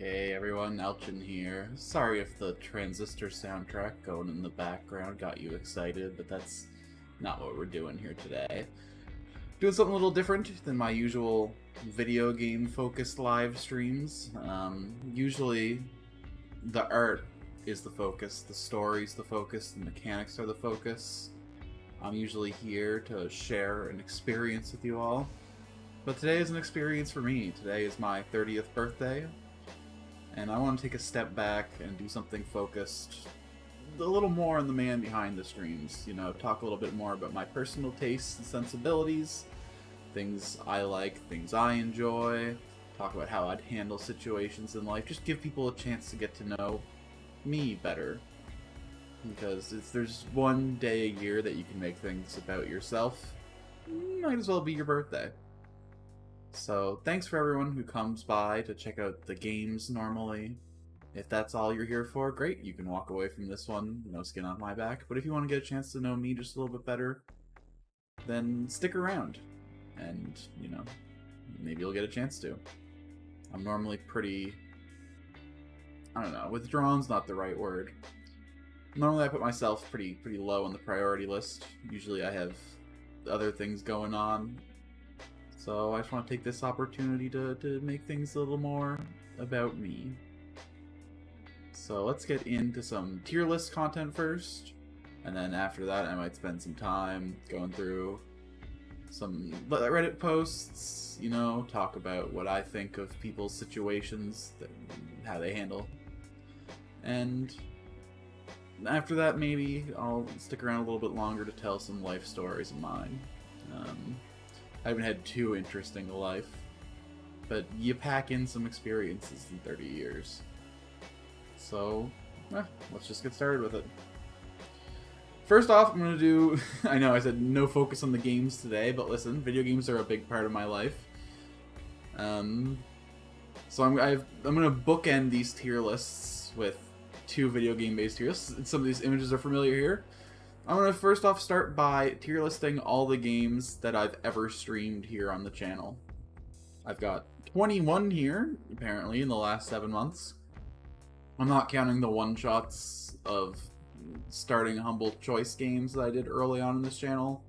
Hey everyone, Altune here. Sorry if the Transistor soundtrack going in the background got you excited, but that's not what we're doing here today. Doing something a little different than my usual video game focused live streams. Usually the art is the focus, the story's the focus, the mechanics are the focus. I'm usually here to share an experience with you all. But today is an experience for me. Today is my 30th birthday. And I want to take a step back and do something focused a little more on the man behind the streams. You know, talk a little bit more about my personal tastes and sensibilities, things I like, things I enjoy, talk about how I'd handle situations in life, just give people a chance to get to know me better. Because there's one day a year that you can make things about yourself, might as well be your birthday. So, thanks for everyone who comes by to check out the games normally. If that's all you're here for, great, you can walk away from this one, no skin on my back. But if you want to get a chance to know me just a little bit better, then stick around. And, you know, maybe you'll get a chance to. I'm normally pretty... I don't know, withdrawn's not the right word. Normally I put myself pretty low on the priority list. Usually I have other things going on. So I just want to take this opportunity to make things a little more about me. So let's get into some tier list content first, and then after that I might spend some time going through some Reddit posts, you know, talk about what I think of people's situations, how they handle. And after that maybe I'll stick around a little bit longer to tell some life stories of mine. I haven't had too interesting a life, but you pack in some experiences in 30 years. So, let's just get started with it. First off, I'm going to do... I know I said no focus on the games today, but listen, video games are a big part of my life. So I'm going to bookend these tier lists with two video game-based tier lists. Some of these images are familiar here. I'm going to first off start by tier listing all the games that I've ever streamed here on the channel. I've got 21 here, apparently, in the last 7 months. I'm not counting the one-shots of starting humble choice games that I did early on in this channel.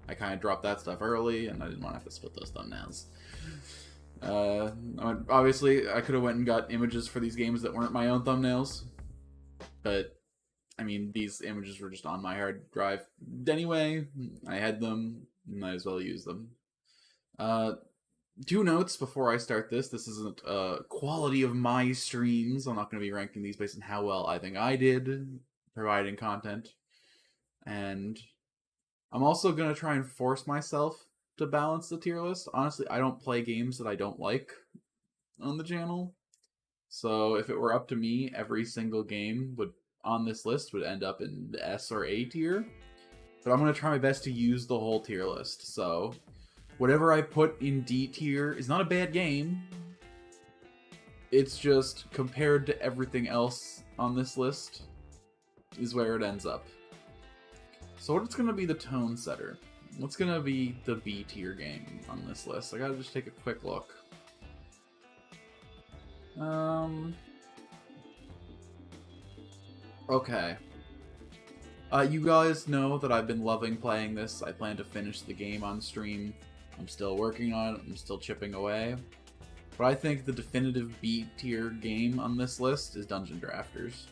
I kind of dropped that stuff early, and I didn't want to have to split those thumbnails. Obviously, I could have went and got images for these games that weren't my own thumbnails, but I mean, these images were just on my hard drive anyway. I had them, might as well use them. 2 notes before I start this. This isn't quality of my streams. I'm not going to be ranking these based on how well I think I did providing content. And I'm also going to try and force myself to balance the tier list. Honestly, I don't play games that I don't like on the channel. So if it were up to me, every single game on this list would end up in the S or A tier. But I'm going to try my best to use the whole tier list. So whatever I put in D tier is not a bad game. It's just compared to everything else on this list is where it ends up. So what's going to be the tone setter? What's going to be the B tier game on this list? I gotta just take a quick look. Okay. You guys know that I've been loving playing this. I plan to finish the game on stream. I'm still working on it. I'm still chipping away. But I think the definitive B tier game on this list is Dungeon Drafters.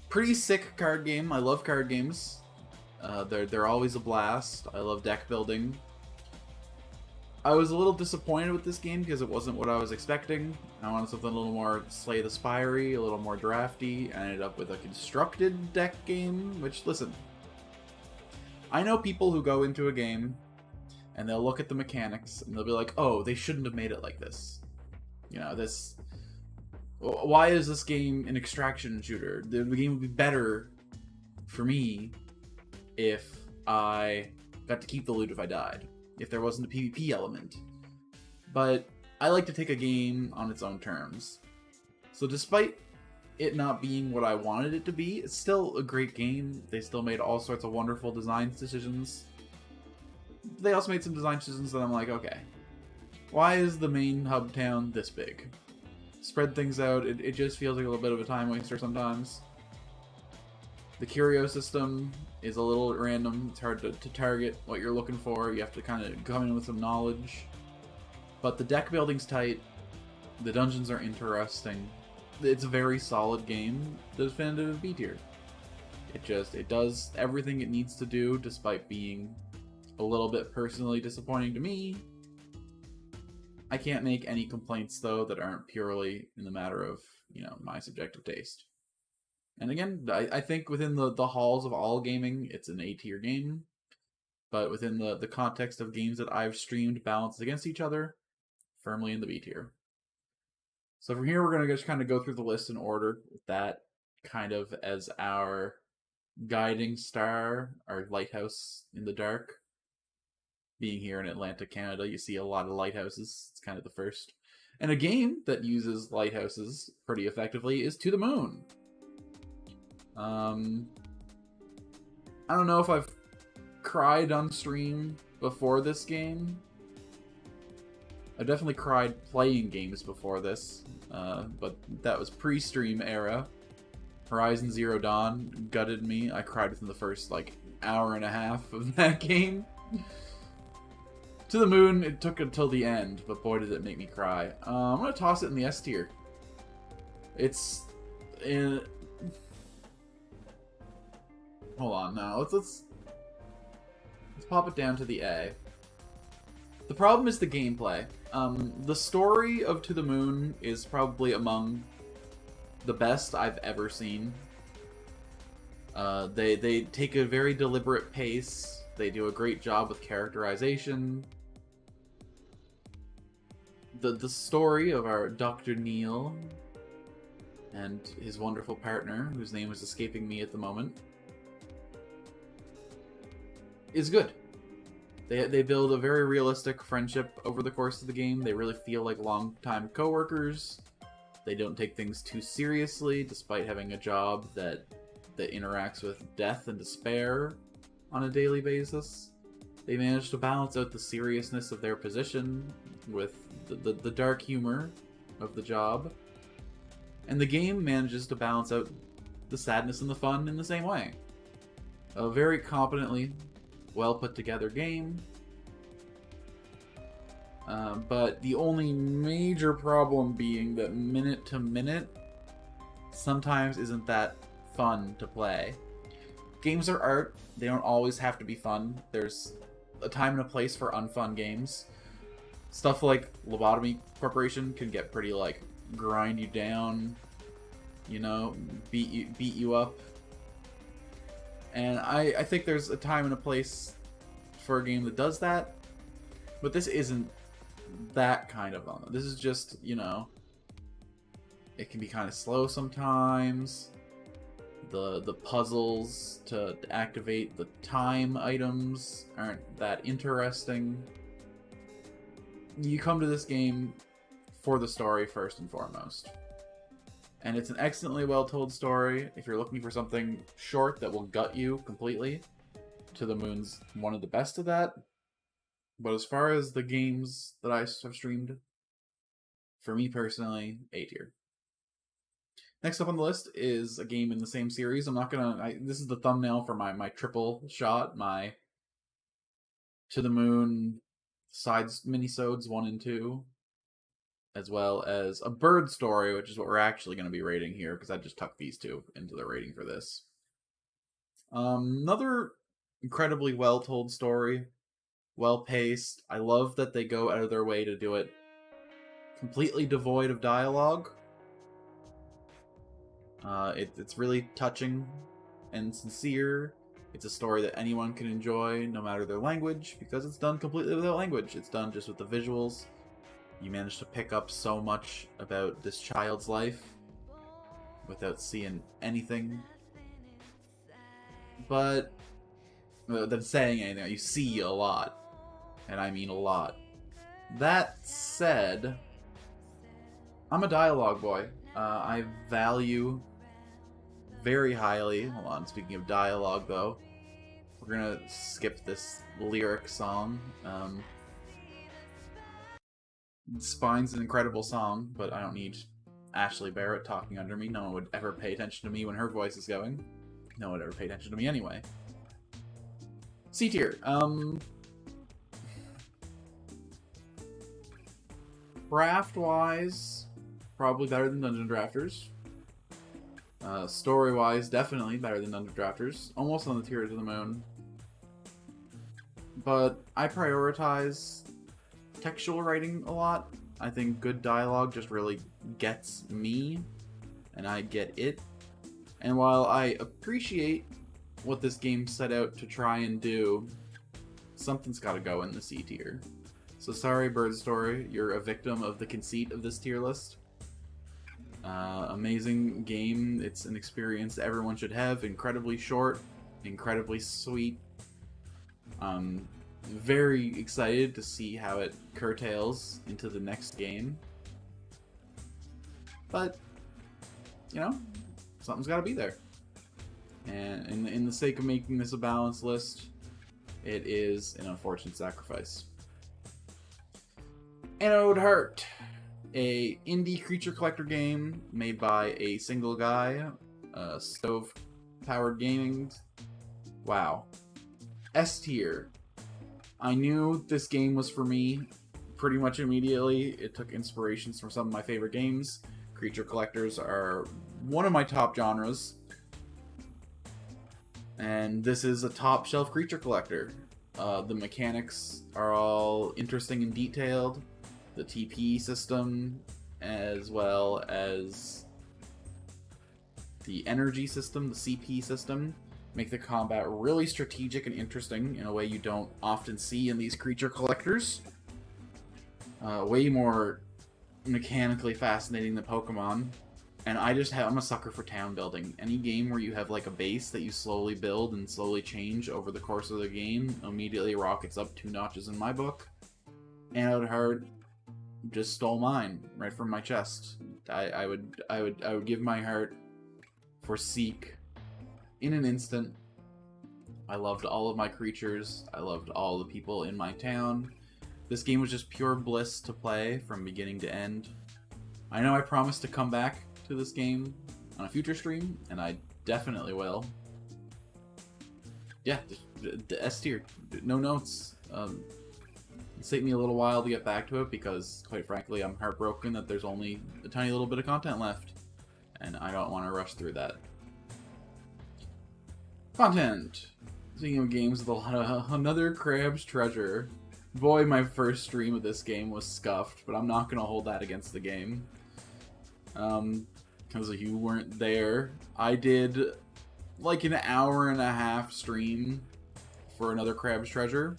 Pretty sick card game. I love card games. They're always a blast. I love deck building. I was a little disappointed with this game because it wasn't what I was expecting. I wanted something a little more Slay the Spire-y, a little more drafty. I ended up with a constructed deck game, which, listen, I know people who go into a game and they'll look at the mechanics and they'll be like, oh, they shouldn't have made it like this. You know, why is this game an extraction shooter? The game would be better for me if I got to keep the loot if I died. If there wasn't a PvP element. But I like to take a game on its own terms. So despite it not being what I wanted it to be, it's still a great game. They still made all sorts of wonderful design decisions. They also made some design decisions that I'm like, okay, why is the main hub town this big? spread things out. It just feels like a little bit of a time waster sometimes. The curio system is a little random. It's hard to target what you're looking for. You have to kind of come in with some knowledge. But the deck building's tight. The dungeons are interesting. It's a very solid game. The definitive is B tier. It does everything it needs to do, despite being a little bit personally disappointing to me. I can't make any complaints, though, that aren't purely in the matter of, you know, my subjective taste. And again, I think within the halls of all gaming, it's an A-tier game. But within the context of games that I've streamed balanced against each other, firmly in the B tier. So from here, we're going to just kind of go through the list in order, with that kind of as our guiding star, our lighthouse in the dark. Being here in Atlanta, Canada, you see a lot of lighthouses. It's kind of the first. And a game that uses lighthouses pretty effectively is To the Moon. I don't know if I've cried on stream before this game. I've definitely cried playing games before this, but that was pre-stream era. Horizon Zero Dawn gutted me. I cried within the first, like, hour and a half of that game. To the Moon, it took until the end, but boy did it make me cry. I'm gonna toss it in the S tier. It's in... Hold on now. Let's pop it down to the A. The problem is the gameplay. The story of To the Moon is probably among the best I've ever seen. They take a very deliberate pace. They do a great job with characterization. The story of our Dr. Neil and his wonderful partner, whose name is escaping me at the moment, is good. They build a very realistic friendship over the course of the game. They really feel like longtime coworkers. They don't take things too seriously, despite having a job that interacts with death and despair on a daily basis. They manage to balance out the seriousness of their position with the dark humor of the job. And the game manages to balance out the sadness and the fun in the same way. A very competently well put together game. But the only major problem being that minute to minute sometimes isn't that fun to play. Games are art. They don't always have to be fun. There's a time and a place for unfun games. Stuff like Lobotomy Corporation can get pretty, like, grind you down, you know, beat you up. And I think there's a time and a place for a game that does that, but this isn't that kind of one. This is just, you know, it can be kind of slow sometimes. The puzzles to activate the time items aren't that interesting. You come to this game for the story first and foremost. And it's an excellently well-told story. If you're looking for something short that will gut you completely, To the Moon's one of the best of that. But as far as the games that I have streamed, for me personally, A tier. Next up on the list is a game in the same series. I'm not gonna... this is the thumbnail for my triple shot, my To the Moon sides minisodes 1 and 2. As well as A Bird Story, which is what we're actually going to be rating here, because I just tucked these two into the rating for this. Another incredibly well-told story, well-paced. I love that they go out of their way to do it completely devoid of dialogue. It's really touching and sincere. It's a story that anyone can enjoy, no matter their language, because it's done completely without language. It's done just with the visuals. You manage to pick up so much about this child's life without seeing anything. But, than saying anything, you see a lot. And I mean a lot. That said, I'm a dialogue boy. I value very highly... Hold on, speaking of dialogue though, we're gonna skip this lyric song. Spine's an incredible song, but I don't need Ashley Barrett talking under me. No one would ever pay attention to me when her voice is going. No one would ever pay attention to me anyway. C tier. Craft-wise, probably better than Dungeon Drafters. Story-wise, definitely better than Dungeon Drafters. Almost on the tier to the moon. But I prioritize textual writing a lot. I think good dialogue just really gets me, and I get it. And while I appreciate what this game set out to try and do, something's gotta go in the C tier. So sorry, Bird Story, you're a victim of the conceit of this tier list. Amazing game. It's an experience that everyone should have. Incredibly short, incredibly sweet. Very excited to see how it curtails into the next game. But, you know, something's got to be there. And in the sake of making this a balanced list, it is an unfortunate sacrifice. Anode Heart, a indie creature collector game made by a single guy, Stove Powered Gaming. Wow. S tier. I knew this game was for me pretty much immediately. It took inspirations from some of my favorite games. Creature collectors are one of my top genres. And this is a top shelf creature collector. The mechanics are all interesting and detailed. The TP system, as well as the energy system, the CP system, make the combat really strategic and interesting in a way you don't often see in these creature collectors. Way more mechanically fascinating than Pokemon. And I'm a sucker for town building. Any game where you have like a base that you slowly build and slowly change over the course of the game immediately rockets up 2 notches in my book. Anode Heart just stole mine right from my chest. I would give my heart for Seek in an instant. I loved all of my creatures. I loved all the people in my town. This game was just pure bliss to play from beginning to end. I know I promised to come back to this game on a future stream, and I definitely will. Yeah, the S tier. No notes. It's taken me a little while to get back to it because, quite frankly, I'm heartbroken that there's only a tiny little bit of content left, and I don't want to rush through that. Content. Speaking of games with a lot of another Crab's Treasure. Boy, my first stream of this game was scuffed, but I'm not gonna hold that against the game. Because you weren't there. I did like an hour-and-a-half stream for another Crab's Treasure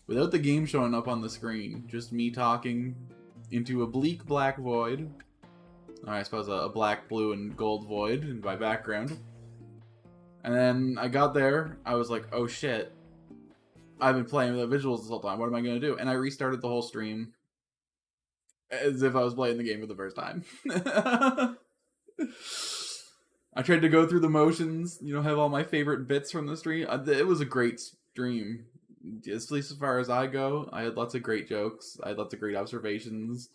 without the game showing up on the screen. Just me talking into a bleak black void. Or I suppose a black, blue, and gold void in my background. And then I got there, I was like, oh shit, I've been playing with the visuals this whole time, what am I going to do? And I restarted the whole stream as if I was playing the game for the first time. I tried to go through the motions, you know, have all my favorite bits from the stream. It was a great stream. At least as far as I go, I had lots of great jokes, I had lots of great observations.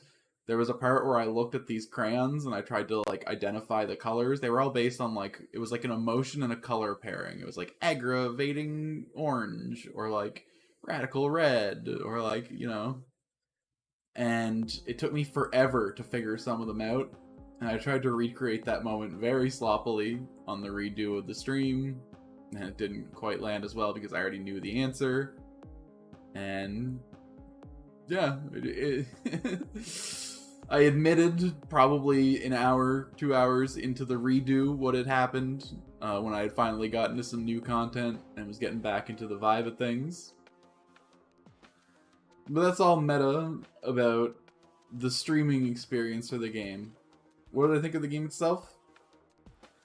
There was a part where I looked at these crayons and I tried to, like, identify the colors. They were all based on, like, it was like an emotion and a color pairing. It was like aggravating orange, or like radical red, or like, you know. And it took me forever to figure some of them out. And I tried to recreate that moment very sloppily on the redo of the stream. And it didn't quite land as well because I already knew the answer. And yeah, I admitted probably an hour, 2 hours into the redo what had happened when I had finally gotten to some new content and was getting back into the vibe of things. But that's all meta about the streaming experience for the game. What did I think of the game itself?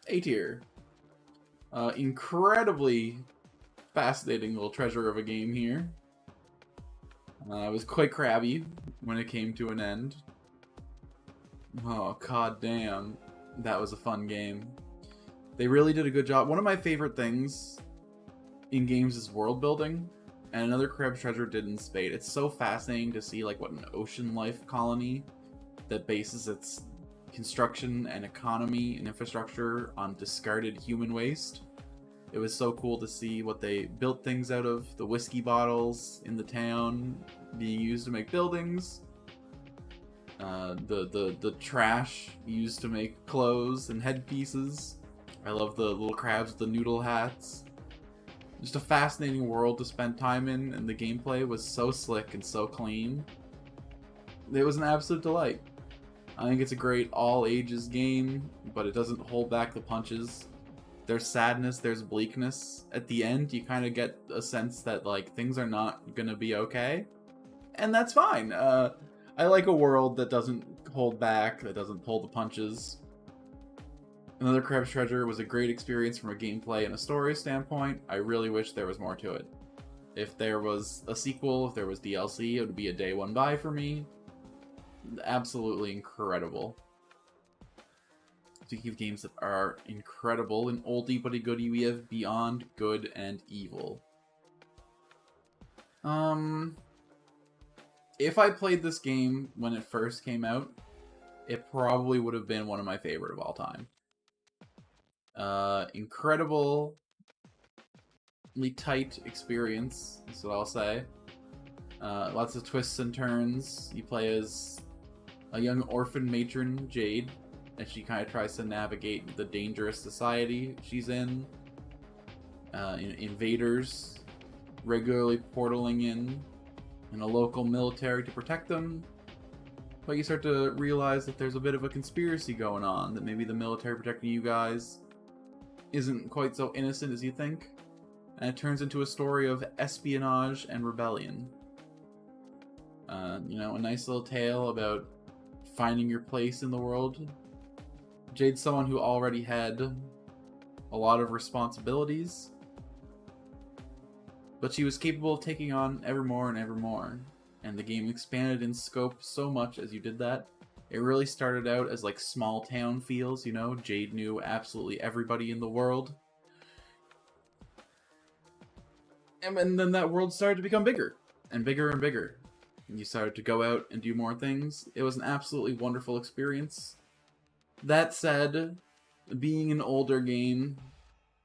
A tier. Incredibly fascinating little treasure of a game here. I was quite crabby when it came to an end. Oh, god damn. That was a fun game. They really did a good job. One of my favorite things in games is world building, and another Crab's Treasure did in spades. It's so fascinating to see like what an ocean life colony that bases its construction and economy and infrastructure on discarded human waste. It was so cool to see what they built things out of. The whiskey bottles in the town being used to make buildings. The trash used to make clothes and headpieces. I love the little crabs with the noodle hats. Just a fascinating world to spend time in, and the gameplay was so slick and so clean. It was an absolute delight. I think it's a great all-ages game, but it doesn't hold back the punches. There's sadness, there's bleakness. At the end, you kind of get a sense that, like, things are not gonna be okay. And that's fine. I like a world that doesn't hold back, that doesn't pull the punches. Another Crab's Treasure was a great experience from a gameplay and a story standpoint. I really wish there was more to it. If there was a sequel, if there was DLC, it would be a day one buy for me. Absolutely incredible. Speaking of games that are incredible, in oldie but a goodie, we have Beyond Good and Evil. If I played this game when it first came out, it probably would have been one of my favorite of all time. Incredibly tight experience, that's what I'll say. Lots of twists and turns. You play as a young orphan matron, Jade, as she kind of tries to navigate the dangerous society she's in. Invaders regularly portaling in, and a local military to protect them. But you start to realize that there's a bit of a conspiracy going on, that maybe the military protecting you guys isn't quite so innocent as you think. And it turns into a story of espionage and rebellion. You know, a nice little tale about finding your place in the world. Jade's someone who already had a lot of responsibilities, but she was capable of taking on ever more and ever more. And the game expanded in scope so much as you did that. It really started out as like small town feels, you know? Jade knew absolutely everybody in the world. And then that world started to become bigger and bigger and bigger. And you started to go out and do more things. It was an absolutely wonderful experience. That said, being an older game,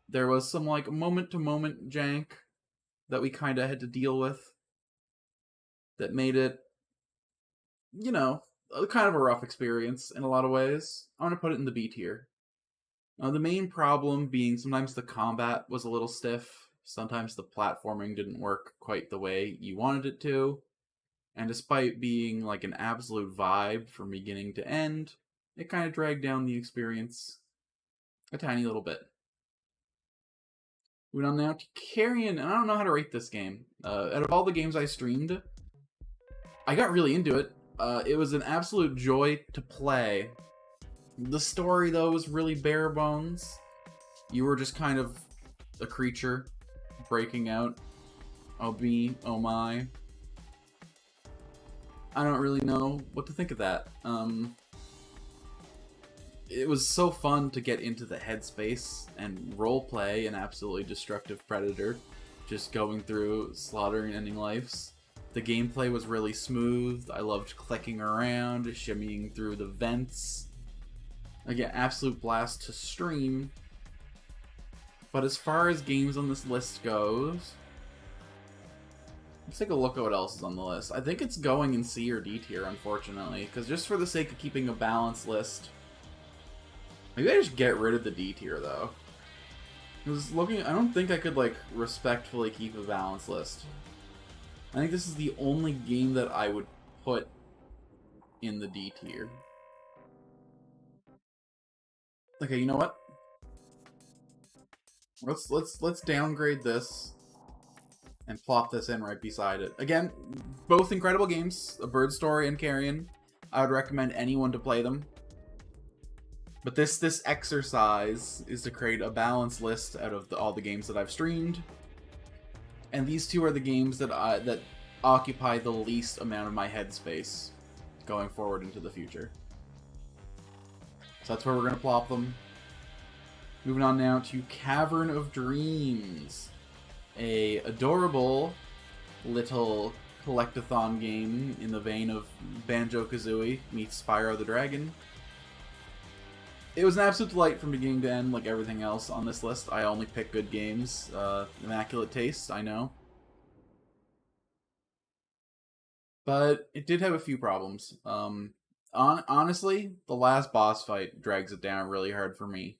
there was some like moment-to-moment jank that we kind of had to deal with that made it, you know, kind of a rough experience in a lot of ways. I'm going to put it in the B tier. The main problem being sometimes the combat was a little stiff, sometimes the platforming didn't work quite the way you wanted it to, and despite being like an absolute vibe from beginning to end, it kind of dragged down the experience a tiny little bit. Moving on now to Carrion, and I don't know how to rate this game. Out of all the games I streamed, I got really into it. It was an absolute joy to play. The story, though, was really bare bones. You were just kind of a creature breaking out. Oh me, oh my. I don't really know what to think of that. It was so fun to get into the headspace and roleplay an absolutely destructive predator, just going through slaughtering and ending lives. The gameplay was really smooth. I loved clicking around, shimmying through the vents. Again, absolute blast to stream. But as far as games on this list goes, let's take a look at what else is on the list. I think it's going in C or D tier, unfortunately, because just for the sake of keeping a balanced list, maybe I just get rid of the D tier, though. Because looking, I don't think I could, like, respectfully keep a balanced list. I think this is the only game that I would put in the D tier. Okay, you know what? Let's downgrade this and plop this in right beside it. Again, both incredible games, A Bird Story and Carrion. I would recommend anyone to play them. But this exercise is to create a balanced list out of all the games that I've streamed. And these two are the games that occupy the least amount of my headspace going forward into the future. So that's where we're going to plop them. Moving on now to Cavern of Dreams. A adorable little collectathon game in the vein of Banjo-Kazooie meets Spyro the Dragon. It was an absolute delight from beginning to end, like everything else on this list. I only pick good games. Immaculate taste, I know. But it did have a few problems. Honestly, the last boss fight drags it down really hard for me.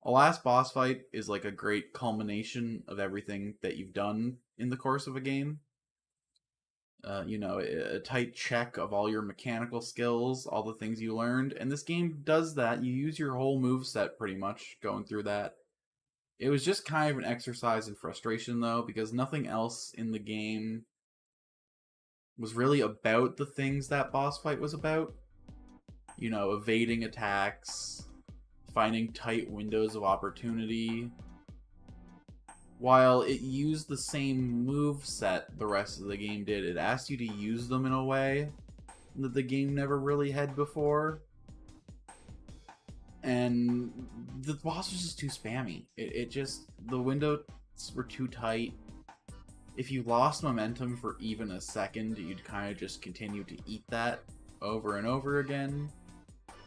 A last boss fight is like a great culmination of everything that you've done in the course of a game. A tight check of all your mechanical skills, all the things you learned, and this game does that. You use your whole move set pretty much going through that. It was just kind of an exercise in frustration though, because nothing else in the game was really about the things that boss fight was about. Evading attacks, finding tight windows of opportunity. While it used the same move set the rest of the game did, it asked you to use them in a way that the game never really had before. And the boss was just too spammy. The windows were too tight. If you lost momentum for even a second, you'd kind of just continue to eat that over and over again.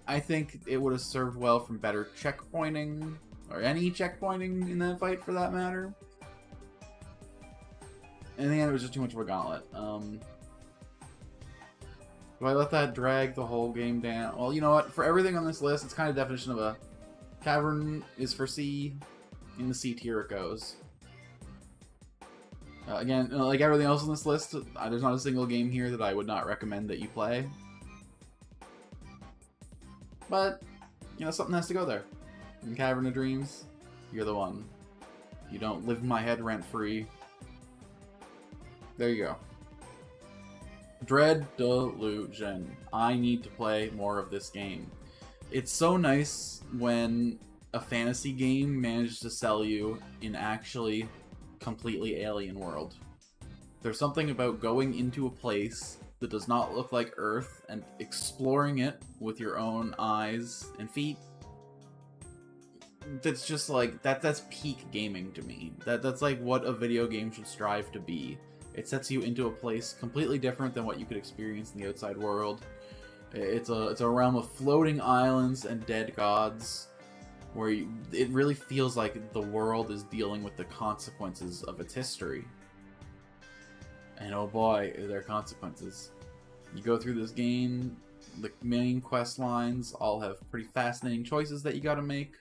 I think it would have served well from better checkpointing, or any checkpointing in that fight for that matter. In the end, it was just too much of a gauntlet. Do I let that drag the whole game down? Well, you know what? For everything on this list, it's kind of definition of a cavern is for C. In the C tier it goes. Again, like everything else on this list, there's not a single game here that I would not recommend that you play. But, something has to go there. In Cavern of Dreams, you're the one. You don't live in my head rent-free. There you go. Dread Delusion. I need to play more of this game. It's so nice when a fantasy game manages to sell you an actually completely alien world. There's something about going into a place that does not look like Earth and exploring it with your own eyes and feet. That's just like that's peak gaming to me. That's like what a video game should strive to be. It sets you into a place completely different than what you could experience in the outside world. It's a realm of floating islands and dead gods, where it really feels like the world is dealing with the consequences of its history. And oh boy, are there consequences. You go through this game, the main quest lines all have pretty fascinating choices that you gotta make,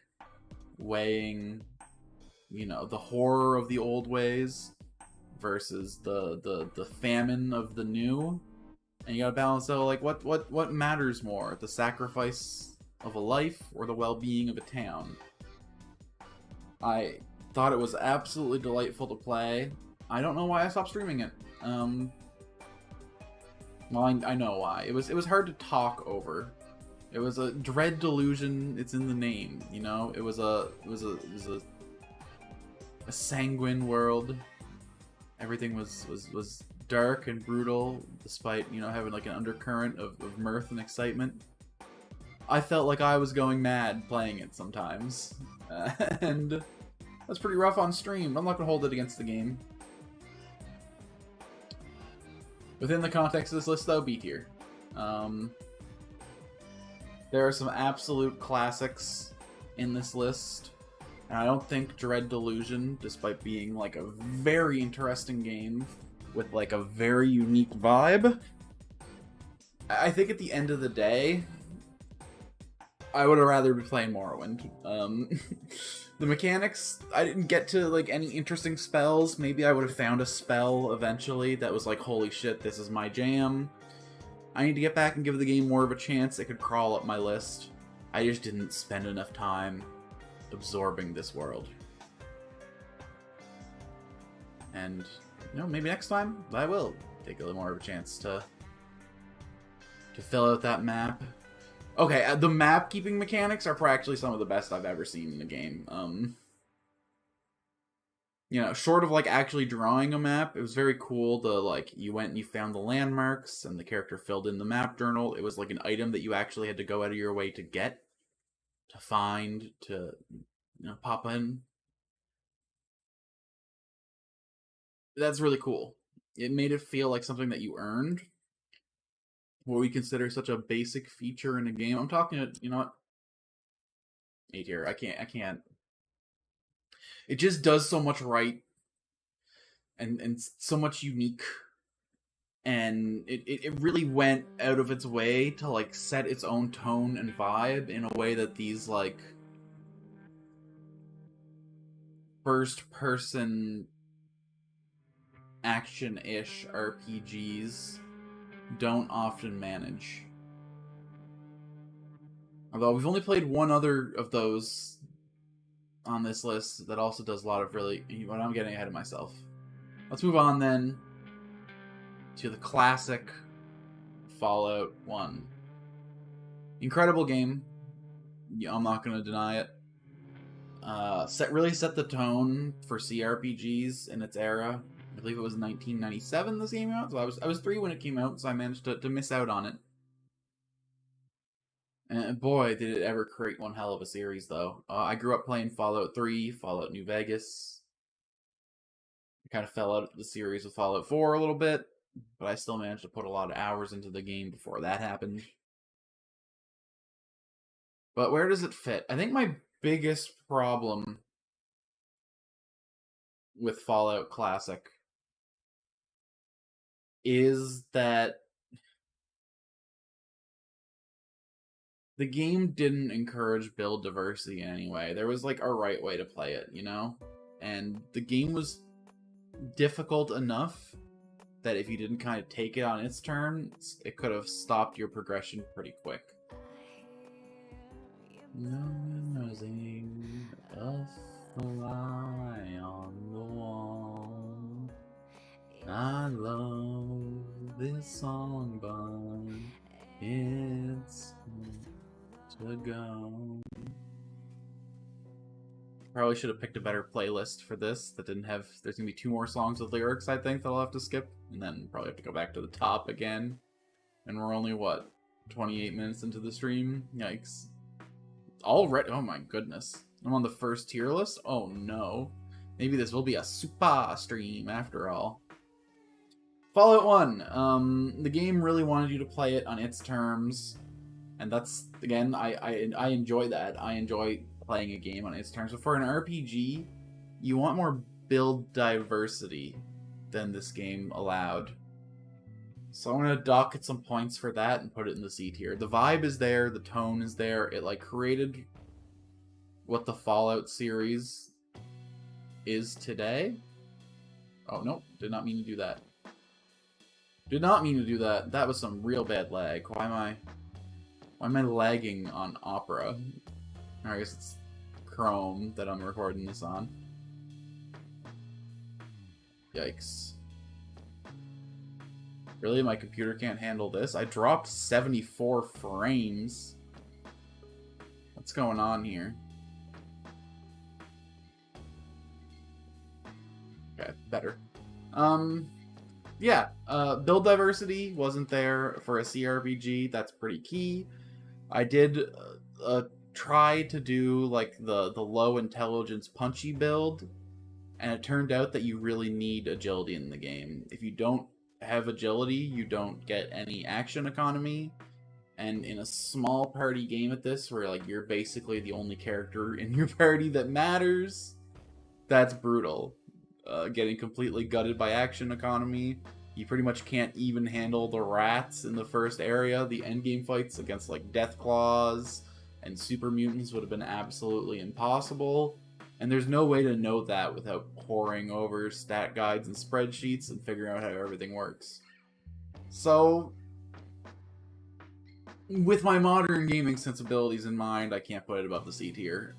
weighing, the horror of the old ways versus the famine of the new. And you gotta balance out, like, what matters more? The sacrifice of a life or the well-being of a town? I thought it was absolutely delightful to play. I don't know why I stopped streaming it. Well, I know why. It was hard to talk over. It was a dread delusion. It's in the name, It was a sanguine world. Everything was dark and brutal, despite having like an undercurrent of mirth and excitement. I felt like I was going mad playing it sometimes, and that's pretty rough on stream. I'm not gonna hold it against the game. Within the context of this list, though, B tier. There are some absolute classics in this list, and I don't think Dread Delusion, despite being like a very interesting game with like a very unique vibe, I think at the end of the day, I would have rather be playing Morrowind. The mechanics, I didn't get to like any interesting spells. Maybe I would have found a spell eventually that was like, holy shit, this is my jam. I need to get back and give the game more of a chance. It could crawl up my list. I just didn't spend enough time absorbing this world. And, maybe next time I will take a little more of a chance to fill out that map. Okay, the map keeping mechanics are actually some of the best I've ever seen in a game. Short of like actually drawing a map, it was very cool. You went and you found the landmarks, and the character filled in the map journal. It was like an item that you actually had to go out of your way to get, to find, to pop in. That's really cool. It made it feel like something that you earned, what we consider such a basic feature in a game. I'm talking, A tier. I can't. It just does so much right, and so much unique, and it really went out of its way to like set its own tone and vibe in a way that these like first person action-ish RPGs don't often manage. Although we've only played one other of those on this list that also does a lot of really... Well, I'm getting ahead of myself. Let's move on then to the classic Fallout 1. Incredible game. I'm not going to deny it. Really set the tone for CRPGs in its era. I believe it was 1997 this game came out. So I was 3 when it came out, so I managed to miss out on it. And boy, did it ever create one hell of a series, though. I grew up playing Fallout 3, Fallout New Vegas. I kind of fell out of the series with Fallout 4 a little bit, but I still managed to put a lot of hours into the game before that happened. But where does it fit? I think my biggest problem with Fallout Classic is that the game didn't encourage build diversity in any way. There was like a right way to play it, you know? And the game was difficult enough that if you didn't kind of take it on its terms, it could have stopped your progression pretty quick. Noticing a fly on the wall. I love this song, but it's to go. Probably should have picked a better playlist for this that didn't have... There's gonna be 2 more songs with lyrics, I think, that I'll have to skip. And then probably have to go back to the top again. And we're only, what, 28 minutes into the stream? Yikes. Already? Oh my goodness. I'm on the first tier list? Oh no. Maybe this will be a super stream after all. Fallout 1. The game really wanted you to play it on its terms. And that's, again, I enjoy that. I enjoy playing a game on its terms. But for an RPG, you want more build diversity than this game allowed. So I'm going to docket some points for that and put it in the C tier. The vibe is there, the tone is there. It like created what the Fallout series is today. Oh, nope. Did not mean to do that. Did not mean to do that. That was some real bad lag. Why am I lagging on Opera? I guess it's Chrome that I'm recording this on. Yikes. Really? My computer can't handle this? I dropped 74 frames. What's going on here? Okay, better. Yeah, build diversity wasn't there for a CRPG. That's pretty key. I did try to do like the low intelligence punchy build, and it turned out that you really need agility in the game. If you don't have agility, you don't get any action economy. And in a small party game at this, where like you're basically the only character in your party that matters, that's brutal. Getting completely gutted by action economy. You pretty much can't even handle the rats in the first area. The endgame fights against like Death Claws and super mutants would have been absolutely impossible. And there's no way to know that without poring over stat guides and spreadsheets and figuring out how everything works. So, with my modern gaming sensibilities in mind, I can't put it above the C tier.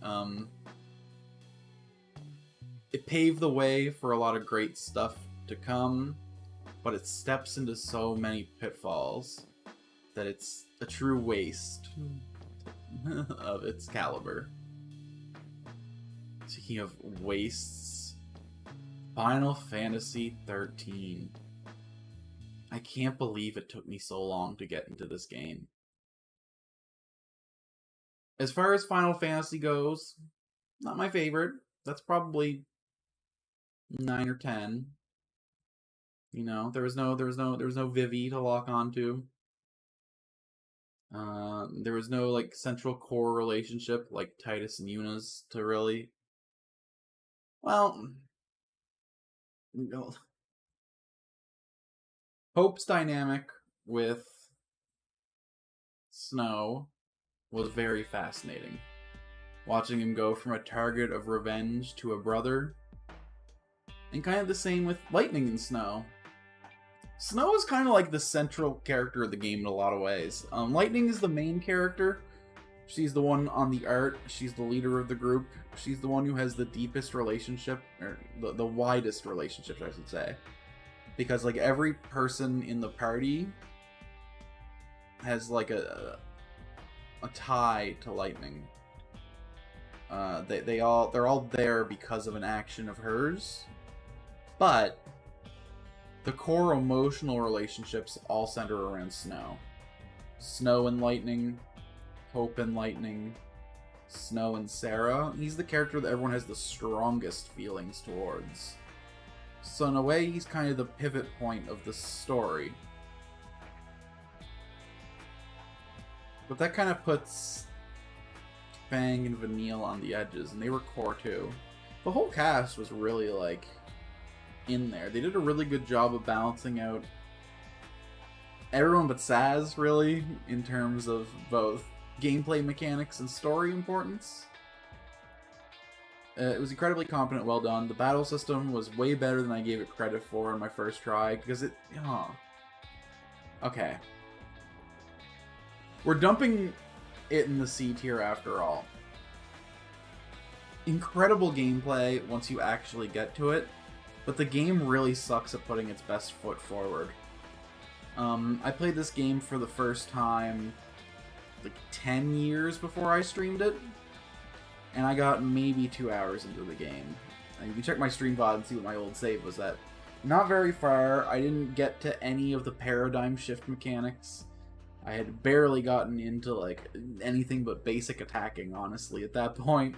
It paved the way for a lot of great stuff to come, but it steps into so many pitfalls that it's a true waste of its caliber. Speaking of wastes, Final Fantasy 13. I can't believe it took me so long to get into this game. As far as Final Fantasy goes, not my favorite. That's probably 9 or 10. You know, there was no Vivi to lock onto. There was no like central core relationship like Titus and Yuna's to really. Well, Hope's dynamic with Snow was very fascinating. Watching him go from a target of revenge to a brother, and kind of the same with Lightning and Snow. Snow is kind of like the central character of the game in a lot of ways. Lightning is the main character. She's the one on the art. She's the leader of the group. She's the one who has the deepest relationship, or the widest relationship, I should say. Because like every person in the party has like a tie to Lightning. They're all there because of an action of hers, but the core emotional relationships all center around Snow. Snow and Lightning, Hope and Lightning, Snow and Sarah. He's the character that everyone has the strongest feelings towards. So in a way, he's kind of the pivot point of the story. But that kind of puts Fang and Vanille on the edges, and they were core too. The whole cast was really, like, in there. They did a really good job of balancing out everyone but Saz, really, in terms of both gameplay mechanics and story importance. It was incredibly competent, well done. The battle system was way better than I gave it credit for in my first try, because it... Oh. Okay. We're dumping it in the C tier after all. Incredible gameplay once you actually get to it, but the game really sucks at putting its best foot forward. I played this game for the first time like 10 years before I streamed it, and I got maybe 2 hours into the game. And you can check my stream VOD and see what my old save was at. Not very far. I didn't get to any of the paradigm shift mechanics. I had barely gotten into like anything but basic attacking, honestly, at that point.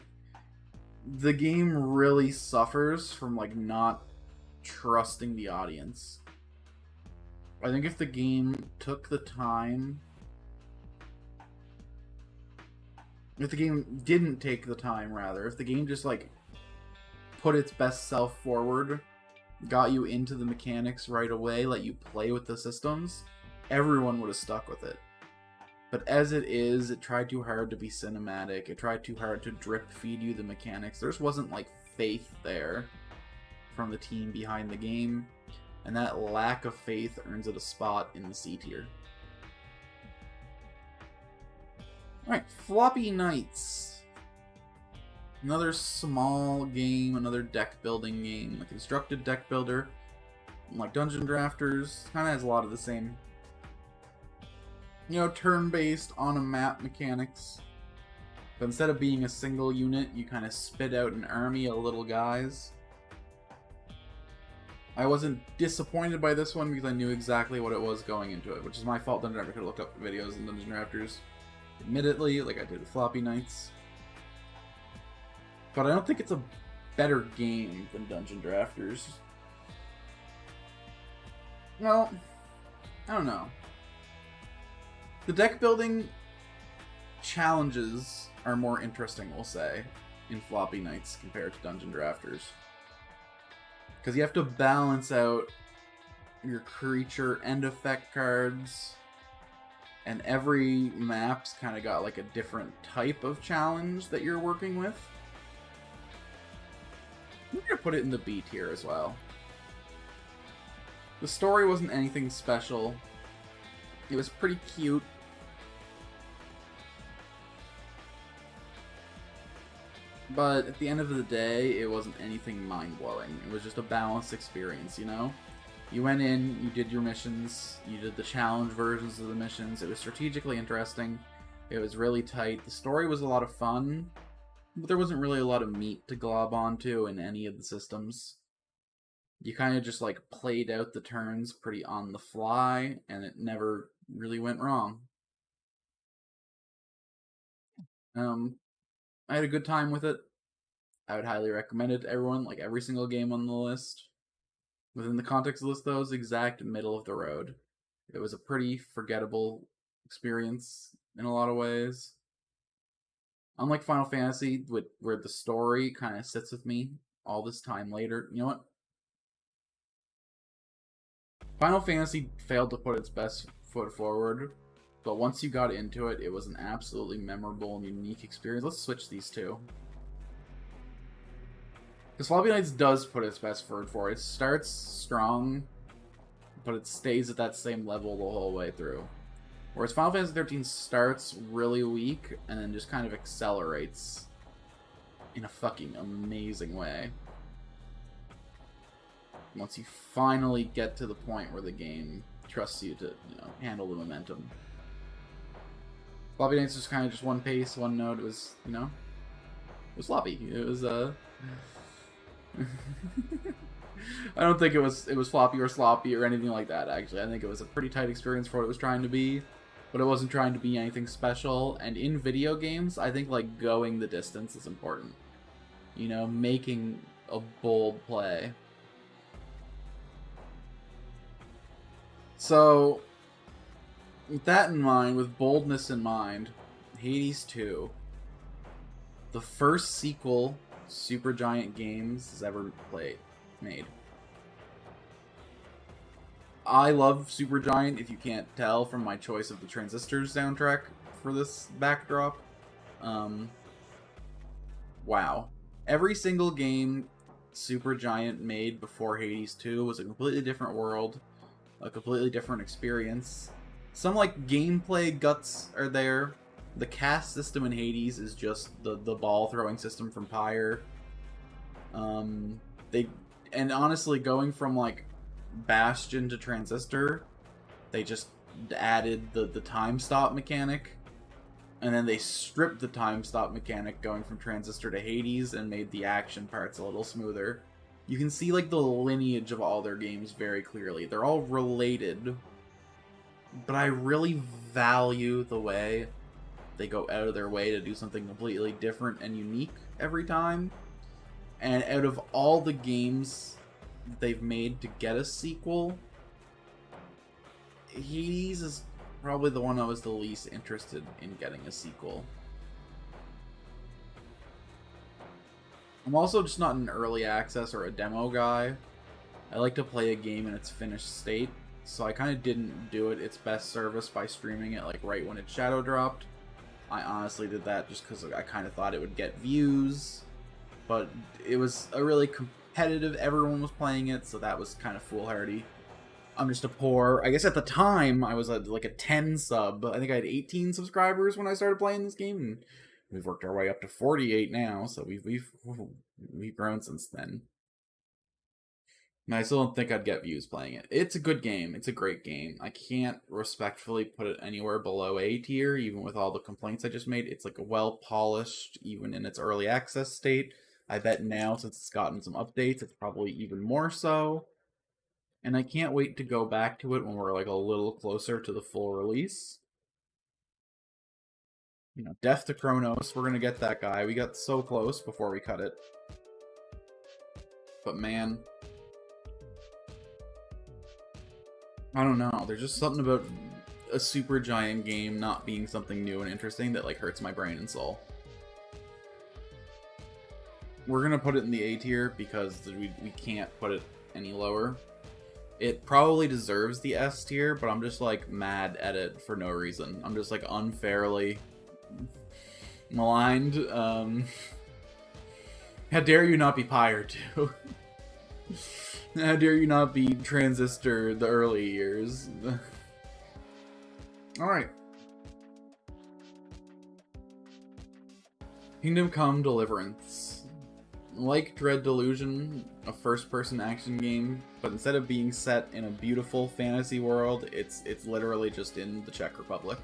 The game really suffers from like not trusting the audience. I think if the game took the time... If the game didn't take the time, rather, if the game just, like, put its best self forward, got you into the mechanics right away, let you play with the systems, everyone would have stuck with it. But as it is, it tried too hard to be cinematic, it tried too hard to drip feed you the mechanics. There just wasn't, like, faith there from the team behind the game, and that lack of faith earns it a spot in the C tier. Alright, Floppy Nights. Another small game, another deck building game. A constructed deck builder. Like Dungeon Drafters. Kind of has a lot of the same, you know, turn-based on a map mechanics. But instead of being a single unit, you kind of spit out an army of little guys. I wasn't disappointed by this one because I knew exactly what it was going into it, which is my fault. Dungeon Drafter could have looked up videos in Dungeon Drafters. Admittedly, like I did with Floppy Nights. But I don't think it's a better game than Dungeon Drafters. Well, I don't know. The deck building challenges are more interesting, we'll say, in Floppy Nights compared to Dungeon Drafters. Because you have to balance out your creature end effect cards, and every map's kind of got like a different type of challenge that you're working with. I'm gonna put it in the B tier as well. The story wasn't anything special. It was pretty cute. But at the end of the day, it wasn't anything mind-blowing. It was just a balanced experience, you know? You went in, you did your missions, you did the challenge versions of the missions. It was strategically interesting. It was really tight. The story was a lot of fun, but there wasn't really a lot of meat to glob onto in any of the systems. You kind of just like played out the turns pretty on the fly, and it never really went wrong. I had a good time with it. I would highly recommend it to everyone, like every single game on the list. Within the context of the list, though, it was exact middle of the road. It was a pretty forgettable experience. in a lot of ways. Unlike Final Fantasy, where the story kind of sits with me all this time later. You know what? Final Fantasy failed to put its best foot forward, but once you got into it, it was an absolutely memorable and unique experience. Let's switch these two. Because Floppy Knights does put its best foot forward. It starts strong, but it stays at that same level the whole way through. Whereas Final Fantasy 13 starts really weak and then just kind of accelerates in a fucking amazing way. Once you finally get to the point where the game trusts you to, you know, handle the momentum. Floppy Knights was kind of just one pace, one note. It was, you know, it was sloppy. It was, I don't think it was floppy or sloppy or anything like that, actually. I think it was a pretty tight experience for what it was trying to be. But it wasn't trying to be anything special. And in video games, I think, like, going the distance is important. You know, making a bold play. So, with that in mind, with boldness in mind, Hades 2. The first sequel Supergiant Games has ever made. I love Supergiant, if you can't tell from my choice of the Transistors soundtrack for this backdrop. Wow. Every single game Supergiant made before Hades 2 was a completely different world, a completely different experience. Some, like, gameplay guts are there. The cast system in Hades is just the ball throwing system from Pyre. And honestly, going from, like, Bastion to Transistor, they just added the time stop mechanic, and then they stripped the time stop mechanic going from Transistor to Hades and made the action parts a little smoother. You can see, like, the lineage of all their games very clearly. They're all related, but I really value the way they go out of their way to do something completely different and unique every time. And out of all the games they've made to get a sequel, Hades is probably the one I was the least interested in getting a sequel. I'm also just not an early access or a demo guy. I like to play a game in its finished state, so I kind of didn't do it its best service by streaming it like right when it shadow dropped. I honestly did that just because I kind of thought it would get views, but it was a really competitive, everyone was playing it, so that was kind of foolhardy. I'm just a poor, I guess at the time, I was like a 10 sub. I think I had 18 subscribers when I started playing this game, and we've worked our way up to 48 now, so we've grown since then. And I still don't think I'd get views playing it. It's a good game. It's a great game. I can't respectfully put it anywhere below A tier, even with all the complaints I just made. It's like a well-polished, even in its early access state. I bet now, since it's gotten some updates, it's probably even more so. And I can't wait to go back to it when we're like a little closer to the full release. You know, Death to Kronos, we're gonna get that guy. We got so close before we cut it. But man, I don't know. There's just something about a Supergiant game not being something new and interesting that like hurts my brain and soul. We're gonna put it in the A tier because we can't put it any lower. It probably deserves the S tier, but I'm just like mad at it for no reason. I'm just like unfairly maligned. How dare you not be Pyre too? How dare you not be Transistor the early years? Alright. Kingdom Come Deliverance. Like Dread Delusion, a first-person action game, but instead of being set in a beautiful fantasy world, it's literally just in the Czech Republic.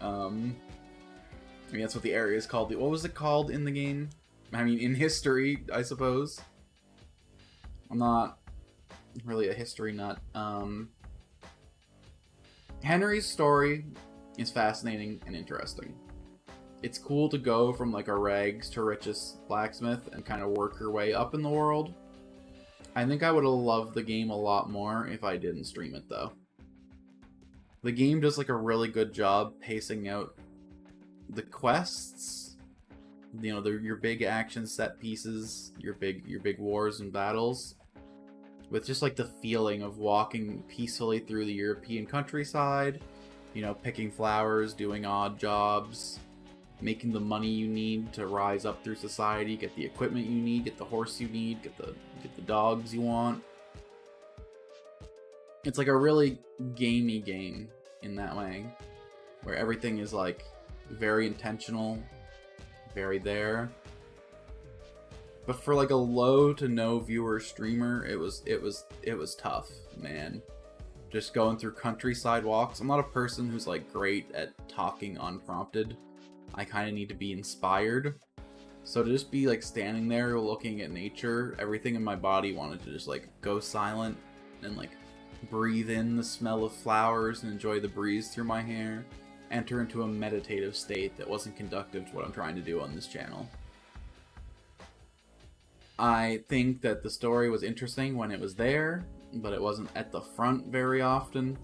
I mean, that's what the area is called. What was it called in the game? I mean, in history, I suppose. I'm not really a history nut. Henry's story is fascinating and interesting. It's cool to go from like a rags to riches blacksmith and kind of work your way up in the world. I think I would have loved the game a lot more if I didn't stream it though. The game does like a really good job pacing out the quests. You know, your big action set pieces, your big wars and battles, with just like the feeling of walking peacefully through the European countryside, you know, picking flowers, doing odd jobs, making the money you need to rise up through society, get the equipment you need, get the horse you need, get the dogs you want. It's like a really gamey game in that way, where everything is like very intentional, very there. But for like a low to no viewer streamer, it was tough, man. Just going through countryside walks. I'm not a person who's like great at talking unprompted. I kind of need to be inspired. So to just be like standing there looking at nature, everything in my body wanted to just like go silent and like breathe in the smell of flowers and enjoy the breeze through my hair, enter into a meditative state that wasn't conductive to what I'm trying to do on this channel. I think that the story was interesting when it was there, but it wasn't at the front very often.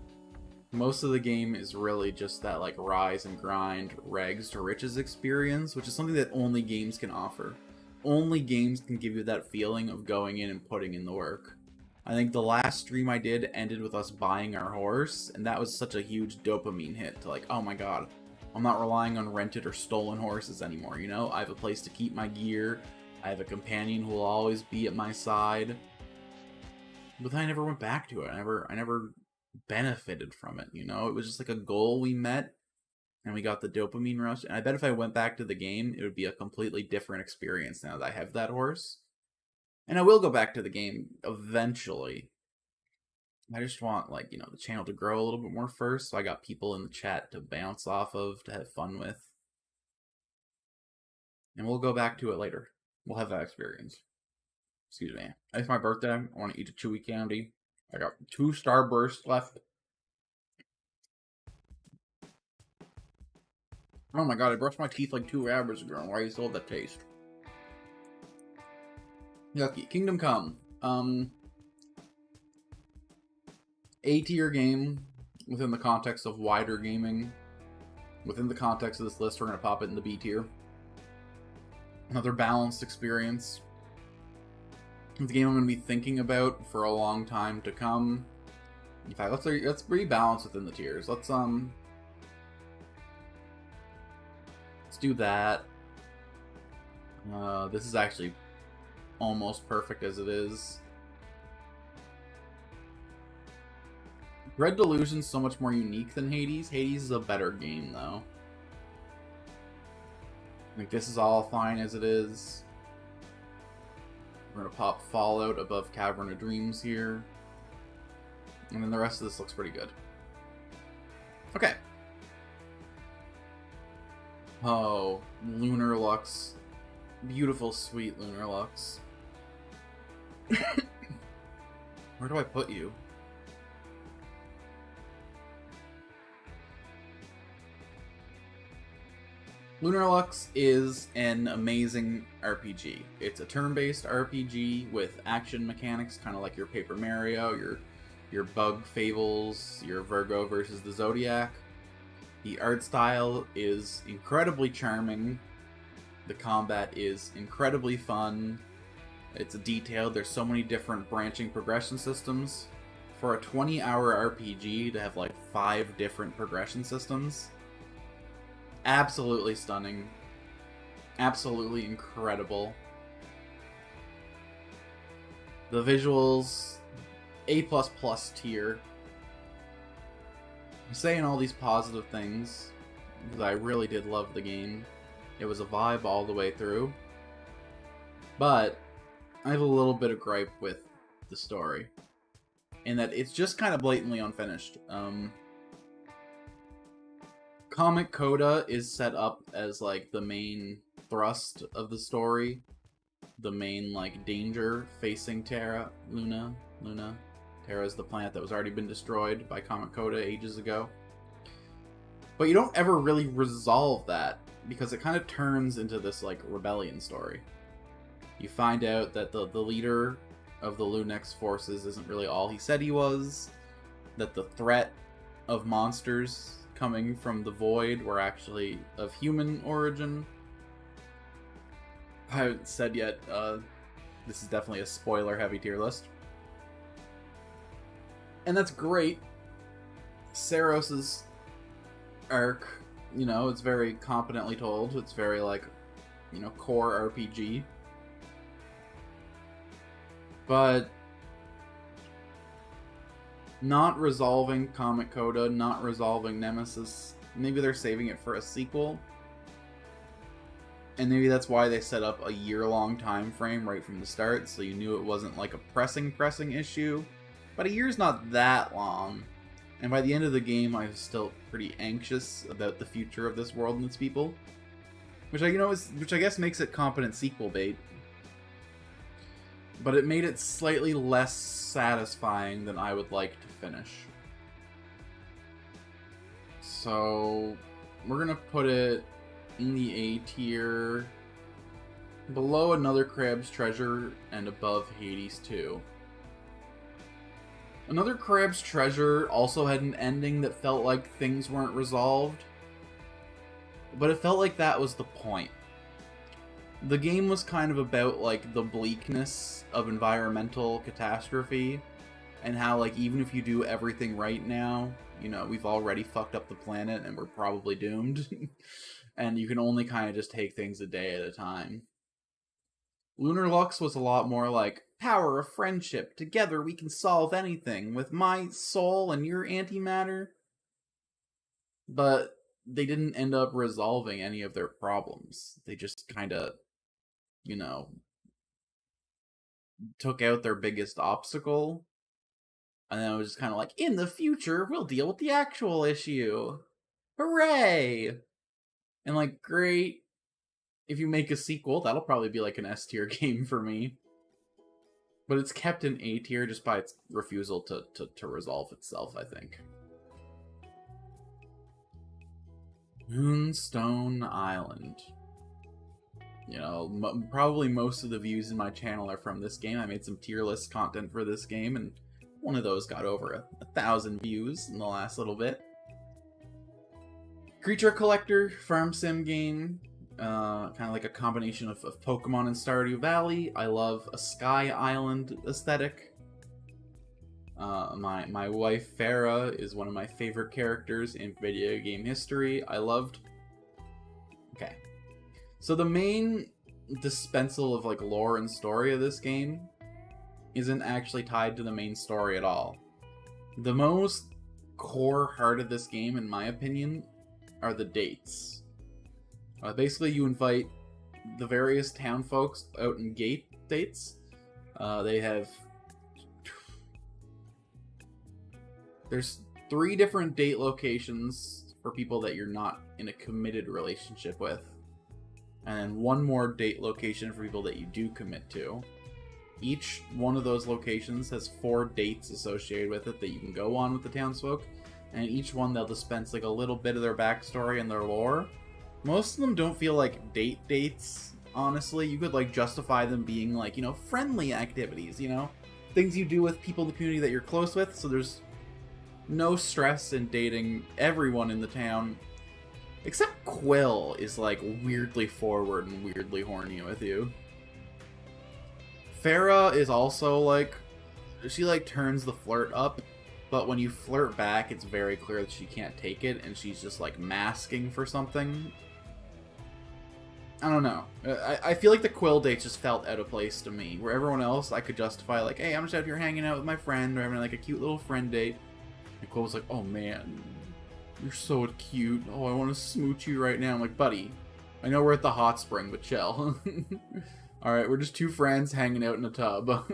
Most of the game is really just that like rise and grind, rags to riches experience, which is something that only games can offer. Only games can give you that feeling of going in and putting in the work. I think the last stream I did ended with us buying our horse, and that was such a huge dopamine hit to like, oh my god, I'm not relying on rented or stolen horses anymore, you know? I have a place to keep my gear, I have a companion who will always be at my side. But then I never went back to it. I never benefited from it, you know? It was just like a goal we met, and we got the dopamine rush, and I bet if I went back to the game, it would be a completely different experience now that I have that horse. And I will go back to the game eventually. I just want, like, you know, the channel to grow a little bit more first, so I got people in the chat to bounce off of, to have fun with. And we'll go back to it later. We'll have that experience. Excuse me. It's my birthday. I want to eat a chewy candy. I got 2 Starbursts left. Oh my god, I brushed my teeth like 2 hours ago. Why do you still have that taste? Yucky. Kingdom Come. A tier game within the context of wider gaming. Within the context of this list, we're going to pop it in the B tier. Another balanced experience. It's a game I'm going to be thinking about for a long time to come. In fact, let's be balanced within the tiers. Let's do that. This is actually almost perfect as it is. Red Delusion's so much more unique than Hades. Hades is a better game, though. Like, this is all fine as it is. We're gonna pop Fallout above Cavern of Dreams here. And then the rest of this looks pretty good. Okay. Oh, Lunar Lux. Beautiful, sweet Lunar Lux. Where do I put you? Lunar Lux is an amazing RPG. It's a turn-based RPG with action mechanics, kind of like your Paper Mario, your Bug Fables, your Virgo versus the Zodiac. The art style is incredibly charming. The combat is incredibly fun. It's detailed. There's so many different branching progression systems. For a 20-hour RPG to have like 5 different progression systems, absolutely stunning. Absolutely incredible. The visuals, A++ tier. I'm saying all these positive things because I really did love the game. It was a vibe all the way through. But I have a little bit of gripe with the story, in that it's just kind of blatantly unfinished. Comic Coda is set up as like the main thrust of the story, the main like danger facing Terra. Luna. Terra is the planet that was already been destroyed by Comic Coda ages ago. But you don't ever really resolve that, because it kind of turns into this like rebellion story. You find out that the leader of the Lunex forces isn't really all he said he was, that the threat of monsters coming from the void were actually of human origin. I haven't said yet, this is definitely a spoiler-heavy tier list. And that's great. Seros's arc, you know, it's very competently told. It's very, like, you know, core RPG. But not resolving Comic Coda, not resolving Nemesis, maybe they're saving it for a sequel. And maybe that's why they set up a year-long time frame right from the start, so you knew it wasn't like a pressing issue. But a year's not that long. And by the end of the game, I was still pretty anxious about the future of this world and its people. Which I guess makes it competent sequel bait. But it made it slightly less satisfying than I would like to finish. So we're gonna put it in the A tier, below Another Crab's Treasure, and above Hades 2. Another Crab's Treasure also had an ending that felt like things weren't resolved, but it felt like that was the point. The game was kind of about, like, the bleakness of environmental catastrophe, and how, like, even if you do everything right now, you know, we've already fucked up the planet and we're probably doomed. And you can only kind of just take things a day at a time. Lunar Lux was a lot more like, power of friendship, together we can solve anything, with my soul and your antimatter. But they didn't end up resolving any of their problems. They just kind of, you know, took out their biggest obstacle. And then it was just kind of like, in the future, we'll deal with the actual issue. Hooray! And, like, great. If you make a sequel, that'll probably be like an S tier game for me. But it's kept in A tier just by its refusal to resolve itself, I think. Moonstone Island. You know, probably most of the views in my channel are from this game. I made some tier list content for this game, and one of those got over 1,000 views in the last little bit. Creature Collector farm sim game. Kind of like a combination of Pokemon and Stardew Valley. I love a Sky Island aesthetic. My wife Farah is one of my favorite characters in video game history. Okay. So the main dispensal of, like, lore and story of this game isn't actually tied to the main story at all. The most core heart of this game, in my opinion, are the dates. Basically, you invite the various town folks out in gate dates. There's 3 different date locations for people that you're not in a committed relationship with. And then 1 more date location for people that you do commit to. Each one of those locations has 4 dates associated with it that you can go on with the townsfolk. And each one they'll dispense, like, a little bit of their backstory and their lore. Most of them don't feel like dates, honestly. You could, like, justify them being, like, you know, friendly activities, you know? Things you do with people in the community that you're close with, so there's no stress in dating everyone in the town. Except Quill is, like, weirdly forward and weirdly horny with you. Farah is also, like, she, like, turns the flirt up, but when you flirt back, it's very clear that she can't take it, and she's just, like, masking for something. I don't know. I feel like the Quill dates just felt out of place to me, where everyone else I could justify, like, hey, I'm just out here hanging out with my friend, or having, like, a cute little friend date. And Quill was like, oh man, you're so cute. Oh, I want to smooch you right now. I'm like, buddy, I know we're at the hot spring, but chill. Alright, we're just 2 friends hanging out in a tub.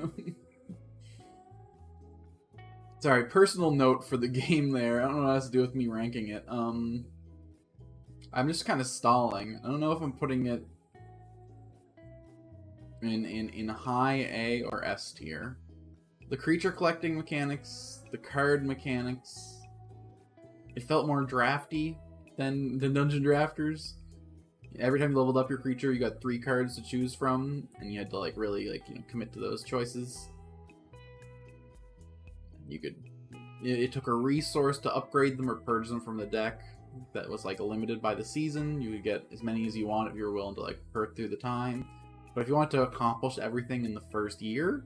Sorry, personal note for the game there. I don't know what it has to do with me ranking it. I'm just kind of stalling. I don't know if I'm putting it in high A or S tier. The creature collecting mechanics, the card mechanics, it felt more drafty than Dungeon Drafters. Every time you leveled up your creature, you got 3 cards to choose from, and you had to, like, really, like, you know, commit to those choices. You could It took a resource to upgrade them or purge them from the deck that was like limited by the season. You would get as many as you want if you were willing to like perk through the time. But if you want to accomplish everything in the first year,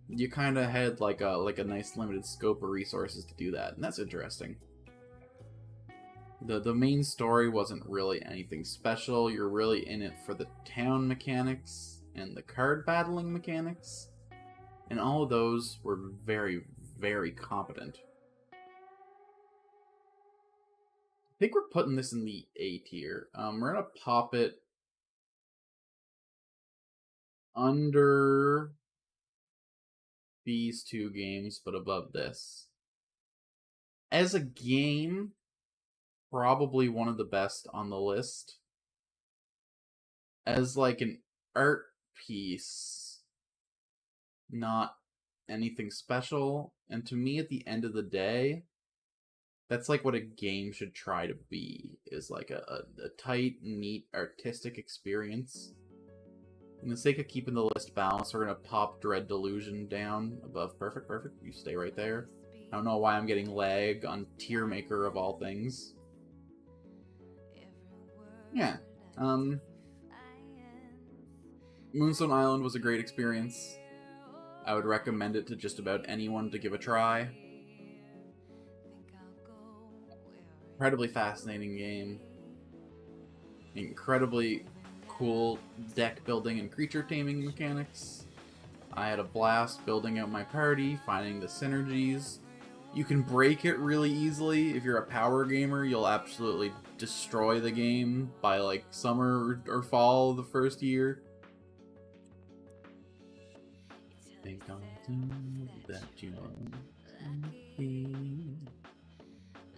you kind of had like a nice limited scope of resources to do that, and that's interesting. The main story wasn't really anything special. You're really in it for the town mechanics and the card battling mechanics, and all of those were very, very competent. I think we're putting this in the A tier. We're gonna pop it under these two games, but above this. As a game, probably one of the best on the list. As like an art piece, not anything special. And to me, at the end of the day, that's like what a game should try to be, is like a tight, neat, artistic experience. For the sake of keeping the list balanced, we're going to pop Dread Delusion down above Perfect. Perfect. You stay right there. I don't know why I'm getting lag on Tier Maker of all things. Yeah. Moonstone Island was a great experience. I would recommend it to just about anyone to give a try. Incredibly fascinating game. Incredibly cool deck building and creature taming mechanics. I had a blast building out my party, finding the synergies. You can break it really easily. If you're a power gamer, you'll absolutely destroy the game by like summer or fall of the first year. Think I'll do that you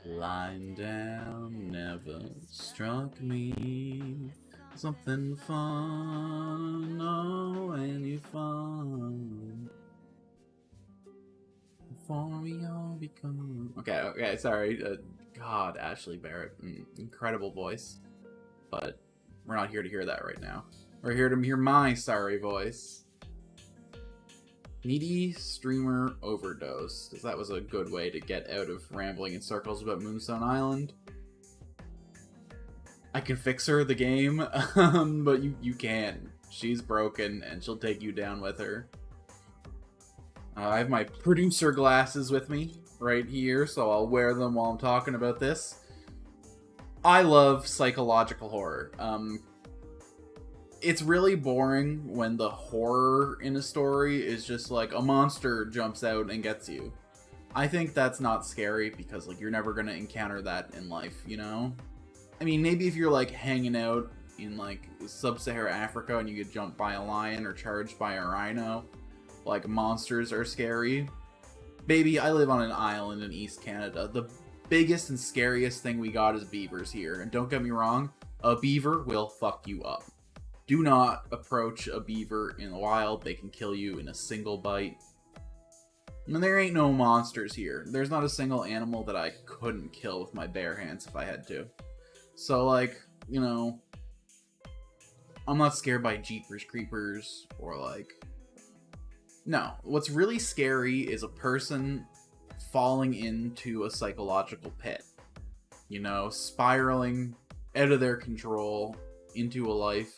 lying down never struck me. Something fun, oh, any fun. Before we all become... Okay, sorry. God, Ashley Barrett. Incredible voice. But we're not here to hear that right now. We're here to hear my sorry voice. Needy Streamer Overdose, because that was a good way to get out of rambling in circles about Moonstone Island. I can fix her, the game, but you can't. She's broken, and she'll take you down with her. I have my producer glasses with me right here, so I'll wear them while I'm talking about this. I love psychological horror. It's really boring when the horror in a story is just like a monster jumps out and gets you. I think that's not scary because like you're never gonna encounter that in life, you know? I mean, maybe if you're like hanging out in like sub-Saharan Africa and you get jumped by a lion or charged by a rhino, like monsters are scary. Baby, I live on an island in East Canada. The biggest and scariest thing we got is beavers here. And don't get me wrong, a beaver will fuck you up. Do not approach a beaver in the wild. They can kill you in a single bite. And there ain't no monsters here. There's not a single animal that I couldn't kill with my bare hands if I had to. So, like, you know, I'm not scared by Jeepers Creepers or, like... No. What's really scary is a person falling into a psychological pit. You know, spiraling out of their control into a life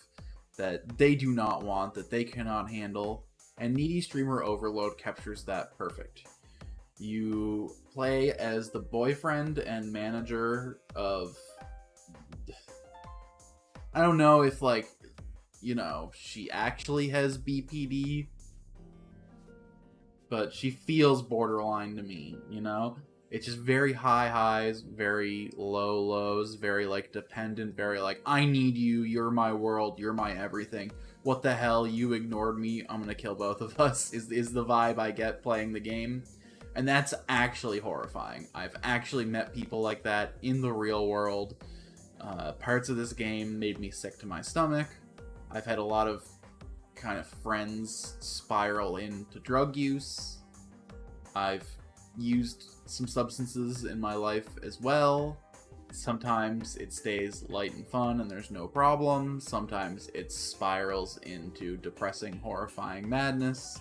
that they do not want, that they cannot handle. And Needy Streamer Overload captures that perfect. You play as the boyfriend and manager of... I don't know if, like, you know, she actually has BPD, but she feels borderline to me, you know? It's just very high highs, very low lows, very, like, dependent, very, like, I need you, you're my world, you're my everything. What the hell, you ignored me, I'm gonna kill both of us, is the vibe I get playing the game. And that's actually horrifying. I've actually met people like that in the real world. Parts of this game made me sick to my stomach. I've had a lot of kind of friends spiral into drug use. I've used some substances in my life as well. Sometimes it stays light and fun and there's no problem. Sometimes it spirals into depressing, horrifying madness.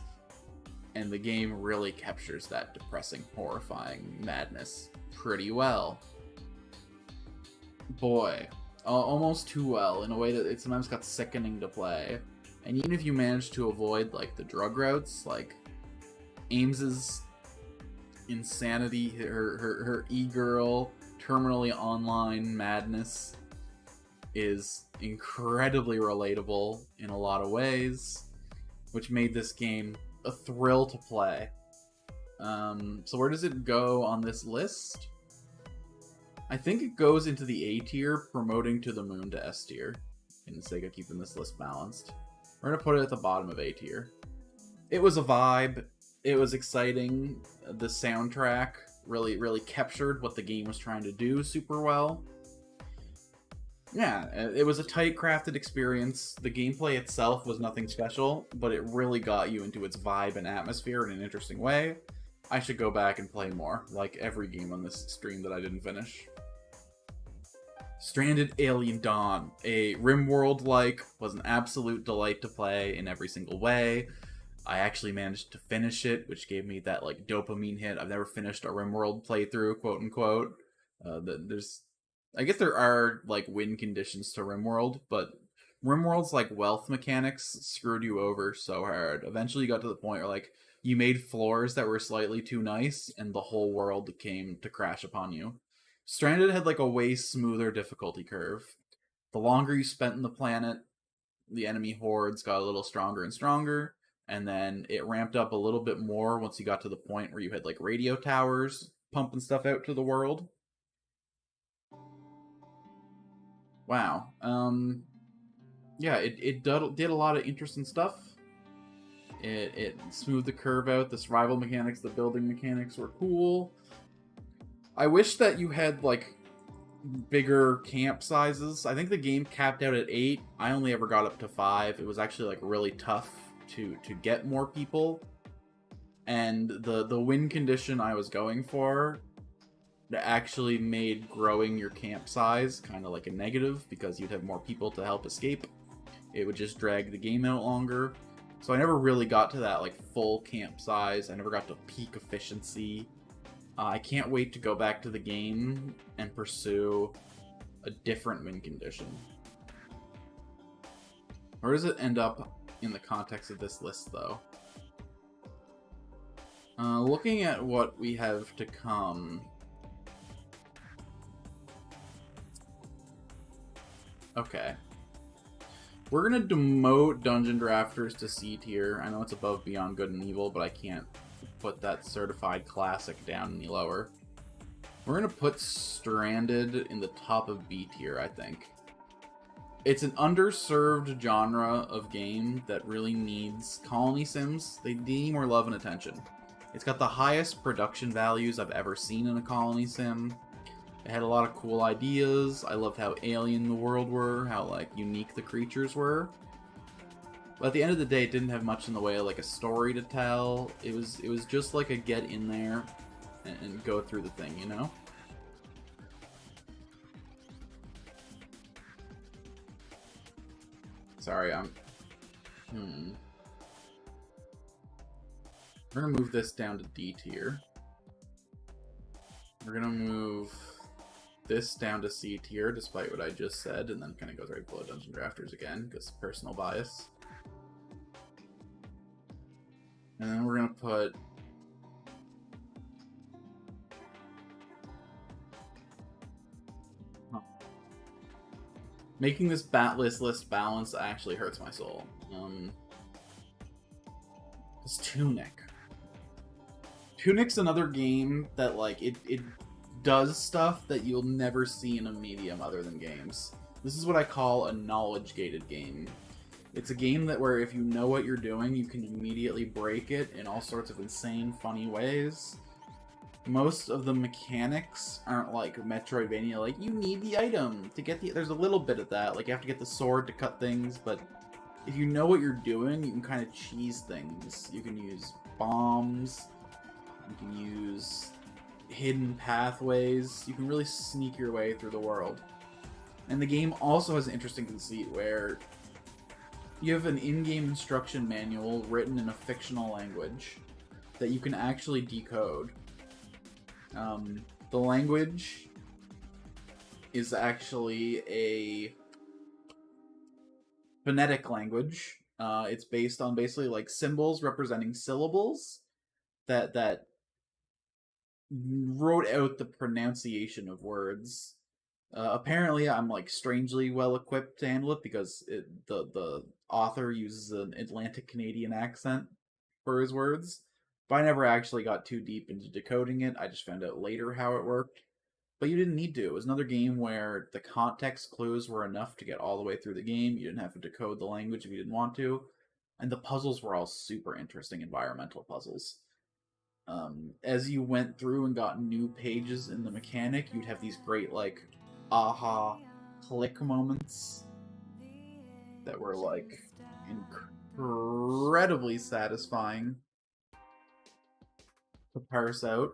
And the game really captures that depressing, horrifying madness pretty well. Boy, almost too well, in a way that it sometimes got sickening to play. And even if you manage to avoid, like, the drug routes, like, Ames's insanity, her e-girl, terminally online madness is incredibly relatable in a lot of ways, which made this game a thrill to play. So where does it go on this list? I think it goes into the A tier, promoting to the moon to S tier, in the sake of keeping this list balanced. We're gonna put it at the bottom of A tier. It was a vibe. It was exciting. The soundtrack really captured what the game was trying to do super well. Yeah, it was a tight crafted experience. The gameplay itself was nothing special, but it really got you into its vibe and atmosphere in an interesting way. I should go back and play more, like every game on this stream that I didn't finish. Stranded Alien Dawn, a RimWorld-like, was an absolute delight to play in every single way. I actually managed to finish it, which gave me that, like, dopamine hit. I've never finished a RimWorld playthrough, quote-unquote. I guess there are, like, win conditions to RimWorld, but RimWorld's, like, wealth mechanics screwed you over so hard. Eventually you got to the point where, like, you made floors that were slightly too nice, and the whole world came to crash upon you. Stranded had, like, a way smoother difficulty curve. The longer you spent in the planet, the enemy hordes got a little stronger and stronger, and then it ramped up a little bit more once you got to the point where you had, like, radio towers pumping stuff out to the world. Wow. Yeah, it did a lot of interesting stuff. It smoothed the curve out. The survival mechanics, the building mechanics were cool. I wish that you had, like, bigger camp sizes. I think the game capped out at 8. I only ever got up to 5. It was actually, like, really tough to get more people. And the win condition I was going for actually made growing your camp size kind of like a negative, because you'd have more people to help escape. It would just drag the game out longer. So I never really got to that, like, full camp size. I never got to peak efficiency. I can't wait to go back to the game and pursue a different win condition. Where does it end up in the context of this list, though? Looking at what we have to come... Okay. We're gonna demote Dungeon Drafters to C tier. I know it's above Beyond Good and Evil, but I can't put that certified classic down any lower. We're gonna put Stranded in the top of B tier, I think. It's an underserved genre of game that really needs colony sims. They need more love and attention. It's got the highest production values I've ever seen in a colony sim. It had a lot of cool ideas. I loved how alien the world were, how, like, unique the creatures were. But at the end of the day, it didn't have much in the way of, like, a story to tell. It was just like a get in there and go through the thing, you know? Sorry, We're gonna move this down to D tier. We're gonna move this down to C tier, despite what I just said, and then kind of goes right below Dungeon Drafters again, because personal bias. And then we're gonna put... Making this list balanced actually hurts my soul. It's Tunic. Tunic's another game that, like, it does stuff that you'll never see in a medium other than games. This is what I call a knowledge-gated game. It's a game that where if you know what you're doing, you can immediately break it in all sorts of insane, funny ways. Most of the mechanics aren't like Metroidvania, like, you need the item to get the... There's a little bit of that, like, you have to get the sword to cut things, but if you know what you're doing, you can kind of cheese things. You can use bombs, you can use hidden pathways, you can really sneak your way through the world. And the game also has an interesting conceit where you have an in-game instruction manual written in a fictional language. that you can actually decode. The language is actually a phonetic language. It's based on basically like symbols representing syllables that wrote out the pronunciation of words. Apparently, I'm like strangely well equipped to handle it because the author uses an Atlantic Canadian accent for his words. But I never actually got too deep into decoding it. I just found out later how it worked. But you didn't need to. It was another game where the context clues were enough to get all the way through the game. You didn't have to decode the language if you didn't want to. And the puzzles were all super interesting environmental puzzles. As you went through and got new pages in the mechanic, you'd have these great, like, aha click moments that were, like, incredibly satisfying to parse out.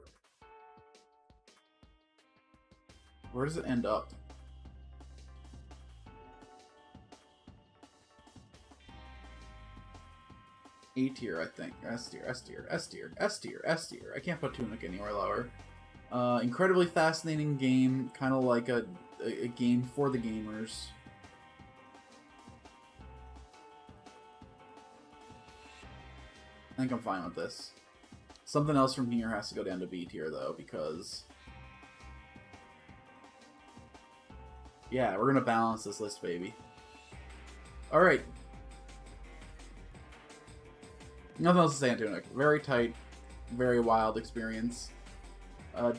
Where does it end up? A tier, I think. S tier, S tier, S tier, S tier, S tier. I can't put Tunic anywhere lower. Incredibly fascinating game, kind of like a game for the gamers. I think I'm fine with this. Something else from here has to go down to B tier, though, because... yeah, we're gonna balance this list, baby. Alright. Nothing else to say on Tunic. Very tight, very wild experience.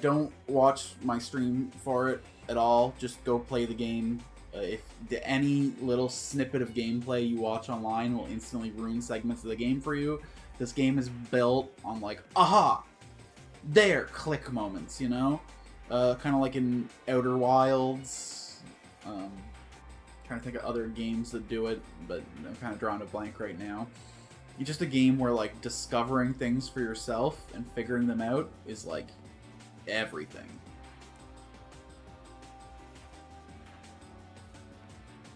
Don't watch my stream for it at all. Just go play the game. If any little snippet of gameplay you watch online will instantly ruin segments of the game for you, this game is built on, like, aha! There! Click moments, you know? Kind of like in Outer Wilds. Trying to think of other games that do it, but I'm kind of drawing a blank right now. It's just a game where, like, discovering things for yourself and figuring them out is, like, everything.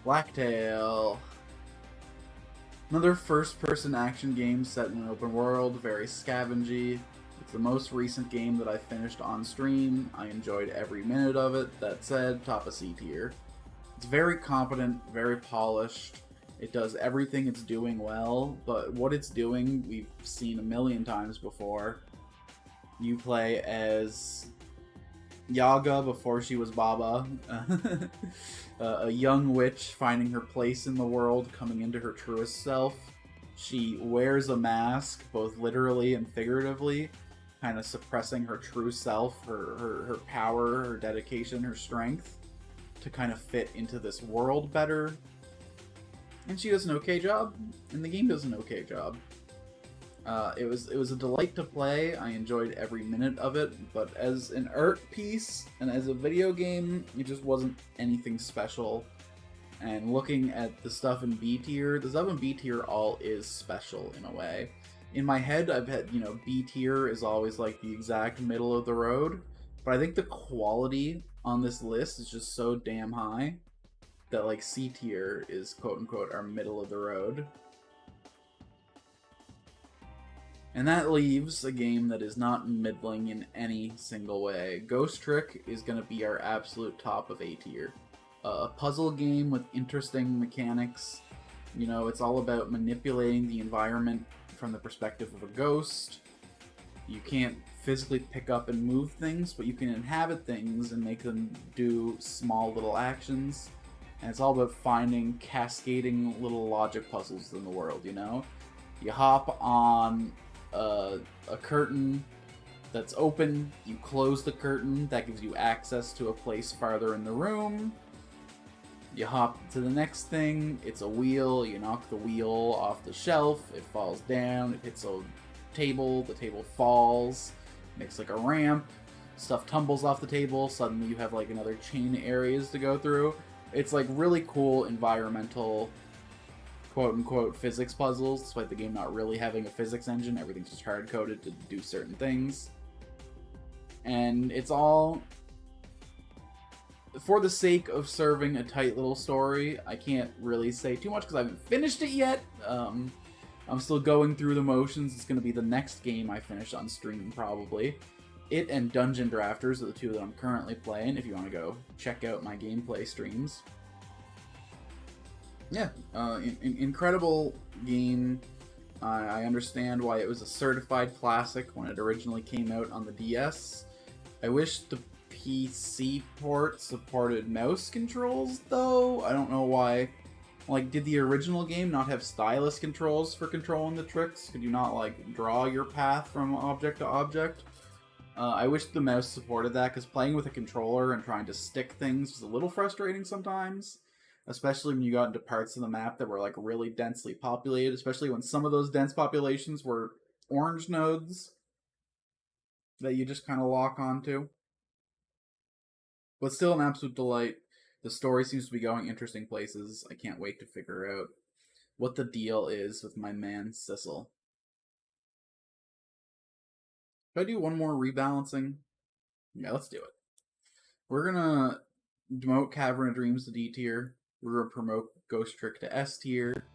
Blacktail. Another first-person action game set in an open world, very scavengy. It's the most recent game that I finished on stream. I enjoyed every minute of it. That said, top of C tier. It's very competent, very polished. It does everything it's doing well, but what it's doing, we've seen a million times before. You play as Yaga before she was Baba, a young witch finding her place in the world, coming into her truest self. She wears a mask, both literally and figuratively, kind of suppressing her true self, her power, her dedication, her strength, to kind of fit into this world better. And she does an okay job, and the game does an okay job. It was a delight to play. I enjoyed every minute of it, but as an art piece and as a video game, it just wasn't anything special. And looking at the stuff in B tier, the stuff in B tier all is special in a way. In my head, I've had, you know, B tier is always like the exact middle of the road, but I think the quality on this list is just so damn high that, like, C tier is quote-unquote our middle of the road. And that leaves a game that is not middling in any single way. Ghost Trick is going to be our absolute top of A tier. A puzzle game with interesting mechanics. You know, it's all about manipulating the environment from the perspective of a ghost. You can't physically pick up and move things, but you can inhabit things and make them do small little actions. And it's all about finding cascading little logic puzzles in the world, you know? You hop on a curtain that's open, you close the curtain, that gives you access to a place farther in the room. You hop to the next thing, it's a wheel, you knock the wheel off the shelf, it falls down, it hits a table, the table falls, makes like a ramp, stuff tumbles off the table, suddenly you have like another chain of areas to go through. It's like really cool environmental quote-unquote physics puzzles, despite the game not really having a physics engine. Everything's just hard-coded to do certain things. And it's all for the sake of serving a tight little story. I can't really say too much because I haven't finished it yet. I'm still going through the motions. It's going to be the next game I finish on stream, probably. It and Dungeon Drafters are the two that I'm currently playing, if you want to go check out my gameplay streams. Yeah, incredible game. I understand why it was a certified classic when it originally came out on the DS. I wish the PC port supported mouse controls, though. I don't know why. Like, did the original game not have stylus controls for controlling the tricks? Could you not, like, draw your path from object to object? I wish the mouse supported that, because playing with a controller and trying to stick things was a little frustrating sometimes. Especially when you got into parts of the map that were, like, really densely populated. Especially when some of those dense populations were orange nodes that you just kind of lock onto. But still an absolute delight. The story seems to be going interesting places. I can't wait to figure out what the deal is with my man Sissel. Should I do one more rebalancing? Yeah, let's do it. We're gonna demote Cavern of Dreams to D tier. We're gonna promote Ghost Trick to S tier.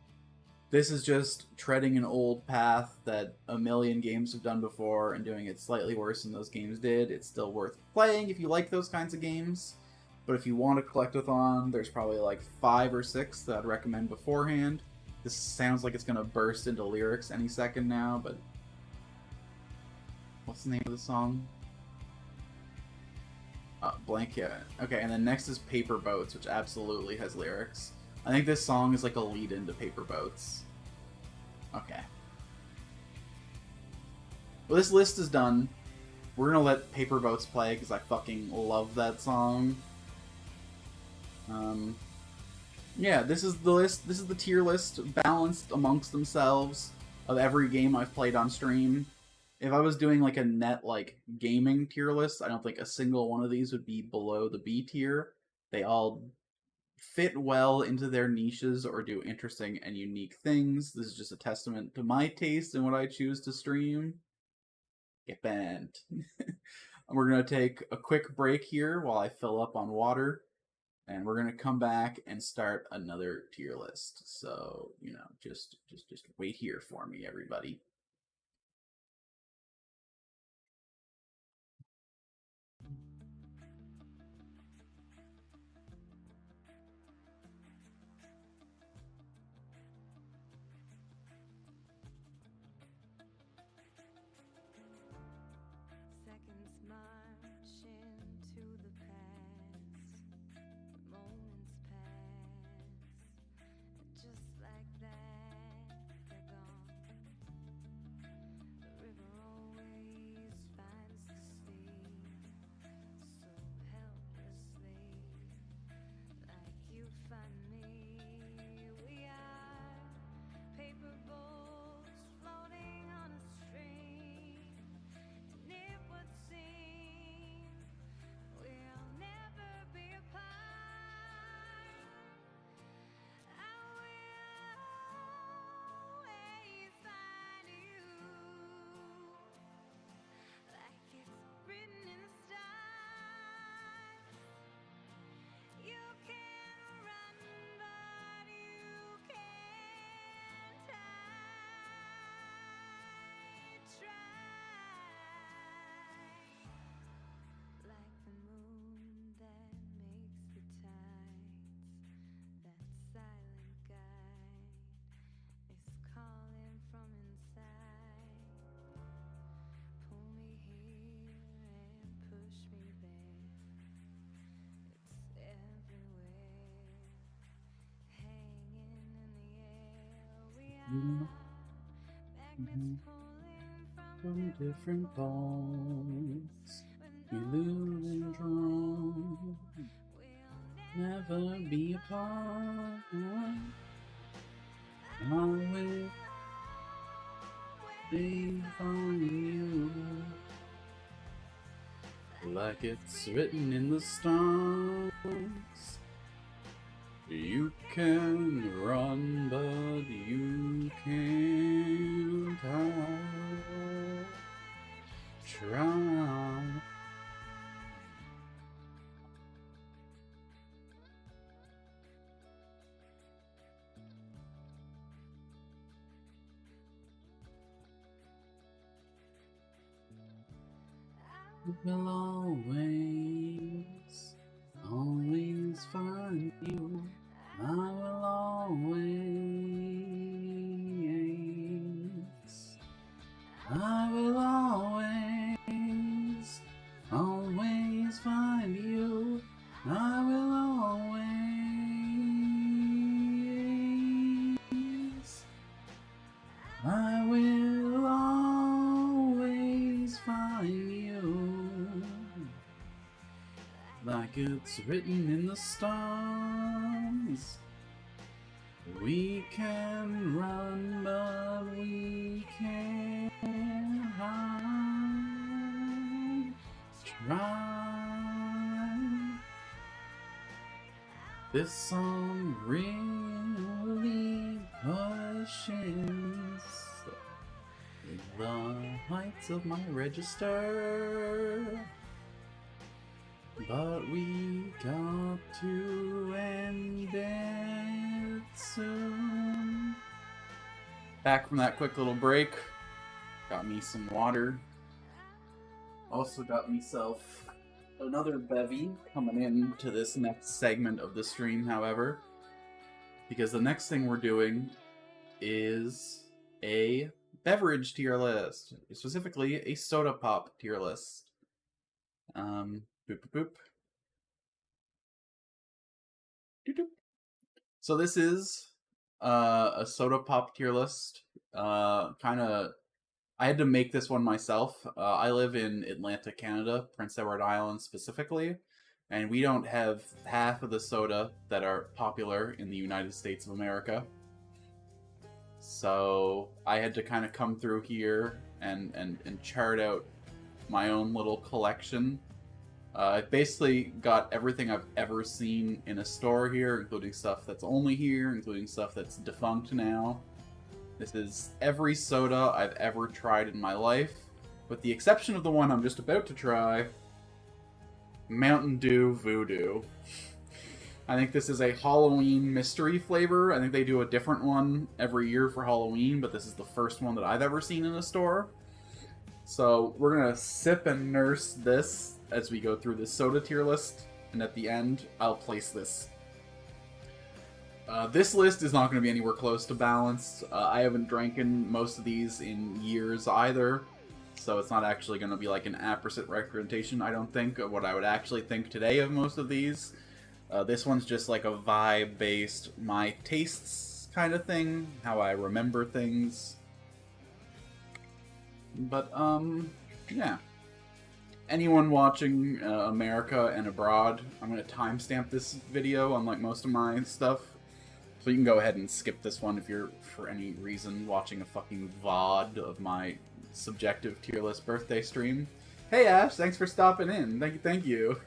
This is just treading an old path that a million games have done before and doing it slightly worse than those games did. It's still worth playing if you like those kinds of games. But if you want a collectathon, there's probably like 5 or 6 that I'd recommend beforehand. This sounds like it's going to burst into lyrics any second now, but... What's the name of the song? Blank, yeah. Okay, and then next is Paper Boats, which absolutely has lyrics. I think this song is like a lead-in to Paper Boats. Okay. Well, this list is done. We're gonna let Paper Boats play, because I fucking love that song. Yeah, this is the list. This is the tier list, balanced amongst themselves, of every game I've played on stream. If I was doing like a net like gaming tier list, I don't think a single one of these would be below the B tier. They all fit well into their niches or do interesting and unique things. This is just a testament to my taste and what I choose to stream. Get banned. We're going to take a quick break here while I fill up on water. And we're going to come back and start another tier list. So, you know, just wait here for me, everybody. From different poles, we lose and draw, never be apart. I will be on you, like it's written in the stars. You can run, but you can't hide. Try. will always, always find you. I will always, I will always, always find you. I will always, I will always find you. Like it's written in the stars. We can run, but we can't hide. Try. This song really pushes the heights of my register. But we got to end it soon. Back from that quick little break. Got me some water. Also got myself another bevy coming into this next segment of the stream, however. Because the next thing we're doing is a beverage tier list. Specifically, a soda pop tier list. Boop boop boop. Doop, doop. So this is a soda pop tier list. I had to make this one myself. I live in Atlanta, Canada, Prince Edward Island specifically, and we don't have half of the soda that are popular in the United States of America. So I had to kind of come through here and chart out my own little collection. I basically got everything I've ever seen in a store here, including stuff that's only here, including stuff that's defunct now. This is every soda I've ever tried in my life, with the exception of the one I'm just about to try, Mountain Dew Voodoo. I think this is a Halloween mystery flavor. I think they do a different one every year for Halloween, but this is the first one that I've ever seen in a store. So we're gonna sip and nurse this as we go through this soda tier list, and at the end, I'll place this. This list is not going to be anywhere close to balanced. I haven't drank in most of these in years either, so it's not actually going to be like an apposite representation, I don't think, of what I would actually think today of most of these. This one's just like a vibe-based, my tastes kind of thing, how I remember things. But, yeah. Anyone watching America and abroad, I'm going to timestamp this video, unlike most of my stuff. So you can go ahead and skip this one if you're, for any reason, watching a fucking VOD of my subjective tier list birthday stream. Hey Ash, thanks for stopping in. Thank you.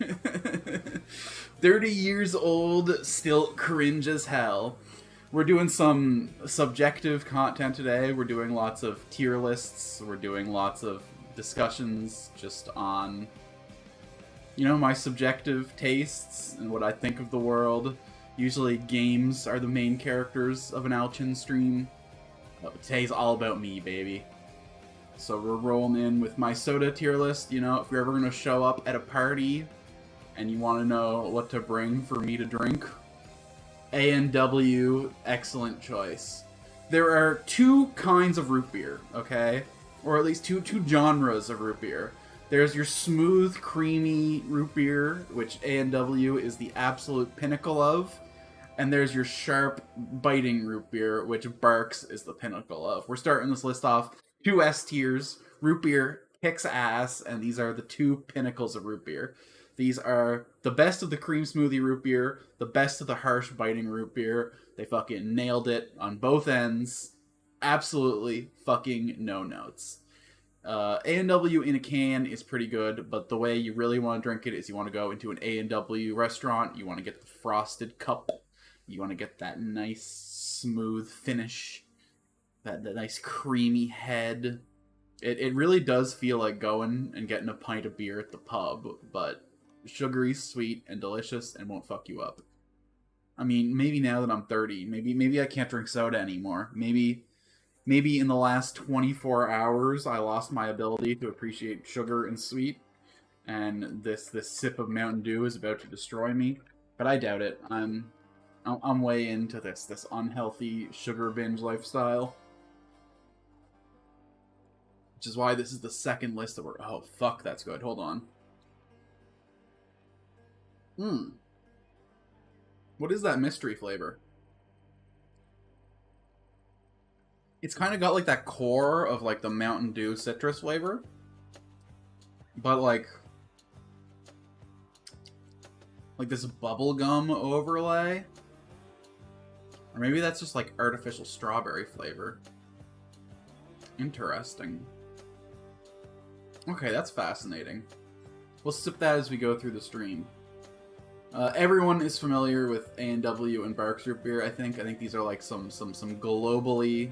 30 years old, still cringe as hell. We're doing some subjective content today. We're doing lots of tier lists. We're doing lots of discussions just on, you know, my subjective tastes and what I think of the world. Usually games are the main characters of an Altune stream. Today's all about me, baby. So we're rolling in with my soda tier list. You know, if you're ever going to show up at a party and you want to know what to bring for me to drink, A&W, excellent choice. There are two kinds of root beer, okay? Or at least two genres of root beer. There's your smooth, creamy root beer, which A&W is the absolute pinnacle of. And there's your sharp, biting root beer, which Barks is the pinnacle of. We're starting this list off. 2 S tiers. Root beer kicks ass, and these are the two pinnacles of root beer. These are the best of the cream smoothie root beer, the best of the harsh, biting root beer. They fucking nailed it on both ends. Absolutely fucking no notes. A&W in a can is pretty good, but the way you really want to drink it is you want to go into an A&W restaurant, you want to get the frosted cup, you want to get that nice smooth finish, that nice creamy head. It really does feel like going and getting a pint of beer at the pub, but sugary, sweet, and delicious, and won't fuck you up. I mean, maybe now that I'm 30, maybe I can't drink soda anymore. Maybe in the last 24 hours I lost my ability to appreciate sugar and sweet. and this sip of Mountain Dew is about to destroy me, but I doubt it. I'm way into this unhealthy sugar binge lifestyle, which is why this is the second list that we're... Oh, fuck, that's good. Hold on. What is that mystery flavor? It's kind of got like that core of like the Mountain Dew citrus flavor, but like this bubblegum overlay. Or maybe that's just like artificial strawberry flavor. Interesting. Okay, that's fascinating. We'll sip that as we go through the stream. Everyone is familiar with A&W and Barks Root Beer, I think. I think these are like some globally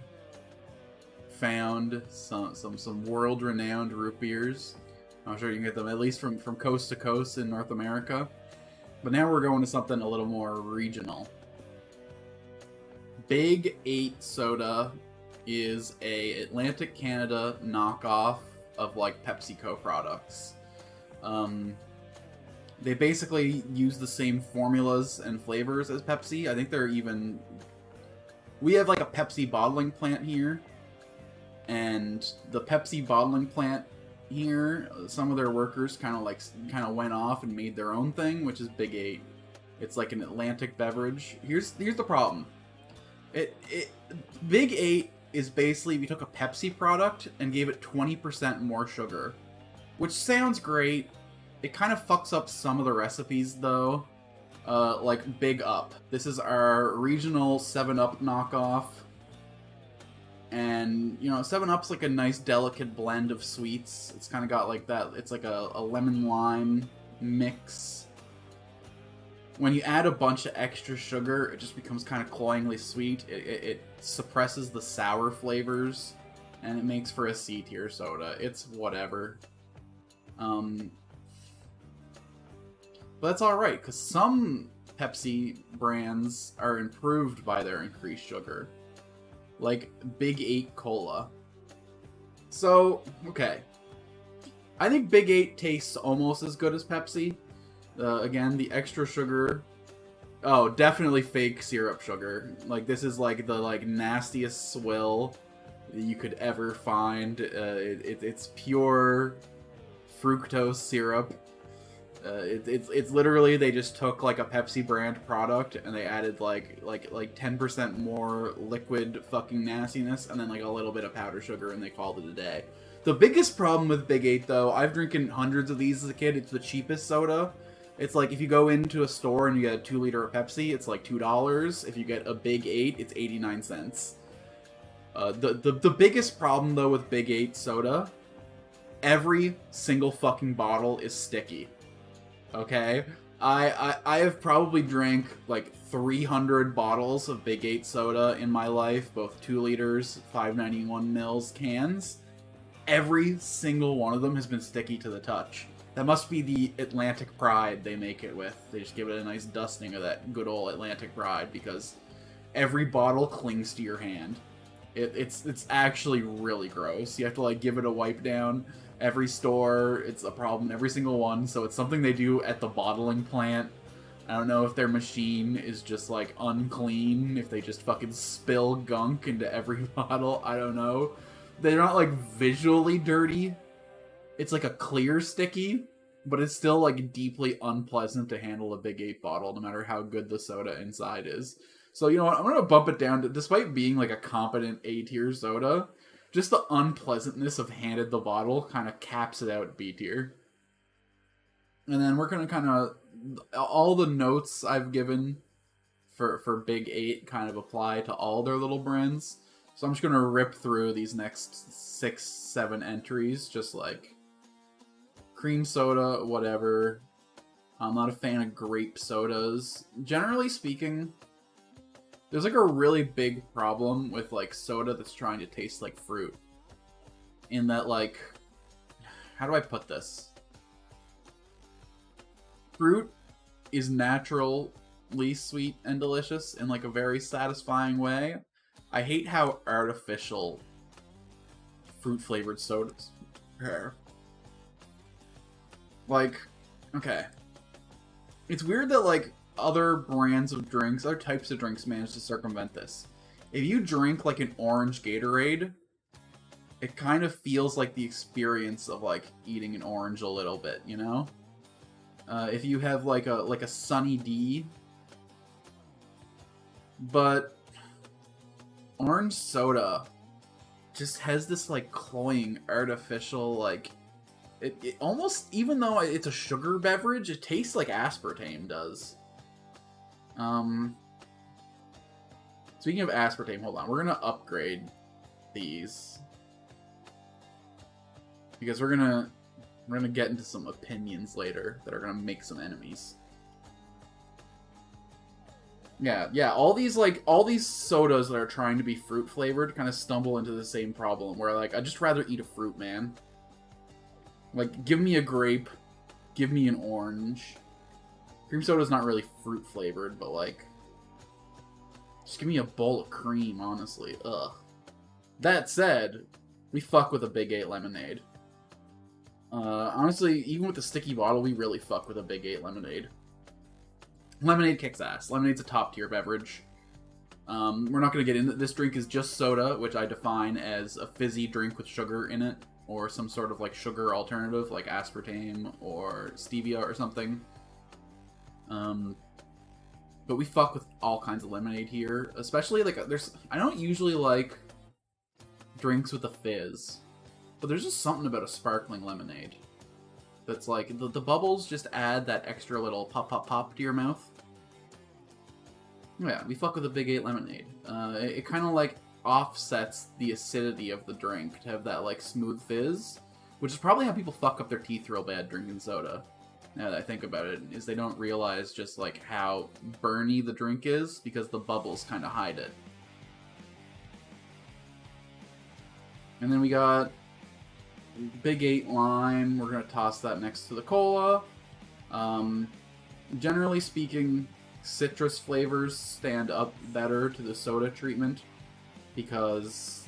found, some world-renowned root beers. I'm sure you can get them at least from coast to coast in North America. But now we're going to something a little more regional. Big 8 Soda is a Atlantic Canada knockoff of like PepsiCo products. They basically use the same formulas and flavors as Pepsi. I think they're even... We have like a Pepsi bottling plant here, and the Pepsi bottling plant here, some of their workers kind of went off and made their own thing, which is Big 8. It's like an Atlantic beverage. Here's the problem. Big 8 is basically if you took a Pepsi product and gave it 20% more sugar, which sounds great. It kind of fucks up some of the recipes though. Like Big Up. This is our regional 7-Up knockoff. And, you know, 7-Up's like a nice delicate blend of sweets. It's kind of got like that, it's like a lemon-lime mix. When you add a bunch of extra sugar, it just becomes kind of cloyingly sweet. It suppresses the sour flavors, and it makes for a C-tier soda. It's whatever. But that's alright, because some Pepsi brands are improved by their increased sugar. Like Big 8 Cola. So, okay. I think Big 8 tastes almost as good as Pepsi. Again, the extra sugar. Oh, definitely fake syrup sugar. Like, this is like the nastiest swill you could ever find. It's pure fructose syrup. It's literally they just took like a Pepsi brand product and they added like 10% more liquid fucking nastiness and then like a little bit of powdered sugar and they called it a day. The biggest problem with Big 8 though, I've drinking hundreds of these as a kid. It's the cheapest soda. It's like if you go into a store and you get a 2-liter of Pepsi, it's like $2. If you get a Big 8, it's 89 cents. The biggest problem though with Big 8 soda, every single fucking bottle is sticky. Okay? I have probably drank like 300 bottles of Big 8 soda in my life, both 2 liters, 591 mils cans. Every single one of them has been sticky to the touch. That must be the Atlantic Pride they make it with. They just give it a nice dusting of that good old Atlantic Pride because every bottle clings to your hand. It's actually really gross. You have to like give it a wipe down. Every store, it's a problem, every single one, so it's something they do at the bottling plant. I don't know if their machine is just, like, unclean, if they just fucking spill gunk into every bottle, I don't know. They're not, like, visually dirty. It's, like, a clear sticky, but it's still, like, deeply unpleasant to handle a Big 8 bottle, no matter how good the soda inside is. So, you know what, I'm gonna bump it down to, despite being, like, a competent A-tier soda, just the unpleasantness of handed the bottle kind of caps it out B tier. And then we're going to kind of... All the notes I've given for Big 8 kind of apply to all their little brands. So I'm just going to rip through these next 6-7 entries. Just like cream soda, whatever. I'm not a fan of grape sodas. Generally speaking... There's like a really big problem with like soda that's trying to taste like fruit. In that like, how do I put this? Fruit is naturally sweet and delicious in like a very satisfying way. I hate how artificial fruit flavored sodas are. Like, okay. It's weird that, like, other brands of drinks, other types of drinks manage to circumvent this. If you drink, like, an orange Gatorade, it kind of feels like the experience of, like, eating an orange a little bit, you know? If you have, like a Sunny D, but orange soda just has this, like, cloying, artificial, like... It almost, even though it's a sugar beverage, it tastes like aspartame does. Speaking of aspartame, hold on. We're gonna upgrade these. Because we're gonna get into some opinions later that are gonna make some enemies. Yeah, all these sodas that are trying to be fruit flavored kind of stumble into the same problem where, like, I'd just rather eat a fruit, man. Like, give me a grape, give me an orange. Cream soda's not really fruit flavored, but, like, just give me a bowl of cream, honestly. Ugh. That said, we fuck with a Big 8 lemonade. Honestly, even with the sticky bottle, we really fuck with a Big 8 lemonade. Lemonade kicks ass. Lemonade's a top tier beverage. We're not going to get into this. Drink is just soda, which I define as a fizzy drink with sugar in it, or some sort of, like, sugar alternative, like aspartame or stevia or something. But we fuck with all kinds of lemonade here. Especially, like, I don't usually like drinks with a fizz, but there's just something about a sparkling lemonade that's, like, the bubbles just add that extra little pop, pop, pop to your mouth. Yeah, we fuck with a Big 8 lemonade. It kind of, like, offsets the acidity of the drink to have that, like, smooth fizz, which is probably how people fuck up their teeth real bad drinking soda. Now that I think about it, is they don't realize just, like, how burny the drink is because the bubbles kind of hide it. And then we got Big 8 lime. We're gonna toss that next to the cola. Generally speaking, citrus flavors stand up better to the soda treatment, because,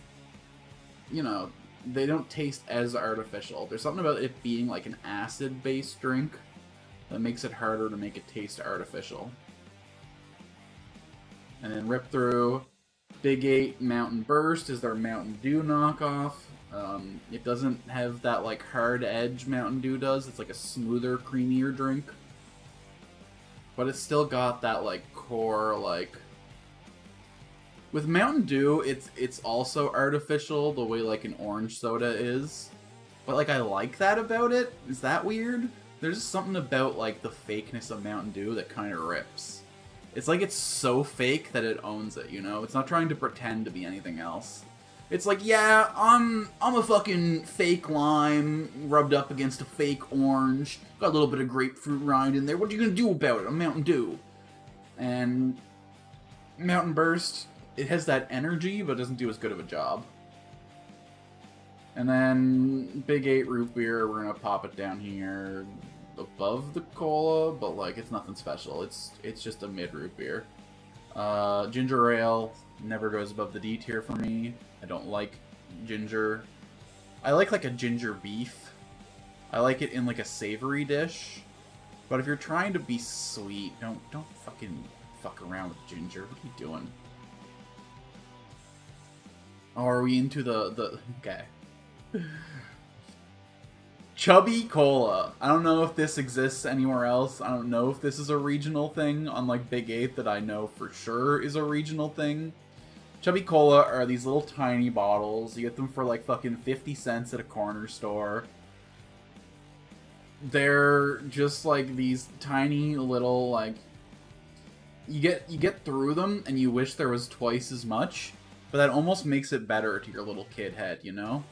you know, they don't taste as artificial. There's something about it being like an acid-based drink that makes it harder to make it taste artificial. And then rip through. Big 8 Mountain Burst is their Mountain Dew knockoff. It doesn't have that, like, hard edge Mountain Dew does. It's like a smoother, creamier drink. But it's still got that, like, core, like... With Mountain Dew, it's also artificial, the way, like, an orange soda is. But, like, I like that about it. Is that weird? There's just something about, like, the fakeness of Mountain Dew that kind of rips. It's like it's so fake that it owns it, you know? It's not trying to pretend to be anything else. It's like, yeah, I'm a fucking fake lime rubbed up against a fake orange. Got a little bit of grapefruit rind in there. What are you gonna do about it? I'm Mountain Dew. And Mountain Burst, it has that energy, but doesn't do as good of a job. And then Big 8 root beer, we're gonna pop it down here above the cola, but, like, it's nothing special. It's just a mid root beer. Ginger ale never goes above the D tier for me. I don't like ginger. I like a ginger beef. I like it in, like, a savory dish. But if you're trying to be sweet, don't fucking fuck around with ginger. What are you doing? Oh, are we into the okay. Chubby Cola. I don't know if this exists anywhere else. I don't know if this is a regional thing, unlike Big 8 that I know for sure is a regional thing. Chubby Cola are these little tiny bottles. You get them for, like, fucking 50 cents at a corner store. They're just, like, these tiny little, like... You get through them, and you wish there was twice as much, but that almost makes it better to your little kid head, you know?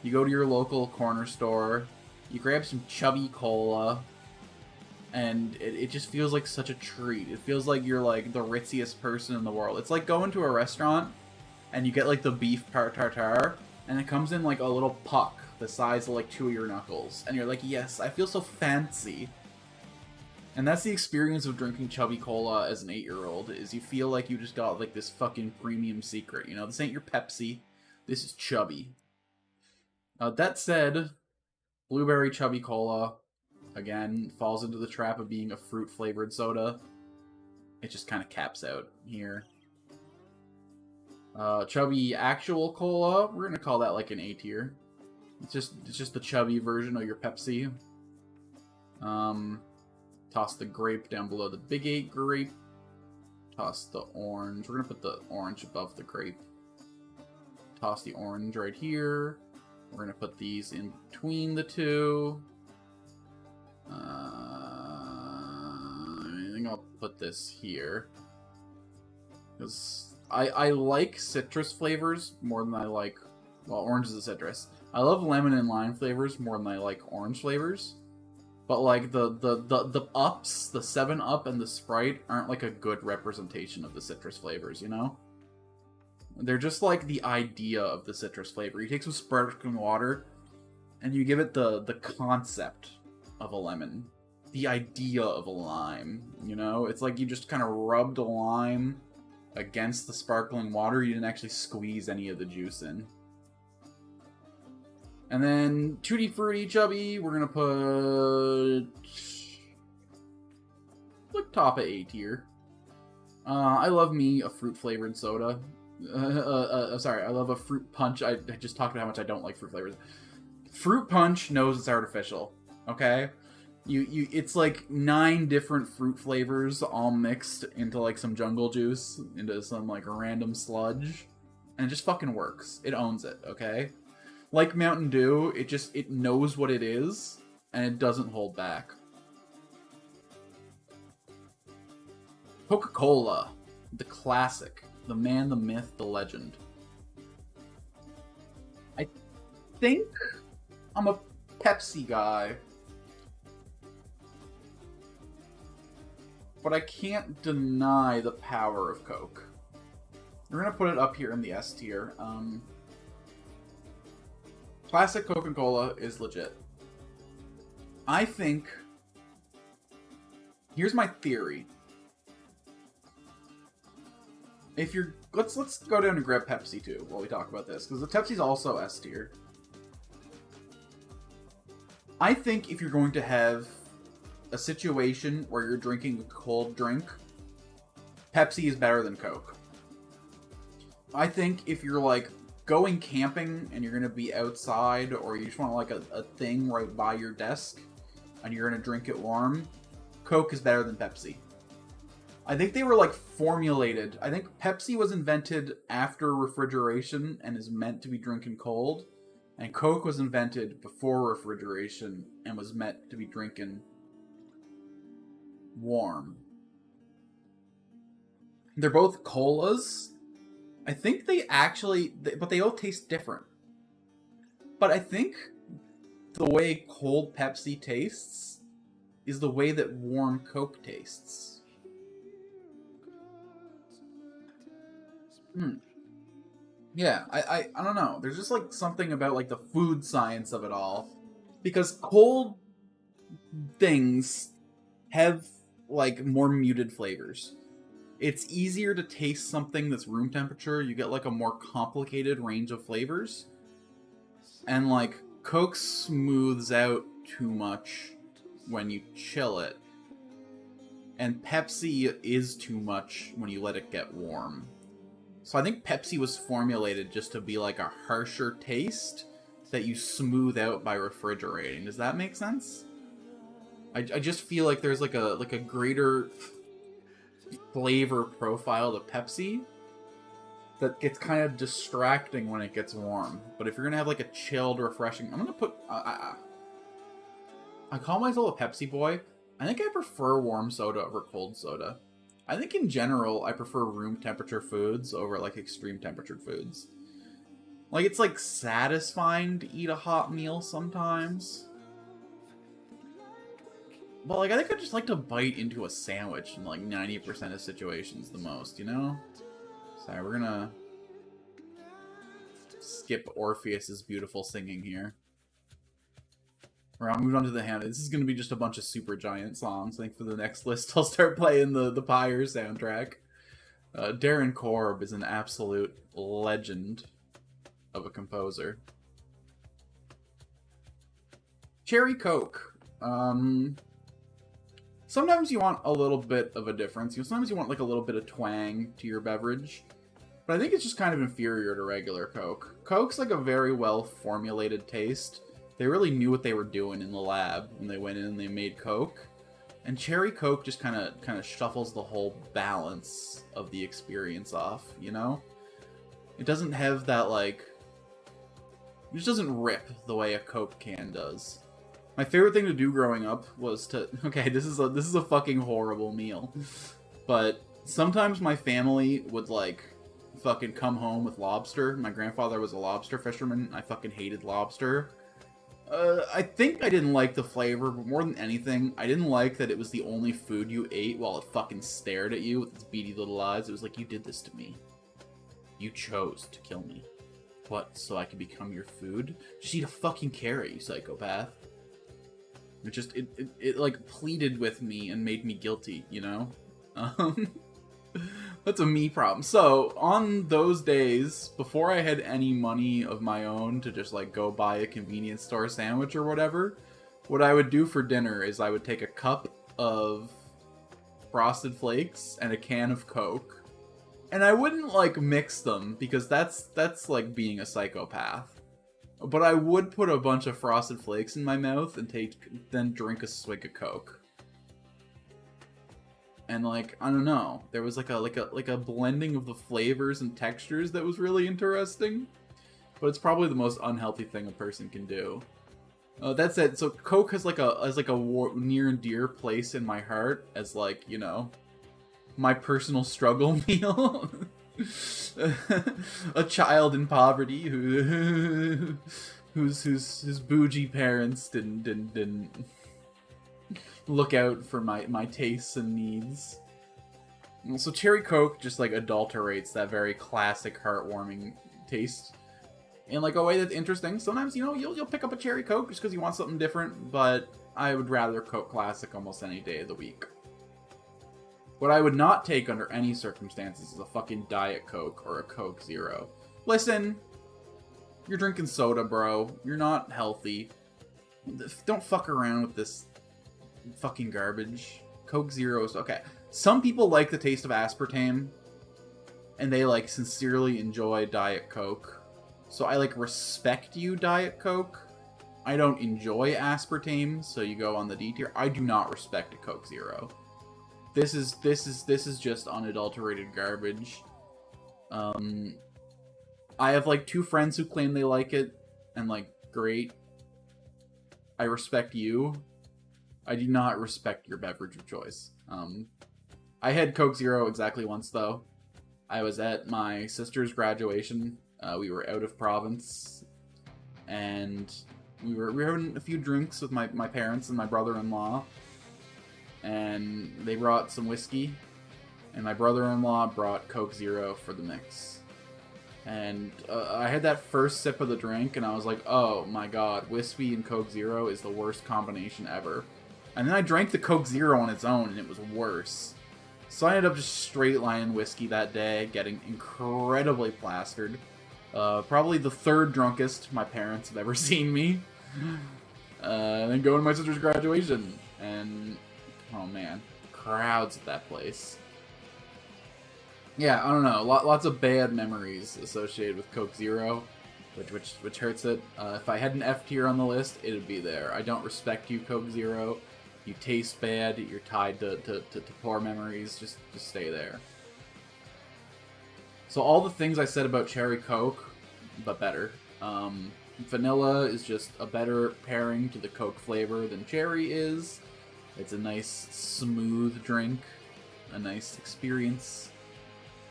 You go to your local corner store, you grab some Chubby Cola, and it just feels like such a treat. It feels like you're, like, the ritziest person in the world. It's like going to a restaurant, and you get, like, the beef tartare, and it comes in, like, a little puck the size of, like, 2 of your knuckles. And you're like, yes, I feel so fancy. And that's the experience of drinking Chubby Cola as an 8-year-old, is you feel like you just got, like, this fucking premium secret. You know, this ain't your Pepsi. This is Chubby. That said, Blueberry Chubby Cola. Again, falls into the trap of being a fruit-flavored soda. It just kind of caps out here. Chubby actual cola. We're gonna call that like an A tier. It's just the chubby version of your Pepsi. Toss the grape down below the Big 8 grape. Toss the orange. We're gonna put the orange above the grape. Toss the orange right here. We're gonna put these in between the two. I think I'll put this here. Because I like citrus flavors more than I like... Well, orange is a citrus. I love lemon and lime flavors more than I like orange flavors. But, like, the ups, the 7-Up and the Sprite aren't, like, a good representation of the citrus flavors, you know? They're just, like, the idea of the citrus flavor. You take some sparkling water, and you give it the concept of a lemon. The idea of a lime, you know? It's like you just kind of rubbed a lime against the sparkling water. You didn't actually squeeze any of the juice in. And then, Tutti Frutti Chubby, we're gonna put... like top of A tier. I love me a fruit-flavored soda. Sorry, I love a fruit punch. I just talked about how much I don't like fruit flavors. Fruit punch knows it's artificial, okay? It's like 9 different fruit flavors all mixed into like some jungle juice, into some like random sludge, and it just fucking works. It owns it, okay? Like Mountain Dew, it knows what it is, and it doesn't hold back. Coca-Cola, the classic, the man, the myth, the legend. I think I'm a Pepsi guy, but I can't deny the power of Coke. We're gonna put it up here in the S tier. Classic Coca-Cola is legit. I think... Here's my theory. If you're... Let's go down and grab Pepsi, too, while we talk about this. Because the Pepsi's also S tier. I think if you're going to have a situation where you're drinking a cold drink, Pepsi is better than Coke. I think if you're, like, going camping and you're gonna be outside, or you just want like a thing right by your desk and you're gonna drink it warm, Coke is better than Pepsi. I think they were like formulated. I think Pepsi was invented after refrigeration and is meant to be drinking cold, and Coke was invented before refrigeration and was meant to be drinking warm. They're both colas. I think they actually... But they all taste different. But I think the way cold Pepsi tastes is the way that warm Coke tastes. Yeah, I don't know. There's just like something about like the food science of it all. Because cold things have like more muted flavors. It's easier to taste something that's room temperature. You get like a more complicated range of flavors. And like Coke smooths out too much when you chill it. And Pepsi is too much when you let it get warm. So I think Pepsi was formulated just to be like a harsher taste that you smooth out by refrigerating. Does that make sense? I just feel like there's like a greater flavor profile to Pepsi that gets kind of distracting when it gets warm. But if you're gonna have like a chilled, refreshing, I'm gonna put I call myself a Pepsi boy. I think I prefer warm soda over cold soda. I think in general I prefer room temperature foods over like extreme temperature foods. Like it's like satisfying to eat a hot meal sometimes. But, like, I think I just like to bite into a sandwich in, like, 90% of situations the most, you know? Sorry, we're gonna skip Orpheus's beautiful singing here. We're gonna move on to the hand. This is gonna be just a bunch of Supergiant songs. I think for the next list I'll start playing the Pyre soundtrack. Darren Korb is an absolute legend of a composer. Cherry Coke. Sometimes you want a little bit of a difference. Sometimes you want like a little bit of twang to your beverage. But I think it's just kind of inferior to regular Coke. Coke's like a very well formulated taste. They really knew what they were doing in the lab when they went in and they made Coke. And Cherry Coke just kind of shuffles the whole balance of the experience off, you know? It doesn't have that like... It just doesn't rip the way a Coke can does. My favorite thing to do growing up was to... Okay, this is a fucking horrible meal. But sometimes my family would like... fucking come home with lobster. My grandfather was a lobster fisherman. I fucking hated lobster. I think I didn't like the flavor, but more than anything, I didn't like that it was the only food you ate while it fucking stared at you with its beady little eyes. It was like, you did this to me. You chose to kill me. What, so I could become your food? Just eat a fucking carrot, you psychopath. It like pleaded with me and made me guilty, you know? That's a me problem. So, on those days, before I had any money of my own to just, like, go buy a convenience store sandwich or whatever, what I would do for dinner is I would take a cup of Frosted Flakes and a can of Coke. And I wouldn't, like, mix them, because that's like, being a psychopath. But I would put a bunch of Frosted Flakes in my mouth and then drink a swig of Coke. And like, I don't know, there was like a blending of the flavors and textures that was really interesting. But it's probably the most unhealthy thing a person can do. That said, so Coke has like a near and dear place in my heart as like, you know, my personal struggle meal. A child in poverty whose bougie parents didn't look out for my tastes and needs. So Cherry Coke just like adulterates that very classic heartwarming taste in like a way that's interesting. Sometimes, you know, you'll pick up a Cherry Coke just because you want something different, but I would rather Coke Classic almost any day of the week. What I would not take under any circumstances is a fucking Diet Coke or a Coke Zero. Listen, you're drinking soda, bro. You're not healthy. Don't fuck around with this fucking garbage. Coke Zero's okay. Some people like the taste of aspartame, and they like sincerely enjoy Diet Coke. So I like respect you, Diet Coke. I don't enjoy aspartame, so you go on the D tier. I do not respect a Coke Zero. This is just unadulterated garbage. I have like 2 friends who claim they like it, and like, great. I respect you. I do not respect your beverage of choice. I had Coke Zero exactly once, though. I was at my sister's graduation. We were out of province, and we were having a few drinks with my parents and my brother-in-law, and they brought some whiskey, and my brother-in-law brought Coke Zero for the mix. And I had that first sip of the drink, and I was like, oh my god, whiskey and Coke Zero is the worst combination ever. And then I drank the Coke Zero on its own, and it was worse. So I ended up just straight lining whiskey that day, getting incredibly plastered. Probably the 3rd drunkest my parents have ever seen me. And then going to my sister's graduation. And, oh man, crowds at that place. Yeah, I don't know. Lots of bad memories associated with Coke Zero, which hurts it. If I had an F tier on the list, it would be there. I don't respect you, Coke Zero. You taste bad. You're tied to poor memories. Just stay there. So all the things I said about Cherry Coke, but better. Vanilla is just a better pairing to the Coke flavor than cherry is. It's a nice, smooth drink. A nice experience.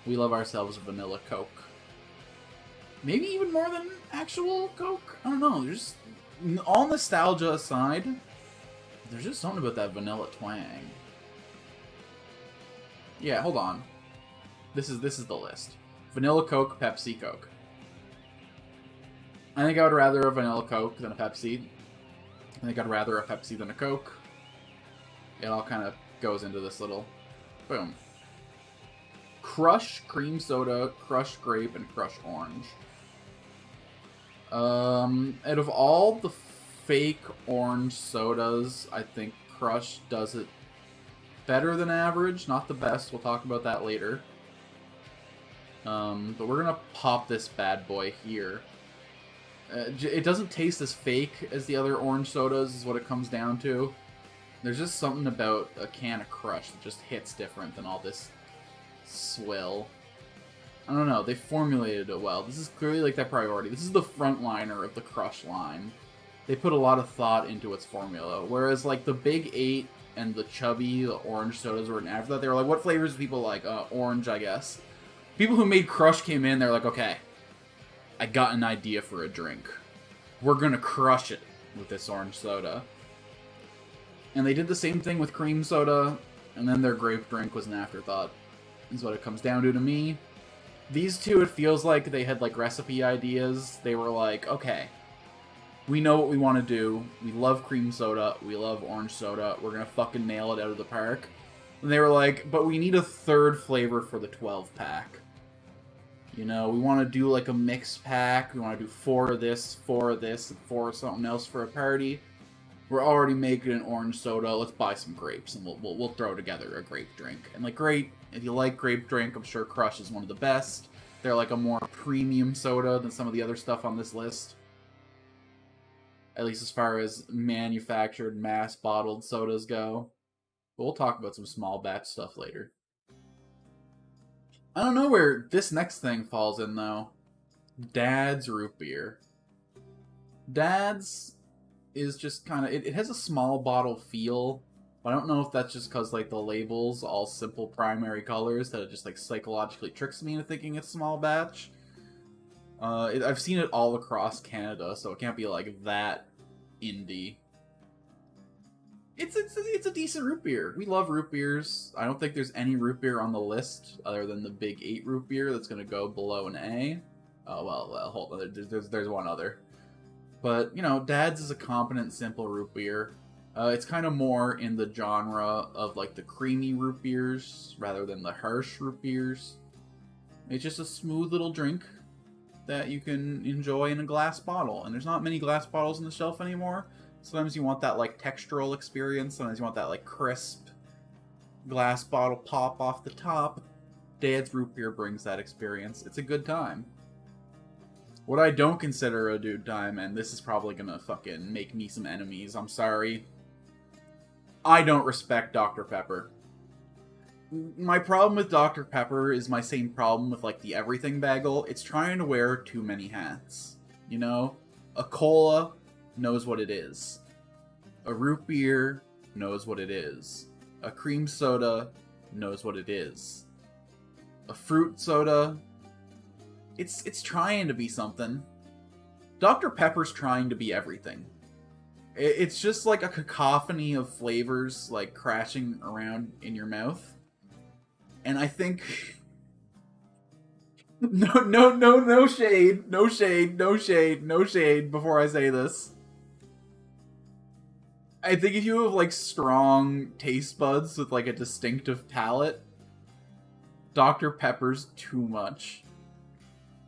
We love ourselves a vanilla Coke. Maybe even more than actual Coke? I don't know. There's all nostalgia aside, there's just something about that vanilla twang. Yeah, hold on. This is the list. Vanilla Coke, Pepsi, Coke. I think I would rather a vanilla Coke than a Pepsi. I think I'd rather a Pepsi than a Coke. It all kind of goes into this little... Boom. Crush cream soda, crush grape, and crush orange. Out of all the fake orange sodas, I think Crush does it better than average. Not the best. We'll talk about that later. But we're gonna pop this bad boy here. It doesn't taste as fake as the other orange sodas, is what it comes down to. There's just something about a can of Crush that just hits different than all this swill. I don't know, they formulated it well. This is clearly like their priority. This is the frontliner of the Crush line. They put a lot of thought into its formula, whereas like the Big 8 and the chubby, the orange sodas were after that. They were like, what flavors do people like? Orange, I guess. People who made Crush came in, they're like, okay, I got an idea for a drink. We're gonna crush it with this orange soda. And they did the same thing with cream soda, and then their grape drink was an afterthought, is what it comes down to me. These two, it feels like they had like recipe ideas. They were like, okay, we know what we want to do. We love cream soda. We love orange soda. We're gonna fucking nail it out of the park. And they were like, but we need a third flavor for the 12-pack. You know, we want to do like a mix pack. We want to do 4 of this, and 4 of something else for a party. We're already making an orange soda. Let's buy some grapes and we'll throw together a grape drink. And like, great, if you like grape drink, I'm sure Crush is one of the best. They're like a more premium soda than some of the other stuff on this list. At least as far as manufactured, mass bottled sodas go. But we'll talk about some small batch stuff later. I don't know where this next thing falls in, though. Dad's root beer. Dad's is just kind of... It has a small bottle feel. But I don't know if that's just because, like, the label's all simple primary colors that it just, like, psychologically tricks me into thinking it's small batch. I've seen it all across Canada, so it can't be, like, that indie. It's a decent root beer. We love root beers. I don't think there's any root beer on the list other than the Big 8 root beer that's going to go below an A. Oh, well, hold on. There's one other. But, you know, Dad's is a competent, simple root beer. It's kind of more in the genre of, like, the creamy root beers rather than the harsh root beers. It's just a smooth little drink that you can enjoy in a glass bottle. And there's not many glass bottles on the shelf anymore. Sometimes you want that, like, textural experience. Sometimes you want that, like, crisp glass bottle pop off the top. Dad's root beer brings that experience. It's a good time. What I don't consider a good time, and this is probably gonna fucking make me some enemies, I'm sorry. I don't respect Dr. Pepper. My problem with Dr. Pepper is my same problem with, like, the everything bagel. It's trying to wear too many hats. You know? A cola knows what it is. A root beer knows what it is. A cream soda knows what it is. A fruit soda, it's trying to be something. Dr. Pepper's trying to be everything. It's just like a cacophony of flavors, like, crashing around in your mouth. And I think... No shade. No shade before I say this. I think if you have, like, strong taste buds with, like, a distinctive palate, Dr. Pepper's too much.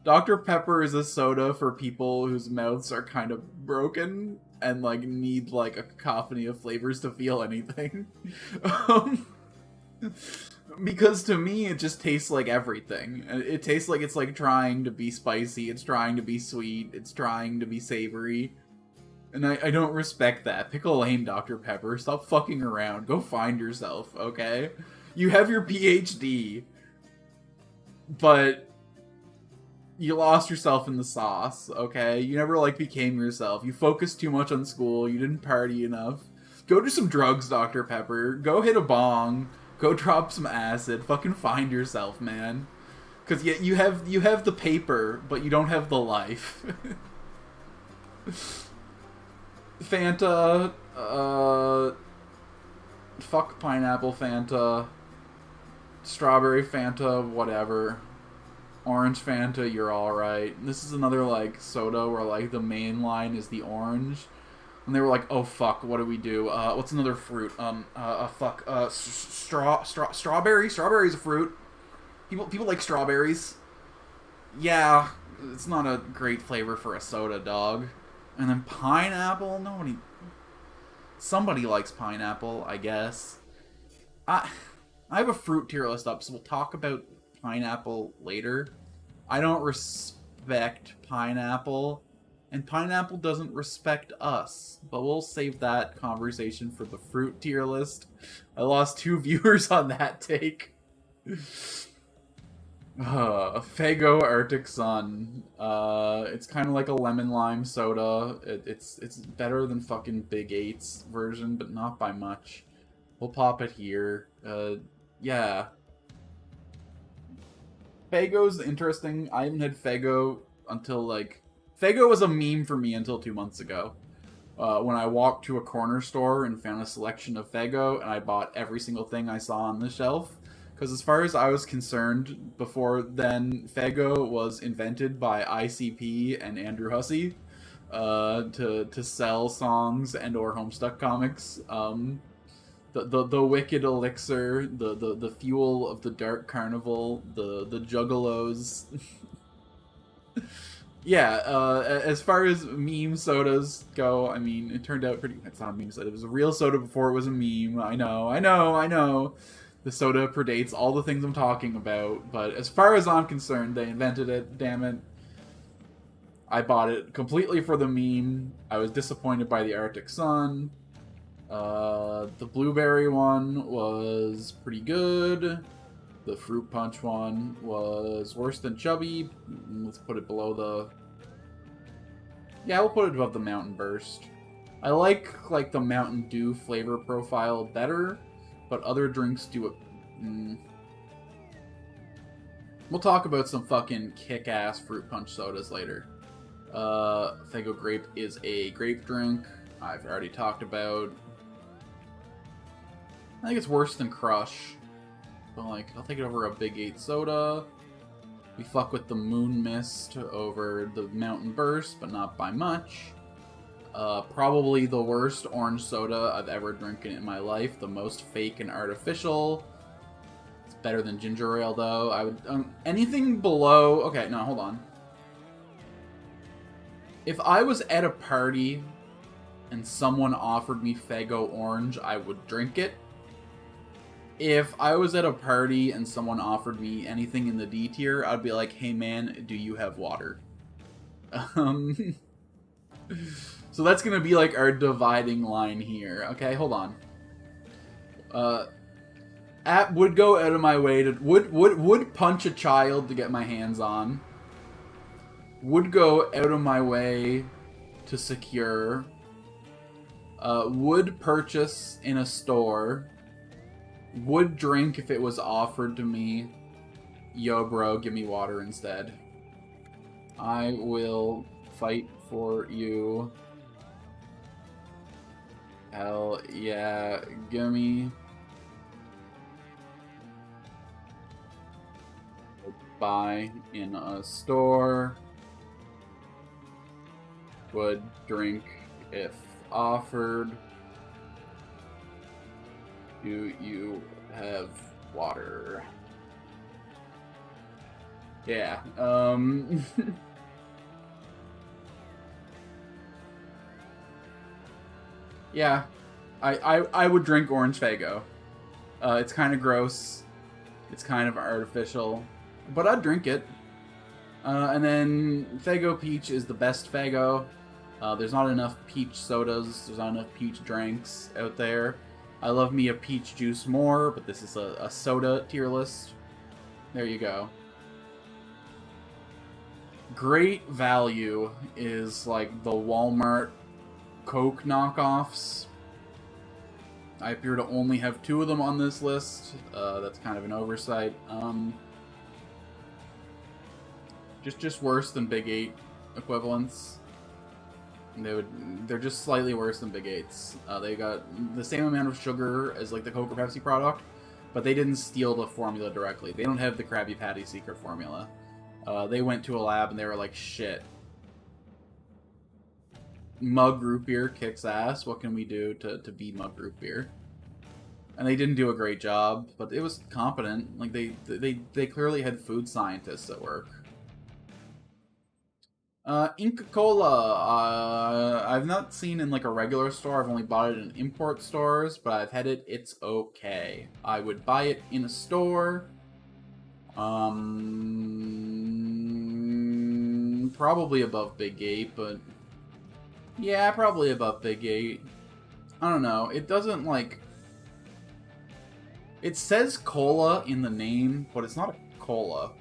Dr. Pepper is a soda for people whose mouths are kind of broken and, like, need, like, a cacophony of flavors to feel anything. Because to me, it just tastes like everything. It tastes like it's, like, trying to be spicy, it's trying to be sweet, it's trying to be savory. And I don't respect that. Pick a lane, Dr. Pepper. Stop fucking around. Go find yourself, okay? You have your PhD. But you lost yourself in the sauce, okay? You never, like, became yourself. You focused too much on school. You didn't party enough. Go do some drugs, Dr. Pepper. Go hit a bong. Go drop some acid. Fucking find yourself, man. Because you have the paper, but you don't have the life. Fanta, fuck pineapple Fanta, strawberry Fanta, whatever, orange Fanta, you're alright. This is another, like, soda where, like, the main line is the orange, and they were like, oh fuck, what do we do? What's another fruit? Strawberry? Strawberry's a fruit. People like strawberries. Yeah, it's not a great flavor for a soda, dog. And then pineapple. Nobody. Somebody likes pineapple, I guess. I have a fruit tier list up, so we'll talk about pineapple later. I don't respect pineapple, and pineapple doesn't respect us. But we'll save that conversation for the fruit tier list. I lost 2 viewers on that take. Faygo Arctic Sun. It's kind of like a lemon lime soda. It's better than fucking Big 8's version, but not by much. We'll pop it here. Yeah. Faygo's interesting. I haven't had Faygo until, like... Faygo was a meme for me until 2 months ago. When I walked to a corner store and found a selection of Faygo, and I bought every single thing I saw on the shelf. Because as far as I was concerned, before then, Faygo was invented by ICP and Andrew Hussey to sell songs and or Homestuck comics. The wicked elixir, the fuel of the dark carnival, the juggalos. Yeah, as far as meme sodas go, I mean, it turned out pretty... It's not a meme soda. It was a real soda before it was a meme. I know. The soda predates all the things I'm talking about, but as far as I'm concerned, they invented it, damn it. I bought it completely for the meme. I was disappointed by the Arctic Sun. The blueberry one was pretty good. The fruit punch one was worse than chubby. Let's put it below the... Yeah, we'll put it above the Mountain Burst. I like the Mountain Dew flavor profile better, but other drinks do it... We'll talk about some fucking kick-ass fruit punch sodas later. Faygo Grape is a grape drink. I've already talked about. I think it's worse than Crush. But, like, I'll take it over a Big 8 soda. We fuck with the Moon Mist over the Mountain Burst, but not by much. Probably the worst orange soda I've ever drinking in my life. The most fake and artificial. It's better than ginger ale, though. I would... anything below... Okay, no, hold on. If I was at a party and someone offered me Faygo Orange, I would drink it. If I was at a party and someone offered me anything in the D tier, I'd be like, hey man, do you have water? So that's gonna be like our dividing line here. Okay, hold on. Would go out of my way to... Would punch a child to get my hands on. Would go out of my way to secure. Would purchase in a store. Would drink if it was offered to me. Yo, bro, give me water instead. I will fight for you. Hell yeah, gimme. Buy in a store. Would drink if offered. Do you have water? Yeah, yeah, I would drink orange Faygo. It's kind of gross. It's kind of artificial. But I'd drink it. And then Faygo Peach is the best Faygo. There's not enough peach sodas. There's not enough peach drinks out there. I love me a peach juice more, but this is a soda tier list. There you go. Great Value is like the Walmart Coke knockoffs. I appear to only have 2 of them on this list. That's kind of an oversight. Just worse than Big 8 equivalents. They're just slightly worse than Big 8s. They got the same amount of sugar as like the Coke or Pepsi product, but they didn't steal the formula directly. They don't have the Krabby Patty secret formula. They went to a lab and they were like, shit. Mug root beer kicks ass. What can we do to be Mug root beer? And they didn't do a great job, but it was competent. Like they clearly had food scientists at work. Inca Cola. I've not seen in like a regular store. I've only bought it in import stores, but I've had it. It's okay. I would buy it in a store. Probably above Big 8, but yeah, probably above Big 8. I don't know. It doesn't like. It says cola in the name, but it's not a cola.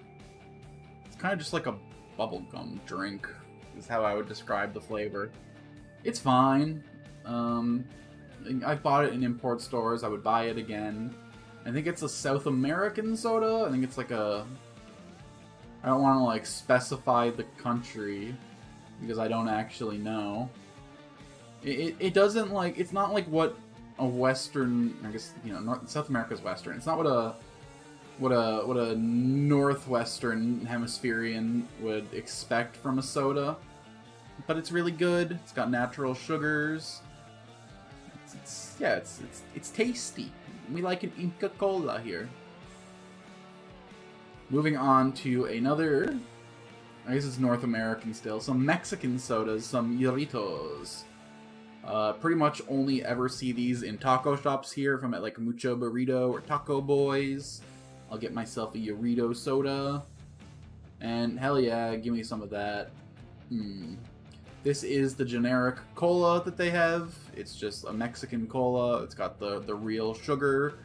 It's kind of just like a bubblegum drink, is how I would describe the flavor. It's fine. I've bought it in import stores. I would buy it again. I think it's a South American soda. I think it's like a... I don't want to like specify the country because I don't actually know. It doesn't like... It's not like what a Western... I guess, you know, South America's Western. It's not what a Northwestern Hemispherian would expect from a soda. But it's really good. It's got natural sugars. It's tasty. We like an Inca Cola here. Moving on to another, I guess it's North American still, some Mexican sodas, some Burritos. Pretty much only ever see these in taco shops here. If I'm at like Mucho Burrito or Taco Boys, I'll get myself a Burrito soda. And hell yeah, give me some of that. This is the generic cola that they have. It's just a Mexican cola. It's got the real sugar.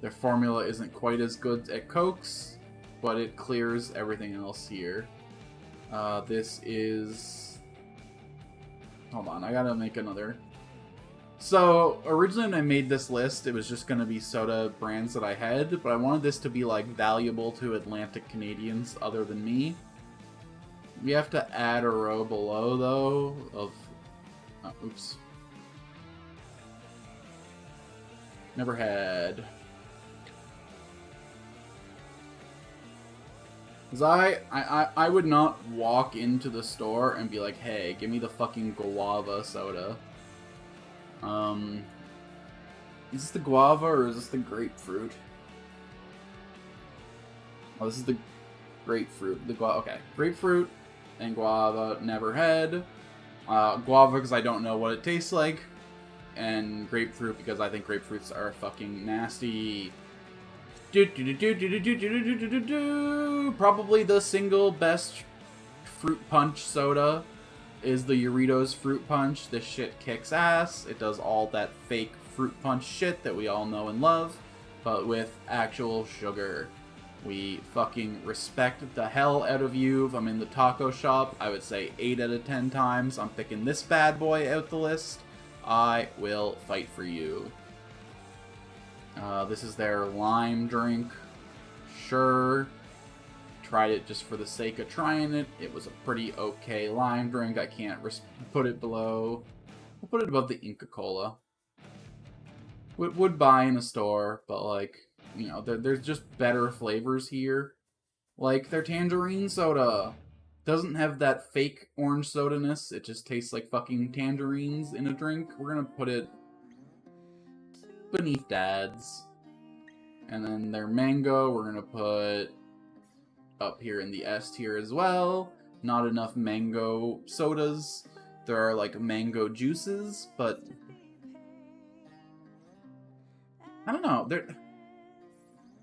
Their formula isn't quite as good at Coke's, but it clears everything else here. This is... Hold on, I gotta make another. So, originally when I made this list, it was just gonna be soda brands that I had, but I wanted this to be, like, valuable to Atlantic Canadians other than me. We have to add a row below, though, of... Oh, oops. Never had... Because I would not walk into the store and be like, hey, give me the fucking guava soda. Is this the guava or is this the grapefruit? Oh, this is the grapefruit. The guava, okay. Grapefruit and guava, never had. Guava because I don't know what it tastes like. And grapefruit because I think grapefruits are fucking nasty. Probably the single best fruit punch soda is the Doritos Fruit Punch. This shit kicks ass. It does all that fake fruit punch shit that we all know and love, but with actual sugar. We fucking respect the hell out of you. If I'm in the taco shop, I would say 8 out of 10 times I'm picking this bad boy out the list. I will fight for you. This is their lime drink. Sure. Tried it just for the sake of trying it. It was a pretty okay lime drink. I can't put it below. We'll put it above the Inca Cola. Would buy in a store, but like, you know, there's just better flavors here. Like their tangerine soda. Doesn't have that fake orange soda-ness. It just tastes like fucking tangerines in a drink. We're gonna put it beneath Dad's. And then their mango, we're gonna put up here in the S tier as well. Not enough mango sodas. There are like mango juices, but I don't know.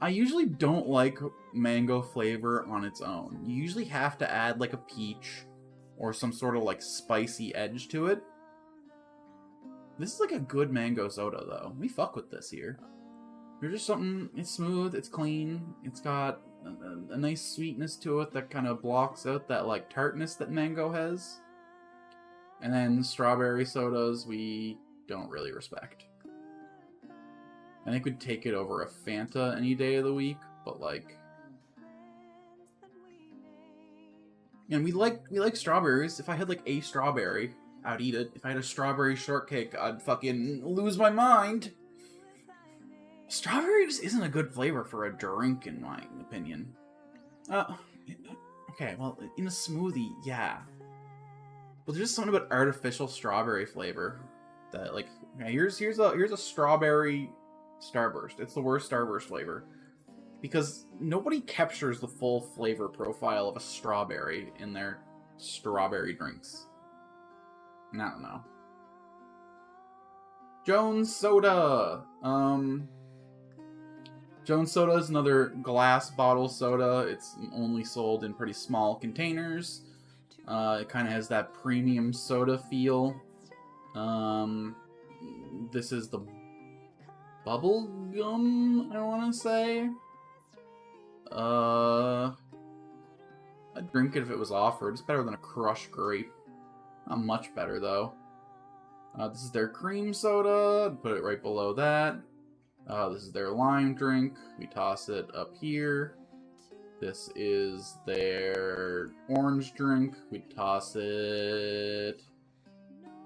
I usually don't like mango flavor on its own. You usually have to add like a peach or some sort of like spicy edge to it. This is like a good mango soda though. We fuck with this here. There's just something, it's smooth, it's clean, it's got a nice sweetness to it that kind of blocks out that like tartness that mango has. And then strawberry sodas we don't really respect. I think we'd take it over a Fanta any day of the week, but like... And we like strawberries. If I had like a strawberry, I'd eat it. If I had a strawberry shortcake, I'd fucking lose my mind. Strawberry just isn't a good flavor for a drink, in my opinion. Okay, well, in a smoothie, yeah. But there's just something about artificial strawberry flavor that, like, okay, here's a strawberry Starburst. It's the worst Starburst flavor. Because nobody captures the full flavor profile of a strawberry in their strawberry drinks. I don't know. Jones Soda! Jones Soda is another glass bottle soda. It's only sold in pretty small containers. It kind of has that premium soda feel. This is the bubble gum, I want to say. I'd drink it if it was offered. It's better than a crushed grape. Not much better, though. This is their cream soda. Put it right below that. This is their lime drink. We toss it up here. This is their orange drink. We toss it...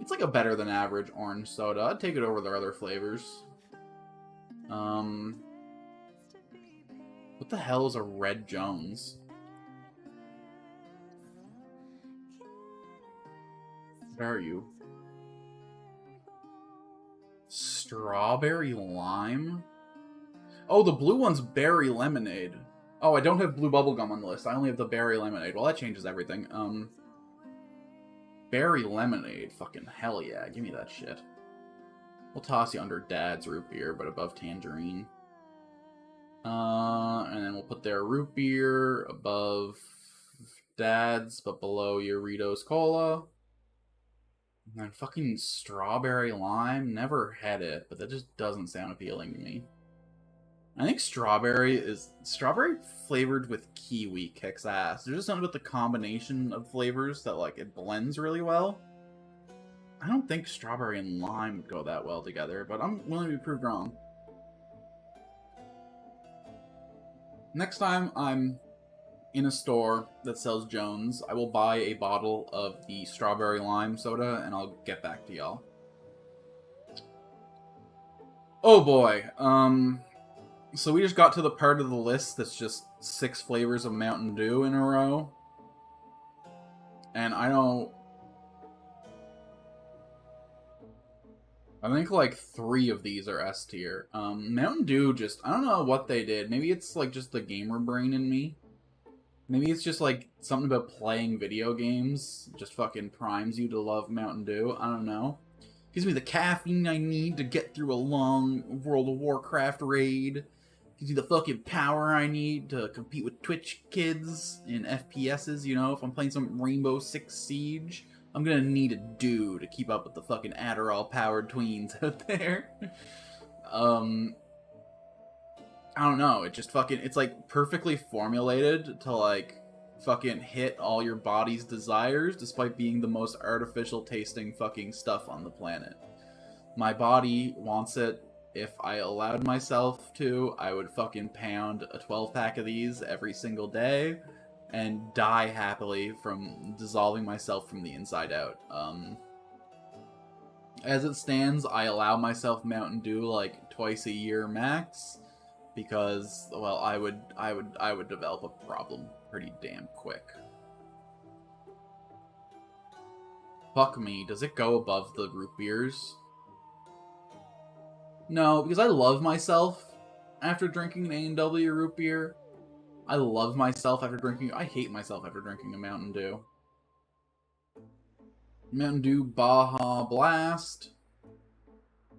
It's like a better than average orange soda. I'd take it over their other flavors. What the hell is a Red Jones? Where are you? Strawberry lime? Oh, the blue one's berry lemonade. Oh, I don't have blue bubblegum on the list. I only have the berry lemonade. Well, that changes everything. Berry lemonade. Fucking hell yeah. Give me that shit. We'll toss you under Dad's root beer, but above tangerine. And then we'll put their root beer above Dad's, but below your Ritos Cola. And then fucking strawberry lime. Never had it, but that just doesn't sound appealing to me. I think strawberry flavored with kiwi kicks ass. There's just something about the combination of flavors that, like, it blends really well. I don't think strawberry and lime would go that well together, but I'm willing to be proved wrong. Next time I'm in a store that sells Jones, I will buy a bottle of the strawberry lime soda, and I'll get back to y'all. Oh boy, so we just got to the part of the list that's just 6 flavors of Mountain Dew in a row. And I think like 3 of these are S tier. Mountain Dew just, I don't know what they did. Maybe it's like just the gamer brain in me. Maybe it's just like something about playing video games just fucking primes you to love Mountain Dew. I don't know. Gives me the caffeine I need to get through a long World of Warcraft raid. Gives me the fucking power I need to compete with Twitch kids in FPSs, you know? If I'm playing some Rainbow Six Siege, I'm gonna need a Dew to keep up with the fucking Adderall-powered tweens out there. I don't know, it just fucking, it's like perfectly formulated to like fucking hit all your body's desires despite being the most artificial tasting fucking stuff on the planet. My body wants it. If I allowed myself to, I would fucking pound a 12-pack of these every single day and die happily from dissolving myself from the inside out. As it stands, I allow myself Mountain Dew like twice a year max because, well, I would develop a problem pretty damn quick. Fuck me, does it go above the root beers? No, because I love myself after drinking an A&W root beer. I love myself after drinking... I hate myself after drinking a Mountain Dew. Mountain Dew Baja Blast.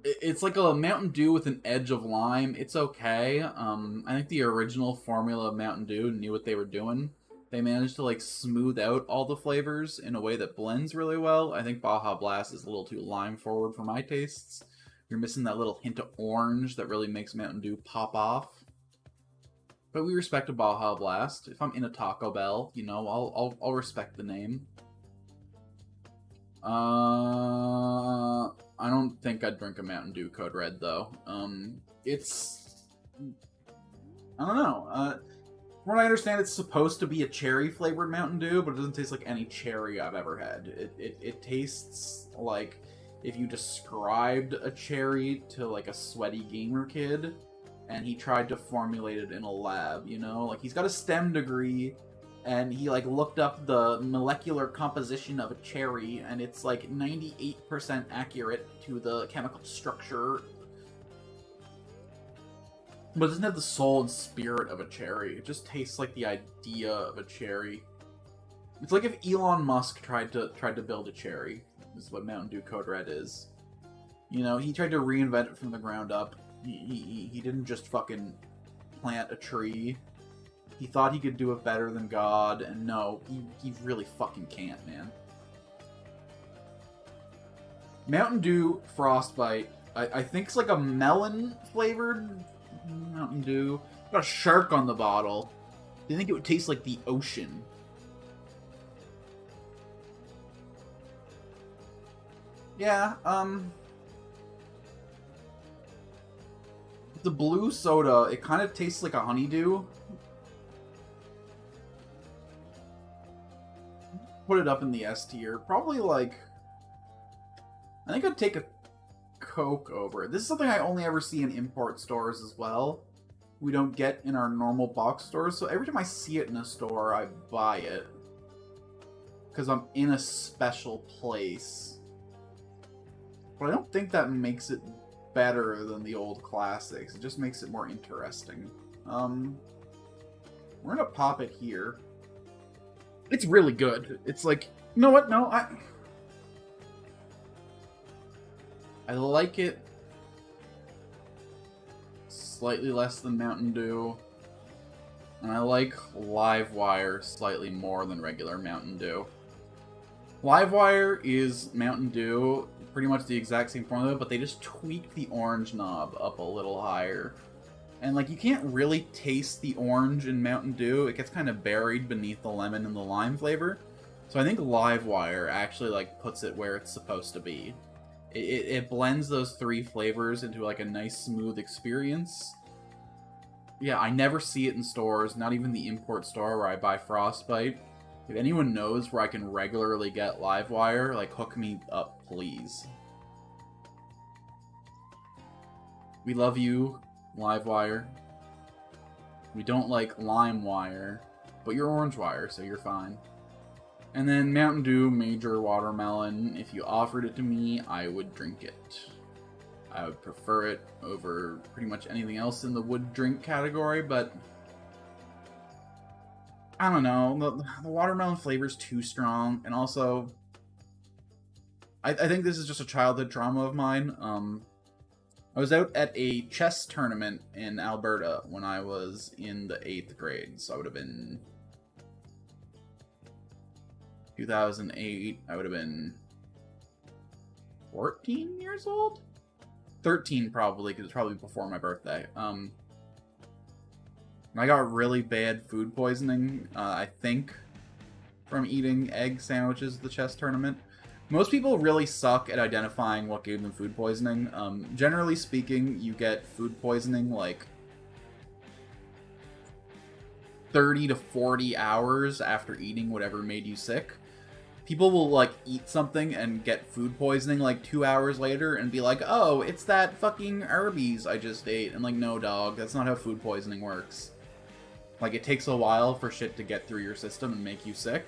It's like a Mountain Dew with an edge of lime. It's okay. I think the original formula of Mountain Dew knew what they were doing. They managed to like smooth out all the flavors in a way that blends really well. I think Baja Blast is a little too lime forward for my tastes. You're missing that little hint of orange that really makes Mountain Dew pop off. But we respect a Baja Blast. If I'm in a Taco Bell, you know, I'll respect the name. I don't think I'd drink a Mountain Dew Code Red though. It's, I don't know. From what I understand, it's supposed to be a cherry flavored Mountain Dew, but it doesn't taste like any cherry I've ever had. It tastes like if you described a cherry to like a sweaty gamer kid and he tried to formulate it in a lab, you know? Like, he's got a STEM degree and he like looked up the molecular composition of a cherry and it's like 98% accurate to the chemical structure. But it doesn't have the soul and spirit of a cherry. It just tastes like the idea of a cherry. It's like if Elon Musk tried to build a cherry. This is what Mountain Dew Code Red is. You know, he tried to reinvent it from the ground up. He didn't just fucking plant a tree. He thought he could do it better than God, and no, he really fucking can't, man. Mountain Dew Frostbite, I think it's like a melon-flavored Mountain Dew. Got a shark on the bottle. I think it would taste like the ocean. Yeah, the blue soda, it kind of tastes like a honeydew. Put it up in the S tier. Probably like... I think I'd take a Coke over it. This is something I only ever see in import stores as well. We don't get in our normal box stores, so every time I see it in a store, I buy it. Because I'm in a special place. But I don't think that makes it better than the old classics. It just makes it more interesting. We're gonna pop it here. It's really good. It's like, you know what? No, I like it slightly less than Mountain Dew. And I like Livewire slightly more than regular Mountain Dew. Livewire is Mountain Dew, pretty much the exact same formula, but they just tweaked the orange knob up a little higher. And, like, you can't really taste the orange in Mountain Dew. It gets kind of buried beneath the lemon and the lime flavor. So I think Livewire actually, like, puts it where it's supposed to be. It blends those three flavors into, like, a nice, smooth experience. Yeah, I never see it in stores, not even the import store where I buy Frostbite. If anyone knows where I can regularly get Livewire, like, hook me up, please. We love you, Livewire. We don't like LimeWire, but you're Orangewire, so you're fine. And then Mountain Dew Major Watermelon. If you offered it to me, I would drink it. I would prefer it over pretty much anything else in the would drink category, but I don't know, the watermelon flavor's too strong, and also, I think this is just a childhood trauma of mine. I was out at a chess tournament in Alberta when I was in the 8th grade, so I would have been 2008, I would have been 14 years old? 13 probably, because it's probably before my birthday. I got really bad food poisoning, I think, from eating egg sandwiches at the chess tournament. Most people really suck at identifying what gave them food poisoning. Generally speaking, you get food poisoning like 30 to 40 hours after eating whatever made you sick. People will, like, eat something and get food poisoning, like, 2 hours later and be like, oh, it's that fucking Arby's I just ate. And, like, no, dog, that's not how food poisoning works. Like, it takes a while for shit to get through your system and make you sick.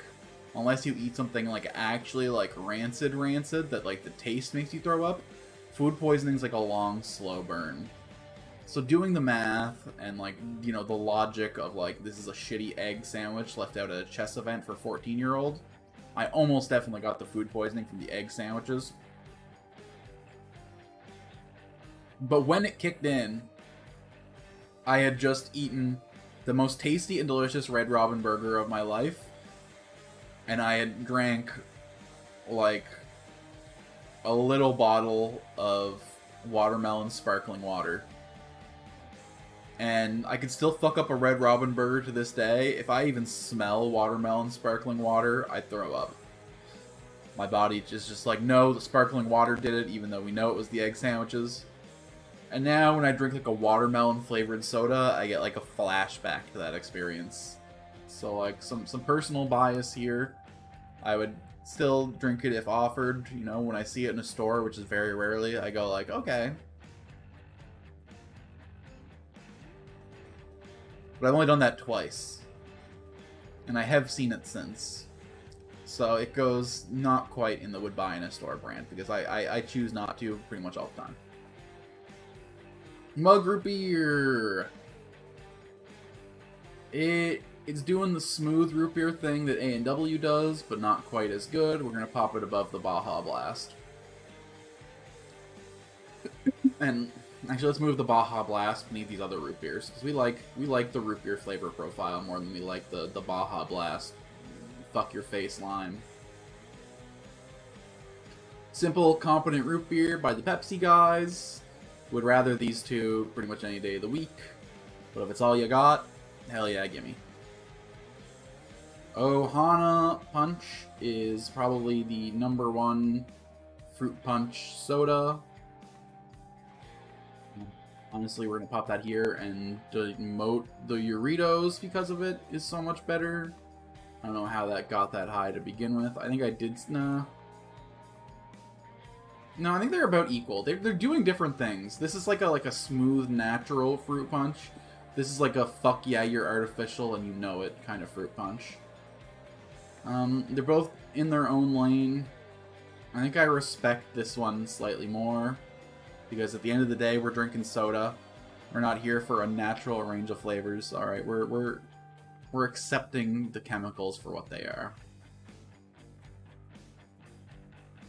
Unless you eat something, like, actually, like, rancid, that, like, the taste makes you throw up. Food poisoning's, like, a long, slow burn. So doing the math and, like, you know, the logic of, like, this is a shitty egg sandwich left out at a chess event for a 14-year-old, I almost definitely got the food poisoning from the egg sandwiches. But when it kicked in, I had just eaten the most tasty and delicious Red Robin burger of my life, and I had drank, like, a little bottle of watermelon sparkling water. And I could still fuck up a Red Robin burger to this day. If I even smell watermelon sparkling water, I'd throw up. My body is just like, no, the sparkling water did it, even though we know it was the egg sandwiches. And now when I drink, like, a watermelon flavored soda, I get, like, a flashback to that experience. So, like, some personal bias here. I would still drink it if offered, you know, when I see it in a store, which is very rarely, I go like, okay. But I've only done that twice. And I have seen it since. So it goes not quite in the would buy in a store brand, because I choose not to pretty much all the time. Mug root beer. It's doing the smooth root beer thing that A&W does, but not quite as good. We're gonna pop it above the Baja Blast. And actually, let's move the Baja Blast beneath these other root beers, because we like the root beer flavor profile more than we like the Baja Blast fuck your face lime. Simple, competent root beer by the Pepsi guys. Would rather these two pretty much any day of the week. But if it's all you got, hell yeah, gimme. Ohana Punch is probably the #1 fruit punch soda. Honestly, we're gonna pop that here and demote the Doritos because of it is so much better. I don't know how that got that high to begin with. I think I did. No, I think they're about equal. They're doing different things. This is like a smooth, natural fruit punch. This is like a fuck yeah, you're artificial and you know it kind of fruit punch. They're both in their own lane. I think I respect this one slightly more because at the end of the day, we're drinking soda. We're not here for a natural range of flavors. All right, we're accepting the chemicals for what they are.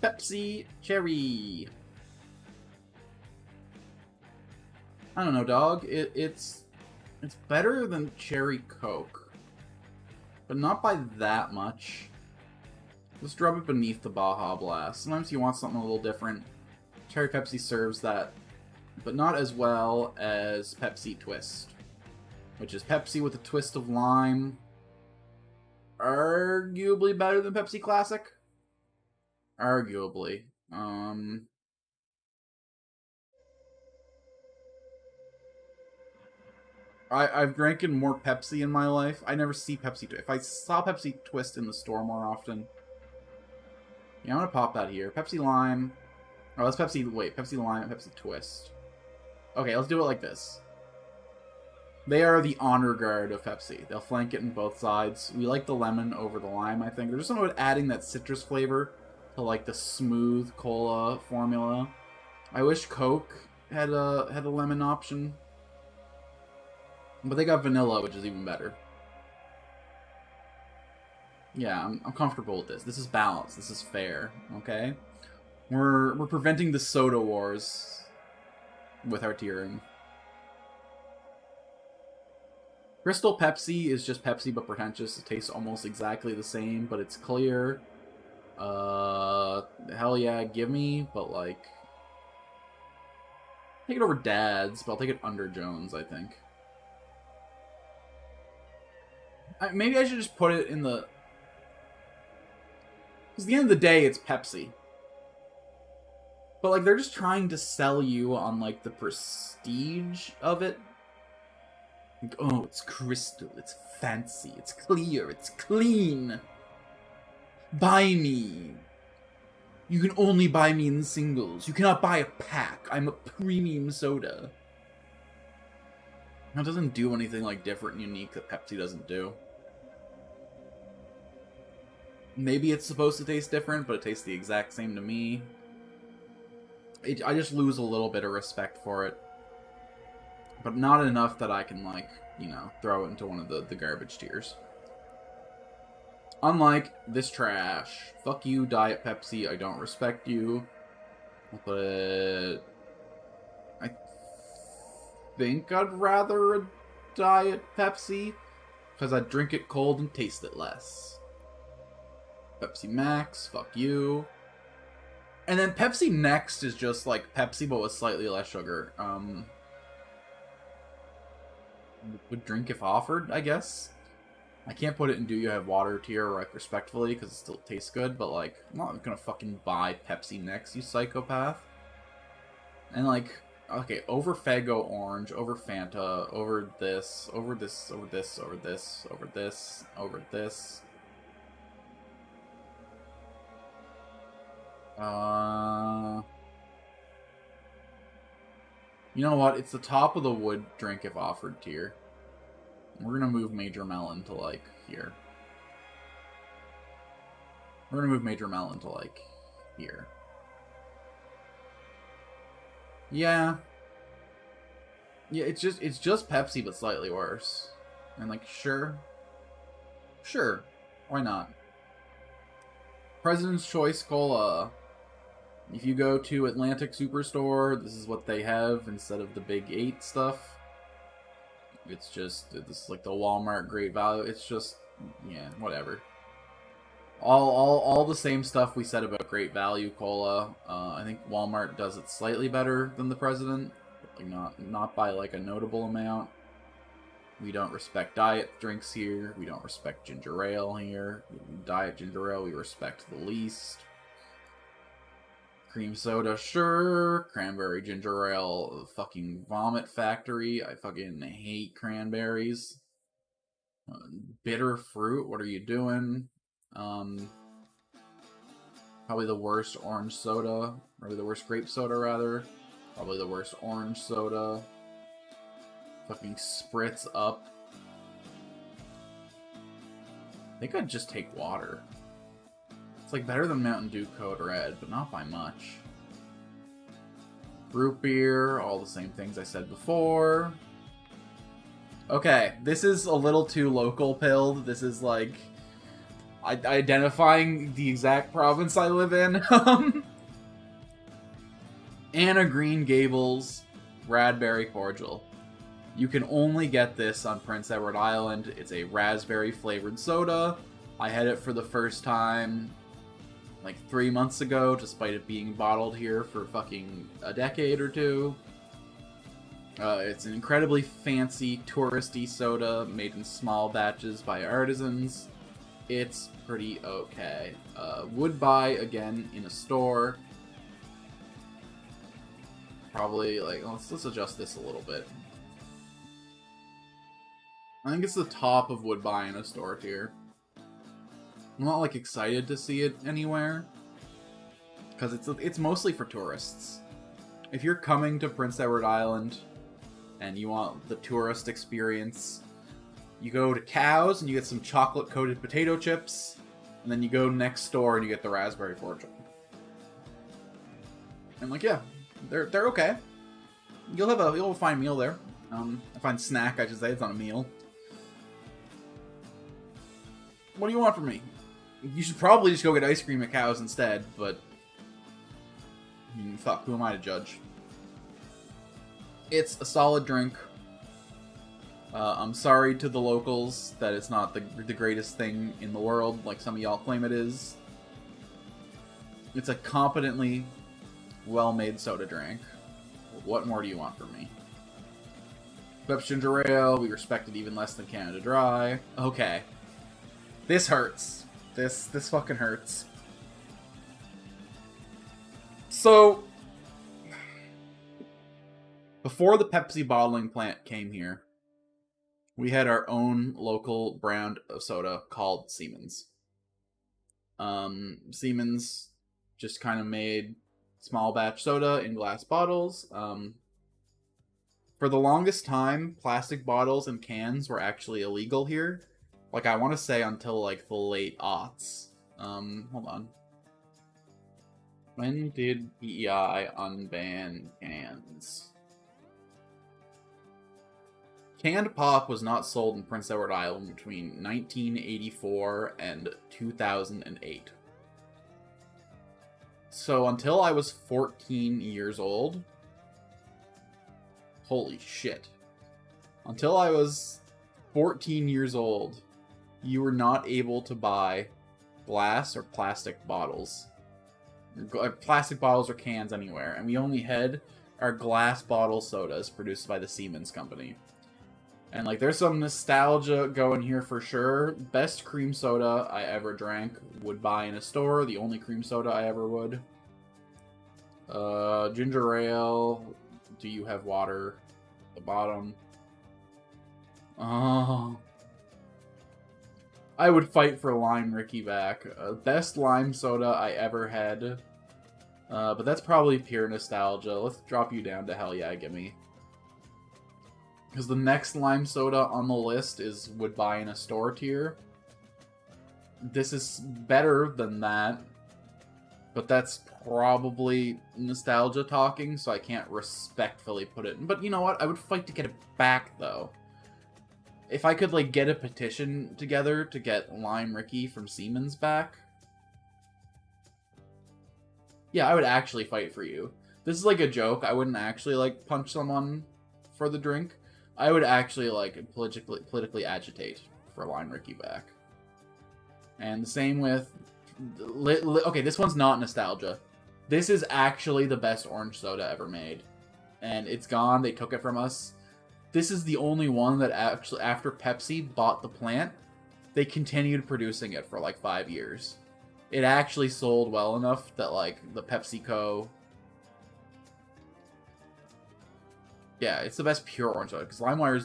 Pepsi Cherry. I don't know, dog. It's better than Cherry Coke, but not by that much. Let's drop it beneath the Baja Blast. Sometimes you want something a little different. Cherry Pepsi serves that, but not as well as Pepsi Twist, which is Pepsi with a twist of lime. Arguably better than Pepsi Classic. Arguably. I've drank more Pepsi in my life. I never see Pepsi. If I saw Pepsi Twist in the store more often. Yeah, I'm gonna pop that here. Pepsi Lime. Oh, that's Pepsi. Wait, Pepsi Lime and Pepsi Twist. Okay, let's do it like this. They are the honor guard of Pepsi. They'll flank it in both sides. We like the lemon over the lime, I think. There's just something about adding that citrus flavor to like the smooth cola formula. I wish Coke had a lemon option. But they got vanilla, which is even better. Yeah, I'm comfortable with this. This is balanced. This is fair, okay? We're preventing the soda wars with our tiering. Crystal Pepsi is just Pepsi but pretentious. It tastes almost exactly the same, but it's clear. Hell yeah, give me, but like... Take it over Dad's, but I'll take it under Jones, I think. Maybe I should just put it in the... Because at the end of the day, it's Pepsi. But, like, they're just trying to sell you on, like, the prestige of it. Like, oh, it's crystal, it's fancy, it's clear, it's clean. Buy me. You can only buy me in singles. You cannot buy a pack. I'm a premium soda. That doesn't do anything, like, different and unique that Pepsi doesn't do. Maybe it's supposed to taste different, but it tastes the exact same to me. I just lose a little bit of respect for it. But not enough that I can, like, you know, throw it into one of the garbage tiers. Unlike this trash. Fuck you, Diet Pepsi. I don't respect you. But... I think I'd rather a Diet Pepsi. Because I'd drink it cold and taste it less. Pepsi Max, fuck you. And then Pepsi Next is just like Pepsi but with slightly less sugar. Would drink if offered, I guess. I can't put it in Do You Have Water tier, like, respectfully, because it still tastes good, but, like, I'm not gonna fucking buy Pepsi Next, you psychopath. And, like, okay, over Faygo Orange, over Fanta, over this, over this, over this, over this, over this, over this. You know what? It's the top of the would drink if offered tier. We're gonna move Major Melon to, like, here. We're gonna move Major Melon to, like, here. Yeah. Yeah, it's just Pepsi, but slightly worse. And like, sure, why not? President's Choice Cola. If you go to Atlantic Superstore, this is what they have instead of the Big 8 stuff. It's just, this is like the Walmart Great Value. It's just, yeah, whatever. All the same stuff we said about Great Value Cola. I think Walmart does it slightly better than the President. Like not by like a notable amount. We don't respect diet drinks here. We don't respect ginger ale here. Diet ginger ale we respect the least. Cream soda, sure. Cranberry ginger ale, fucking vomit factory. I fucking hate cranberries. Bitter fruit, what are you doing? Probably the worst orange soda. Probably the worst grape soda, rather. Probably the worst orange soda. Fucking spritz up. I think I'd just take water. It's like better than Mountain Dew Code Red, but not by much. Root beer, all the same things I said before. Okay, this is a little too local pilled. This is like identifying the exact province I live in. Anna Green Gables Raspberry Cordial. You can only get this on Prince Edward Island. It's a raspberry flavored soda. I had it for the first time like 3 months ago, despite it being bottled here for fucking a decade or two. It's an incredibly fancy, touristy soda made in small batches by artisans. It's pretty okay. Would buy, again, in a store. Probably, like, let's adjust this a little bit. I think it's the top of would buy in a store tier. I'm not, like, excited to see it anywhere. Because it's mostly for tourists. If you're coming to Prince Edward Island and you want the tourist experience, you go to Cows and you get some chocolate-coated potato chips, and then you go next door and you get the raspberry cordial. And like, yeah, they're okay. You'll have a fine meal there. A fine snack, I should say. It's not a meal. What do you want from me? You should probably just go get ice cream at Cows instead, but I mean, fuck, who am I to judge? It's a solid drink. I'm sorry to the locals that it's not the greatest thing in the world, like some of y'all claim it is. It's a competently well-made soda drink. What more do you want from me? Pepsi Ginger Ale, we respect it even less than Canada Dry. Okay. This hurts. This fucking hurts. So, before the Pepsi bottling plant came here, we had our own local brand of soda called Siemens. Siemens just kind of made small batch soda in glass bottles. For the longest time, plastic bottles and cans were actually illegal here. Like, I want to say until, like, the late aughts. Hold on. When did PEI unban cans? Canned pop was not sold in Prince Edward Island between 1984 and 2008. So until I was 14 years old... Holy shit. Until I was 14 years old, you were not able to buy glass or plastic bottles. Plastic bottles or cans anywhere. And we only had our glass bottle sodas produced by the Siemens company. And, like, there's some nostalgia going here for sure. Best cream soda I ever drank. Would buy in a store. The only cream soda I ever would. Ginger ale. Do you have water? At the bottom. Oh. I would fight for Lime Ricky back. Best lime soda I ever had. But that's probably pure nostalgia. Let's drop you down to hell yeah, gimme. Because the next lime soda on the list is would buy in a store tier. This is better than that. But that's probably nostalgia talking, so I can't respectfully put it in. But you know what? I would fight to get it back, though. If I could, like, get a petition together to get Lime Ricky from Siemens back... Yeah, I would actually fight for you. This is like a joke. I wouldn't actually, like, punch someone for the drink. I would actually, like, politically agitate for Lime Ricky back. And the same with... Okay, this one's not nostalgia. This is actually the best orange soda ever made. And it's gone. They took it from us. This is the only one that actually, after Pepsi bought the plant, they continued producing it for like 5 years. It actually sold well enough that like the PepsiCo... Yeah, it's the best pure orange soda, because Livewire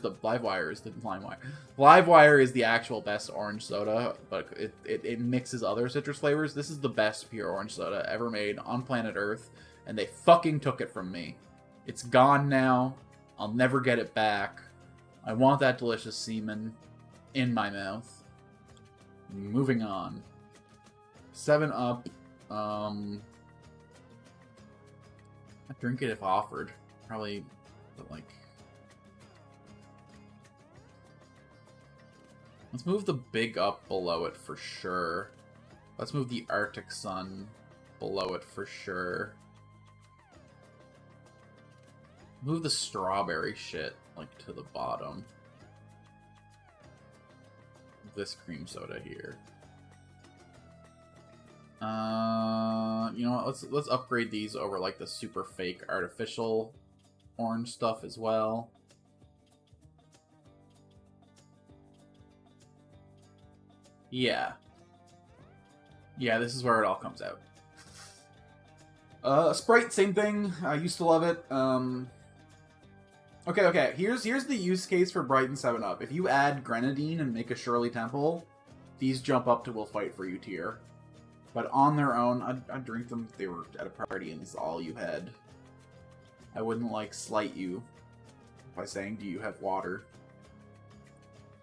is the actual best orange soda, but it mixes other citrus flavors. This is the best pure orange soda ever made on planet Earth, and they fucking took it from me. It's gone now. I'll never get it back. I want that delicious semen in my mouth. Moving on. 7-Up. I'd drink it if offered. Probably... But like, let's move the Big Up below it for sure. Let's move the Arctic Sun below it for sure. Move the strawberry shit like to the bottom. This cream soda here. You know what? Let's upgrade these over like the super fake artificial orange stuff as well. Yeah. Yeah, this is where it all comes out. Sprite, same thing. I used to love it. Okay. Here's the use case for Bright and 7-Up. If you add grenadine and make a Shirley Temple, these jump up to Will Fight For You tier. But on their own, I'd drink them if they were at a party and it's all you had. I wouldn't, like, slight you by saying, do you have water?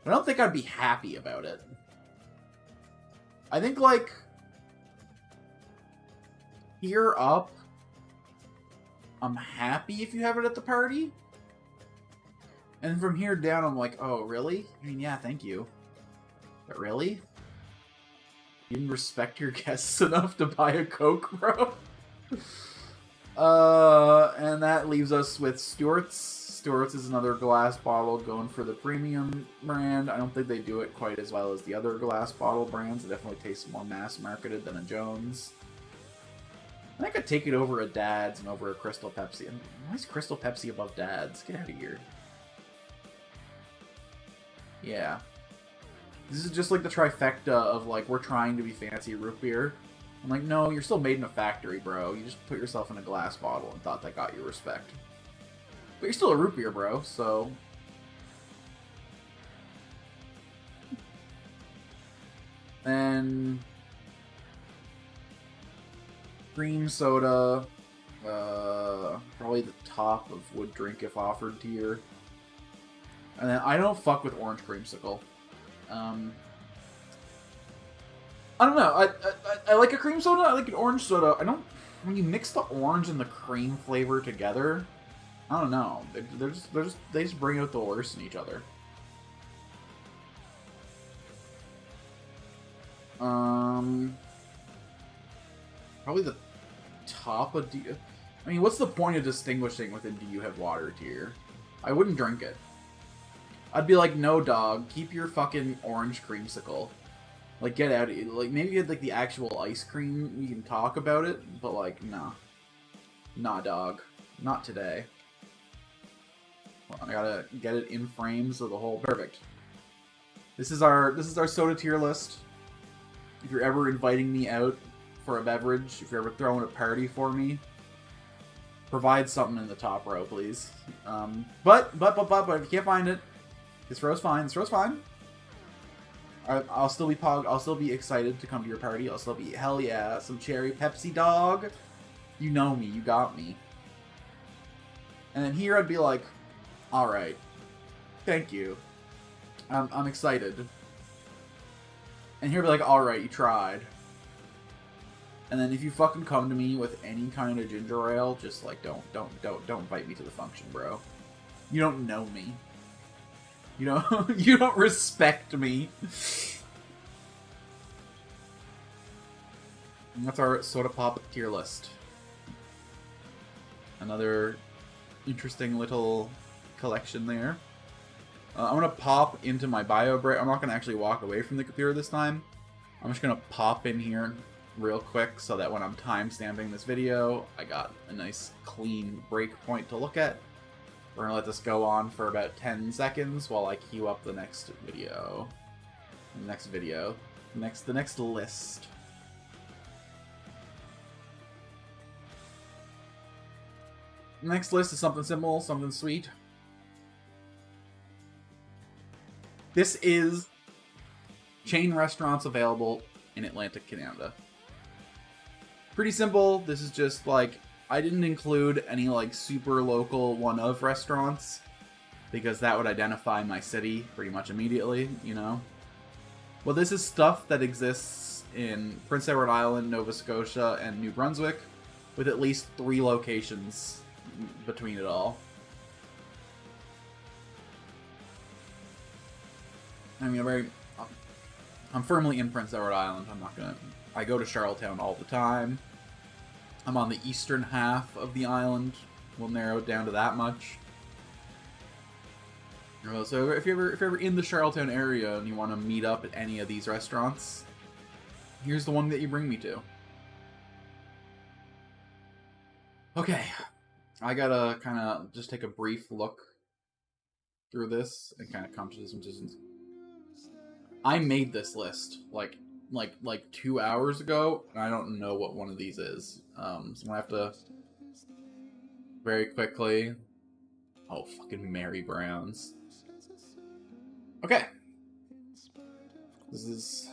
I don't think I'd be happy about it. I think, like, here up, I'm happy if you have it at the party. And from here down, I'm like, oh, really? I mean, yeah, thank you. But really? You didn't respect your guests enough to buy a Coke, bro? And that leaves us with Stewart's. Stewart's is another glass bottle going for the premium brand. I don't think they do it quite as well as the other glass bottle brands. It definitely tastes more mass-marketed than a Jones. I think I'd take it over a Dad's and over a Crystal Pepsi. Why is Crystal Pepsi above Dad's? Get out of here. Yeah. This is just like the trifecta of, like, we're trying to be fancy root beer. I'm like, no, you're still made in a factory, bro. You just put yourself in a glass bottle and thought that got you respect. But you're still a root beer, bro, so... And... Cream soda. Probably the top of would drink if offered tier. And then I don't fuck with orange creamsicle. I don't know. I like a cream soda. I like an orange soda. I don't. When you mix the orange and the cream flavor together, I don't know. They just bring out the worst in each other. Probably the top of I mean, what's the point of distinguishing within Do You Have Water tier? I wouldn't drink it. I'd be like, no, dog. Keep your fucking orange creamsicle. Like, get out of it. Like, maybe get, like, the actual ice cream. You can talk about it, but, like, nah. Nah, dog. Not today. Well, I gotta get it in frames of the whole... Perfect. This is our soda tier list. If you're ever inviting me out for a beverage, if you're ever throwing a party for me, provide something in the top row, please. But if you can't find it, this row's fine. This row's fine. I'll still be excited to come to your party. I'll still be, hell yeah, some cherry Pepsi, dog. You know me. You got me. And then here I'd be like, all right, thank you. I'm excited. And here I'd be like, all right, you tried. And then if you fucking come to me with any kind of ginger ale, just like don't invite me to the function, bro. You don't know me. You know, you don't respect me. And that's our soda pop tier list. Another interesting little collection there. I'm gonna pop into my bio break. I'm not gonna actually walk away from the computer this time. I'm just gonna pop in here real quick so that when I'm timestamping this video, I got a nice clean break point to look at. We're gonna let this go on for about 10 seconds while I queue up the next video. The next list. Next list is something simple, something sweet. This is chain restaurants available in Atlantic Canada. Pretty simple. This is just like, I didn't include any like super local one-of restaurants because that would identify my city pretty much immediately, you know? Well, this is stuff that exists in Prince Edward Island, Nova Scotia, and New Brunswick with at least 3 locations between it all. I mean, I'm firmly in Prince Edward Island. I go to Charlottetown all the time. I'm on the eastern half of the island. We'll narrow it down to that much. So if you're ever in the Charlottetown area and you want to meet up at any of these restaurants, here's the one that you bring me to. Okay, I gotta kind of just take a brief look through this and kind of come to some decisions. I made this list like 2 hours ago, and I don't know what one of these is. So I'm gonna have to very quickly. Oh, fucking Mary Brown's. Okay. This is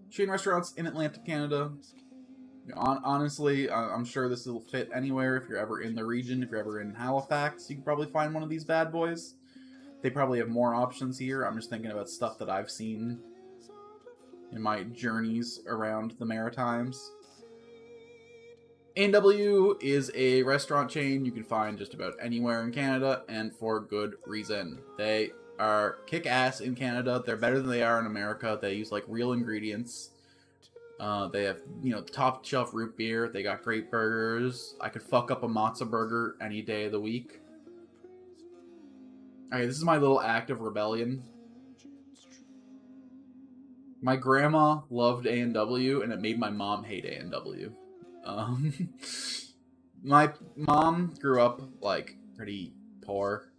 chain restaurants in Atlantic Canada. Honestly, I'm sure this will fit anywhere if you're ever in the region. If you're ever in Halifax, you can probably find one of these bad boys. They probably have more options here. I'm just thinking about stuff that I've seen in my journeys around the Maritimes. A&W is a restaurant chain you can find just about anywhere in Canada, and for good reason. They are kick-ass in Canada. They're better than they are in America. They use, like, real ingredients. They have, you know, top-shelf root beer. They got great burgers. I could fuck up a matzo burger any day of the week. Okay, this is my little act of rebellion. My grandma loved A&W, and it made my mom hate A&W. My mom grew up, like, pretty poor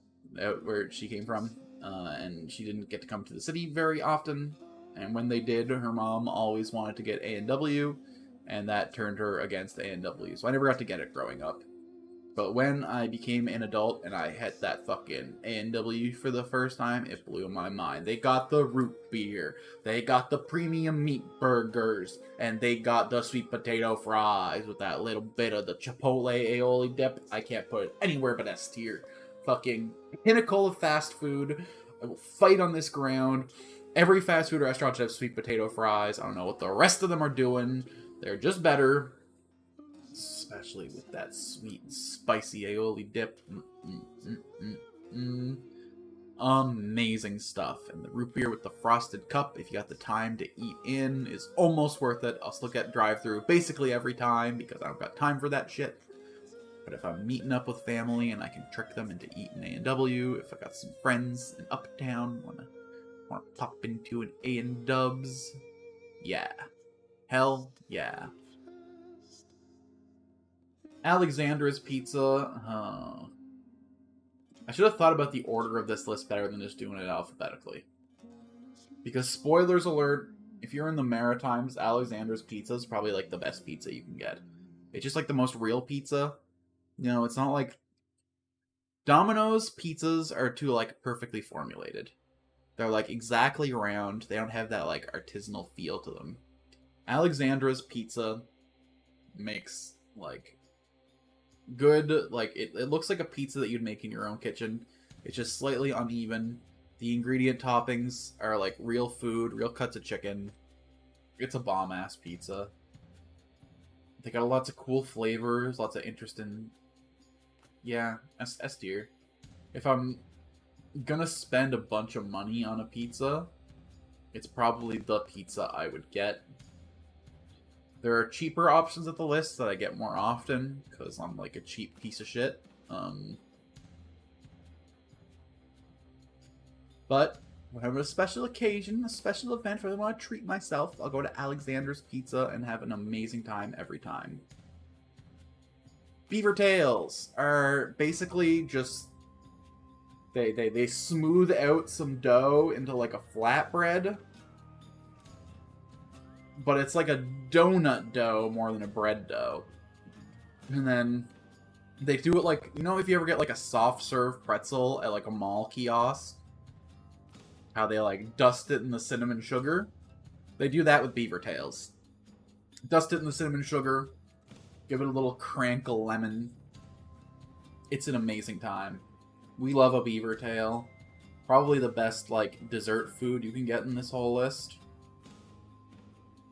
where she came from, and she didn't get to come to the city very often. And when they did, her mom always wanted to get A&W, and that turned her against A&W. So I never got to get it growing up. But when I became an adult and I had that fucking A&W for the first time, it blew my mind. They got the root beer, they got the premium meat burgers, and they got the sweet potato fries with that little bit of the chipotle aioli dip. I can't put it anywhere but S tier. Fucking pinnacle of fast food. I will fight on this ground. Every fast food restaurant should have sweet potato fries. I don't know what the rest of them are doing. They're just better. Especially with that sweet and spicy aioli dip. Amazing stuff. And the root beer with the frosted cup, if you got the time to eat in, is almost worth it. I'll still get drive-thru basically every time because I don't got time for that shit. But if I'm meeting up with family and I can trick them into eating A&W, if I got some friends in Uptown, wanna pop into an A&Dubs, yeah. Hell yeah. Alexandra's Pizza. I should have thought about the order of this list better than just doing it alphabetically. Because, spoilers alert, if you're in the Maritimes, Alexandra's Pizza is probably like the best pizza you can get. It's just like the most real pizza. You know, it's not like... Domino's pizzas are too, like, perfectly formulated. They're, like, exactly round. They don't have that, like, artisanal feel to them. Alexandra's Pizza makes, like... good, like, it looks like a pizza that you'd make in your own kitchen. It's just slightly uneven. The ingredient toppings are, like, real food, real cuts of chicken. It's a bomb-ass pizza. They got lots of cool flavors, lots of interesting... Yeah, S tier. If I'm gonna spend a bunch of money on a pizza, it's probably the pizza I would get. There are cheaper options at the list that I get more often, because I'm like a cheap piece of shit. But when I have a special occasion, a special event where I want to treat myself, I'll go to Alexander's Pizza and have an amazing time every time. Beaver tails are basically just... They smooth out some dough into like a flatbread. But it's like a donut dough more than a bread dough. And then they do it like... You know if you ever get like a soft serve pretzel at like a mall kiosk? How they like dust it in the cinnamon sugar? They do that with beaver tails. Dust it in the cinnamon sugar. Give it a little crank of lemon. It's an amazing time. We love a beaver tail. Probably the best like dessert food you can get in this whole list.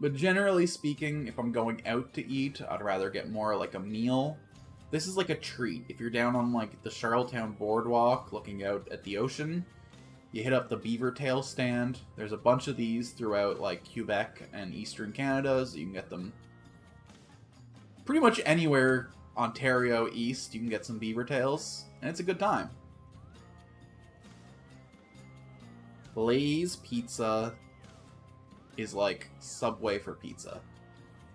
But generally speaking, if I'm going out to eat, I'd rather get more like a meal. This is like a treat. If you're down on like the Charlottetown boardwalk looking out at the ocean, you hit up the beaver tail stand. There's a bunch of these throughout like Quebec and Eastern Canada, so you can get them pretty much anywhere Ontario East. You can get some beaver tails, and it's a good time. Blaze Pizza is like Subway for pizza.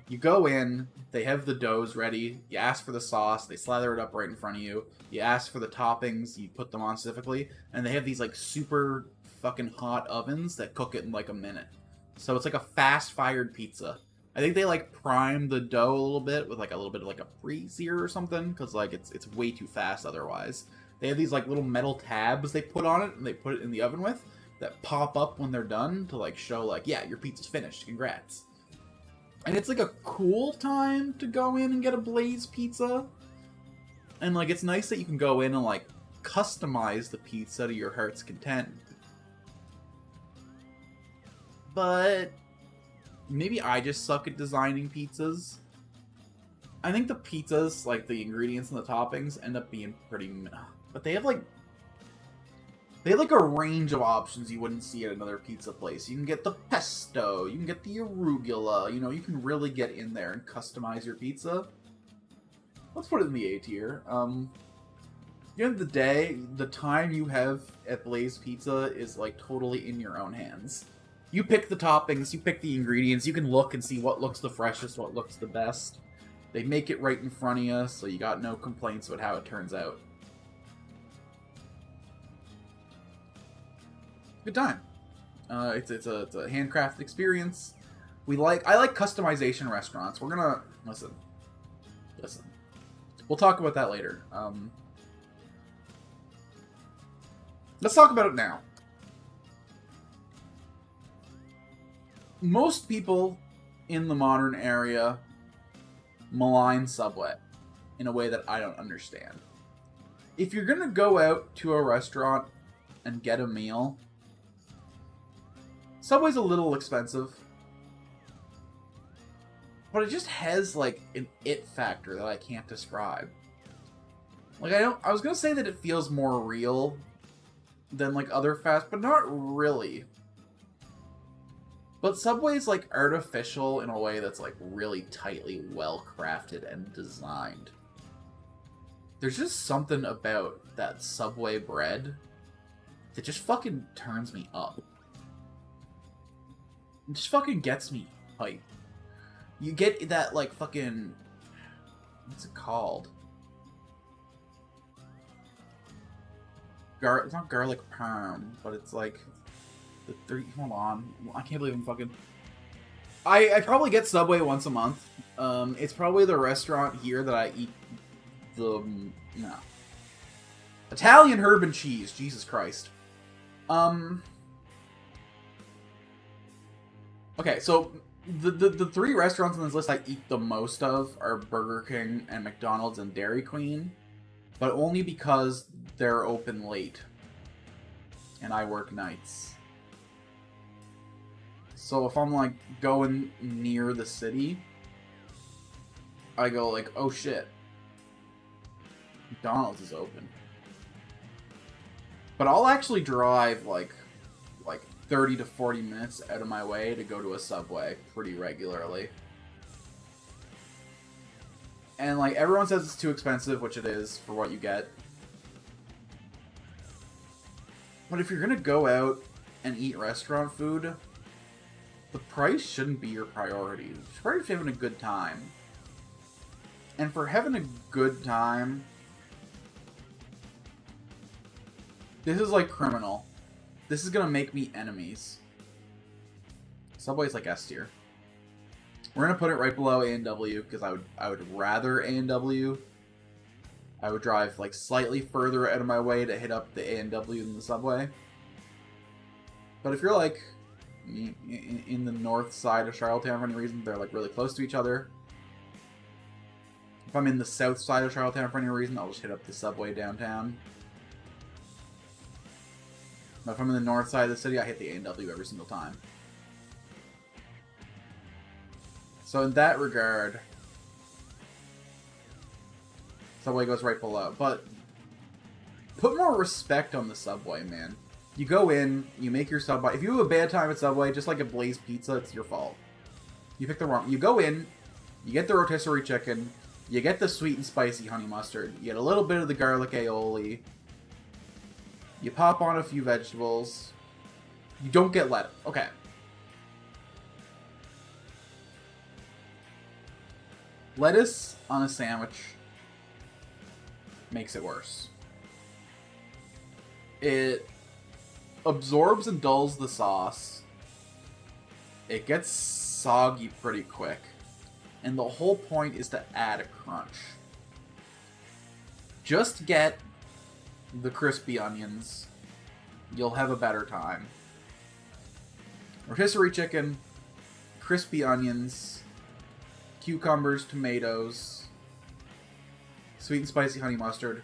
You go in, they have the doughs ready, you ask for the sauce, they slather it up right in front of you, you ask for the toppings, you put them on specifically, and they have these like super fucking hot ovens that cook it in like a minute. So it's like a fast-fired pizza. I think they like prime the dough a little bit with like a little bit of like a pre-sear or something, because like it's way too fast otherwise. They have these like little metal tabs they put on it and they put it in the oven with that pop up when they're done to like show like, yeah, your pizza's finished, congrats. And it's like a cool time to go in and get a Blaze pizza. And like it's nice that you can go in and like customize the pizza to your heart's content. But maybe I just suck at designing pizzas. I think the pizzas, like the ingredients and the toppings, end up being pretty... But they have like a range of options you wouldn't see at another pizza place. You can get the pesto, you can get the arugula, you know, you can really get in there and customize your pizza. Let's put it in the A tier. At the end of the day, the time you have at Blaze Pizza is like totally in your own hands. You pick the toppings, you pick the ingredients, you can look and see what looks the freshest, what looks the best. They make it right in front of you, so you got no complaints about how it turns out. Good time. It's a handcrafted experience. I like customization restaurants. We're gonna listen. We'll talk about that later. Let's talk about it now. Most people in the modern area malign Subway in a way that I don't understand. If you're gonna go out to a restaurant and get a meal, Subway's a little expensive, but it just has like an it factor that I can't describe. Like I was gonna say that it feels more real than like other fast, but not really. But Subway's like artificial in a way that's like really tightly well crafted and designed. There's just something about that Subway bread that just fucking turns me up. It just fucking gets me hype. You get that, like, fucking... What's it called? It's not garlic parm, but it's like... Hold on. I can't believe I'm fucking... I probably get Subway once a month. It's probably the restaurant here that I eat the... No. Italian herb and cheese. Jesus Christ. Okay, so the three restaurants on this list I eat the most of are Burger King and McDonald's and Dairy Queen, but only because they're open late and I work nights. So if I'm like going near the city, I go like, oh shit, McDonald's is open. But I'll actually drive like 30 to 40 minutes out of my way to go to a Subway pretty regularly. And like everyone says it's too expensive, which it is for what you get. But if you're gonna go out and eat restaurant food, the price shouldn't be your priority. You should probably be having a good time. And for having a good time, this is like criminal. This is gonna make me enemies. Subway's like S tier. We're gonna put it right below A&W because I would rather A&W. I would drive like slightly further out of my way to hit up the A&W than the Subway. But if you're like in the north side of Charlottetown for any reason, they're like really close to each other. If I'm in the south side of Charlottetown for any reason, I'll just hit up the Subway downtown. But if I'm in the north side of the city, I hit the A&W every single time. So in that regard, Subway goes right below. But put more respect on the Subway, man. You go in, you make your Subway. If you have a bad time at Subway, just like a Blaze Pizza, it's your fault. You pick the wrong... You go in, you get the rotisserie chicken, you get the sweet and spicy honey mustard, you get a little bit of the garlic aioli, you pop on a few vegetables, you don't get lettuce. Okay. Lettuce on a sandwich makes it worse. It absorbs and dulls the sauce. It gets soggy pretty quick. And the whole point is to add a crunch. Just get the crispy onions. You'll have a better time. Rotisserie chicken, crispy onions, cucumbers, tomatoes, sweet and spicy honey mustard,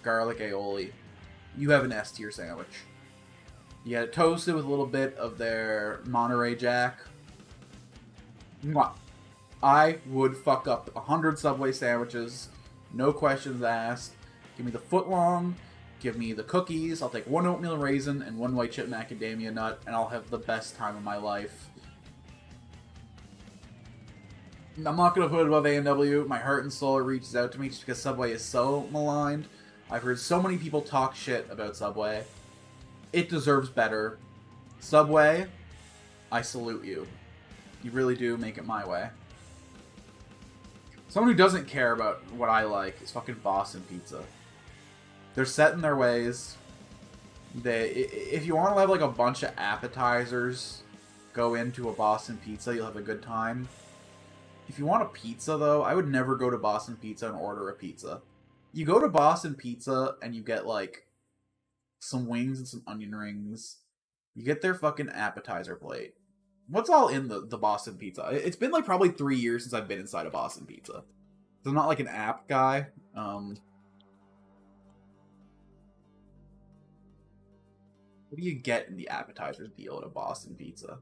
garlic aioli. You have an S tier sandwich. You get it toasted with a little bit of their Monterey Jack. Mwah. I would fuck up 100 Subway sandwiches, no questions asked. Give me the footlong, give me the cookies, I'll take one oatmeal raisin and one white chip macadamia nut, and I'll have the best time of my life. I'm not going to put it above A&W. My heart and soul reaches out to me just because Subway is so maligned. I've heard so many people talk shit about Subway. It deserves better. Subway, I salute you. You really do make it my way. Someone who doesn't care about what I like is fucking Boston Pizza. They're set in their ways. If you want to have like a bunch of appetizers, go into a Boston Pizza, you'll have a good time. If you want a pizza, though, I would never go to Boston Pizza and order a pizza. You go to Boston Pizza and you get, like, some wings and some onion rings. You get their fucking appetizer plate. What's all in the Boston Pizza? It's been, like, probably 3 years since I've been inside a Boston Pizza. So I'm not, like, an app guy. What do you get in the appetizers deal at a Boston Pizza?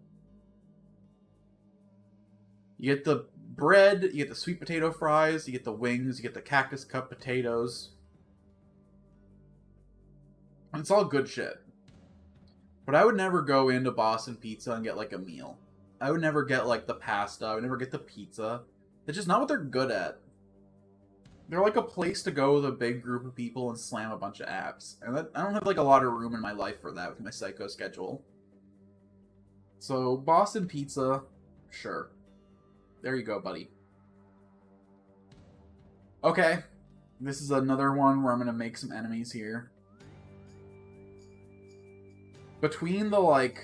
You get the bread, you get the sweet potato fries, you get the wings, you get the cactus cup potatoes. And it's all good shit. But I would never go into Boston Pizza and get, like, a meal. I would never get, like, the pasta. I would never get the pizza. That's just not what they're good at. They're like a place to go with a big group of people and slam a bunch of apps. And I don't have, like, a lot of room in my life for that with my psycho schedule. So, Boston Pizza, sure. There you go, buddy. Okay. This is another one where I'm going to make some enemies here. Between the, like...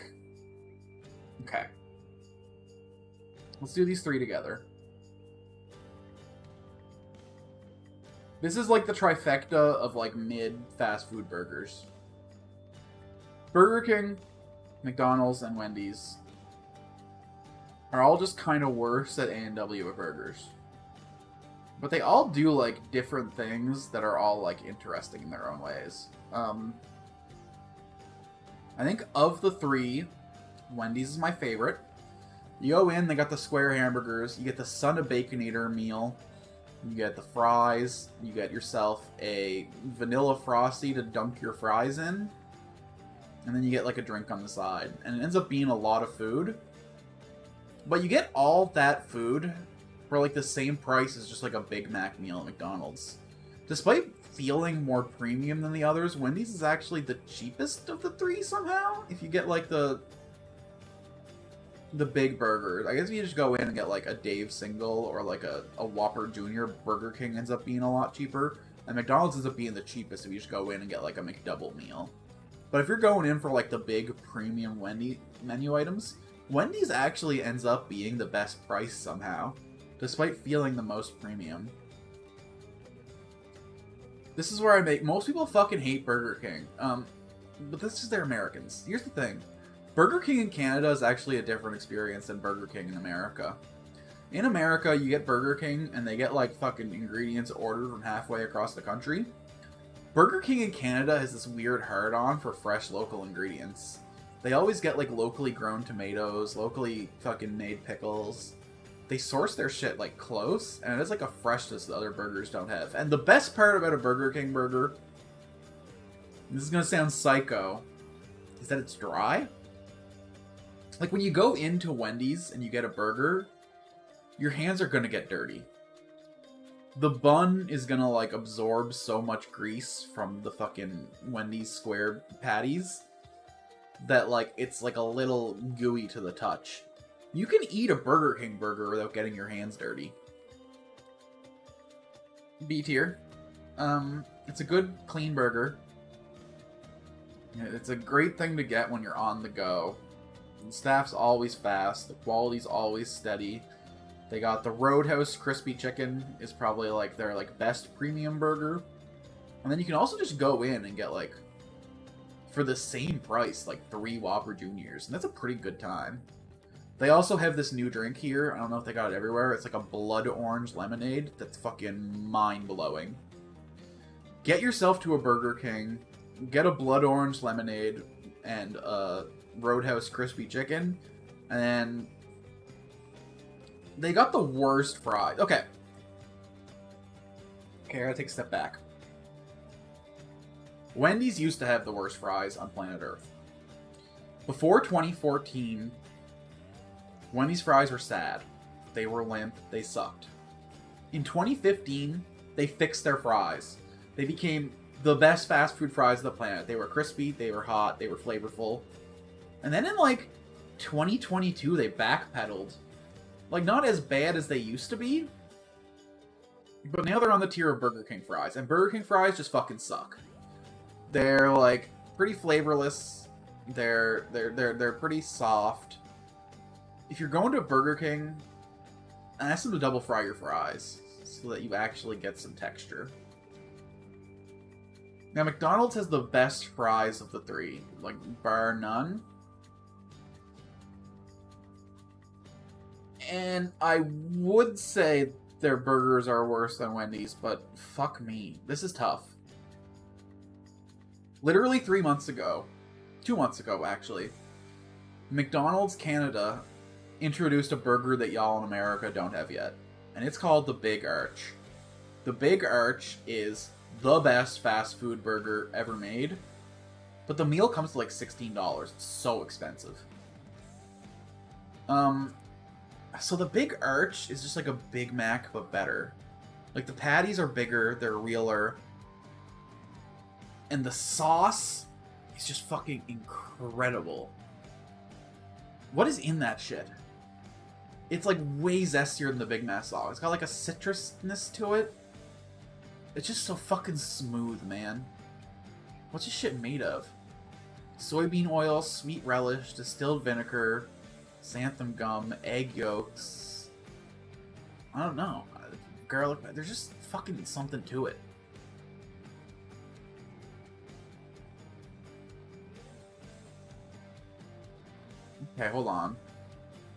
Okay. Let's do these three together. This is like the trifecta of, like, mid-fast food burgers. Burger King, McDonald's, and Wendy's are all just kind of worse at A&W at burgers. But they all do, like, different things that are all, like, interesting in their own ways. I think of the three, Wendy's is my favorite. You go in, they got the square hamburgers, you get the Son of Baconator meal, You get the fries. You get yourself a vanilla Frosty to dunk your fries in. And then you get like a drink on the side. And it ends up being a lot of food. But you get all that food for like the same price as just like a Big Mac meal at McDonald's. Despite feeling more premium than the others, Wendy's is actually the cheapest of the three somehow. If you get like the big burgers. I guess if you just go in and get like a Dave single or like a Whopper Jr., Burger King ends up being a lot cheaper. And McDonald's ends up being the cheapest if you just go in and get like a McDouble meal. But if you're going in for like the big premium Wendy menu items, Wendy's actually ends up being the best price somehow, despite feeling the most premium. This is where I make... Most people fucking hate Burger King. But this is they're Americans. Here's the thing. Burger King in Canada is actually a different experience than Burger King in America. In America, you get Burger King, and they get, like, fucking ingredients ordered from halfway across the country. Burger King in Canada has this weird hard-on for fresh local ingredients. They always get, like, locally grown tomatoes, locally fucking made pickles. They source their shit, like, close, and it has, like, a freshness that other burgers don't have. And the best part about a Burger King burger, this is gonna sound psycho, is that it's dry. Like, when you go into Wendy's and you get a burger, your hands are gonna get dirty. The bun is gonna, like, absorb so much grease from the fucking Wendy's square patties that, like, it's, like, a little gooey to the touch. You can eat a Burger King burger without getting your hands dirty. B tier. It's a good, clean burger. It's a great thing to get when you're on the go. The staff's always fast. The quality's always steady. They got the Roadhouse crispy chicken is probably like their like best premium burger. And then you can also just go in and get like for the same price like 3 Whopper Juniors, and that's a pretty good time. They also have this new drink here. I don't know if they got it everywhere. It's like a blood orange lemonade that's fucking mind-blowing. Get yourself to a Burger King, get a blood orange lemonade and a Roadhouse crispy chicken, and they got the worst fries. Okay, I gotta take a step back. Wendy's used to have the worst fries on planet Earth. Before 2014, Wendy's fries were sad. They were limp. They sucked. In 2015, they fixed their fries. They became the best fast food fries on the planet. They were crispy, they were hot, they were flavorful. And then in, like, 2022, they backpedaled. Like, not as bad as they used to be, but now they're on the tier of Burger King fries. And Burger King fries just fucking suck. They're, like, pretty flavorless. They're pretty soft. If you're going to Burger King, ask them to double fry your fries so that you actually get some texture. Now, McDonald's has the best fries of the three, like, bar none. And I would say their burgers are worse than Wendy's, but fuck me. This is tough. Literally 3 months ago, 2 months ago, actually, McDonald's Canada introduced a burger that y'all in America don't have yet. And it's called the Big Arch. The Big Arch is the best fast food burger ever made, but the meal comes to like $16. It's so expensive. So the Big Arch is just like a Big Mac, but better. Like, the patties are bigger, they're realer, and the sauce is just fucking incredible. What is in that shit? It's like way zestier than the Big Mac sauce. It's got like a citrusness to it. It's just so fucking smooth, man. What's this shit made of? Soybean oil, sweet relish, distilled vinegar, xanthan gum, egg yolks. I don't know. Garlic. There's just fucking something to it. Okay, hold on.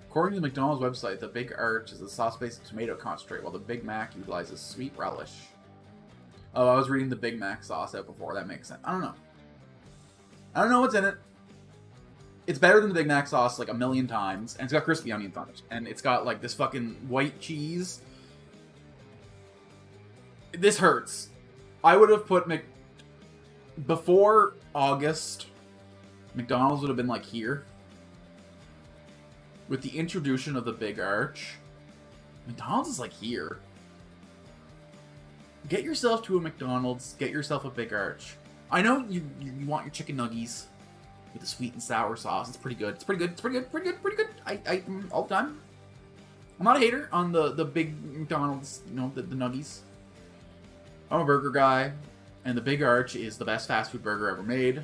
According to the McDonald's website, the Big Arch is a sauce-based tomato concentrate, while the Big Mac utilizes sweet relish. Oh, I was reading the Big Mac sauce out before. That makes sense. I don't know. I don't know what's in it. It's better than the Big Mac sauce like a million times, and it's got crispy onions on it. And it's got like this fucking white cheese. This hurts. I would have put before August, McDonald's would have been like here. With the introduction of the big arch, McDonald's is like here. Get yourself to a McDonald's, get yourself a big arch. I know you want your chicken nuggies with the sweet and sour sauce. It's pretty good. It's pretty good. It's pretty good. Pretty good. Pretty good. I all the time. I'm not a hater on the big McDonald's, you know, the nuggies. I'm a burger guy, and the Big Arch is the best fast food burger ever made.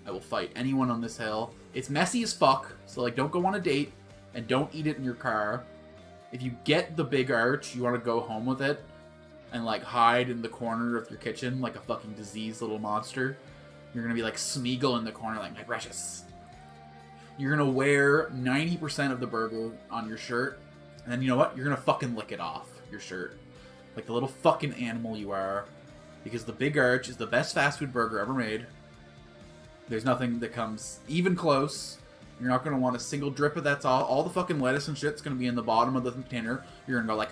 I will fight anyone on this hill. It's messy as fuck, so like don't go on a date and don't eat it in your car. If you get the Big Arch, you want to go home with it and like hide in the corner of your kitchen like a fucking diseased little monster. You're gonna be like Smeagol in the corner like, my precious. You're gonna wear 90% of the burger on your shirt, and then you know what? You're gonna fucking lick it off your shirt. Like the little fucking animal you are. Because the Big Arch is the best fast food burger ever made. There's nothing that comes even close. You're not going to want a single drip of that's all the fucking lettuce and shit's going to be in the bottom of the container. You're going to go like...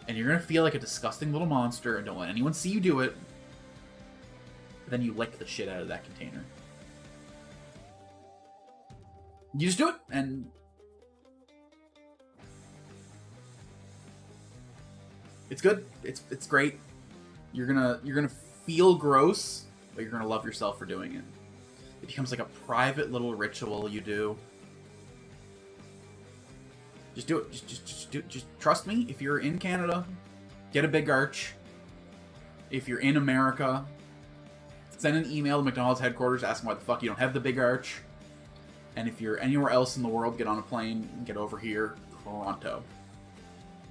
And you're going to feel like a disgusting little monster and don't let anyone see you do it. Then you lick the shit out of that container. You just do it, and... It's good. It's great. You're gonna feel gross, but you're gonna love yourself for doing it. It becomes like a private little ritual you do. Just do it. Just trust me. If you're in Canada, get a Big Arch. If you're in America, send an email to McDonald's headquarters asking why the fuck you don't have the Big Arch. And if you're anywhere else in the world, get on a plane and get over here pronto.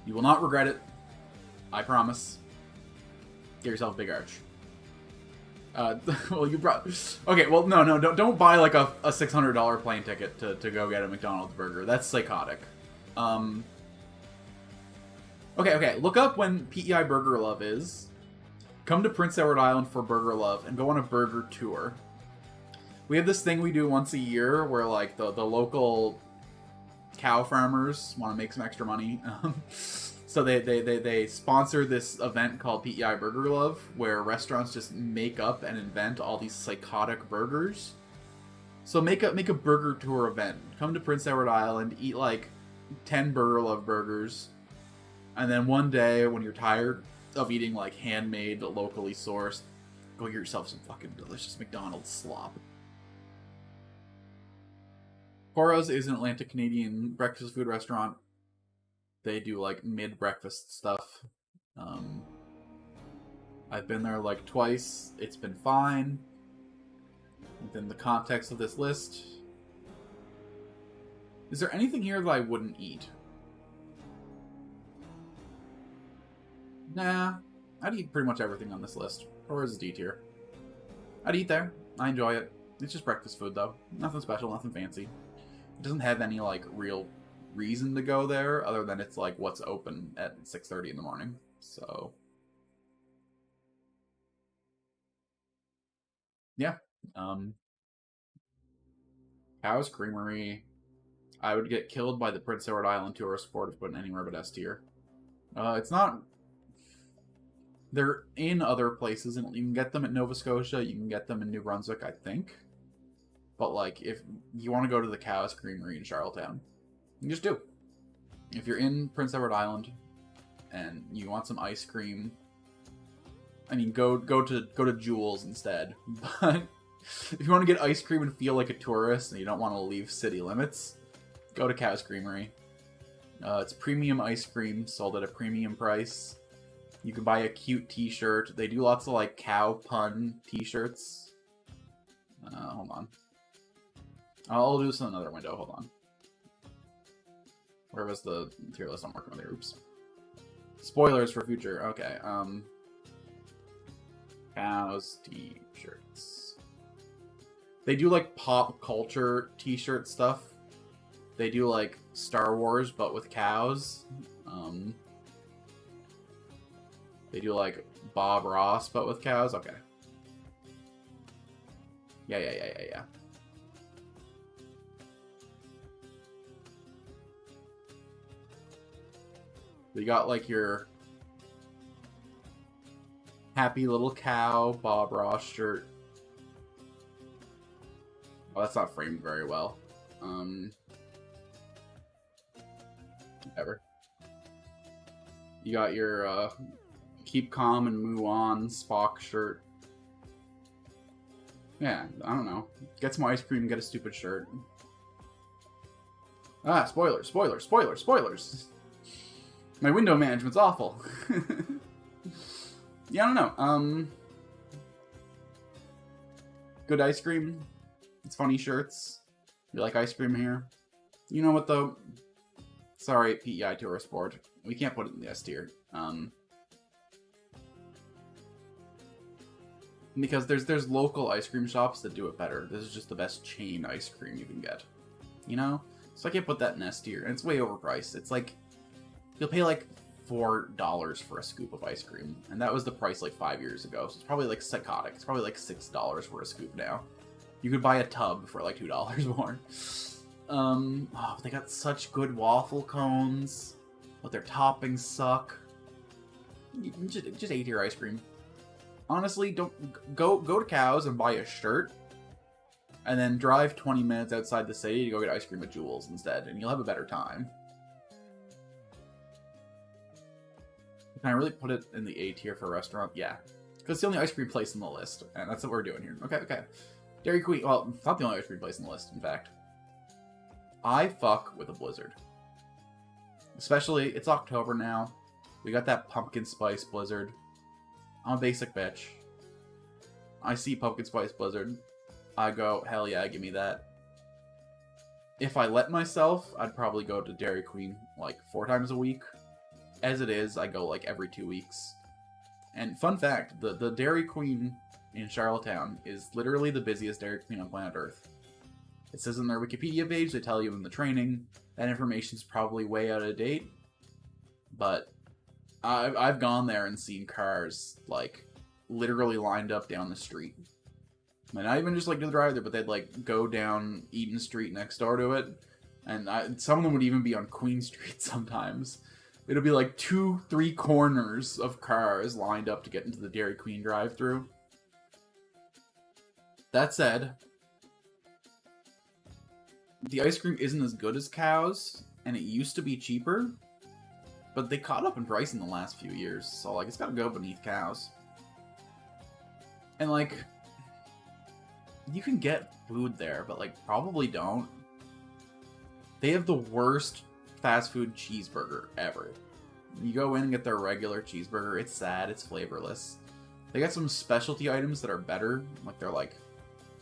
You will not regret it. I promise. Get yourself a Big Arch. Well, you brought... Okay, well, no, don't buy like a $600 plane ticket to go get a McDonald's burger. That's psychotic. Okay, look up when PEI Burger Love is. Come to Prince Edward Island for Burger Love and go on a burger tour. We have this thing we do once a year where like the local cow farmers want to make some extra money. So they sponsor this event called PEI Burger Love, where restaurants just make up and invent all these psychotic burgers. So make a burger tour event. Come to Prince Edward Island, eat like 10 Burger Love burgers, and then one day when you're tired of eating like handmade, locally sourced, go get yourself some fucking delicious McDonald's slop. Coro's is an Atlantic Canadian breakfast food restaurant. They do like mid-breakfast stuff. I've been there like twice. It's been fine. Within the context of this list, is there anything here that I wouldn't eat? Nah, I'd eat pretty much everything on this list. Or is it D tier? I'd eat there. I enjoy it. It's just breakfast food though. Nothing special, nothing fancy. It doesn't have any like real reason to go there other than it's like what's open at 6:30 in the morning. So yeah. Cow's Creamery. I would get killed by the Prince Edward Island tourist board if put anywhere but S tier. It's not... They're in other places, and you can get them at Nova Scotia, you can get them in New Brunswick, I think. But like, if you want to go to the Cow's Creamery in Charlottetown, you just do. If you're in Prince Edward Island and you want some ice cream, I mean, go to Jewel's instead. But if you want to get ice cream and feel like a tourist and you don't want to leave city limits, go to Cow's Creamery. It's premium ice cream sold at a premium price. You can buy a cute t-shirt. They do lots of like cow pun t-shirts. Hold on. I'll do this in another window. Hold on. Where was the tier list I'm working with here? Oops. Spoilers for future. Okay. Cows t-shirts. They do like pop culture t-shirt stuff. They do like Star Wars but with cows. They do like Bob Ross but with cows. Okay. Yeah. You got like your Happy little cow, Bob Ross shirt. Oh, that's not framed very well. Whatever. You got your Keep Calm and Move On Spock shirt. Yeah, I don't know. Get some ice cream and get a stupid shirt. Ah, spoilers, spoilers, spoilers, spoilers. My window management's awful. Yeah, I don't know. Good ice cream. It's funny shirts. You like ice cream here? You know what though? Sorry, PEI Tourist Board. We can't put it in the S tier. Because there's local ice cream shops that do it better. This is just the best chain ice cream you can get. You know? So I can't put that in S tier. And it's way overpriced. It's like, you'll pay like $4 for a scoop of ice cream. And that was the price like 5 years ago. So it's probably like psychotic. It's probably like $6 for a scoop now. You could buy a tub for like $2 more. Oh, they got such good waffle cones. But their toppings suck. Just A tier ice cream. Honestly, don't go to Cows and buy a shirt, and then drive 20 minutes outside the city to go get ice cream at Jewel's instead, and you'll have a better time. Can I really put it in the A tier for a restaurant? Yeah, because it's the only ice cream place on the list, and that's what we're doing here. Okay. Dairy Queen. Well, it's not the only ice cream place on the list, in fact. I fuck with a Blizzard. Especially, it's October now. We got that pumpkin spice Blizzard. I'm a basic bitch. I see pumpkin spice Blizzard. I go, hell yeah, give me that. If I let myself, I'd probably go to Dairy Queen like 4 times a week. As it is, I go like every 2 weeks. And fun fact, the Dairy Queen in Charlottetown is literally the busiest Dairy Queen on planet Earth. It says in their Wikipedia page, they tell you in the training, that information's probably way out of date. But I've gone there and seen cars, like, literally lined up down the street. And not even just, like, to the drive-thru, but they'd, like, go down Eaton Street next door to it. And some of them would even be on Queen Street sometimes. It'll be, like, 2-3 corners of cars lined up to get into the Dairy Queen drive-thru. That said, the ice cream isn't as good as Cows, and it used to be cheaper. But they caught up in price in the last few years, so, like, it's gotta go beneath Cows. And, like, you can get food there, but, like, probably don't. They have the worst fast food cheeseburger ever. You go in and get their regular cheeseburger, it's sad, it's flavorless. They got some specialty items that are better, like they're, like,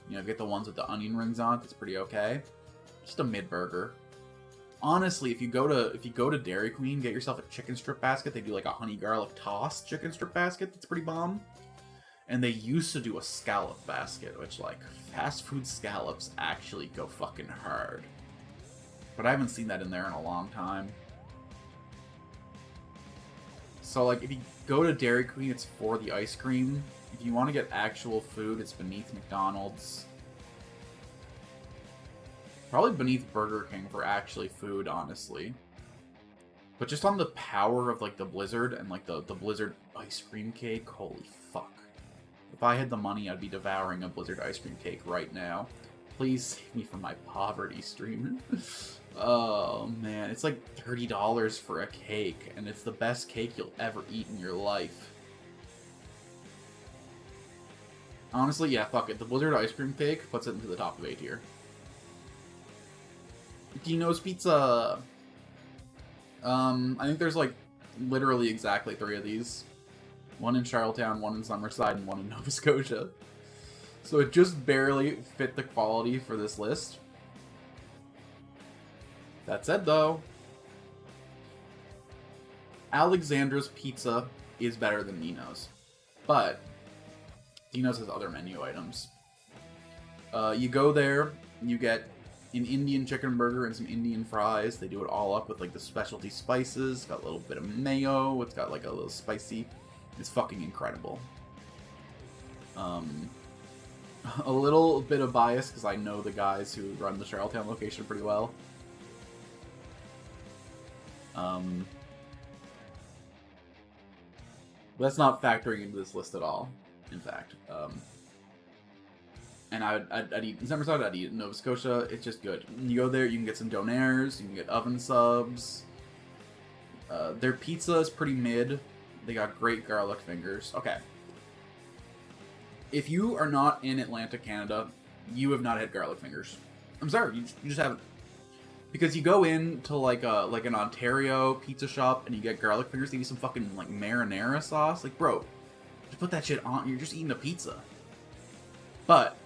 you know, get the ones with the onion rings on it, that's pretty okay. Just a mid-burger. Honestly, if you go to Dairy Queen, get yourself a chicken strip basket. They do like a honey garlic tossed chicken strip basket. That's pretty bomb. And they used to do a scallop basket, which, like, fast food scallops actually go fucking hard. But I haven't seen that in there in a long time. So, like, if you go to Dairy Queen, it's for the ice cream. If you want to get actual food, it's beneath McDonald's. Probably beneath Burger King for actually food, honestly. But just on the power of, like, the Blizzard and, like, the Blizzard ice cream cake, holy fuck. If I had the money, I'd be devouring a Blizzard ice cream cake right now. Please save me from my poverty, streamer. Oh, man. It's like $30 for a cake, and it's the best cake you'll ever eat in your life. Honestly, yeah, fuck it. The Blizzard ice cream cake puts it into the top of A tier. Dino's Pizza. I think there's, like, literally exactly 3 of these. One in Charlottetown, one in Summerside, and one in Nova Scotia. So it just barely fit the quality for this list. That said, though, Alexandra's Pizza is better than Dino's. But Dino's has other menu items. You go there, you get an Indian chicken burger and some Indian fries. They do it all up with, like, the specialty spices. Got a little bit of mayo. It's got, like, a little spicy. It's fucking incredible. A little bit of bias because I know the guys who run the Charlottetown location pretty well. That's not factoring into this list at all, in fact. And I'd eat in Summerside, I'd eat in Nova Scotia. It's just good. You go there, you can get some donairs, you can get oven subs. Their pizza is pretty mid. They got great garlic fingers. Okay. If you are not in Atlanta, Canada, you have not had garlic fingers. I'm sorry, you just haven't. Because you go into like an Ontario pizza shop and you get garlic fingers, they give you some fucking like marinara sauce. Like, bro, just put that shit on. You're just eating a pizza. But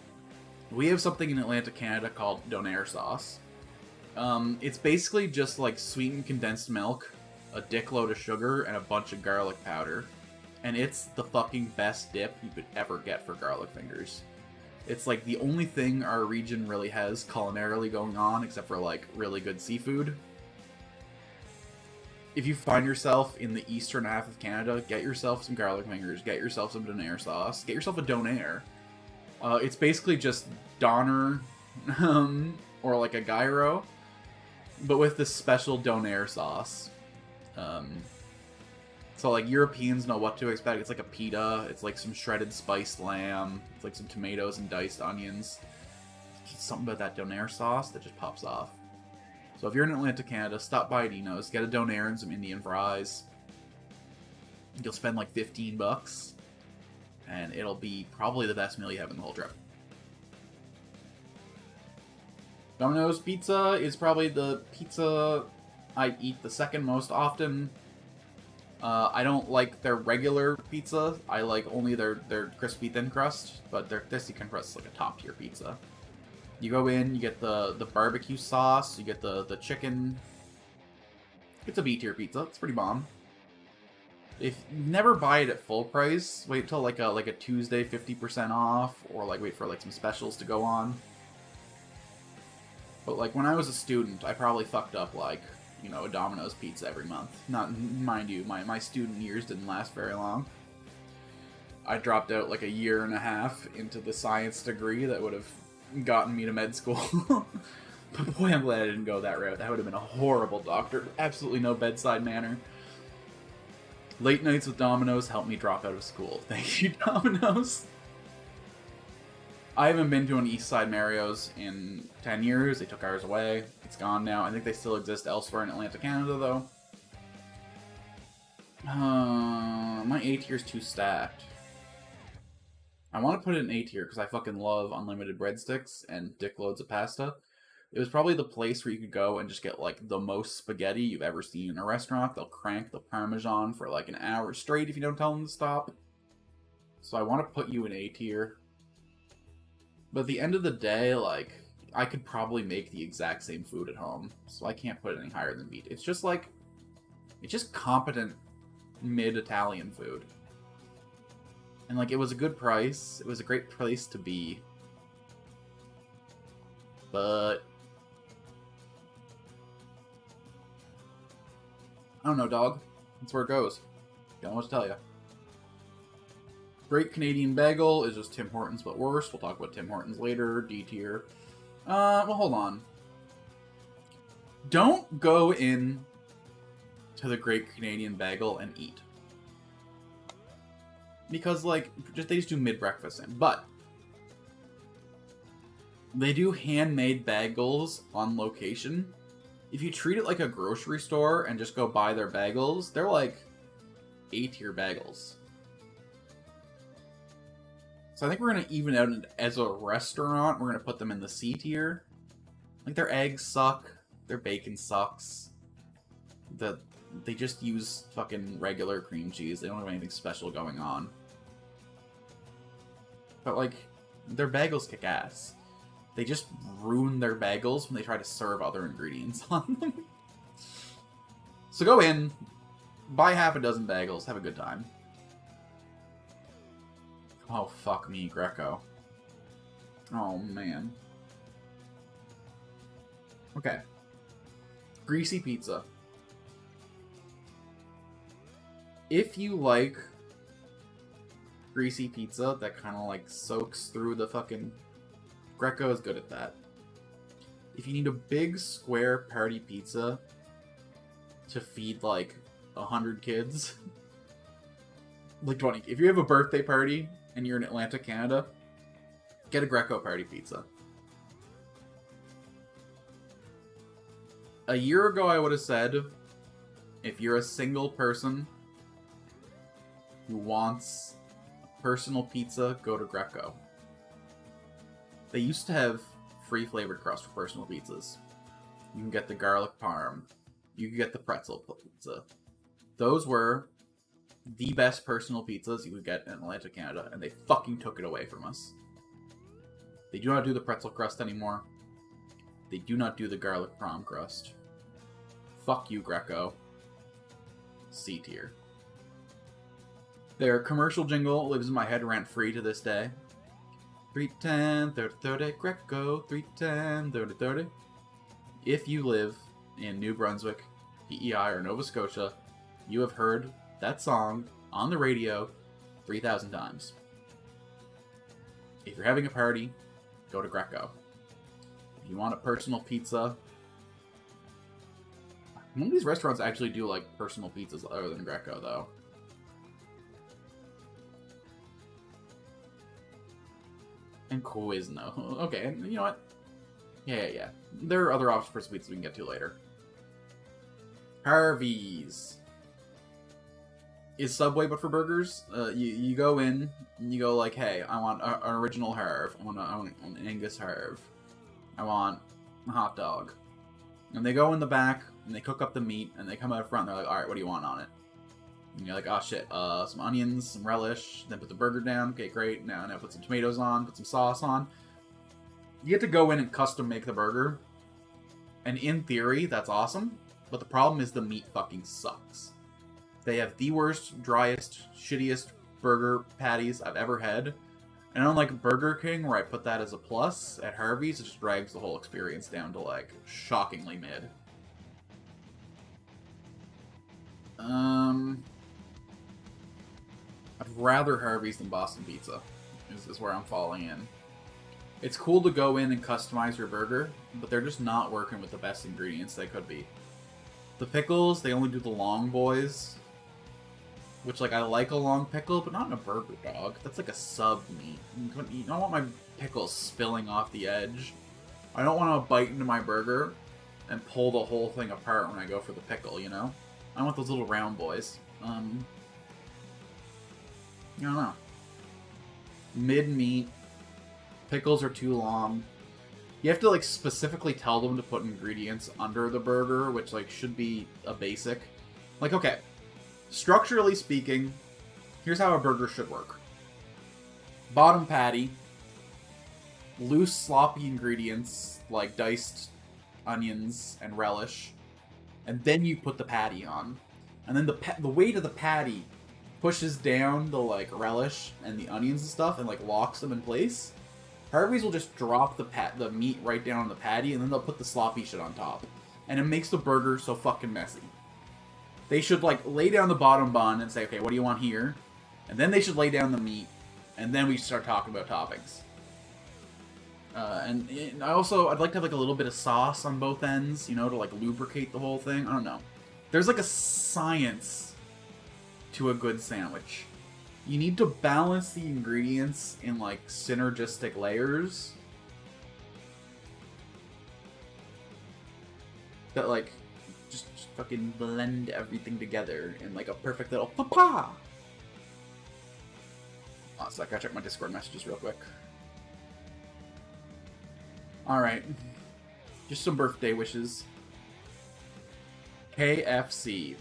we have something in Atlanta, Canada called donair sauce. It's basically just like sweetened condensed milk, a dickload of sugar, and a bunch of garlic powder. And it's the fucking best dip you could ever get for garlic fingers. It's like the only thing our region really has culinarily going on, except for like really good seafood. If you find yourself in the eastern half of Canada, get yourself some garlic fingers, get yourself some donair sauce, get yourself a donair. It's basically just doner, or like a gyro, but with this special donair sauce. So like Europeans know what to expect. It's like a pita, it's like some shredded spiced lamb, it's like some tomatoes and diced onions. It's something about that donair sauce that just pops off. So if you're in Atlanta, Canada, stop by Dino's, get a donair and some Indian fries. You'll spend like $15. And it'll be probably the best meal you have in the whole trip. Domino's pizza is probably the pizza I eat the second most often. I don't like their regular pizza. I like only their crispy thin crust, but their crispy thin crust is like a top tier pizza. You go in, you get the barbecue sauce, you get the chicken. It's a B tier pizza. It's pretty bomb. If you never buy it at full price, wait till like a Tuesday 50% off, or like wait for like some specials to go on. But like when I was a student, I probably fucked up like, you know, a Domino's pizza every month. Not, mind you, my student years didn't last very long. I dropped out like a year and a half into the science degree that would have gotten me to med school. But boy, I'm glad I didn't go that route. That would have been a horrible doctor. Absolutely no bedside manner. Late nights with Domino's helped me drop out of school. Thank you, Domino's. I haven't been to an East Side Mario's in 10 years. They took ours away. It's gone now. I think they still exist elsewhere in Atlanta, Canada, though. My A tier is too stacked. I want to put it in A tier because I fucking love unlimited breadsticks and dickloads of pasta. It was probably the place where you could go and just get like the most spaghetti you've ever seen in a restaurant. They'll crank the Parmesan for like an hour straight if you don't tell them to stop. So I want to put you in A tier. But at the end of the day, like, I could probably make the exact same food at home. So I can't put it any higher than meat. It's just like, it's just competent mid-Italian food. And like, it was a good price. It was a great place to be. But I don't know, dog. That's where it goes. Don't know what to tell you. Great Canadian Bagel is just Tim Hortons, but worse. We'll talk about Tim Hortons later. D tier. Well, hold on. Don't go in to the Great Canadian Bagel and eat. Because, like, they just do mid-breakfast in. But they do handmade bagels on location. If you treat it like a grocery store and just go buy their bagels, they're like A-tier bagels. So I think we're going to even out as a restaurant. We're going to put them in the C tier. Like, their eggs suck. Their bacon sucks. They just use fucking regular cream cheese. They don't have anything special going on. But, like, their bagels kick ass. They just ruin their bagels when they try to serve other ingredients on them. So go in, buy half a dozen bagels, have a good time. Oh, fuck me, Greco. Oh, man. Okay. Greasy pizza. If you like greasy pizza that kind of like soaks through the fucking... Greco is good at that. If you need a big square party pizza to feed like 100 kids, like 20. If you have a birthday party and you're in Atlanta, Canada, get a Greco party pizza. A year ago, I would have said, if you're a single person who wants a personal pizza, go to Greco. They used to have free flavored crust for personal pizzas. You can get the garlic parm. You can get the pretzel pizza. Those were the best personal pizzas you could get in Atlanta, Canada, and they fucking took it away from us. They do not do the pretzel crust anymore. They do not do the garlic parm crust. Fuck you, Greco. C tier. Their commercial jingle lives in my head rent-free to this day. 310, 30, 30, Greco, 310, 30, 30. If you live in New Brunswick, PEI, or Nova Scotia, you have heard that song on the radio 3,000 times. If you're having a party, go to Greco. If you want a personal pizza, none of these restaurants actually do like personal pizzas other than Greco, though. And Quizno. Okay, and you know what? Yeah. There are other options for sweets we can get to later. Harvey's is Subway, but for burgers. You go in, and you go like, hey, I want an original Harv. I want an Angus Harv. I want a hot dog. And they go in the back, and they cook up the meat, and they come out front, and they're like, alright, what do you want on it? And you're like, oh shit, some onions, some relish, then put the burger down, okay, great, now put some tomatoes on, put some sauce on. You get to go in and custom make the burger, and in theory, that's awesome, but the problem is the meat fucking sucks. They have the worst, driest, shittiest burger patties I've ever had, and unlike Burger King, where I put that as a plus, at Harvey's, it just drags the whole experience down to, like, shockingly mid. I'd rather Harvey's than Boston Pizza, is where I'm falling in. It's cool to go in and customize your burger, but they're just not working with the best ingredients they could be. The pickles, they only do the long boys, which, like, I like a long pickle, but not in a burger, dog. That's like a sub meat. You don't want my pickles spilling off the edge. I don't want to bite into my burger and pull the whole thing apart when I go for the pickle, you know? I want those little round boys. I don't know. Mid-meat. Pickles are too long. You have to, like, specifically tell them to put ingredients under the burger, which, like, should be a basic. Like, okay. Structurally speaking, here's how a burger should work. Bottom patty. Loose, sloppy ingredients, like diced onions and relish. And then you put the patty on. And then the weight of the patty pushes down the, like, relish and the onions and stuff and, like, locks them in place. Harvey's will just drop the meat right down on the patty, and then they'll put the sloppy shit on top. And it makes the burger so fucking messy. They should, like, lay down the bottom bun and say, okay, what do you want here? And then they should lay down the meat, and then we start talking about toppings. And I'd like to have, like, a little bit of sauce on both ends, you know, to, like, lubricate the whole thing. I don't know. There's, like, a science to a good sandwich. You need to balance the ingredients in, like, synergistic layers that, like, just fucking blend everything together in, like, a perfect little pa-pa! Oh, so I gotta check my Discord messages real quick. Alright. Just some birthday wishes. KFC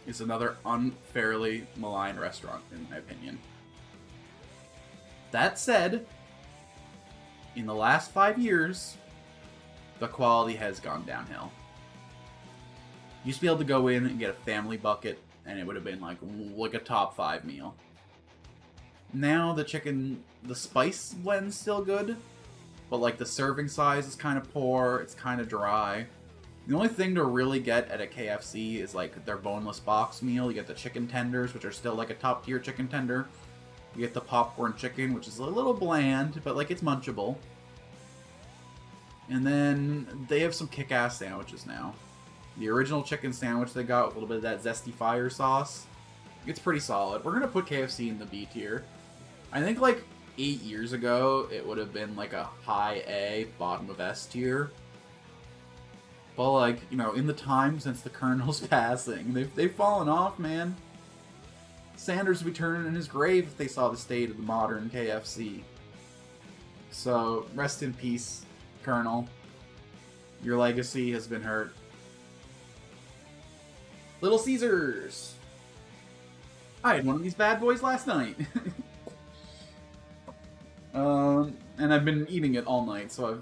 is another unfairly maligned restaurant, in my opinion. That said, in the last 5 years, the quality has gone downhill. You used to be able to go in and get a family bucket, and it would have been like a top 5 meal. Now the spice blend's still good, but like the serving size is kind of poor, it's kind of dry. The only thing to really get at a KFC is, like, their boneless box meal. You get the chicken tenders, which are still, like, a top-tier chicken tender. You get the popcorn chicken, which is a little bland, but, like, it's munchable. And then they have some kick-ass sandwiches now. The original chicken sandwich they got with a little bit of that zesty fire sauce It's pretty solid. We're gonna put KFC in the B tier. I think like 8 years ago, it would have been like a high A, bottom of S tier. But like, you know, in the time since the Colonel's passing, they've fallen off, man. Sanders would be turning in his grave if they saw the state of the modern KFC. So, rest in peace, Colonel. Your legacy has been hurt. Little Caesars! I had one of these bad boys last night. And I've been eating it all night, so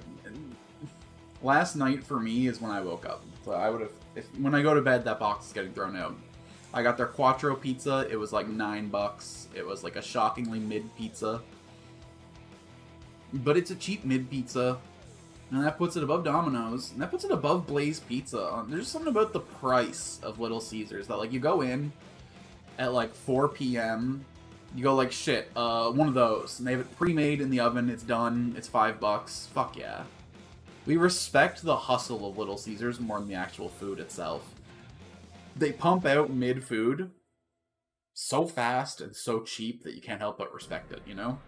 last night for me is when I woke up. So I would have, when I go to bed, that box is getting thrown out. I got their Quattro pizza, it was like $9. It was like a shockingly mid pizza. But it's a cheap mid pizza, and that puts it above Domino's, and that puts it above Blaze Pizza. There's something about the price of Little Caesars that, like, you go in at like 4 p.m., you go like, shit, one of those, and they have it pre-made in the oven, it's done, it's $5, fuck yeah. We respect the hustle of Little Caesars more than the actual food itself. They pump out mid-food so fast and so cheap that you can't help but respect it, you know?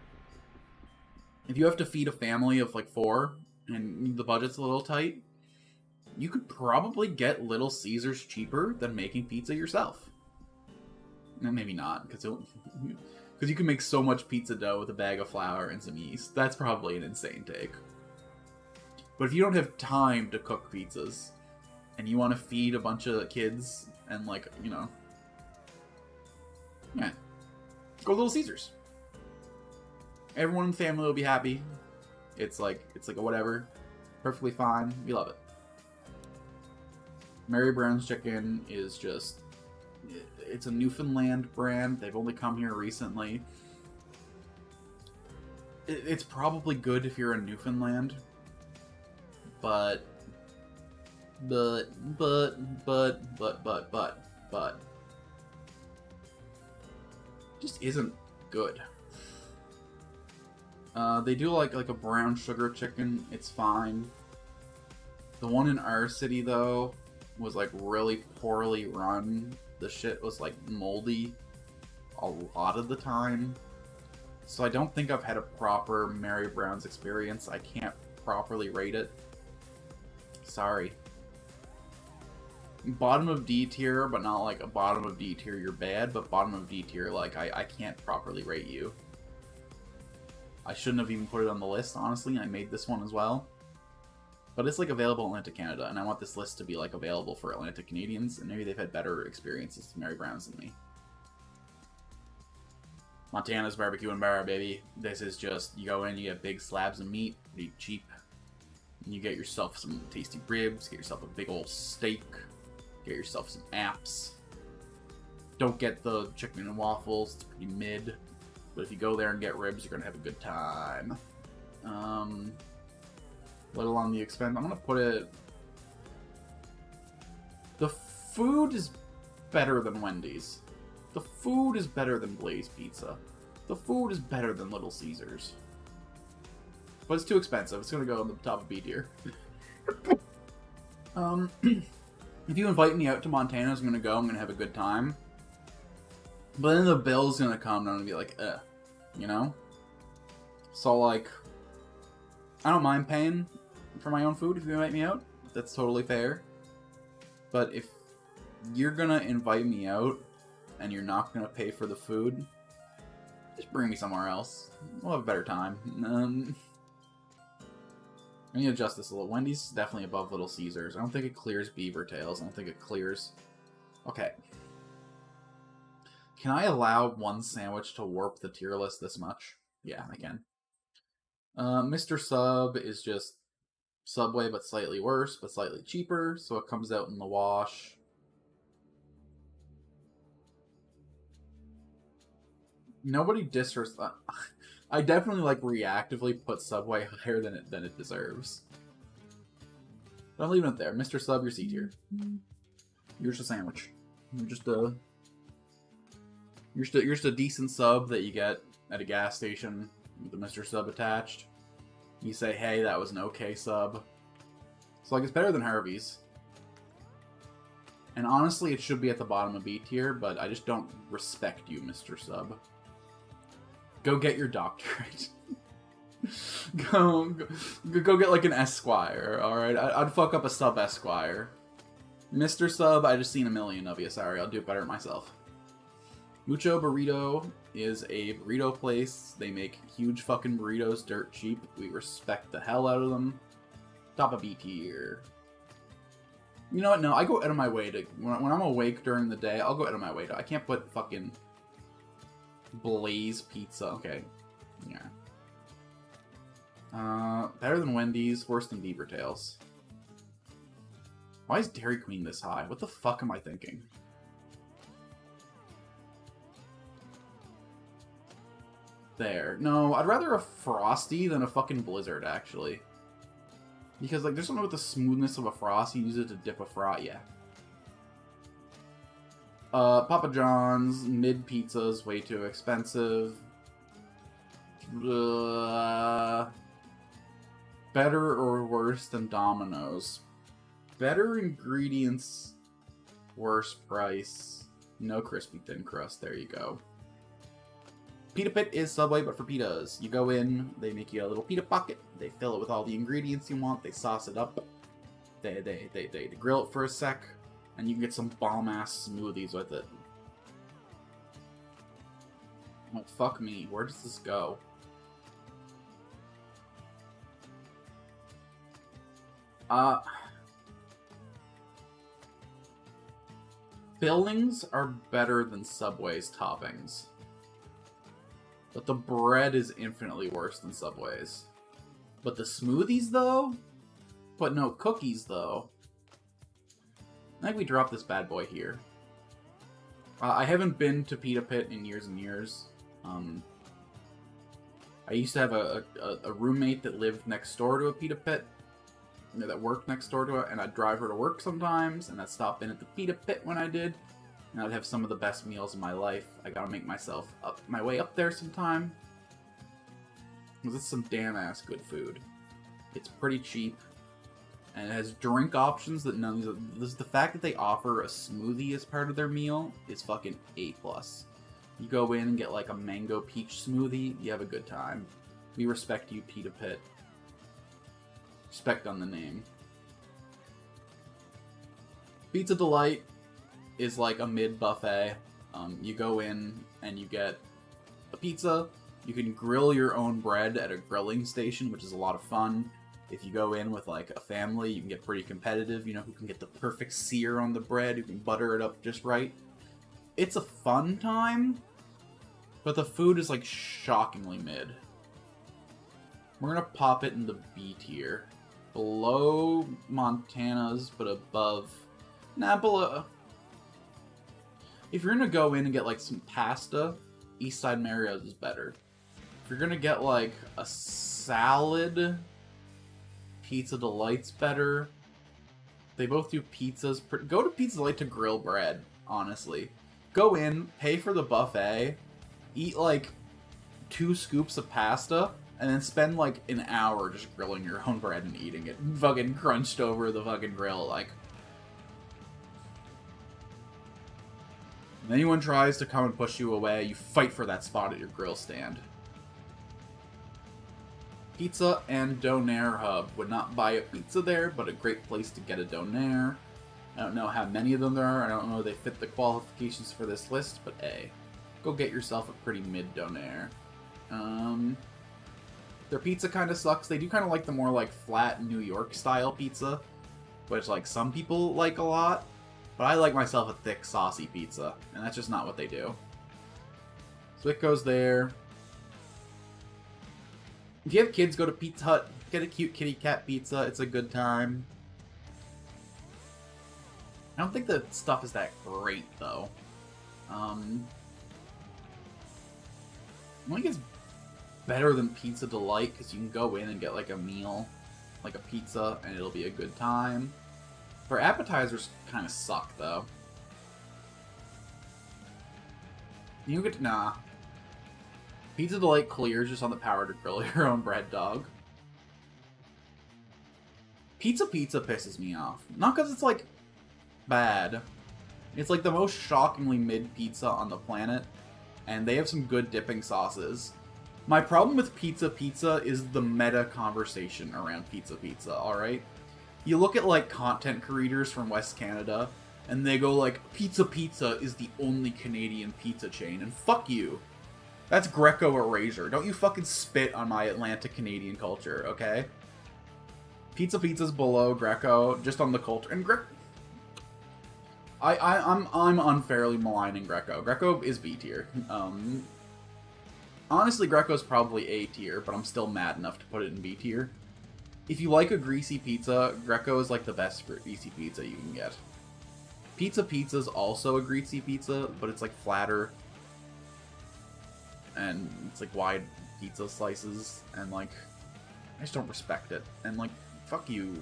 If you have to feed a family of like 4, and the budget's a little tight, you could probably get Little Caesars cheaper than making pizza yourself. No, maybe not, because you can make so much pizza dough with a bag of flour and some yeast. That's probably an insane take. But if you don't have time to cook pizzas, and you want to feed a bunch of kids, and like, you know, yeah, go Little Caesars. Everyone in the family will be happy. It's like a whatever. Perfectly fine. We love it. Mary Brown's Chicken is just... It's a Newfoundland brand. They've only come here recently. It's probably good if you're in Newfoundland. But... just isn't good. They do like a brown sugar chicken. It's fine. The one in our city though was like really poorly run. The shit was like moldy a lot of the time. So I don't think I've had a proper Mary Brown's experience. I can't properly rate it. Sorry. Bottom of D tier, but not like a bottom of D tier you're bad, but bottom of D tier like I can't properly rate you. I shouldn't have even put it on the list, honestly. I made this one as well. But it's like available in Atlantic Canada, and I want this list to be like available for Atlantic Canadians, and maybe they've had better experiences with Mary Brown's than me. Montana's Barbecue and Bar, baby. This is just, you go in, you get big slabs of meat, pretty cheap. And you get yourself some tasty ribs, get yourself a big old steak, get yourself some apps. Don't get the chicken and waffles, it's pretty mid. But if you go there and get ribs, you're going to have a good time. Little on the expense. I'm going to put it... The food is better than Wendy's. The food is better than Blaze Pizza. The food is better than Little Caesars. But it's too expensive. It's going to go on the top of B tier. If you invite me out to Montana, I'm going to go. I'm going to have a good time. But then the bill's going to come and I'm going to be like, you know? So, like, I don't mind paying for my own food if you invite me out. That's totally fair. But if you're going to invite me out and you're not going to pay for the food, just bring me somewhere else. We'll have a better time. I need to adjust this a little. Wendy's is definitely above Little Caesars. I don't think it clears Beaver Tails. I don't think it clears... Okay. Can I allow one sandwich to warp the tier list this much? Yeah, I can. Mr. Sub is just Subway, but slightly worse, but slightly cheaper, so it comes out in the wash. Nobody disrespect. I definitely like reactively put Subway higher than it deserves. But I'm leaving it there. Mr. Sub, you're C tier. You're just a sandwich. You're just a decent sub that you get at a gas station with the Mr. Sub attached. You say, hey, that was an okay sub. So like, it's better than Harvey's. And honestly, it should be at the bottom of B tier, but I just don't respect you, Mr. Sub. Go get your doctorate. go get like an Esquire, alright? I'd fuck up a Sub Esquire. Mr. Sub, I just seen a million of you. Sorry, I'll do it better myself. Mucho Burrito is a burrito place. They make huge fucking burritos dirt cheap. We respect the hell out of them. Top of B tier. You know what? No, I go out of my way to... When I'm awake during the day, I'll go out of my way to... I can't put fucking... Blaze Pizza. Okay. Yeah. Better than Wendy's. Worse than Beaver Tails. Why is Dairy Queen this high? What the fuck am I thinking? There. No, I'd rather a Frosty than a fucking Blizzard, actually. Because, like, there's something with the smoothness of a Frosty. Use it to dip a Frosty. Yeah. Papa John's. Mid pizza's way too expensive. Better or worse than Domino's? Better ingredients, worse price. No crispy thin crust. There you go. Pita Pit is Subway, but for pitas. You go in, they make you a little pita pocket, they fill it with all the ingredients you want, they sauce it up, they grill it for a sec, and you can get some bomb-ass smoothies with it. Oh, fuck me. Where does this go? Fillings are better than Subway's toppings. But the bread is infinitely worse than Subway's. But the smoothies, though? But no cookies, though. I think we drop this bad boy here. I haven't been to Pita Pit in years and years. I used to have a roommate that lived next door to a Pita Pit. That worked next door to it, and I'd drive her to work sometimes, and I'd stop in at the Pita Pit when I did. And I'd have some of the best meals of my life. I gotta make myself my way up there sometime. Because it's some damn-ass good food. It's pretty cheap. And it has drink options that none of these... The fact that they offer a smoothie as part of their meal is fucking A+. You go in and get like a mango peach smoothie, you have a good time. We respect you, Pita Pit. Respect on the name. Pizza Delight is like a mid-buffet. You go in and you get a pizza. You can grill your own bread at a grilling station, which is a lot of fun. If you go in with like a family, you can get pretty competitive. You know who can get the perfect sear on the bread, who can butter it up just right. It's a fun time, but the food is like shockingly mid. We're gonna pop it in the B tier. Below Montana's, but above... Nah, below... If you're gonna go in and get like some pasta, Eastside Mario's is better. If you're gonna get like a salad, Pizza Delight's better. They both do pizzas. Go to Pizza Delight to grill bread, honestly. Go in, pay for the buffet, eat like 2 scoops of pasta, and then spend like an hour just grilling your own bread and eating it. Fucking crunched over the fucking grill, like. If anyone tries to come and push you away, you fight for that spot at your grill stand. Pizza and Donair Hub. Would not buy a pizza there, but a great place to get a Donair. I don't know how many of them there are. I don't know if they fit the qualifications for this list, but A. Go get yourself a pretty mid Donair. Their pizza kind of sucks. They do kind of like the more like flat New York style pizza, which like some people like a lot. But I like myself a thick, saucy pizza, and that's just not what they do. So it goes there. If you have kids, go to Pizza Hut, get a cute kitty cat pizza. It's a good time. I don't think the stuff is that great, though. I think it's better than Pizza Delight, because you can go in and get like a meal, like a pizza, and it'll be a good time. For appetizers, kind of suck, though. You get... Nah. Pizza Delight clears just on the power to grill your own bread, dog. Pizza pisses me off. Not because it's, like, bad. It's like the most shockingly mid pizza on the planet, and they have some good dipping sauces. My problem with pizza is the meta conversation around pizza, alright? You look at, like, content creators from West Canada, and they go like, Pizza is the only Canadian pizza chain, and fuck you. That's Greco erasure. Don't you fucking spit on my Atlantic Canadian culture, okay? Pizza's below Greco, just on the culture. And I'm unfairly maligning Greco. Greco is B tier. Honestly, Greco's probably A tier, but I'm still mad enough to put it in B tier. If you like a greasy pizza, Greco is like the best greasy pizza you can get. Pizza is also a greasy pizza, but it's like flatter. And it's like wide pizza slices, and like, I just don't respect it. And like, fuck you.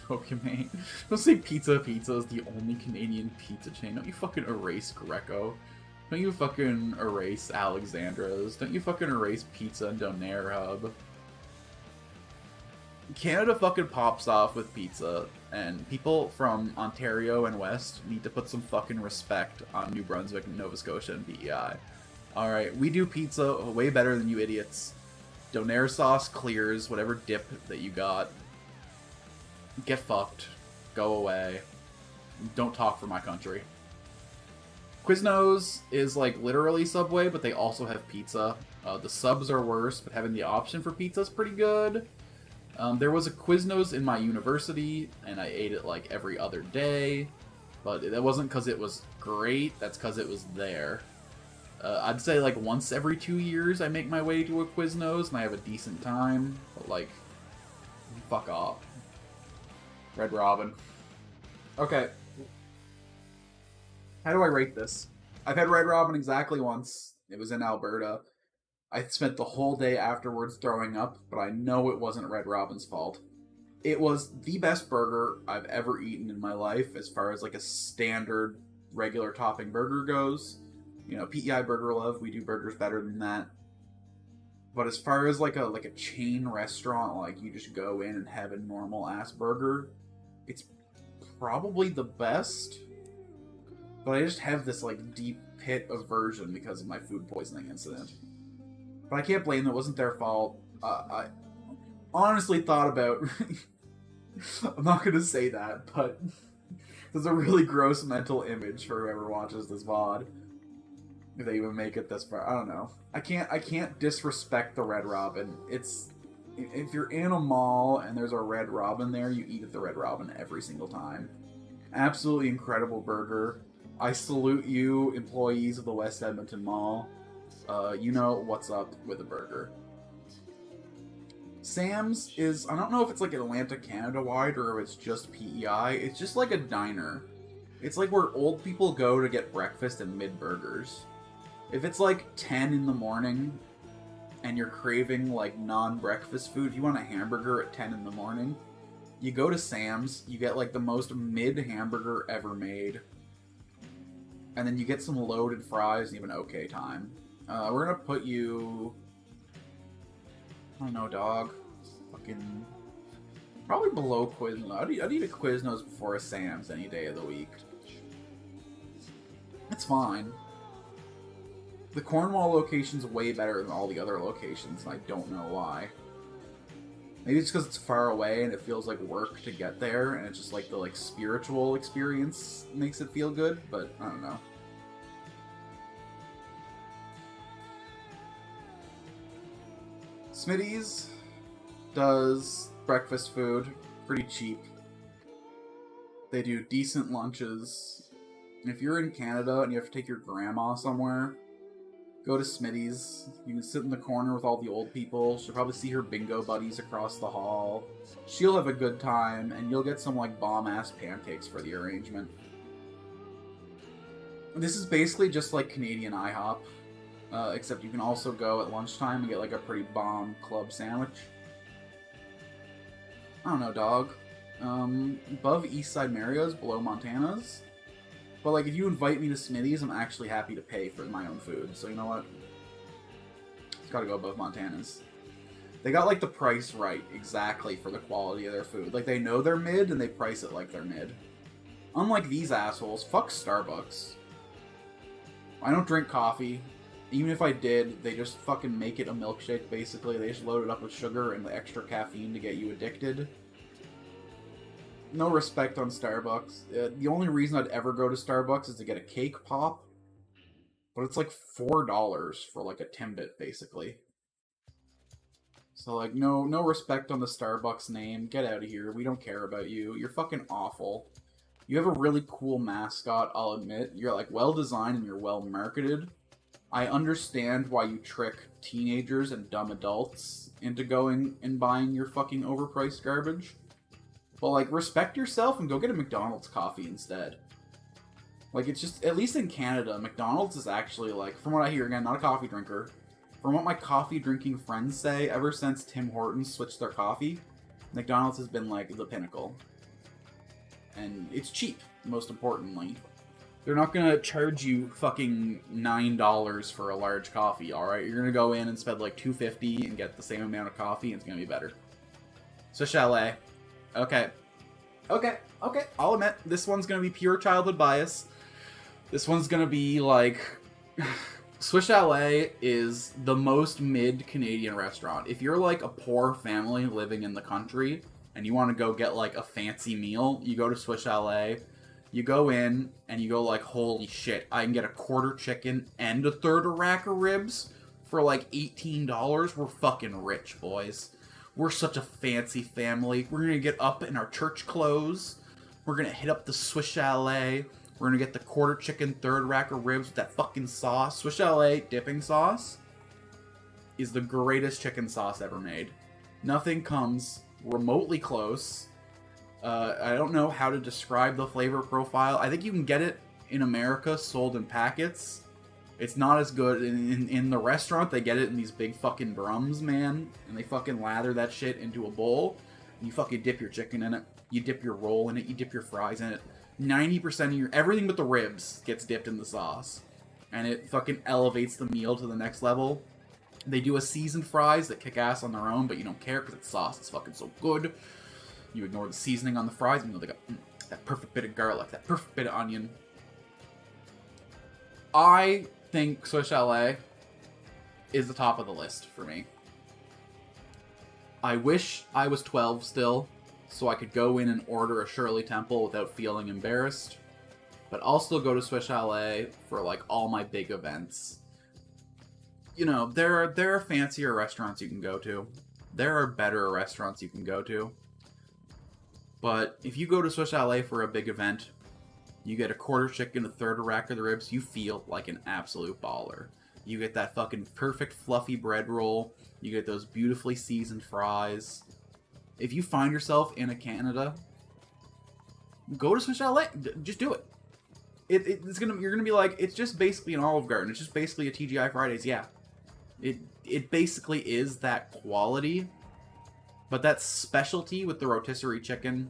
Pokemon. Don't say Pizza is the only Canadian pizza chain. Don't you fucking erase Greco. Don't you fucking erase Alexandra's. Don't you fucking erase Pizza and Donair Hub. Canada fucking pops off with pizza, and people from Ontario and West need to put some fucking respect on New Brunswick, Nova Scotia, and PEI. Alright, we do pizza way better than you idiots. Donair sauce clears whatever dip that you got. Get fucked. Go away. Don't talk for my country. Quiznos is like literally Subway, but they also have pizza. The subs are worse, but having the option for pizza is pretty good. There was a Quiznos in my university, and I ate it like every other day, but that wasn't because it was great, that's because it was there. I'd say like once every 2 years I make my way to a Quiznos, and I have a decent time, but like, fuck off. Red Robin. Okay. How do I rate this? I've had Red Robin exactly once. It was in Alberta. I spent the whole day afterwards throwing up, but I know it wasn't Red Robin's fault. It was the best burger I've ever eaten in my life as far as like a standard regular topping burger goes. You know, PEI Burger Love, we do burgers better than that. But as far as like a chain restaurant, like you just go in and have a normal ass burger, it's probably the best. But I just have this like deep pit aversion because of my food poisoning incident. But I can't blame them, it wasn't their fault. I honestly thought about... I'm not going to say that, but there's a really gross mental image for whoever watches this VOD. If they even make it this far. I don't know. I can't disrespect the Red Robin. It's... If you're in a mall and there's a Red Robin there, you eat at the Red Robin every single time. Absolutely incredible burger. I salute you, employees of the West Edmonton Mall. You know what's up with a burger. Sam's is, I don't know if it's like Atlantic Canada wide or if it's just PEI. It's just like a diner. It's like where old people go to get breakfast and mid-burgers. If it's like 10 in the morning and you're craving like non-breakfast food, if you want a hamburger at 10 in the morning, you go to Sam's, you get like the most mid-hamburger ever made, and then you get some loaded fries and you have an okay time. We're gonna put you... I don't know, dog. Fucking... Probably below Quiznos. I'd eat a Quiznos before a Sam's any day of the week. It's fine. The Cornwall location's way better than all the other locations, and I don't know why. Maybe it's because it's far away and it feels like work to get there, and it's just like the spiritual experience makes it feel good, but I don't know. Smitty's does breakfast food, pretty cheap. They do decent lunches. And if you're in Canada and you have to take your grandma somewhere, go to Smitty's. You can sit in the corner with all the old people. She'll probably see her bingo buddies across the hall. She'll have a good time, and you'll get some bomb-ass pancakes for the arrangement. This is basically just like Canadian IHOP. Except you can also go at lunchtime and get a pretty bomb club sandwich. I don't know, dog. Above Eastside Mario's, below Montana's. But if you invite me to Smitty's, I'm actually happy to pay for my own food. So you know what? It's gotta go above Montana's. They got the price right exactly for the quality of their food. They know they're mid and they price it like they're mid. unlike these assholes, fuck Starbucks. I don't drink coffee. Even if I did, they just fucking make it a milkshake, basically. They just load it up with sugar and the extra caffeine to get you addicted. No respect on Starbucks. The only reason I'd ever go to Starbucks is to get a cake pop. But it's like $4 for like a Timbit, basically. So like, no respect on the Starbucks name. Get out of here. We don't care about you. You're fucking awful. You have a really cool mascot, I'll admit. You're like well designed and you're well marketed. I understand why you trick teenagers and dumb adults into going and buying your fucking overpriced garbage. But like, respect yourself and go get a McDonald's coffee instead. Like, it's just, at least in Canada, McDonald's is actually, like, from what I hear, again, not a coffee drinker, from what my coffee drinking friends say, ever since Tim Hortons switched their coffee, McDonald's has been, like, the pinnacle. And it's cheap, most importantly. They're not gonna charge you fucking $9 for a large coffee, alright? You're gonna go in and spend, like, $2.50 and get the same amount of coffee, and it's gonna be better. So, Chalet. Okay. I'll admit, this one's gonna be pure childhood bias. This one's gonna be, like... Swiss Chalet is the most mid-Canadian restaurant. If you're, like, a poor family living in the country, and you want to go get, like, a fancy meal, you go to Swiss Chalet, you go in, and you go, like, holy shit, I can get a quarter chicken and a third of rack of ribs for, like, $18? We're fucking rich, boys. We're such a fancy family. We're gonna get up in our church clothes. We're gonna hit up the Swiss Chalet. We're gonna get the quarter chicken, third rack of ribs with that fucking sauce. Swiss Chalet dipping sauce is the greatest chicken sauce ever made. Nothing comes remotely close. I don't know how to describe the flavor profile. I think you can get it in America sold in packets. It's not as good. In the restaurant, they get it in these big fucking drums, man. And they fucking lather that shit into a bowl. And you fucking dip your chicken in it. You dip your roll in it. You dip your fries in it. 90% of your... everything but the ribs gets dipped in the sauce. And it fucking elevates the meal to the next level. They do a seasoned fries that kick ass on their own, but you don't care because it's sauce. It's fucking so good. You ignore the seasoning on the fries, and they got that perfect bit of garlic, that perfect bit of onion. I think Swiss Chalet is the top of the list for me. I wish I was 12 still, so I could go in and order a Shirley Temple without feeling embarrassed. But I'll still go to Swiss Chalet for, like, all my big events. You know, there are fancier restaurants you can go to. There are better restaurants you can go to. But if you go to Swiss Chalet for a big event, you get a quarter chicken, a third of rack of the ribs, you feel like an absolute baller. You get that fucking perfect fluffy bread roll. You get those beautifully seasoned fries. If you find yourself in Canada, go to Swiss Chalet. Just do it. You're gonna be like, it's just basically an Olive Garden. It's just basically a TGI Fridays. Yeah, it basically is that quality, but that specialty with the rotisserie chicken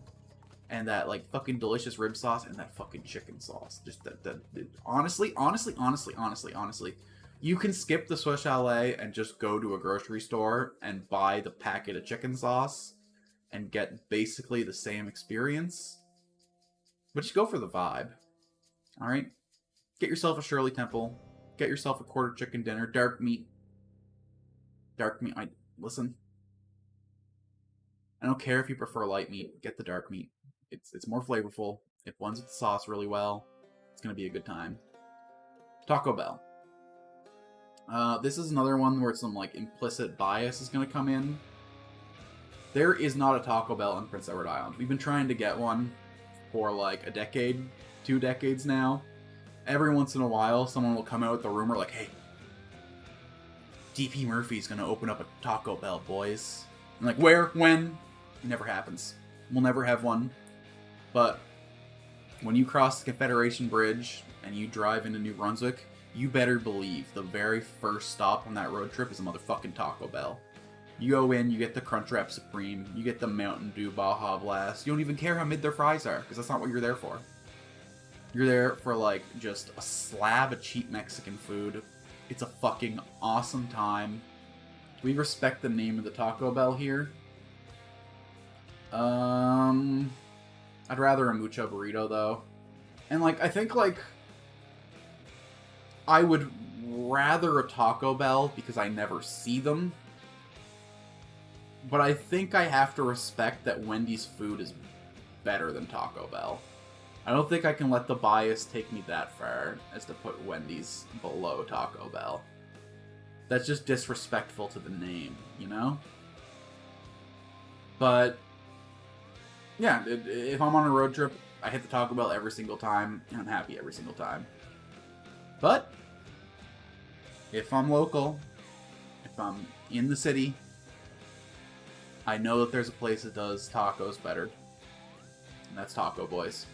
and that like fucking delicious rib sauce and that fucking chicken sauce. Just honestly, you can skip the Swiss Chalet and just go to a grocery store and buy the packet of chicken sauce and get basically the same experience. But just go for the vibe. Alright? Get yourself a Shirley Temple. Get yourself a quarter chicken dinner. Dark meat. Listen. I don't care if you prefer light meat. Get the dark meat. It's more flavorful. It blends with the sauce really well. It's going to be a good time. Taco Bell. This is another one where some like implicit bias is going to come in. There is not a Taco Bell in Prince Edward Island. We've been trying to get one for like a decade, 2 decades now. Every once in a while, someone will come out with the rumor like, hey, DP Murphy's going to open up a Taco Bell, boys. And like, where? When? It never happens. We'll never have one. But when you cross the Confederation Bridge and you drive into New Brunswick, you better believe the very first stop on that road trip is a motherfucking Taco Bell. You go in, you get the Crunchwrap Supreme, you get the Mountain Dew Baja Blast. You don't even care how mid their fries are, because that's not what you're there for. You're there for, like, just a slab of cheap Mexican food. It's a fucking awesome time. We respect the name of the Taco Bell here. I'd rather a Mucho Burrito, though. And, like, I think, like, I would rather a Taco Bell because I never see them. But I think I have to respect that Wendy's food is better than Taco Bell. I don't think I can let the bias take me that far as to put Wendy's below Taco Bell. That's just disrespectful to the name, you know? But, yeah, if I'm on a road trip, I hit the Taco Bell every single time, and I'm happy every single time. But, if I'm local, if I'm in the city, I know that there's a place that does tacos better. And that's Taco Boys.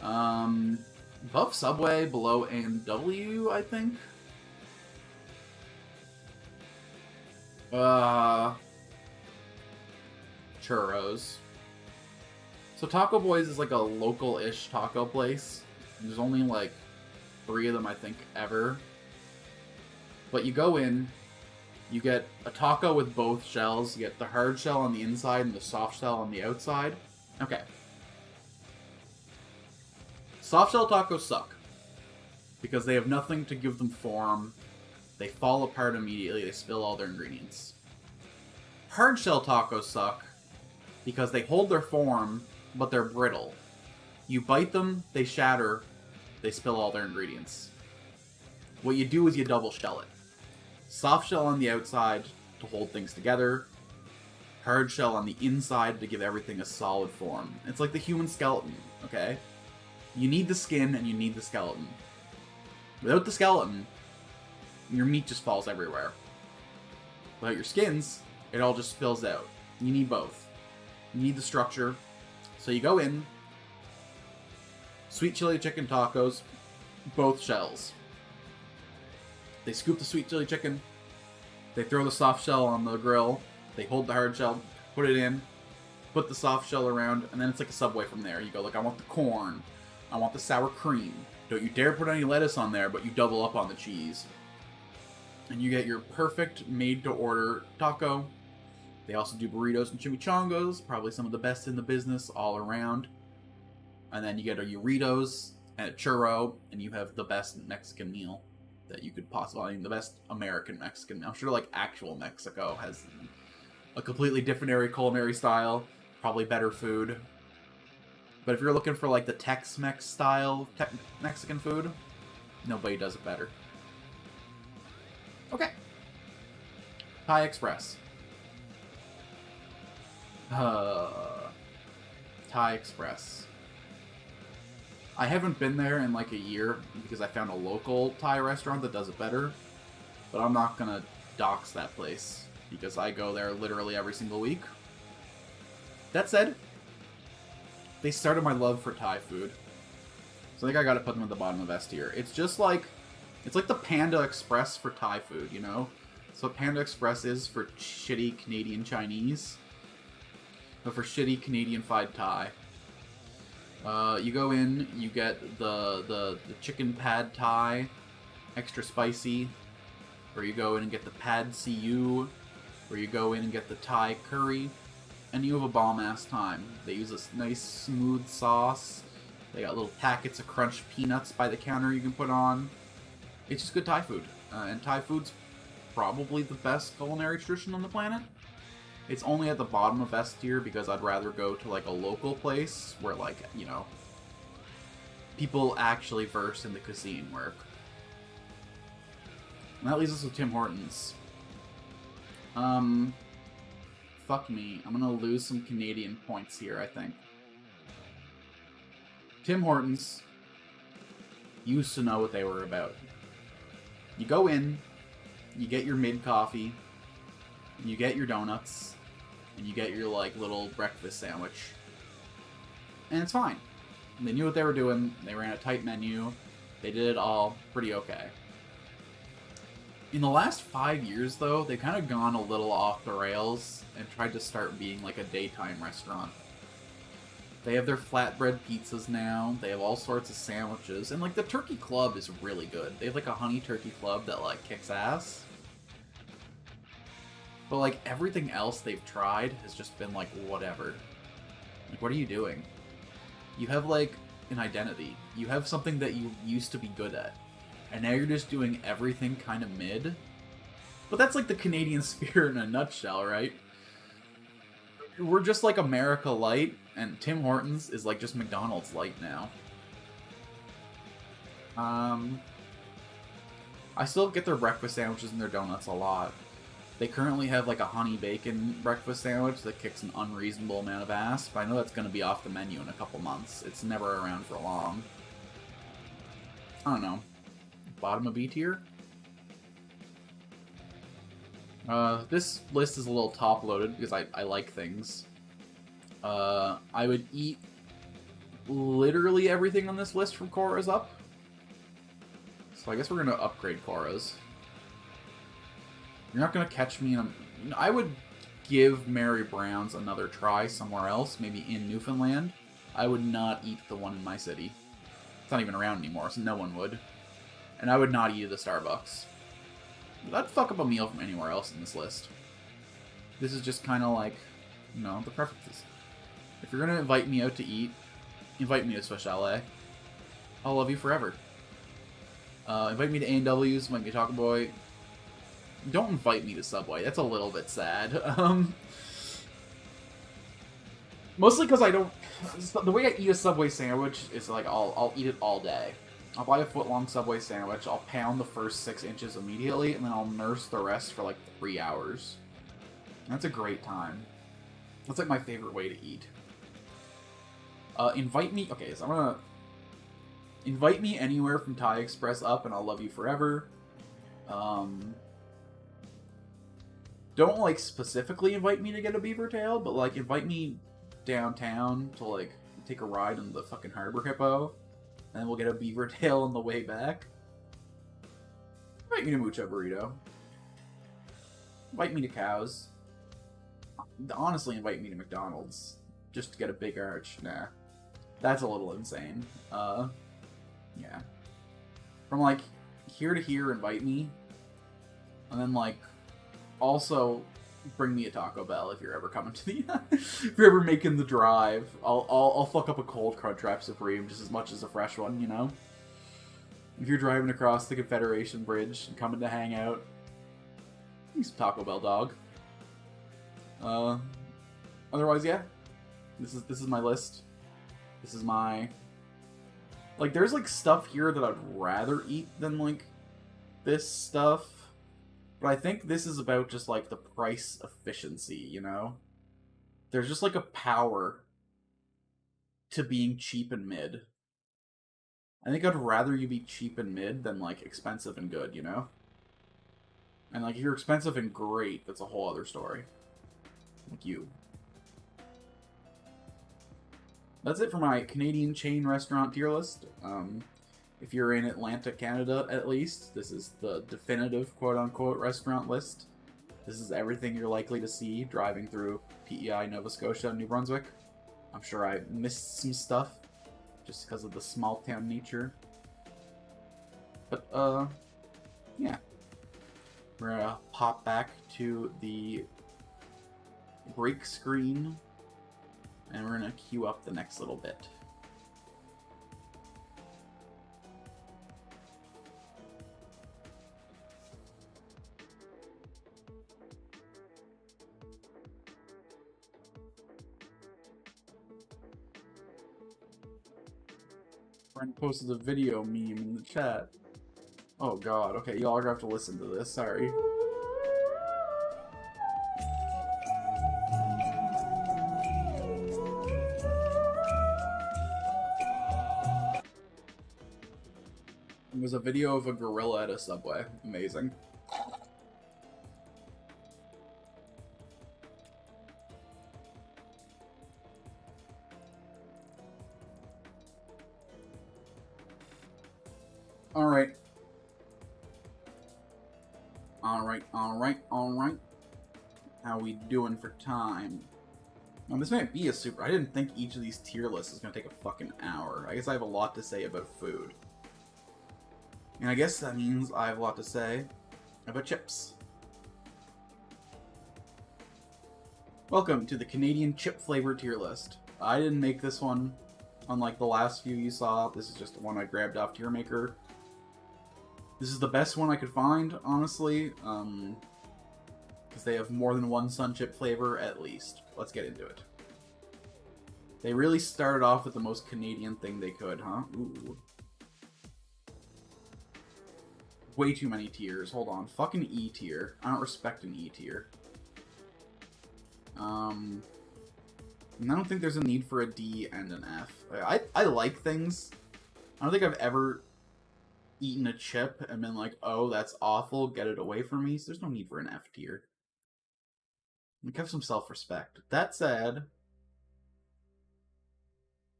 Above Subway, below A&W, I think. Churros. So Taco Boys is like a local-ish taco place. There's only like 3 of them, I think, ever. But you go in, you get a taco with both shells. You get the hard shell on the inside and the soft shell on the outside. Okay. Soft shell tacos suck. Because they have nothing to give them form. They fall apart immediately. They spill all their ingredients. Hard shell tacos suck because they hold their form, but they're brittle. You bite them, they shatter, they spill all their ingredients. What you do is you double shell it. Soft shell on the outside to hold things together. Hard shell on the inside to give everything a solid form. It's like the human skeleton, okay? You need the skin and you need the skeleton. Without the skeleton, your meat just falls everywhere. Without your skins, it all just spills out. You need both. You need the structure. So you go in, sweet chili chicken tacos, both shells. They scoop the sweet chili chicken, they throw the soft shell on the grill, they hold the hard shell, put it in, put the soft shell around, and then it's like a Subway from there. You go, like, I want the corn, I want the sour cream. Don't you dare put any lettuce on there, but you double up on the cheese. And you get your perfect made-to-order taco. They also do burritos and chimichangas, probably some of the best in the business all around. And then you get a burritos and a churro, and you have the best Mexican meal that you could possibly, I mean, the best American Mexican meal. I'm sure, like, actual Mexico has a completely different culinary style, probably better food. But if you're looking for, like, the Tex-Mex style Mexican food, nobody does it better. Okay. Thai Express. Thai Express. I haven't been there in like a year because I found a local Thai restaurant that does it better. But I'm not gonna dox that place because I go there literally every single week. That said, they started my love for Thai food. So I think I gotta put them at the bottom of S tier. It's just like, it's like the Panda Express for Thai food, you know? So what Panda Express is for shitty Canadian Chinese, but for shitty Canadian fried Thai. You go in, you get the chicken pad Thai, extra spicy, or you go in and get the pad CU, or you go in and get the Thai curry, and you have a bomb-ass time. They use this nice smooth sauce. They got little packets of crunched peanuts by the counter you can put on. It's just good Thai food. And Thai food's probably the best culinary tradition on the planet. It's only at the bottom of S tier because I'd rather go to like a local place where, like, you know, people actually versed in the cuisine work. And that leaves us with Tim Hortons. Fuck me. I'm gonna lose some Canadian points here, I think. Tim Hortons used to know what they were about. You go in, you get your mid-coffee, you get your donuts, and you get your, like, little breakfast sandwich. And it's fine. They knew what they were doing, they ran a tight menu, they did it all pretty okay. In the last 5 years, though, they've kind of gone a little off the rails and tried to start being like a daytime restaurant. They have their flatbread pizzas now, they have all sorts of sandwiches, and, like, the turkey club is really good. They have, like, a honey turkey club that, like, kicks ass. But, like, everything else they've tried has just been, like, whatever. Like, what are you doing? You have, like, an identity. You have something that you used to be good at. And now you're just doing everything kind of mid. But that's like the Canadian spirit in a nutshell, right? We're just like America Light, and Tim Hortons is like just McDonald's Light now. I still get their breakfast sandwiches and their donuts a lot. They currently have like a honey bacon breakfast sandwich that kicks an unreasonable amount of ass, but I know that's going to be off the menu in a couple months. It's never around for long. I don't know. Bottom of B tier? This list is a little top-loaded because I like things. I would eat literally everything on this list from Korra's up. So I guess we're going to upgrade Korra's. You're not going to catch me in a... I would give Mary Brown's another try somewhere else, maybe in Newfoundland. I would not eat the one in my city. It's not even around anymore, so no one would. And I would not eat at a Starbucks. That'd fuck up a meal from anywhere else in this list. This is just kind of like, you know, the preferences. If you're going to invite me out to eat, invite me to Swiss Chalet. I'll love you forever. Invite me to A&W's, invite me to Taco Boy. Don't invite me to Subway. That's a little bit sad. Mostly because I don't... The way I eat a Subway sandwich is like I'll eat it all day. I'll buy a foot-long Subway sandwich, I'll pound the first 6 inches immediately, and then I'll nurse the rest for like 3 hours. That's a great time. That's like my favorite way to eat. Invite me... Okay, so I'm gonna... Invite me anywhere from Thai Express up, and I'll love you forever. Don't, like, specifically invite me to get a beaver tail, but, like, invite me downtown to, like, take a ride on the fucking Harbor Hippo. And then we'll get a beaver tail on the way back. Invite me to Mucho Burrito. Invite me to Cows. Honestly, invite me to McDonald's. Just to get a big arch. Nah. That's a little insane. Yeah. From, like, here to here, invite me. And then, like, also bring me a Taco Bell if you're ever coming to the... if you're ever making the drive. I'll fuck up a cold Crunchwrap Supreme just as much as a fresh one, you know? If you're driving across the Confederation Bridge and coming to hang out, use Taco Bell, dog. Otherwise, yeah. This is my list. This is my... Like, there's, like, stuff here that I'd rather eat than, like, this stuff. But I think this is about just, like, the price efficiency, you know? There's just, like, a power to being cheap and mid. I think I'd rather you be cheap and mid than, like, expensive and good, you know? And, like, if you're expensive and great, that's a whole other story. Like you. That's it for my Canadian chain restaurant tier list. If you're in Atlanta, Canada, at least, this is the definitive quote-unquote restaurant list. This is everything you're likely to see driving through PEI, Nova Scotia, New Brunswick. I'm sure I missed some stuff, just because of the small-town nature. But, yeah. We're gonna pop back to the break screen, and we're gonna queue up the next little bit. Friend posted a video meme in the chat. Oh god, okay, y'all are gonna have to listen to this, sorry. It was a video of a gorilla at a Subway. Amazing. Alright. Alright. How we doing for time? Now, this might be a super... I didn't think each of these tier lists is going to take a fucking hour. I guess I have a lot to say about food. And I guess that means I have a lot to say about chips. Welcome to the Canadian chip flavor tier list. I didn't make this one. Unlike the last few you saw, this is just one I grabbed off Tier Maker. This is the best one I could find, honestly, because they have more than one sun chip flavor at least. Let's get into it. They really started off with the most Canadian thing they could, huh? Ooh. Way too many tiers. Hold on. Fucking E tier. I don't respect an E tier. And I don't think there's a need for a D and an F. I like things. I don't think I've ever eaten a chip and been like, oh, that's awful, get it away from me. So there's no need for an F tier. Like, have some self-respect. That said,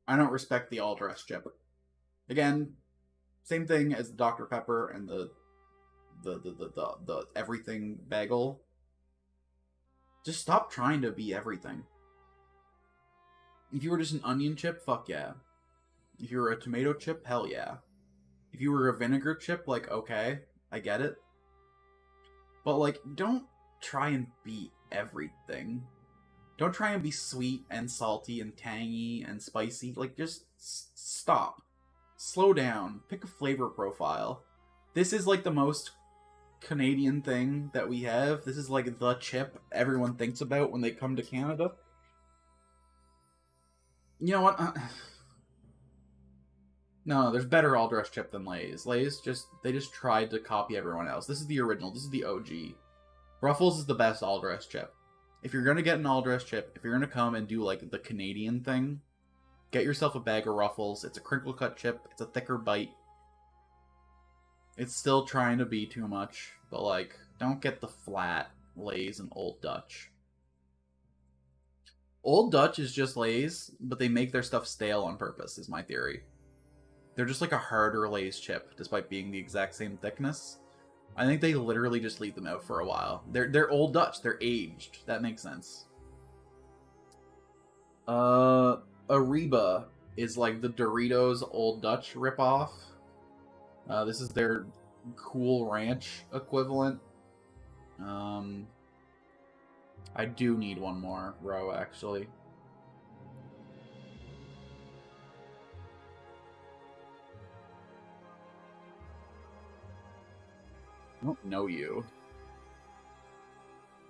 I don't respect the all-dressed chip. Again, same thing as the Dr. Pepper and the everything bagel. Just stop trying to be everything. If you were just an onion chip, fuck yeah. If you were a tomato chip, hell yeah. If you were a vinegar chip, like, okay, I get it. But, like, don't try and be everything. Don't try and be sweet and salty and tangy and spicy. Like, just stop. Slow down. Pick a flavor profile. This is, like, the most Canadian thing that we have. This is, like, the chip everyone thinks about when they come to Canada. You know what? No, there's better all-dressed chip than Lay's. Lay's they just tried to copy everyone else. This is the original. This is the OG. Ruffles is the best all-dressed chip. If you're gonna get an all-dressed chip, if you're gonna come and do, like, the Canadian thing, get yourself a bag of Ruffles. It's a crinkle-cut chip. It's a thicker bite. It's still trying to be too much, but, like, don't get the flat Lay's and Old Dutch. Old Dutch is just Lay's, but they make their stuff stale on purpose, is my theory. They're just like a harder Lay's chip, despite being the exact same thickness. I think they literally just leave them out for a while. They're Old Dutch. They're aged. That makes sense. Ariba is like the Doritos Old Dutch ripoff. This is their Cool Ranch equivalent. I do need one more row, actually. I don't know you.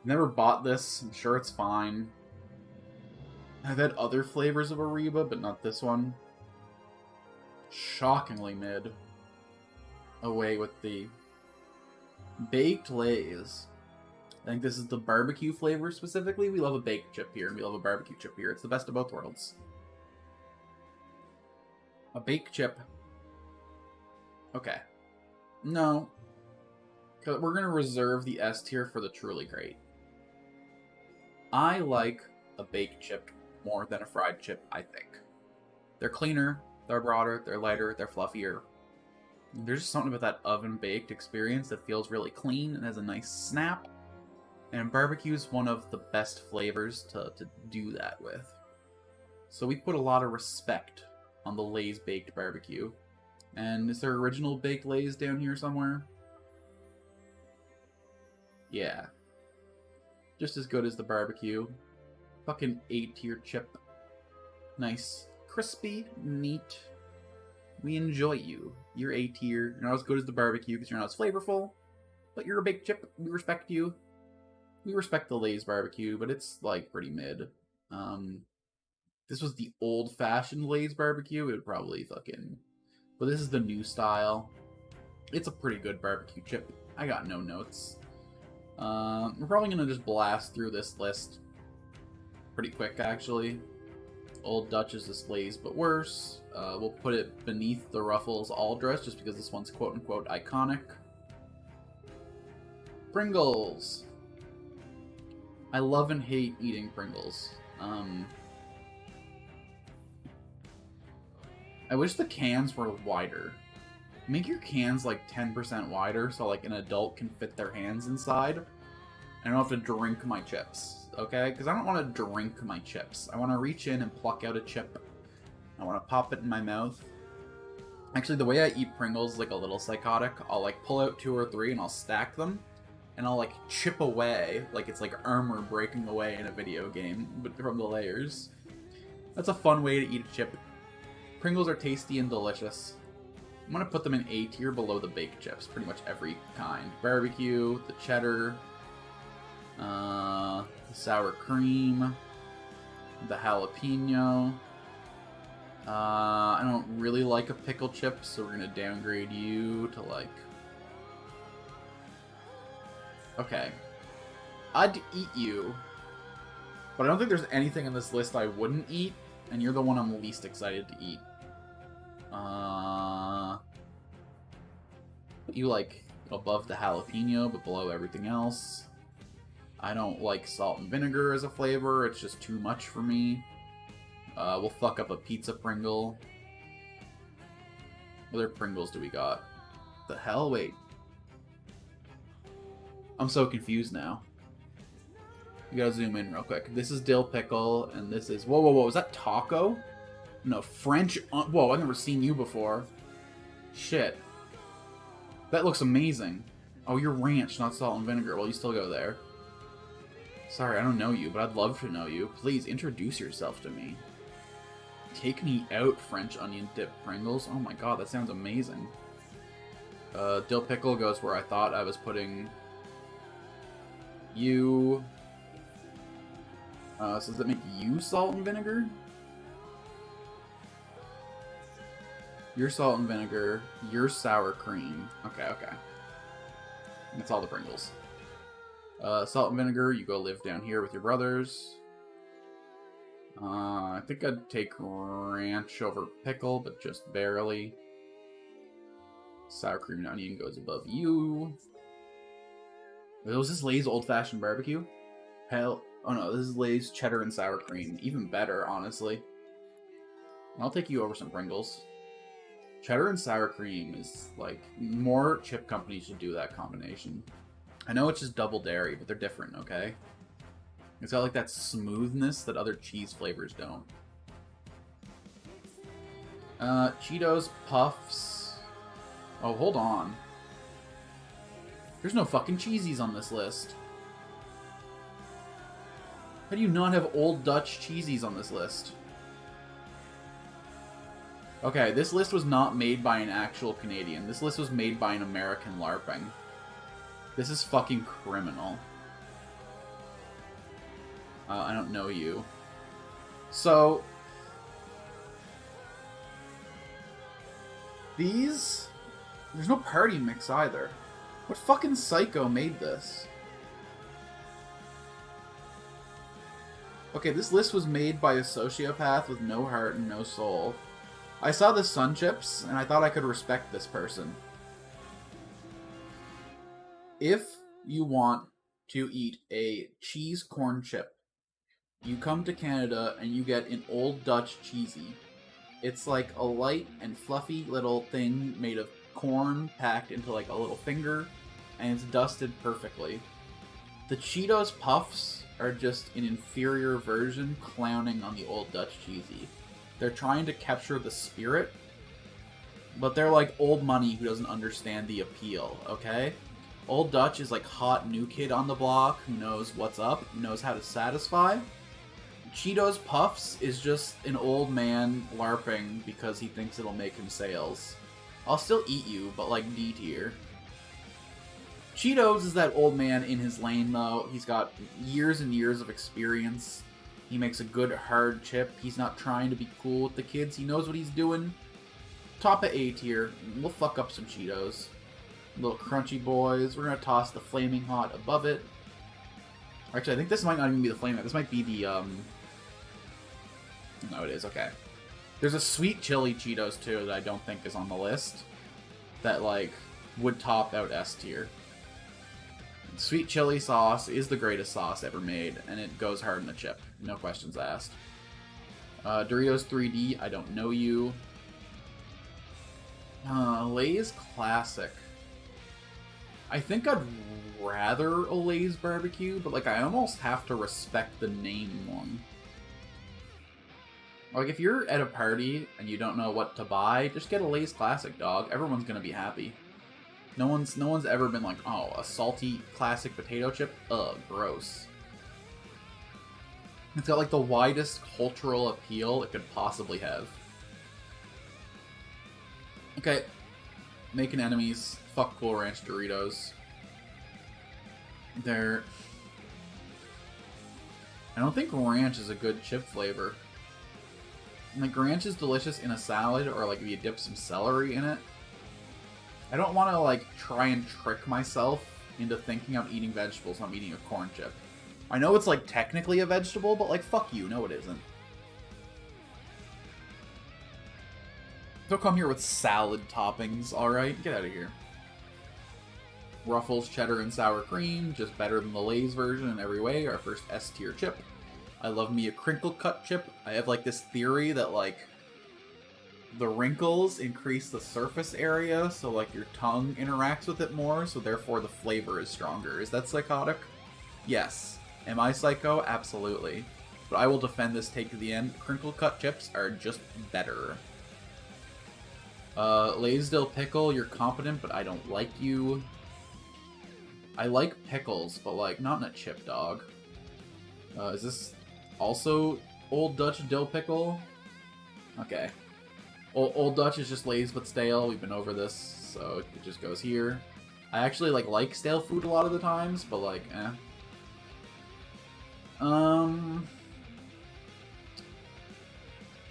Never bought this. I'm sure it's fine. I've had other flavors of Ariba, but not this one. Shockingly mid. Away with the baked Lay's. I think this is the barbecue flavor specifically. We love a baked chip here, and we love a barbecue chip here. It's the best of both worlds. A baked chip. Okay. No. We're going to reserve the S tier for the truly great. I like a baked chip more than a fried chip, I think. They're cleaner, they're broader, they're lighter, they're fluffier. There's just something about that oven-baked experience that feels really clean and has a nice snap. And barbecue is one of the best flavors to do that with. So we put a lot of respect on the Lay's baked barbecue. And is there original baked Lay's down here somewhere? Yeah. Just as good as the barbecue. Fucking A-tier chip. Nice. Crispy. Neat. We enjoy you. You're A-tier. You're not as good as the barbecue because you're not as flavorful. But you're a baked chip. We respect you. We respect the Lay's barbecue, but it's, like, pretty mid. This was the old-fashioned Lay's barbecue. It would probably fucking... But this is the new style. It's a pretty good barbecue chip. I got no notes. We're probably going to just blast through this list pretty quick, actually. Old Dutch is this Lay's, but worse. We'll put it beneath the Ruffles all-dress, just because this one's quote-unquote iconic. Pringles. I love and hate eating Pringles. I wish the cans were wider. Make your cans like 10% wider so like an adult can fit their hands inside. I don't have to drink my chips, okay? Because I don't want to drink my chips. I want to reach in and pluck out a chip. I want to pop it in my mouth. Actually, the way I eat Pringles is like a little psychotic. I'll like pull out 2 or 3 and I'll stack them. And I'll like chip away, like it's like armor breaking away in a video game, but from the layers. That's a fun way to eat a chip. Pringles are tasty and delicious. I'm gonna put them in A tier below the baked chips, pretty much every kind. Barbecue, the cheddar, the sour cream, the jalapeno. I don't really like a pickle chip, so we're gonna downgrade you to like... Okay. I'd eat you, but I don't think there's anything in this list I wouldn't eat, and you're the one I'm least excited to eat. You like above the jalapeno, but below everything else. I don't like salt and vinegar as a flavor. It's just too much for me. We'll fuck up a pizza Pringle. What other Pringles do we got? The hell? Wait. I'm so confused now. You gotta zoom in real quick. This is dill pickle, and this is... Whoa, whoa, whoa. Is that taco? No, French... Whoa, I've never seen you before. Shit. That looks amazing. Oh, you're ranch, not salt and vinegar. Well, you still go there. Sorry, I don't know you, but I'd love to know you. Please, introduce yourself to me. Take me out, French onion dip Pringles. Oh my god, that sounds amazing. Dill pickle goes where I thought I was putting... you... so does that make you salt and vinegar? You're salt and vinegar. You're sour cream. Okay, okay. That's all the Pringles. Salt and vinegar, you go live down here with your brothers. I think I'd take ranch over pickle, but just barely. Sour cream and onion goes above you. Was this Lay's old-fashioned barbecue? Hell... Oh no, this is Lay's cheddar and sour cream. Even better, honestly. I'll take you over some Pringles. Cheddar and sour cream is, like, more chip companies should do that combination. I know it's just double dairy, but they're different, okay? It's got, like, that smoothness that other cheese flavors don't. Cheetos, Puffs... Oh, hold on. There's no fucking cheesies on this list. How do you not have Old Dutch cheesies on this list? Okay, this list was not made by an actual Canadian. This list was made by an American LARPing. This is fucking criminal. I don't know you. So... these... There's no party mix either. What fucking psycho made this? Okay, this list was made by a sociopath with no heart and no soul. I saw the Sun Chips, and I thought I could respect this person. If you want to eat a cheese corn chip, you come to Canada and you get an Old Dutch cheesy. It's like a light and fluffy little thing made of corn packed into like a little finger, and it's dusted perfectly. The Cheetos Puffs are just an inferior version clowning on the Old Dutch cheesy. They're trying to capture the spirit, but they're like old money who doesn't understand the appeal, okay? Old Dutch is like hot new kid on the block who knows what's up, knows how to satisfy. Cheetos Puffs is just an old man LARPing because he thinks it'll make him sales. I'll still eat you, but like D tier. Cheetos is that old man in his lane, though. He's got years and years of experience. He makes a good, hard chip. He's not trying to be cool with the kids. He knows what he's doing. Top of A tier. We'll fuck up some Cheetos. Little crunchy boys. We're going to toss the Flaming Hot above it. Actually, I think this might not even be the Flaming Hot. This might be the, No, it is. Okay. There's a sweet chili Cheetos, too, that I don't think is on the list. That, like, would top out S tier. Sweet chili sauce is the greatest sauce ever made, and it goes hard in the chip. No questions asked. Doritos 3D, I don't know you. Lay's Classic. I think I'd rather a Lay's barbecue, but like I almost have to respect the name one. Like if you're at a party and you don't know what to buy, just get a Lay's Classic, dog. Everyone's gonna be happy. No one's ever been like, oh, a salty classic potato chip? Ugh, gross. It's got like the widest cultural appeal it could possibly have. Okay. Making enemies. Fuck Cool Ranch Doritos. They're... I don't think ranch is a good chip flavor. Like, ranch is delicious in a salad, or like if you dip some celery in it. I don't want to like try and trick myself into thinking I'm eating vegetables when I'm eating a corn chip. I know it's like technically a vegetable, but like fuck you, no it isn't. Don't come here with salad toppings, alright? Get out of here. Ruffles, cheddar, and sour cream, just better than the Lay's version in every way. Our first S-tier chip. I love me a crinkle cut chip. I have like this theory that like the wrinkles increase the surface area, so like your tongue interacts with it more, so therefore the flavor is stronger. Is that psychotic? Yes. Am I psycho? Absolutely. But I will defend this take to the end. Crinkle cut chips are just better. Lay's dill pickle, you're competent, but I don't like you. I like pickles, but like not in a chip, dog. Is this also Old Dutch dill pickle? Okay. Old Dutch is just Lay's but stale. We've been over this, so it just goes here. I actually like stale food a lot of the times, but like, eh.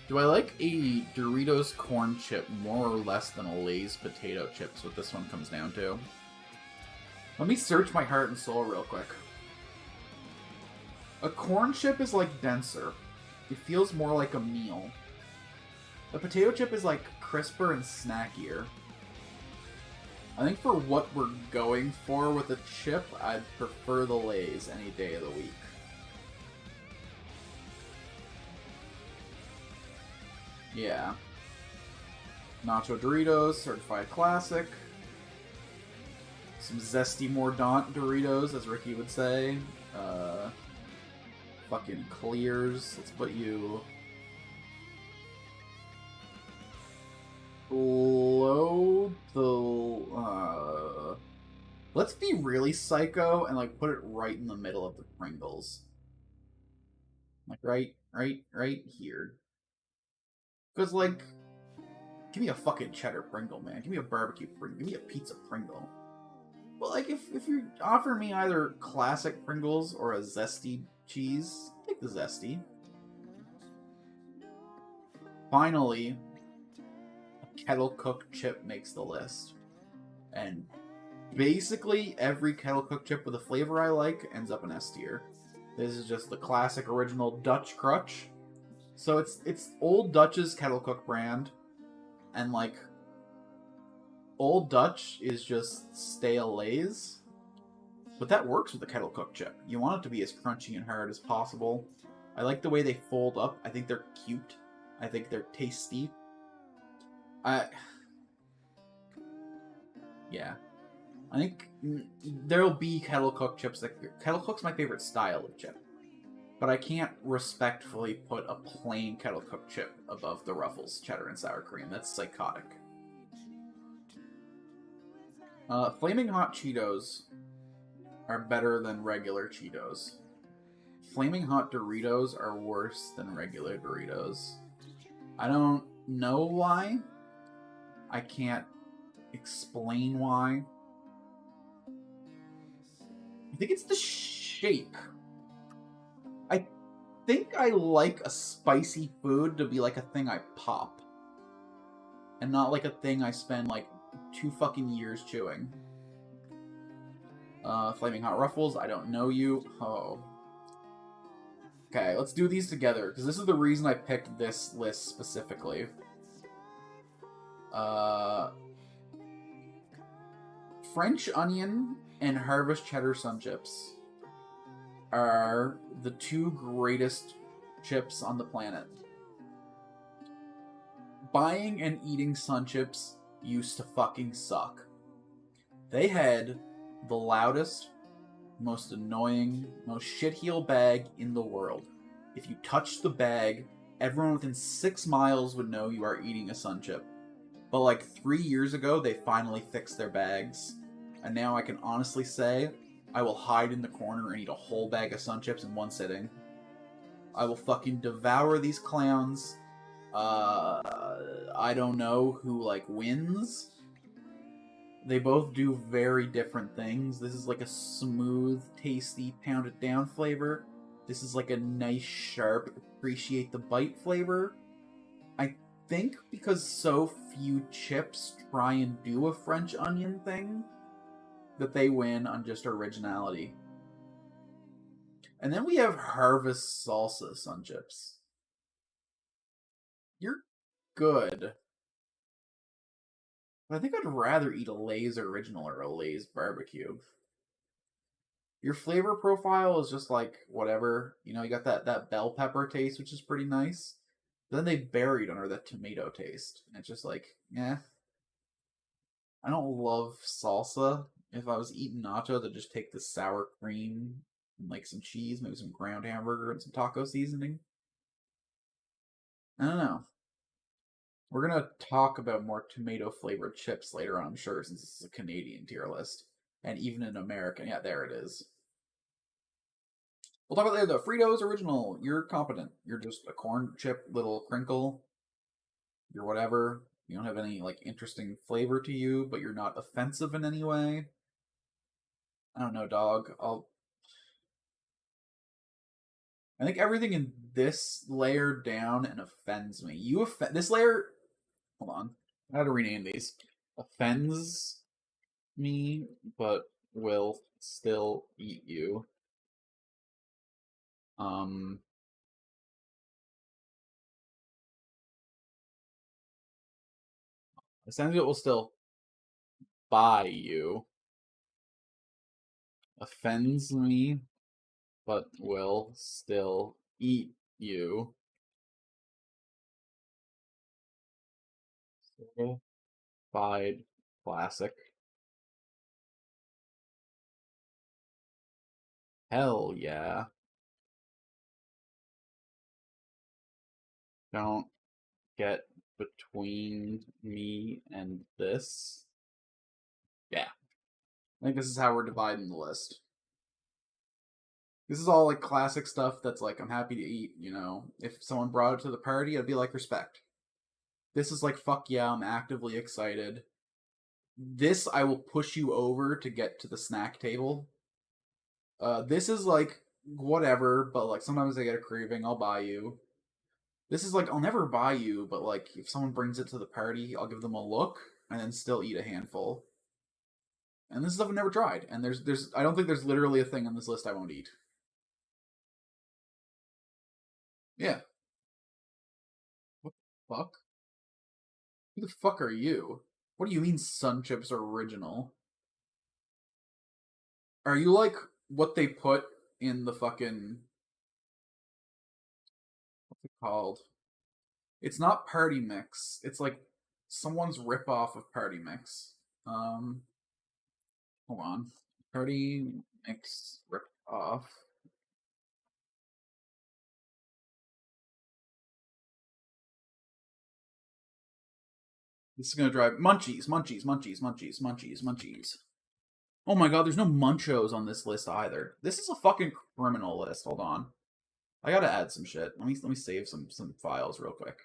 Do I like a Doritos corn chip more or less than a Lay's potato chips? What this one comes down to. Let me search my heart and soul real quick. A corn chip is like denser. It feels more like a meal. A potato chip is like crisper and snackier. I think for what we're going for with a chip, I'd prefer the Lay's any day of the week. Yeah. Nacho Doritos, certified classic. Some zesty Mordaunt Doritos, as Ricky would say. Fucking clears. Let's put you below the... Let's be really psycho and like put it right in the middle of the Pringles. Like right here. Because, like, give me a fucking cheddar Pringle, man. Give me a barbecue Pringle. Give me a pizza Pringle. But, like, if you offer me either classic Pringles or a zesty cheese, take the zesty. Finally, a kettle-cooked chip makes the list. And basically, every kettle-cooked chip with a flavor I like ends up in S tier. This is just the classic original Dutch Crutch. So it's Old Dutch's kettle cook brand, and like Old Dutch is just stale Lay's, but that works with the kettle cook chip. You want it to be as crunchy and hard as possible. I like the way they fold up. I think they're cute. I think they're tasty. Yeah. I think there'll be kettle cooked chips. Kettle cook's my favorite style of chip. But I can't respectfully put a plain kettle-cooked chip above the Ruffles cheddar and sour cream. That's psychotic. Flaming Hot Cheetos are better than regular Cheetos. Flaming Hot Doritos are worse than regular Doritos. I don't know why. I can't explain why. I think it's the shape. I think I like a spicy food to be like a thing I pop. And not like a thing I spend like 2 fucking years chewing. Flaming Hot Ruffles, I don't know you. Oh. Okay, let's do these together, because this is the reason I picked this list specifically. French Onion and Harvest Cheddar Sun Chips are the 2 greatest chips on the planet. Buying and eating Sun Chips used to fucking suck. They had the loudest, most annoying, most shitheel bag in the world. If you touched the bag, everyone within 6 miles would know you are eating a Sun Chip. But like 3 years ago, they finally fixed their bags. And now I can honestly say, I will hide in the corner and eat a whole bag of Sun Chips in one sitting. I will fucking devour these clowns. I don't know who like wins. They both do very different things. This is like a smooth, tasty, pounded down flavor. This is like a nice, sharp, appreciate the bite flavor. I think because so few chips try and do a French onion thing, that they win on just originality. And then we have Harvest Salsa Sun Chips. You're good. But I think I'd rather eat a Lay's Original or a Lay's Barbecue. Your flavor profile is just like whatever. You know, you got that bell pepper taste, which is pretty nice. But then they buried under that tomato taste. And it's just like, yeah. I don't love salsa. If I was eating nachos, I'd just take the sour cream and like some cheese, maybe some ground hamburger and some taco seasoning. I don't know. We're gonna talk about more tomato flavored chips later on, I'm sure, since this is a Canadian tier list. And even in America, yeah, there it is. We'll talk about the Fritos original. You're competent. You're just a corn chip little crinkle. You're whatever. You don't have any like interesting flavor to you, but you're not offensive in any way. I don't know, dog. I think everything in this layer down and offends me. This layer. Hold on. I gotta rename these. Offends me, but will still eat you. Um. Essentially, it will still buy you. Offends me, but will still eat you. Certified classic. Hell yeah. Don't get between me and this. Yeah. I think this is how we're dividing the list. This is all like classic stuff that's like I'm happy to eat, you know. If someone brought it to the party, I'd be like respect. This is like fuck yeah, I'm actively excited. This I will push you over to get to the snack table. This is like whatever, but like sometimes I get a craving, I'll buy you. This is like I'll never buy you, but like if someone brings it to the party, I'll give them a look and then still eat a handful. And this is stuff I've never tried. And there's I don't think there's literally a thing on this list I won't eat. Yeah. What the fuck? Who the fuck are you? What do you mean Sun Chips are original? Are you like what they put in the fucking what's it called? It's not Party Mix. It's like someone's rip off of Party Mix. Um hold on. Party Mix rip off. This is gonna drive munchies, munchies, munchies, munchies, munchies, munchies. Oh my god, there's no munchos on this list either. This is a fucking criminal list. Hold on. I gotta add some shit. Let me save some files real quick.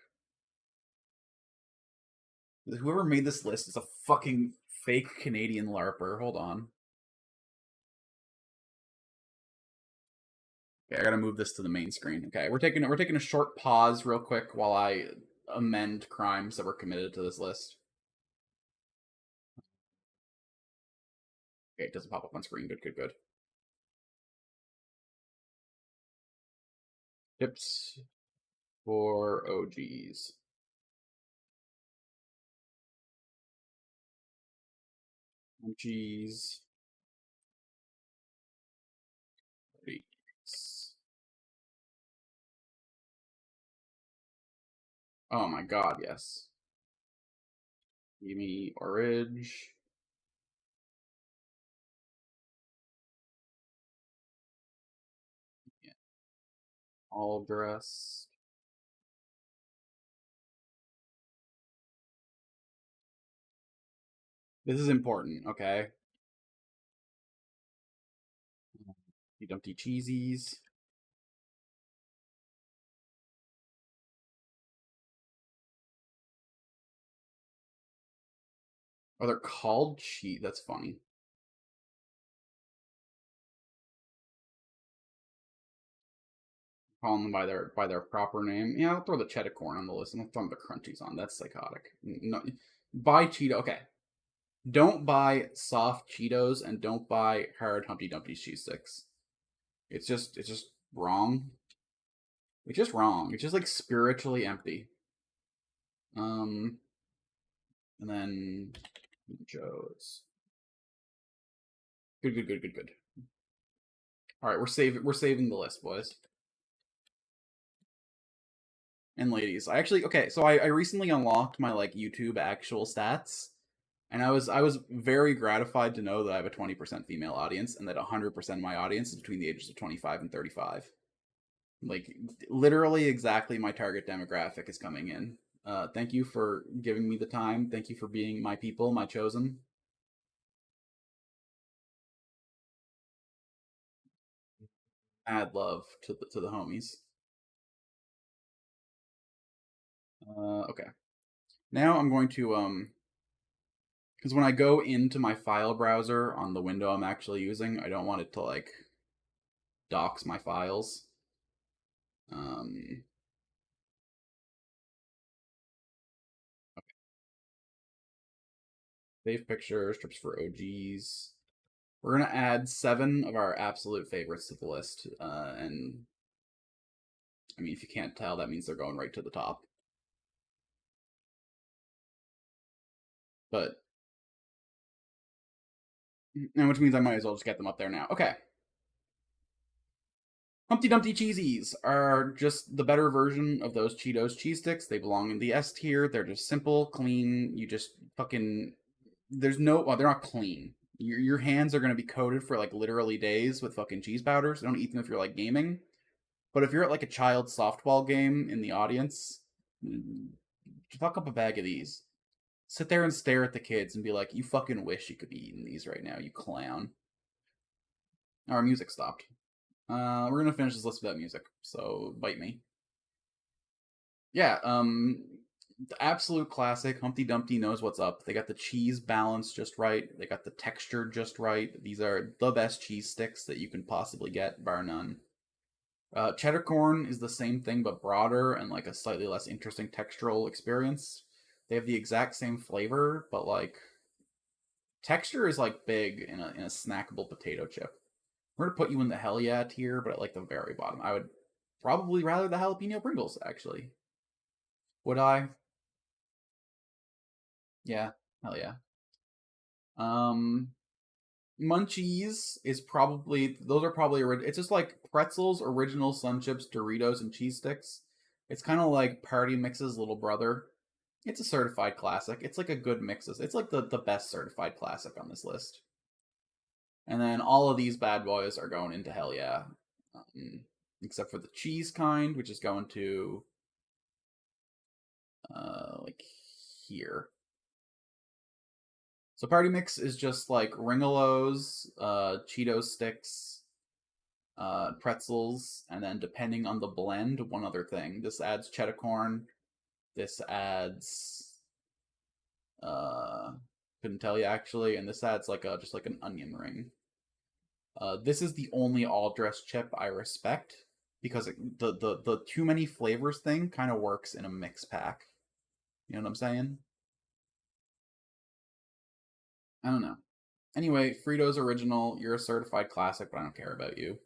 Whoever made this list is a fucking fake Canadian LARPer. Hold on. Okay, I gotta move this to the main screen. Okay, we're taking a short pause real quick while I amend crimes that were committed to this list. Okay, it doesn't pop up on screen. Good, good, good. Tips for OGs. OGs. Oh my god, yes. Give me orange. Yeah. All dressed. This is important, okay? You dumpty cheesies. Oh, they're called cheat. That's funny. Calling them by their proper name. Yeah, I'll throw the cheddar corn on the list and I'll throw the crunchies on. That's psychotic. No, buy Cheeto. Okay, don't buy soft Cheetos and don't buy hard Humpty Dumpty cheese sticks. It's just wrong. It's just wrong. It's just like spiritually empty. Um, and then Joe's. Good, good, good, good, good. All right, we're saving the list, boys and ladies. I actually okay. So I recently unlocked my like YouTube actual stats, and I was very gratified to know that I have a 20% female audience and that 100% of my audience is between the ages of 25 and 35. Like literally exactly my target demographic is coming in. Thank you for giving me the time. Thank you for being my people, my chosen. Add love to the homies. Okay. Now I'm going to because when I go into my file browser on the window I'm actually using, I don't want it to like dox my files. Um, Save pictures, strips for OGs. We're gonna add 7 of our absolute favorites to the list, and I mean, if you can't tell, that means they're going right to the top. But and which means I might as well just get them up there now. Okay. Humpty Dumpty Cheesies are just the better version of those Cheetos cheese sticks. They belong in the S tier. They're just simple, clean. You just fucking. There's no. Well, they're not clean. Your hands are going to be coated for like literally days with fucking cheese powders. Don't eat them if you're like gaming. But if you're at like a child softball game in the audience, fuck up a bag of these. Sit there and stare at the kids and be like, you fucking wish you could be eating these right now, you clown. Our music stopped. We're gonna finish this list without music, so bite me. Yeah, the absolute classic. Humpty Dumpty knows what's up. They got the cheese balance just right. They got the texture just right. These are the best cheese sticks that you can possibly get, bar none. Cheddar corn is the same thing but broader and like a slightly less interesting textural experience. They have the exact same flavor, but like texture is like big in a snackable potato chip. We're gonna put you in the hell yeah tier, but at like the very bottom. I would probably rather the jalapeno Pringles actually. Would I? Yeah, hell yeah. Um, Munchies is probably those are probably it's just like pretzels, original Sun Chips, Doritos, and cheese sticks. It's kind of like Party Mix's little brother. It's a certified classic. It's like a good mix. It's like the best certified classic on this list. And then all of these bad boys are going into hell yeah, except for the cheese kind, which is going to like here. So Party Mix is just like Ringolos, Cheeto sticks, pretzels, and then depending on the blend, one other thing. This adds cheddar corn. This adds uh couldn't tell you actually, and this adds like a just like an onion ring. This is the only all dress chip I respect because the too many flavors thing kind of works in a mix pack. You know what I'm saying? I don't know. Anyway, Fritos original. You're a certified classic, but I don't care about you.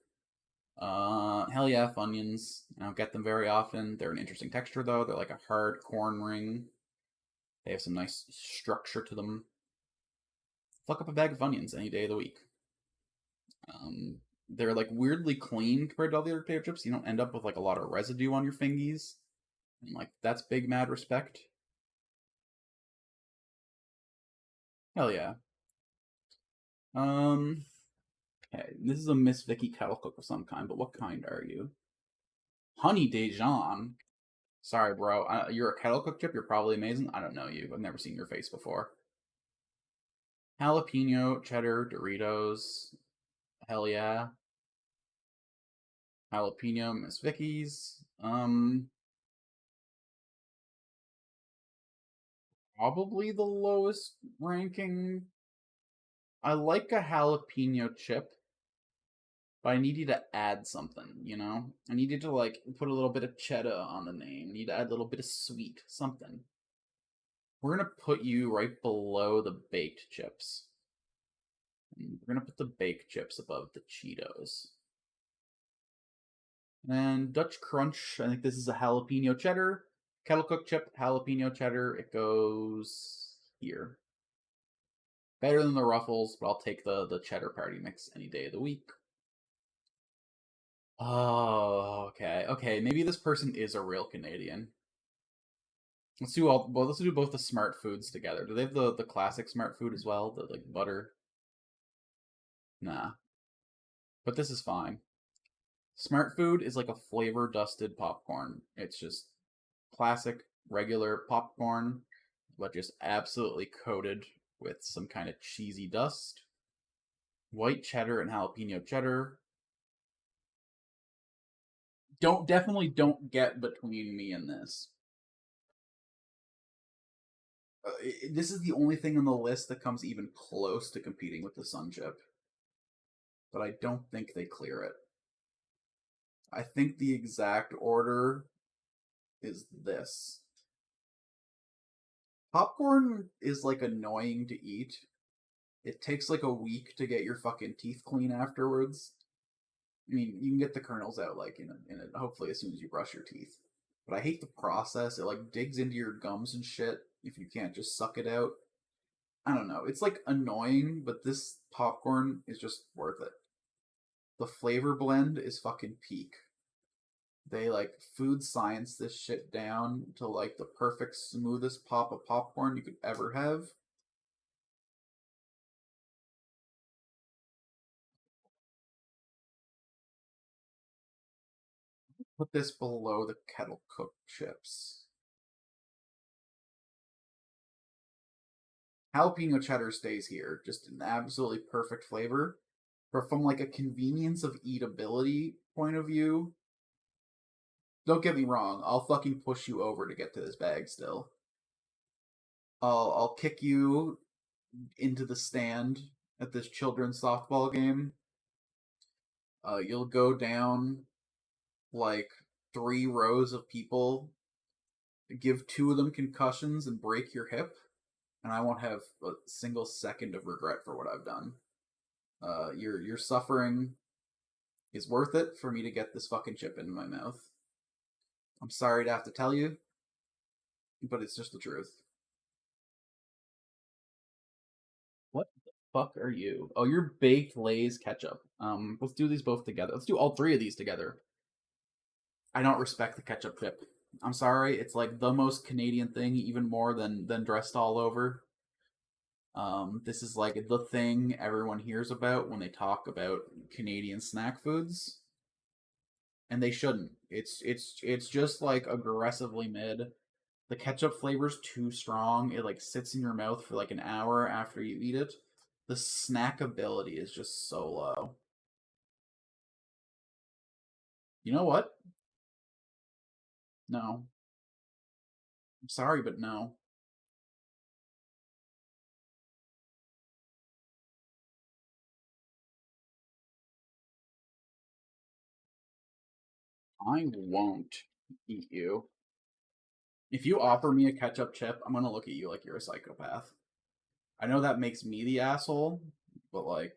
Hell yeah, Funyuns. I don't get them very often. They're an interesting texture though. They're like a hard corn ring. They have some nice structure to them. Fuck up a bag of Funyuns any day of the week. Um, they're like weirdly clean compared to all the other potato chips. You don't end up with like a lot of residue on your fingies, and like that's big mad respect. Hell yeah. Um, okay, this is a Miss Vicky kettle cook of some kind, but what kind are you? Honey Dijon. Sorry, bro. You're a kettle cook chip. You're probably amazing. I don't know you. I've never seen your face before. Jalapeno, cheddar, Doritos. Hell yeah. Jalapeno, Miss Vicky's. Probably the lowest ranking. I like a jalapeno chip, but I need you to add something, you know? I need you to, like, put a little bit of cheddar on the name. I need to add a little bit of sweet, something. We're gonna put you right below the baked chips. And we're gonna put the baked chips above the Cheetos. And Dutch Crunch, I think this is a jalapeno cheddar. Kettle cooked chip, jalapeno cheddar. It goes here. Better than the Ruffles, but I'll take the cheddar party mix any day of the week. Oh, okay. Okay, maybe this person is a real Canadian. Let's do all. Well, let's do both the smart foods together. Do they have the classic smart food as well? The like butter? Nah, but this is fine. Smart food is like a flavor dusted popcorn. It's just classic regular popcorn, but just absolutely coated with some kind of cheesy dust. White cheddar and jalapeno cheddar. Definitely don't get between me and this. This is the only thing on the list that comes even close to competing with the Sun Chip, but I don't think they clear it. I think the exact order is this. Popcorn is like annoying to eat. It takes like a week to get your fucking teeth clean afterwards. I mean, you can get the kernels out like in a hopefully as soon as you brush your teeth. But I hate the process. It like digs into your gums and shit if you can't just suck it out. I don't know. It's like annoying, but this popcorn is just worth it. The flavor blend is fucking peak. They like food science this shit down to like the perfect smoothest pop of popcorn you could ever have. Put this below the kettle cooked chips. Jalapeno cheddar stays here, just an absolutely perfect flavor. But from like a convenience of eatability point of view, don't get me wrong, I'll fucking push you over to get to this bag still. I'll kick you into the stand at this children's softball game. You'll go down like 3 rows of people, give 2 of them concussions and break your hip, and I won't have a single second of regret for what I've done. Your suffering is worth it for me to get this fucking chip into my mouth. I'm sorry to have to tell you, but it's just the truth. What the fuck are you? Oh, you're baked Lay's ketchup. Let's do these both together. Let's do all 3 of these together. I don't respect the ketchup chip. I'm sorry, it's like the most Canadian thing, even more than dressed all over. This is like the thing everyone hears about when they talk about Canadian snack foods, and they shouldn't. It's just like aggressively mid. The ketchup flavor's too strong. It like sits in your mouth for like an hour after you eat it. The snackability is just so low. You know what? No. I'm sorry, but no. I won't eat you. If you offer me a ketchup chip, I'm gonna look at you like you're a psychopath. I know that makes me the asshole, but like,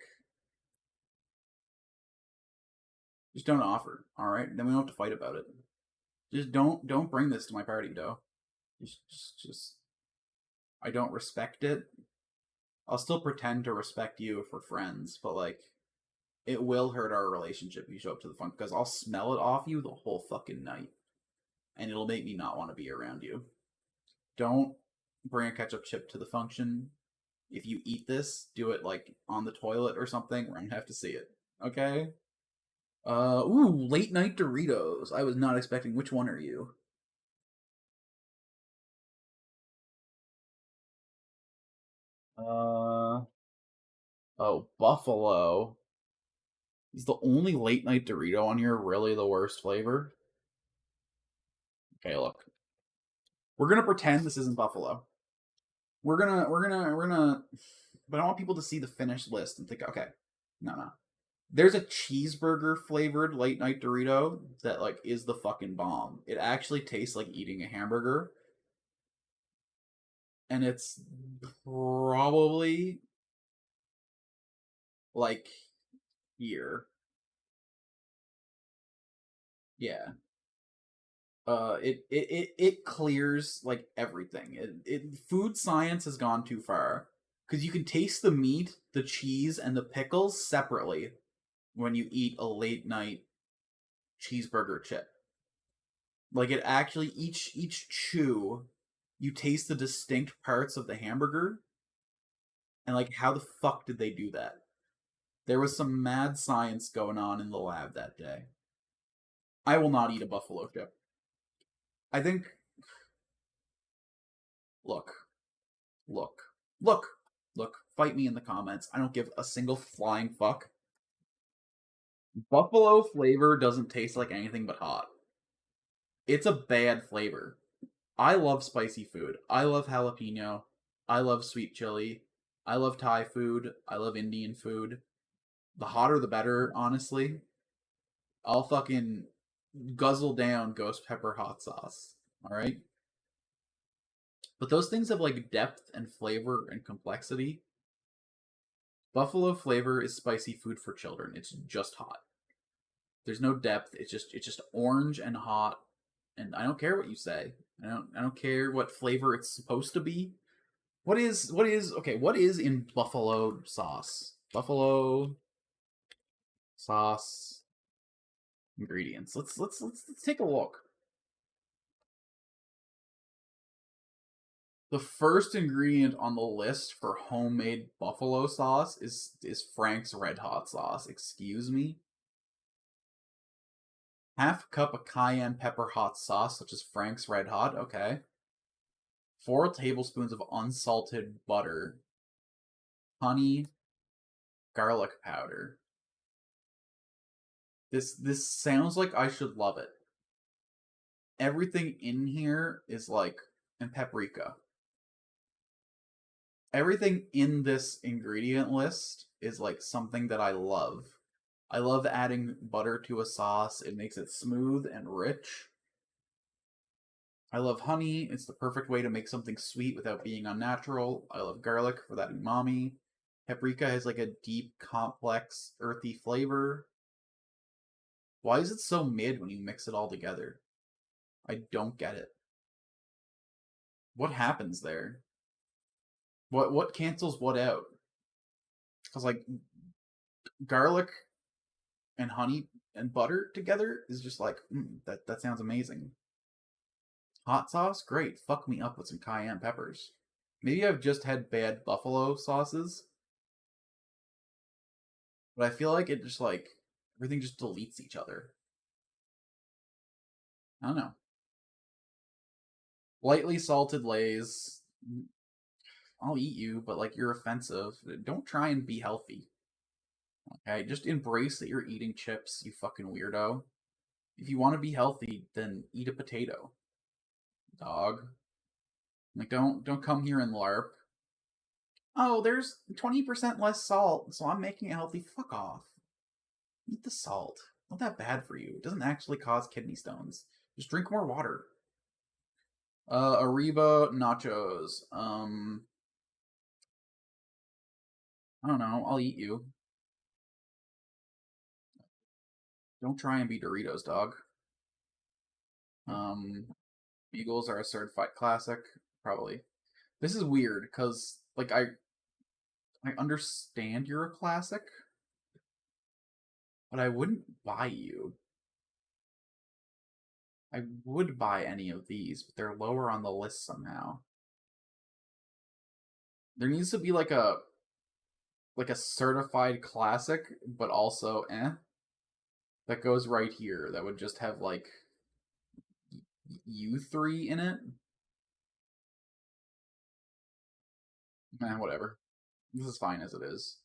just don't offer. All right, then we don't have to fight about it. Just don't bring this to my party, though. Just I don't respect it. I'll still pretend to respect you if we're friends, but like, it will hurt our relationship if you show up to the fun because I'll smell it off you the whole fucking night, and it'll make me not want to be around you. Don't bring a ketchup chip to the function. If you eat this, do it like on the toilet or something. We're gonna have to see it. Okay. Late night Doritos. I was not expecting. Which one are you? Uh, oh, Buffalo. Is the only late night Dorito on here really the worst flavor? Okay, look. We're gonna pretend this isn't Buffalo. we're gonna but I want people to see the finished list and think, okay, no. There's a cheeseburger flavored late night Dorito that like is the fucking bomb. It actually tastes like eating a hamburger, and it's probably like here. Yeah. It clears like everything. Food science has gone too far because you can taste the meat, the cheese, and the pickles separately when you eat a late night cheeseburger chip. Like it actually each chew, you taste the distinct parts of the hamburger, and like how the fuck did they do that? There was some mad science going on in the lab that day. I will not eat a buffalo chip. I think look, look, look, look, fight me in the comments. I don't give a single flying fuck. Buffalo flavor doesn't taste like anything but hot. It's a bad flavor. I love spicy food. I love jalapeno. I love sweet chili. I love Thai food. I love Indian food. The hotter the better, honestly. I'll fucking guzzle down ghost pepper hot sauce. Alright? But those things have like depth and flavor and complexity. Buffalo flavor is spicy food for children. It's just hot. There's no depth. It's just orange and hot. And I don't care what you say. I don't care what flavor it's supposed to be. What is in buffalo sauce? Buffalo sauce ingredients. Let's take a look. The first ingredient on the list for homemade buffalo sauce is Frank's Red Hot sauce. Excuse me. Half cup of cayenne pepper hot sauce, such as Frank's Red Hot. Okay. 4 tablespoons of unsalted butter. Honey, garlic powder. This sounds like I should love it. Everything in here is like and paprika. Everything in this ingredient list is like something that I love. I love adding butter to a sauce. It makes it smooth and rich. I love honey. It's the perfect way to make something sweet without being unnatural. I love garlic for that umami. Paprika has like a deep, complex, earthy flavor. Why is it so mid when you mix it all together? I don't get it. What happens there? What cancels what out? Because like garlic and honey and butter together is just like that sounds amazing. Hot sauce, great. Fuck me up with some cayenne peppers. Maybe I've just had bad buffalo sauces, but I feel like it just like everything just deletes each other. I don't know. Lightly salted Lay's. I'll eat you, but like you're offensive. Don't try and be healthy. Okay, just embrace that you're eating chips, you fucking weirdo. If you want to be healthy, then eat a potato, dog. Like don't come here and LARP. Oh, there's 20% less salt, so I'm making it healthy. Fuck off. Eat the salt. Not that bad for you. It doesn't actually cause kidney stones. Just drink more water. Ariba nachos. I don't know. I'll eat you. Don't try and be Doritos, dog. Eagles are a certified classic. Probably. This is weird because like I understand you're a classic, but I wouldn't buy you. I would buy any of these, but they're lower on the list somehow. There needs to be like a certified classic, but also that goes right here. That would just have like U3 in it. Whatever. This is fine as it is.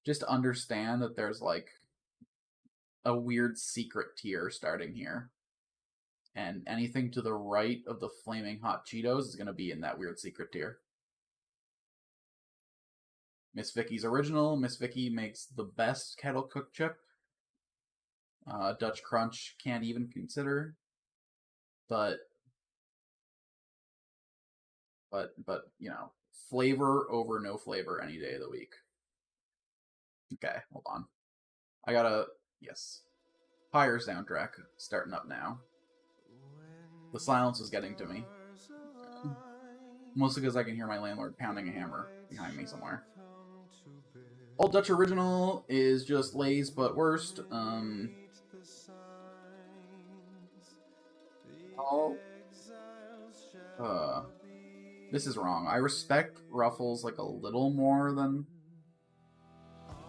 Just understand that there's like a weird secret tier starting here. And anything to the right of the flaming hot Cheetos is going to be in that weird secret tier. Miss Vicky's original. Miss Vicky makes the best kettle cooked chip. Dutch Crunch can't even consider. But you know, flavor over no flavor any day of the week. Okay, hold on. I gotta, yes. Pyre soundtrack starting up now. The silence is getting to me. Mostly because I can hear my landlord pounding a hammer behind me somewhere. Old Dutch Original is just Lay's but worst. This is wrong. I respect Ruffles like a little more than...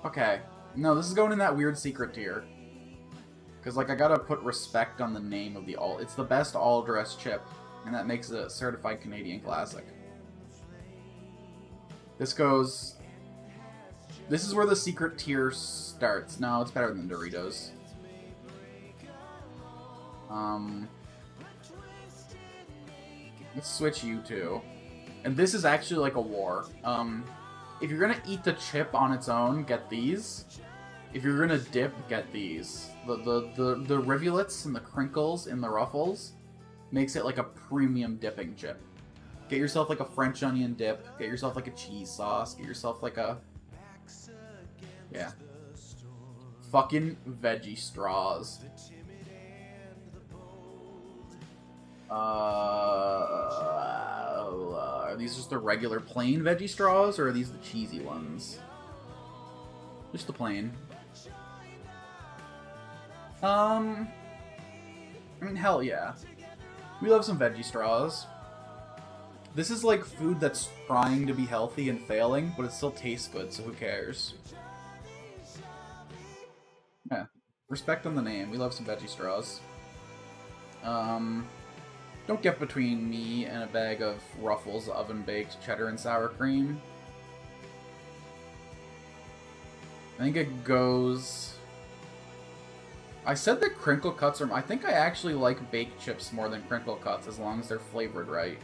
Okay. No, this is going in that weird secret tier. Because, like, I gotta put respect on the name of the all. It's the best all-dress chip, and that makes it a certified Canadian classic. This goes... This is where the secret tier starts. No, it's better than Doritos. Let's switch you two. And this is actually like a war. If you're gonna eat the chip on its own, get these. If you're gonna dip, get these. The rivulets and the crinkles in the Ruffles makes it like a premium dipping chip. Get yourself like a French onion dip. Get yourself like a cheese sauce. Get yourself like a... Yeah. Fucking veggie straws. Are these just the regular plain veggie straws, or are these the cheesy ones? Just the plain. I mean, hell yeah. We love some veggie straws. This is like food that's trying to be healthy and failing, but it still tastes good, so who cares? Yeah. Respect on the name. We love some veggie straws. Don't get between me and a bag of Ruffles oven-baked cheddar and sour cream. I think it goes... I said that crinkle cuts are... I think I actually like baked chips more than crinkle cuts, as long as they're flavored right.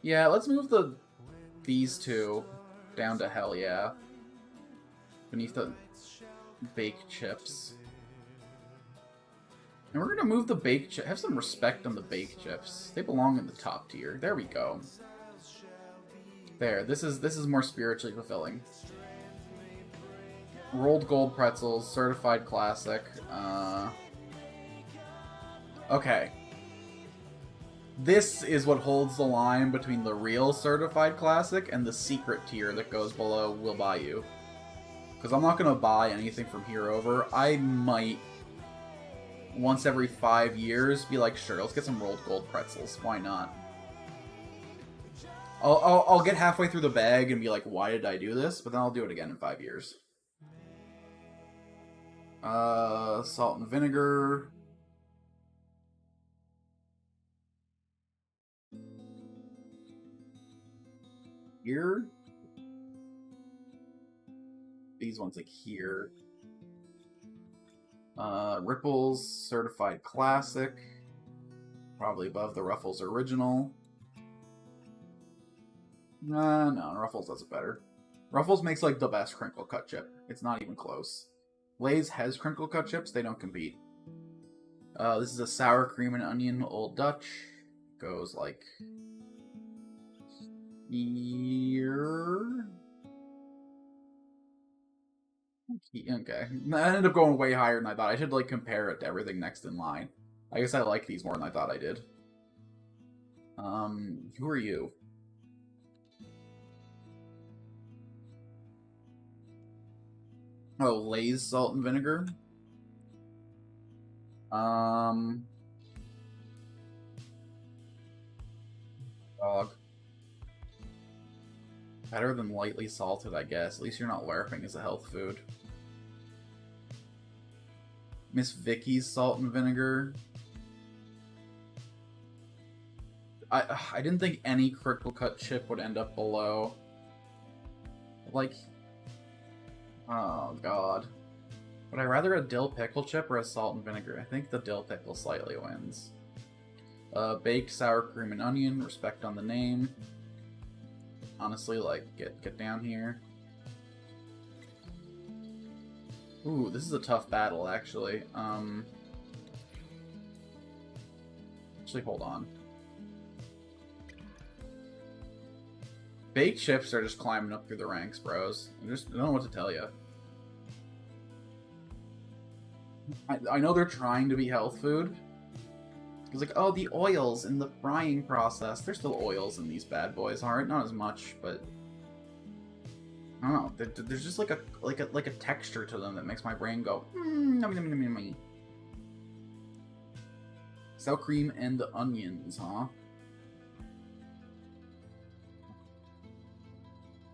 Yeah, let's move these two down to hell yeah. Beneath the baked chips. And we're gonna move the baked chips. Have some respect on the baked chips. They belong in the top tier. There we go. There. This is more spiritually fulfilling. Rolled gold pretzels, certified classic. Okay. This is what holds the line between the real certified classic and the secret tier that goes below Will Buy You. Because I'm not gonna buy anything from here over. I might, once every 5 years, be like, sure, let's get some rolled gold pretzels. Why not? I'll get halfway through the bag and be like, why did I do this? But then I'll do it again in 5 years. Salt and vinegar. Here. These ones like here. Ripples, certified classic. Probably above the Ruffles original. No, Ruffles does it better. Ruffles makes like the best crinkle cut chip. It's not even close. Lay's has crinkle cut chips, they don't compete. This is a sour cream and onion Old Dutch. Goes like here. Okay. I ended up going way higher than I thought. I should like compare it to everything next in line. I guess I like these more than I thought I did. Who are you? Oh, Lay's salt and vinegar. Dog. Better than lightly salted, I guess. At least you're not LARPing as a health food. Miss Vicky's salt and vinegar. I didn't think any crinkle cut chip would end up below. Like... Oh, God. Would I rather a dill pickle chip or a salt and vinegar? I think the dill pickle slightly wins. Baked sour cream and onion, respect on the name. honestly. Like, get down here. Ooh, this is a tough battle, actually. Actually, hold on. Baked chips are just climbing up through the ranks, bros. I don't know what to tell you. I know they're trying to be health food. It's like, oh, the oils in the frying process. There's still oils in these bad boys, alright? Not as much, but I don't know. There's just like a texture to them that makes my brain go, yummy, yummy, yummy, yummy. Sour cream and the onions, huh?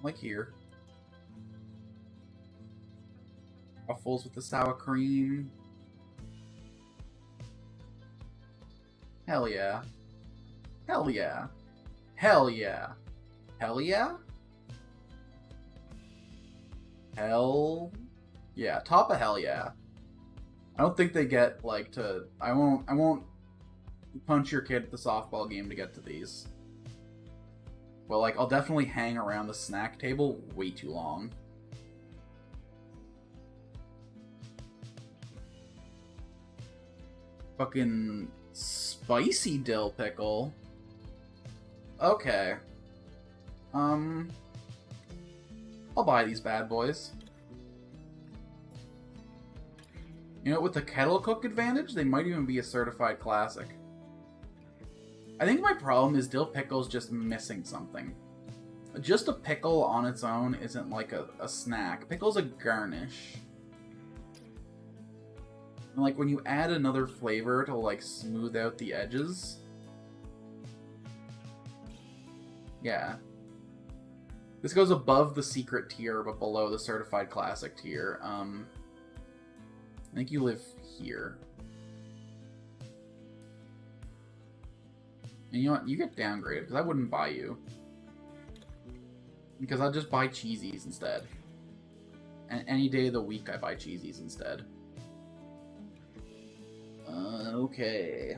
Like here. Ruffles with the sour cream. Hell yeah. Hell yeah. Hell yeah. Hell yeah? Hell yeah. Top of hell yeah. I don't think they get, like, to... I won't punch your kid at the softball game to get to these. But, like, I'll definitely hang around the snack table way too long. Fucking spicy dill pickle. Okay. I'll buy these bad boys. You know, with the kettle cook advantage, they might even be a certified classic. I think my problem is dill pickle's just missing something. Just a pickle on its own isn't like a snack. Pickle's a garnish. And like when you add another flavor to like smooth out the edges. Yeah. This goes above the secret tier, but below the certified classic tier. I think you live here. And you know what? You get downgraded, because I wouldn't buy you. Because I'll just buy cheesies instead. And any day of the week I buy cheesies instead. Okay.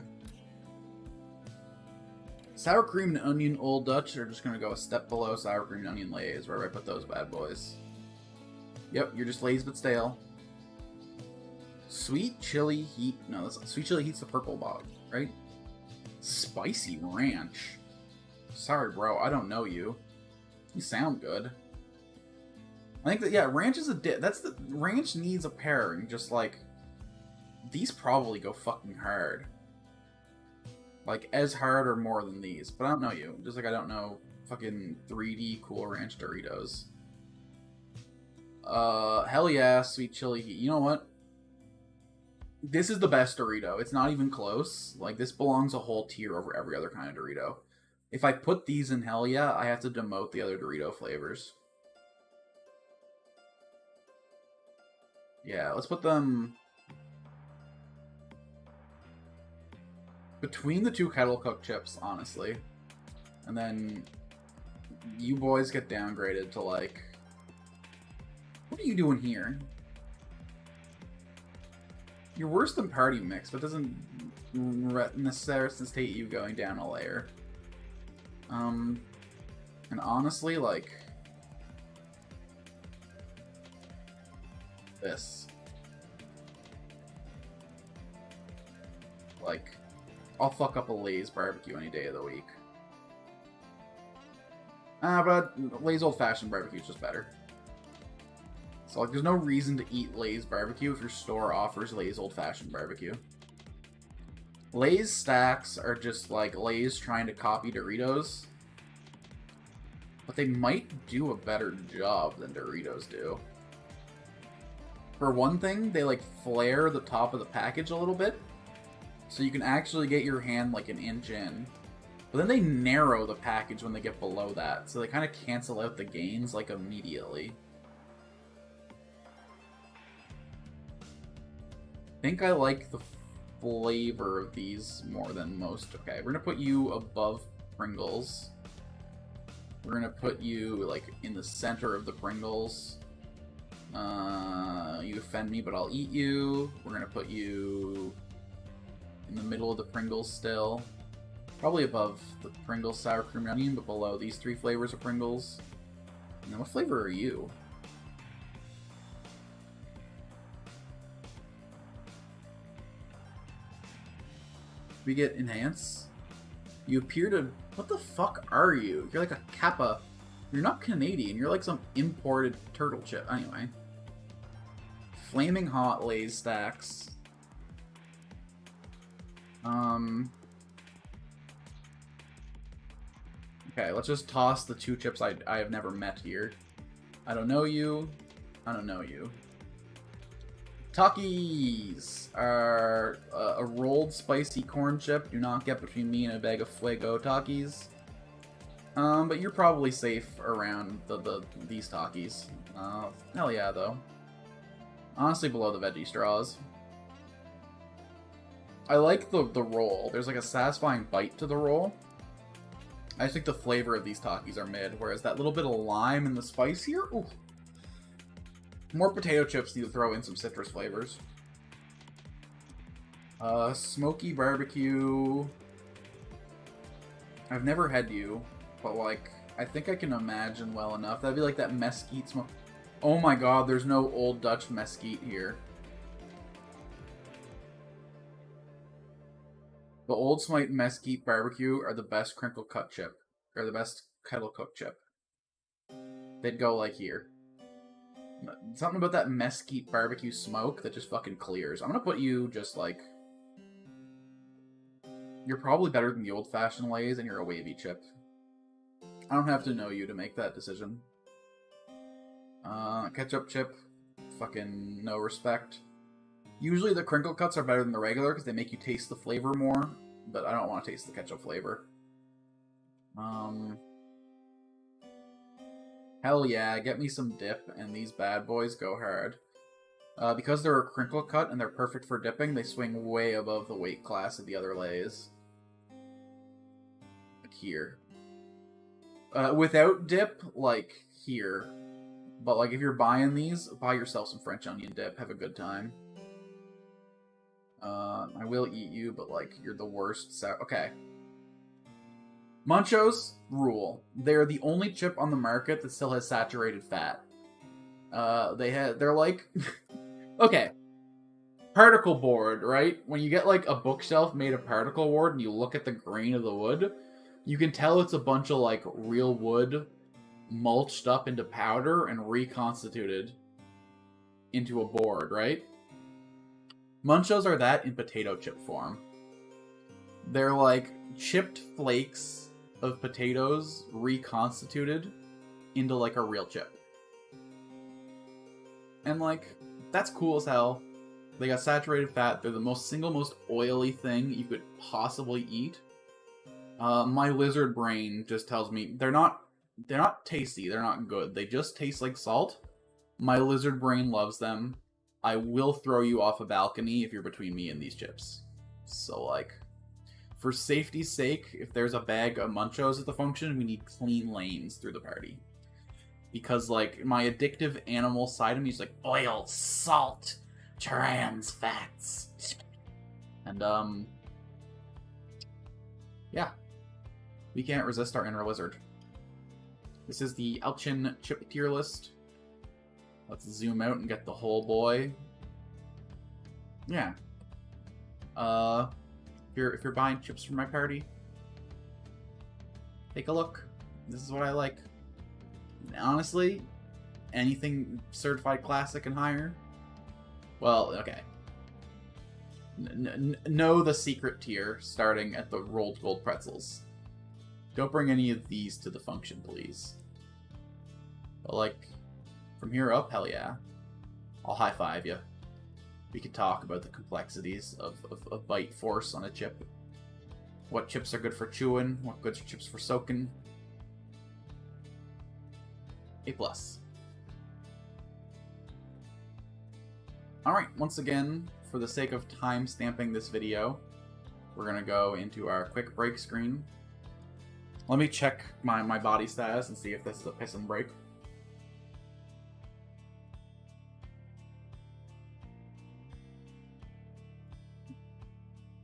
Sour cream and onion Old Dutch are just going to go a step below sour cream and onion Lay's, where I put those bad boys. Yep, you're just Lay's but stale. Sweet chili heat. No, sweet chili heat's the purple bog, right? Spicy ranch. Sorry, bro, I don't know you. You sound good. I think that, yeah, ranch is a ranch needs a pairing, just like, these probably go fucking hard. Like, as hard or more than these, but I don't know you. Just like I don't know fucking 3D Cool Ranch Doritos. Hell yeah, sweet chili heat. You know what? This is the best Dorito. It's not even close. Like, this belongs a whole tier over every other kind of Dorito. If I put these in Hell Yeah, I have to demote the other Dorito flavors. Yeah, let's put them between the two kettle cooked chips, honestly. And then you boys get downgraded to, like... What are you doing here? You're worse than Party Mix, but doesn't necessitate you going down a layer. And honestly, like... This. Like, I'll fuck up a Lay's barbecue any day of the week. But Lay's old-fashioned barbecue is just better. So, like, there's no reason to eat Lay's barbecue if your store offers Lay's old-fashioned barbecue. Lay's stacks are just, like, Lay's trying to copy Doritos. But they might do a better job than Doritos do. For one thing, they, like, flare the top of the package a little bit. So you can actually get your hand, like, an inch in. But then they narrow the package when they get below that. So they kind of cancel out the gains, like, immediately. I think I like the flavor of these more than most. Okay, we're gonna put you above Pringles. We're gonna put you, like, in the center of the Pringles. You offend me, but I'll eat you. We're gonna put you in the middle of the Pringles still. Probably above the Pringles sour cream and onion, but below these 3 flavors of Pringles. Now, what flavor are you? We get Enhance. You appear to... What the fuck are you? You're like a Kappa. You're not Canadian. You're like some imported turtle chip. Anyway. Flaming Hot Lay's stacks. Okay, let's just toss the 2 chips I have never met here. I don't know you. I don't know you. Takis are a rolled spicy corn chip. Do not get between me and a bag of Fuego Takis. But you're probably safe around these Takis. Hell yeah, though. Honestly, below the veggie straws. I like the roll. There's like a satisfying bite to the roll. I think the flavor of these Takis are mid, whereas that little bit of lime and the spice here, ooh. More potato chips need to throw in some citrus flavors. Smoky barbecue. I've never had you, but like, I think I can imagine well enough. That'd be like that mesquite smoke. Oh my god, there's no Old Dutch mesquite here. The Old Smite mesquite barbecue are the best crinkle cut chip. Or the best kettle cooked chip. They'd go like here. Something about that mesquite barbecue smoke that just fucking clears. I'm gonna put you just like... You're probably better than the old-fashioned Lays, and you're a wavy chip. I don't have to know you to make that decision. Ketchup chip. Fucking no respect. Usually the crinkle cuts are better than the regular because they make you taste the flavor more, but I don't want to taste the ketchup flavor. Hell yeah, get me some dip, and these bad boys go hard. Because they're a crinkle cut and they're perfect for dipping, they swing way above the weight class of the other Lays. Like here. Without dip, like here. But like if you're buying these, buy yourself some French onion dip, have a good time. I will eat you, but like you're the worst. Okay. Munchos rule. They're the only chip on the market that still has saturated fat. They're like okay. Particle board, right? When you get like a bookshelf made of particle board and you look at the grain of the wood, you can tell it's a bunch of like real wood mulched up into powder and reconstituted into a board, right? Munchos are that in potato chip form. They're like chipped flakes of potatoes reconstituted into like a real chip. And like, that's cool as hell. They got saturated fat. They're the single most oily thing you could possibly eat. My lizard brain just tells me they're not tasty. They're not good. They just taste like salt. My lizard brain loves them. I will throw you off a balcony if you're between me and these chips. So like, for safety's sake, if there's a bag of Munchos at the function, we need clean lanes through the party. Because like, my addictive animal side of me is like, oil, salt, trans fats. And yeah. We can't resist our inner lizard. This is the Altune chip tier list. Let's zoom out and get the whole boy. Yeah. If you're buying chips for my party, take a look. This is what I like. And honestly, anything certified classic and higher. Well, okay. Know the secret tier, starting at the rolled gold pretzels. Don't bring any of these to the function, please. But like, from here up, hell yeah. I'll high-five you. We could talk about the complexities of bite force on a chip. What chips are good for chewing, what good chips for soaking. A+. Alright, once again, for the sake of time stamping this video, we're gonna go into our quick break screen. Let me check my body status and see if this is a piss and break.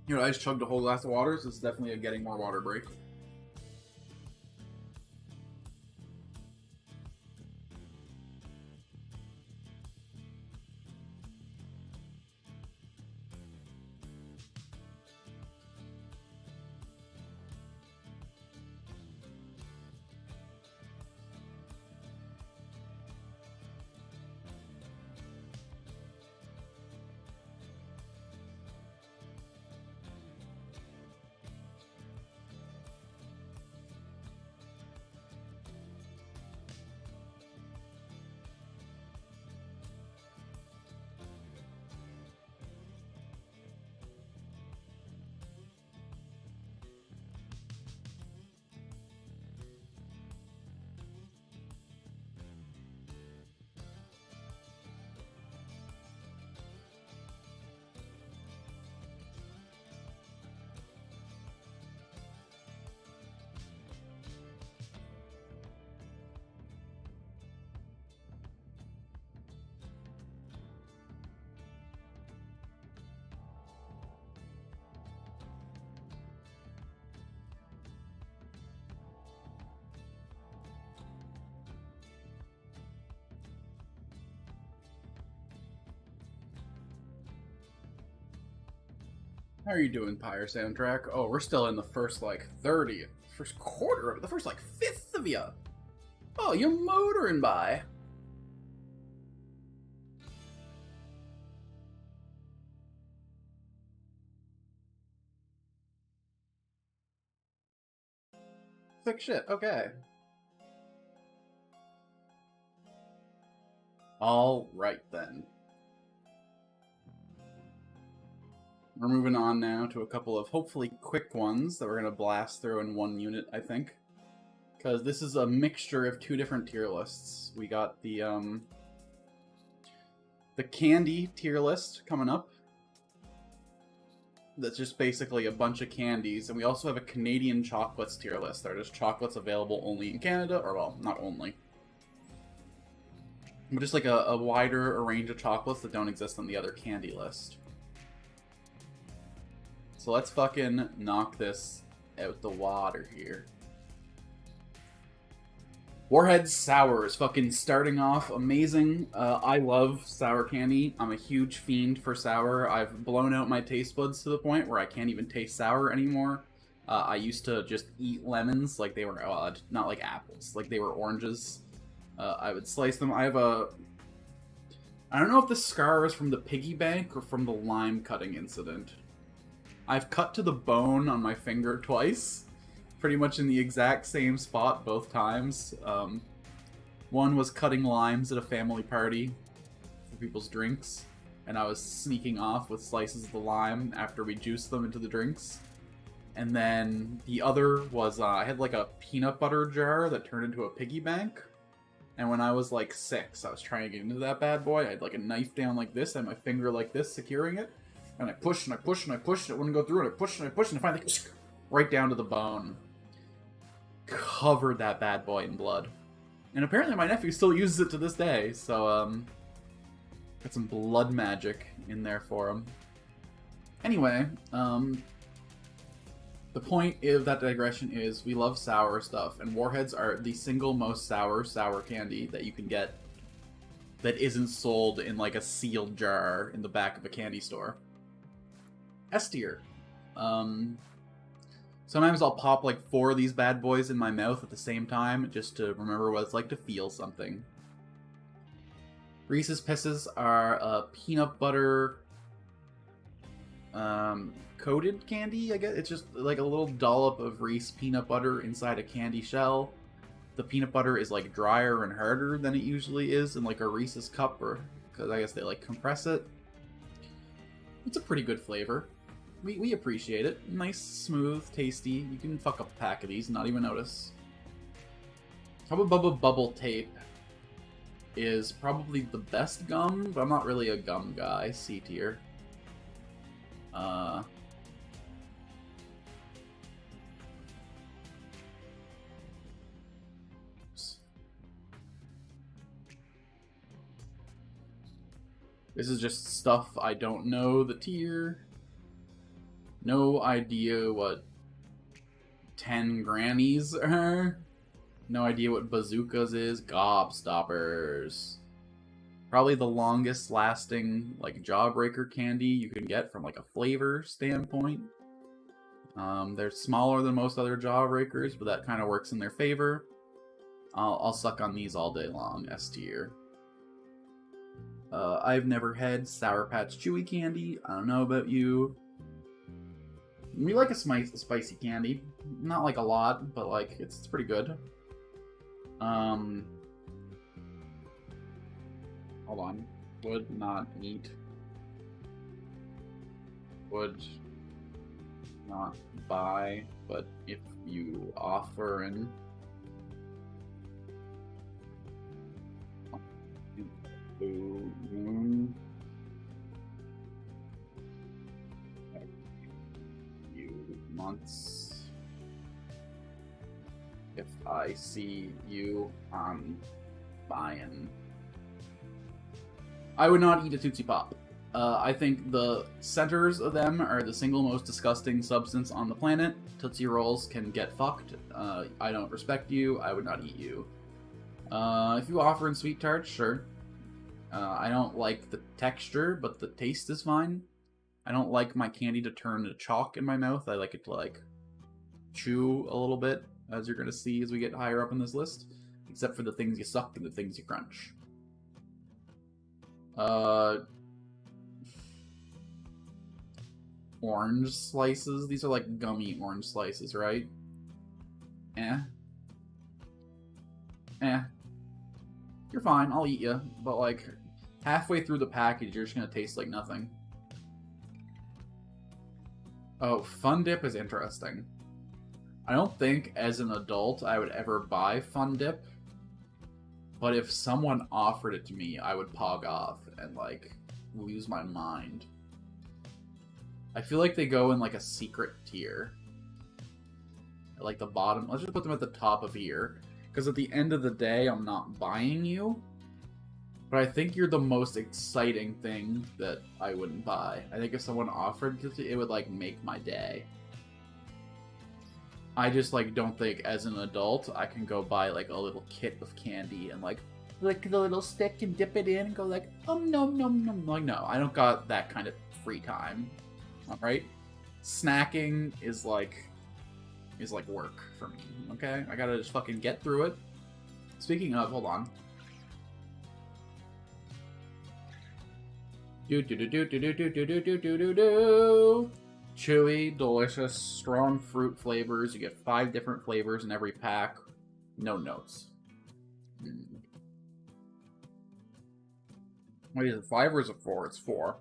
You know, I just chugged a whole glass of water, so it's definitely a getting more water break. How are you doing, Pyre Soundtrack? Oh, we're still in the first, like, 30th, first quarter of it, the first, like, fifth of you. Oh, you're motoring by. Sick shit, okay. All right, then. We're moving on now to a couple of hopefully quick ones that we're going to blast through in one unit, I think. Because this is a mixture of two different tier lists. We got the candy tier list coming up. That's just basically a bunch of candies. And we also have a Canadian chocolates tier list. They're just chocolates available only in Canada, or well, not only. But just like a wider range of chocolates that don't exist on the other candy list. So let's fucking knock this out the water here. Warhead Sour is fucking starting off amazing. I love sour candy. I'm a huge fiend for sour. I've blown out my taste buds to the point where I can't even taste sour anymore. I used to just eat lemons like they were, not like apples, like they were oranges. I would slice them. I don't know if the scar is from the piggy bank or from the lime cutting incident. I've cut to the bone on my finger twice, pretty much in the exact same spot both times. One was cutting limes at a family party for people's drinks, and I was sneaking off with slices of the lime after we juiced them into the drinks. And then the other was, I had like a peanut butter jar that turned into a piggy bank. And when I was like 6, I was trying to get into that bad boy. I had like a knife down like this and my finger like this, securing it. And I pushed and I pushed and I pushed, and it wouldn't go through, and I pushed and I pushed, and I finally right down to the bone. Covered that bad boy in blood. And apparently my nephew still uses it to this day, so, got some blood magic in there for him. Anyway, the point of that digression is we love sour stuff, and Warheads are the single most sour candy that you can get that isn't sold in like a sealed jar in the back of a candy store. S tier. Sometimes I'll pop like 4 of these bad boys in my mouth at the same time just to remember what it's like to feel something. Reese's Pisses are a peanut butter coated candy, I guess. It's just like a little dollop of Reese peanut butter inside a candy shell. The peanut butter is like drier and harder than it usually is in like a Reese's cup, or because I guess they like compress it. It's a pretty good flavor. We appreciate it. Nice, smooth, tasty. You can fuck up a pack of these and not even notice. Hubba Bubba Bubble Tape is probably the best gum, but I'm not really a gum guy. C tier. This is just stuff I don't know the tier. No idea what 10 grannies are. No idea what bazookas is. Gobstoppers. Probably the longest lasting like jawbreaker candy you can get from like a flavor standpoint. They're smaller than most other jawbreakers, but that kind of works in their favor. I'll suck on these all day long, S tier. I've never had Sour Patch Chewy candy. I don't know about you. We like a spicy candy. Not like a lot, but like it's pretty good. Hold on. Would not eat. Would not buy, but if you offer an blue moon, few months, if I see you on buying. I would not eat a Tootsie Pop. I think the centers of them are the single most disgusting substance on the planet. Tootsie Rolls can get fucked. I don't respect you. I would not eat you. If you offer in sweet tarts, sure. I don't like the texture, but the taste is fine. I don't like my candy to turn to chalk in my mouth. I like it to like chew a little bit, as you're going to see as we get higher up in this list. Except for the things you suck and the things you crunch. Orange slices. These are like gummy orange slices, right? Eh. You're fine, I'll eat you. But like, halfway through the package, you're just gonna taste like nothing. Oh, Fun Dip is interesting. I don't think, as an adult, I would ever buy Fun Dip. But if someone offered it to me, I would pog off and, like, lose my mind. I feel like they go in, like, a secret tier. At, like, the bottom. Let's just put them at the top of here. Because at the end of the day, I'm not buying you. But I think you're the most exciting thing that I wouldn't buy. I think if someone offered it, it would, like, make my day. I just, like, don't think, as an adult, I can go buy, like, a little kit of candy and, like, lick the little stick and dip it in and go, like, nom, nom, nom. Like, no, I don't got that kind of free time. Alright? Snacking is, like, work for me, okay? I gotta just fucking get through it. Speaking of, hold on. Do-do-do-do-do-do-do-do-do-do-do-do. Chewy, delicious, strong fruit flavors. You get 5 different flavors in every pack. No notes. Wait, is it 5 or is it 4? It's 4.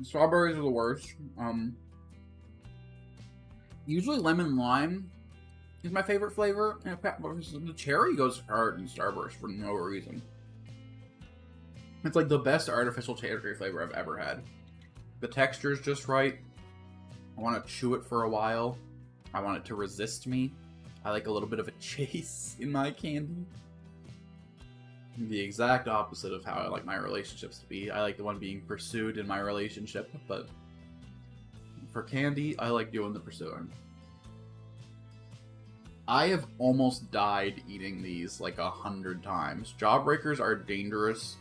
Strawberries are the worst. Usually lemon lime is my favorite flavor. And the cherry goes hard in Starburst for no reason. It's like the best artificial cherry flavor I've ever had. The texture's just right. I want to chew it for a while. I want it to resist me. I like a little bit of a chase in my candy. The exact opposite of how I like my relationships to be. I like the one being pursued in my relationship, but for candy, I like doing the pursuing. I have almost died eating these like 100 times. Jawbreakers are dangerous.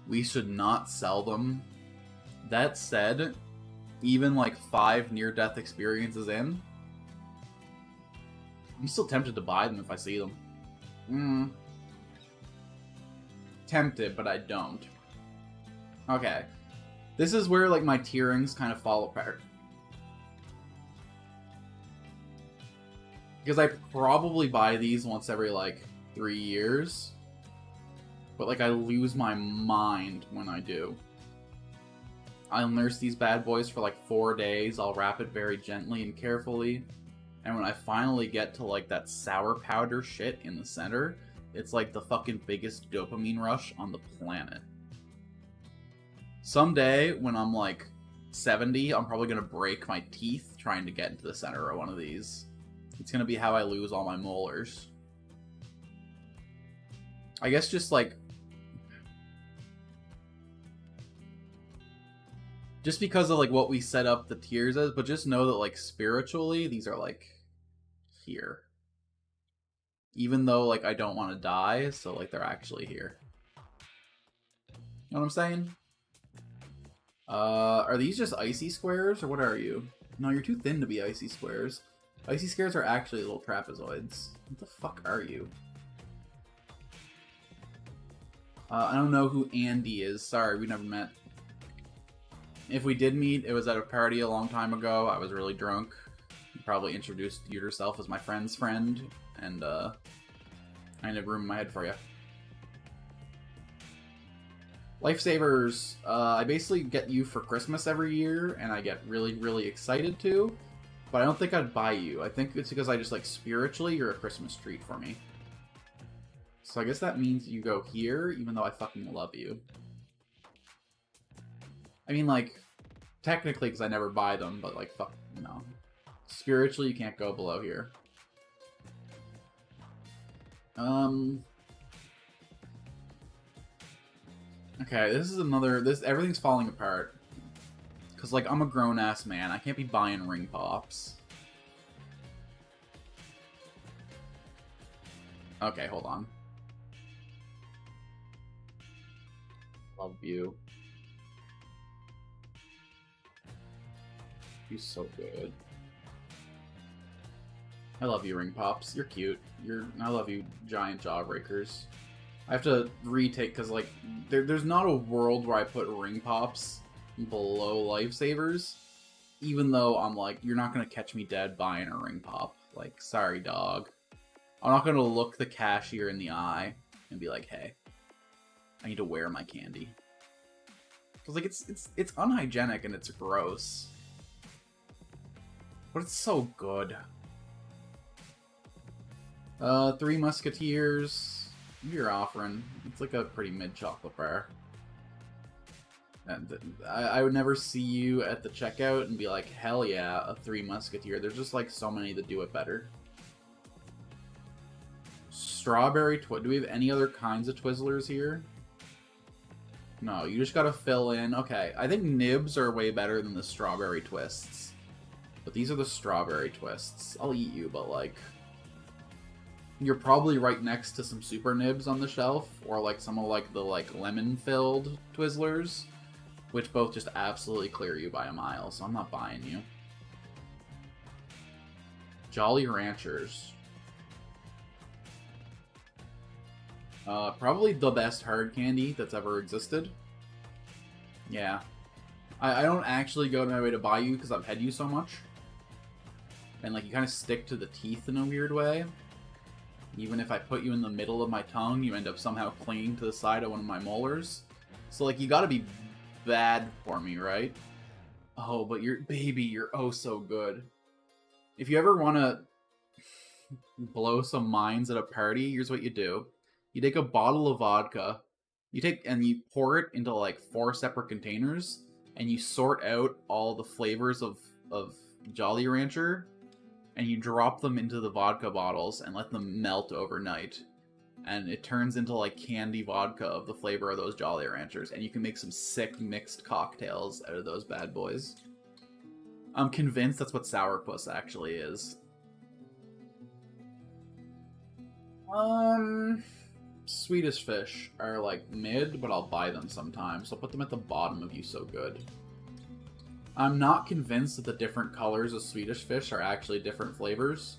We should not sell them. That said, even like 5 near-death experiences in, I'm still tempted to buy them if I see them. Tempted, but I don't. Okay. This is where like my tierings kind of fall apart. Because I probably buy these once every like 3 years. But like I lose my mind when I do. I'll nurse these bad boys for like 4 days. I'll wrap it very gently and carefully. And when I finally get to like that sour powder shit in the center, it's like the fucking biggest dopamine rush on the planet. Someday, when I'm like 70, I'm probably gonna break my teeth trying to get into the center of one of these. It's gonna be how I lose all my molars. I guess just like... Just because of, like, what we set up the tiers as, but just know that, like, spiritually, these are, like, here. Even though, like, I don't want to die, so, like, they're actually here. You know what I'm saying? Are these just icy squares, or what are you? No, you're too thin to be icy squares. Icy squares are actually little trapezoids. What the fuck are you? I don't know who Andy is. Sorry, we never met. If we did meet, it was at a party a long time ago. I was really drunk. You probably introduced yourself as my friend's friend, and I ended up room in my head for you. Lifesavers, I basically get you for Christmas every year, and I get really, really excited to, but I don't think I'd buy you. I think it's because I just, like, spiritually, you're a Christmas treat for me. So I guess that means you go here, even though I fucking love you. I mean, like, technically, because I never buy them, but, like, fuck, no. Spiritually, you can't go below here. Okay, this is another... everything's falling apart. Because, like, I'm a grown-ass man. I can't be buying ring pops. Okay, hold on. Love you. You're so good. I love you, ring pops. You're cute. I love you, giant jawbreakers. I have to retake, because, like, there's not a world where I put ring pops below lifesavers, even though I'm like, you're not going to catch me dead buying a ring pop. Like, sorry, dog. I'm not going to look the cashier in the eye and be like, hey, I need to wear my candy. Because, like, it's unhygienic and it's gross. But it's so good. Three Musketeers. You're offering. It's like a pretty mid-chocolate bar. And I would never see you at the checkout and be like, hell yeah, a Three Musketeer. There's just, like, so many that do it better. Strawberry do we have any other kinds of Twizzlers here? No, you just gotta fill in. Okay, I think nibs are way better than the strawberry twists. But these are the strawberry twists. I'll eat you, but, like... You're probably right next to some super nibs on the shelf, or like some of like the lemon-filled Twizzlers, which both just absolutely clear you by a mile, so I'm not buying you. Jolly Ranchers. Probably the best hard candy that's ever existed. Yeah. I don't actually go to my way to buy you because I've had you so much. And like you kind of stick to the teeth in a weird way. Even if I put you in the middle of my tongue, you end up somehow clinging to the side of one of my molars. So, like, you gotta be bad for me, right? Oh, but you're oh so good. If you ever want to blow some minds at a party, here's what you do. You take a bottle of vodka, and you pour it into, like, 4 separate containers, and you sort out all the flavors of Jolly Rancher, and you drop them into the vodka bottles and let them melt overnight. And it turns into, like, candy vodka of the flavor of those Jolly Ranchers. And you can make some sick mixed cocktails out of those bad boys. I'm convinced that's what sourpuss actually is. Swedish fish are, like, mid, but I'll buy them sometimes. So I'll put them at the bottom of You So Good. I'm not convinced that the different colors of Swedish fish are actually different flavors.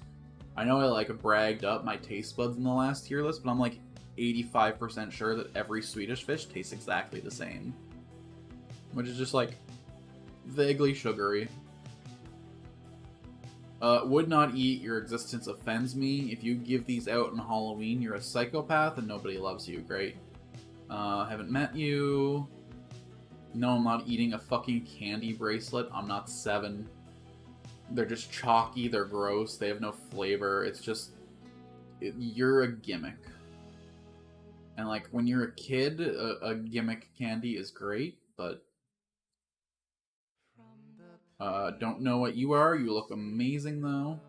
I know I, like, bragged up my taste buds in the last tier list, but I'm, like, 85% sure that every Swedish fish tastes exactly the same. Which is just, like, vaguely sugary. Would not eat. Your existence offends me. If you give these out on Halloween, you're a psychopath and nobody loves you. Great. Haven't met you. No, I'm not eating a fucking candy bracelet. I'm not 7. They're just chalky, they're gross, they have no flavor. It's just... you're a gimmick. And, like, when you're a kid, a gimmick candy is great, but... don't know what you are. You look amazing, though.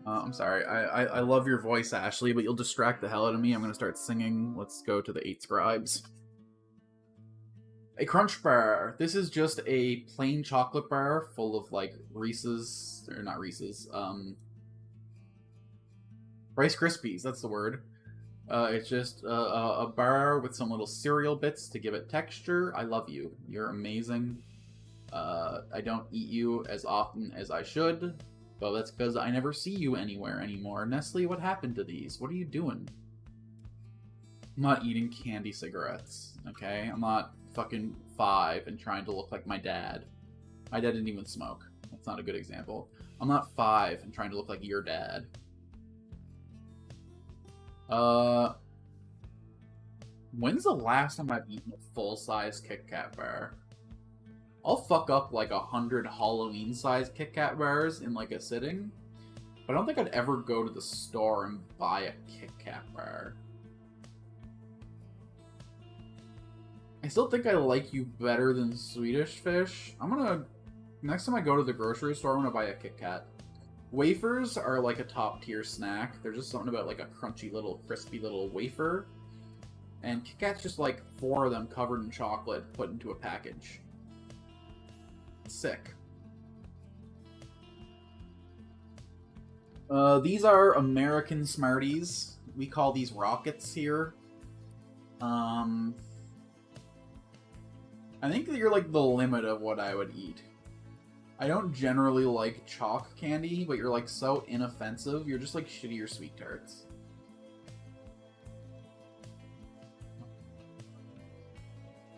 I'm sorry. I love your voice, Ashley, but you'll distract the hell out of me. I'm gonna start singing. Let's go to the 8 scribes. A crunch bar. This is just a plain chocolate bar full of like Reese's, or not Reese's, Rice Krispies. That's the word. It's just a bar with some little cereal bits to give it texture. I love you. You're amazing. I don't eat you as often as I should, but that's because I never see you anywhere anymore. Nestle, what happened to these? What are you doing? I'm not eating candy cigarettes, okay? I'm not fucking 5 and trying to look like my dad. My dad didn't even smoke. That's not a good example. I'm not 5 and trying to look like your dad. When's the last time I've eaten a full-size Kit Kat bar? I'll fuck up like 100 Halloween-sized Kit Kat bars in like a sitting, but I don't think I'd ever go to the store and buy a Kit Kat bar. I still think I like you better than Swedish Fish. Next time I go to the grocery store, I'm gonna buy a Kit Kat. Wafers are like a top tier snack. There's just something about like a crunchy little, crispy little wafer. And Kit Kat's just like 4 of them covered in chocolate put into a package. Sick. These are American Smarties. We call these Rockets here. I think that you're like the limit of what I would eat. I don't generally like chalk candy, but you're like so inoffensive. You're just like shittier sweet tarts.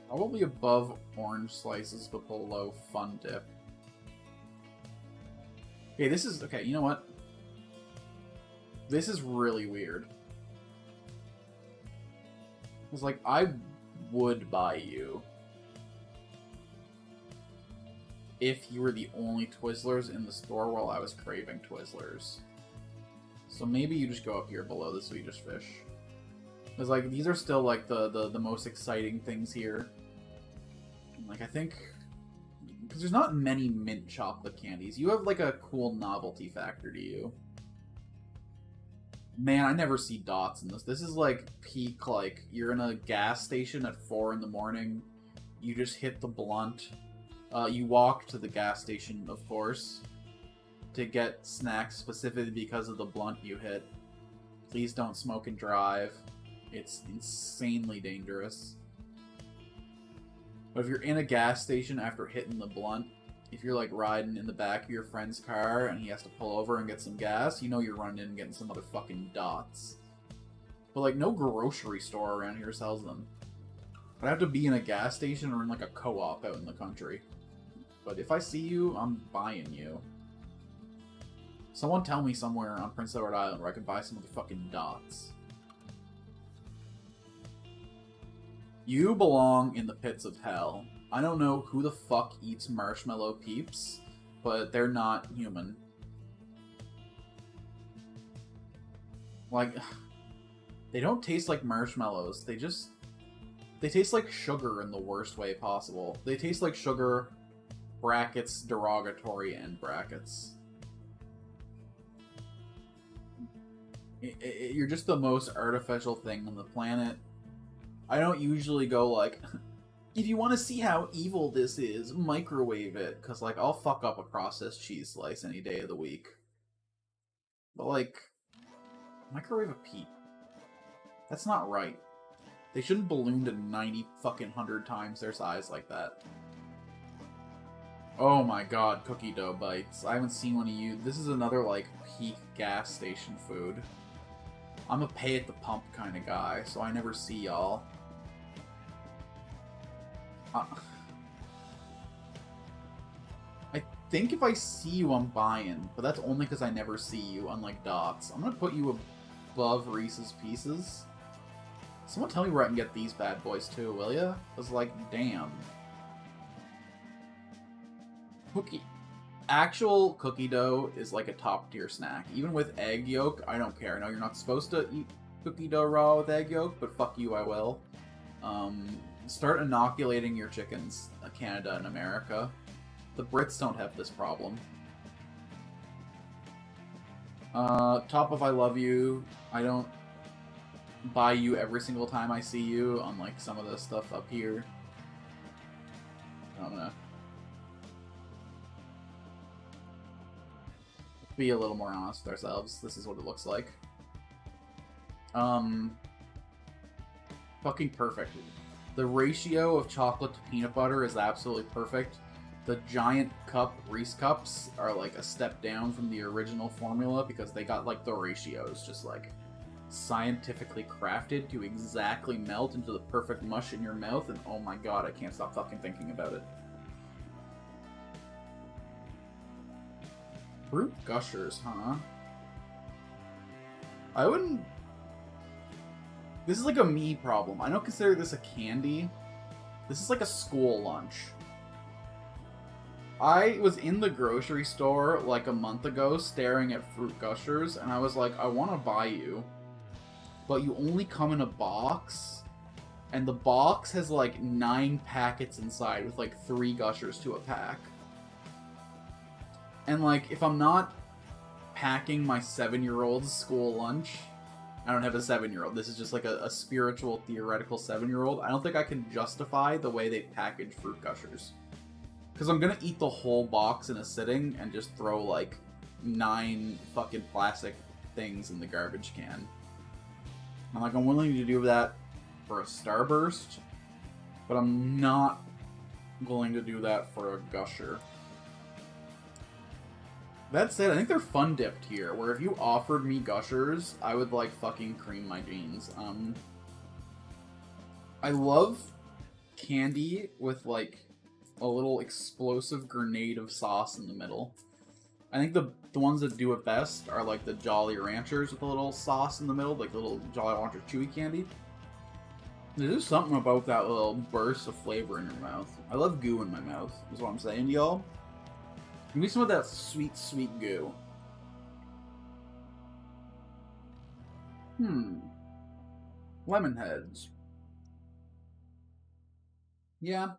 Probably above orange slices, but below Fun Dip. Okay, this is... Okay, you know what? This is really weird. It's like, I would buy you if you were the only Twizzlers in the store while I was craving Twizzlers. So maybe you just go up here below the Swedish Fish. Because, like, these are still, like, the most exciting things here. Like, I think... Because there's not many mint chocolate candies. You have, like, a cool novelty factor to you. Man, I never see dots in this. This is, like, peak, like, you're in a gas station at 4 in the morning. You just hit the blunt. You walk to the gas station, of course, to get snacks specifically because of the blunt you hit. Please don't smoke and drive. It's insanely dangerous. But if you're in a gas station after hitting the blunt, if you're like riding in the back of your friend's car and he has to pull over and get some gas, you know you're running in and getting some motherfucking dots. But like no grocery store around here sells them. I'd have to be in a gas station or in like a co-op out in the country. But if I see you, I'm buying you. Someone tell me somewhere on Prince Edward Island where I can buy some of the fucking dots. You belong in the pits of hell. I don't know who the fuck eats marshmallow peeps, but they're not human. Like, they don't taste like marshmallows. They taste like sugar in the worst way possible. They taste like sugar, brackets, derogatory end brackets. You're just the most artificial thing on the planet. I don't usually go like, if you want to see how evil this is, microwave it. Because, like, I'll fuck up a processed cheese slice any day of the week. But, like, microwave a peep. That's not right. They shouldn't balloon to 90 fucking 100 times their size like that. Oh my god, cookie dough bites. I haven't seen one of you. This is another, like, peak gas station food. I'm a pay at the pump kind of guy, so I never see y'all. I think if I see you, I'm buying, but that's only because I never see you, unlike dots. I'm gonna put you above Reese's Pieces. Someone tell me where I can get these bad boys too, will ya? Cause like, damn. Actual cookie dough is like a top tier snack. Even with egg yolk, I don't care. I know you're not supposed to eat cookie dough raw with egg yolk, but fuck you, I will. Start inoculating your chickens, Canada and America. The Brits don't have this problem. Top of I love you. I don't buy you every single time I see you, unlike some of the stuff up here. I'm gonna be a little more honest with ourselves. This is what it looks like. Fucking perfect. The ratio of chocolate to peanut butter is absolutely perfect. The giant cup Reese cups are like a step down from the original formula because they got like the ratios just like scientifically crafted to exactly melt into the perfect mush in your mouth, and oh my god, I can't stop fucking thinking about it. Fruit gushers, huh? I wouldn't... This is like a me problem. I don't consider this a candy. This is like a school lunch. I was in the grocery store like a month ago staring at fruit gushers, and I was like, I want to buy you, but you only come in a box, and the box has like 9 packets inside with like 3 gushers to a pack. And like, if I'm not packing my 7-year-old's school lunch, I don't have a 7-year-old, this is just like a spiritual, theoretical 7-year-old, I don't think I can justify the way they package fruit gushers. Because I'm gonna eat the whole box in a sitting and just throw like 9 fucking plastic things in the garbage can. I'm like, I'm willing to do that for a Starburst, but I'm not willing to do that for a Gusher. That said, I think they're fun dipped here, where if you offered me Gushers, I would like fucking cream my jeans. I love candy with like a little explosive grenade of sauce in the middle. I think the ones that do it best are like the Jolly Ranchers with a little sauce in the middle, like the little Jolly Rancher chewy candy. There's just something about that little burst of flavor in your mouth. I love goo in my mouth, is what I'm saying, y'all. Give me some of that sweet, sweet goo. Lemon heads. Yeah.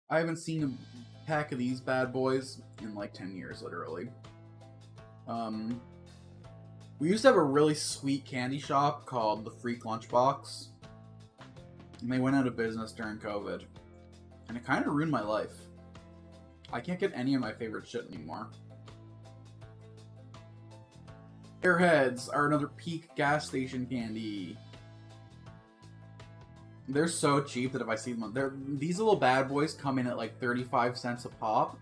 I haven't seen a pack of these bad boys in like 10 years, literally. We used to have a really sweet candy shop called the Freak Lunchbox, and they went out of business during COVID, and it kind of ruined my life. I can't get any of my favorite shit anymore. Airheads are another peak gas station candy. They're so cheap that if I see them, these little bad boys come in at like 35 cents a pop.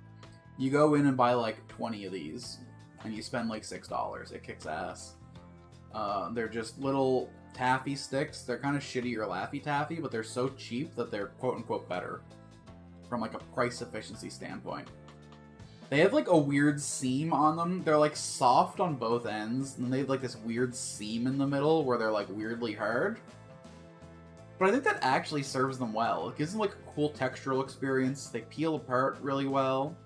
You go in and buy like 20 of these, and you spend like $6. It kicks ass. They're just little taffy sticks. They're kind of shitty or Laffy Taffy, but they're so cheap that they're quote-unquote better from like a price efficiency standpoint. They have like a weird seam on them. They're like soft on both ends, and they have like this weird seam in the middle where they're like weirdly hard. But I think that actually serves them well. It gives them like a cool textural experience. They peel apart really well.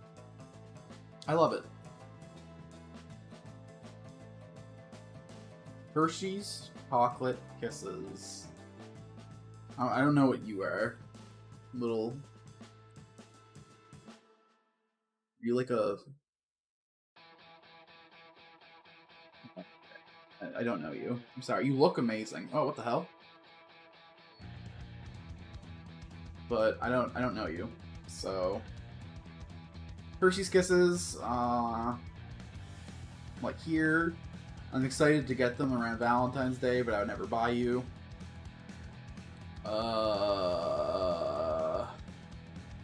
I love it. Hershey's Chocolate Kisses. I don't know what you are. Little... You like a... I don't know you. I'm sorry. You look amazing. Oh, what the hell? But I don't know you. So... Hershey's Kisses, like here. I'm excited to get them around Valentine's Day, but I would never buy you.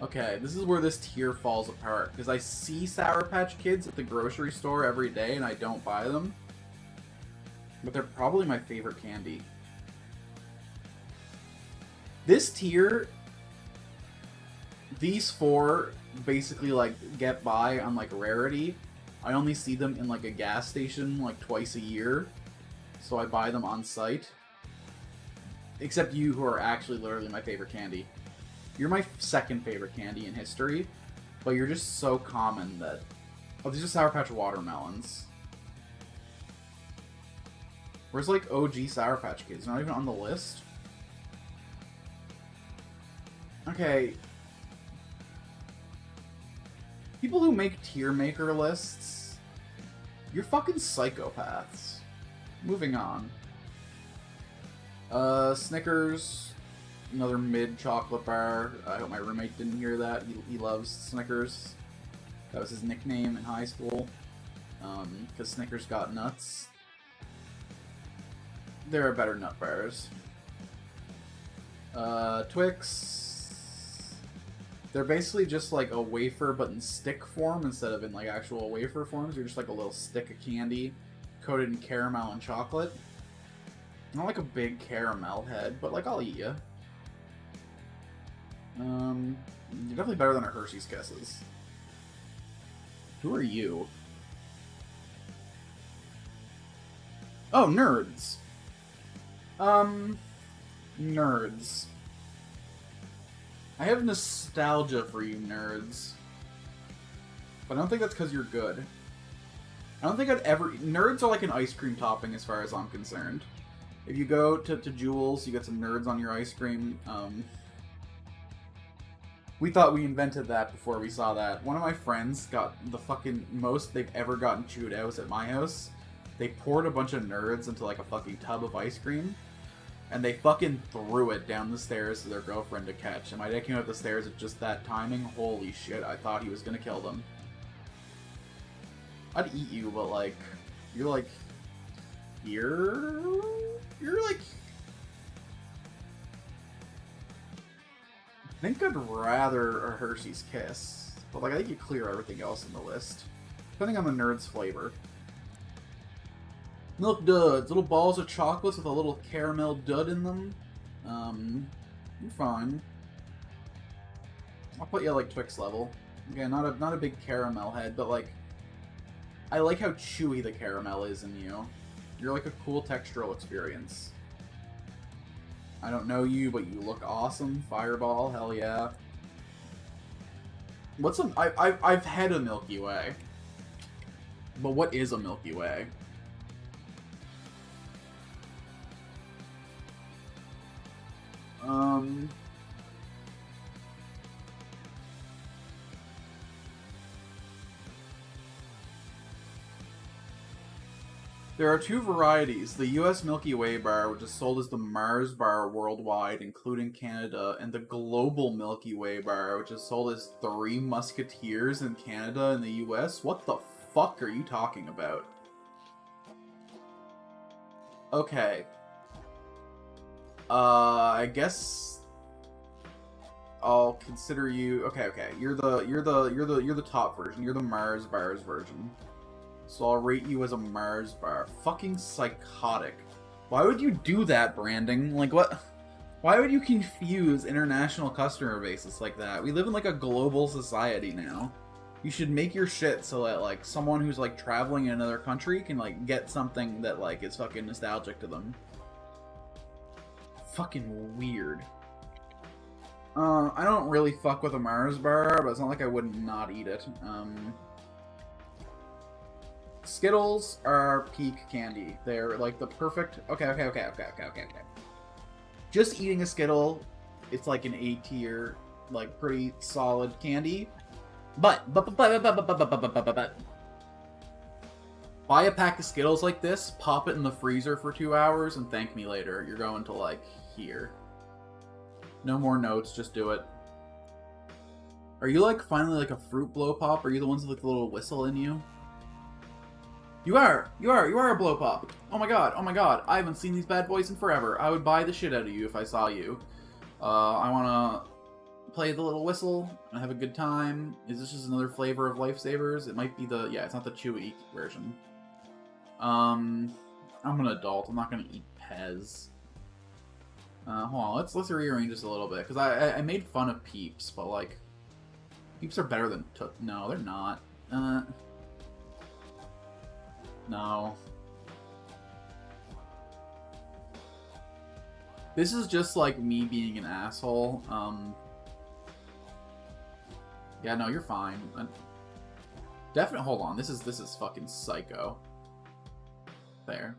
Okay, this is where this tier falls apart, because I see Sour Patch Kids at the grocery store every day, and I don't buy them. But they're probably my favorite candy. This tier, these 4 basically like get by on like rarity. I only see them in like a gas station like twice a year, so I buy them on site. Except you, who are actually literally my favorite candy. You're my second favorite candy in history, but you're just so common that... Oh, these are Sour Patch Watermelons. Where's like OG Sour Patch Kids? They're not even on the list? Okay. People who make tier maker lists, you're fucking psychopaths. Moving on. Snickers. Another mid chocolate bar. I hope my roommate didn't hear that. He loves Snickers. That was his nickname in high school. Because Snickers got nuts. There are better nut bars. Twix. They're basically just like a wafer, but in stick form instead of in like actual wafer forms. You're just like a little stick of candy coated in caramel and chocolate. Not like a big caramel head, but like I'll eat ya. You're definitely better than our Hershey's Kisses. Who are you? Oh, nerds. Nerds. I have nostalgia for you nerds. But I don't think that's because you're good. I don't think I'd ever... Nerds are like an ice cream topping as far as I'm concerned. If you go to Jewel's, you get some nerds on your ice cream. We thought we invented that before we saw that. One of my friends got the fucking most they've ever gotten chewed out at my house. They poured a bunch of nerds into like a fucking tub of ice cream. And they fucking threw it down the stairs to their girlfriend to catch. And my dad came up the stairs at just that timing. Holy shit, I thought he was gonna kill them. I'd eat you, but like... You're like... You're like... I think I'd rather a Hershey's Kiss. But like, I think you clear everything else in the list. Depending on the nerd's flavor. Milk duds. Little balls of chocolates with a little caramel dud in them. You're fine. I'll put you at like Twix level. Again, not a big caramel head, but like... I like how chewy the caramel is in you. You're like a cool textural experience. I don't know you, but you look awesome. Fireball, hell yeah. What's a... I've had a Milky Way. But what is a Milky Way? There are two varieties, the US Milky Way bar, which is sold as the Mars bar worldwide, including Canada, and the Global Milky Way bar, which is sold as Three Musketeers in Canada and the US. What the fuck are you talking about? Okay. I guess I'll consider you. Okay. You're the top version. You're the Mars bars version. So I'll rate you as a Mars bar. Fucking psychotic. Why would you do that, branding? Like, what? Why would you confuse international customer bases like that? We live in, like, a global society now. You should make your shit so that, like, someone who's, like, traveling in another country can, like, get something that, like, is fucking nostalgic to them. Fucking weird. I don't really fuck with a Mars bar, but it's not like I would not eat it. Skittles are peak candy. They're like the perfect... Okay. Just eating a Skittle, it's like an A tier, like pretty solid candy. But buy a pack of Skittles like this, pop it in the freezer for 2 hours, and thank me later. You're going to like here. No more notes, just do it. Are you like finally like a fruit blow pop? Are you the ones with like the little whistle in you? You are a blow pop. Oh my god, I haven't seen these bad boys in forever. I would buy the shit out of you if I saw you. I wanna play the little whistle and have a good time. Is this just another flavor of Lifesavers? It might be the, yeah, it's not the chewy version. I'm an adult, I'm not gonna eat Pez. Hold on, let's rearrange this a little bit, because I made fun of Peeps, but like, Peeps are better than no, they're not. No. This is just like me being an asshole. Yeah, no, you're fine. Definitely. Hold on. This is fucking psycho. There.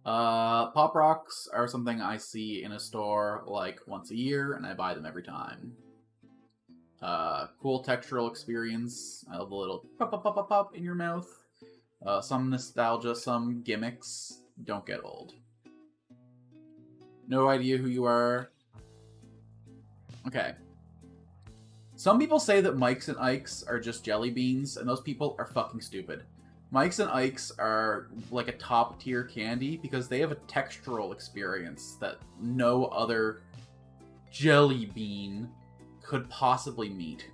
Pop Rocks are something I see in a store like once a year, and I buy them every time. Cool textural experience. I love the little pop pop pop pop pop in your mouth. Some nostalgia, some gimmicks. Don't get old. No idea who you are. Okay. Some people say that Mikes and Ikes are just jelly beans, and those people are fucking stupid. Mikes and Ikes are like a top tier candy because they have a textural experience that no other jelly bean could possibly meet.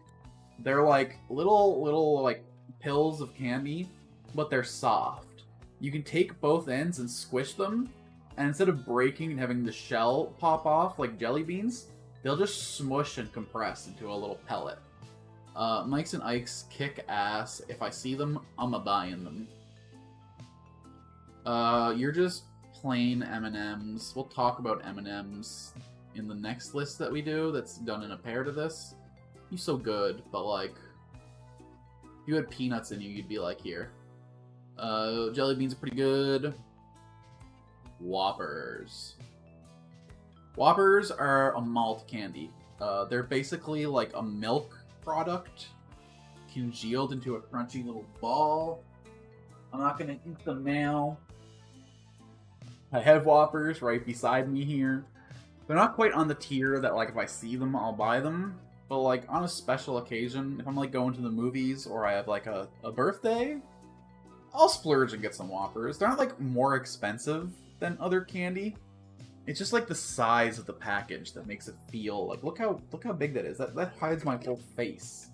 They're like little like pills of candy, but they're soft. You can take both ends and squish them, and instead of breaking and having the shell pop off like jelly beans, they'll just smush and compress into a little pellet. Mikes and Ikes kick ass. If I see them, I'm a-buying them. You're just plain M&Ms. We'll talk about M&Ms in the next list that we do that's done in a pair to this. You're so good, but like, if you had peanuts in you, you'd be like, here. Jelly beans are pretty good. Whoppers. Whoppers are a malt candy. They're basically like a milk product congealed into a crunchy little ball. I'm not gonna eat them now. I have Whoppers right beside me here. They're not quite on the tier that like if I see them, I'll buy them. But like on a special occasion, if I'm like going to the movies or I have like a birthday, I'll splurge and get some Whoppers. They're not like more expensive than other candy. It's just like the size of the package that makes it feel like look how big that is. That hides my whole face.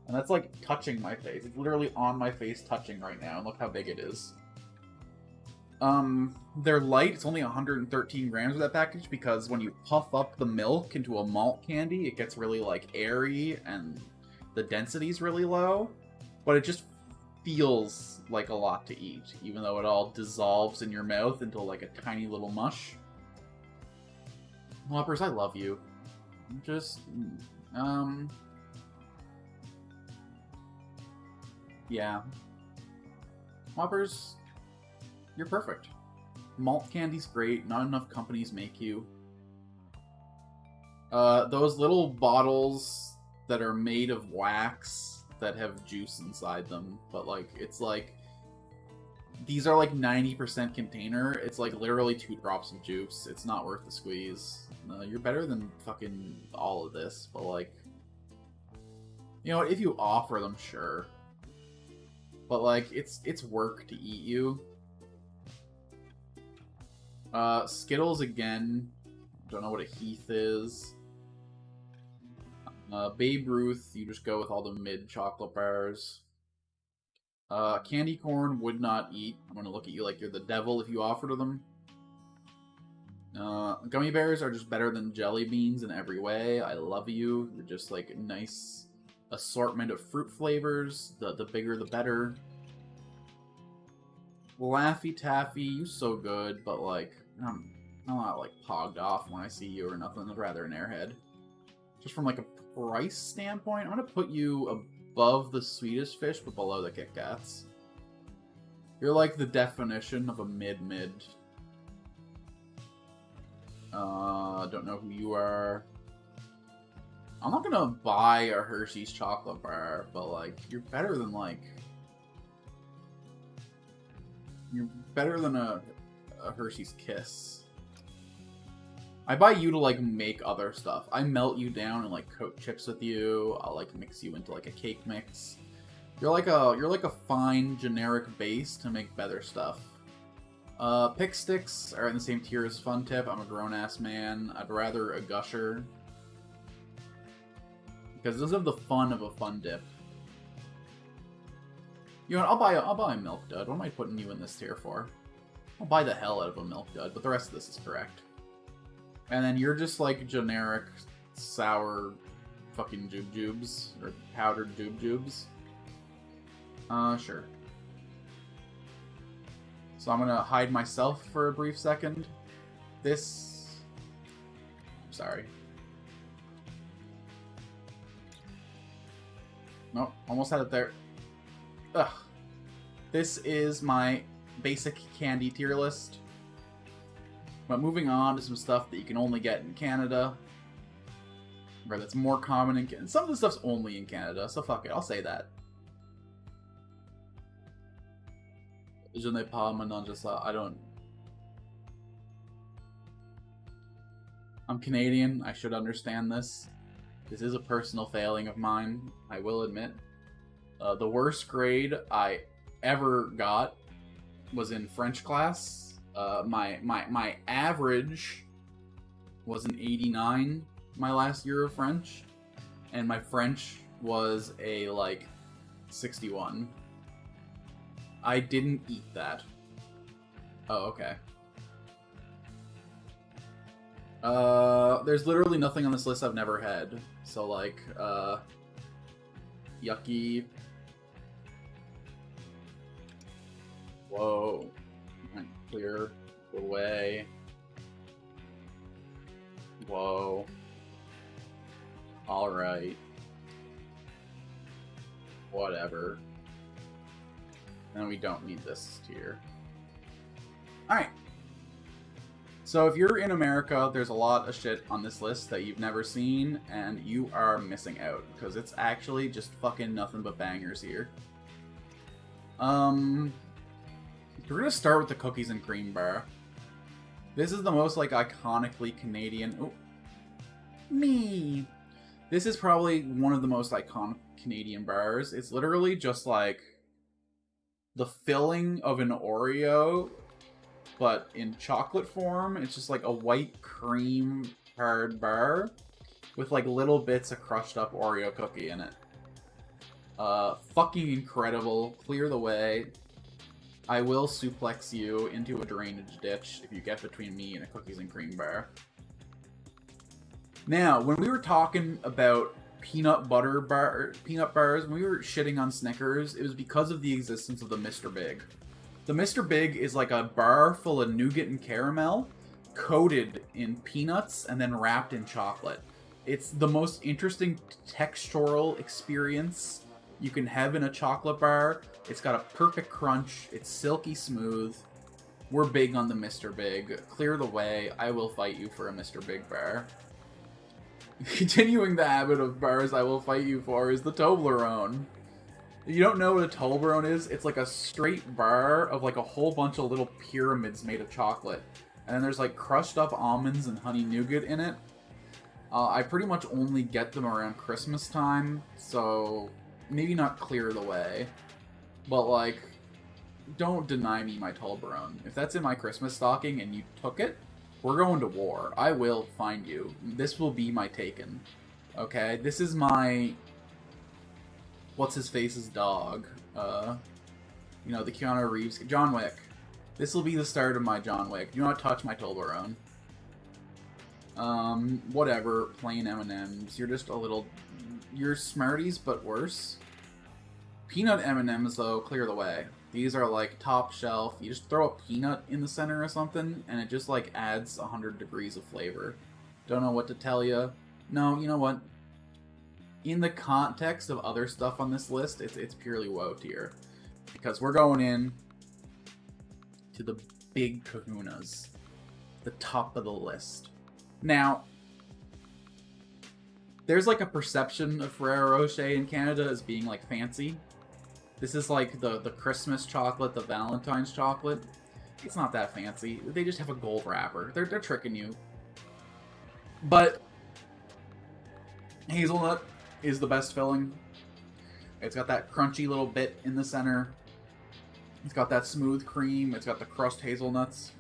And that's like touching my face. It's literally on my face touching right now, and look how big it is. They're light. It's only 113 grams of that package because when you puff up the milk into a malt candy, it gets really like airy and the density's really low. But it just feels like a lot to eat, even though it all dissolves in your mouth into like a tiny little mush. Whoppers, I love you. Just, yeah. Whoppers, you're perfect. Malt candy's great. Not enough companies make you. Those little bottles that are made of wax that have juice inside them, but like, it's like, these are like 90% container. It's like literally 2 drops of juice. It's not worth the squeeze. You're better than fucking all of this, but like, you know, if you offer them, sure. But like, it's work to eat you. Skittles again. Don't know what a Heath is. Babe Ruth, you just go with all the mid chocolate bars. Candy corn would not eat. I'm gonna look at you like you're the devil if you offer to them. Gummy bears are just better than jelly beans in every way. I love you. You're just like a nice assortment of fruit flavors. The bigger the better. Laffy Taffy, you so good, but like, I'm not like pogged off when I see you or nothing. I'd rather an airhead. Just from like a price standpoint, I'm gonna put you above the Swedish Fish, but below the Kit Kats. You're like the definition of a mid-mid. Don't know who you are. I'm not gonna buy a Hershey's chocolate bar, but like, you're better than like... You're better than a Hershey's Kiss. I buy you to like make other stuff. I melt you down and like coat chips with you. I'll like mix you into like a cake mix. You're like a fine generic base to make better stuff. Pick sticks are in the same tier as Fun Tip. I'm a grown ass man. I'd rather a Gusher because those have the fun of a Fun Dip. You know what, I'll buy a Milk Dud. What am I putting you in this tier for? I'll buy the hell out of a Milk Dud, but the rest of this is correct. And then you're just like generic sour fucking Jubes or powdered Jubes. Sure. So I'm gonna hide myself for a brief second. This... Sorry. Nope, almost had it there. Ugh. This is my basic candy tier list. But moving on to some stuff that you can only get in Canada. Or that's more common in Canada. Some of the stuff's only in Canada, so fuck it, I'll say that. Je n'ai pas maintenant, just I don't... I'm Canadian. I should understand this. This is a personal failing of mine, I will admit. The worst grade I ever got was in French class. My average was an 89 my last year of French, and my French was a, like, 61. I didn't eat that. Oh, okay. There's literally nothing on this list I've never had. So, like, yucky. Whoa. Clear the way. Whoa. Alright. Whatever. And we don't need this tier. Alright. So if you're in America, there's a lot of shit on this list that you've never seen, and you are missing out, because it's actually just fucking nothing but bangers here. We're gonna start with the cookies and cream bar. This is the most, like, iconically Canadian... Oh. Me! This is probably one of the most iconic Canadian bars. It's literally just, like, the filling of an Oreo, but in chocolate form. It's just like a white cream hard bar with like little bits of crushed up Oreo cookie in it. Fucking incredible. Clear the way. I will suplex you into a drainage ditch if you get between me and a cookies and cream bar. Now, when we were talking about peanut bars, when we were shitting on Snickers, it was because of the existence of the Mr. Big. The Mr. Big is like a bar full of nougat and caramel, coated in peanuts, and then wrapped in chocolate. It's the most interesting textural experience you can have in a chocolate bar. It's got a perfect crunch. It's silky smooth. We're big on the Mr. Big. Clear the way. I will fight you for a Mr. Big bar. Continuing the habit of bars I will fight you for is the Toblerone. If you don't know what a Toblerone is, it's like a straight bar of like a whole bunch of little pyramids made of chocolate. And then there's like crushed up almonds and honey nougat in it. I pretty much only get them around Christmas time, so maybe not clear the way. But like, don't deny me my Toblerone. If that's in my Christmas stocking and you took it, we're going to war. I will find you. This will be my taken. Okay? This is my... What's-his-face's dog. You know, the Keanu Reeves... John Wick. This will be the start of my John Wick. Do not touch my Toblerone. Whatever. Plain M&Ms. You're just a little... You're Smarties, but worse. Peanut M&Ms, though, clear the way. These are, like, top shelf. You just throw a peanut in the center or something, and it just, like, adds 100 degrees of flavor. Don't know what to tell you. No, you know what? In the context of other stuff on this list, it's purely woe tier. Because we're going in to the big kahunas. The top of the list. Now, there's like a perception of Ferrero Rocher in Canada as being like fancy. This is like the Christmas chocolate, the Valentine's chocolate. It's not that fancy. They just have a gold wrapper. They're tricking you. But hazelnut is the best filling. It's got that crunchy little bit in the center. It's got that smooth cream. It's got the crushed hazelnuts.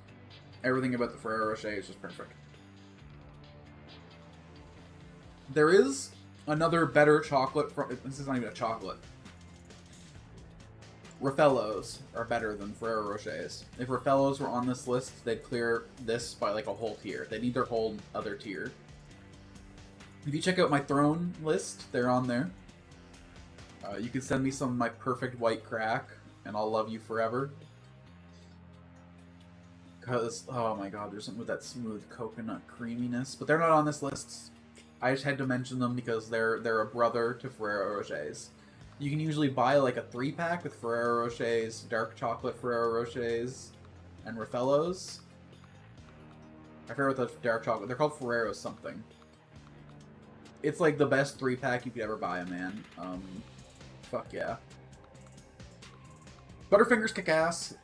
Everything about the Ferrero Rocher is just perfect. There is another better chocolate from... This is not even a chocolate. Raffaellos are better than Ferrero Rochers. If Raffaellos were on this list, they'd clear this by like a whole tier. They need their whole other tier. If you check out my Throne list, they're on there. You can send me some of my perfect white crack, and I'll love you forever. Because, oh my god, there's something with that smooth coconut creaminess. But they're not on this list. I just had to mention them because they're a brother to Ferrero Rochers. You can usually buy like a 3-pack with Ferrero Rochers, dark chocolate Ferrero Rochers, and Raffaellos. I forget what the dark chocolate... They're called Ferrero something. It's like the best 3-pack you could ever buy, man. Fuck yeah. Butterfingers kick ass.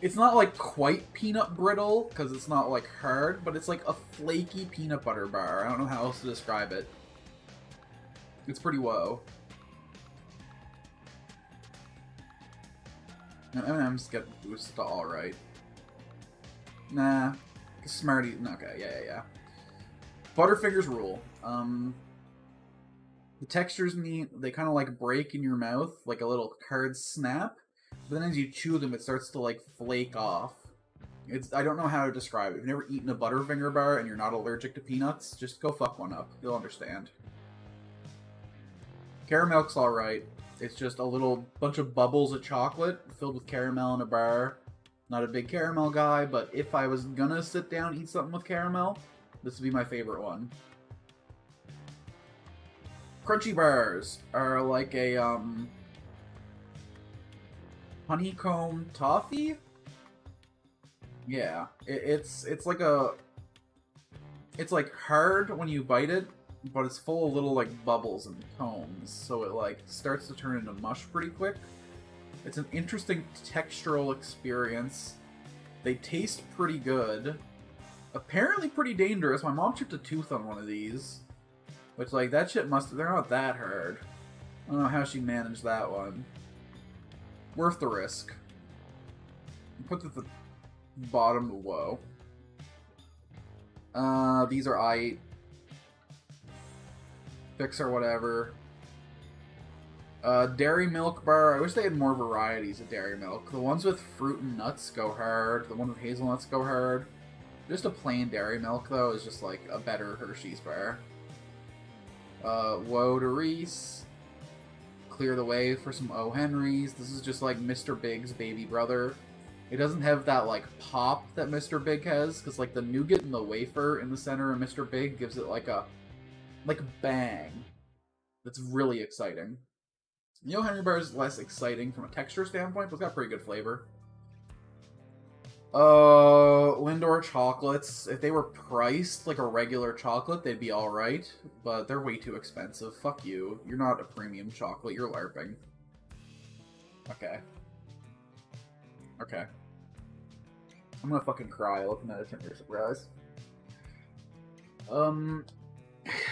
It's not like quite peanut brittle, because it's not like hard, but it's like a flaky peanut butter bar. I don't know how else to describe it. It's pretty whoa. And M&M's get boosted to alright. Nah. Smarty. Okay, yeah. Butterfingers rule. The texture's neat. They kind of like break in your mouth, like a little hard snap. But then as you chew them, it starts to like flake off. I don't know how to describe it. If you've never eaten a Butterfinger bar and you're not allergic to peanuts, just go fuck one up. You'll understand. Caramel's alright. It's just a little bunch of bubbles of chocolate filled with caramel in a bar. Not a big caramel guy, but if I was gonna sit down and eat something with caramel, this would be my favorite one. Crunchy bars are like a honeycomb toffee. Yeah, it's like it's like hard when you bite it, but it's full of little like bubbles and cones, so it like starts to turn into mush pretty quick. It's an interesting textural experience. They taste pretty good. Apparently pretty dangerous. My mom chipped a tooth on one of these. Which, like, that shit they're not that hard. I don't know how she managed that one. Worth the risk. Put it at the bottom, whoa. These are AITA. Fix or whatever. Dairy milk bar. I wish they had more varieties of dairy milk. The ones with fruit and nuts go hard. The ones with hazelnuts go hard. Just a plain dairy milk, though, is just like a better Hershey's bar. Woe to Reese. Clear the way for some O. Henry's. This is just like Mr. Big's baby brother. It doesn't have that like pop that Mr. Big has, because like the nougat and the wafer in the center of Mr. Big gives it like a bang. That's really exciting. The O. Henry bar is less exciting from a texture standpoint, but it's got pretty good flavor. Lindor chocolates. If they were priced like a regular chocolate, they'd be alright, but they're way too expensive. Fuck you. You're not a premium chocolate, you're LARPing. Okay. Okay. I'm gonna fucking cry looking at a Kinder Surprise.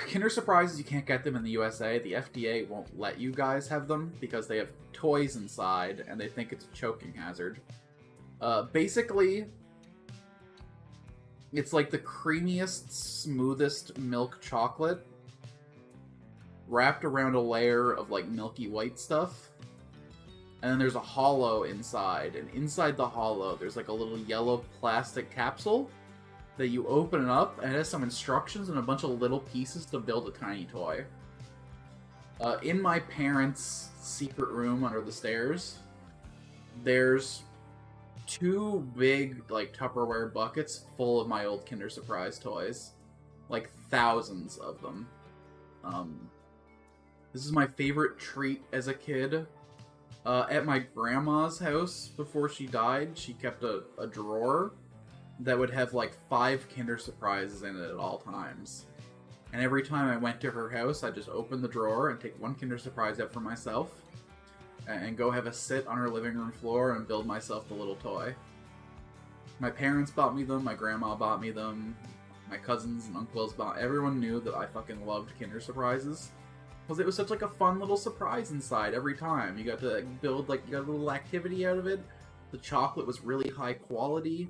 Kinder Surprises, you can't get them in the USA. The FDA won't let you guys have them because they have toys inside and they think it's a choking hazard. Basically, it's like the creamiest, smoothest milk chocolate wrapped around a layer of like milky white stuff. And then there's a hollow inside, and inside the hollow there's like a little yellow plastic capsule that you open it up, and it has some instructions and a bunch of little pieces to build a tiny toy. In my parents' secret room under the stairs, there's 2 big, like, Tupperware buckets full of my old Kinder Surprise toys. Like, thousands of them. This is my favorite treat as a kid. At my grandma's house, before she died, she kept a drawer that would have, like, 5 Kinder Surprises in it at all times. And every time I went to her house, I'd just open the drawer and take 1 Kinder Surprise out for myself, and go have a sit on her living room floor and build myself the little toy. My parents bought me them, my grandma bought me them, my cousins and uncles everyone knew that I fucking loved Kinder Surprises. Because it was such like a fun little surprise inside every time. You got to build, like, you got a little activity out of it. The chocolate was really high quality.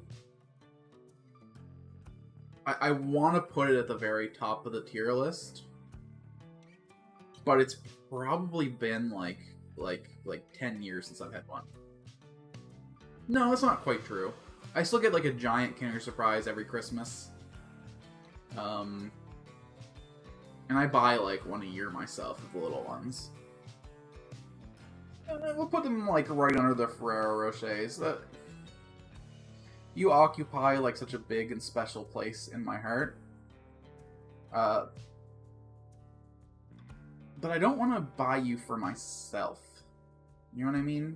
I want to put it at the very top of the tier list. But it's probably been like 10 years since I've had one. No, that's not quite true. I still get like a giant Kinder Surprise every Christmas. And I buy like one a year myself of the little ones. We'll put them like right under the Ferrero Rochers. You occupy like such a big and special place in my heart. But I don't want to buy you for myself. You know what I mean?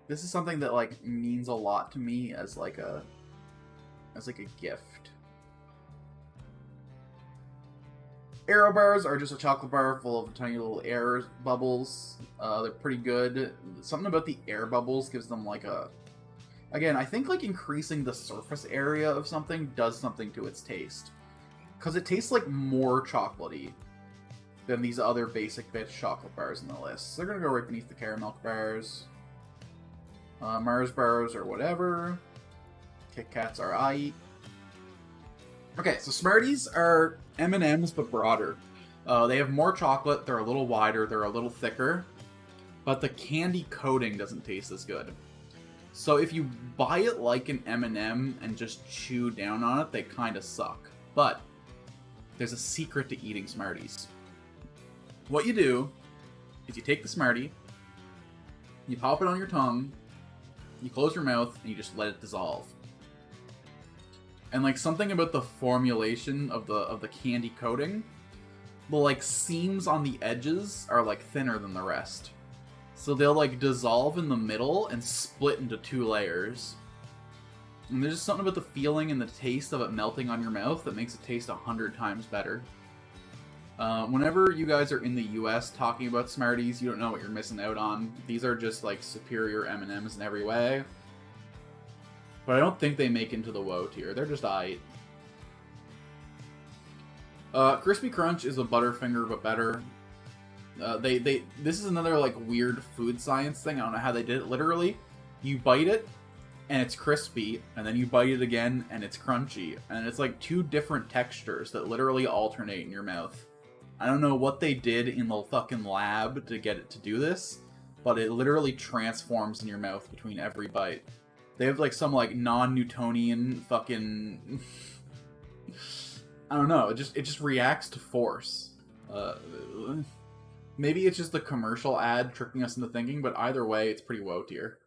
This is something that like means a lot to me as like a gift. Aero bars are just a chocolate bar full of tiny little air bubbles. They're pretty good. Something about the air bubbles gives them like a... Again, I think like increasing the surface area of something does something to its taste. Because it tastes like more chocolatey than these other basic bitch chocolate bars in the list. So they're going to go right beneath the caramel bars. Mars bars or whatever. Kit Kats are aight. Okay, so Smarties are M&Ms but broader. They have more chocolate, they're a little wider, they're a little thicker, but the candy coating doesn't taste as good. So if you buy it like an M&M and just chew down on it, they kind of suck. But there's a secret to eating Smarties. What you do is you take the Smartie, you pop it on your tongue, you close your mouth, and you just let it dissolve. And like something about the formulation of the candy coating, the like seams on the edges are like thinner than the rest. So they'll like dissolve in the middle and split into 2 layers. And there's just something about the feeling and the taste of it melting on your mouth that makes it taste 100 times better. Whenever you guys are in the US talking about Smarties, you don't know what you're missing out on. These are just like superior M&Ms in every way. But I don't think they make into the woe tier. They're just aight. Crispy Crunch is a Butterfinger, but better. This is another like weird food science thing. I don't know how they did it. Literally, you bite it and it's crispy, and then you bite it again and it's crunchy, and it's like 2 different textures that literally alternate in your mouth. I don't know what they did in the fucking lab to get it to do this, but it literally transforms in your mouth between every bite. They have like some like non-Newtonian fucking I don't know, it just reacts to force. Maybe it's just the commercial ad tricking us into thinking, but either way, it's pretty woe tier.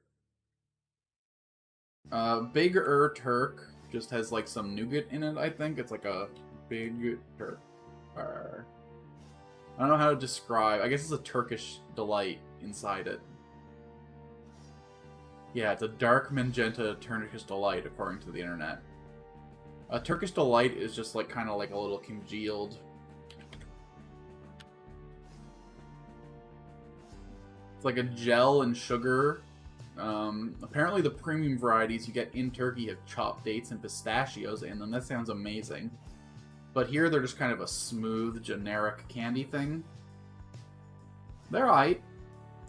Big Turk just has like some nougat in it, I think. It's like a Big Turk bar. I don't know how to describe. I guess it's a Turkish delight inside it. Yeah, it's a dark magenta Turkish delight, according to the internet. A Turkish delight is just like kind of like a little congealed. It's like a gel and sugar. Apparently the premium varieties you get in Turkey have chopped dates and pistachios in them. That sounds amazing. But here they're just kind of a smooth, generic candy thing. They're aight.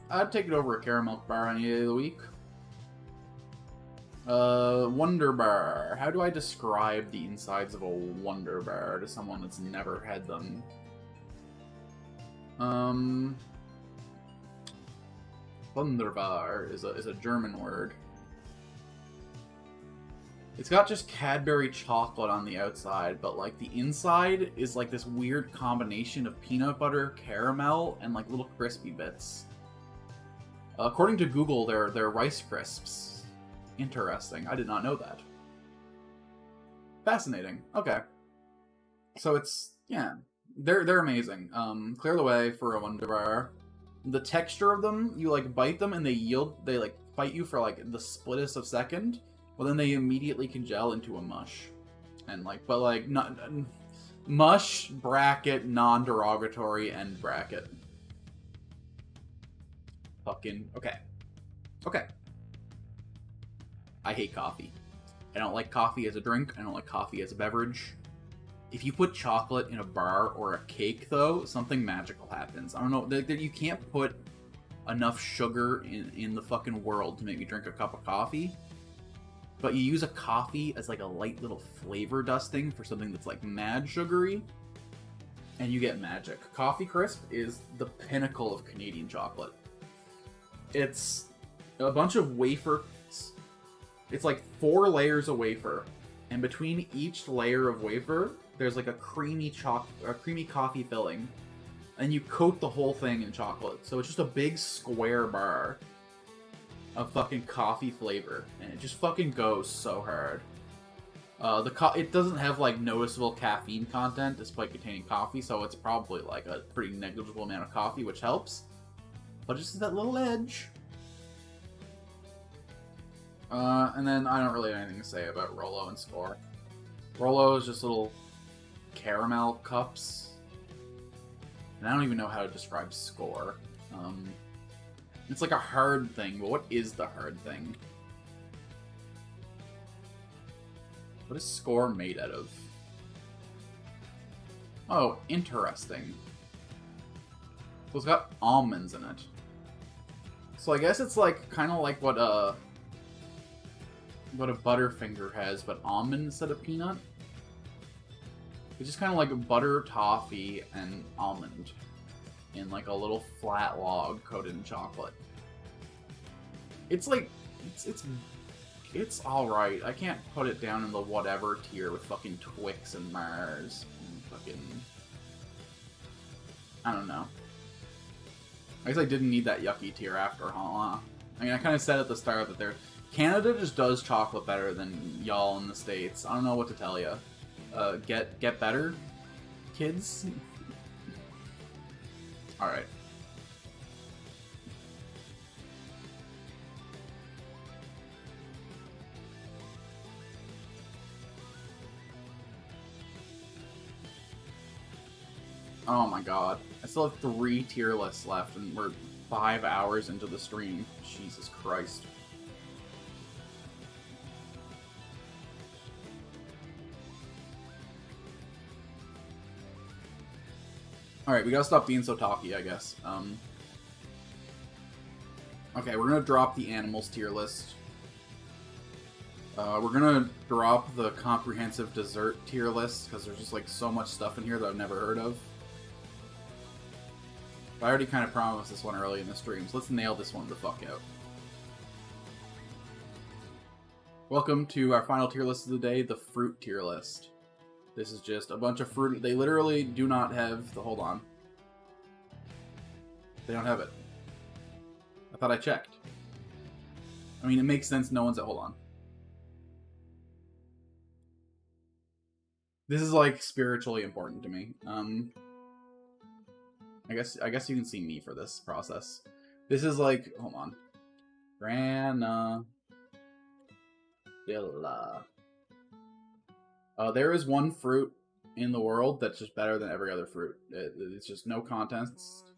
I'd take it over a caramel bar any day of the week. Wonder Bar. How do I describe the insides of a Wonder Bar to someone that's never had them? Wunderbar is a German word. It's got just Cadbury chocolate on the outside, but like the inside is like this weird combination of peanut butter, caramel, and like little crispy bits. According to Google, they're Rice Crisps. Interesting. I did not know that. Fascinating. Okay. So it's, yeah, they're amazing. Clear the way for a Wonder Bar. The texture of them, you like bite them and they like fight you for like the splittest of second. Well, then they immediately congeal into a mush. And like, but like, not mush, bracket, non-derogatory, end bracket. Fucking, okay. Okay. I hate coffee. I don't like coffee as a drink. I don't like coffee as a beverage. If you put chocolate in a bar or a cake, though, something magical happens. I don't know, you can't put enough sugar in the fucking world to make me drink a cup of coffee. But you use a coffee as like a light little flavor dusting for something that's like mad sugary, and you get magic. Coffee Crisp is the pinnacle of Canadian chocolate. It's a bunch of wafers. It's like 4 layers of wafer, and between each layer of wafer, there's like a creamy coffee filling, and you coat the whole thing in chocolate. So it's just a big square bar of fucking coffee flavor, and it just fucking goes so hard. It doesn't have like noticeable caffeine content despite containing coffee, so it's probably like a pretty negligible amount of coffee, which helps. But just that little edge. And then I don't really have anything to say about Rolo and Score. Rolo is just little caramel cups. And I don't even know how to describe Score. It's like a hard thing, but what is the hard thing? What is score made out of? Oh, interesting. So it's got almonds in it. So I guess it's like kind of like what a Butterfinger has, but almond instead of peanut. It's just kind of like a butter, toffee, and almond in like a little flat log coated in chocolate. It's like it's all right. I can't put it down in the whatever tier with fucking Twix and Mars and fucking, I don't know. I guess I didn't need that yucky tier after, huh? I mean, I kind of said at the start that Canada just does chocolate better than y'all in the States. I don't know what to tell you. Get better, kids. All right. Oh my god. I still have 3 tier lists left, and we're 5 hours into the stream. Jesus Christ. Alright, we gotta stop being so talky, I guess. Okay, we're gonna drop the animals tier list. We're gonna drop the comprehensive dessert tier list, because there's just like so much stuff in here that I've never heard of. I already kind of promised this one early in the stream, so let's nail this one the fuck out. Welcome to our final tier list of the day, the fruit tier list. This is just a bunch of fruit. They literally do not have the... Hold on. They don't have it. I thought I checked. I mean, it makes sense no one's at... Hold on. This is, like, spiritually important to me. I guess you can see me for this process. This is like, hold on. Granadilla. There is one fruit in the world that's just better than every other fruit. It's just no contest.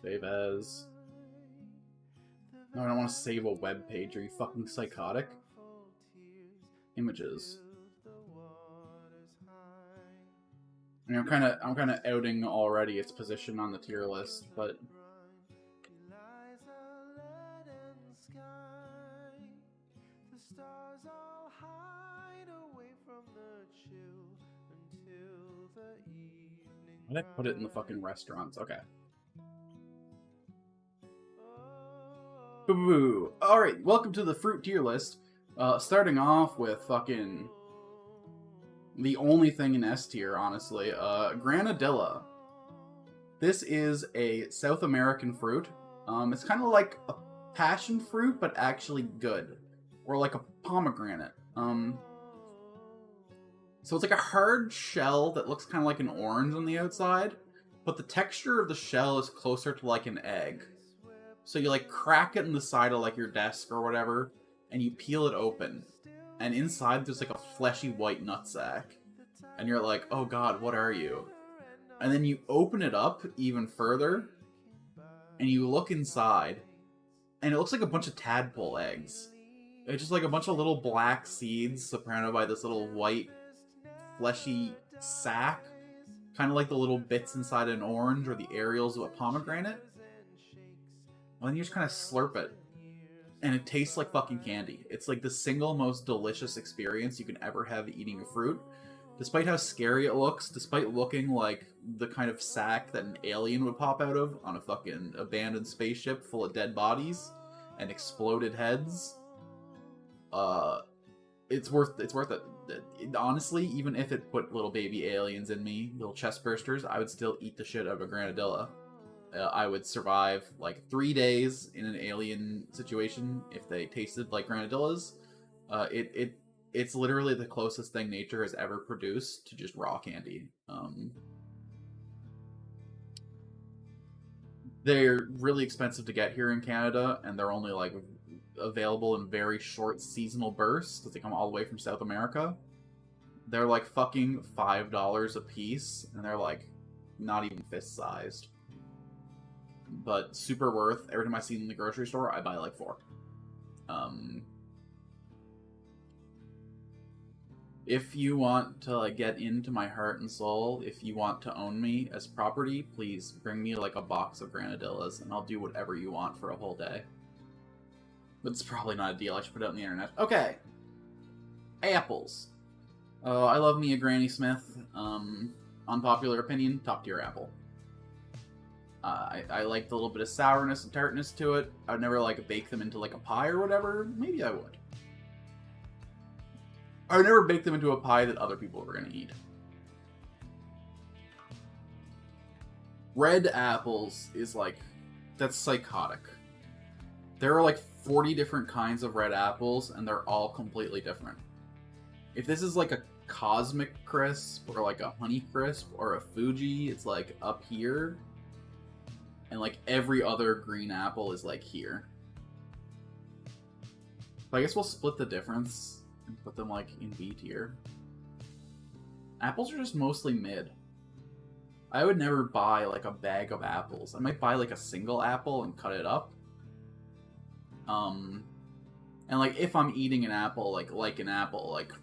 Save as. No, I don't want to save a web page. Are you fucking psychotic? Images. I mean, I'm kind of outing already its position on the tier list, but why did I put it in the fucking restaurants? Okay. Boo-boo. Alright, welcome to the fruit tier list. Starting off with fucking the only thing in S tier, honestly. Granadilla. This is a South American fruit. It's kind of like a passion fruit, but actually good. Or like a pomegranate. So it's like a hard shell that looks kind of like an orange on the outside, but the texture of the shell is closer to like an egg. So you like crack it in the side of like your desk or whatever, and you peel it open. And inside there's like a fleshy white nutsack. And you're like, oh god, what are you? And then you open it up even further, and you look inside, and it looks like a bunch of tadpole eggs. It's just like a bunch of little black seeds surrounded by this little white, fleshy sack. Kind of like the little bits inside an orange or the areoles of a pomegranate. And then you just kind of slurp it. And it tastes like fucking candy. It's like the single most delicious experience you can ever have eating a fruit. Despite how scary it looks, despite looking like the kind of sack that an alien would pop out of on a fucking abandoned spaceship full of dead bodies and exploded heads, it's worth it. Honestly, even if it put little baby aliens in me, little chest bursters, I would still eat the shit out of a Granadilla. I would survive like 3 days in an alien situation if they tasted like Granadillas. It's literally the closest thing nature has ever produced to just raw candy. They're really expensive to get here in Canada, and they're only like available in very short seasonal bursts because they come all the way from South America. They're like fucking $5 a piece, and they're like not even fist sized. but super worth. Every time I see them in the grocery store, I buy like 4. If you want to like get into my heart and soul, if you want to own me as property, please bring me like a box of granadillas, and I'll do whatever you want for a whole day. But it's probably not a deal. I should put it on the internet. Okay. Apples. I love me a Granny Smith. Unpopular opinion, top tier apple. I like the little bit of sourness and tartness to it. I'd never like bake them into like a pie or whatever. Maybe I would. I would never bake them into a pie that other people were gonna eat. Red apples is like, that's psychotic. There are like 40 different kinds of red apples, and they're all completely different. If this is like a Cosmic Crisp, or like a Honey Crisp, or a Fuji, it's like up here. And like every other green apple is like here. But I guess we'll split the difference and put them like in B tier. Apples are just mostly mid. I would never buy like a bag of apples. I might buy like a single apple and cut it up. And like if I'm eating an apple, like an apple, like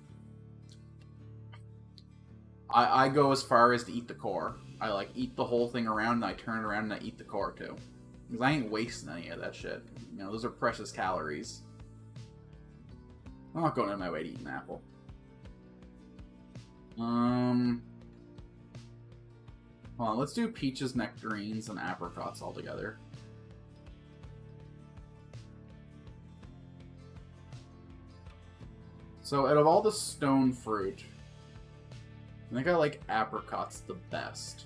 I go as far as to eat the core. I like eat the whole thing around and I turn it around and I eat the core too. Because I ain't wasting any of that shit. You know, those are precious calories. I'm not going out of my way to eat an apple. Hold on, let's do peaches, nectarines, and apricots all together. So out of all the stone fruit, I think I like apricots the best.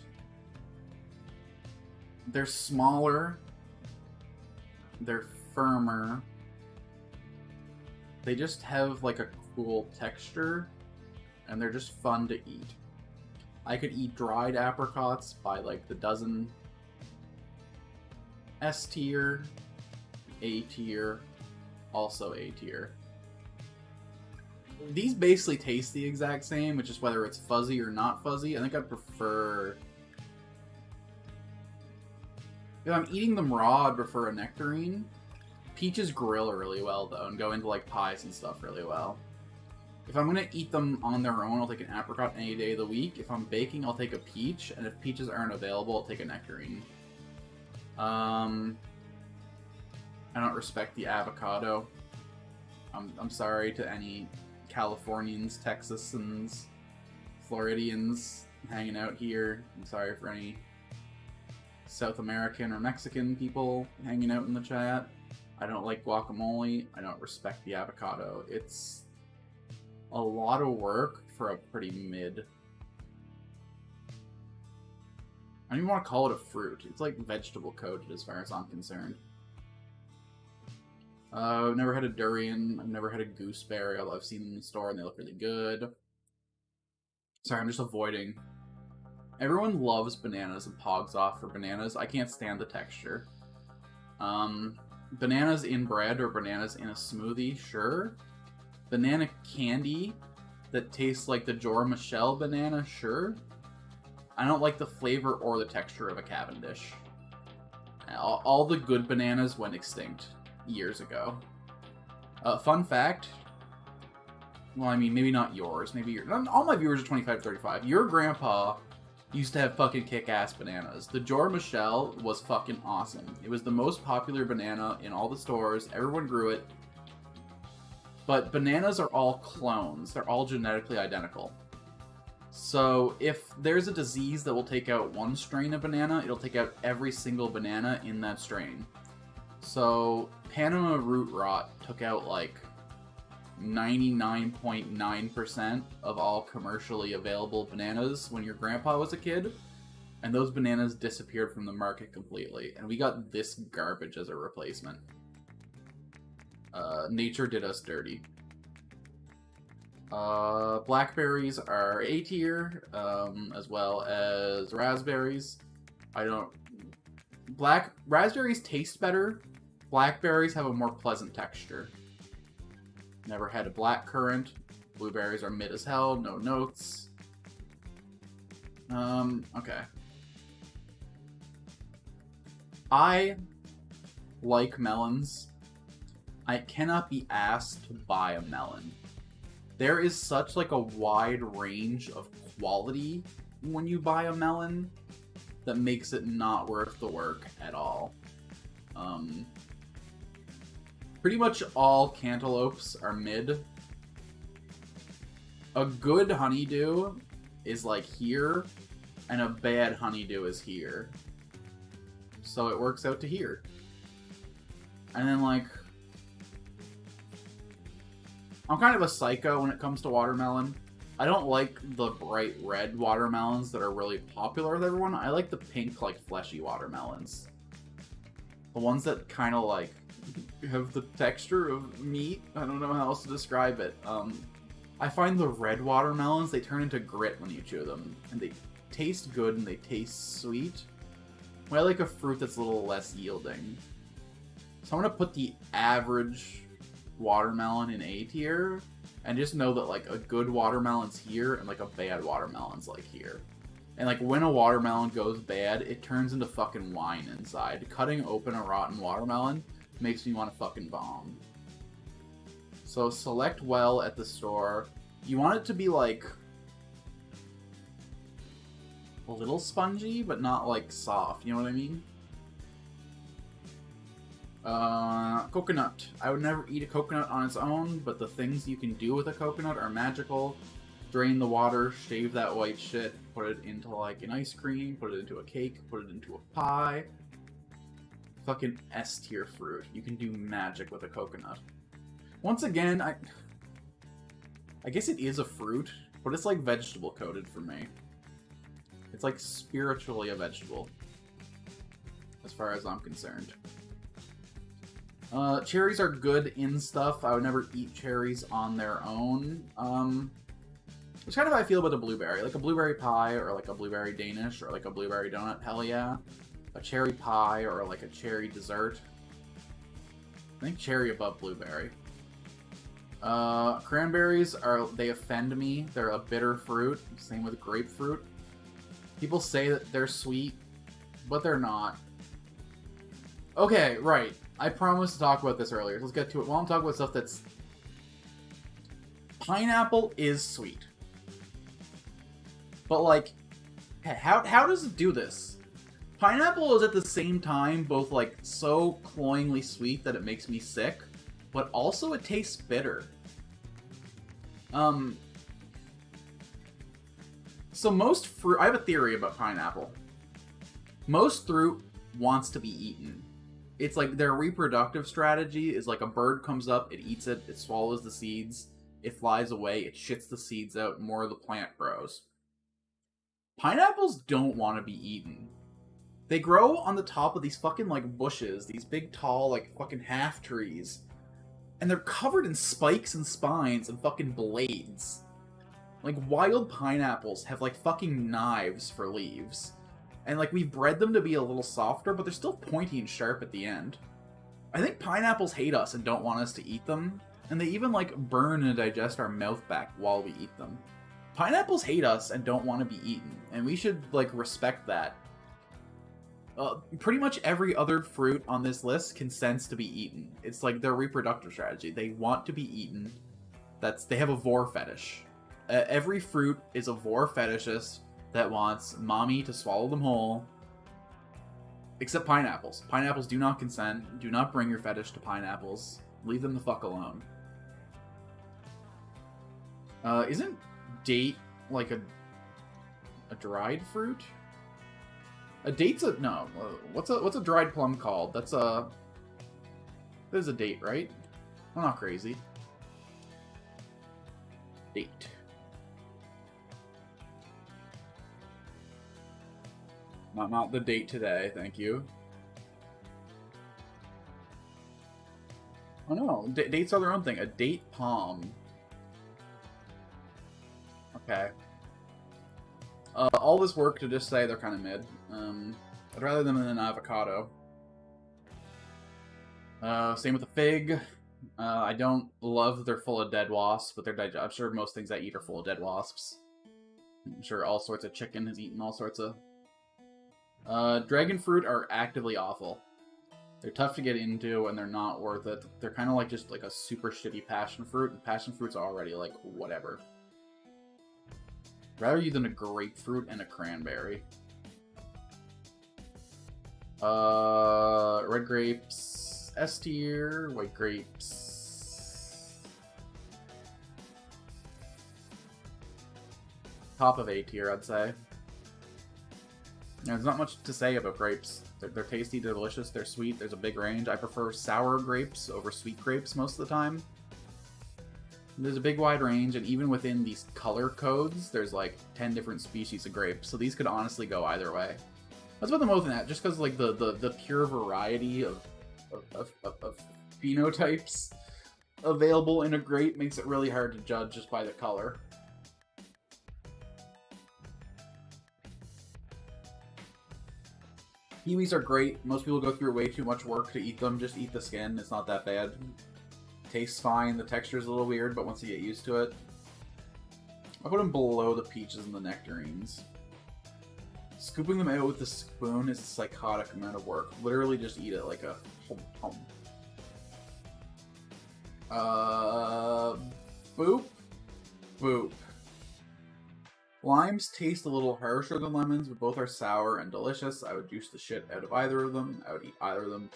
They're smaller. They're firmer. They just have like a cool texture, and they're just fun to eat. I could eat dried apricots by like the dozen. S tier, A tier, also A tier. These basically taste the exact same, which is whether it's fuzzy or not fuzzy. I think I'd prefer... If I'm eating them raw, I'd prefer a nectarine. Peaches grill really well, though, and go into, like, pies and stuff really well. If I'm going to eat them on their own, I'll take an apricot any day of the week. If I'm baking, I'll take a peach, and if peaches aren't available, I'll take a nectarine. I don't respect the avocado. I'm sorry to any Californians, Texasans, Floridians hanging out here. I'm sorry for any South American or Mexican people hanging out in the chat. I don't like guacamole. I don't respect the avocado. It's a lot of work for a pretty mid. I don't even want to call it a fruit. It's like vegetable coated as far as I'm concerned. I've never had a durian. I've never had a gooseberry, although I've seen them in the store and they look really good. Sorry, I'm just avoiding. Everyone loves bananas and pogs off for bananas. I can't stand the texture. Bananas in bread or bananas in a smoothie, sure. Banana candy that tastes like the Jor Michelle banana, sure. I don't like the flavor or the texture of a Cavendish. All the good bananas went extinct years ago. Fun fact. Well, I mean, maybe not yours. Maybe your... All my viewers are 25 to 35. Your grandpa used to have fucking kick-ass bananas. The Jor Michelle was fucking awesome. It was the most popular banana in all the stores. Everyone grew it. But bananas are all clones. They're all genetically identical. So if there's a disease that will take out one strain of banana, it'll take out every single banana in that strain. So Panama root rot took out like 99.9% of all commercially available bananas when your grandpa was a kid, and those bananas disappeared from the market completely, and we got this garbage as a replacement. Nature did us dirty. Blackberries are A tier, as well as raspberries. Raspberries taste better. Blackberries have a more pleasant texture. Never had a blackcurrant. Blueberries are mid as hell, no notes. Okay. I like melons. I cannot be asked to buy a melon. There is such like a wide range of quality when you buy a melon that makes it not worth the work at all. Pretty much all cantaloupes are mid. A good honeydew is like here, and a bad honeydew is here. So it works out to here. And then like, I'm kind of a psycho when it comes to watermelon. I don't like the bright red watermelons that are really popular with everyone. I like the pink, like, fleshy watermelons. The ones that kind of, like, have the texture of meat. I don't know how else to describe it. I find the red watermelons, they turn into grit when you chew them. And they taste good and they taste sweet. But I like a fruit that's a little less yielding. So I'm going to put the average watermelon in A tier, and just know that like a good watermelon's here and like a bad watermelon's like here. And like when a watermelon goes bad, it turns into fucking wine inside. Cutting open a rotten watermelon makes me want to fucking bomb. So select well at the store. You want it to be like a little spongy, but not like soft, you know what I mean? Coconut. I would never eat a coconut on its own, but the things you can do with a coconut are magical. Drain the water, shave that white shit, put it into like an ice cream, put it into a cake, put it into a pie. Fucking S tier fruit. You can do magic with a coconut. Once again, I guess it is a fruit, but it's like vegetable coated for me. It's like spiritually a vegetable, as far as I'm concerned. Cherries are good in stuff. I would never eat cherries on their own. It's kind of how I feel about a blueberry. Like a blueberry pie, or like a blueberry Danish, or like a blueberry donut, hell yeah. A cherry pie, or like a cherry dessert. I think cherry above blueberry. Cranberries they offend me. They're a bitter fruit. Same with grapefruit. People say that they're sweet, but they're not. Okay, right. I promised to talk about this earlier. Let's get to it. While I'm talking about stuff that's... Pineapple is sweet. But, like, how does it do this? Pineapple is at the same time both, like, so cloyingly sweet that it makes me sick, but also it tastes bitter. So most fruit... I have a theory about pineapple. Most fruit wants to be eaten. It's like their reproductive strategy is like a bird comes up, it eats it, it swallows the seeds, it flies away, it shits the seeds out, more of the plant grows. Pineapples don't want to be eaten. They grow on the top of these fucking like bushes, these big tall like fucking half trees, and they're covered in spikes and spines and fucking blades. Like wild pineapples have like fucking knives for leaves. And, like, we've bred them to be a little softer, but they're still pointy and sharp at the end. I think pineapples hate us and don't want us to eat them. And they even, like, burn and digest our mouth back while we eat them. Pineapples hate us and don't want to be eaten. And we should, like, respect that. Pretty much every other fruit on this list consents to be eaten. It's, like, their reproductive strategy. They want to be eaten. They have a vor fetish. Every fruit is a vor fetishist that wants mommy to swallow them whole. Except pineapples. Pineapples do not consent. Do not bring your fetish to pineapples. Leave them the fuck alone. Isn't date like a dried fruit? A date's a... No. What's a dried plum called? That's a... That is a date, right? I'm not crazy. Date. Not the date today, thank you. Oh no, dates are their own thing. A date palm. Okay. All this work to just say they're kind of mid. I'd rather them than an avocado. Same with the fig. I don't love that they're full of dead wasps, but I'm sure most things I eat are full of dead wasps. I'm sure all sorts of chicken has eaten all sorts of Dragon fruit are actively awful. They're tough to get into, and they're not worth it. They're kind of like just like a super shitty passion fruit, and passion fruit's already like whatever. Rather you than a grapefruit and a cranberry. Red grapes, S tier. White grapes, top of A tier, I'd say. There's not much to say about grapes. They're tasty, they're delicious, they're sweet, there's a big range. I prefer sour grapes over sweet grapes most of the time. There's a big wide range, and even within these color codes, there's like 10 different species of grapes, so these could honestly go either way. That's what the most than that, just because like the pure variety of phenotypes available in a grape makes it really hard to judge just by the color. Kiwis are great. Most people go through way too much work to eat them. Just eat the skin. It's not that bad. Tastes fine. The texture's a little weird, but once you get used to it. I'll put them below the peaches and the nectarines. Scooping them out with the spoon is a psychotic amount of work. Literally just eat it like a boop. Boop. Limes taste a little harsher than lemons, but both are sour and delicious. I would juice the shit out of either of them. I would eat either of them.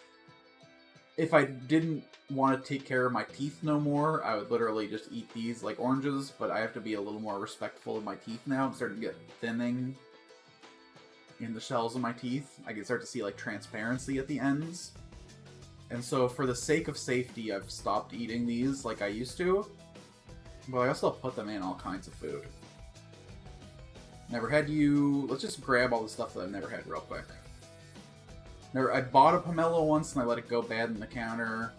If I didn't want to take care of my teeth no more, I would literally just eat these like oranges, but I have to be a little more respectful of my teeth now. I'm starting to get thinning in the shells of my teeth. I can start to see like transparency at the ends. And so for the sake of safety, I've stopped eating these like I used to, but I also put them in all kinds of food. Never had you... Let's just grab all the stuff that I've never had real quick. I bought a pomelo once and I let it go bad in the counter.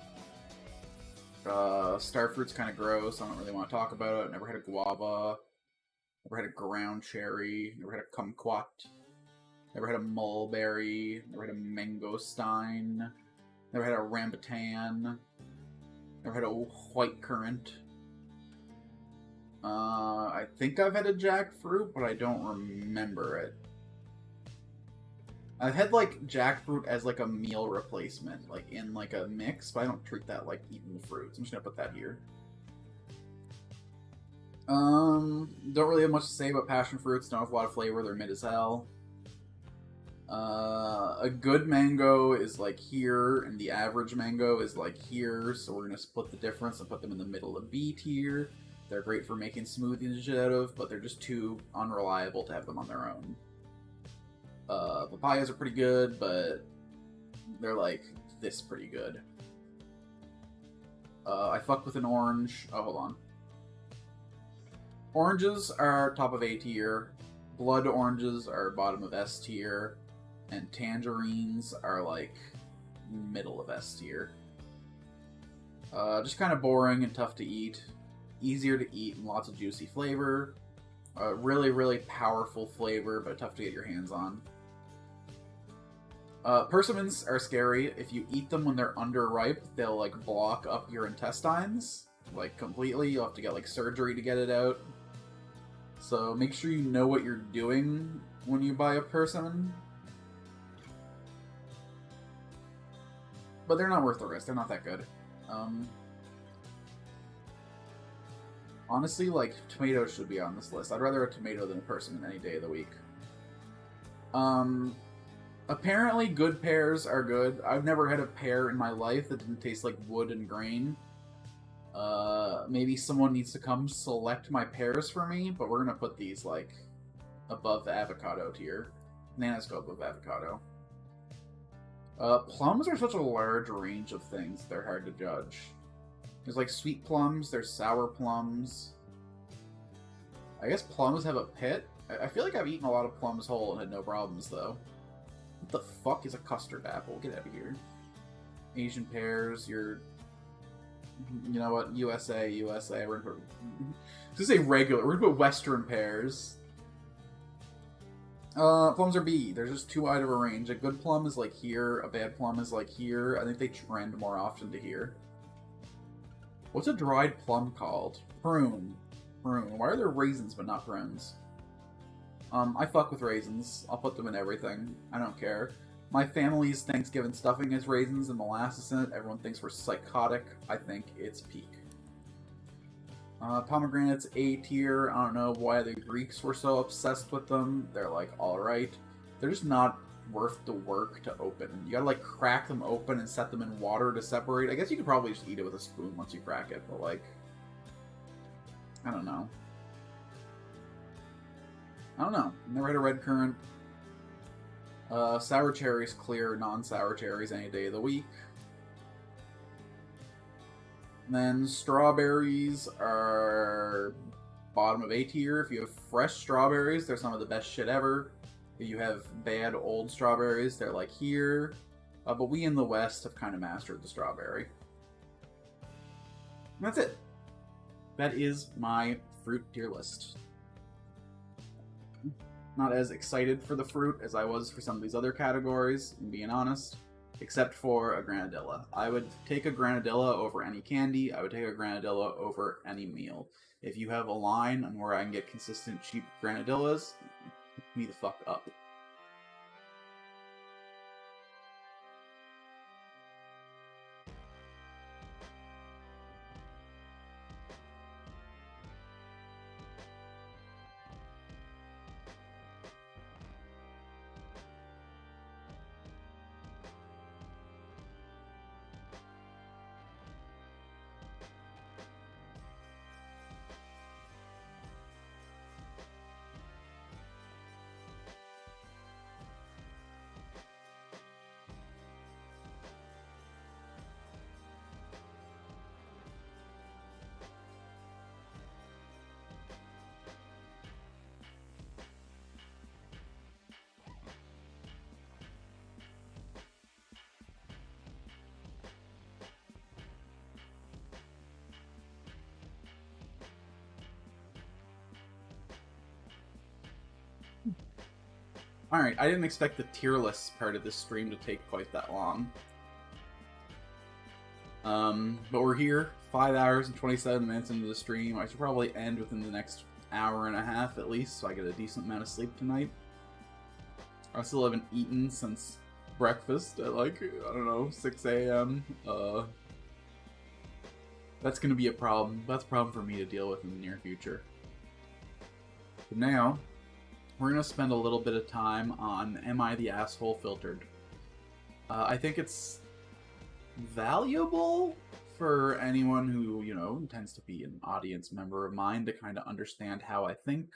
Starfruit's kind of gross. I don't really want to talk about it. Never had a guava. Never had a ground cherry. Never had a kumquat. Never had a mulberry. Never had a mangosteen. Never had a rambutan. Never had a white currant. I think I've had a jackfruit, but I don't remember it. I've had, like, jackfruit as, like, a meal replacement, like, in, like, a mix, but I don't treat that like eating the fruits. I'm just gonna put that here. Don't really have much to say about passion fruits. Don't have a lot of flavor. They're mid as hell. A good mango is, like, here, and the average mango is, like, here, so we're gonna split the difference and put them in the middle of B tier. They're great for making smoothies and shit out of, but they're just too unreliable to have them on their own. Papayas are pretty good, but they're like this pretty good. I fucked with an orange. Oh, hold on. Oranges are top of A tier. Blood oranges are bottom of S tier. And tangerines are like middle of S tier. Just kind of boring and tough to eat. Easier to eat and lots of juicy flavor. Really, really powerful flavor, but tough to get your hands on. Persimmons are scary. If you eat them when they're underripe, they'll like block up your intestines, like completely. You'll have to get like surgery to get it out. So make sure you know what you're doing when you buy a persimmon. But they're not worth the risk. They're not that good. Honestly, like, tomatoes should be on this list. I'd rather a tomato than a persimmon any day of the week. Apparently good pears are good. I've never had a pear in my life that didn't taste like wood and grain. Maybe someone needs to come select my pears for me, but we're gonna put these, like, above the avocado tier. Bananas go above avocado. Plums are such a large range of things, they're hard to judge. There's, like, sweet plums, there's sour plums. I guess plums have a pit. I feel like I've eaten a lot of plums whole and had no problems, though. What the fuck is a custard apple? Get out of here. Asian pears, you're... You know what? USA. We're gonna put... Just say regular. We're gonna put Western pears. Plums are B. There's just too wide of a range. A good plum is, like, here. A bad plum is, like, here. I think they trend more often to here. What's a dried plum called? Prune. Prune. Why are there raisins but not prunes? I fuck with raisins. I'll put them in everything. I don't care. My family's Thanksgiving stuffing has raisins and molasses in it. Everyone thinks we're psychotic. I think it's peak. Pomegranates A tier. I don't know why the Greeks were so obsessed with them. They're like, alright. They're just not worth the work to open. You gotta like crack them open and set them in water to separate. I guess you could probably just eat it with a spoon once you crack it, but like, I don't know. Never had a red currant. Sour cherries clear, non-sour cherries any day of the week. And then strawberries are bottom of A tier. If you have fresh strawberries, they're some of the best shit ever. If you have bad old strawberries, they're like here. But we in the West have kind of mastered the strawberry. And that's it. That is my fruit tier list. Not as excited for the fruit as I was for some of these other categories, being honest, except for a granadilla. I would take a granadilla over any candy. I would take a granadilla over any meal. If you have a line on where I can get consistent cheap granadillas, hook me the fuck up. Alright, I didn't expect the tier list part of this stream to take quite that long. But we're here, 5 hours and 27 minutes into the stream. I should probably end within the next hour and a half at least, so I get a decent amount of sleep tonight. I still haven't eaten since breakfast at like, I don't know, 6 a.m. That's gonna be a problem. That's a problem for me to deal with in the near future. But now, we're going to spend a little bit of time on Am I the Asshole Filtered. I think it's valuable for anyone who, you know, tends to be an audience member of mine to kind of understand how I think.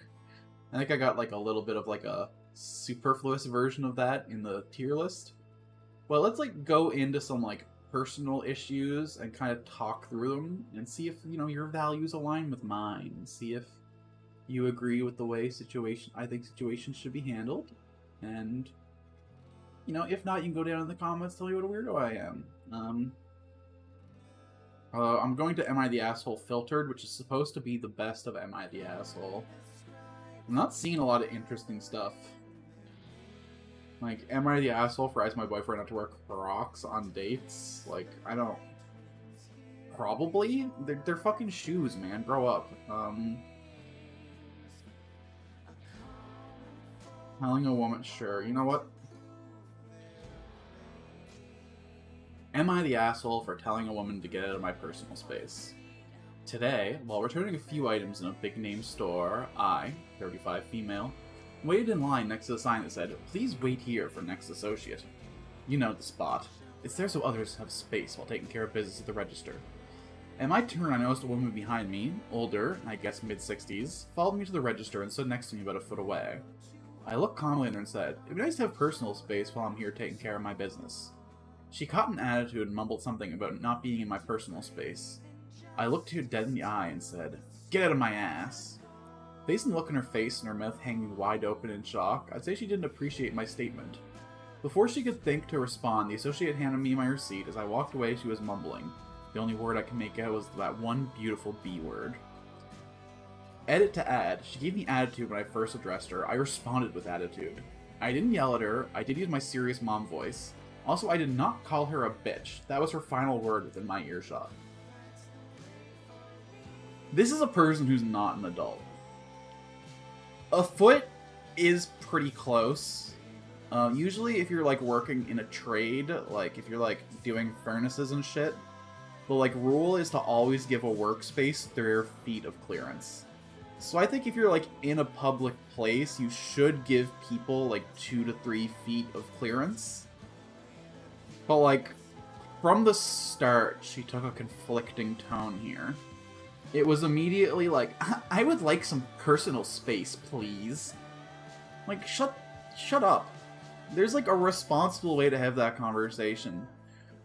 I think I got like a little bit of like a superfluous version of that in the tier list. Well, let's like go into some like personal issues and kind of talk through them and see if, you know, your values align with mine. See if you agree with the way I think situations should be handled, and, you know, if not, you can go down in the comments, tell me what a weirdo I am. I'm going to Am I the Asshole Filtered, which is supposed to be the best of Am I the Asshole. I'm not seeing a lot of interesting stuff. Like, Am I the Asshole for asking my boyfriend not to wear Crocs on dates? Like, I don't... Probably? They're fucking shoes, man. Grow up. Telling a woman, sure. You know what? Am I the asshole for telling a woman to get out of my personal space? Today, while returning a few items in a big-name store, I, 35 female, waited in line next to the sign that said, "Please wait here for next associate." You know the spot. It's there so others have space while taking care of business at the register. At my turn, I noticed a woman behind me, older, I guess mid-60s, followed me to the register and stood next to me about a foot away. I looked calmly at her and said, "It'd be nice to have personal space while I'm here taking care of my business." She caught an attitude and mumbled something about not being in my personal space. I looked her dead in the eye and said, "Get out of my ass." Based on the look in her face and her mouth hanging wide open in shock, I'd say she didn't appreciate my statement. Before she could think to respond, the associate handed me my receipt. As I walked away, she was mumbling. The only word I could make out was that one beautiful B word. Edit to add, she gave me attitude when I first addressed her. I responded with attitude. I didn't yell at her, I did use my serious mom voice. Also, I did not call her a bitch. That was her final word within my earshot. This is a person who's not an adult. A foot is pretty close. Usually if you're like working in a trade, like if you're like doing furnaces and shit, the like rule is to always give a workspace 3 feet of clearance. So I think if you're like in a public place, you should give people like 2 to 3 feet of clearance. But like from the start, she took a conflicting tone here. It was immediately like, I would like some personal space, please. Like, shut up. There's like a responsible way to have that conversation.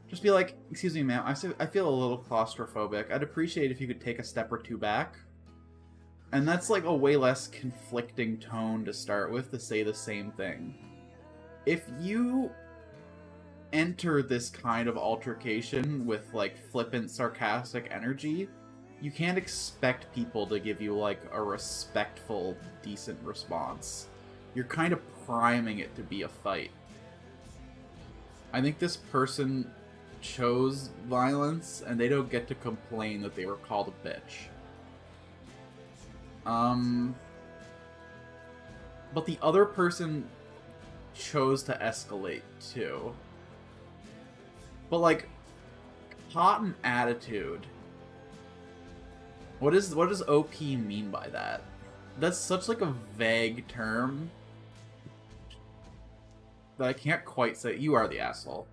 Just be like, excuse me, ma'am, I feel a little claustrophobic. I'd appreciate if you could take a step or 2 back. And that's like a way less conflicting tone to start with to say the same thing. If you enter this kind of altercation with like flippant, sarcastic energy, you can't expect people to give you like a respectful, decent response. You're kind of priming it to be a fight. I think this person chose violence, and they don't get to complain that they were called a bitch. But the other person chose to escalate too. But like, cotton attitude. What does OP mean by that? That's such like a vague term that I can't quite say. You are the asshole.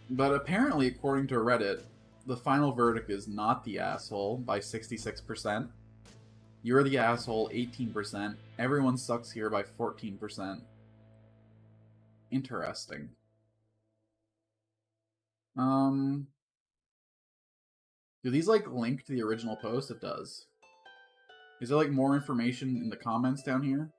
But apparently, according to Reddit, the final verdict is not the asshole by 66%. You're the asshole 18%. Everyone sucks here by 14%. Interesting. Do these like link to the original post? It does. Is there like more information in the comments down here?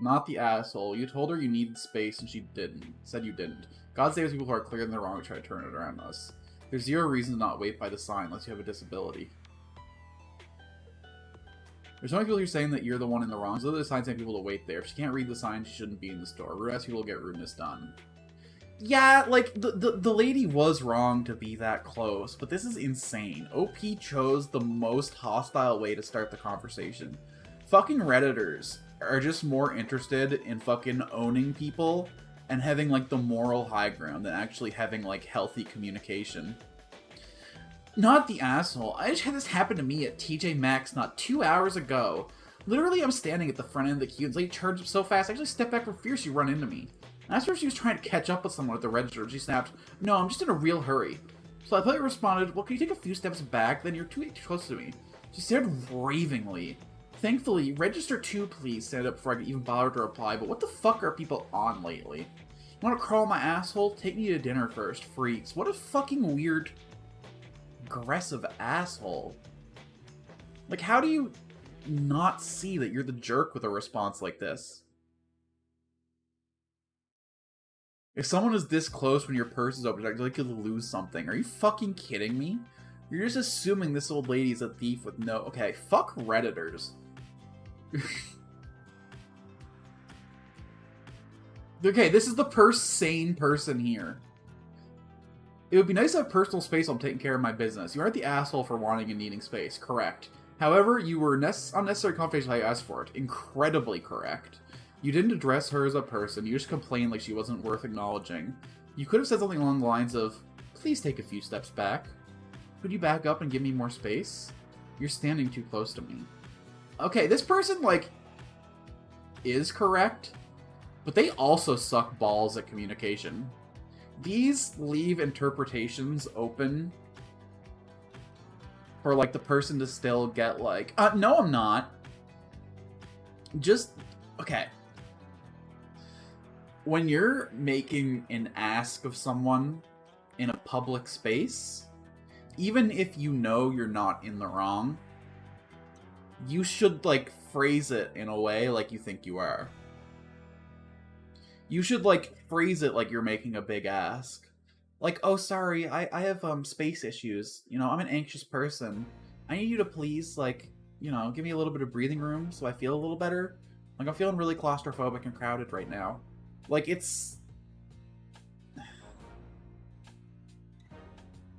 Not the asshole. You told her you needed space and she didn't. Said you didn't. God saves people who are clear in the wrong and try to turn it around us. There's zero reason to not wait by the sign unless you have a disability. There's so many people here saying that you're the one in the wrong, so the sign saying people to wait there. If she can't read the sign, she shouldn't be in the store. Rude people get rudeness done. Yeah, like, the lady was wrong to be that close, but this is insane. OP chose the most hostile way to start the conversation. Fucking Redditors are just more interested in fucking owning people and having, like, the moral high ground than actually having, like, healthy communication. Not the asshole. I just had this happen to me at TJ Maxx not 2 hours ago. Literally, I'm standing at the front end of the queue and the lady charged up so fast, I actually stepped back for fear she run into me. I asked her if she was trying to catch up with someone at the register, and she snapped, "No, I'm just in a real hurry." So I politely responded, "Well, can you take a few steps back? Then you're too close to me." She stared ravingly. Thankfully, register 2, please, stand up before I could even bother to reply, but what the fuck are people on lately? You wanna crawl my asshole? Take me to dinner first, freaks. What a fucking weird, aggressive asshole. Like, how do you not see that you're the jerk with a response like this? If someone is this close when your purse is open, I feel like you'll lose something. Are you fucking kidding me? You're just assuming this old lady is a thief with no... Okay, fuck Redditors. Okay, this is the sane person here. It would be nice to have personal space while I'm taking care of my business. You aren't the asshole for wanting and needing space. Correct. However, you were unnecessary confrontation how you asked for it. Incredibly correct. You didn't address her as a person, you just complained like she wasn't worth acknowledging. You could have said something along the lines of, "Please take a few steps back. Could you back up and give me more space? You're standing too close to me." Okay, this person, like, is correct, but they also suck balls at communication. These leave interpretations open for, like, the person to still get, like, no, I'm not. Just, okay. When you're making an ask of someone in a public space, even if you know you're not in the wrong, you should, like, phrase it in a way like you think you are. You should, like, phrase it like you're making a big ask. Like, "Oh, sorry, I have, space issues. You know, I'm an anxious person. I need you to please, like, you know, give me a little bit of breathing room so I feel a little better. Like, I'm feeling really claustrophobic and crowded right now." Like, it's...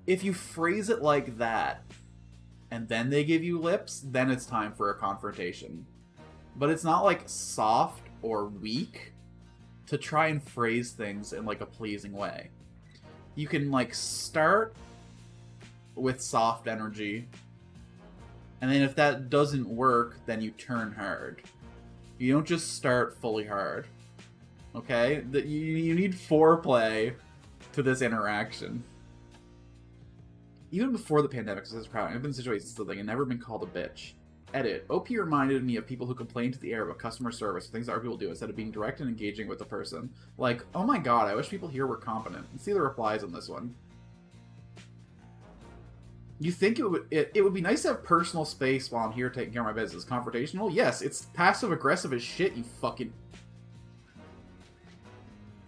If you phrase it like that, and then they give you lips, then it's time for a confrontation. But it's not like soft or weak to try and phrase things in like a pleasing way. You can like start with soft energy, and then if that doesn't work, then you turn hard. You don't just start fully hard. Okay? You need foreplay to this interaction. Even before the pandemic, I was proud. I've been in situations still like I've never been called a bitch. Edit. OP reminded me of people who complain to the air about customer service, things that other people do, instead of being direct and engaging with the person. Like, oh my god, I wish people here were competent. Let's see the replies on this one. You think it would be nice to have personal space while I'm here taking care of my business. Confrontational? Yes, it's passive-aggressive as shit, you fucking...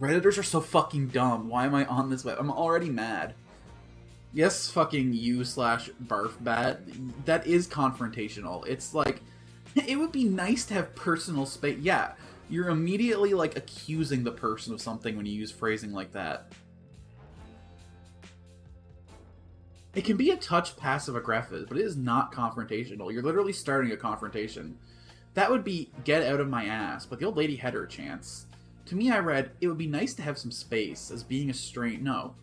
Redditors are so fucking dumb. Why am I on this web? I'm already mad. Yes, fucking you/barfbat. That is confrontational. It's like, it would be nice to have personal space. Yeah, you're immediately, like, accusing the person of something when you use phrasing like that. It can be a touch passive-aggressive, but it is not confrontational. You're literally starting a confrontation. That would be, get out of my ass, but the old lady had her chance. To me, I read, it would be nice to have some space, as being a strain. No.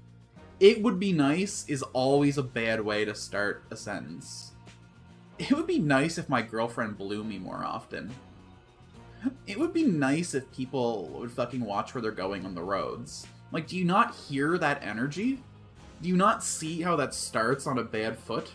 It would be nice is always a bad way to start a sentence. It would be nice if my girlfriend blew me more often. It would be nice if people would fucking watch where they're going on the roads. Like, do you not hear that energy? Do you not see how that starts on a bad foot?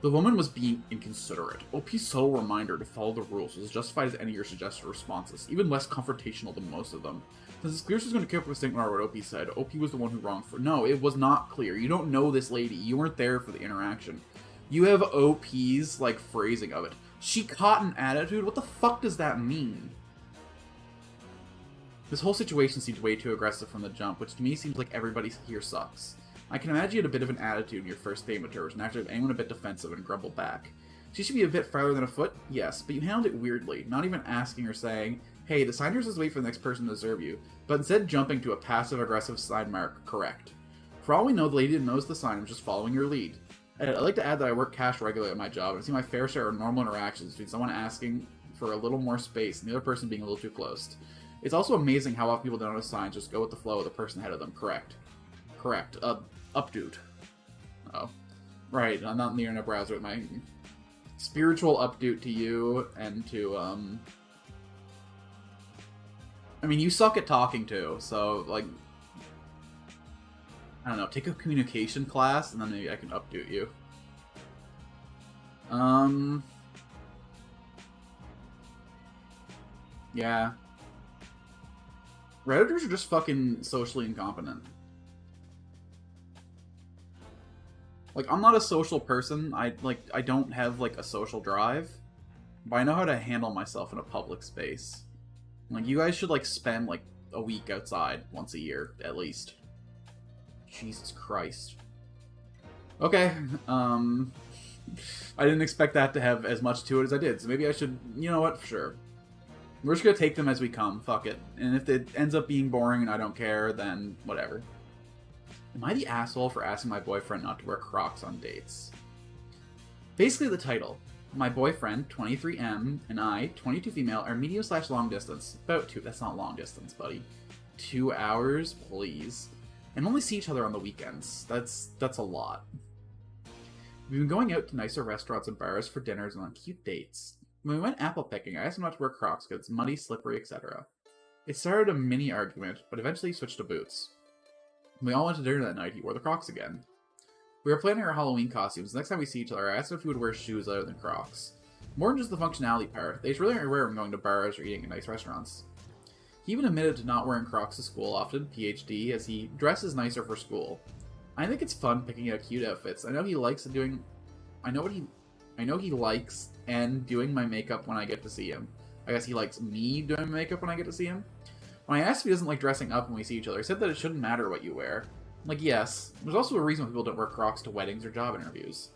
The woman was being inconsiderate. OP's subtle reminder to follow the rules was justified as any of your suggested responses, even less confrontational than most of them. Since it's clear she's going to keep up with what OP said, OP was the one who wronged for. No, it was not clear. You don't know this lady. You weren't there for the interaction. You have OP's, like, phrasing of it. She caught an attitude? What the fuck does that mean? This whole situation seemed way too aggressive from the jump, which to me seems like everybody here sucks. I can imagine you had a bit of an attitude in your first statement to her, and actually have anyone a bit defensive and grumble back. She should be a bit farther than a foot, yes, but you handled it weirdly, not even asking or saying, hey, the signers is wait for the next person to serve you, but instead jumping to a passive-aggressive side mark, correct. For all we know, the lady didn't notice the sign and was just following your lead. I'd like to add that I work cash regularly at my job, and I see my fair share of normal interactions between someone asking for a little more space and the other person being a little too close. It's also amazing how often people don't notice signs, just go with the flow of the person ahead of them, correct. Correct. Updude. Oh. Right, I'm not in the internet browser with my spiritual update to you and to, I mean, you suck at talking too, so, like, I don't know, take a communication class, and then maybe I can update you. Yeah. Redditors are just fucking socially incompetent. Like, I'm not a social person. I don't have, like, a social drive. But I know how to handle myself in a public space. Like, you guys should, like, spend, like, a week outside once a year, at least. Jesus Christ. Okay, I didn't expect that to have as much to it as I did, so maybe I should, you know what, sure. We're just gonna take them as we come, fuck it. And if it ends up being boring and I don't care, then whatever. Am I the asshole for asking my boyfriend not to wear Crocs on dates? Basically the title. My boyfriend, 23M, and I, 22 female, are medium/long distance. About 2, that's not long distance, buddy. 2 hours, please. And only see each other on the weekends. That's a lot. We've been going out to nicer restaurants and bars for dinners and on cute dates. When we went apple picking, I asked him not to wear Crocs because it's muddy, slippery, etc. It started a mini argument, but eventually he switched to boots. When we all went to dinner that night, he wore the Crocs again. We were planning our Halloween costumes. The next time we see each other, I asked him if he would wear shoes other than Crocs. More than just the functionality part, they really aren't rare when going to bars or eating in nice restaurants. He even admitted to not wearing Crocs to school often, PhD, as he dresses nicer for school. I think it's fun picking out cute outfits. I know he likes doing my makeup when I get to see him. I guess he likes me doing my makeup when I get to see him. When I asked if he doesn't like dressing up when we see each other, he said that it shouldn't matter what you wear. Like, yes, there's also a reason why people don't wear Crocs to weddings or job interviews.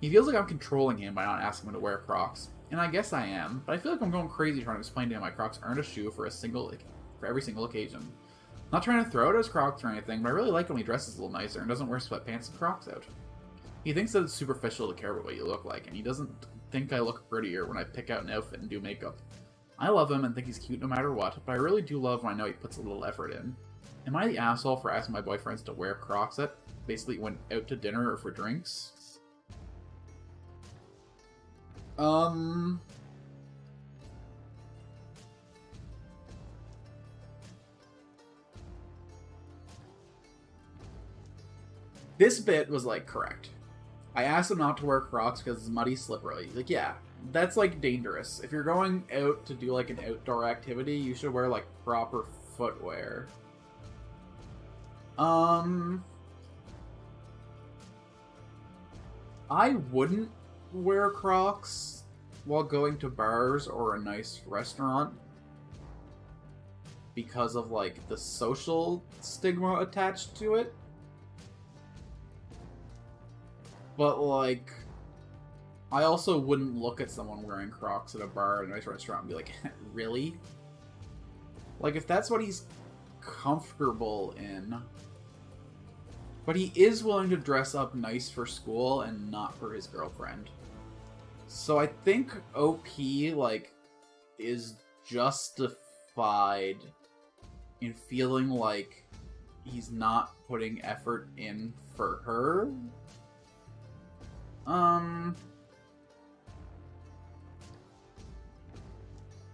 He feels like I'm controlling him by not asking him to wear Crocs. And I guess I am, but I feel like I'm going crazy trying to explain to him my Crocs aren't a shoe for every single occasion. Not trying to throw it as Crocs or anything, but I really like when he dresses a little nicer and doesn't wear sweatpants and Crocs out. He thinks that it's superficial to care about what you look like, and he doesn't think I look prettier when I pick out an outfit and do makeup. I love him and think he's cute no matter what, but I really do love when I know he puts a little effort in. Am I the asshole for asking my boyfriends to wear Crocs at basically went out to dinner or for drinks? This bit was, like, correct. I asked him not to wear Crocs because it's muddy, slippery. Like, yeah, that's, like, dangerous. If you're going out to do, like, an outdoor activity, you should wear, like, proper footwear. I wouldn't wear Crocs while going to bars or a nice restaurant because of, like, the social stigma attached to it. But, like, I also wouldn't look at someone wearing Crocs at a bar or a nice restaurant and be like, really? Like, if that's what he's comfortable in. But he is willing to dress up nice for school and not for his girlfriend. So I think OP, like, is justified in feeling like he's not putting effort in for her.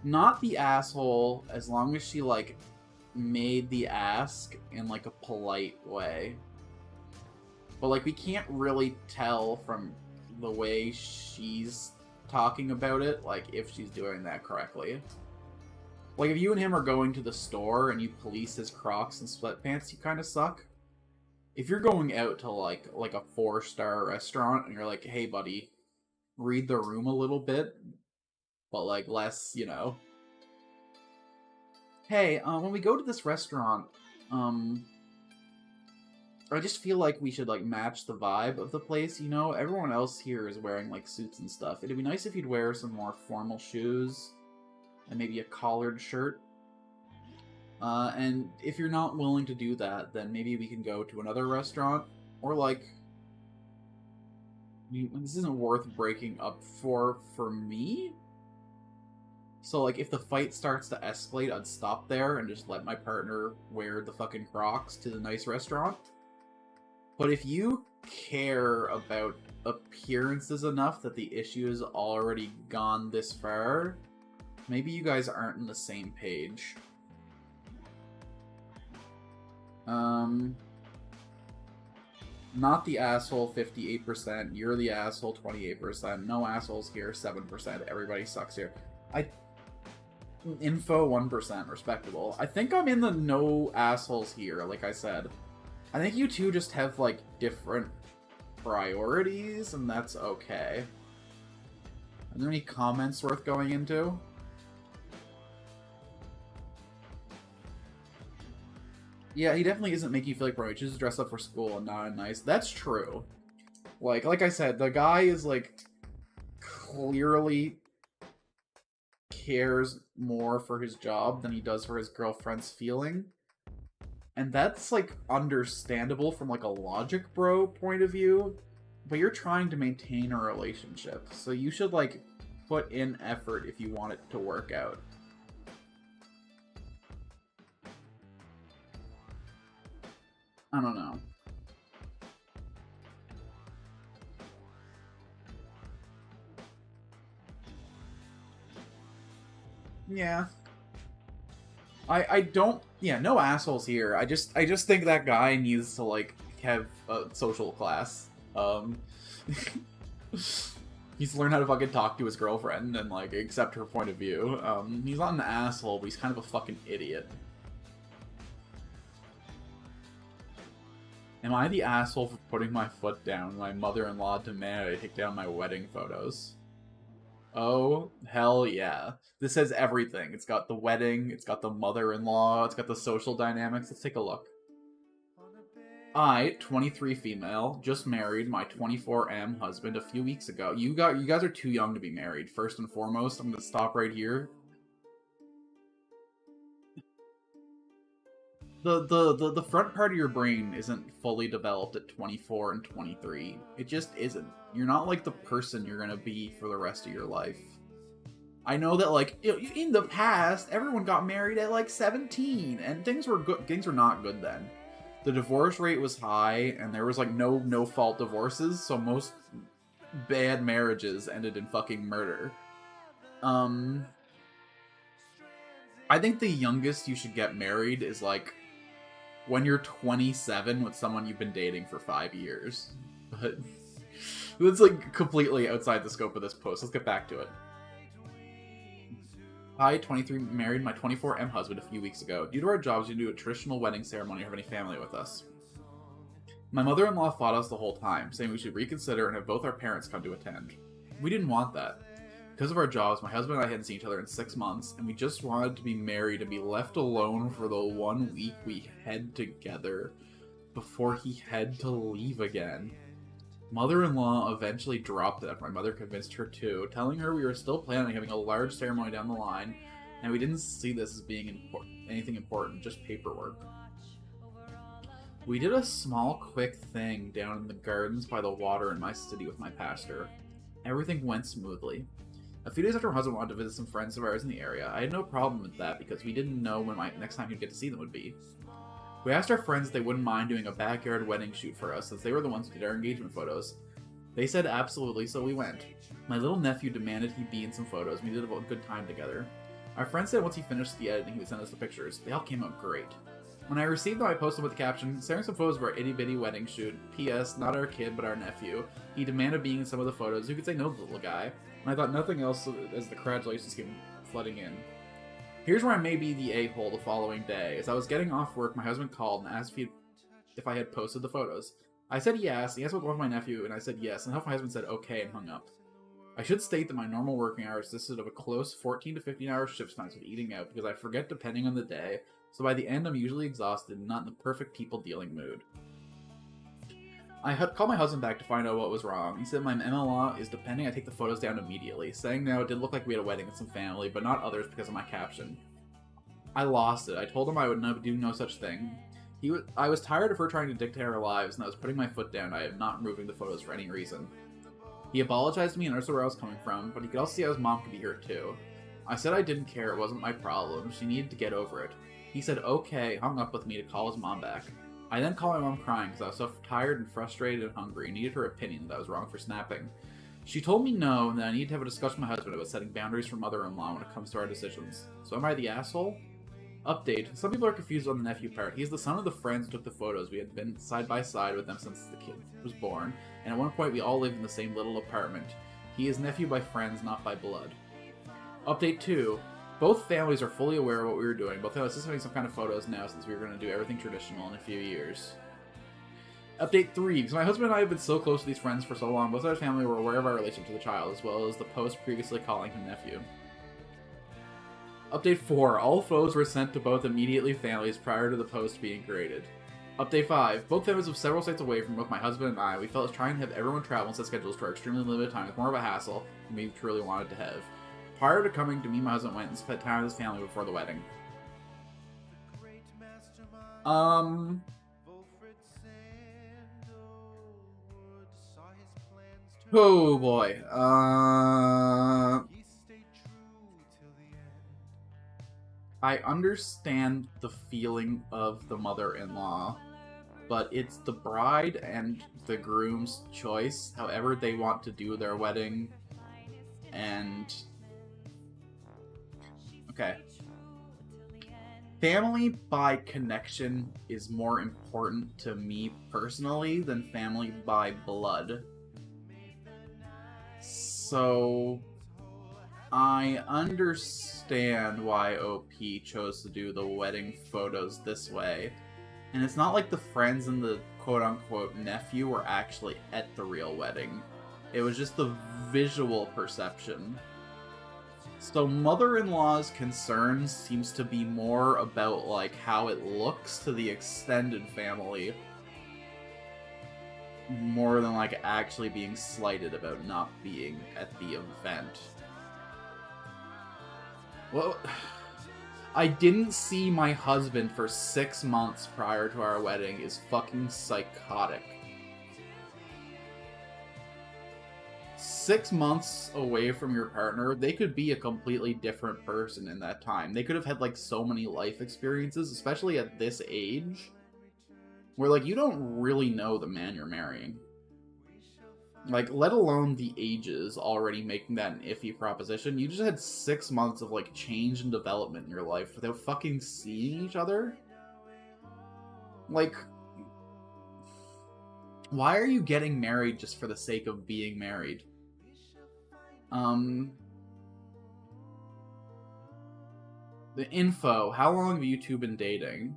Not the asshole, as long as she, like, made the ask in, like, a polite way. But, like, we can't really tell from the way she's talking about it, like, if she's doing that correctly. Like, if you and him are going to the store and you police his Crocs and sweatpants, you kind of suck. If you're going out to, like a 4-star restaurant and you're like, hey, buddy, read the room a little bit, but, like, less, you know. Hey, when we go to this restaurant, I just feel like we should, like, match the vibe of the place, you know? Everyone else here is wearing, like, suits and stuff. It'd be nice if you'd wear some more formal shoes and maybe a collared shirt. And if you're not willing to do that, then maybe we can go to another restaurant. Or, like, this isn't worth breaking up for me. So, like, if the fight starts to escalate, I'd stop there and just let my partner wear the fucking Crocs to the nice restaurant. But if you care about appearances enough that the issue has already gone this far, maybe you guys aren't on the same page. Not the asshole, 58%. You're the asshole, 28%. No assholes here, 7%. Everybody sucks here. Info, 1%. Respectable. I think I'm in the no assholes here, like I said. I think you two just have, like, different priorities, and that's okay. Are there any comments worth going into? Yeah, he definitely isn't making you feel like bro. He chooses to dress up for school and not nice. That's true. Like I said, the guy is, like, clearly cares more for his job than he does for his girlfriend's feeling. And that's, like, understandable from, like, a logic bro point of view. But you're trying to maintain a relationship. So you should, like, put in effort if you want it to work out. I don't know. Yeah. I don't... Yeah, no assholes here. I just think that guy needs to, like, have a social class. He's learned how to fucking talk to his girlfriend and, like, accept her point of view. He's not an asshole, but he's kind of a fucking idiot. Am I the asshole for putting my foot down when my mother-in-law demanded I take down my wedding photos? Oh, hell yeah. This has everything. It's got the wedding, it's got the mother-in-law, it's got the social dynamics. Let's take a look. I, 23 female, just married my 24M husband a few weeks ago. You guys are too young to be married. First and foremost, I'm gonna stop right here. The front part of your brain isn't fully developed at 24 and 23. It just isn't. You're not like the person you're gonna be for the rest of your life. I know that, like, in the past, everyone got married at like 17, and things were good. Things were not good then. The divorce rate was high, and there was like no fault divorces, so most bad marriages ended in fucking murder. I think the youngest you should get married is like when you're 27 with someone you've been dating for 5 years. But that's like completely outside the scope of this post. Let's get back to it. I, 23, married my 24M husband a few weeks ago. Due to our jobs, we do a traditional wedding ceremony or have any family with us. My mother-in-law fought us the whole time, saying we should reconsider and have both our parents come to attend. We didn't want that. Because of our jobs, my husband and I hadn't seen each other in 6 months, and we just wanted to be married and be left alone for the 1 week we had together before he had to leave again. Mother-in-law eventually dropped it after my mother convinced her to, telling her we were still planning on having a large ceremony down the line, and we didn't see this as being anything important, just paperwork. We did a small, quick thing down in the gardens by the water in my city with my pastor. Everything went smoothly. A few days after my husband wanted to visit some friends of ours in the area, I had no problem with that because we didn't know when next time he'd get to see them would be. We asked our friends if they wouldn't mind doing a backyard wedding shoot for us, since they were the ones who did our engagement photos. They said absolutely, so we went. My little nephew demanded he be in some photos, and we did a good time together. Our friend said once he finished the editing, he would send us the pictures. They all came out great. When I received them, I posted with the caption, sharing some photos of our itty-bitty wedding shoot. P.S. Not our kid, but our nephew. He demanded being in some of the photos. Who could say no to the little guy? And I thought nothing else as the congratulations came flooding in. Here's where I may be the a-hole the following day. As I was getting off work, my husband called and asked if I had posted the photos. I said yes, he asked about my nephew, and I said yes, and my husband said okay and hung up. I should state that my normal working hours consisted of a close 14 to 15 hour shift times with eating out because I forget depending on the day, so by the end I'm usually exhausted and not in the perfect people-dealing mood. I had called my husband back to find out what was wrong. He said my MLA is depending I take the photos down immediately, saying now it did look like we had a wedding with some family, but not others because of my caption. I lost it. I told him I would do no such thing. I was tired of her trying to dictate our lives, and I was putting my foot down. I am not removing the photos for any reason. He apologized to me and understood where I was coming from, but he could also see how his mom could be hurt too. I said I didn't care, it wasn't my problem, she needed to get over it. He said okay, hung up with me to call his mom back. I then called my mom crying because I was so tired and frustrated and hungry and needed her opinion that I was wrong for snapping. She told me no, and that I needed to have a discussion with my husband about setting boundaries for mother-in-law when it comes to our decisions. So am I the asshole? Update. Some people are confused on the nephew part. He's the son of the friends who took the photos. We had been side by side with them since the kid was born, and at one point we all lived in the same little apartment. He is nephew by friends, not by blood. Update 2. Both families are fully aware of what we were doing. Both families are having some kind of photos now since we were going to do everything traditional in a few years. Update 3. Because my husband and I have been so close to these friends for so long, both of our family were aware of our relationship to the child, as well as the post previously calling him nephew. Update 4. All photos were sent to both immediately families prior to the post being created. Update 5. Both families live several states away from both my husband and I. We felt trying to have everyone travel and set schedules to our extremely limited time was more of a hassle than we truly wanted to have. Prior to coming to me, my husband went and spent time with his family before the wedding. Oh boy. I understand the feeling of the mother-in-law, but it's the bride and the groom's choice, however they want to do their wedding, and... Okay. Family by connection is more important to me personally than family by blood. So, I understand why OP chose to do the wedding photos this way. And it's not like the friends and the quote-unquote nephew were actually at the real wedding. It was just the visual perception. So mother-in-law's concern seems to be more about, like, how it looks to the extended family, more than, like, actually being slighted about not being at the event. Well, I didn't see my husband for 6 months prior to our wedding is fucking psychotic. 6 months away from your partner, they could be a completely different person in that time. They could have had like so many life experiences, especially at this age, where like you don't really know the man you're marrying. Like, let alone the ages already making that an iffy proposition. You just had 6 months of like change and development in your life without fucking seeing each other. Like, why are you getting married just for the sake of being married? The info. How long have you two been dating?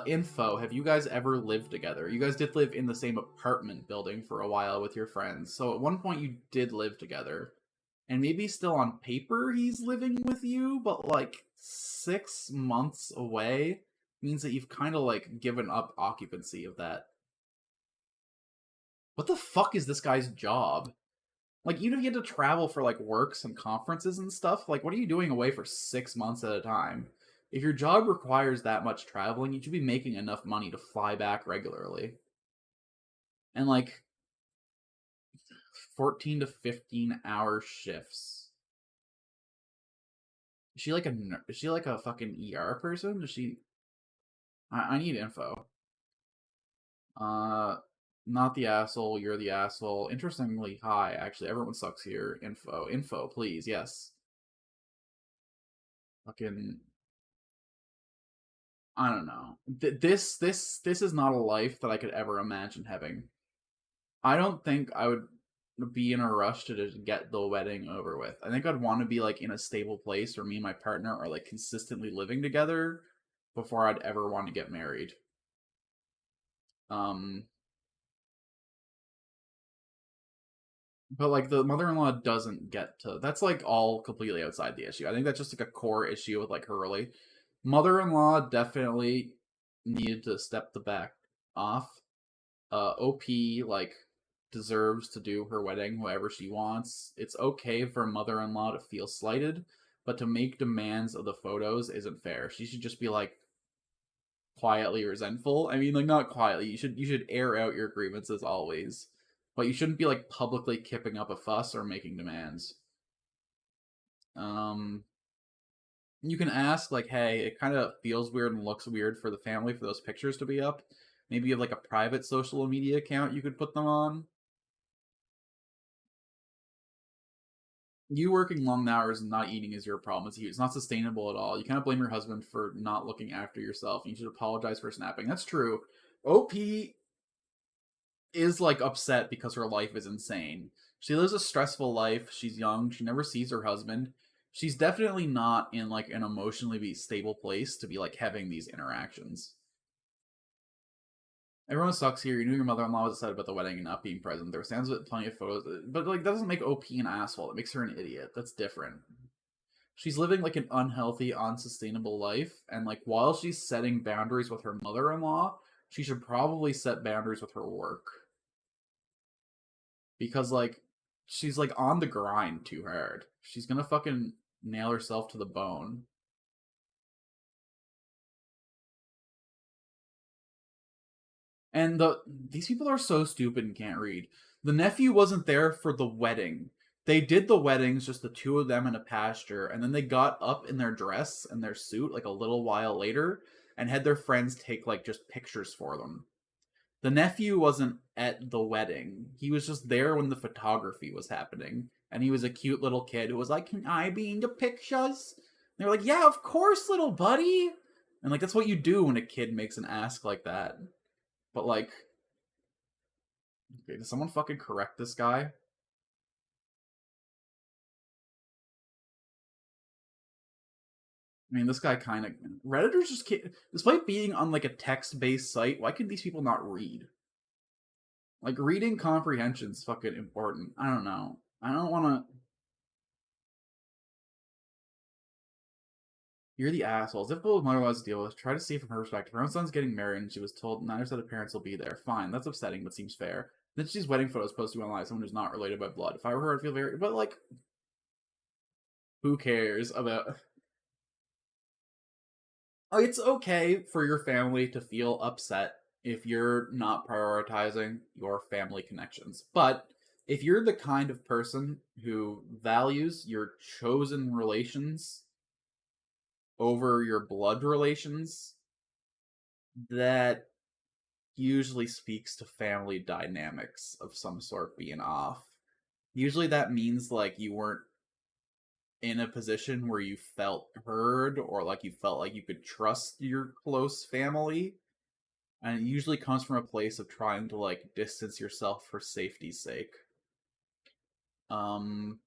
Info. Have you guys ever lived together? You guys did live in the same apartment building for a while with your friends. So at one point you did live together. And maybe still on paper he's living with you, but like 6 months away means that you've kind of like given up occupancy of that. What the fuck is this guy's job? Like, even if you had to travel for like works and conferences and stuff, like, what are you doing away for 6 months at a time? If your job requires that much traveling, you should be making enough money to fly back regularly. And like 14 to 15-hour shifts. Is she like a fucking ER person? Does she I need info. Uh Not the asshole, you're the asshole. Interestingly high, actually. Everyone sucks here. Info, please, yes. Fucking I don't know. This is not a life that I could ever imagine having. I don't think I would be in a rush to just get the wedding over with. I think I'd want to be like in a stable place where me and my partner are like consistently living together before I'd ever want to get married. Um but like the mother-in-law doesn't get to, that's like all completely outside the issue. I think that's just like a core issue with like her really. Mother-in-law definitely needed to step the back off. OP like deserves to do her wedding however she wants. It's okay for mother-in-law to feel slighted, but to make demands of the photos isn't fair. She should just be like quietly resentful. I mean, like, not quietly. You should air out your grievances always, but you shouldn't be like publicly kipping up a fuss or making demands. Um, you can ask like, hey, it kind of feels weird and looks weird for the family for those pictures to be up. Maybe you have like a private social media account you could put them on. You working long hours and not eating is your problem. It's not sustainable at all. You can't blame your husband for not looking after yourself. You should apologize for snapping. That's true. OP is like upset because her life is insane. She lives a stressful life. She's young. She never sees her husband. She's definitely not in like an emotionally stable place to be like having these interactions. Everyone sucks here. You knew your mother-in-law was upset about the wedding and not being present. There stands with plenty of photos, but like that doesn't make OP an asshole. It makes her an idiot. That's different. She's living like an unhealthy, unsustainable life, and like while she's setting boundaries with her mother-in-law, she should probably set boundaries with her work because like she's like on the grind too hard. She's gonna fucking nail herself to the bone. And these people are so stupid and can't read. The nephew wasn't there for the wedding. They did the weddings, just the two of them in a pasture, and then they got up in their dress and their suit like a little while later and had their friends take like just pictures for them. The nephew wasn't at the wedding. He was just there when the photography was happening. And he was a cute little kid who was like, "Can I be in the pictures?" And they were like, "Yeah, of course, little buddy." And like that's what you do when a kid makes an ask like that. But like, okay, does someone fucking correct this guy? I mean, this guy kind of Redditors just can't. Despite being on like a text-based site, why can these people not read? Like, reading comprehension's fucking important. I don't know. I don't want to. You're the assholes. Difficult with mother-in-laws to deal with. Try to see from her perspective. Her own son's getting married, and she was told neither set of parents will be there. Fine, that's upsetting, but seems fair. Then she's wedding photos posted online. Someone who's not related by blood. If I were her, I'd feel very. But like, who cares about? It's okay for your family to feel upset if you're not prioritizing your family connections. But if you're the kind of person who values your chosen relations over your blood relations, that usually speaks to family dynamics of some sort being off. Usually that means like you weren't in a position where you felt heard or like you felt like you could trust your close family. And it usually comes from a place of trying to like distance yourself for safety's sake. Um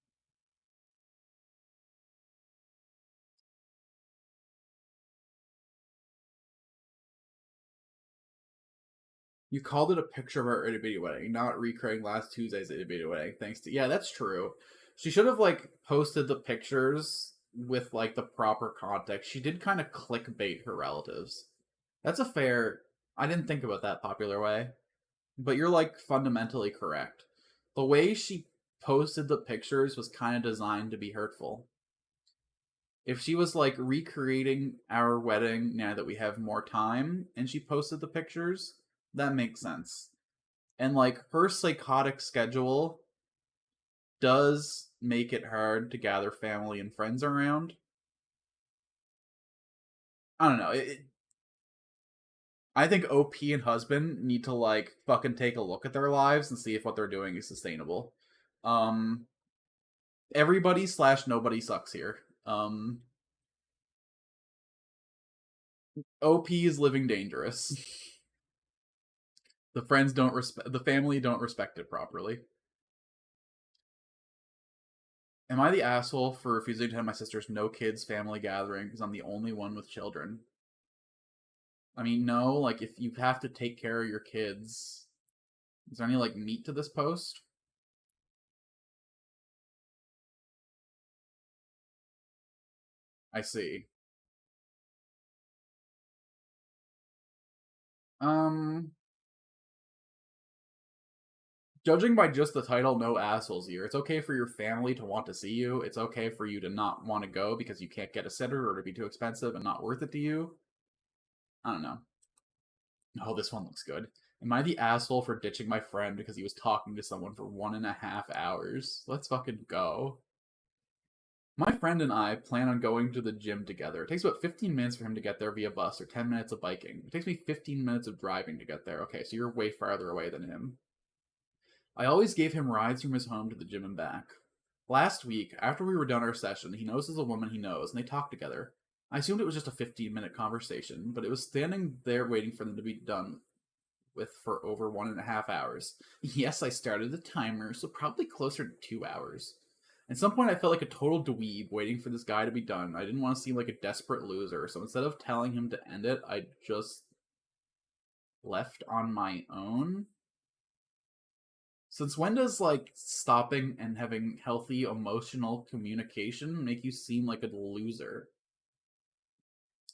you called it a picture of our itty bitty wedding, not recreating last Tuesday's itty bitty wedding. Thanks to yeah, that's true. She should have like posted the pictures with like the proper context. She did kind of clickbait her relatives. That's a fair. I didn't think about that popular way, but you're like fundamentally correct. The way she posted the pictures was kind of designed to be hurtful. If she was like recreating our wedding now that we have more time and she posted the pictures, that makes sense. And like her psychotic schedule does make it hard to gather family and friends around. I don't know. I think OP and husband need to like fucking take a look at their lives and see if what they're doing is sustainable. Um, everybody slash nobody sucks here. OP is living dangerous. The friends don't respect. The family don't respect it properly. Am I the asshole for refusing to have my sister's no kids family gathering because I'm the only one with children? I mean, no. Like, if you have to take care of your kids, is there any like meat to this post? I see. Um, Judging by just the title, no assholes here. It's okay for your family to want to see you. It's okay for you to not want to go because you can't get a sitter or to be too expensive and not worth it to you. I don't know. Oh, this one looks good. Am I the asshole for ditching my friend because he was talking to someone for 1.5 hours? Let's fucking go. My friend and I plan on going to the gym together. It takes about 15 minutes for him to get there via bus or 10 minutes of biking. It takes me 15 minutes of driving to get there. Okay, so you're way farther away than him. I always gave him rides from his home to the gym and back. Last week, after we were done our session, he notices a woman he knows and they talk together. I assumed it was just a 15-minute conversation, but it was standing there waiting for them to be done with for over 1.5 hours. Yes, I started the timer, so probably closer to 2 hours. At some point, I felt like a total dweeb waiting for this guy to be done. I didn't want to seem like a desperate loser, so instead of telling him to end it, I just left on my own. Since when does like stopping and having healthy emotional communication make you seem like a loser?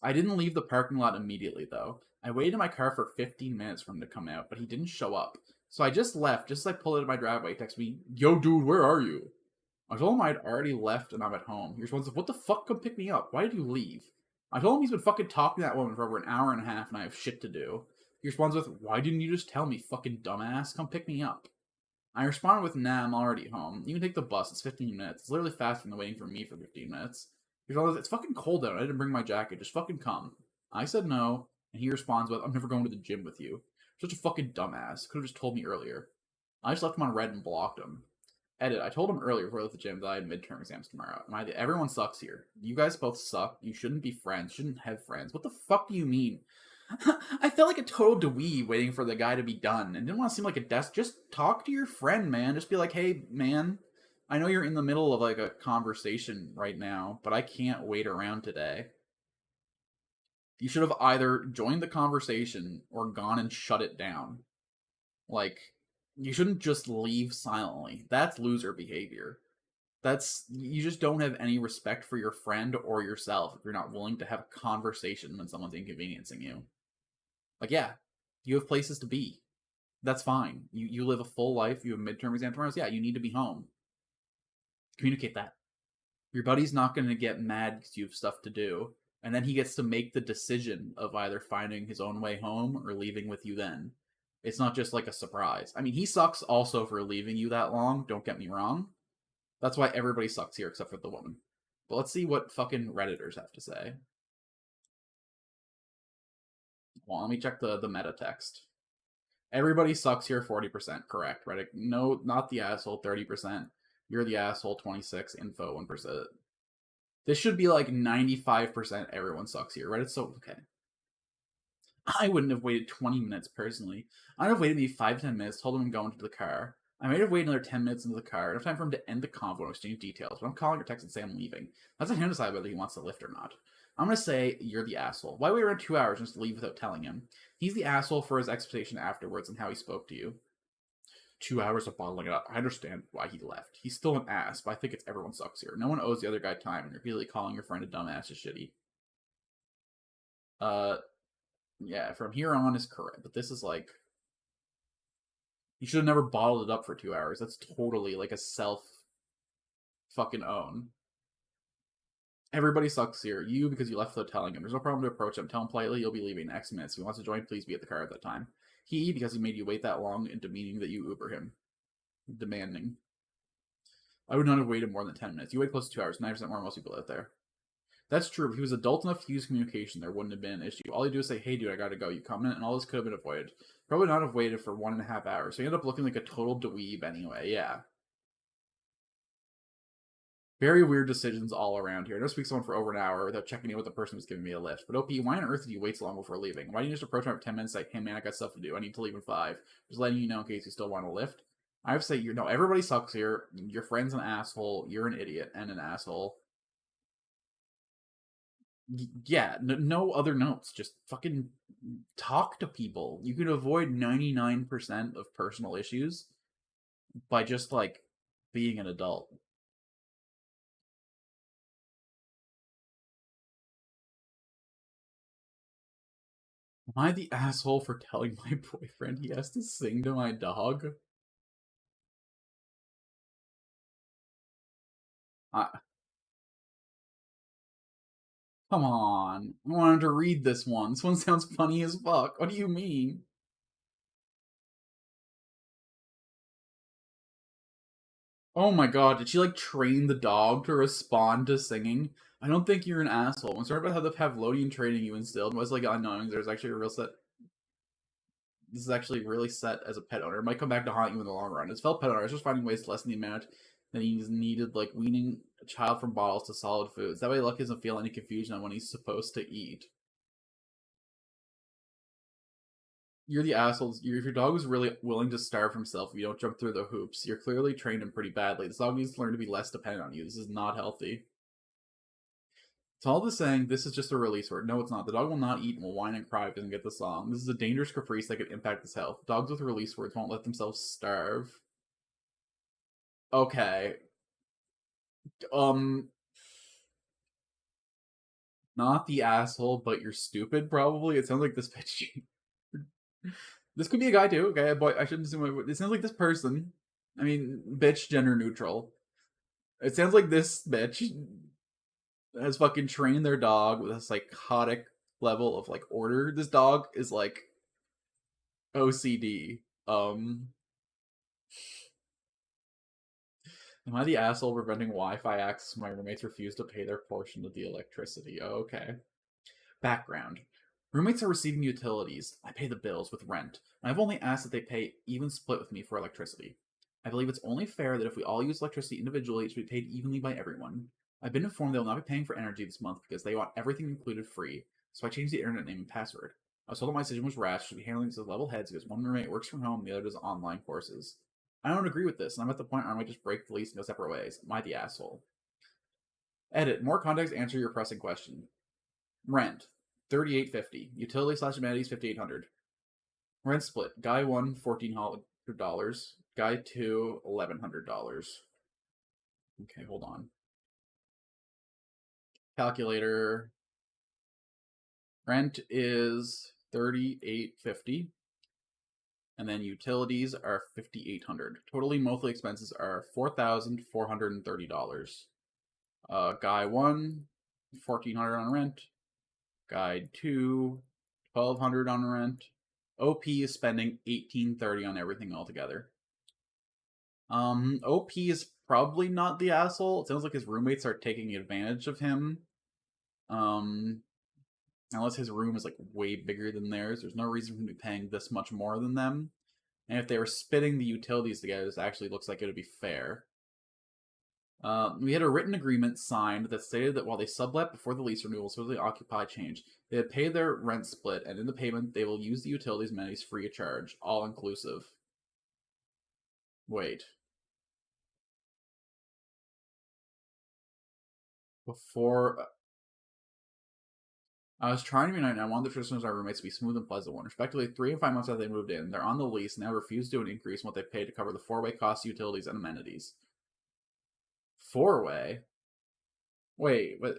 I didn't leave the parking lot immediately, though. I waited in my car for 15 minutes for him to come out, but he didn't show up. So I just left, just as I pulled out of my driveway. He texted me, "Yo, dude, where are you?" I told him I'd already left and I'm at home. He responds, "What the fuck? Come pick me up. Why did you leave?" I told him he's been fucking talking to that woman for over an hour and a half and I have shit to do. He responds with, "Why didn't you just tell me, fucking dumbass? Come pick me up." I responded with, "Nah, I'm already home. You can take the bus. It's 15 minutes. It's literally faster than waiting for me for 15 minutes." He goes, "It's fucking cold out. I didn't bring my jacket. Just fucking come." I said no, and he responds with, "I'm never going to the gym with you." Such a fucking dumbass. Could have just told me earlier. I just left him on red and blocked him. Edit. I told him earlier before I left the gym that I had midterm exams tomorrow. Everyone sucks here. You guys both suck. You shouldn't be friends. Shouldn't have friends. What the fuck do you mean? I felt like a total dweeb waiting for the guy to be done and didn't want to seem like a desk. Just talk to your friend, man. Just be like, "Hey, man, I know you're in the middle of like a conversation right now, but I can't wait around today." You should have either joined the conversation or gone and shut it down. Like, you shouldn't just leave silently. That's loser behavior. You just don't have any respect for your friend or yourself if you're not willing to have a conversation when someone's inconveniencing you. Like, yeah, you have places to be. That's fine. You live a full life. You have midterm exam tomorrow. Yeah, you need to be home. Communicate that. Your buddy's not going to get mad because you have stuff to do. And then he gets to make the decision of either finding his own way home or leaving with you then. It's not just like a surprise. I mean, he sucks also for leaving you that long, don't get me wrong. That's why everybody sucks here except for the woman. But let's see what fucking Redditors have to say. Well, let me check the meta text. Everybody sucks here 40%, correct. Reddit, no, not the asshole, 30%. You're the asshole, 26, info, 1%. This should be like 95% everyone sucks here. Reddit's so okay. I wouldn't have waited 20 minutes personally. I'd have waited maybe 5-10 minutes, told him I'm going to the car. I might have waited another 10 minutes into the car, enough time for him to end the convo and exchange details, but I'm calling or texting and say I'm leaving. That's on him to decide whether he wants to lift or not. I'm gonna say you're the asshole. Why wait around 2 hours just to leave without telling him? He's the asshole for his expectation afterwards and how he spoke to you. 2 hours of bottling it up. I understand why he left. He's still an ass, but I think it's everyone sucks here. No one owes the other guy time, and repeatedly calling your friend a dumbass is shitty. Yeah, from here on is correct, but this is like you should have never bottled it up for 2 hours. That's totally like a self fucking own. Everybody sucks here. You because you left without telling him. There's no problem to approach him. Tell him politely you'll be leaving in X minutes. If he wants to join, please be at the car at that time. He because he made you wait that long and demeaning that you Uber him. Demanding. I would not have waited more than 10 minutes. You wait close to 2 hours, 9% more than most people out there. That's true. If he was adult enough to use communication, there wouldn't have been an issue. All you do is say, hey, dude, I gotta go. You comment, and all this could have been avoided. Probably not have waited for 1.5 hours. So you end up looking like a total dweeb anyway. Yeah. Very weird decisions all around here. I don't speak to someone for over an hour without checking in with the person who's giving me a lift. But OP, why on earth did you wait so long before leaving? Why didn't you just approach him for 10 minutes like, hey man, I got stuff to do. I need to leave in 5. Just letting you know in case you still want a lift. I have to say, everybody sucks here. Your friend's an asshole. You're an idiot and an asshole. Yeah, no other notes. Just fucking talk to people. You could avoid 99% of personal issues by just, like, being an adult. Am I the asshole for telling my boyfriend he has to sing to my dog? I, come on. I wanted to read this one. This one sounds funny as fuck. What do you mean? Oh my god, did she like train the dog to respond to singing? I don't think you're an asshole. I'm sorry about how the Pavlovian training you instilled was like unknowing there's actually a real set. This is actually really set as a pet owner. It might come back to haunt you in the long run. As a fellow pet owner, I was just finding ways to lessen the amount that he's needed, like weaning a child from bottles to solid foods. That way, Lucky doesn't feel any confusion on when he's supposed to eat. You're the assholes. If your dog was really willing to starve himself, if you don't jump through the hoops, you're clearly trained him pretty badly. This dog needs to learn to be less dependent on you. This is not healthy. So all this saying, this is just a release word. No, it's not. The dog will not eat and will whine and cry if it doesn't get the song. This is a dangerous caprice that could impact his health. Dogs with release words won't let themselves starve. Okay. Um, not the asshole, but you're stupid, probably. It sounds like this bitch. This could be a guy too, okay? Boy, I shouldn't assume it sounds like this person. I mean, bitch, gender neutral. It sounds like this bitch has fucking trained their dog with a psychotic level of like order. This dog is like OCD. Am I the asshole preventing Wi-Fi access when my roommates refuse to pay their portion of the electricity? Oh, okay. Background. Roommates are receiving utilities. I pay the bills with rent. I've only asked that they pay even split with me for electricity. I believe it's only fair that if we all use electricity individually, it should be paid evenly by everyone. I've been informed they will not be paying for energy this month because they want everything included free, so I changed the internet name and password. I was told that my decision was rash, should be handling this as level heads because one roommate works from home and the other does online courses. I don't agree with this, and I'm at the point where I might just break the lease and go separate ways. Am I the asshole? Edit. More context, answer your pressing question. Rent. $38.50. Utility slash amenities $5,800. Rent split. Guy 1, $1,400. Guy 2, $1,100. Okay, hold on. Calculator. Rent is $38.50. And then utilities are $5,800. Totally monthly expenses are $4,430. Guy 1, $1,400 on rent. Guide 2, 1,200 on rent. OP is spending 1,830 on everything altogether. OP is probably not the asshole. It sounds like his roommates are taking advantage of him. Unless his room is like way bigger than theirs, there's no reason for him to be paying this much more than them. And if they were splitting the utilities together, this actually looks like it would be fair. We had a written agreement signed that stated that while they sublet before the lease renewal, so the occupy change, they had paid their rent split, and in the payment, they will use the utilities amenities free of charge, all inclusive. Wait. Before. I was trying to be nice, and I wanted the traditions of our roommates to be smooth and pleasant one. Respectively, 3 and 5 months after they moved in, they're on the lease and now refuse to do an increase in what they pay to cover the four-way costs, utilities, and amenities. Four-way? Wait, what?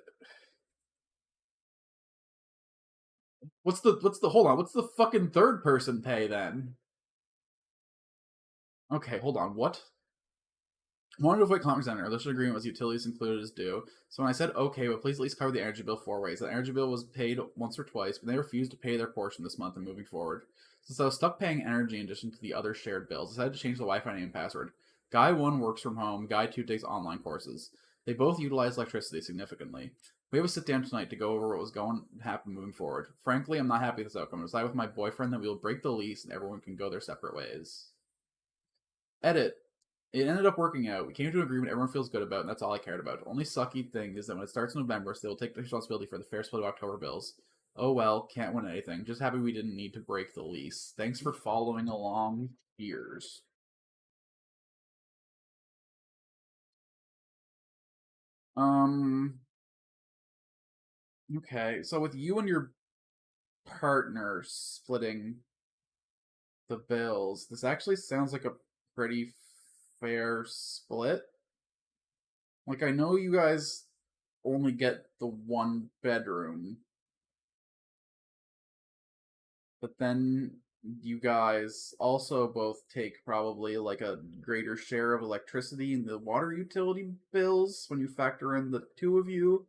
What's the hold on? What's the fucking third person pay then? Okay, hold on. What? I wanted to avoid conflict center. This agreement was utilities included as due. So when I said okay, but please at least cover the energy bill 4 ways. The energy bill was paid once or twice, but they refused to pay their portion this month and moving forward. Since I was stuck paying energy in addition to the other shared bills, I decided to change the Wi-Fi name and password. Guy 1 works from home. Guy 2 takes online courses. They both utilize electricity significantly. We have a sit down tonight to go over what was going to happen moving forward. Frankly, I'm not happy with this outcome. I decided with my boyfriend that we will break the lease and everyone can go their separate ways. Edit. It ended up working out. We came to an agreement everyone feels good about, and that's all I cared about. The only sucky thing is that when it starts in November, so they'll take the responsibility for the fair split of October bills. Oh well, can't win anything. Just happy we didn't need to break the lease. Thanks for following along. Cheers. Um. Okay, so with you and your partner splitting the bills, this actually sounds like a pretty fair split. Like, I know you guys only get the one bedroom, but then you guys also both take probably like a greater share of electricity and the water utility bills when you factor in the two of you.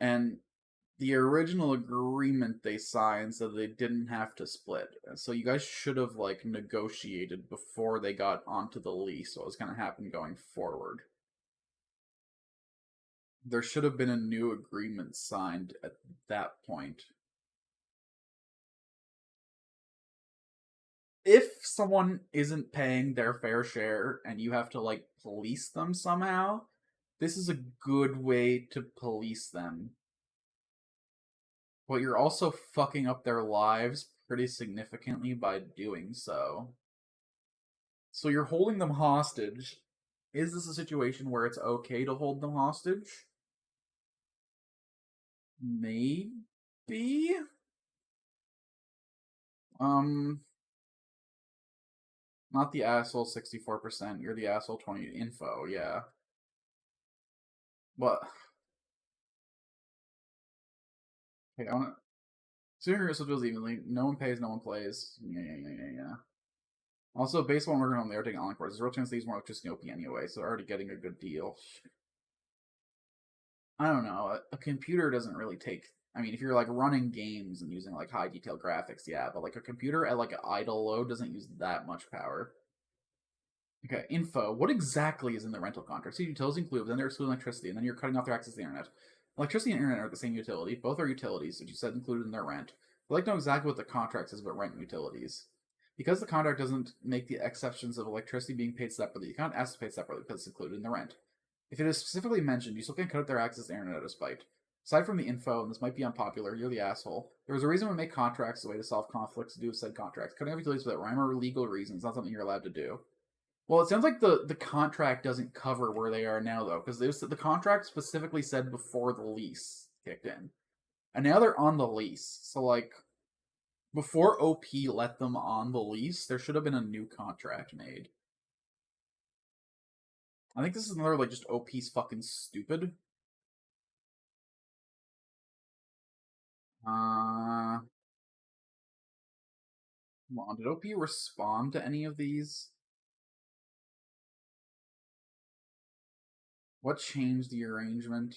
And the original agreement they signed said they didn't have to split. So you guys should have like negotiated before they got onto the lease what was going to happen going forward. There should have been a new agreement signed at that point. If someone isn't paying their fair share and you have to like police them somehow, this is a good way to police them. But you're also fucking up their lives pretty significantly by doing so. So you're holding them hostage. Is this a situation where it's okay to hold them hostage? Maybe? Um, not the asshole 64%. You're the asshole 20 info, yeah. But okay, I wanna superhero feels evenly. No one pays, no one plays. Yeah. Also, based on working on the taking online courses, there's a real chance they use more electricity OP anyway, so they're already getting a good deal. I don't know. A computer doesn't really take. I mean, if you're like running games and using like high detail graphics, yeah, but like a computer at like an idle load doesn't use that much power. Okay, info. What exactly is in the rental contract? So utilities include, but then they're excluding electricity, and then you're cutting off their access to the internet. Electricity and internet are the same utility. Both are utilities, which you said included in their rent. I'd like to know exactly what the contract says about rent and utilities. Because the contract doesn't make the exceptions of electricity being paid separately, you can't ask to pay separately because it's included in the rent. If it is specifically mentioned, you still can't cut out their access to the internet out of spite. Aside from the info, and this might be unpopular, you're the asshole. There was a reason we make contracts a way to solve conflicts to do with said contracts. Cutting off utilities without rhyme or legal reasons is not something you're allowed to do. Well, it sounds like the contract doesn't cover where they are now, though, because the contract specifically said before the lease kicked in, and now they're on the lease. So, like, before OP let them on the lease, there should have been a new contract made. I think this is another like just OP's fucking stupid. Come on, did OP respond to any of these? What changed the arrangement?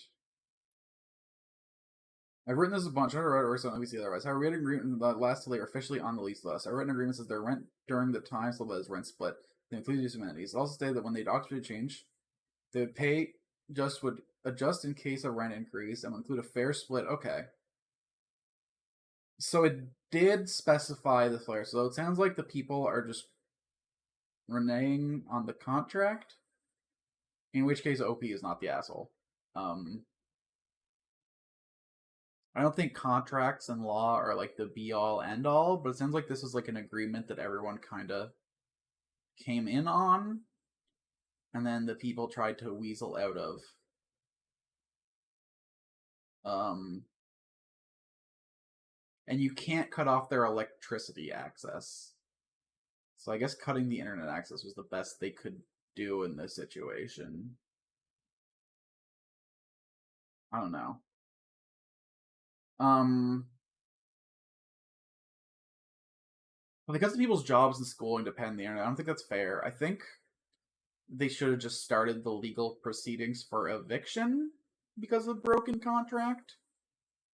I've written this a bunch. I read it or something. We see otherwise. However, we had an agreement that last till they are officially on the lease list. Our written agreement says their rent during the time so as rent split. They include these amenities. It also stated that when they documented change, they would pay just would adjust in case of rent increase and would include a fair split. Okay. So it did specify the flare. So it sounds like the people are just reneging on the contract. In which case, OP is not the asshole. Um, I don't think contracts and law are like the be all end all, but it sounds like this is like an agreement that everyone kind of came in on, and then the people tried to weasel out of. Um, and you can't cut off their electricity access. So I guess cutting the internet access was the best they could do in this situation. I don't know. Well, because the people's jobs and schooling depend on the internet, I don't think that's fair. I think they should have just started the legal proceedings for eviction because of broken contract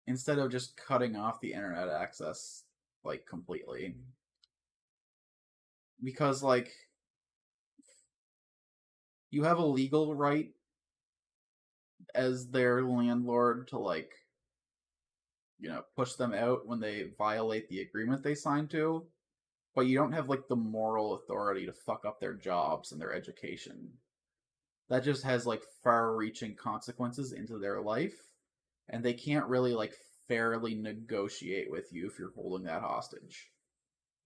instead of just cutting off the internet access like completely. Because like you have a legal right as their landlord to like push them out when they violate the agreement they signed to, but you don't have like the moral authority to fuck up their jobs and their education. That just has like far-reaching consequences into their life, and they can't really like fairly negotiate with you if you're holding that hostage.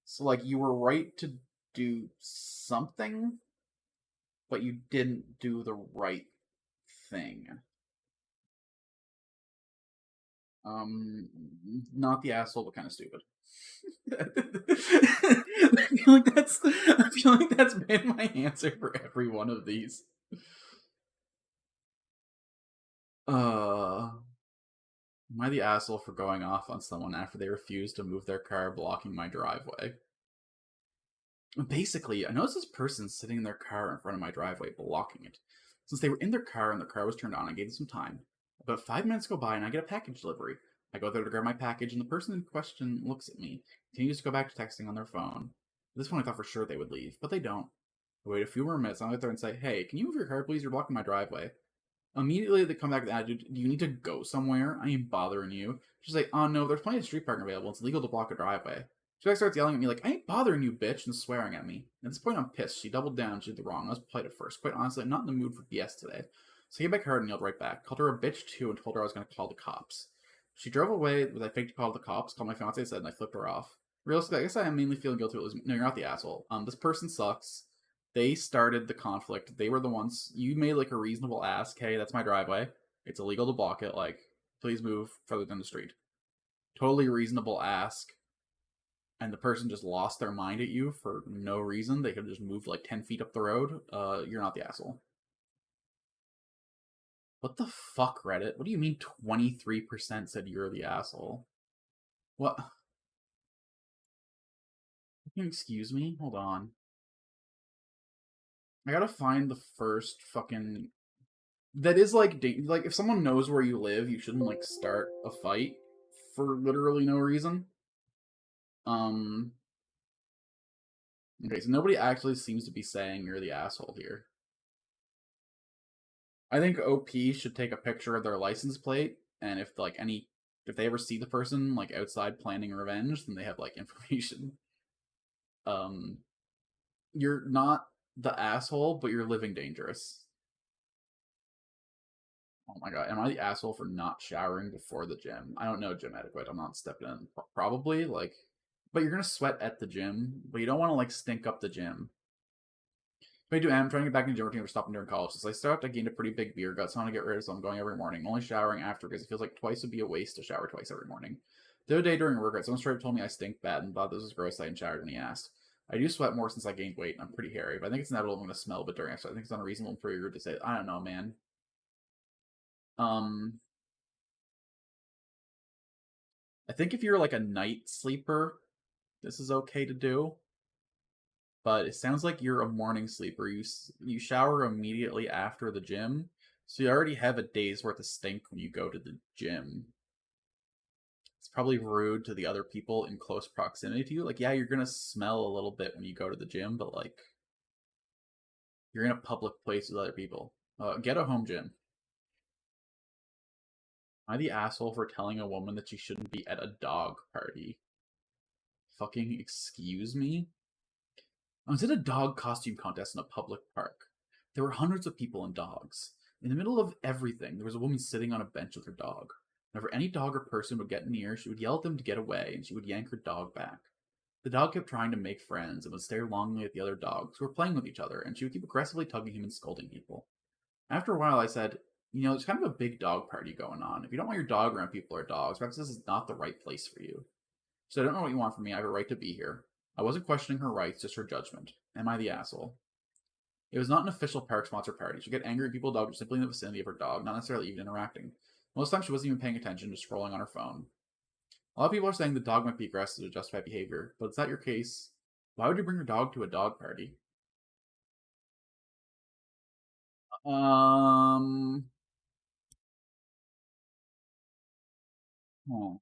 So like you were right to do something, but you didn't do the right thing. Um, Not the asshole, but kind of stupid. I feel like that's been my answer for every one of these. Am I the asshole for going off on someone after they refuse to move their car, blocking my driveway? Basically, I noticed this person sitting in their car in front of my driveway, blocking it. Since they were in their car and the car was turned on, I gave them some time. About 5 minutes go by and I get a package delivery. I go there to grab my package, and the person in question looks at me, continues to go back to texting on their phone. At this point, I thought for sure they would leave, but they don't. I wait a few more minutes, and I get there and say, "Hey, can you move your car, please? You're blocking my driveway." Immediately, they come back with the attitude, "Do you need to go somewhere? I ain't bothering you." She's like, "Oh, no, there's plenty of street parking available. It's legal to block a driveway." She like starts yelling at me like, "I ain't bothering you, bitch," and swearing at me. At this point, I'm pissed. She doubled down. She did the wrong. I was polite at first. Quite honestly, I'm not in the mood for BS today. So I came back hard and yelled right back. Called her a bitch too and told her I was going to call the cops. She drove away with I faked to call the cops, called my fiance, said, and I flipped her off. Realistically, I guess I am mainly feeling guilty. No, you're not the asshole. This person sucks. They started the conflict. They were the ones. You made like a reasonable ask. Hey, that's my driveway. It's illegal to block it. Like, please move further down the street. Totally reasonable ask. And the person just lost their mind at you for no reason. They could have just moved like 10 feet up the road. You're not the asshole. What the fuck, Reddit? What do you mean 23% said you're the asshole? What? Can you excuse me? Hold on. I gotta find the first fucking. That is like if someone knows where you live, you shouldn't like start a fight for literally no reason. Um. Okay, so nobody actually seems to be saying you're the asshole here. I think OP should take a picture of their license plate, and if they ever see the person like outside planning revenge, then they have like information. Um, you're not the asshole, but you're living dangerous. Oh my god, am I the asshole for not showering before the gym? I don't know gym etiquette. I'm not stepping in. Probably like, but you're gonna sweat at the gym, but you don't want to like stink up the gym. But I do. I'm trying to get back in the gym routine for stopping during college. Since I stopped, I gained a pretty big beer gut, so I want to get rid of it. So I'm going every morning. I'm only showering after because it feels like twice would be a waste to shower twice every morning. The other day during workout, someone straight up told me I stink bad and thought this was gross. I hadn't showered when he asked. I do sweat more since I gained weight, and I'm pretty hairy, but I think it's inevitable I'm going to smell a bit during exercise. I think it's unreasonable for you to say, I don't know, man. Um, I think if you're like a night sleeper, this is okay to do. But it sounds like you're a morning sleeper. You shower immediately after the gym, so you already have a day's worth of stink when you go to the gym. probably rude to the other people in close proximity to you. Like, yeah, you're gonna smell a little bit when you go to the gym, but like, you're in a public place with other people. Get a home gym. Am I the asshole for telling a woman that she shouldn't be at a dog party? Fucking excuse me? I was at a dog costume contest in a public park. There were hundreds of people and dogs. In the middle of everything, there was a woman sitting on a bench with her dog. Whenever any dog or person would get near, she would yell at them to get away, and she would yank her dog back. The dog kept trying to make friends and would stare longingly at the other dogs, who were playing with each other, and she would keep aggressively tugging him and scolding people. After a while, I said, there's kind of a big dog party going on. If you don't want your dog around people or dogs, perhaps this is not the right place for you. So I don't know what you want from me. I have a right to be here. I wasn't questioning her rights, just her judgment. Am I the asshole? It was not an official park sponsored party. She'd get angry at people dogs were simply in the vicinity of her dog, not necessarily even interacting. Most times she wasn't even paying attention, just scrolling on her phone. A lot of people are saying the dog might be aggressive to justify behavior, but is that your case? Why would you bring your dog to a dog party? Um. Hmm.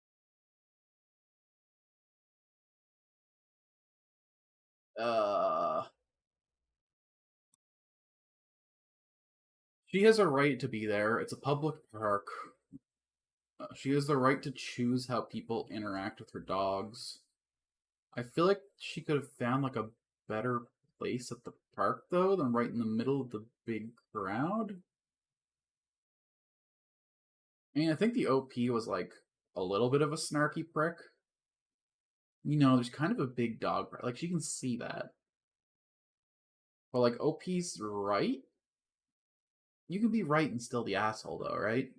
Uh. She has a right to be there. It's a public park. She has the right to choose how people interact with her dogs. I feel like she could have found like a better place at the park though than right in the middle of the big crowd. I mean, I think the OP was like a little bit of a snarky prick. There's kind of a big dog, like she can see that. But like OP's right. You can be right and still the asshole though, right?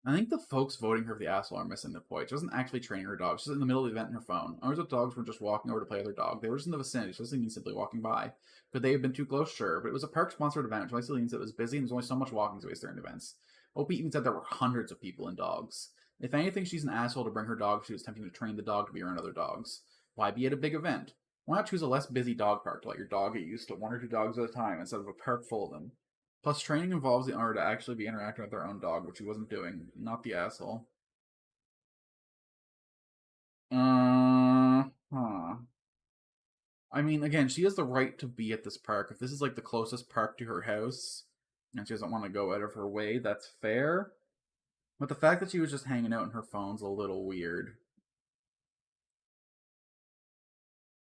I think the folks voting her for the asshole are missing the point. She wasn't actually training her dog. She's in the middle of the event in her phone. Others with dogs were just walking over to play with their dog. They were just in the vicinity, so this means simply walking by. Could they have been too close? Sure, but it was a park-sponsored event, which likely means it was busy and there's only so much walking space during events. OP even said there were hundreds of people and dogs. If anything, she's an asshole to bring her dog if she was attempting to train the dog to be around other dogs. Why be at a big event? Why not choose a less busy dog park to let your dog get used to one or two dogs at a time instead of a park full of them? Plus, training involves the owner to actually be interacting with their own dog, which he wasn't doing. Not the asshole. Huh. I mean, again, she has the right to be at this park. If this is like the closest park to her house, and she doesn't want to go out of her way, that's fair. But the fact that she was just hanging out in her phone's a little weird.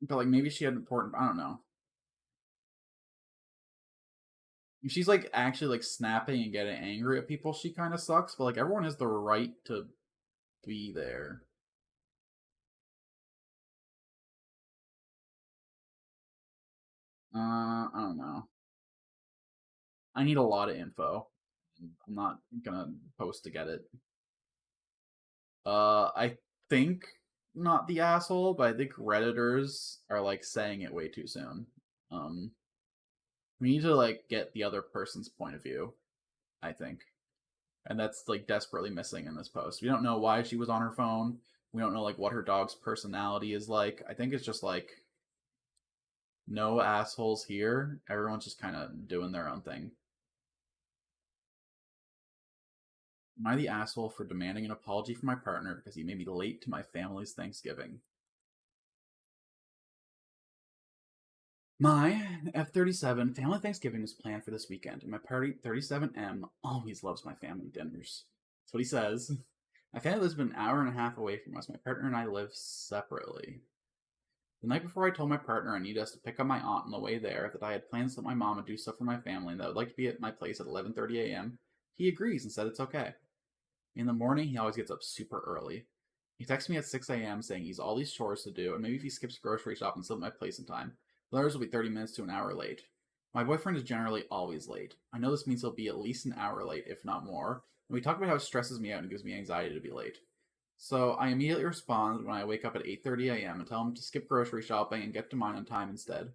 But like, maybe she had important. I don't know. If she's like actually like snapping and getting angry at people, she kind of sucks. But like, everyone has the right to be there. I don't know. I need a lot of info. I'm not gonna post to get it. I think not the asshole, but I think Redditors are like saying it way too soon. Um, we need to like get the other person's point of view, I think. And that's like desperately missing in this post. We don't know why she was on her phone. We don't know like what her dog's personality is like. I think it's just like no assholes here. Everyone's just kind of doing their own thing. Am I the asshole for demanding an apology from my partner because he made me late to my family's Thanksgiving? My F37 family Thanksgiving was planned for this weekend, and my party 37M always loves my family dinners. That's what he says. My family lives about an hour and a half away from us. My partner and I live separately. The night before, I told my partner I needed us to pick up my aunt on the way there, that I had plans that my mom would do stuff for my family, and that I would like to be at my place at 11:30 a.m. He agrees and said it's okay. In the morning, he always gets up super early. He texts me at 6 a.m. saying he's all these chores to do, and maybe if he skips grocery shop and still at my place in time, the others will be 30 minutes to an hour late. My boyfriend is generally always late. I know this means he'll be at least an hour late, if not more, and we talk about how it stresses me out and gives me anxiety to be late. So I immediately respond when I wake up at 8:30 a.m. and tell him to skip grocery shopping and get to mine on time instead.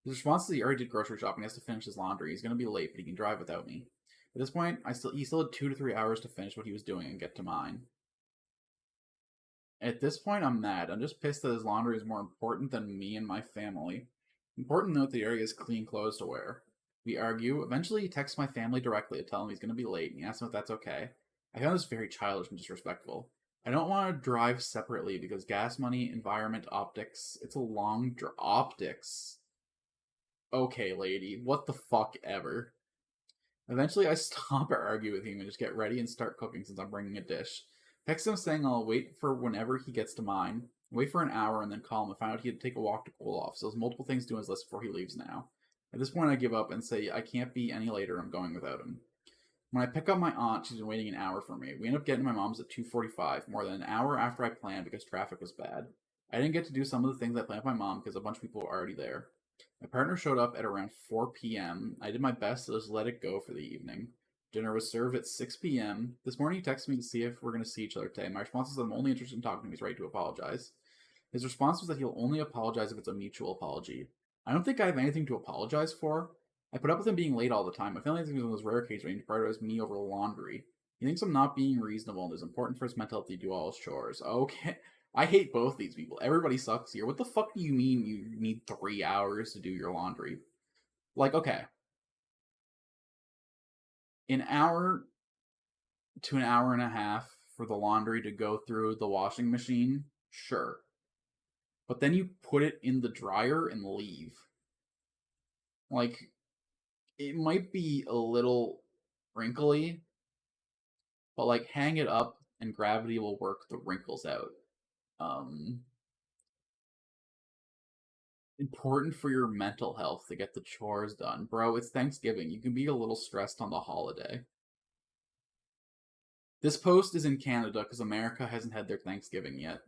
His response is he already did grocery shopping, he has to finish his laundry. He's going to be late, but he can drive without me. At this point, he still had 2 to 3 hours to finish what he was doing and get to mine. At this point, I'm mad. I'm just pissed that his laundry is more important than me and my family. Important note: the area is clean clothes to wear. We argue. Eventually, he texts my family directly to tell them he's going to be late, and he asks them if that's okay. I found this very childish and disrespectful. I don't want to drive separately because gas money, environment, optics. It's a long optics. Okay, lady, what the fuck ever. Eventually, I stop or argue with him and just get ready and start cooking since I'm bringing a dish. Text him saying I'll wait for whenever he gets to mine. Wait for an hour and then call him and find out he had to take a walk to cool off. So there's multiple things to do on his list before he leaves now. At this point, I give up and say I can't be any later. I'm going without him. When I pick up my aunt, she's been waiting an hour for me. We end up getting to my mom's at 2:45, more than an hour after I planned because traffic was bad. I didn't get to do some of the things I planned with my mom because a bunch of people were already there. My partner showed up at around 4 p.m. I did my best to just let it go for the evening. Dinner was served at 6 p.m. This morning he texted me to see if we're going to see each other today. My response is that I'm only interested in talking to him. He's ready to apologize. His response was that he'll only apologize if it's a mutual apology. I don't think I have anything to apologize for. I put up with him being late all the time. I feel like one of those rare occasions where he prioritizes me over laundry. He thinks I'm not being reasonable and it's important for his mental health to do all his chores. Okay. I hate both these people. Everybody sucks here. What the fuck do you mean you need 3 hours to do your laundry? Like, okay. An hour to an hour and a half for the laundry to go through the washing machine? Sure. But then you put it in the dryer and leave. Like, it might be a little wrinkly, but like hang it up and gravity will work the wrinkles out. Um, Important for your mental health to get the chores done. Bro, it's Thanksgiving. You can be a little stressed on the holiday. This post is in Canada because America hasn't had their Thanksgiving yet.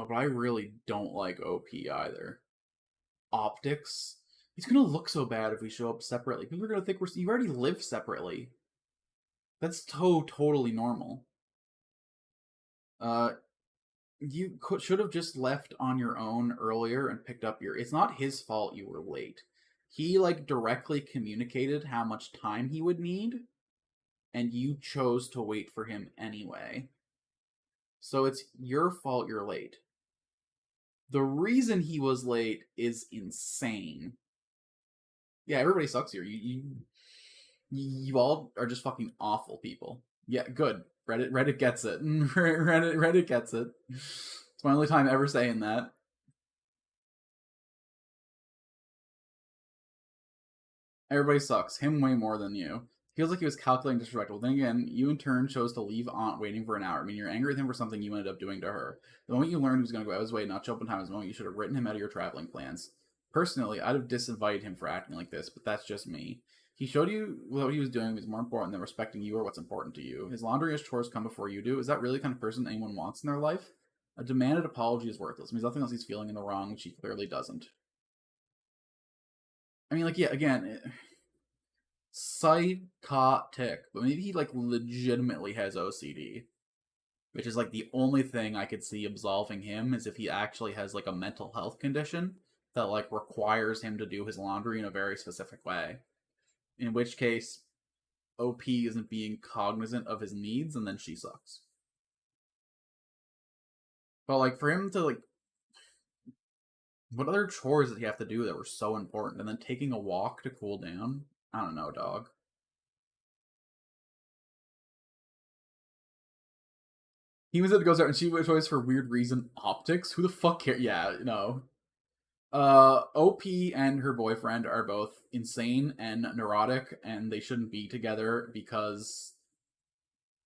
But I really don't like OP either. Optics. He's gonna look so bad if we show up separately. People are gonna think you already live separately. That's totally normal. Uh, you should have just left on your own earlier and picked up your. It's not his fault you were late. He like directly communicated how much time he would need, and you chose to wait for him anyway. So it's your fault you're late. The reason he was late is insane. Yeah, everybody sucks here. You all are just fucking awful people. Yeah, good. Reddit gets it. Reddit gets it. It's my only time ever saying that. Everybody sucks. Him way more than you. Feels like he was calculating disrespectful. Then again, you in turn chose to leave Aunt waiting for an hour. I mean, you're angry with him for something you ended up doing to her. The moment you learned he was going to go out of his way, not show up in time, is the moment you should have written him out of your traveling plans. Personally, I'd have disinvited him for acting like this, but that's just me. He showed you what he was doing was more important than respecting you or what's important to you. His laundry and his chores come before you do. Is that really the kind of person anyone wants in their life? A demanded apology is worthless. It means nothing else he's feeling in the wrong, which he clearly doesn't. I mean, like, yeah, again, psychotic, but maybe he like legitimately has OCD, which is like the only thing I could see absolving him is if he actually has like a mental health condition that like requires him to do his laundry in a very specific way. In which case, OP isn't being cognizant of his needs, and then she sucks. But like for him to like, what other chores did he have to do that were so important? And then taking a walk to cool down? I don't know, dog. He was at goes out and she chose for weird reason optics. Who the fuck cares? Yeah, no. OP and her boyfriend are both insane and neurotic, and they shouldn't be together because,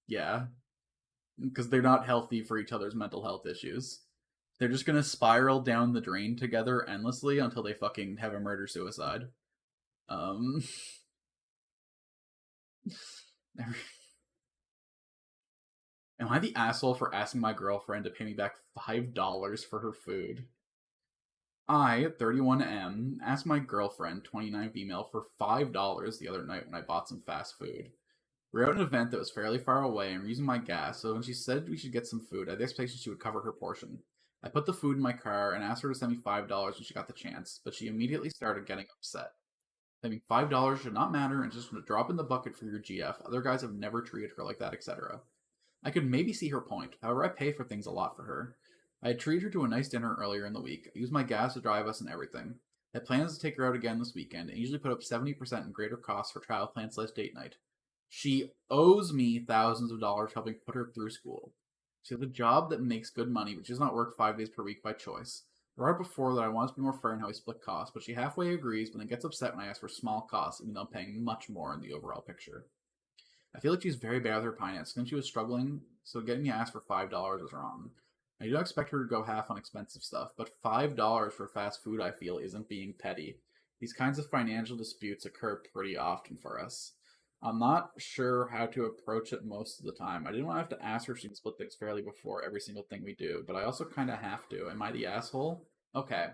yeah, because they're not healthy for each other's mental health issues. They're just gonna spiral down the drain together endlessly until they fucking have a murder suicide. Um, am I the asshole for asking my girlfriend to pay me back $5 for her food? I, 31M, asked my girlfriend, 29 female, for $5 the other night when I bought some fast food. We were at an event that was fairly far away and we were using my gas, so when she said we should get some food, I had the expectation she would cover her portion. I put the food in my car and asked her to send me $5 when she got the chance, but she immediately started getting upset. I mean, $5 should not matter and just drop in the bucket for your GF. Other guys have never treated her like that, etc. I could maybe see her point. However, I pay for things a lot for her. I had treated her to a nice dinner earlier in the week. I used my gas to drive us and everything. I had plans to take her out again this weekend and usually put up 70% in greater costs for trial plan slash date night. She owes me thousands of dollars helping put her through school. She has a job that makes good money, but she does not work 5 days per week by choice. I brought up before that I want to be more fair in how we split costs, but she halfway agrees, but then gets upset when I ask for small costs, even though I'm paying much more in the overall picture. I feel like she's very bad with her finance. Since she was struggling, so getting me asked for $5 is wrong. I do not expect her to go half on expensive stuff, but $5 for fast food, I feel, isn't being petty. These kinds of financial disputes occur pretty often for us. I'm not sure how to approach it most of the time. I didn't want to have to ask her if she can split things fairly before every single thing we do, but I also kind of have to. Am I the asshole? Okay.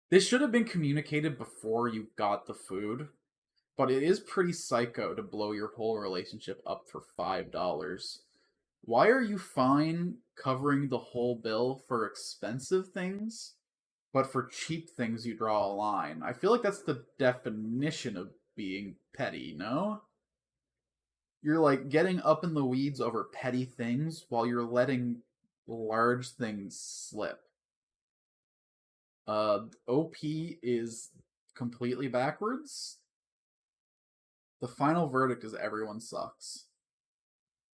This should have been communicated before you got the food, but it is pretty psycho to blow your whole relationship up for $5. Why are you fine covering the whole bill for expensive things, but for cheap things you draw a line? I feel like that's the definition of being petty, no? You're like getting up in the weeds over petty things while you're letting large things slip. OP is completely backwards. The final verdict is everyone sucks.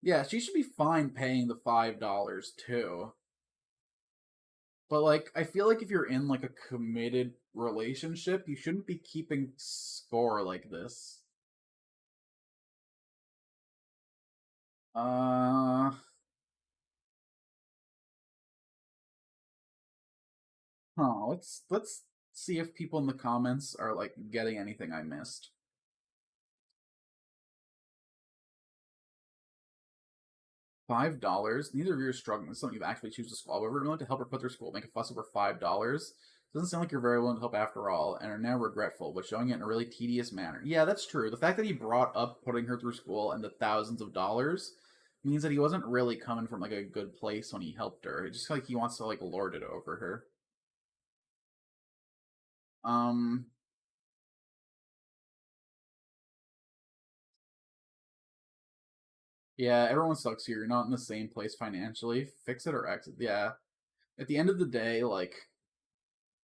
Yeah, she should be fine paying the $5 too. But like, I feel like if you're in like a committed relationship, you shouldn't be keeping score like this. Uh, let's see if people in the comments are like getting anything I missed. $5. Neither of you are struggling. It's something you actually choose to squabble over. You're willing to help her put through school, make a fuss over $5. Doesn't sound like you're very willing to help after all, and are now regretful, but showing it in a really tedious manner. Yeah, that's true. The fact that he brought up putting her through school and the thousands of dollars means that he wasn't really coming from like a good place when he helped her. It's just like he wants to like lord it over her. Um, yeah, everyone sucks here. You're not in the same place financially. Fix it or exit. Yeah. At the end of the day, like,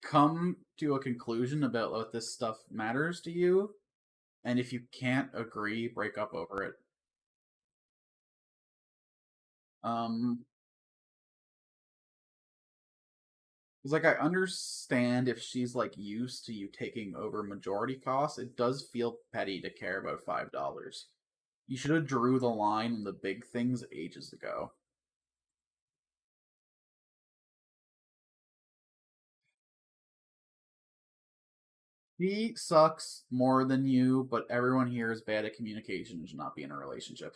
come to a conclusion about what this stuff matters to you, and if you can't agree, break up over it. Um, because like I understand if she's like used to you taking over majority costs, it does feel petty to care about $5. You should have drew the line in the big things ages ago. He sucks more than you, but everyone here is bad at communication and should not be in a relationship.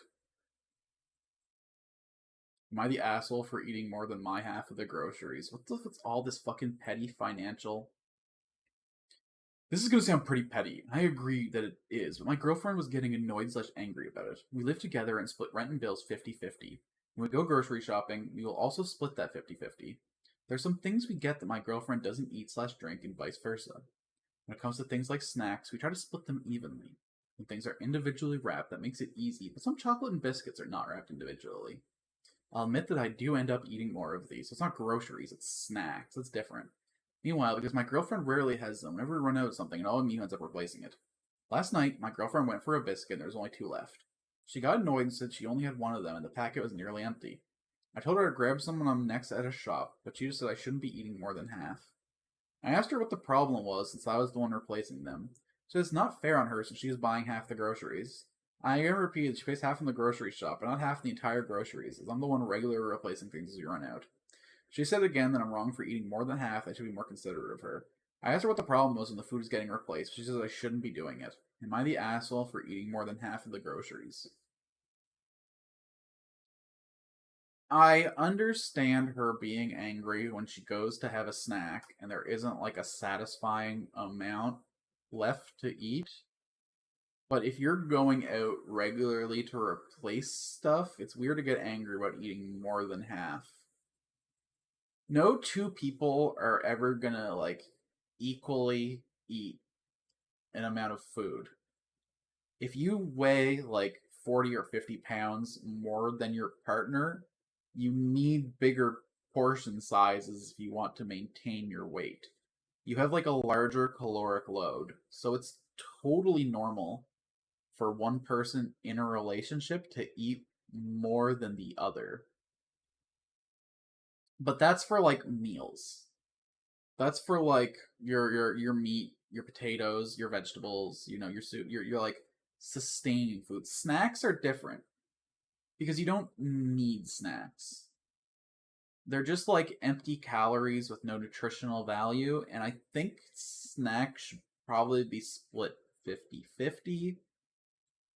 Am I the asshole for eating more than my half of the groceries? What's all this fucking petty financial? This is gonna sound pretty petty. I agree that it is, but my girlfriend was getting annoyed slash angry about it. We live together and split rent and bills 50-50. When we go grocery shopping, we will also split that 50-50. There's some things we get that my girlfriend doesn't eat slash drink and vice versa. When it comes to things like snacks, we try to split them evenly. When things are individually wrapped, that makes it easy, but some chocolate and biscuits are not wrapped individually. I'll admit that I do end up eating more of these. So it's not groceries, it's snacks. It's different. Meanwhile, because my girlfriend rarely has them, whenever we run out of something, it all me ends up replacing it. Last night, my girlfriend went for a biscuit and there was only two left. She got annoyed and said she only had one of them and the packet was nearly empty. I told her to grab some when I'm next at a shop, but she just said I shouldn't be eating more than half. I asked her what the problem was since I was the one replacing them. She said it's not fair on her since she is buying half the groceries. I again repeated she pays half in the grocery shop, but not half the entire groceries, as I'm the one regularly replacing things as we run out. She said again that I'm wrong for eating more than half, I should be more considerate of her. I asked her what the problem was when the food is getting replaced. She says I shouldn't be doing it. Am I the asshole for eating more than half of the groceries? I understand her being angry when she goes to have a snack and there isn't like a satisfying amount left to eat. But if you're going out regularly to replace stuff, it's weird to get angry about eating more than half. No two people are ever gonna like equally eat an amount of food. If you weigh like 40 or 50 pounds more than your partner, you need bigger portion sizes if you want to maintain your weight. You have like a larger caloric load, so it's totally normal for one person in a relationship to eat more than the other. But that's for like meals. That's for like your meat, your potatoes, your vegetables, your soup, your like sustaining food. Snacks are different because you don't need snacks. They're just like empty calories with no nutritional value, and I think snacks should probably be split 50-50.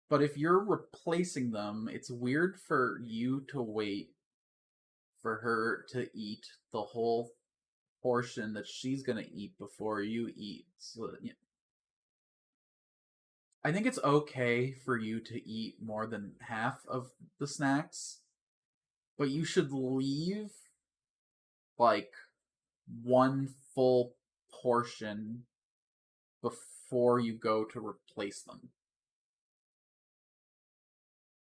But if you're replacing them, it's weird for you to wait for her to eat the whole portion that she's gonna eat before you eat. So, yeah. I think it's okay for you to eat more than half of the snacks, but you should leave like one full portion before you go to replace them.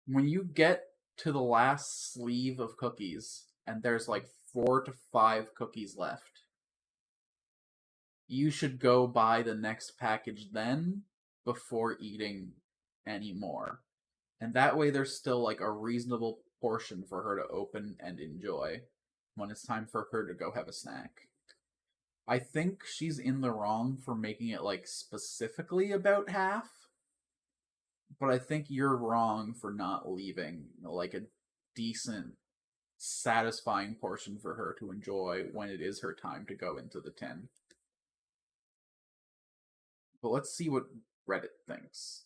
When you get to the last sleeve of cookies and there's like 4 to 5 cookies left, you should go buy the next package then before eating any more. And that way there's still like a reasonable portion for her to open and enjoy when it's time for her to go have a snack. I think she's in the wrong for making it like specifically about half, but I think you're wrong for not leaving like a decent, satisfying portion for her to enjoy when it is her time to go into the tin. But let's see what Reddit thinks.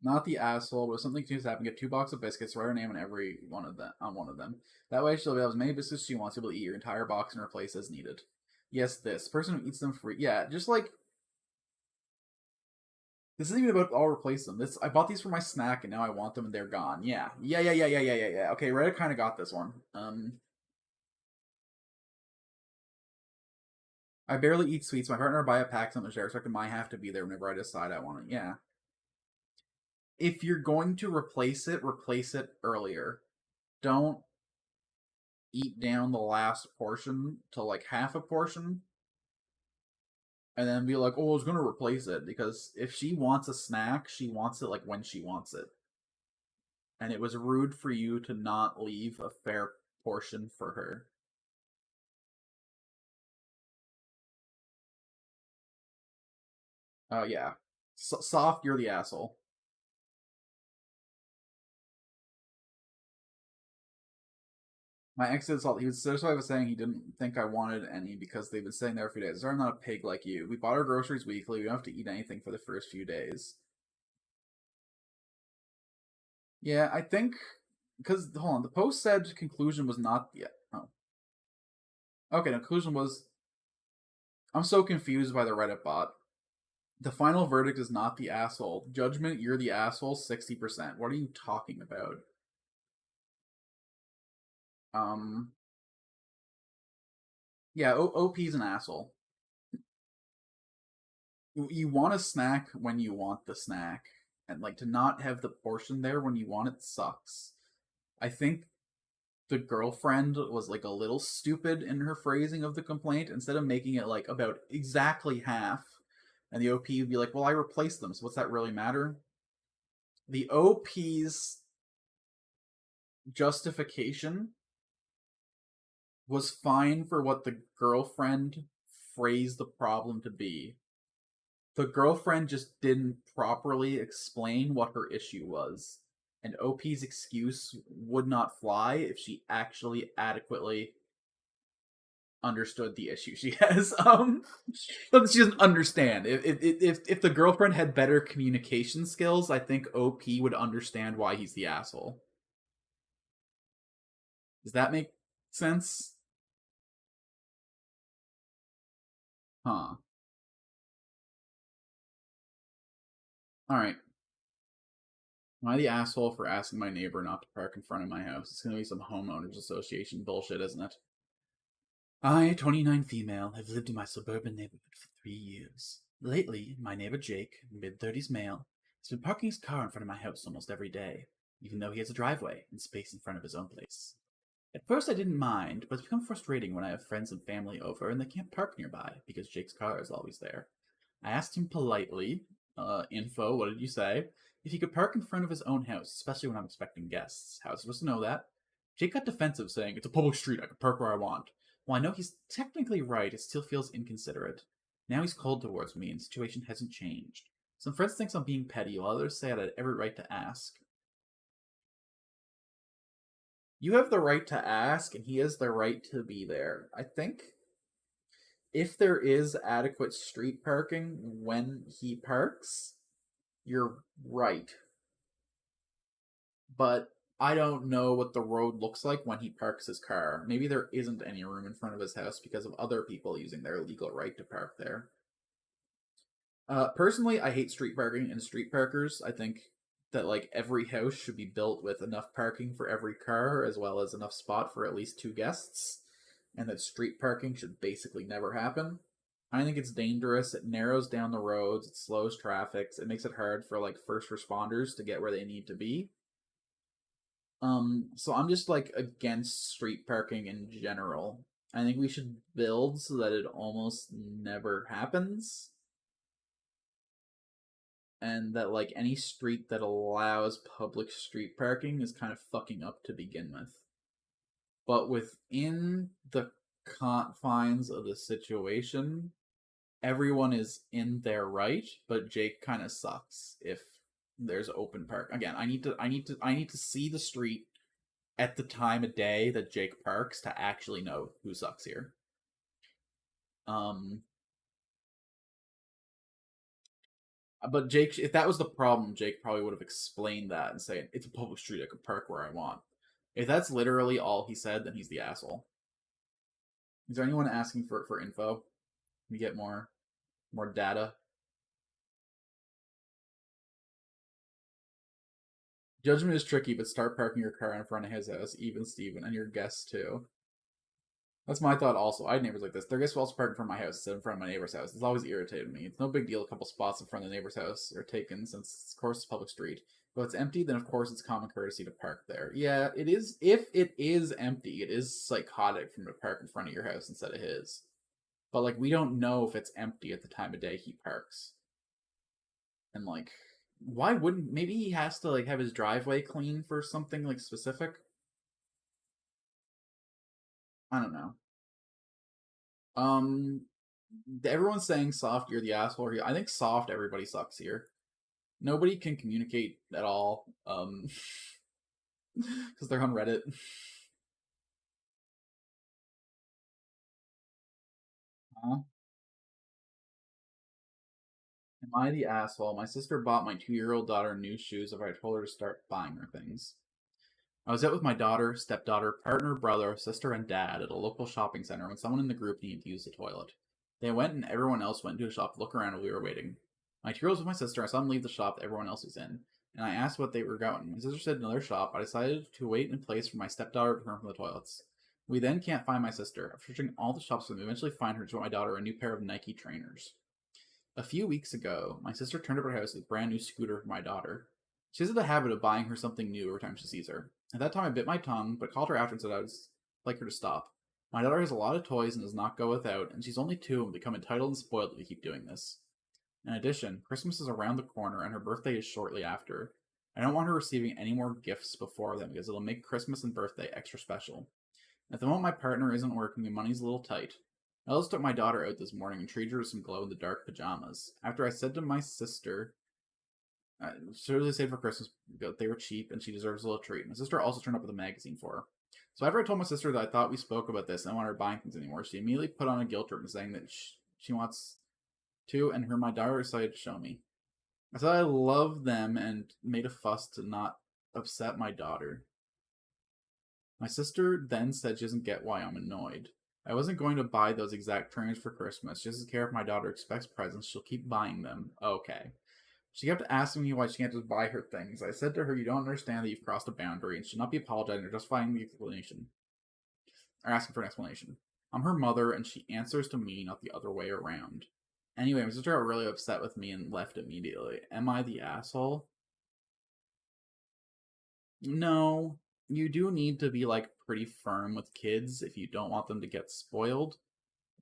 Not the asshole, but if something continues to happen, get 2 boxes of biscuits, write her name on every one of them on one of them. That way she'll be able to have as many biscuits as she wants, able to eat your entire box and replace as needed. Yes, this person who eats them free. Yeah, just like this isn't even about I'll replace them. This I bought these for my snack and now I want them and they're gone. Yeah. Yeah. Okay, Reddit kinda got this one. I barely eat sweets. My partner buy a pack something share, expecting my half to be there whenever I decide I want it. Yeah. If you're going to replace it earlier. Don't eat down the last portion to like half a portion and then be like, oh, I was going to replace it. Because if she wants a snack, she wants it like when she wants it. And it was rude for you to not leave a fair portion for her. Oh, yeah. Soft, you're the asshole. My ex did salt. He was so I was saying he didn't think I wanted any because they've been sitting there for a few days. I'm not a pig like you. We bought our groceries weekly. We don't have to eat anything for the first few days. Yeah, I think because hold on, the post said conclusion was not yet. Oh, okay. The conclusion was I'm so confused by the Reddit bot. The final verdict is not the asshole. Judgment, you're the asshole. 60%. What are you talking about? Um, yeah, OP's an asshole. You want a snack when you want the snack, and like to not have the portion there when you want it sucks. I think the girlfriend was like a little stupid in her phrasing of the complaint. Instead of making it like about exactly half, and the OP would be like, "Well, I replaced them, so what's that really matter?" The OP's justification was fine for what the girlfriend phrased the problem to be. The girlfriend just didn't properly explain what her issue was. And OP's excuse would not fly if she actually adequately understood the issue she has. She doesn't understand. If the girlfriend had better communication skills, I think OP would understand why he's the asshole. Does that make sense? Huh. Alright. Am I the asshole for asking my neighbor not to park in front of my house? It's gonna be some homeowners association bullshit, isn't it? I, 29 female, have lived in my suburban neighborhood for 3 years. Lately, my neighbor Jake, mid-30s male, has been parking his car in front of my house almost every day. even though he has a driveway and space in front of his own place. At first I didn't mind, but it's become frustrating when I have friends and family over and they can't park nearby because Jake's car is always there. I asked him politely, info, what did you say? If he could park in front of his own house, especially when I'm expecting guests. How was I supposed to know that? Jake got defensive, saying, "It's a public street, I can park where I want." While I know he's technically right, it still feels inconsiderate. Now he's cold towards me, and the situation hasn't changed. Some friends think I'm being petty, while others say I had every right to ask. You have the right to ask, and he has the right to be there. I think if there is adequate street parking when he parks, you're right. But I don't know what the road looks like when he parks his car. Maybe there isn't any room in front of his house because of other people using their legal right to park there. Personally, I hate street parking and street parkers. I think that like every house should be built with enough parking for every car as well as enough spot for at least two guests, and that street parking should basically never happen. I think it's dangerous. It narrows down the roads, it slows traffic, it makes it hard for like first responders to get where they need to be. So I'm just like against street parking in general. I think we should build so that it almost never happens. And that like any street that allows public street parking is kind of fucking up to begin with. But within the confines of the situation, everyone is in their right, but Jake kind of sucks if there's open park. Again, I need to see the street at the time of day that Jake parks to actually know who sucks here. But Jake, if that was the problem, Jake probably would have explained that and said, "It's a public street. I can park where I want." If that's literally all he said, then he's the asshole. Is there anyone asking for info? Can we get more data? Judgment is tricky, but start parking your car in front of his house, even Steven, and your guests too. That's my thought also. I had neighbors like this. Their guests will also park in front of my house instead in front of my neighbor's house. It's always irritated me. It's no big deal. A couple spots in front of the neighbor's house are taken since, of course, it's a public street. But if it's empty, then of course it's common courtesy to park there. Yeah, it is. If it is empty, it is psychotic for him to park in front of your house instead of his. But like, we don't know if it's empty at the time of day he parks. And like, why wouldn't? Maybe he has to like have his driveway clean for something like specific. I don't know. Um, everyone's saying soft, you're the asshole here. I think soft, everybody sucks here. Nobody can communicate at all. Because they're on Reddit. Huh? Am I the asshole? My sister bought my 2-year-old daughter new shoes if I told her to start buying her things. I was out with my daughter, stepdaughter, partner, brother, sister, and dad at a local shopping center when someone in the group needed to use the toilet. They went and everyone else went into a shop to look around while we were waiting. My 2-year-old was with my sister. I saw them leave the shop that everyone else was in, and I asked what they were going. My sister said another shop. I decided to wait in place for my stepdaughter to return from the toilets. We then can't find my sister. After searching all the shops, we eventually find her to my daughter a new pair of Nike trainers. A few weeks ago, my sister turned up at her house with a brand new scooter for my daughter. She has the habit of buying her something new every time she sees her. At that time, I bit my tongue, but called her after and said I would like her to stop. My daughter has a lot of toys and does not go without, and she's only 2 and become entitled and spoiled if we keep doing this. In addition, Christmas is around the corner and her birthday is shortly after. I don't want her receiving any more gifts before then because it'll make Christmas and birthday extra special. At the moment, my partner isn't working and money's a little tight. I also took my daughter out this morning and treated her to some glow-in-the-dark pajamas. After I said to my sister, should really saved for Christmas, they were cheap and she deserves a little treat. My sister also turned up with a magazine for her. So after I told my sister that I thought we spoke about this and I don't want her buying things anymore, she immediately put on a guilt trip and saying that she wants to, and my daughter decided to show me. I said I love them and made a fuss to not upset my daughter. My sister then said she doesn't get why I'm annoyed. I wasn't going to buy those exact trainers for Christmas. She doesn't care if my daughter expects presents. She'll keep buying them. Okay. She kept asking me why she can't just buy her things. I said to her, you don't understand that you've crossed a boundary and should not be apologizing or justifying the explanation. Or asking for an explanation. I'm her mother and she answers to me, not the other way around. Anyway, my sister got really upset with me and left immediately. Am I the asshole? No, you do need to be like pretty firm with kids if you don't want them to get spoiled.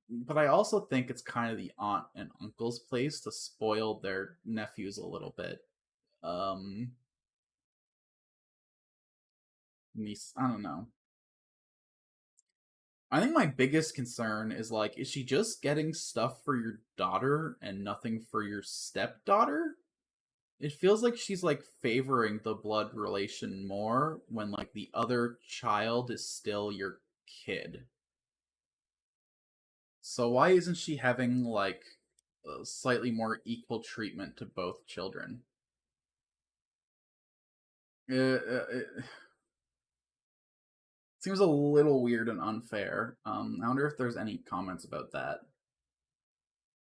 But I also think it's kind of the aunt and uncle's place to spoil their nephews a little bit. Um, niece, I don't know. I think my biggest concern is like, is she just getting stuff for your daughter and nothing for your stepdaughter? It feels like she's like favoring the blood relation more when like the other child is still your kid. So why isn't she having like a slightly more equal treatment to both children? It seems a little weird and unfair. I wonder if there's any comments about that.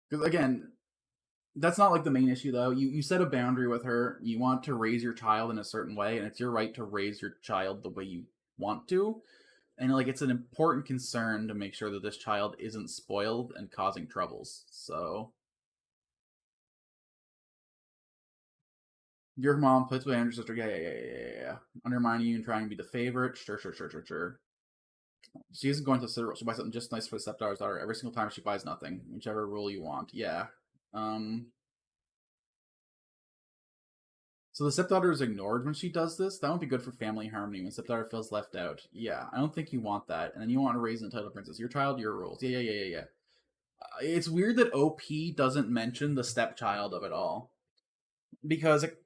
Because again, that's not like the main issue though. You set a boundary with her. You want to raise your child in a certain way, and it's your right to raise your child the way you want to. And like it's an important concern to make sure that this child isn't spoiled and causing troubles. So your mom puts away your sister. Yeah. Undermining you and trying to be the favorite. Sure. She isn't going to sit. She'll buy something just nice for the stepdaughter's daughter every single time. She buys nothing, whichever rule you want. Yeah. Um. So the stepdaughter is ignored when she does this. That won't be good for family harmony when stepdaughter feels left out. Yeah, I don't think you want that. And then you want to raise an entitled princess. Your child, your rules. Yeah. It's weird that OP doesn't mention the stepchild of it all because it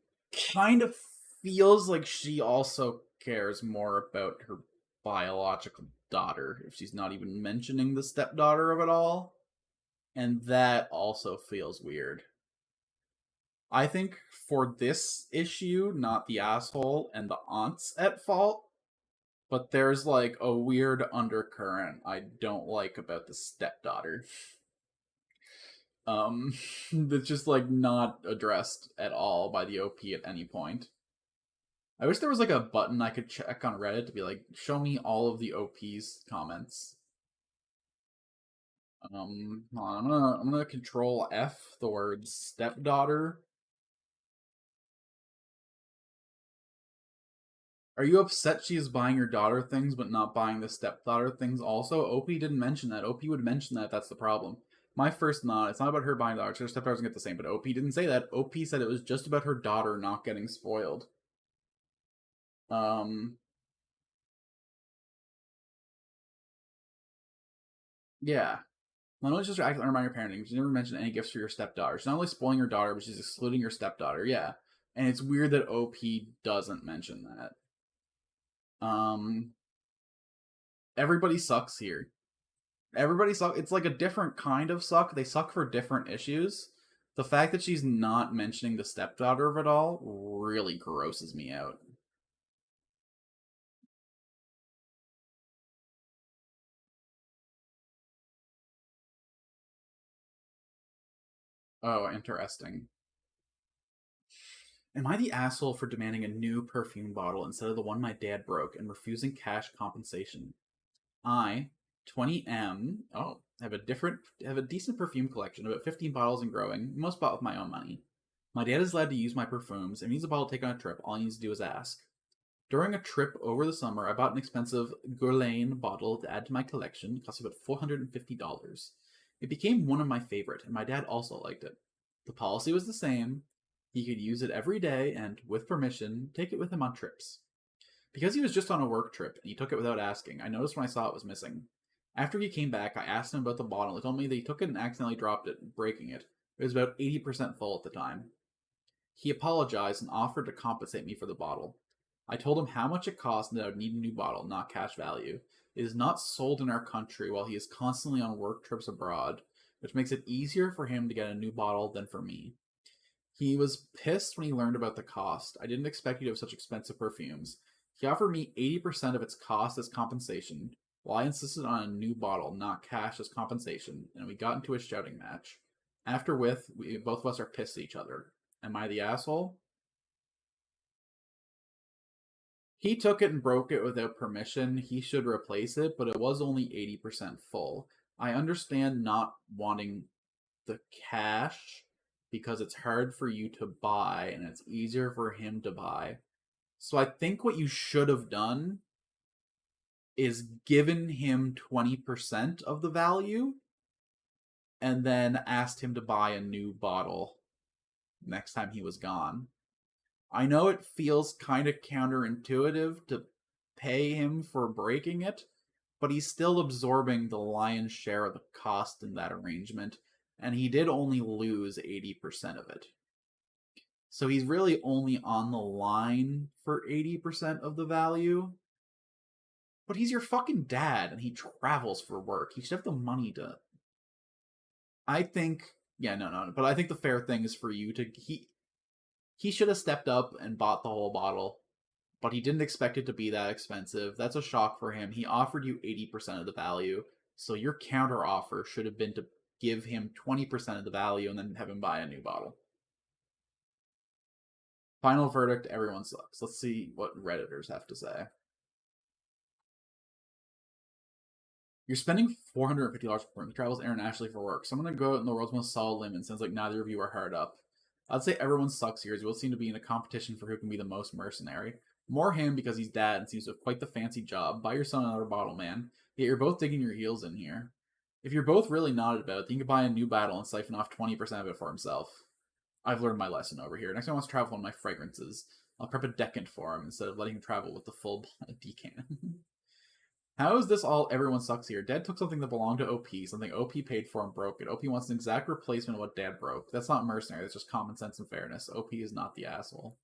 kind of feels like she also cares more about her biological daughter if she's not even mentioning the stepdaughter of it all. And that also feels weird. I think for this issue, not the asshole and the aunts at fault, but there's like a weird undercurrent I don't like about the stepdaughter. Um, that's just like not addressed at all by the OP at any point. I wish there was like a button I could check on Reddit to be like, show me all of the OP's comments. I'm gonna control F the word stepdaughter. Are you upset she's buying your daughter things but not buying the stepdaughter things also? OP didn't mention that. OP would mention that if that's the problem. My first thought, it's not about her buying daughter. Her stepdaughter's gonna get the same, but OP didn't say that. OP said it was just about her daughter not getting spoiled. Um, yeah. Not only just acting under your parenting, she never mentioned any gifts for your stepdaughter. She's not only spoiling your daughter, but she's excluding your stepdaughter. Yeah. And it's weird that OP doesn't mention that. Um, everybody sucks here. Everybody sucks. It's like a different kind of suck. They suck for different issues. The fact that she's not mentioning the stepdaughter of it all really grosses me out. Oh, interesting. Am I the asshole for demanding a new perfume bottle instead of the one my dad broke and refusing cash compensation? I, 20M, have a decent perfume collection, about 15 bottles and growing, most bought with my own money. My dad is allowed to use my perfumes, and he needs a bottle to take on a trip. All he needs to do is ask. During a trip over the summer, I bought an expensive Guerlain bottle to add to my collection. It cost about $450. It became one of my favorite, and my dad also liked it. The policy was the same. He could use it every day and, with permission, take it with him on trips. Because he was just on a work trip and he took it without asking, I noticed when I saw it was missing. After he came back, I asked him about the bottle. He told me that he took it and accidentally dropped it, breaking it. It was about 80% full at the time. He apologized and offered to compensate me for the bottle. I told him how much it cost and that I would need a new bottle, not cash value. It is not sold in our country while he is constantly on work trips abroad, which makes it easier for him to get a new bottle than for me. He was pissed when he learned about the cost. I didn't expect you to have such expensive perfumes. He offered me 80% of its cost as compensation, while I insisted on a new bottle, not cash as compensation, and we got into a shouting match. After both of us are pissed at each other. Am I the asshole? He took it and broke it without permission. He should replace it, but it was only 80% full. I understand not wanting the cash because it's hard for you to buy and it's easier for him to buy. So I think what you should have done is given him 20% of the value and then asked him to buy a new bottle next time he was gone. I know it feels kind of counterintuitive to pay him for breaking it, but he's still absorbing the lion's share of the cost in that arrangement, and he did only lose 80% of it. So he's really only on the line for 80% of the value. But he's your fucking dad, and he travels for work. He should have the money to. I think, yeah, no. But I think the fair thing is for you to he should have stepped up and bought the whole bottle, but he didn't expect it to be that expensive. That's a shock for him. He offered you 80% of the value, so your counter offer should have been to give him 20% of the value and then have him buy a new bottle. Final verdict: everyone sucks. Let's see what Redditors have to say. You're spending $450 per person who travels internationally for work. Someone to go out in the world's most solid limb, and sounds like neither of you are hard up. I'd say everyone sucks here, as you will seem to be in a competition for who can be the most mercenary. More him because he's dad and seems to have quite the fancy job. Buy your son another bottle, man. Yet you're both digging your heels in here. If you're both really nodded about it, then you can buy a new bottle and siphon off 20% of it for himself. I've learned my lesson over here. Next time he wants to travel on my fragrances, I'll prep a decant for him instead of letting him travel with the full decant. How is this all everyone sucks here? Dad took something that belonged to OP, something OP paid for and broke it. OP wants an exact replacement of what Dad broke. That's not mercenary, that's just common sense and fairness. OP is not the asshole.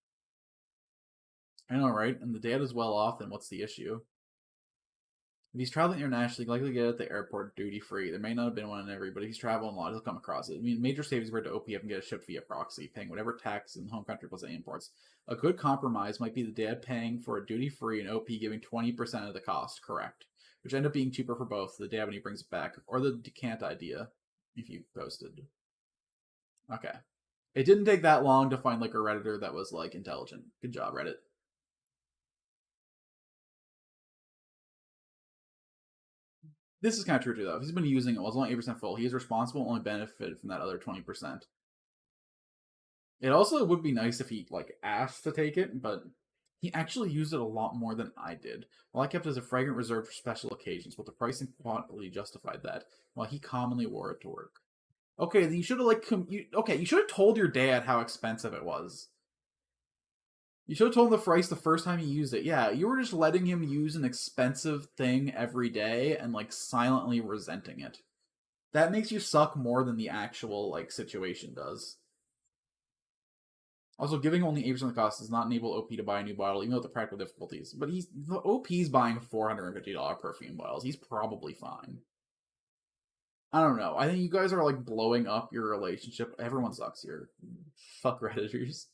I know, right? And the dad is well off, then what's the issue? If he's traveling internationally, likely get it at the airport duty free. There may not have been one in every, but if he's traveling a lot, he'll come across it. I mean, major savings were to OP up and get it shipped via proxy, paying whatever tax in the home country plus any imports. A good compromise might be the dad paying for a duty free and OP giving 20% of the cost, correct? Which end up being cheaper for both the dad when he brings it back, or the decant idea, if you posted. Okay. It didn't take that long to find like a Redditor that was like intelligent. Good job, Reddit. This is kind of true too, though. If he's been using it, well, it's only 8% full. He is responsible, only benefited from that other 20%. It also would be nice if he like asked to take it, but he actually used it a lot more than I did. While I kept it as a fragrant reserved for special occasions, but the price and quantity justified that, while he commonly wore it to work. Okay, then you should have like you should have told your dad how expensive it was. You should have told him the price the first time he used it. Yeah, you were just letting him use an expensive thing every day and like silently resenting it. That makes you suck more than the actual like situation does. Also, giving only 8% of the cost does not enable OP to buy a new bottle, even with the practical difficulties. But the OP's buying $450 perfume bottles. He's probably fine. I don't know. I think you guys are like blowing up your relationship. Everyone sucks here. Fuck Redditors.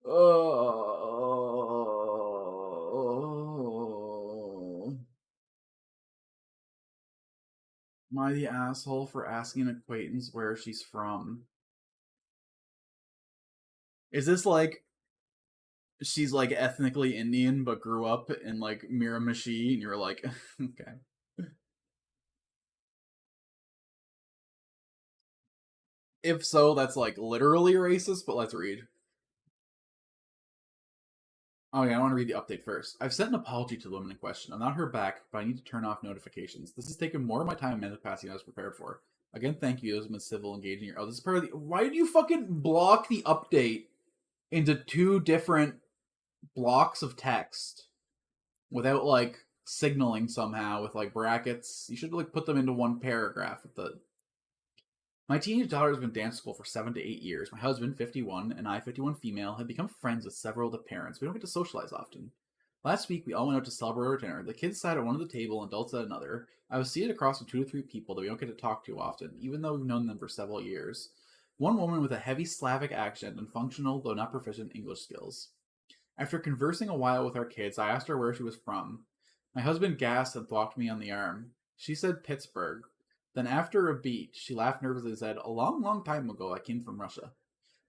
Oh. Am I the asshole for asking an acquaintance where she's from? Is this like she's like ethnically Indian but grew up in like Miramichi and you're like, okay. If so, that's like literally racist, but let's read. Oh yeah, I want to read the update first. I've sent an apology to the woman in question. I'm not her back, but I need to turn off notifications. This has taken more of my time and mental capacity than I was prepared for. Again, thank you. Those have been civil, engaging. Oh, this is part of the. Why did you fucking block the update into two different blocks of text without like signaling somehow with like brackets? You should like put them into one paragraph with the. My teenage daughter has been dance school for 7 to 8 years. My husband, 51, and I, 51 female, have become friends with several of the parents. We don't get to socialize often. Last week, we all went out to celebrate our dinner. The kids sat at one of the table and adults at another. I was seated across from 2 to 3 people that we don't get to talk to often, even though we've known them for several years. One woman with a heavy Slavic accent and functional, though not proficient, English skills. After conversing a while with our kids, I asked her where she was from. My husband gasped and thwacked me on the arm. She said Pittsburgh. Then after a beat, she laughed nervously and said, "A long, long time ago, I came from Russia."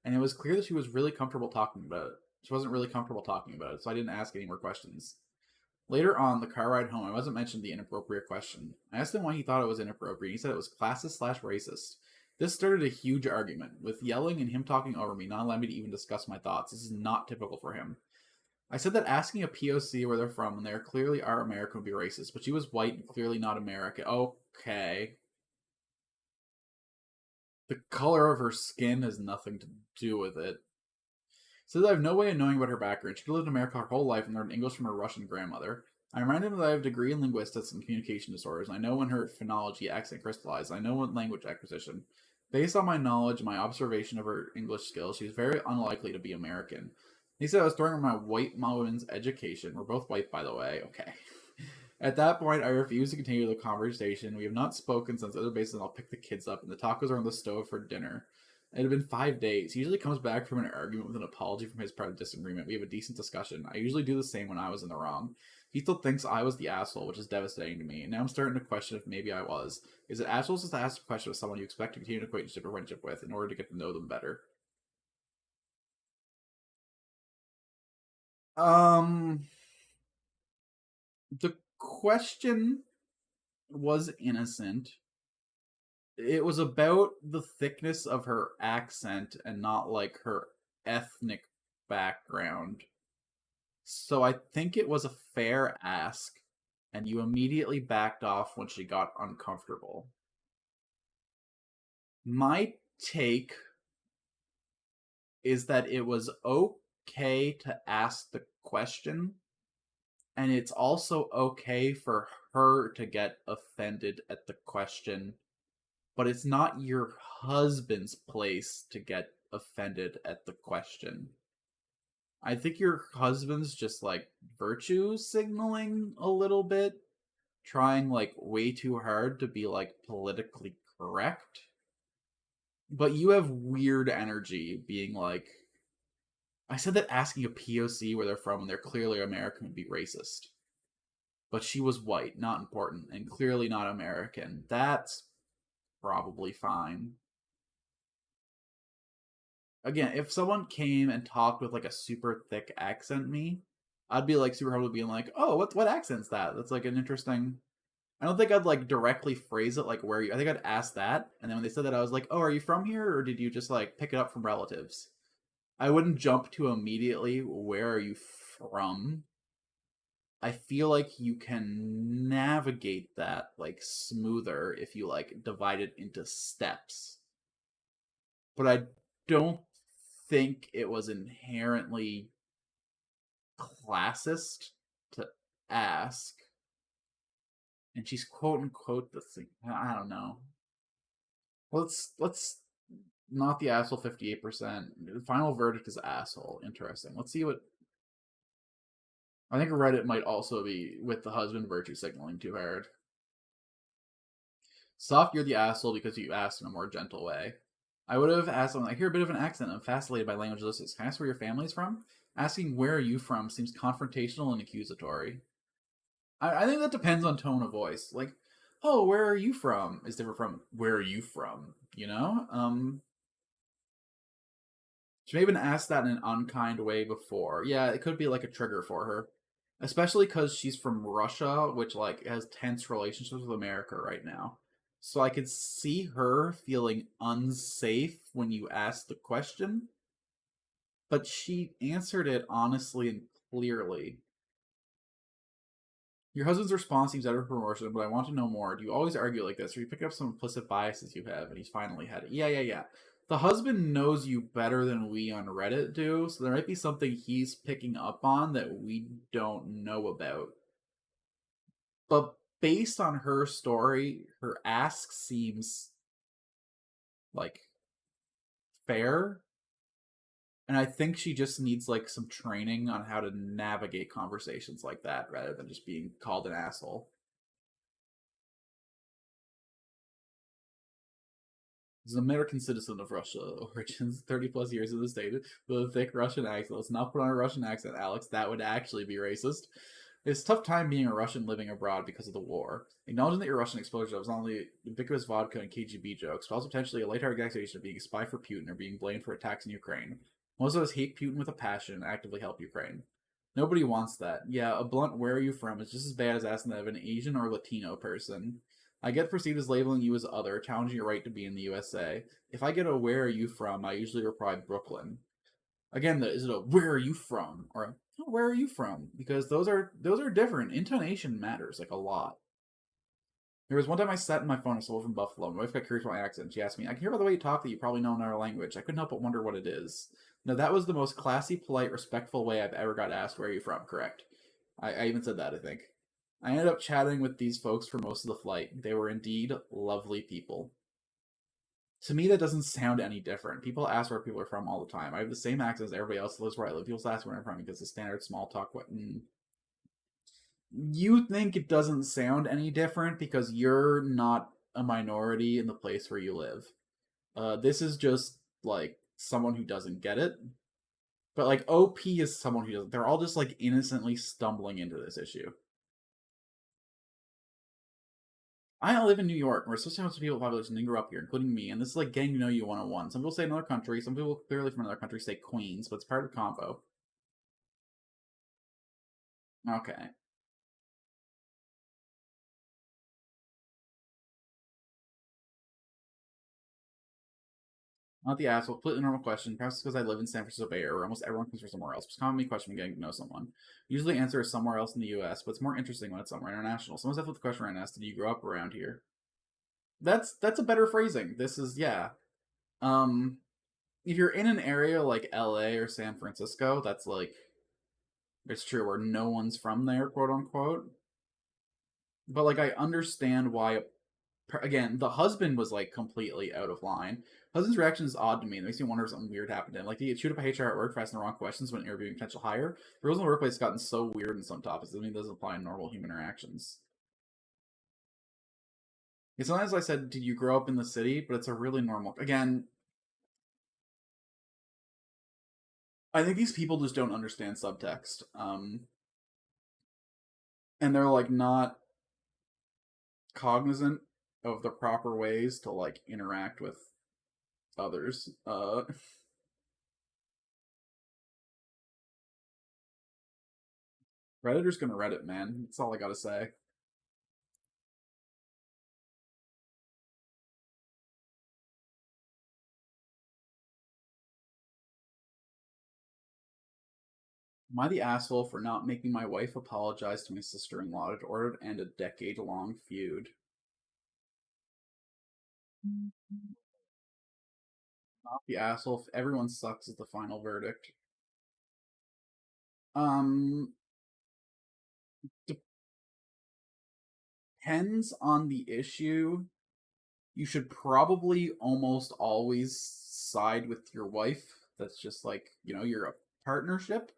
And it was clear that she was really comfortable talking about it. She wasn't really comfortable talking about it, so I didn't ask any more questions. Later on, the car ride home, I wasn't mentioned the inappropriate question. I asked him why he thought it was inappropriate. He said it was classist slash racist. This started a huge argument, with yelling and him talking over me, not allowing me to even discuss my thoughts. This is not typical for him. I said that asking a POC where they're from when they clearly are American would be racist, but she was white and clearly not American. Okay. The color of her skin has nothing to do with it. Says I have no way of knowing about her background. She lived in America her whole life and learned English from her Russian grandmother. I reminded him that I have a degree in linguistics and communication disorders. I know when her phonology accent crystallized. I know when language acquisition. Based on my knowledge and my observation of her English skills, she's very unlikely to be American. He said I was throwing my white woman's education. We're both white, by the way. Okay. At that point, I refused to continue the conversation. We have not spoken since other bases, and I'll pick the kids up, and the tacos are on the stove for dinner. It had been 5 days. He usually comes back from an argument with an apology from his part of disagreement. We have a decent discussion. I usually do the same when I was in the wrong. He still thinks I was the asshole, which is devastating to me. And now I'm starting to question if maybe I was. Is it assholes just to ask a question of someone you expect to continue an acquaintanceship or friendship with in order to get to know them better? The question was innocent. It was about the thickness of her accent and not like her ethnic background. So I think it was a fair ask, and you immediately backed off when she got uncomfortable. My take is that it was okay to ask the question, and it's also okay for her to get offended at the question, but it's not your husband's place to get offended at the question. I think your husband's just like virtue signaling a little bit, trying like way too hard to be like politically correct. But you have weird energy being like, I said that asking a POC where they're from and they're clearly American would be racist. But she was white, not important, and clearly not American. That's probably fine. Again, if someone came and talked with like a super thick accent me, I'd be like super humble being like, oh, what accent's that? That's like an interesting. I don't think I'd like directly phrase it like where you. I think I'd ask that, and then when they said that, I was like, oh, are you from here, or did you just like pick it up from relatives? I wouldn't jump to immediately where are you from. I feel like you can navigate that like smoother if you like divide it into steps. But I don't think it was inherently classist to ask. And she's quote unquote the thing. I don't know. Let's not the asshole 58%. The final verdict is asshole. Interesting. Let's see what. I think Reddit might also be with the husband virtue signaling too hard. Soft, you're the asshole because you asked in a more gentle way. I would have asked something. I hear a bit of an accent. I'm fascinated by language linguistics. Can I ask where your family's from? Asking where are you from seems confrontational and accusatory. I think that depends on tone of voice. Like, oh, where are you from? Is different from where are you from? You know? She may have been asked that in an unkind way before. Yeah, it could be like a trigger for her. Especially because she's from Russia, which like has tense relationships with America right now. So I could see her feeling unsafe when you asked the question, but she answered it honestly and clearly. Your husband's response seems out of proportion, but I want to know more. Do you always argue like this, or you pick up some implicit biases you have, and he's finally had it? Yeah. The husband knows you better than we on Reddit do, so there might be something he's picking up on that we don't know about. But based on her story, her ask seems like fair. And I think she just needs like some training on how to navigate conversations like that rather than just being called an asshole. He's an American citizen of Russia, origins 30 plus years in the state, with a thick Russian accent. Let's not put on a Russian accent, Alex. That would actually be racist. It's a tough time being a Russian living abroad because of the war. Acknowledging that your Russian exposure was not only ubiquitous vodka and KGB jokes, but also potentially a lighthearted accusation of being a spy for Putin or being blamed for attacks in Ukraine. Most of us hate Putin with a passion and actively help Ukraine. Nobody wants that. Yeah, a blunt "where are you from" is just as bad as asking that of an Asian or Latino person. I get perceived as labeling you as other, challenging your right to be in the USA. If I get a where are you from, I usually reply Brooklyn. Again, is it a where are you from or a oh, where are you from? Because those are different. Intonation matters like a lot. There was one time I sat in my phone and someone from Buffalo. My wife got curious about my accent. She asked me, "I can hear by the way you talk that you probably know another language." I couldn't help but wonder what it is. No, that was the most classy, polite, respectful way I've ever got asked where are you from. Correct. I even said that. I think. I ended up chatting with these folks for most of the flight. They were indeed lovely people. To me, that doesn't sound any different. People ask where people are from all the time. I have the same accent as everybody else who lives where I live. People ask where I'm from because it's standard small talk. You think it doesn't sound any different because you're not a minority in the place where you live. This is just like someone who doesn't get it. But like OP is someone who doesn't. They're all just like innocently stumbling into this issue. I live in New York. We're supposed to have some people population that grew up here, including me, and this is like getting to know you 101. Some people say another country, some people clearly from another country say Queens, but it's part of the combo. Okay. Not the asshole, completely normal question. Perhaps because I live in San Francisco Bay Area, where almost everyone comes from somewhere else. It's a common question when getting to know someone. Usually the answer is somewhere else in the US, but it's more interesting when it's somewhere international. Someone's left with the question right now, did you grow up around here? That's a better phrasing. This is yeah. Um if you're in an area like LA or San Francisco, that's like it's true where no one's from there, quote unquote. But like I understand why again, the husband was like completely out of line. Husband's reaction is odd to me. It makes me wonder if something weird happened to him. Like, he shoot up a HR at work for asking the wrong questions when interviewing potential hire. The rules in the workplace have gotten so weird in some topics. I mean, it doesn't apply in normal human interactions. Sometimes I said, "Did you grow up in the city?" But it's a really normal. Again, I think these people just don't understand subtext, and they're like not cognizant of the proper ways to like interact with others. Redditor's gonna Reddit, man. That's all I gotta say. Am I the asshole for not making my wife apologize to my sister in law in order to end a decade long feud? Not the asshole if everyone sucks is the final verdict. Um, depends on the issue. You should probably almost always side with your wife. That's just like, you're a partnership.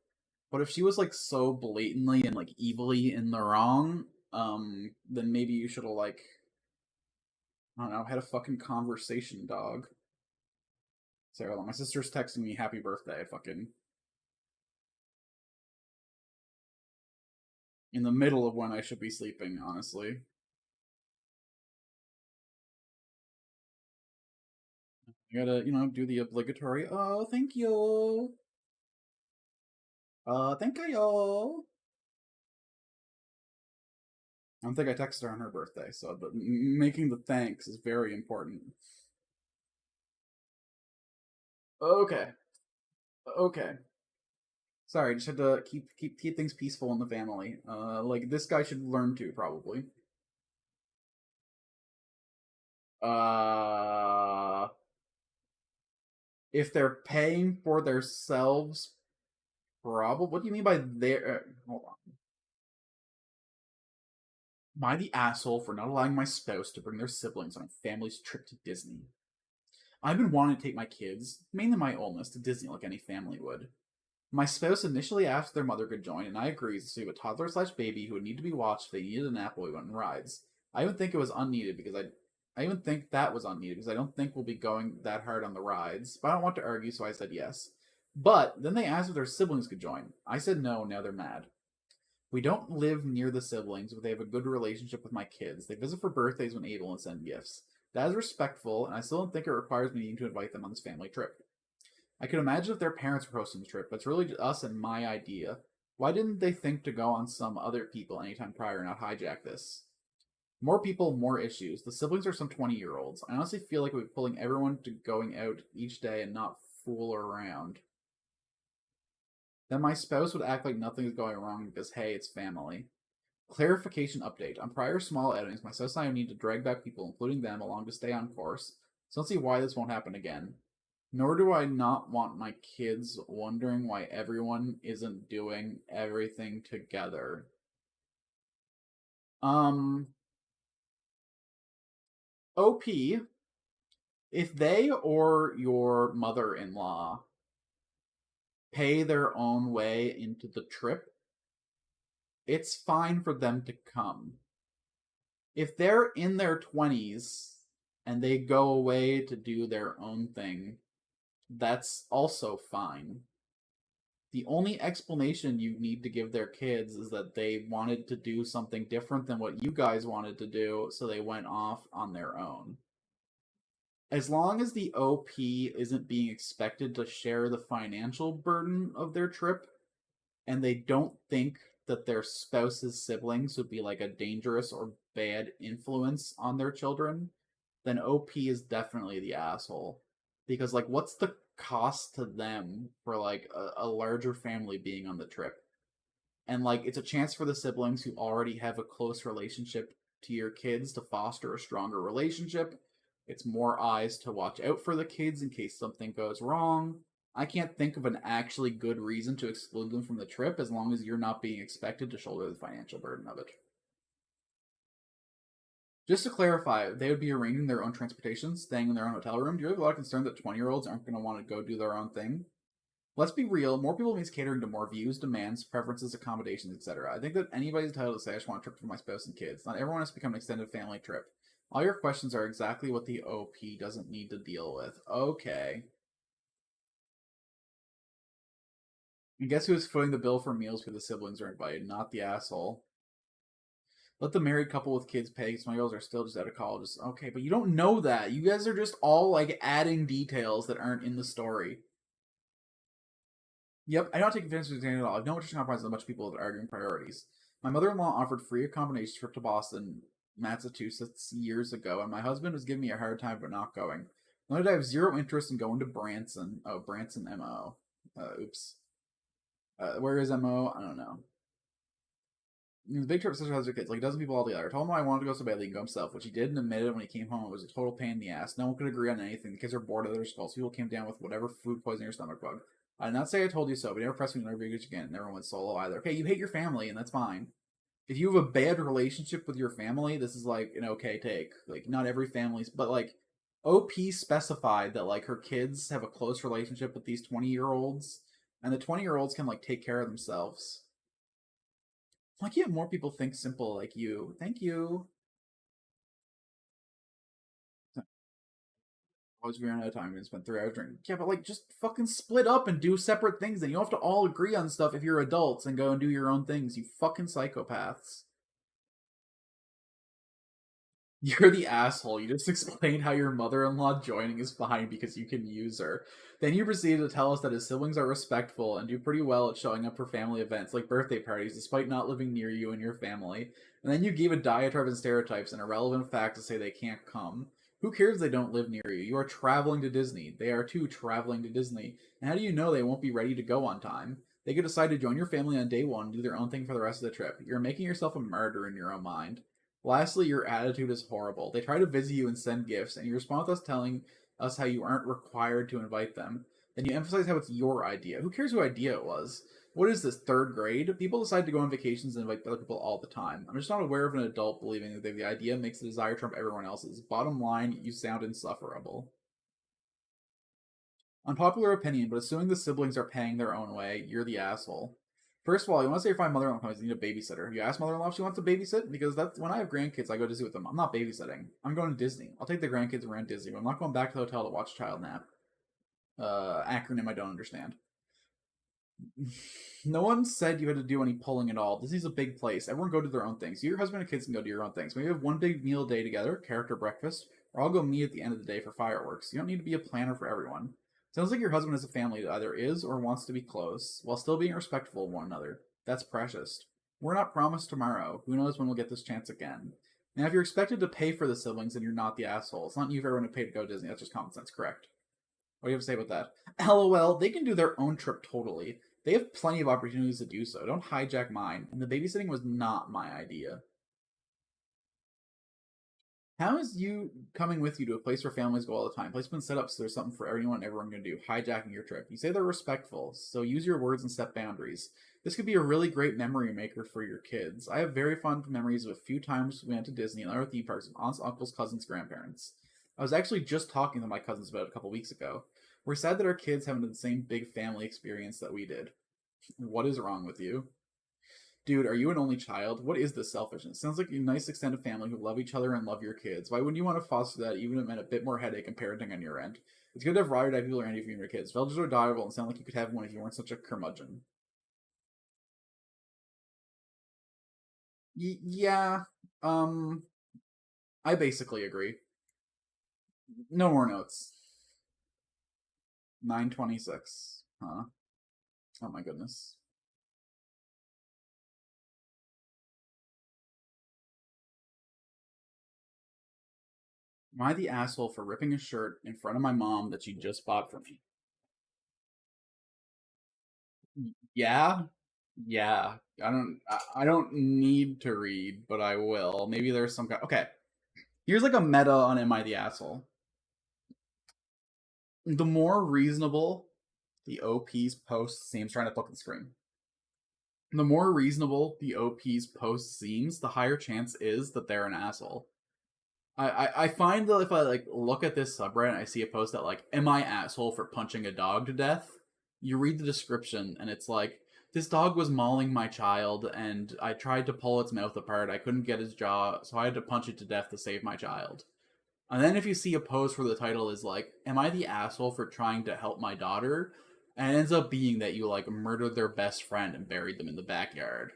But if she was like so blatantly and like evilly in the wrong, then maybe you should have like, I don't know, had a fucking conversation, dog. Sorry, hold on. My sister's texting me happy birthday, fucking in the middle of when I should be sleeping, honestly. I gotta, do the obligatory, oh, thank you. Thank you. I don't think I texted her on her birthday, so but making the thanks is very important. Okay. Okay. Sorry, just had to keep things peaceful in the family. Like this guy should learn to probably. Uh, if they're paying for themselves, probably. What do you mean by their? Hold on. Am I the asshole for not allowing my spouse to bring their siblings on a family's trip to Disney? I've been wanting to take my kids, mainly my oldest, to Disney like any family would. My spouse initially asked if their mother could join, and I agreed so we have a toddler slash baby who would need to be watched if they needed a nap while we went on rides. I even think it was unneeded because I even think that was unneeded because I don't think we'll be going that hard on the rides. But I don't want to argue, so I said yes. But then they asked if their siblings could join. I said no, and now they're mad. We don't live near the siblings, but they have a good relationship with my kids. They visit for birthdays when able and send gifts. That is respectful, and I still don't think it requires me needing to invite them on this family trip. I could imagine if their parents were hosting the trip, but it's really just us and my idea. Why didn't they think to go on some other people anytime prior and not hijack this? More people, more issues. The siblings are some 20-year-olds. I honestly feel like we're pulling everyone to going out each day and not fool around. Then my spouse would act like nothing is going wrong because, hey, it's family. Clarification update. On prior small outings, my spouse and I need to drag back people, including them, along to stay on course. So don't see why this won't happen again. Nor do I not want my kids wondering why everyone isn't doing everything together. OP, if they or your mother-in-law pay their own way into the trip, it's fine for them to come. If they're in their 20s and they go away to do their own thing, that's also fine. The only explanation you need to give their kids is that they wanted to do something different than what you guys wanted to do, so they went off on their own. As long as the OP isn't being expected to share the financial burden of their trip, and they don't think that their spouse's siblings would be like a dangerous or bad influence on their children, then OP is definitely the asshole. Because, like, what's the cost to them for, like, a larger family being on the trip? And, like, it's a chance for the siblings who already have a close relationship to your kids to foster a stronger relationship. It's more eyes to watch out for the kids in case something goes wrong. I can't think of an actually good reason to exclude them from the trip as long as you're not being expected to shoulder the financial burden of it. Just to clarify, they would be arranging their own transportation, staying in their own hotel room. Do you have a lot of concern that 20-year-olds aren't going to want to go do their own thing? Let's be real, more people means catering to more views, demands, preferences, accommodations, etc. I think that anybody's entitled to say, I just want a trip for my spouse and kids. Not everyone has to become an extended family trip. All your questions are exactly what the OP doesn't need to deal with. Okay. And guess who is footing the bill for meals for the siblings are invited? Not the asshole. Let the married couple with kids pay because my girls are still just out of college. Okay, but you don't know that. You guys are just all like adding details that aren't in the story. Yep, I don't take offense to it at all. I've no interest in compromising a bunch of people that are arguing priorities. My mother-in-law offered free accommodation trip to Boston, Massachusetts years ago, and my husband was giving me a hard time for not going. Not that I have zero interest in going to Branson. Oh, Branson, MO. Oops. Where is MO? I don't know. The big trip sister has her kids, like a dozen people all together. I told him I wanted to go so badly and go himself, which he did and admitted when he came home. It was a total pain in the ass. No one could agree on anything. The kids are bored of their skulls. People came down with whatever food poisoning or stomach bug. I did not say I told you so, but never pressed me to never be again. Never went solo either. Okay, you hate your family, and that's fine. If you have a bad relationship with your family, this is like an okay take. Like, not every family's, but like, OP specified that like her kids have a close relationship with these 20-year-olds, and the 20-year-olds can like take care of themselves. Why can't more people think simple like you? Thank you. Always we ran out of time and spent 3 hours drinking. Yeah, but like just fucking split up and do separate things. Then you don't have to all agree on stuff if you're adults and go and do your own things. You fucking psychopaths. You're the asshole. You just explained how your mother-in-law joining is fine because you can use her. Then you proceed to tell us that his siblings are respectful and do pretty well at showing up for family events like birthday parties despite not living near you and your family. And then you gave a diatribe and stereotypes and irrelevant facts to say they can't come. Who cares if they don't live near you? You are traveling to Disney. They are too traveling to Disney. And how do you know they won't be ready to go on time? They could decide to join your family on day one and do their own thing for the rest of the trip. You're making yourself a martyr in your own mind. Lastly, your attitude is horrible. They try to visit you and send gifts, and you respond with us telling us how you aren't required to invite them. Then you emphasize how it's your idea. Who cares whose idea it was? What is this, third grade? People decide to go on vacations and invite other people all the time. I'm just not aware of an adult believing that the idea makes the desire trump everyone else's. Bottom line, you sound insufferable. Unpopular opinion, but assuming the siblings are paying their own way, you're the asshole. First of all, you want to say your fine mother-in-law comes, you need a babysitter. You ask mother-in-law if she wants to babysit? Because that's when I have grandkids, I go Disney with them. I'm not babysitting. I'm going to Disney. I'll take the grandkids around Disney, but I'm not going back to the hotel to watch a child nap. Acronym I don't understand. No one said you had to do any pulling at all. Disney's a big place. Everyone go do their own things. You, your husband, and kids can go do your own things. Maybe have one big meal a day together, character breakfast, or I'll go meet at the end of the day for fireworks. You don't need to be a planner for everyone. Sounds like your husband has a family that either is or wants to be close, while still being respectful of one another. That's precious. We're not promised tomorrow. Who knows when we'll get this chance again? Now, if you're expected to pay for the siblings, then you're not the asshole. It's not you for everyone to pay to go to Disney. That's just common sense, correct? What do you have to say about that? LOL, they can do their own trip totally. They have plenty of opportunities to do so. Don't hijack mine. And the babysitting was not my idea. How is you coming with you to a place where families go all the time? Place been set up so there's something for everyone and everyone can do. Hijacking your trip. You say they're respectful, so use your words and set boundaries. This could be a really great memory maker for your kids. I have very fond memories of a few times we went to Disney and other theme parks with aunts, uncles, cousins, grandparents. I was actually just talking to my cousins about it a couple weeks ago. We're sad that our kids haven't had the same big family experience that we did. What is wrong with you? Dude, are you an only child? What is this selfishness? Sounds like a nice extended family who love each other and love your kids. Why wouldn't you want to foster that, even if it meant a bit more headache and parenting on your end? It's good to have ride or die people around you for your kids. Villages are adorable and sound like you could have one if you weren't such a curmudgeon. Yeah, um, I basically agree. No more notes. 926. Huh? Oh my goodness. Am I the asshole for ripping a shirt in front of my mom that she just bought for me? Yeah, yeah. I don't need to read, but I will. Maybe there's some kind. Okay, here's like a meta on Am I the Asshole? The more reasonable the OP's post seems, trying to look at the screen. The more reasonable the OP's post seems, the higher chance is that they're an asshole. I find that if I like look at this subreddit and I see a post that like, "Am I asshole for punching a dog to death?" You read the description and it's like, "This dog was mauling my child and I tried to pull its mouth apart. I couldn't get its jaw, so I had to punch it to death to save my child." And then if you see a post where the title is like, "Am I the asshole for trying to help my daughter?" and it ends up being that you like murdered their best friend and buried them in the backyard.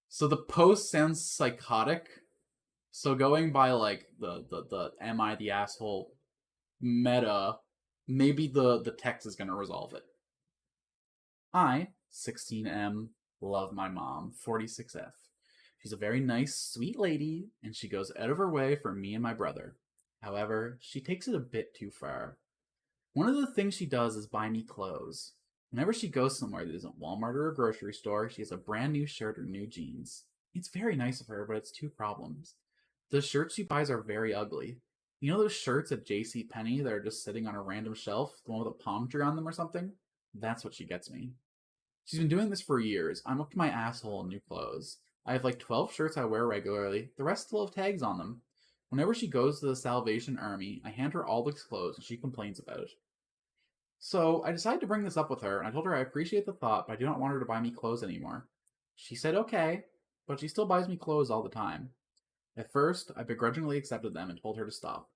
So the post sounds psychotic. So going by like the "Am I the asshole" meta, maybe the text is gonna resolve it. I, 16M, love my mom, 46F. She's a very nice, sweet lady, and she goes out of her way for me and my brother. However, she takes it a bit too far. One of the things she does is buy me clothes. Whenever she goes somewhere that isn't Walmart or a grocery store, she has a brand new shirt or new jeans. It's very nice of her, but it's two problems. The shirts she buys are very ugly. You know those shirts at J.C. Penney that are just sitting on a random shelf, the one with a palm tree on them or something? That's what she gets me. She's been doing this for years. I'm up to my asshole in new clothes. I have like 12 shirts I wear regularly. The rest still have tags on them. Whenever she goes to the Salvation Army, I hand her all these clothes and she complains about it. So I decided to bring this up with her, and I told her I appreciate the thought, but I do not want her to buy me clothes anymore. She said okay, but she still buys me clothes all the time. At first, I begrudgingly accepted them and told her to stop.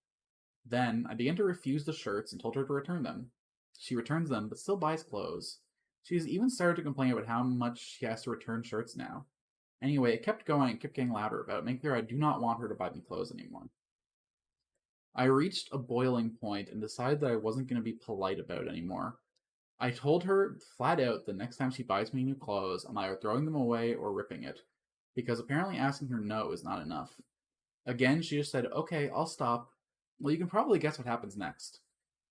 Then, I began to refuse the shirts and told her to return them. She returns them, but still buys clothes. She has even started to complain about how much she has to return shirts now. Anyway, it kept going and kept getting louder about it, making clear I do not want her to buy me clothes anymore. I reached a boiling point and decided that I wasn't going to be polite about it anymore. I told her flat out the next time she buys me new clothes, I'm either throwing them away or ripping it, because apparently asking her no is not enough. Again, she just said, okay, I'll stop. Well, you can probably guess what happens next.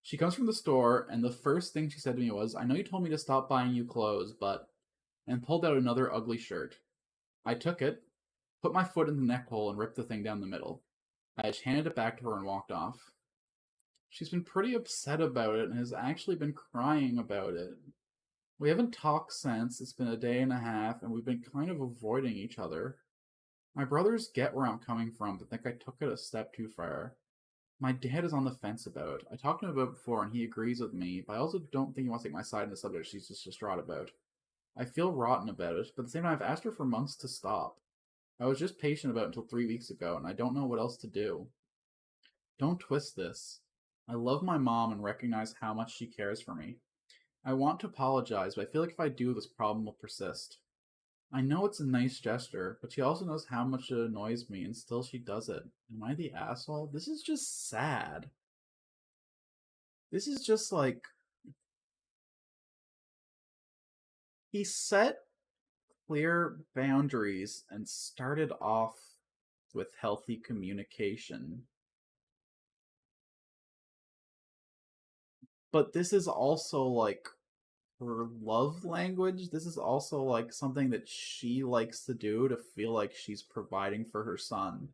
She comes from the store, and the first thing she said to me was, I know you told me to stop buying you clothes, but. And pulled out another ugly shirt. I took it, put my foot in the neck hole, and ripped the thing down the middle. I just handed it back to her and walked off. She's been pretty upset about it and has actually been crying about it. We haven't talked since, it's been a day and a half, and we've been kind of avoiding each other. My brothers get where I'm coming from, but think I took it a step too far. My dad is on the fence about it. I talked to him about it before, and he agrees with me, but I also don't think he wants to take my side in the subject she's just distraught about. I feel rotten about it, but at the same time, I've asked her for months to stop. I was just patient about it until 3 weeks ago, and I don't know what else to do. Don't twist this. I love my mom and recognize how much she cares for me. I want to apologize, but I feel like if I do, this problem will persist. I know it's a nice gesture, but she also knows how much it annoys me, and still she does it. Am I the asshole? This is just sad. This is just like. He set clear boundaries and started off with healthy communication. But this is also like her love language. This is also like something that she likes to do to feel like she's providing for her son.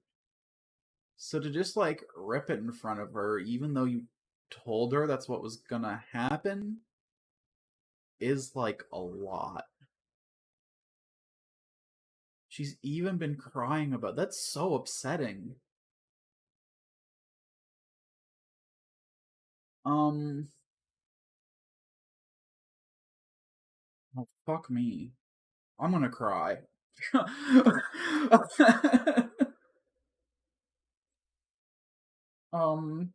So to just like rip it in front of her, even though you told her that's what was gonna happen, is like a lot. She's even been crying about that's so upsetting. Um oh, fuck me. I'm gonna cry. um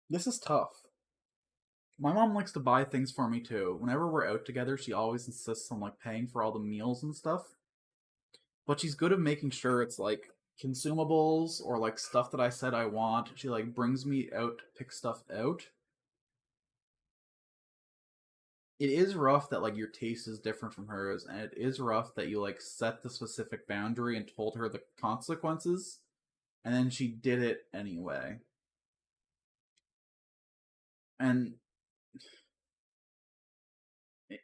this is tough. My mom likes to buy things for me too. Whenever we're out together, she always insists on like paying for all the meals and stuff. But she's good at making sure it's like consumables or like stuff that I said I want. She like brings me out to pick stuff out. It is rough that like your taste is different from hers, and it is rough that you like set the specific boundary and told her the consequences, and then she did it anyway. And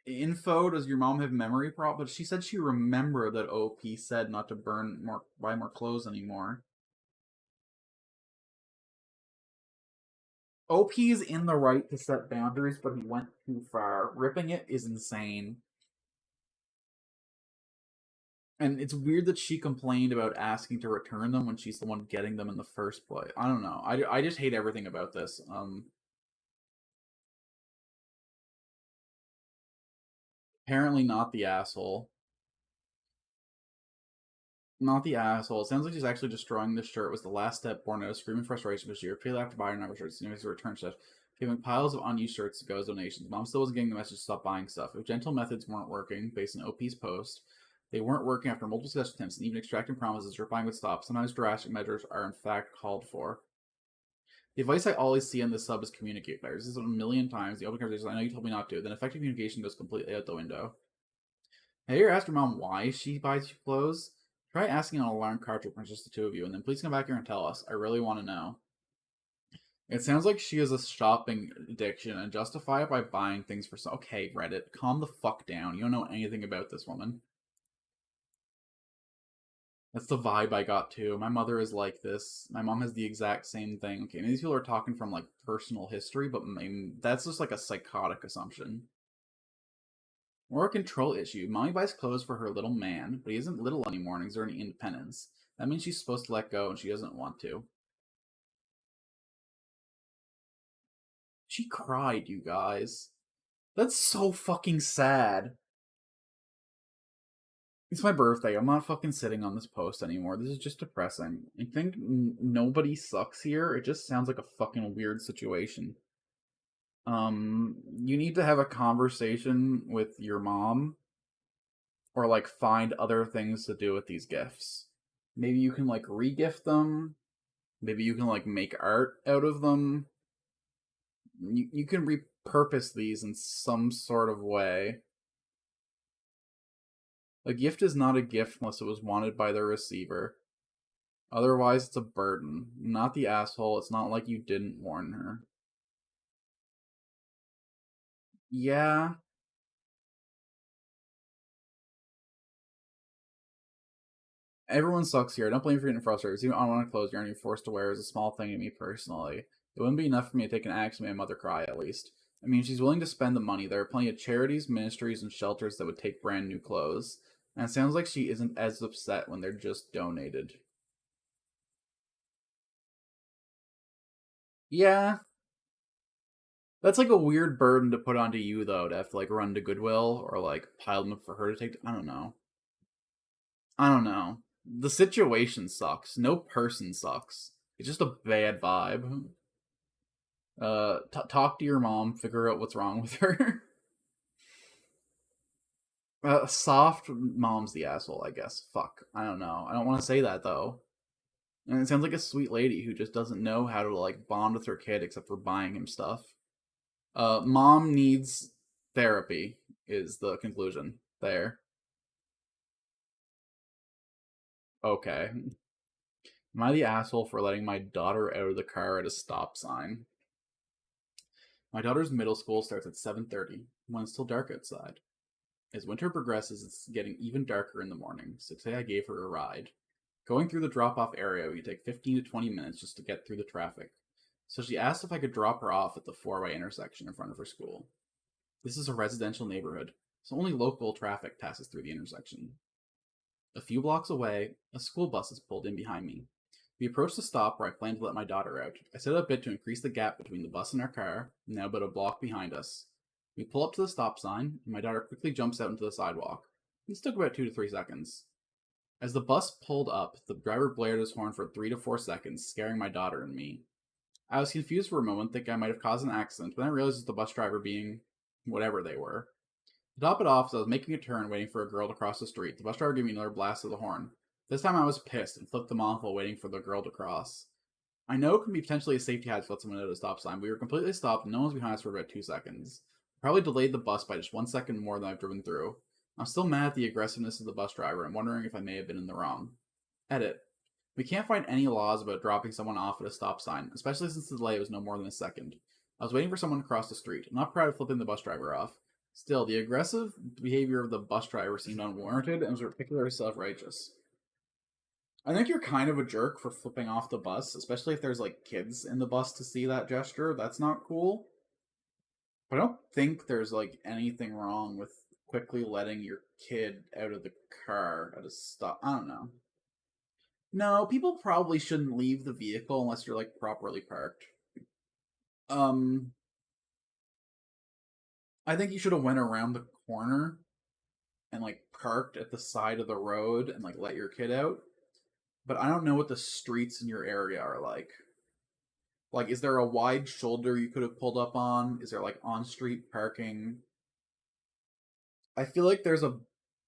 info, does your mom have memory problems? But she said she remembered that OP said not to buy more clothes anymore. OP is in the right to set boundaries, but he went too far. Ripping it is insane. And it's weird that she complained about asking to return them when she's the one getting them in the first place. I don't know. I just hate everything about this. Apparently not the asshole. Not the asshole. It sounds like she's actually destroying this shirt was the last step born out of screaming frustration because she repeatedly after buying another shirts, and to return stuff, giving piles of unused shirts to go as donations. Mom still wasn't getting the message to stop buying stuff. If gentle methods weren't working, based on OP's post, they weren't working after multiple successful attempts, and even extracting promises replying would stop. Sometimes drastic measures are in fact called for. The advice I always see on this sub is communicate better. This is a million times. The open conversation, I know you told me not to. Then effective communication goes completely out the window. Have you ever asked your mom why she buys you clothes? Try asking on an alarm card when just the two of you, and then please come back here and tell us. I really want to know. It sounds like she has a shopping addiction and justify it by buying things for some. Okay, Reddit, calm the fuck down. You don't know anything about this woman. That's the vibe I got too. My mother is like this. My mom has the exact same thing. Okay, these people are talking from like personal history, but that's just like a psychotic assumption. Or a control issue. Mommy buys clothes for her little man, but he isn't little anymore and exerting independence. That means she's supposed to let go and she doesn't want to. She cried, you guys. That's so fucking sad. It's my birthday. I'm not fucking sitting on this post anymore. This is just depressing. I think nobody sucks here. It just sounds like a fucking weird situation. You need to have a conversation with your mom or like find other things to do with these gifts. Maybe you can like re-gift them. Maybe you can like make art out of them. You can repurpose these in some sort of way. A gift is not a gift unless it was wanted by the receiver. Otherwise, it's a burden. Not the asshole. It's not like you didn't warn her. Yeah, everyone sucks here. I don't blame you for getting frustrated. Even unwanted clothes you're forced to wear is a small thing to me personally. It wouldn't be enough for me to take an axe and make my mother cry, at least. I mean, she's willing to spend the money. There are plenty of charities, ministries, and shelters that would take brand new clothes. And it sounds like she isn't as upset when they're just donated. Yeah, that's like a weird burden to put onto you, though, to have to like run to Goodwill or like pile them up for her to take. I don't know. I don't know. The situation sucks. No person sucks. It's just a bad vibe. Talk to your mom. Figure out what's wrong with her. Soft mom's the asshole, I guess. Fuck. I don't know. I don't want to say that though. And it sounds like a sweet lady who just doesn't know how to like bond with her kid except for buying him stuff. Mom needs therapy. Is the conclusion there? Okay. Am I the asshole for letting my daughter out of the car at a stop sign? My daughter's middle school starts at 7:30 when it's still dark outside. As winter progresses, it's getting even darker in the morning, so today I gave her a ride. Going through the drop off area would take 15 to 20 minutes just to get through the traffic. So she asked if I could drop her off at the four-way intersection in front of her school. This is a residential neighborhood, so only local traffic passes through the intersection. A few blocks away, a school bus is pulled in behind me. We approach the stop where I plan to let my daughter out. I set up a bit to increase the gap between the bus and our car, now about a block behind us. We pull up to the stop sign, and my daughter quickly jumps out into the sidewalk. This took about 2 to 3 seconds. As the bus pulled up, the driver blared his horn for 3 to 4 seconds, scaring my daughter and me. I was confused for a moment, thinking I might have caused an accident, but then I realized it was the bus driver being whatever they were. To top it off, as I was making a turn waiting for a girl to cross the street, the bus driver gave me another blast of the horn. This time I was pissed and flipped them off while waiting for the girl to cross. I know it can be potentially a safety hazard to let someone at a stop sign. We were completely stopped and no one was behind us for about 2 seconds. Probably delayed the bus by just 1 second more than I've driven through. I'm still mad at the aggressiveness of the bus driver and wondering if I may have been in the wrong. Edit. We can't find any laws about dropping someone off at a stop sign, especially since the delay was no more than a second. I was waiting for someone to cross the street. I'm not proud of flipping the bus driver off. Still, the aggressive behavior of the bus driver seemed unwarranted and was particularly self-righteous. I think you're kind of a jerk for flipping off the bus, especially if there's like kids in the bus to see that gesture. That's not cool. But I don't think there's like anything wrong with quickly letting your kid out of the car at a stop. I don't know. No, people probably shouldn't leave the vehicle unless you're like properly parked. Um, I think you should have went around the corner and like parked at the side of the road and like let your kid out. But I don't know what the streets in your area are like. Like, is there a wide shoulder you could have pulled up on? Is there like on street parking? I feel like there's a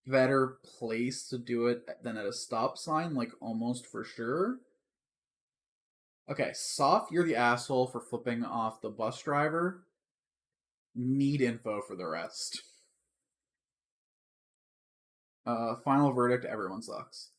better place to do it than at a stop sign, like almost for sure. Okay, Soft, you're the asshole for flipping off the bus driver. Need info for the rest. Final verdict, everyone sucks.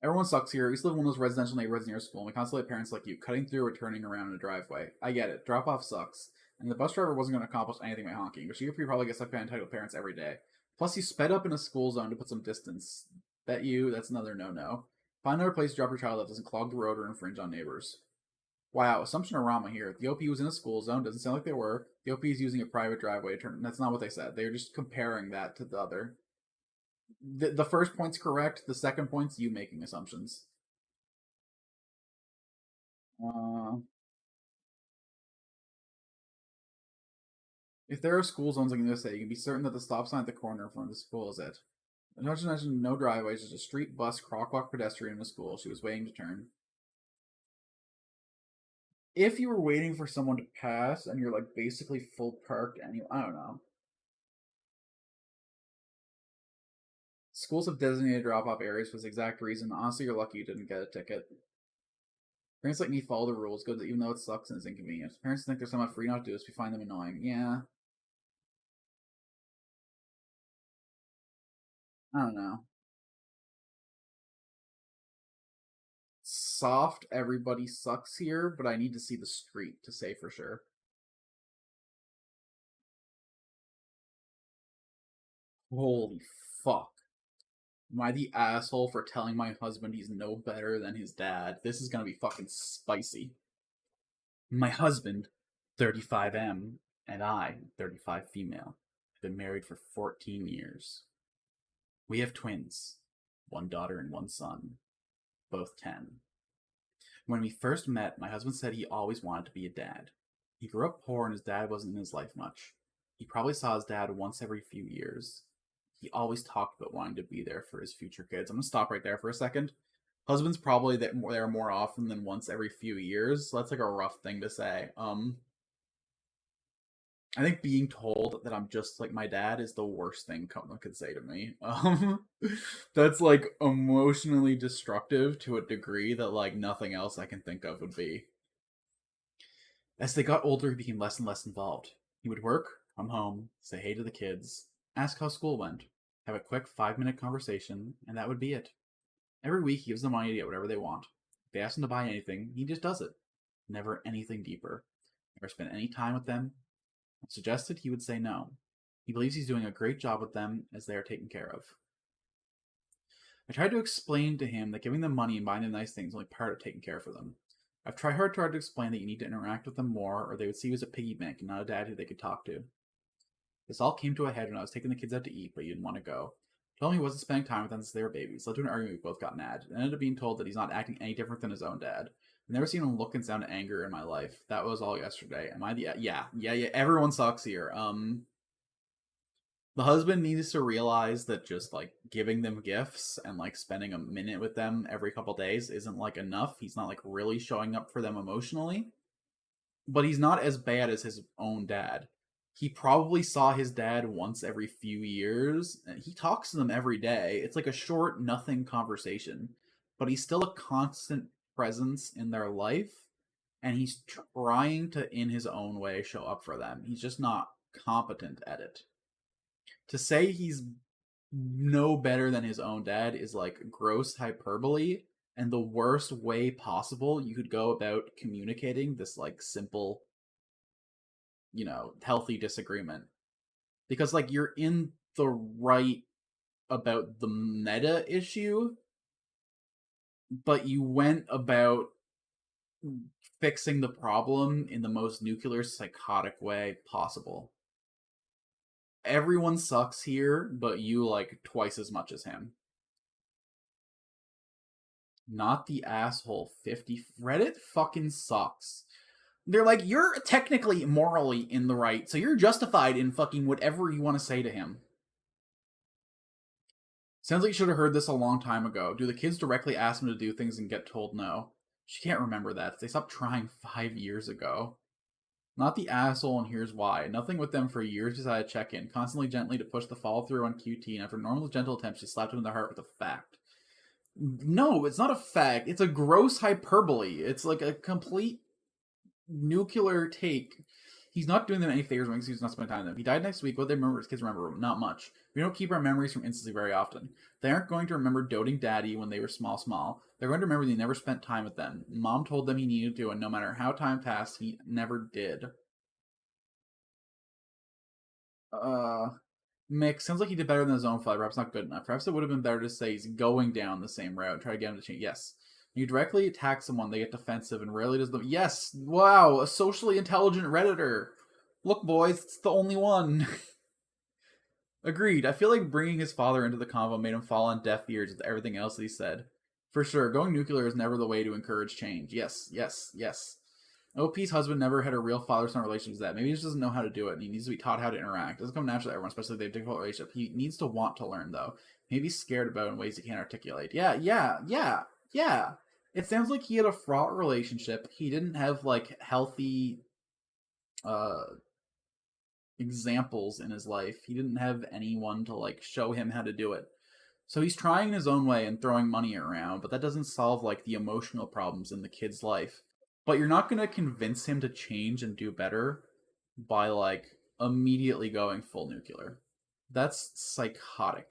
Everyone sucks here. We used to live in one of those residential neighborhoods near school, and we constantly had parents like you cutting through or turning around in a driveway. I get it. Drop off sucks. And the bus driver wasn't going to accomplish anything by honking, but she probably gets stuck by entitled parents every day. Plus, you sped up in a school zone to put some distance. Bet you that's another no-no. Find another place to drop your child that doesn't clog the road or infringe on neighbors. Wow, assumption of Rama here. The OP was in a school zone. Doesn't sound like they were. The OP is using a private driveway to turn. That's not what they said. They're just comparing that to the other. The first point's correct. The second point's you making assumptions. Uh, if there are school zones like this, you can be certain that the stop sign at the corner in front of the school is it. Not to mention no driveways, just a street, bus, crosswalk, pedestrian in a school. She was waiting to turn. If you were waiting for someone to pass and you're like basically full parked and I don't know. Schools have designated drop-off areas for this exact reason. Honestly, you're lucky you didn't get a ticket. Parents like me follow the rules, good even though it sucks and it's inconvenient. Parents think they're somehow free not to do this, we find them annoying. Yeah. I don't know. Soft, everybody sucks here, but I need to see the street to say for sure. Holy fuck. Am I the asshole for telling my husband he's no better than his dad? This is gonna be fucking spicy. My husband, 35M, and I, 35 female, have been married for 14 years. We have twins, one daughter and one son, both 10. When we first met, my husband said he always wanted to be a dad. He grew up poor and his dad wasn't in his life much. He probably saw his dad once every few years. He always talked about wanting to be there for his future kids. I'm gonna stop right there for a second. Husband's probably there more often than once every few years. So that's like a rough thing to say. I think being told that I'm just like my dad is the worst thing someone could say to me. That's like emotionally destructive to a degree that like nothing else I can think of would be. As they got older, he became less and less involved. He would work, come home, say hey to the kids, ask how school went. have a quick 5-minute conversation, and that would be it. Every week, he gives them money to get whatever they want. If they ask him to buy anything, he just does it. Never anything deeper. Never spend any time with them. When suggested, he would say no. He believes he's doing a great job with them as they are taken care of. I tried to explain to him that giving them money and buying them nice things is only part of taking care for them. I've tried hard to explain that you need to interact with them more, or they would see you as a piggy bank and not a dad who they could talk to. This all came to a head when I was taking the kids out to eat, but he didn't want to go. Told me he wasn't spending time with them since they were babies. Led to an argument we both got mad. And ended up being told that he's not acting any different than his own dad. I've never seen him look and sound anger in my life. That was all yesterday. Am I the yeah. Everyone sucks here. The husband needs to realize that just like giving them gifts and like spending a minute with them every couple days isn't like enough. He's not like really showing up for them emotionally, but he's not as bad as his own dad. He probably saw his dad once every few years, and he talks to them every day. It's like a short, nothing conversation, but he's still a constant presence in their life, and he's trying to, in his own way, show up for them. He's just not competent at it. To say he's no better than his own dad is like gross hyperbole and the worst way possible you could go about communicating this like simple, healthy disagreement. Because like you're in the right about the meta issue, but you went about fixing the problem in the most nuclear psychotic way possible. Everyone sucks here, but you like twice as much as him. Not the asshole 50. Reddit fucking sucks. They're like, you're technically morally in the right, so you're justified in fucking whatever you want to say to him. Sounds like you should have heard this a long time ago. Do the kids directly ask him to do things and get told no? She can't remember that. They stopped trying 5 years ago. Not the asshole, and here's why. Nothing with them for years, decided to check in, constantly gently to push the follow through on QT, and after normal gentle attempts, she slapped him in the heart with a fact. No, it's not a fact. It's a gross hyperbole. It's like a complete nuclear take. He's not doing them any favors when he's not spending time with them. If he died next week, what they remember, his kids remember him. Not much. We don't keep our memories from instancy very often. They aren't going to remember doting daddy when they were small. They're going to remember that he never spent time with them. Mom told them he needed to, and no matter how time passed, he never did. Mick, sounds like he did better than his own flight. Perhaps not good enough. Perhaps it would have been better to say he's going down the same route and try to get him to change. Yes. When you directly attack someone, they get defensive and rarely does the. Yes! Wow! A socially intelligent Redditor! Look, boys, it's the only one. Agreed. I feel like bringing his father into the convo made him fall on deaf ears with everything else that he said. For sure, going nuclear is never the way to encourage change. Yes. OP's husband never had a real father-son relationship with that. Maybe he just doesn't know how to do it, and he needs to be taught how to interact. It doesn't come naturally to everyone, especially if they have a difficult relationship. He needs to want to learn, though. Maybe he's scared about it in ways he can't articulate. Yeah. It sounds like he had a fraught relationship. He didn't have, like, healthy examples in his life. He didn't have anyone to, like, show him how to do it. So he's trying in his own way and throwing money around, but that doesn't solve, like, the emotional problems in the kid's life. But you're not going to convince him to change and do better by, like, immediately going full nuclear. That's psychotic.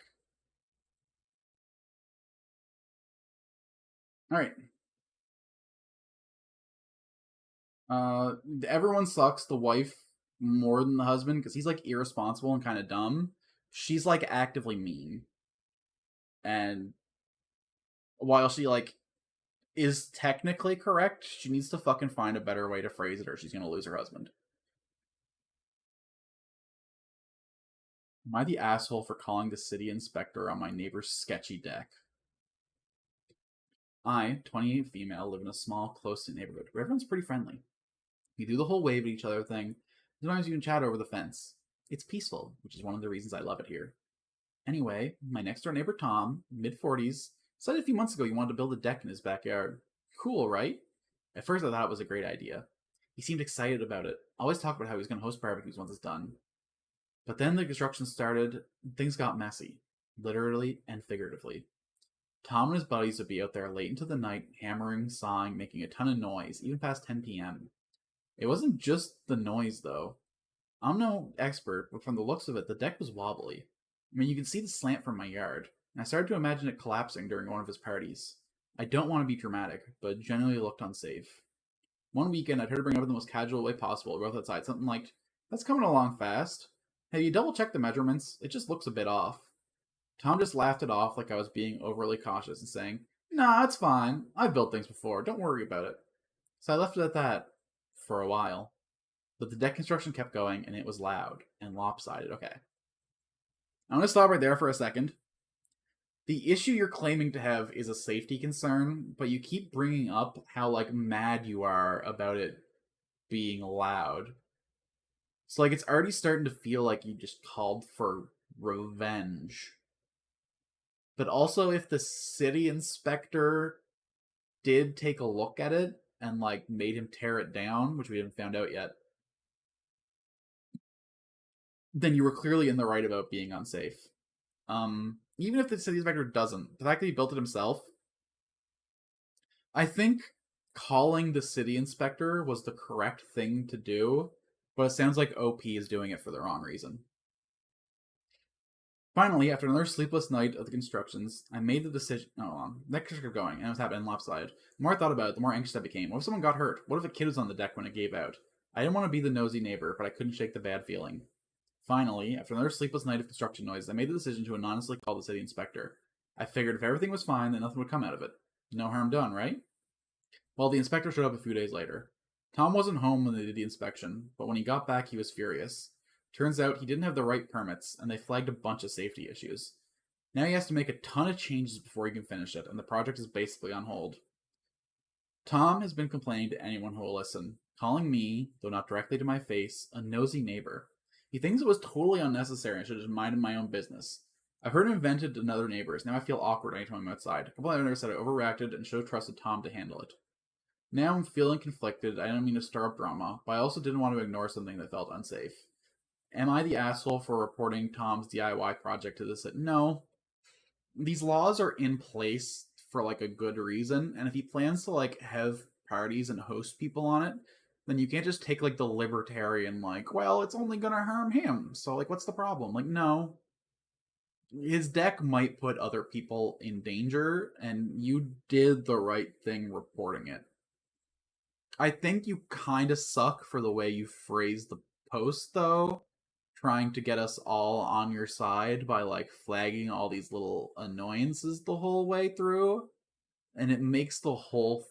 Alright. Everyone sucks. The wife more than the husband, because he's, like, irresponsible and kind of dumb. She's, like, actively mean. And while she, like, is technically correct, she needs to fucking find a better way to phrase it or she's gonna lose her husband. Am I the asshole for calling the city inspector on my neighbor's sketchy deck? I, 28 female, live in a small, close-knit neighborhood where everyone's pretty friendly. We do the whole wave at each other thing. Sometimes you can chat over the fence. It's peaceful, which is one of the reasons I love it here. Anyway, my next-door neighbor Tom, mid-40s, said a few months ago he wanted to build a deck in his backyard. Cool, right? At first I thought it was a great idea. He seemed excited about it. Always talked about how he was going to host barbecues once it's done. But then the construction started, things got messy. Literally and figuratively. Tom and his buddies would be out there late into the night, hammering, sawing, making a ton of noise, even past 10 p.m. It wasn't just the noise, though. I'm no expert, but from the looks of it, the deck was wobbly. I mean, you can see the slant from my yard, and I started to imagine it collapsing during one of his parties. I don't want to be dramatic, but it generally looked unsafe. One weekend, I tried to bring it up in the most casual way possible, both outside, something like, "That's coming along fast. Have you double checked the measurements? It just looks a bit off." Tom just laughed it off like I was being overly cautious and saying, "Nah, it's fine. I've built things before. Don't worry about it." So I left it at that for a while. But the deck construction kept going, and it was loud and lopsided. Okay. I'm going to stop right there for a second. The issue you're claiming to have is a safety concern, but you keep bringing up how, like, mad you are about it being loud. So, like, it's already starting to feel like you just called for revenge. But also, if the city inspector did take a look at it and, like, made him tear it down, which we haven't found out yet, then you were clearly in the right about being unsafe. Even if the city inspector doesn't, the fact that he built it himself, I think calling the city inspector was the correct thing to do, but it sounds like OP is doing it for the wrong reason. Finally, after another sleepless night of the constructions, I made the decision. Oh, that kept going, and it was happening lopsided. The more I thought about it, the more anxious I became. What if someone got hurt? What if a kid was on the deck when it gave out? I didn't want to be the nosy neighbor, but I couldn't shake the bad feeling. Finally, after another sleepless night of construction noise, I made the decision to anonymously call the city inspector. I figured if everything was fine, then nothing would come out of it. No harm done, right? Well, the inspector showed up a few days later. Tom wasn't home when they did the inspection, but when he got back, he was furious. Turns out he didn't have the right permits, and they flagged a bunch of safety issues. Now he has to make a ton of changes before he can finish it, and the project is basically on hold. Tom has been complaining to anyone who will listen, calling me, though not directly to my face, a nosy neighbor. He thinks it was totally unnecessary and should have just minded my own business. I've heard him vented to other neighbors. Now I feel awkward anytime I'm outside. A couple of others said I overreacted and should have trusted Tom to handle it. Now I'm feeling conflicted. I don't mean to stir up drama, but I also didn't want to ignore something that felt unsafe. Am I the asshole for reporting Tom's DIY project to the city? No. These laws are in place for, like, a good reason, and if he plans to, like, have parties and host people on it, then you can't just take, like, the libertarian, like, well, it's only gonna harm him, so, like, what's the problem? Like, no. His deck might put other people in danger, and you did the right thing reporting it. I think you kind of suck for the way you phrased the post, though, trying to get us all on your side by, like, flagging all these little annoyances the whole way through, and it makes the whole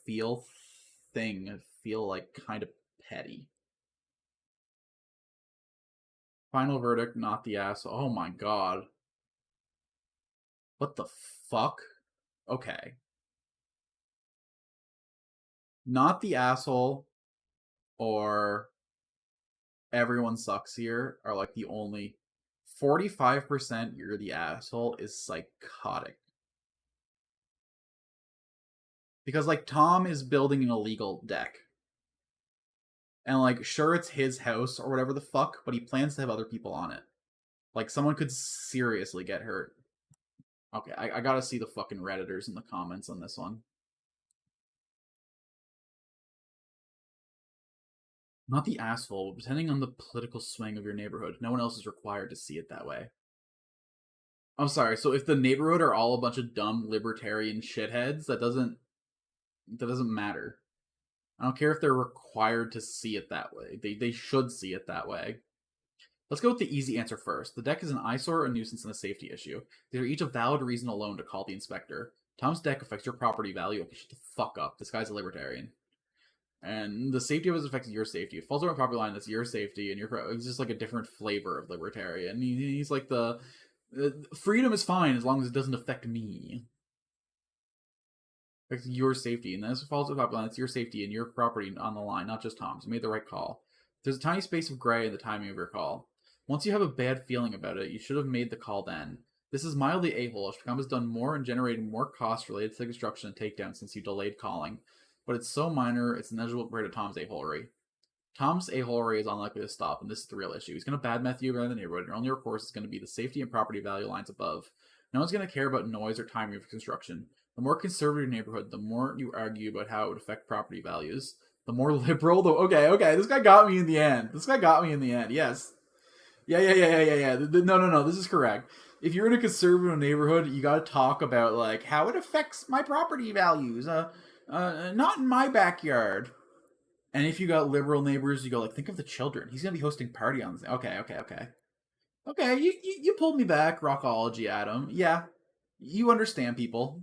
thing feel, like, kind of petty. Final verdict, not the asshole. Oh my god. What the fuck? Okay. Not the asshole or everyone sucks here are, like, the only 45% you're the asshole is psychotic. Because, like, Tom is building an illegal deck. And, like, sure, it's his house or whatever the fuck, but he plans to have other people on it. Like, someone could seriously get hurt. Okay, I gotta see the fucking Redditors in the comments on this one. Not the asshole, but depending on the political swing of your neighborhood. No one else is required to see it that way. I'm sorry, so if the neighborhood are all a bunch of dumb libertarian shitheads, that doesn't matter. I don't care if they're required to see it that way. They should see it that way. Let's go with the easy answer first. The deck is an eyesore, a nuisance, and a safety issue. They are each a valid reason alone to call the inspector. Tom's deck affects your property value. Okay, shut the fuck up. This guy's a libertarian. And the safety of it affects your safety. It falls over a property line, that's your safety, and it's just like a different flavor of libertarian. He's like the freedom is fine as long as it doesn't affect me. It's your safety, and as it falls to the property line, it's your safety and your property on the line, not just Tom's. You made the right call. There's a tiny space of gray in the timing of your call. Once you have a bad feeling about it, you should have made the call then. This is mildly a-hole-ish. Tom has done more and generated more costs related to the construction and takedown since you delayed calling. But it's so minor, it's negligible compared to Tom's a-holery. Tom's a-holery is unlikely to stop, and this is the real issue. He's going to badmouth you around the neighborhood. Your only recourse is going to be the safety and property value lines above. No one's going to care about noise or timing of construction. The more conservative your neighborhood, the more you argue about how it would affect property values. The more liberal, the okay, this guy got me in the end. Yes. Yeah. No, this is correct. if you're in a conservative neighborhood, you got to talk about like how it affects my property values. Not in my backyard. And if you got liberal neighbors, you go like, think of the children. He's gonna be hosting party on this. Okay, okay, okay, okay. You pulled me back, rockology, Adam. Yeah, you understand people.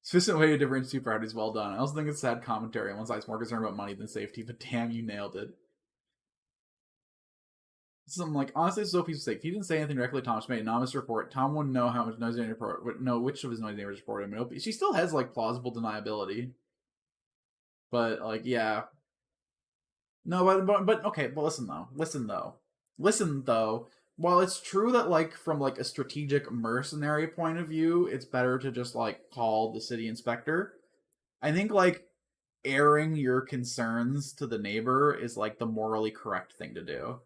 Sufficient way to differentiate two parties. Well done. I also think it's sad commentary. On one side, it's more concerned about money than safety, but damn, you nailed it. Something like, honestly, it's Sophie's mistake. If he didn't say anything directly, Thomas made an anonymous report. Tom wouldn't know how much noisy neighbor report, would know which of his noisy neighbors reported him. She still has like plausible deniability, but like, yeah, no, but okay. But listen though. While it's true that like from like a strategic mercenary point of view, it's better to just like call the city inspector. I think like airing your concerns to the neighbor is like the morally correct thing to do.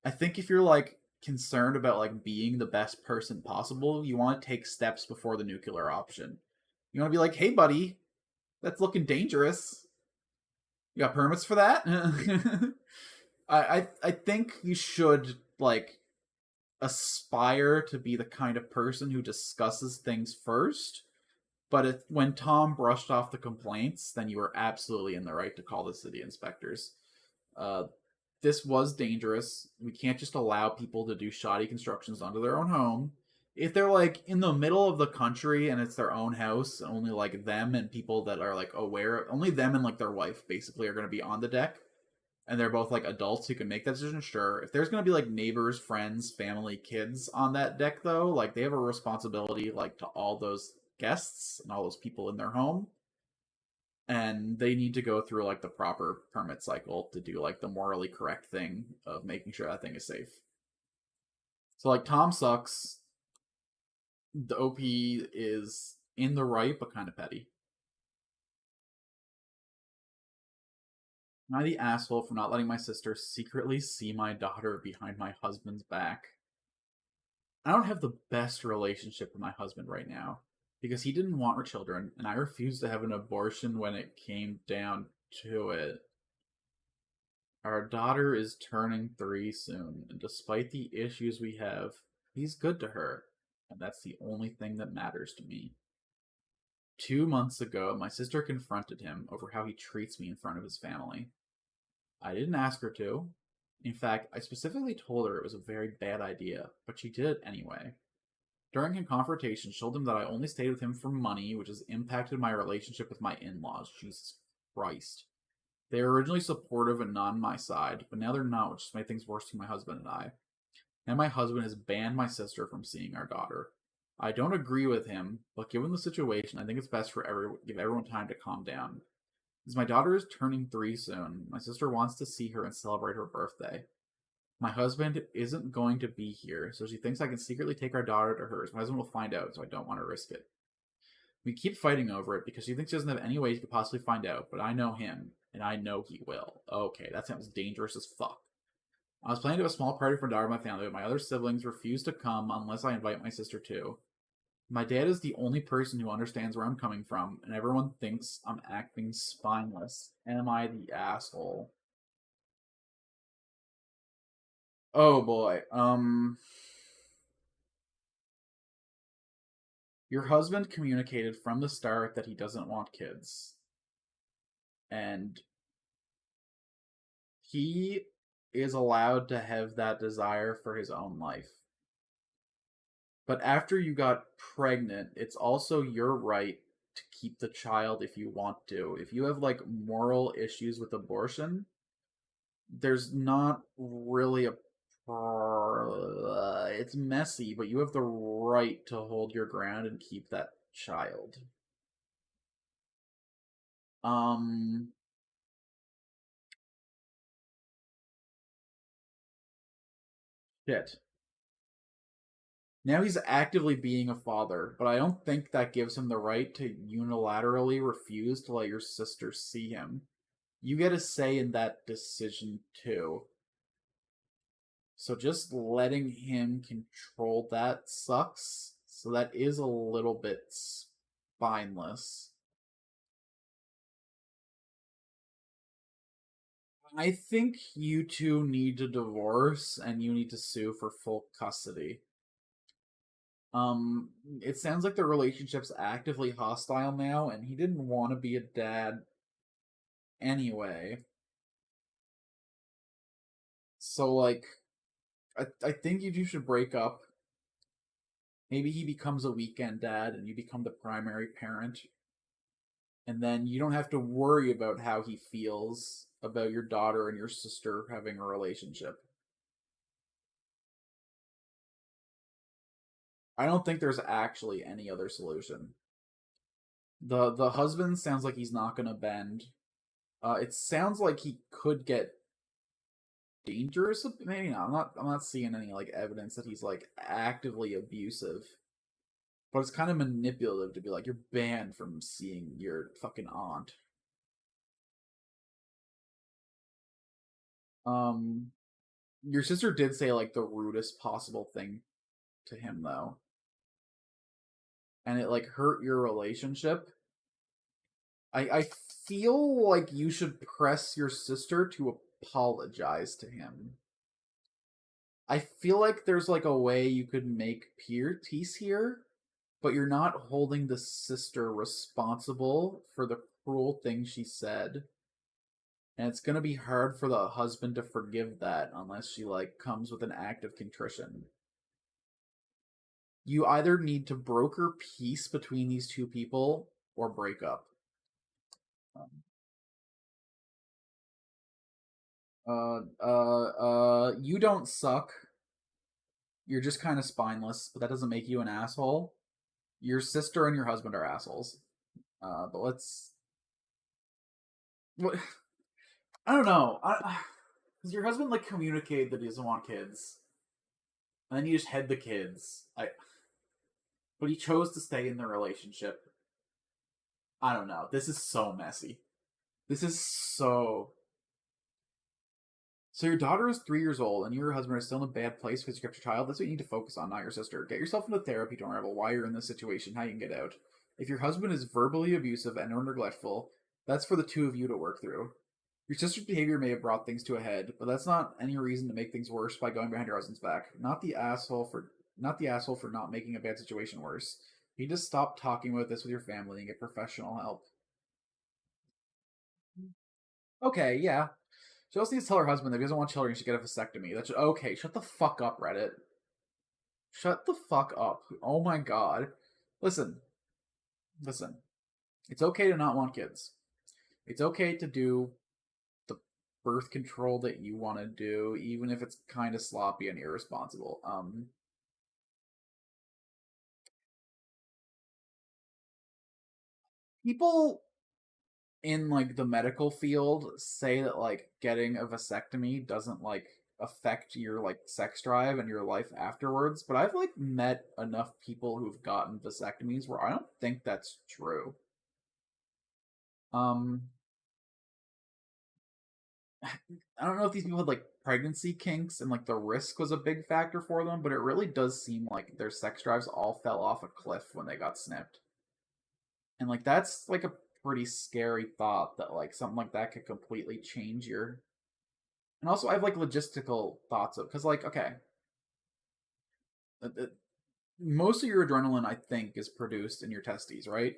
I think if you're like concerned about like being the best person possible, you want to take steps before the nuclear option. You want to be like, "Hey, buddy, that's looking dangerous. You got permits for that?" I think you should like aspire to be the kind of person who discusses things first. But when Tom brushed off the complaints, then you were absolutely in the right to call the city inspectors. Uh, this was dangerous. We can't just allow people to do shoddy constructions onto their own home. If they're like in the middle of the country and it's their own house, only like them and people that are like aware, only them and like their wife basically are going to be on the deck. And they're both like adults who can make that decision. Sure. If there's going to be like neighbors, friends, family, kids on that deck, though, like they have a responsibility like to all those guests and all those people in their home, and they need to go through like the proper permit cycle to do like the morally correct thing of making sure that thing is safe. So like Tom sucks. The OP is in the right but kind of petty. Am I the asshole for not letting my sister secretly see my daughter behind my husband's back? I don't have the best relationship with my husband right now because he didn't want our children and I refused to have an abortion when it came down to it. Our daughter is turning 3 soon, and despite the issues we have, he's good to her, and that's the only thing that matters to me. 2 months ago, my sister confronted him over how he treats me in front of his family. I didn't ask her to. In fact, I specifically told her it was a very bad idea, but she did it anyway. During a confrontation, told him that I only stayed with him for money, which has impacted my relationship with my in-laws. Jesus Christ. They were originally supportive and on my side, but now they're not, which has made things worse between my husband and I. And my husband has banned my sister from seeing our daughter. I don't agree with him, but given the situation, I think it's best for give everyone time to calm down. As my daughter is turning 3 soon, my sister wants to see her and celebrate her birthday. My husband isn't going to be here, so she thinks I can secretly take our daughter to hers. My husband will find out, so I don't want to risk it. We keep fighting over it because she thinks she doesn't have any way she could possibly find out, but I know him, and I know he will. Okay, that sounds dangerous as fuck. I was planning to have a small party for a daughter of my family, but my other siblings refuse to come unless I invite my sister too. My dad is the only person who understands where I'm coming from, and everyone thinks I'm acting spineless. Am I the asshole? Oh boy. Your husband communicated from the start that he doesn't want kids. And he is allowed to have that desire for his own life. But after you got pregnant, it's also your right to keep the child if you want to. If you have like moral issues with abortion, there's not really a it's messy, but you have the right to hold your ground and keep that child. Um Shit. Now he's actively being a father, but I don't think that gives him the right to unilaterally refuse to let your sister see him. You get a say in that decision too. So just letting him control that sucks. So that is a little bit spineless. I think you two need to divorce and you need to sue for full custody. It sounds like the relationship's actively hostile now, and he didn't want to be a dad anyway. So, like, I think you two should break up. Maybe he becomes a weekend dad and you become the primary parent. And then you don't have to worry about how he feels about your daughter and your sister having a relationship. I don't think there's actually any other solution. The husband sounds like he's not gonna bend. It sounds like he could get dangerous. Maybe not. I'm not seeing any like evidence that he's like actively abusive. But it's kind of manipulative to be like, you're banned from seeing your fucking aunt. Um, your sister did say like the rudest possible thing to him though, and it like hurt your relationship. I feel like you should press your sister to apologize to him. I feel like there's like a way you could make peace here, but you're not holding the sister responsible for the cruel thing she said. And it's gonna be hard for the husband to forgive that unless she like comes with an act of contrition. You either need to broker peace between these two people or break up. Um, you don't suck. You're just kind of spineless, but that doesn't make you an asshole. Your sister and your husband are assholes. But let's. What? I don't know. Because your husband like communicated that he doesn't want kids, and then you just had the kids. But he chose to stay in the relationship. I don't know. This is so messy. This is so. So your daughter is 3 years old, and you and your husband are still in a bad place because you kept your child. That's what you need to focus on, not your sister. Get yourself into therapy to unravel why you're in this situation, how you can get out. If your husband is verbally abusive and or neglectful, that's for the two of you to work through. Your sister's behavior may have brought things to a head, but that's not any reason to make things worse by going behind your husband's back. Not the asshole for not making a bad situation worse. You need to stop talking about this with your family and get professional help. Okay, yeah. She also needs to tell her husband that if he doesn't want children, she should get a vasectomy. That's okay. Shut the fuck up, Reddit. Shut the fuck up. Oh my god. Listen, listen. It's okay to not want kids. It's okay to do the birth control that you want to do, even if it's kind of sloppy and irresponsible. People in like the medical field say that like getting a vasectomy doesn't like affect your like sex drive and your life afterwards, but I've like met enough people who've gotten vasectomies where I don't think that's true. um I don't know if these people had like pregnancy kinks and like the risk was a big factor for them, but it really does seem like their sex drives all fell off a cliff when they got snipped. And like that's like a pretty scary thought that like something like that could completely change your. And also I have like logistical thoughts of, because like okay, most of your adrenaline I think is produced in your testes, right?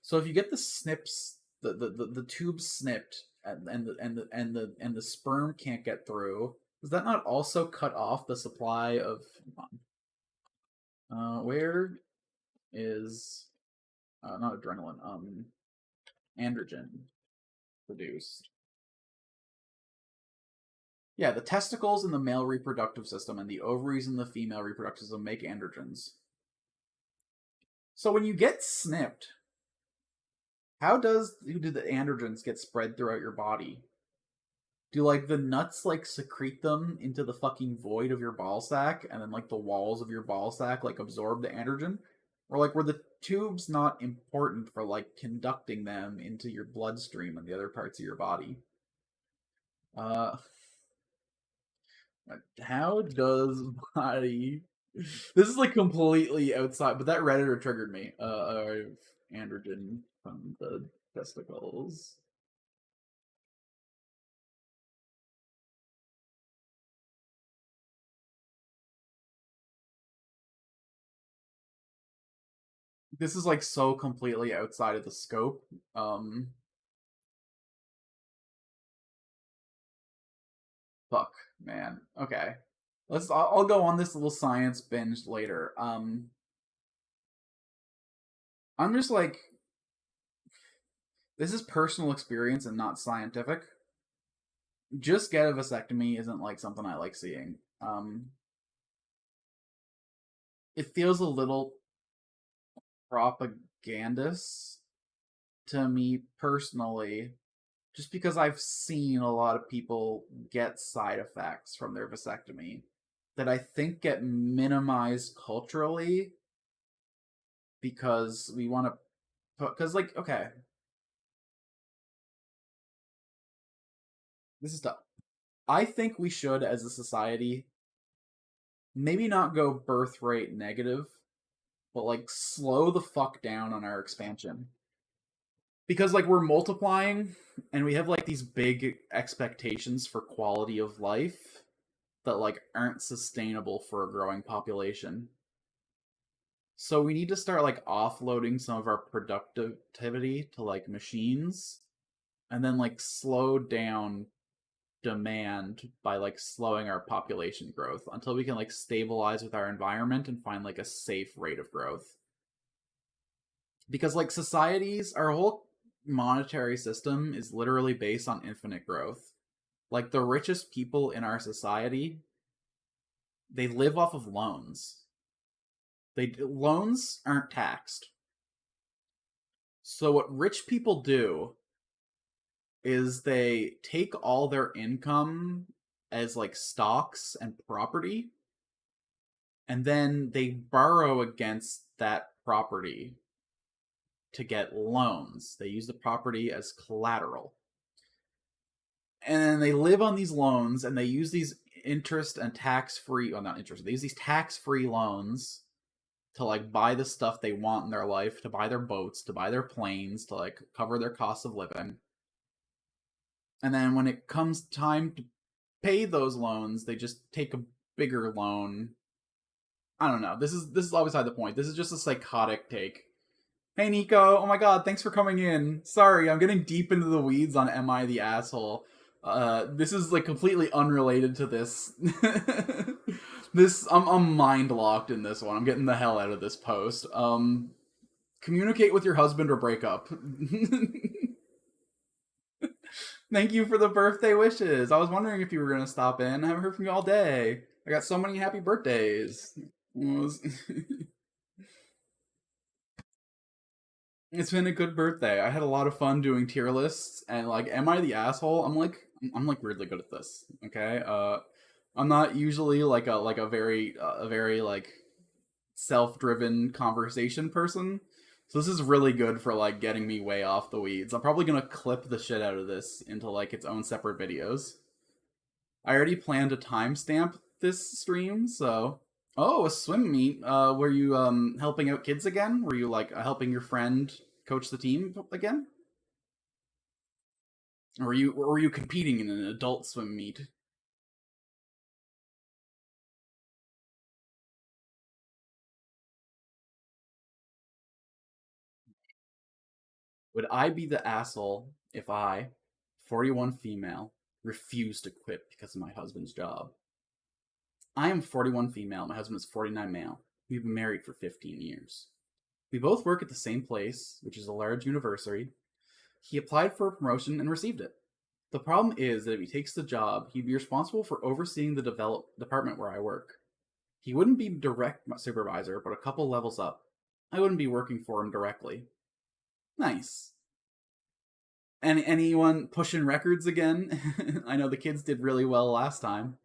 So if you get the snips, the tubes snipped, and the sperm can't get through, does that not also cut off the supply of? Where is not adrenaline, androgen produced? Yeah, the testicles in the male reproductive system and the ovaries in the female reproductive system make androgens. So when you get snipped, how do the androgens get spread throughout your body? Do like the nuts like secrete them into the fucking void of your ball sack, and then like the walls of your ball sack like absorb the androgen? Or like were the tubes not important for like conducting them into your bloodstream and the other parts of your body? Uh how does body this is like completely outside, but that redditor triggered me. Androgen from the testicles. This is like so completely outside of the scope. Um, Fuck, man. Okay, I'll go on this little science binge later. I'm just like, this is personal experience and not scientific. Just get a vasectomy isn't like something I like seeing. It feels a little propagandist to me personally, just because I've seen a lot of people get side effects from their vasectomy that I think get minimized culturally because we want to put, because like, okay, this is tough. I think we should, as a society, maybe not go birth rate negative, but like slow the fuck down on our expansion. Because like we're multiplying and we have like these big expectations for quality of life that like aren't sustainable for a growing population. So we need to start like offloading some of our productivity to like machines and then like slow down demand by like slowing our population growth until we can like stabilize with our environment and find like a safe rate of growth. Because like societies, our whole monetary system is literally based on infinite growth. Like the richest people in our society, they live off of loans. They loans aren't taxed. So what rich people do is they take all their income as like stocks and property and then they borrow against that property to get loans. They use the property as collateral. And then they live on these loans and they use these interest and tax free, well, not interest, they use these tax free loans to like buy the stuff they want in their life, to buy their boats, to buy their planes, to like cover their costs of living. And then when it comes time to pay those loans, they just take a bigger loan. I don't know. This is all beside the point. This is just a psychotic take. Hey Nico, oh my god, thanks for coming in. Sorry, I'm getting deep into the weeds on Am I the Asshole? This is like completely unrelated to this. I'm mind locked in this one. I'm getting the hell out of this post. Communicate with your husband or break up. Thank you for the birthday wishes. I was wondering if you were gonna stop in. I haven't heard from you all day. I got so many happy birthdays. It's been a good birthday. I had a lot of fun doing tier lists and like am I the asshole? I'm like weirdly good at this. Okay? I'm not usually like a very like self-driven conversation person. So this is really good for like getting me way off the weeds. I'm probably going to clip the shit out of this into like its own separate videos. I already planned to timestamp this stream, so oh, a swim meet. Were you helping out kids again? Were you like helping your friend coach the team again? Or were you competing in an adult swim meet? Would I be the asshole if I, 41 female, refused to quit because of my husband's job? I am 41 female, my husband is 49 male. We've been married for 15 years. We both work at the same place, which is a large university. He applied for a promotion and received it. The problem is that if he takes the job, he'd be responsible for overseeing the department where I work. He wouldn't be direct supervisor, but a couple levels up. I wouldn't be working for him directly. Nice. Anyone pushing records again? I know the kids did really well last time.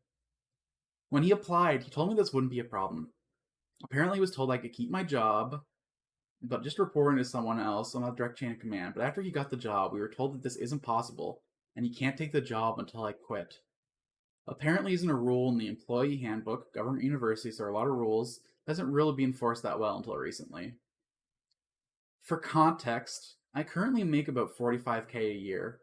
When he applied, he told me this wouldn't be a problem. Apparently, he was told I could keep my job, but just reporting to someone else on a direct chain of command. But after he got the job, we were told that this isn't possible, and he can't take the job until I quit. Apparently, isn't a rule in the employee handbook. Government universities, there are a lot of rules. Hasn't really been enforced that well until recently. For context, I currently make about 45K a year.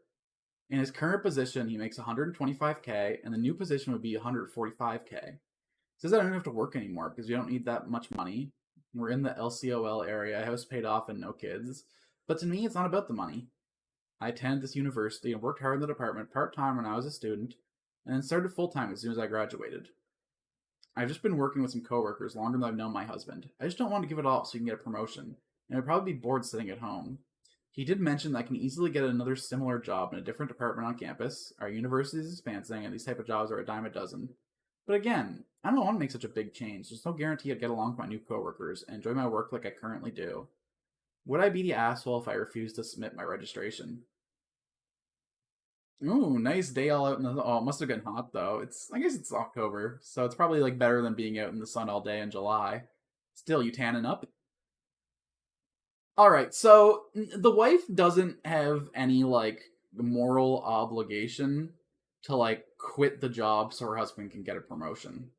In his current position, he makes 125K, and the new position would be 145K. Says I don't have to work anymore because we don't need that much money. We're in the LCOL area, house paid off and no kids. But to me, it's not about the money. I attended this university and worked hard in the department part-time when I was a student, and then started full-time as soon as I graduated. I've just been working with some coworkers longer than I've known my husband. I just don't want to give it all up so he can get a promotion, and I'd probably be bored sitting at home. He did mention that I can easily get another similar job in a different department on campus. Our university is expanding, and these type of jobs are a dime a dozen. But again, I don't want to make such a big change. There's no guarantee I'd get along with my new coworkers and enjoy my work like I currently do. Would I be the asshole if I refused to submit my registration? Ooh, nice day all out in the... Oh, it must have been hot, though. I guess it's October, so it's probably, like, better than being out in the sun all day in July. Still, you tanning up? Alright, so the wife doesn't have any, like, moral obligation to, like, quit the job so her husband can get a promotion.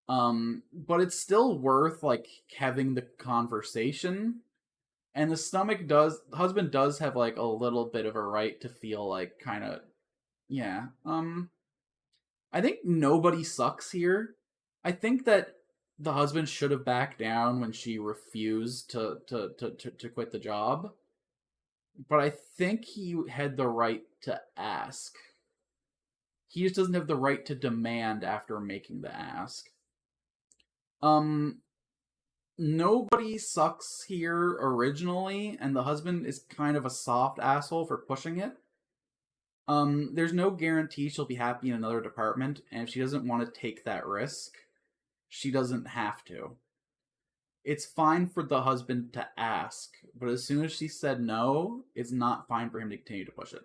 But it's still worth, like, having the conversation. And the husband does have, like, a little bit of a right to feel, like, kind of, yeah. I think nobody sucks here. I think that the husband should have backed down when she refused to quit the job. But I think he had the right to ask. He just doesn't have the right to demand after making the ask. Nobody sucks here originally, and the husband is kind of a soft asshole for pushing it. There's no guarantee she'll be happy in another department, and if she doesn't want to take that risk, she doesn't have to. It's fine for the husband to ask, but as soon as she said no, it's not fine for him to continue to push it.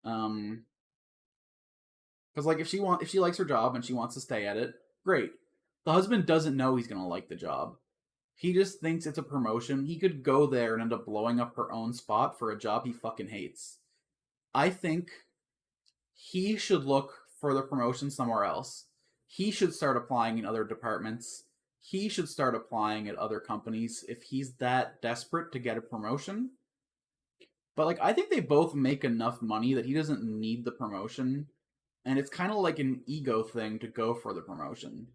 Because like if she likes her job and she wants to stay at it, great. The husband doesn't know he's gonna like the job. He just thinks it's a promotion. He could go there and end up blowing up her own spot for a job he fucking hates. I think he should look for the promotion somewhere else. He should start applying in other departments. He should start applying at other companies if he's that desperate to get a promotion. But like I think they both make enough money that he doesn't need the promotion. And it's kind of like an ego thing to go for the promotion.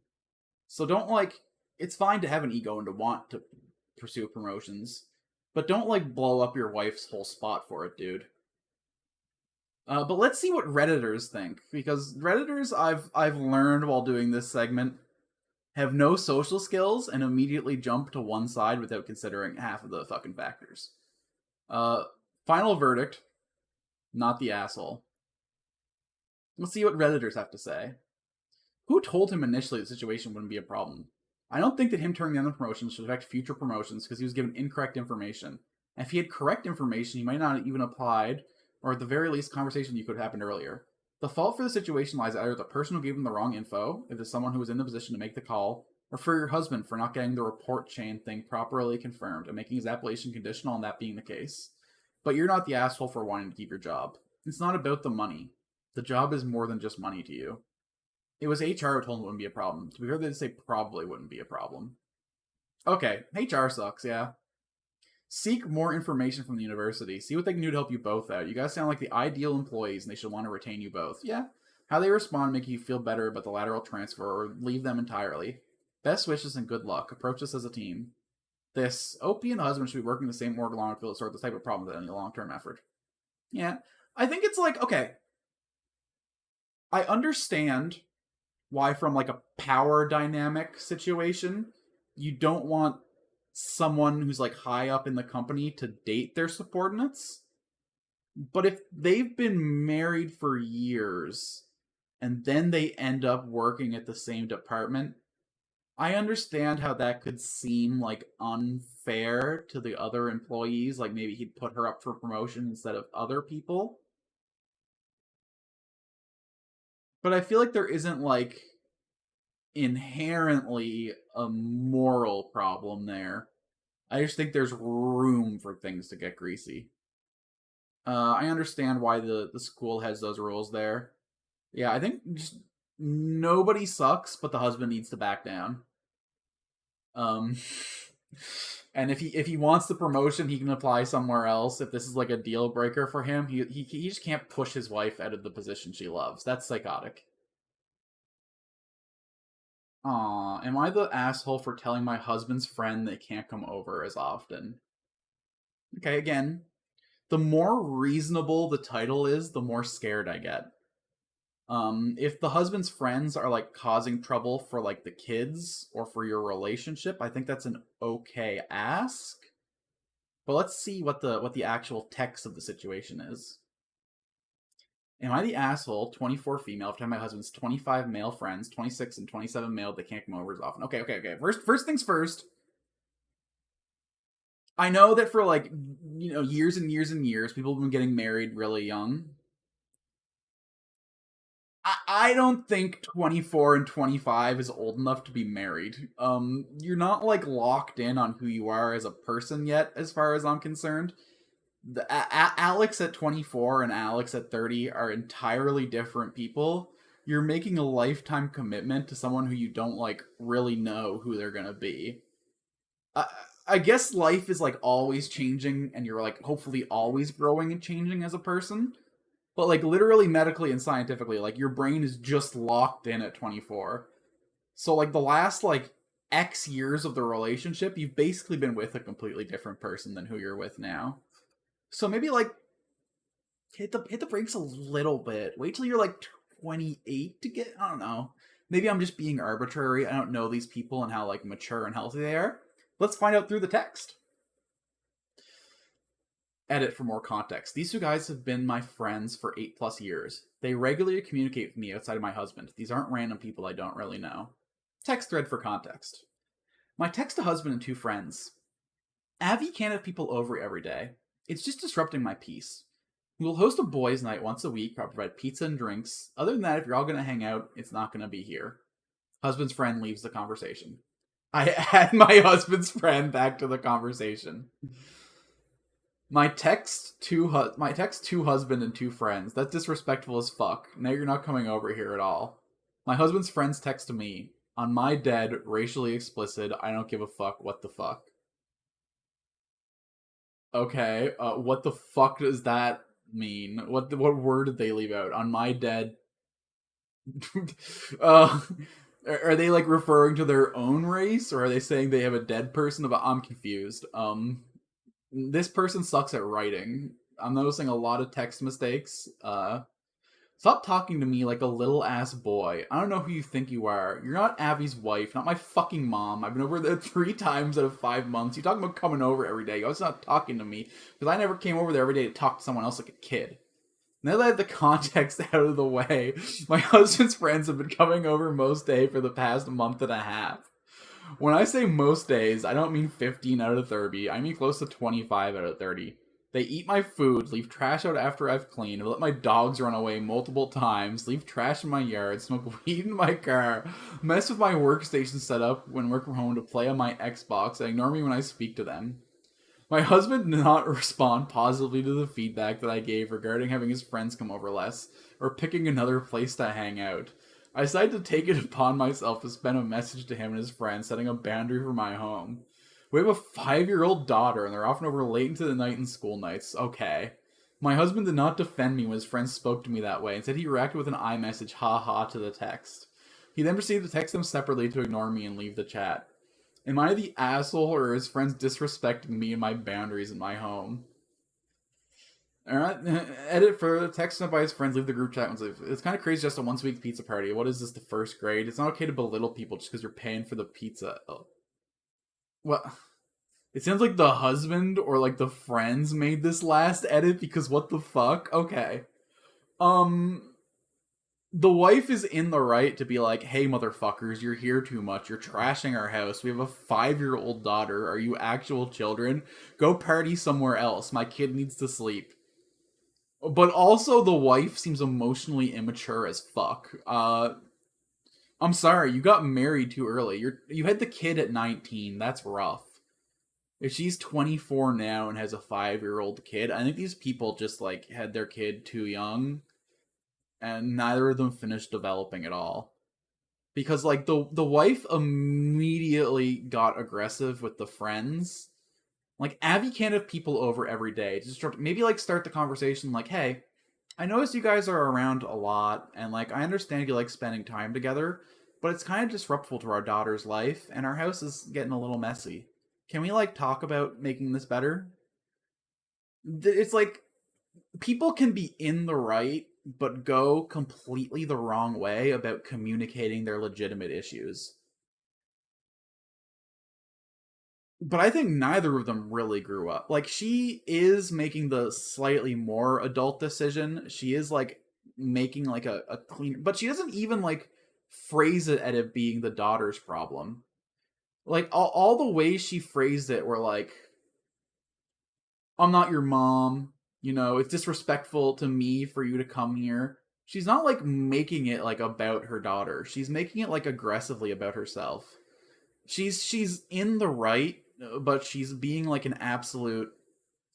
So don't like, it's fine to have an ego and to want to pursue promotions, but don't like blow up your wife's whole spot for it, dude. But let's see what Redditors think, because Redditors I've learned while doing this segment have no social skills and immediately jump to one side without considering half of the fucking factors. Final verdict, not the asshole. Let's see what Redditors have to say. Who told him initially the situation wouldn't be a problem? I don't think that him turning down the promotion should affect future promotions because he was given incorrect information. And if he had correct information, he might not even applied, or at the very least, conversation you could have happened earlier. The fault for the situation lies either with the person who gave him the wrong info, if it's someone who was in the position to make the call, or for your husband for not getting the report chain thing properly confirmed and making his application conditional on that being the case. But you're not the asshole for wanting to keep your job. It's not about the money. The job is more than just money to you. It was HR who told him it wouldn't be a problem. To be fair, they'd say probably wouldn't be a problem. Okay, HR sucks, yeah. Seek more information from the university. See what they can do to help you both out. You guys sound like the ideal employees, and they should want to retain you both. Yeah. How they respond make you feel better about the lateral transfer, or leave them entirely. Best wishes and good luck. Approach this as a team. This, OP and the husband should be working the same org long to sort this type of problem without any long-term effort. Yeah. I think it's like, okay. I understand why from like a power dynamic situation, you don't want someone who's like high up in the company to date their subordinates. But if they've been married for years and then they end up working at the same department, I understand how that could seem like unfair to the other employees. Like maybe he'd put her up for promotion instead of other people. But I feel like there isn't like inherently a moral problem there. I just think there's room for things to get greasy. I understand why the school has those rules there. Yeah, I think just nobody sucks, but the husband needs to back down. And if he wants the promotion, he can apply somewhere else. If this is like a deal breaker for him, he just can't push his wife out of the position she loves. That's psychotic. Aw, am I the asshole for telling my husband's friend they can't come over as often? Okay, again, the more reasonable the title is, the more scared I get. If the husband's friends are like causing trouble for like the kids or for your relationship, I think that's an okay ask. But let's see what the actual text of the situation is. Am I the asshole, 24 female, to my husband's 25 male friends, 26 and 27 male that can't come over as often? Okay. First things first. I know that for like years and years and years, people have been getting married really young. I don't think 24 and 25 is old enough to be married. You're not like locked in on who you are as a person yet, as far as I'm concerned. Alex at 24 and Alex at 30 are entirely different people. You're making a lifetime commitment to someone who you don't like really know who they're gonna be. I, I guess life is like always changing, and you're like hopefully always growing and changing as a person. But like literally medically and scientifically, like your brain is just locked in at 24. So like the last like X years of the relationship, you've basically been with a completely different person than who you're with now. So maybe like hit the brakes a little bit. Wait till you're like 28 to get. I don't know. Maybe I'm just being arbitrary. I don't know these people and how like mature and healthy they are. Let's find out through the text. Edit for more context. These two guys have been my friends for 8+ years. They regularly communicate with me outside of my husband. These aren't random people I don't really know. Text thread for context. My text to husband and two friends. Avi can't have people over every day. It's just disrupting my peace. We will host a boys' night once a week. I'll provide pizza and drinks. Other than that, if you're all going to hang out, it's not going to be here. Husband's friend leaves the conversation. I add my husband's friend back to the conversation. My text to husband and two friends. That's disrespectful as fuck. Now you're not coming over here at all. My husband's friends text to me. On my dead, racially explicit. I don't give a fuck. What the fuck? Okay. What the fuck does that mean? What word did they leave out? On my dead. uh, are they like referring to their own race, or are they saying they have a dead person? I'm confused. This person sucks at writing. I'm noticing a lot of text mistakes. Stop talking to me like a little ass boy. I don't know who you think you are. You're not Avi's wife, not my fucking mom. I've been over there 3 times out of 5 months. You talking about coming over every day. You're also not talking to me because I never came over there every day to talk to someone else like a kid. Now that I have the context out of the way, my husband's friends have been coming over most day for the past month and a half. When I say most days, I don't mean 15 out of 30. I mean close to 25 out of 30. They eat my food, leave trash out after I've cleaned, let my dogs run away multiple times, leave trash in my yard, smoke weed in my car, mess with my workstation setup when work from home to play on my Xbox, and ignore me when I speak to them. My husband did not respond positively to the feedback that I gave regarding having his friends come over less, or picking another place to hang out. I decided to take it upon myself to send a message to him and his friends, setting a boundary for my home. We have a 5-year-old daughter, and they're often over late into the night and school nights. Okay. My husband did not defend me when his friends spoke to me that way. Instead, he reacted with an iMessage, haha, to the text. He then proceeded to text them separately to ignore me and leave the chat. Am I the asshole, or are his friends disrespecting me and my boundaries in my home? Alright, edit for text by his friends, leave the group chat. It's kind of crazy, just a once-a-week pizza party. What is this, the first grade? It's not okay to belittle people just because you're paying for the pizza. Oh. What? It sounds like the husband or like the friends made this last edit because what the fuck? Okay. Um, the wife is in the right to be like, hey, motherfuckers, you're here too much. You're trashing our house. We have a 5-year-old daughter. Are you actual children? Go party somewhere else. My kid needs to sleep. But also, the wife seems emotionally immature as fuck. I'm sorry, you got married too early. You had the kid at 19. That's rough. If she's 24 now and has a 5-year-old kid, I think these people just like had their kid too young, and neither of them finished developing at all. Because like the wife immediately got aggressive with the friends. Like Abby can't have people over every day. Just maybe like start the conversation like, hey, I notice you guys are around a lot, and like I understand you like spending time together, but it's kind of disruptive to our daughter's life, and our house is getting a little messy. Can we like talk about making this better? It's like people can be in the right, but go completely the wrong way about communicating their legitimate issues. But I think neither of them really grew up. Like, she is making the slightly more adult decision. She is like making like a clean, but she doesn't even like phrase it at it being the daughter's problem. Like all the ways she phrased it were like, I'm not your mom, you know, it's disrespectful to me for you to come here. She's not like making it like about her daughter. She's making it like aggressively about herself. She's in the right, but she's being like an absolute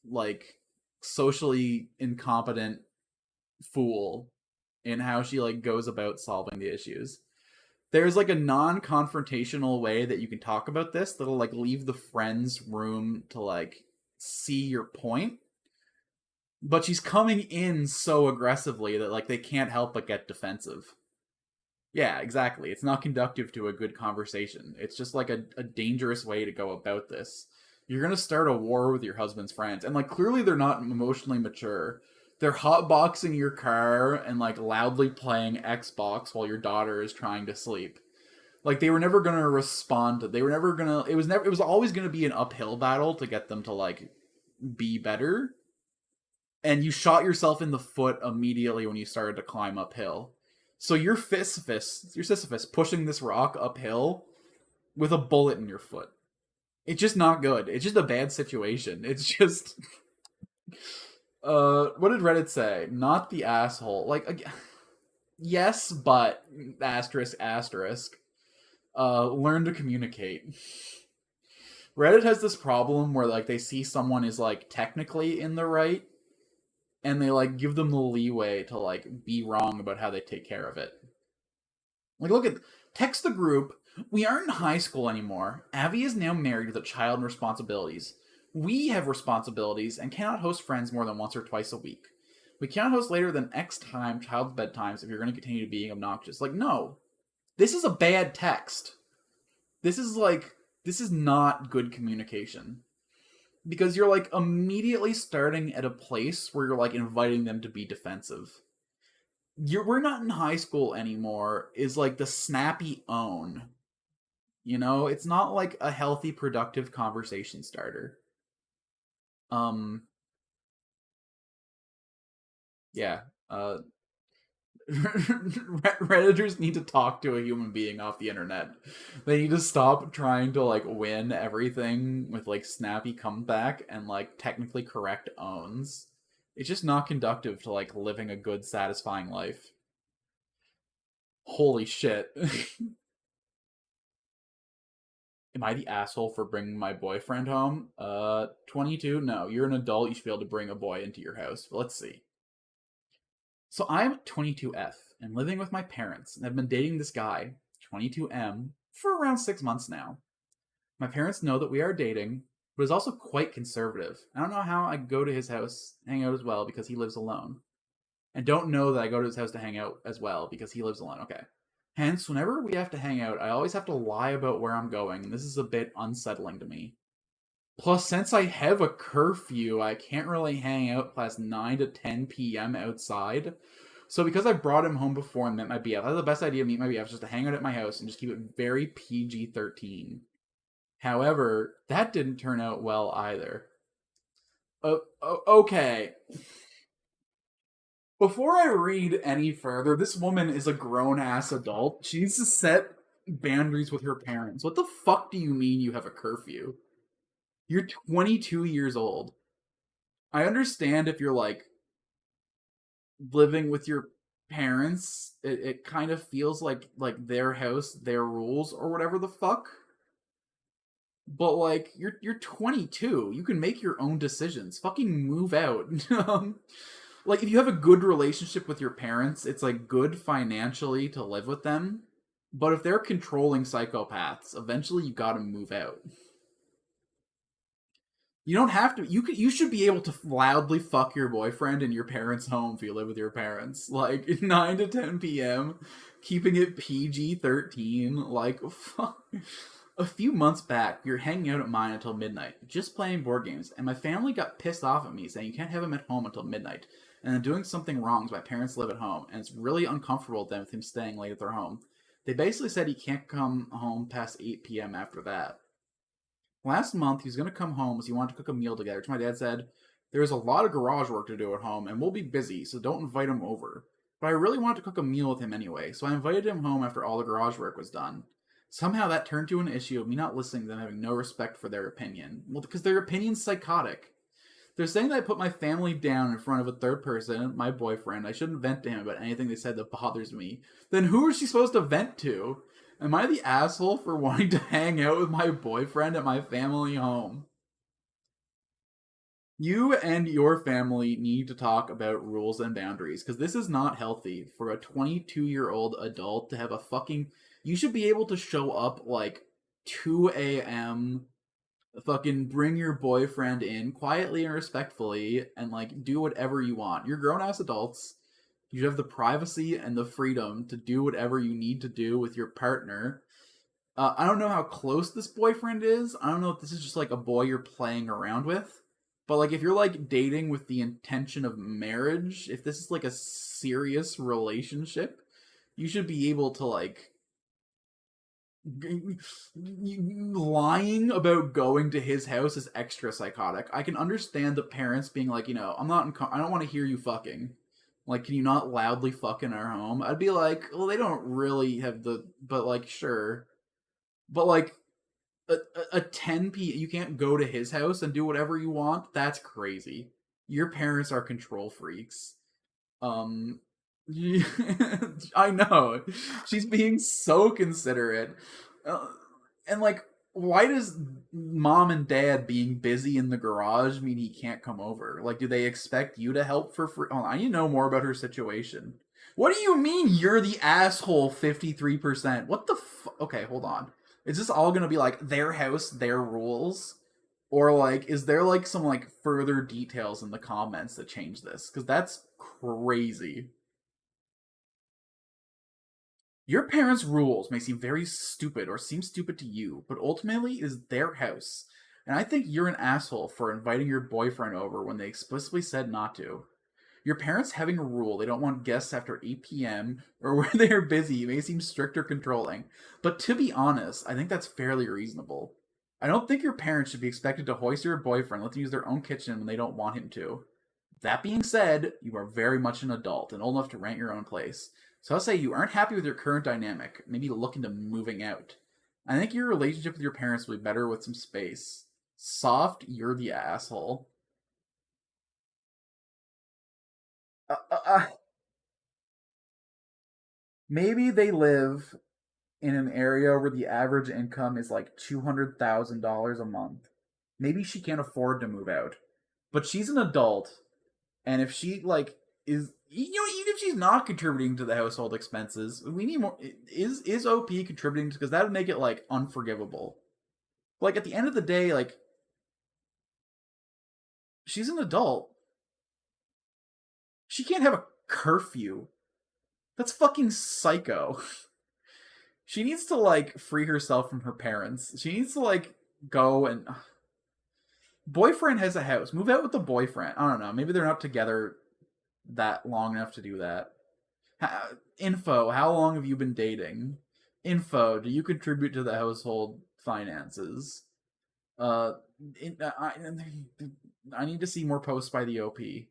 like socially incompetent fool in how she like goes about solving the issues. There's like a non-confrontational way that you can talk about this that'll like leave the friends room to like see your point, but she's coming in so aggressively that like they can't help but get defensive. Yeah, exactly. It's not conductive to a good conversation. It's just like a dangerous way to go about this. You're gonna start a war with your husband's friends, and like clearly they're not emotionally mature. They're hotboxing your car and like loudly playing Xbox while your daughter is trying to sleep. Like they were never gonna respond. They were never gonna. It was never. It was always gonna be an uphill battle to get them to like be better. And you shot yourself in the foot immediately when you started to climb uphill. So you're Sisyphus pushing this rock uphill with a bullet in your foot. It's just not good. It's just a bad situation. It's just what did Reddit say? Not the asshole. Like yes, but asterisk asterisk. Learn to communicate. Reddit has this problem where like they see someone is like technically in the right and they like give them the leeway to like be wrong about how they take care of it. Like look at text the group. We aren't in high school anymore. Avi is now married with a child and responsibilities. We have responsibilities and cannot host friends more than once or twice a week. We cannot host later than X time child's bedtimes if you're going to continue being obnoxious. Like, no. This is a bad text. This is not good communication. Because you're like immediately starting at a place where you're like inviting them to be defensive. We're not in high school anymore is like the snappy own. You know, it's not like a healthy, productive conversation starter. Um, yeah. Redditors need to talk to a human being off the internet. They need to stop trying to like win everything with like snappy comeback and like technically correct owns. It's just not conductive to like living a good, satisfying life. Holy shit. Am I the asshole for bringing my boyfriend home? 22? No, you're an adult. You should be able to bring a boy into your house. But let's see. So I'm 22F and living with my parents, and I've been dating this guy, 22M, for around 6 months now. My parents know that we are dating, but is also quite conservative. I don't know how I go to his house, hang out as well, because he lives alone. And don't know that I go to his house to hang out as well, because he lives alone. Okay. Hence, whenever we have to hang out, I always have to lie about where I'm going, and this is a bit unsettling to me. Plus, since I have a curfew, I can't really hang out past 9 to 10 p.m. outside. So because I brought him home before and met my BF, I thought the best idea to meet my BF is just to hang out at my house and just keep it very PG-13. However, that didn't turn out well either. Okay. Before I read any further, this woman is a grown-ass adult. She needs to set boundaries with her parents. What the fuck do you mean you have a curfew? You're 22 years old. I understand if you're like living with your parents, it kind of feels like their house, their rules, or whatever the fuck. But like you're 22, you can make your own decisions. Fucking move out. Like if you have a good relationship with your parents, it's like good financially to live with them. But if they're controlling psychopaths, eventually you gotta move out. You don't have to. You should be able to loudly fuck your boyfriend in your parents' home if you live with your parents. Like 9 to 10 p.m., keeping it PG-13. Like fuck. A few months back, we were hanging out at mine until midnight, just playing board games, and my family got pissed off at me, saying you can't have him at home until midnight. And then doing something wrong because my parents live at home, and it's really uncomfortable then with him staying late at their home. They basically said he can't come home past 8 p.m. after that. Last month, he was going to come home as he wanted to cook a meal together, which my dad said, there's a lot of garage work to do at home, and we'll be busy, so don't invite him over. But I really wanted to cook a meal with him anyway, so I invited him home after all the garage work was done. Somehow that turned to an issue of me not listening to them, having no respect for their opinion. Well, because their opinion's psychotic. They're saying that I put my family down in front of a third person, my boyfriend. I shouldn't vent to him about anything they said that bothers me. Then who is she supposed to vent to? Am I the asshole for wanting to hang out with my boyfriend at my family home? You and your family need to talk about rules and boundaries because this is not healthy for a 22-year-old adult to have a fucking. You should be able to show up like 2 a.m. Fucking bring your boyfriend in quietly and respectfully and like do whatever you want. You're grown ass adults. You have the privacy and the freedom to do whatever you need to do with your partner. I don't know how close this boyfriend is. I don't know if this is just like a boy you're playing around with. But like if you're like dating with the intention of marriage, if this is like a serious relationship, you should be able to like lying about going to his house is extra psychotic. I can understand the parents being like, I don't want to hear you fucking. Like, can you not loudly fuck in our home? I'd be like, well, they don't really have but like, sure. But like, a 10 you can't go to his house and do whatever you want. That's crazy. Your parents are control freaks. Um, I know. She's being so considerate. Uh, and like, why does mom and dad being busy in the garage mean he can't come over? Like, do they expect you to help for free? Oh, I need to know more about her situation. What do you mean you're the asshole 53%? What the Okay, hold on. Is this all gonna be like their house, their rules? Or like, is there like some like further details in the comments that change this? Because that's crazy. Your parents' rules may seem very stupid or seem stupid to you, but ultimately it is their house. And I think you're an asshole for inviting your boyfriend over when they explicitly said not to. Your parents having a rule they don't want guests after 8 p.m. or where they are busy may seem strict or controlling, but to be honest, I think that's fairly reasonable. I don't think your parents should be expected to hoist your boyfriend, let them use their own kitchen when they don't want him to. That being said, you are very much an adult and old enough to rent your own place. So I'll say you aren't happy with your current dynamic, maybe look into moving out. I think your relationship with your parents will be better with some space. Soft, you're the asshole. Uh, uh, uh, Maybe they live in an area where the average income is like $200,000 a month. Maybe she can't afford to move out. But she's an adult, and if she like is even if she's not contributing to the household expenses, we need more. Is OP contributing because that would make it like unforgivable. Like at the end of the day, like she's an adult. She can't have a curfew. That's fucking psycho. She needs to like free herself from her parents. She needs to like go and boyfriend has a house. Move out with the boyfriend. I don't know. Maybe they're not together that long enough to do that. Info. How long have you been dating? Info. Do you contribute to the household finances? Uh, in, I need to see more posts by the OP. I'm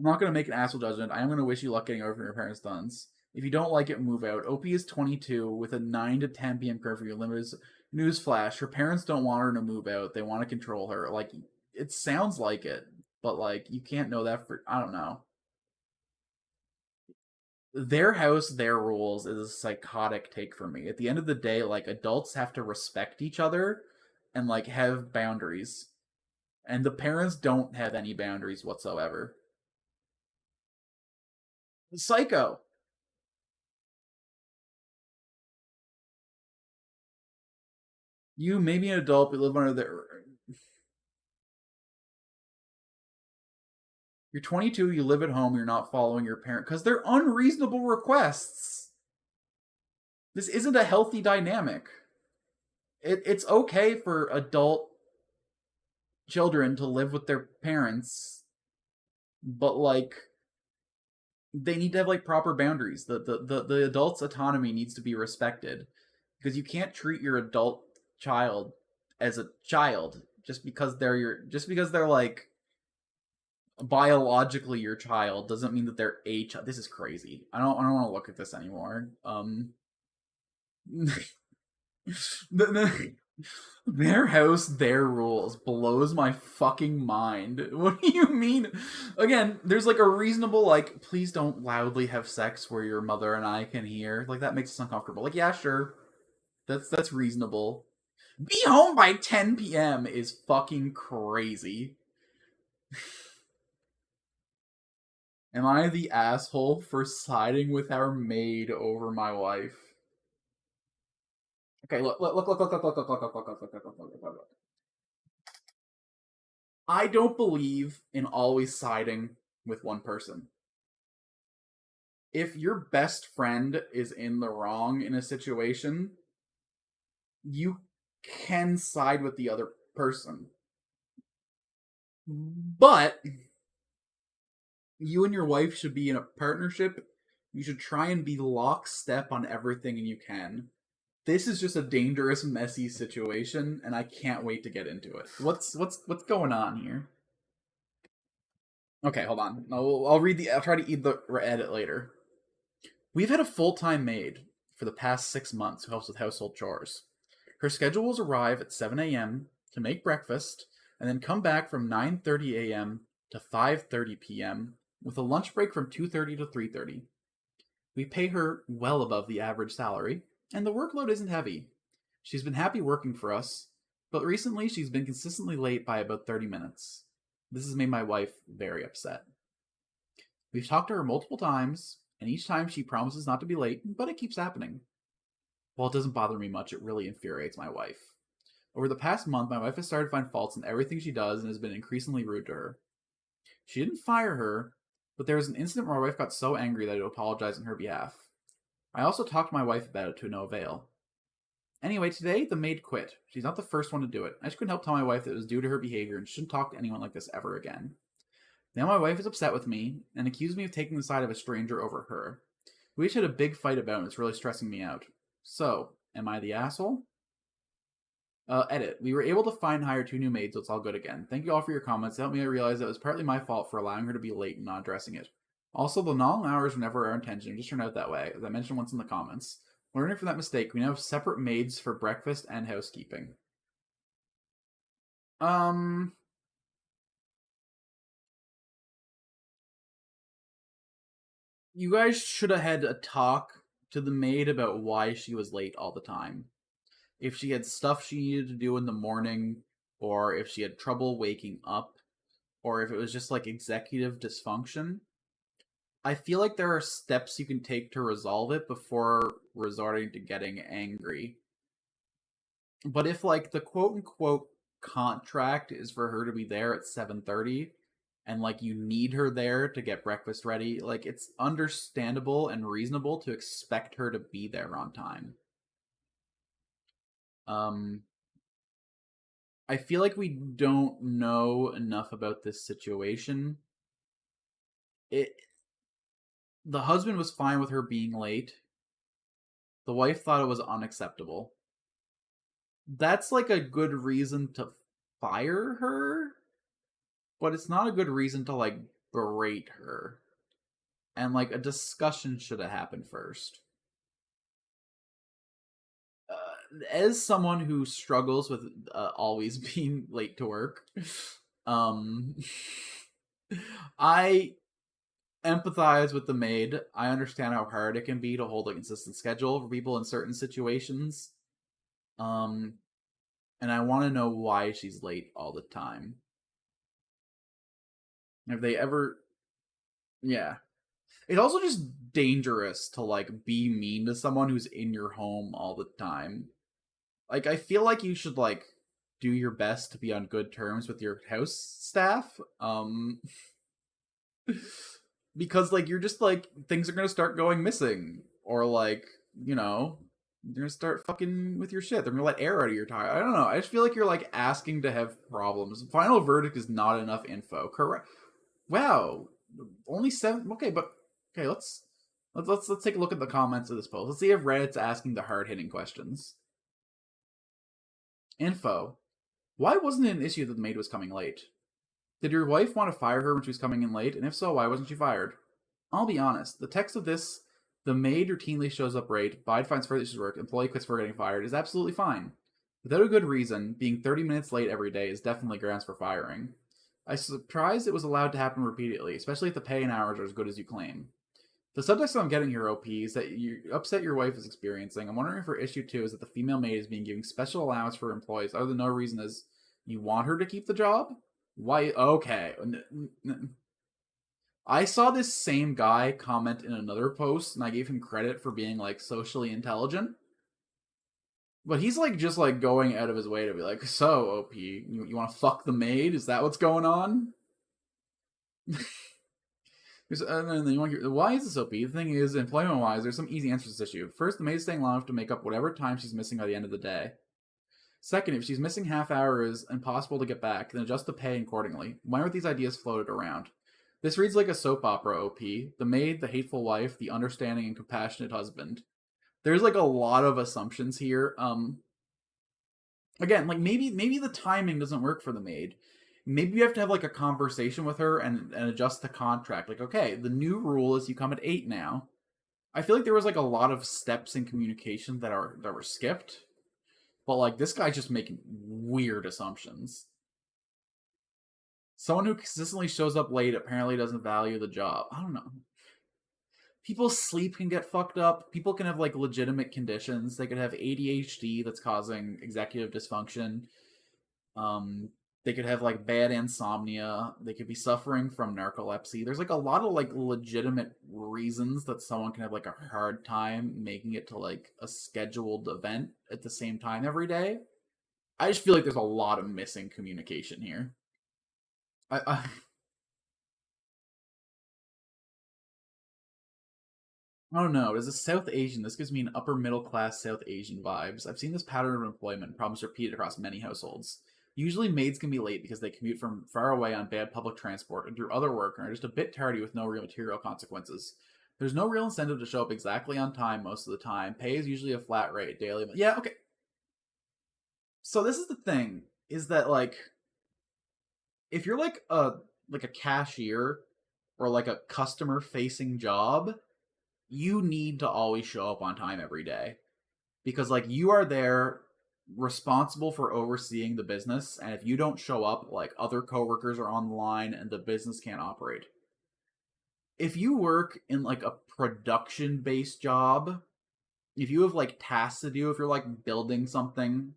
not gonna make an asshole judgment. I am gonna wish you luck getting over from your parents' stunts. If you don't like it, move out. OP is 22 with a 9 to 10 p.m. curfew. Limited newsflash: her parents don't want her to move out. They want to control her. Like it sounds like it, but like you can't know that for. I don't know. Their house, their rules is a psychotic take for me. At the end of the day, like adults have to respect each other and like have boundaries. And the parents don't have any boundaries whatsoever. Psycho. You may be an adult, but live under the. You're 22, you live at home, you're not following your parent because they're unreasonable requests. This isn't a healthy dynamic. It's okay for adult children to live with their parents, but like they need to have like proper boundaries. The adult's autonomy needs to be respected because you can't treat your adult child as a child just because they're like biologically your child doesn't mean that they're a child. This is crazy. I don't want to look at this anymore. the, their house, their rules blows my fucking mind. What do you mean? Again, there's like a reasonable like, please don't loudly have sex where your mother and I can hear. Like that makes us uncomfortable. Like, yeah, sure, that's reasonable. Be home by 10 p.m. is fucking crazy. Am I the asshole for siding with our maid over my wife? Okay, look. I don't believe in always siding with one person. If your best friend is in the wrong in a situation, you can side with the other person. But you and your wife should be in a partnership. You should try and be lockstep on everything you can. This is just a dangerous, messy situation, and I can't wait to get into it. What's going on here? Okay, hold on. I'll read the. I'll try to read the edit later. We've had a full-time maid for the past 6 months who helps with household chores. Her schedules arrive at 7 a.m. to make breakfast, and then come back from 9:30 a.m. to 5:30 p.m. with a lunch break from 2:30 to 3:30. We pay her well above the average salary, and the workload isn't heavy. She's been happy working for us, but recently she's been consistently late by about 30 minutes. This has made my wife very upset. We've talked to her multiple times, and each time she promises not to be late, but it keeps happening. While it doesn't bother me much, it really infuriates my wife. Over the past month, my wife has started to find faults in everything she does and has been increasingly rude to her. She didn't fire her, but there was an incident where my wife got so angry that I apologized on her behalf. I also talked to my wife about it to no avail. Anyway, today the maid quit. She's not the first one to do it. I just couldn't help tell my wife that it was due to her behavior and she shouldn't talk to anyone like this ever again. Now my wife is upset with me and accused me of taking the side of a stranger over her. We each had a big fight about it and it's really stressing me out. So, am I the asshole? Edit. We were able to find and hire 2 new maids, so it's all good again. Thank you all for your comments. It helped me realize that it was partly my fault for allowing her to be late and not addressing it. Also, the long hours were never our intention. It just turned out that way, as I mentioned once in the comments. Learning from that mistake, we now have separate maids for breakfast and housekeeping. You guys should have had a talk to the maid about why she was late all the time. If she had stuff she needed to do in the morning, or if she had trouble waking up, or if it was just like executive dysfunction. I feel like there are steps you can take to resolve it before resorting to getting angry. But if like the quote unquote contract is for her to be there at 7:30 and like you need her there to get breakfast ready, like it's understandable and reasonable to expect her to be there on time. Um I feel like we don't know enough about this situation. It The husband was fine with her being late. The wife thought it was unacceptable. That's like a good reason to fire her, but it's not a good reason to like berate her. And like a discussion should have happened first. As someone who struggles with always being late to work, um, I empathize with the maid. I understand how hard it can be to hold a consistent schedule for people in certain situations. Um, and I want to know why she's late all the time. Have they ever? Yeah. It's also just dangerous to like be mean to someone who's in your home all the time. Like, I feel like you should, like, do your best to be on good terms with your house staff. Because, like, you're just, like, things are gonna start going missing. Or, like, you know, you're gonna start fucking with your shit. They're gonna let air out of your tire. I don't know. I just feel like you're, like, asking to have problems. Final verdict is not enough info. Correct. Wow. Only 7. Okay, but. Okay, let's take a look at the comments of this post. Let's see if Reddit's asking the hard hitting questions. Info. Why wasn't it an issue that the maid was coming late? Did your wife want to fire her when she was coming in late? And if so, why wasn't she fired? I'll be honest. The text of this, the maid routinely shows up late, Bide finds further issues work, employee quits for getting fired, is absolutely fine. Without a good reason, being 30 minutes late every day is definitely grounds for firing. I'm surprised it was allowed to happen repeatedly, especially if the pay and hours are as good as you claim. The subtext I'm getting here, OP, is that you upset your wife is experiencing. I'm wondering if her issue too is that the female maid is being given special allowance for employees other than no reason is you want her to keep the job? Why? Okay. I saw this same guy comment in another post, and I gave him credit for being, like, socially intelligent. But he's, like, just, like, going out of his way to be like, so, OP, you want to fuck the maid? Is that what's going on? Why is this OP? The thing is, employment-wise, there's some easy answers to this issue. First, the maid is staying long enough to make up whatever time she's missing by the end of the day. Second, if she's missing half hours and impossible to get back, then adjust the pay accordingly. Why aren't these ideas floated around? This reads like a soap opera, OP. The maid, the hateful wife, the understanding and compassionate husband. There's, like, a lot of assumptions here. Again, like, maybe the timing doesn't work for the maid. Maybe you have to have, like, a conversation with her and adjust the contract. Like, okay, the new rule is you come at 8 now. I feel like there was, like, a lot of steps in communication that were skipped. But, like, this guy's just making weird assumptions. Someone who consistently shows up late apparently doesn't value the job. I don't know. People's sleep can get fucked up. People can have, like, legitimate conditions. They could have ADHD that's causing executive dysfunction. They could have, like, bad insomnia. They could be suffering from narcolepsy. There's, like, a lot of, like, legitimate reasons that someone can have, like, a hard time making it to, like, a scheduled event at the same time every day. I just feel like there's a lot of missing communication here. I don't know. As a South Asian, this gives me an upper middle class South Asian vibes. I've seen this pattern of employment and problems repeated across many households. Usually, maids can be late because they commute from far away on bad public transport and do other work and are just a bit tardy with no real material consequences. There's no real incentive to show up exactly on time most of the time. Pay is usually a flat rate daily. Yeah, okay. So this is the thing: is that, like, if you're like a cashier or like a customer facing job, you need to always show up on time every day because, like, you are there responsible for overseeing the business, and if you don't show up, like, other coworkers are on the line and the business can't operate. If you work in, like, a production based job, if you have, like, tasks to do, if you're, like, building something,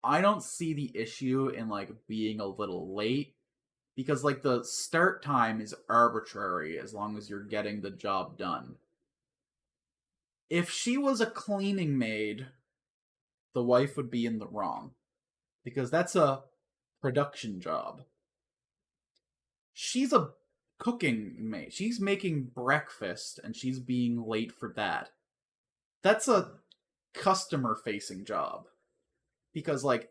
I don't see the issue in, like, being a little late because, like, the start time is arbitrary as long as you're getting the job done. If she was a cleaning maid, the wife would be in the wrong because that's a production job. She's a cooking maid. She's making breakfast and she's being late for that. That's a customer facing job because, like,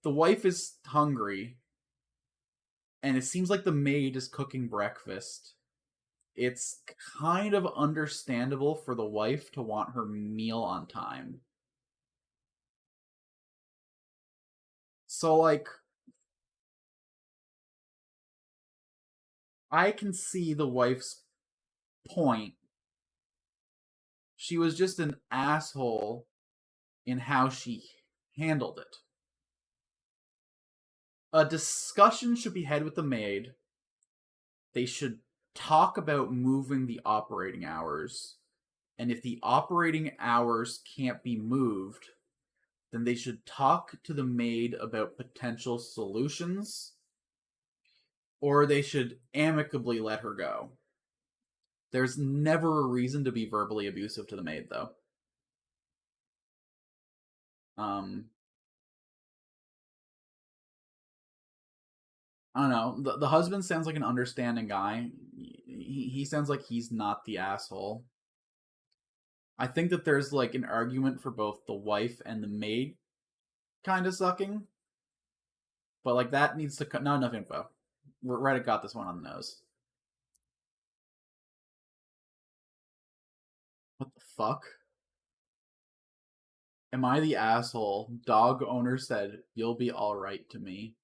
the wife is hungry and it seems like the maid is cooking breakfast. It's kind of understandable for the wife to want her meal on time. So, like, I can see the wife's point. She was just an asshole in how she handled it. A discussion should be had with the maid. They should talk about moving the operating hours. And if the operating hours can't be moved, then they should talk to the maid about potential solutions, or they should amicably let her go. There's never a reason to be verbally abusive to the maid, though. Um, I don't know. The husband sounds like an understanding guy. He sounds like he's not the asshole. I think that there's like an argument for both the wife and the maid kind of sucking, but like that needs to not enough info. Reddit got this one on the nose. What the fuck? Am I the asshole? Dog owner said you'll be all right to me.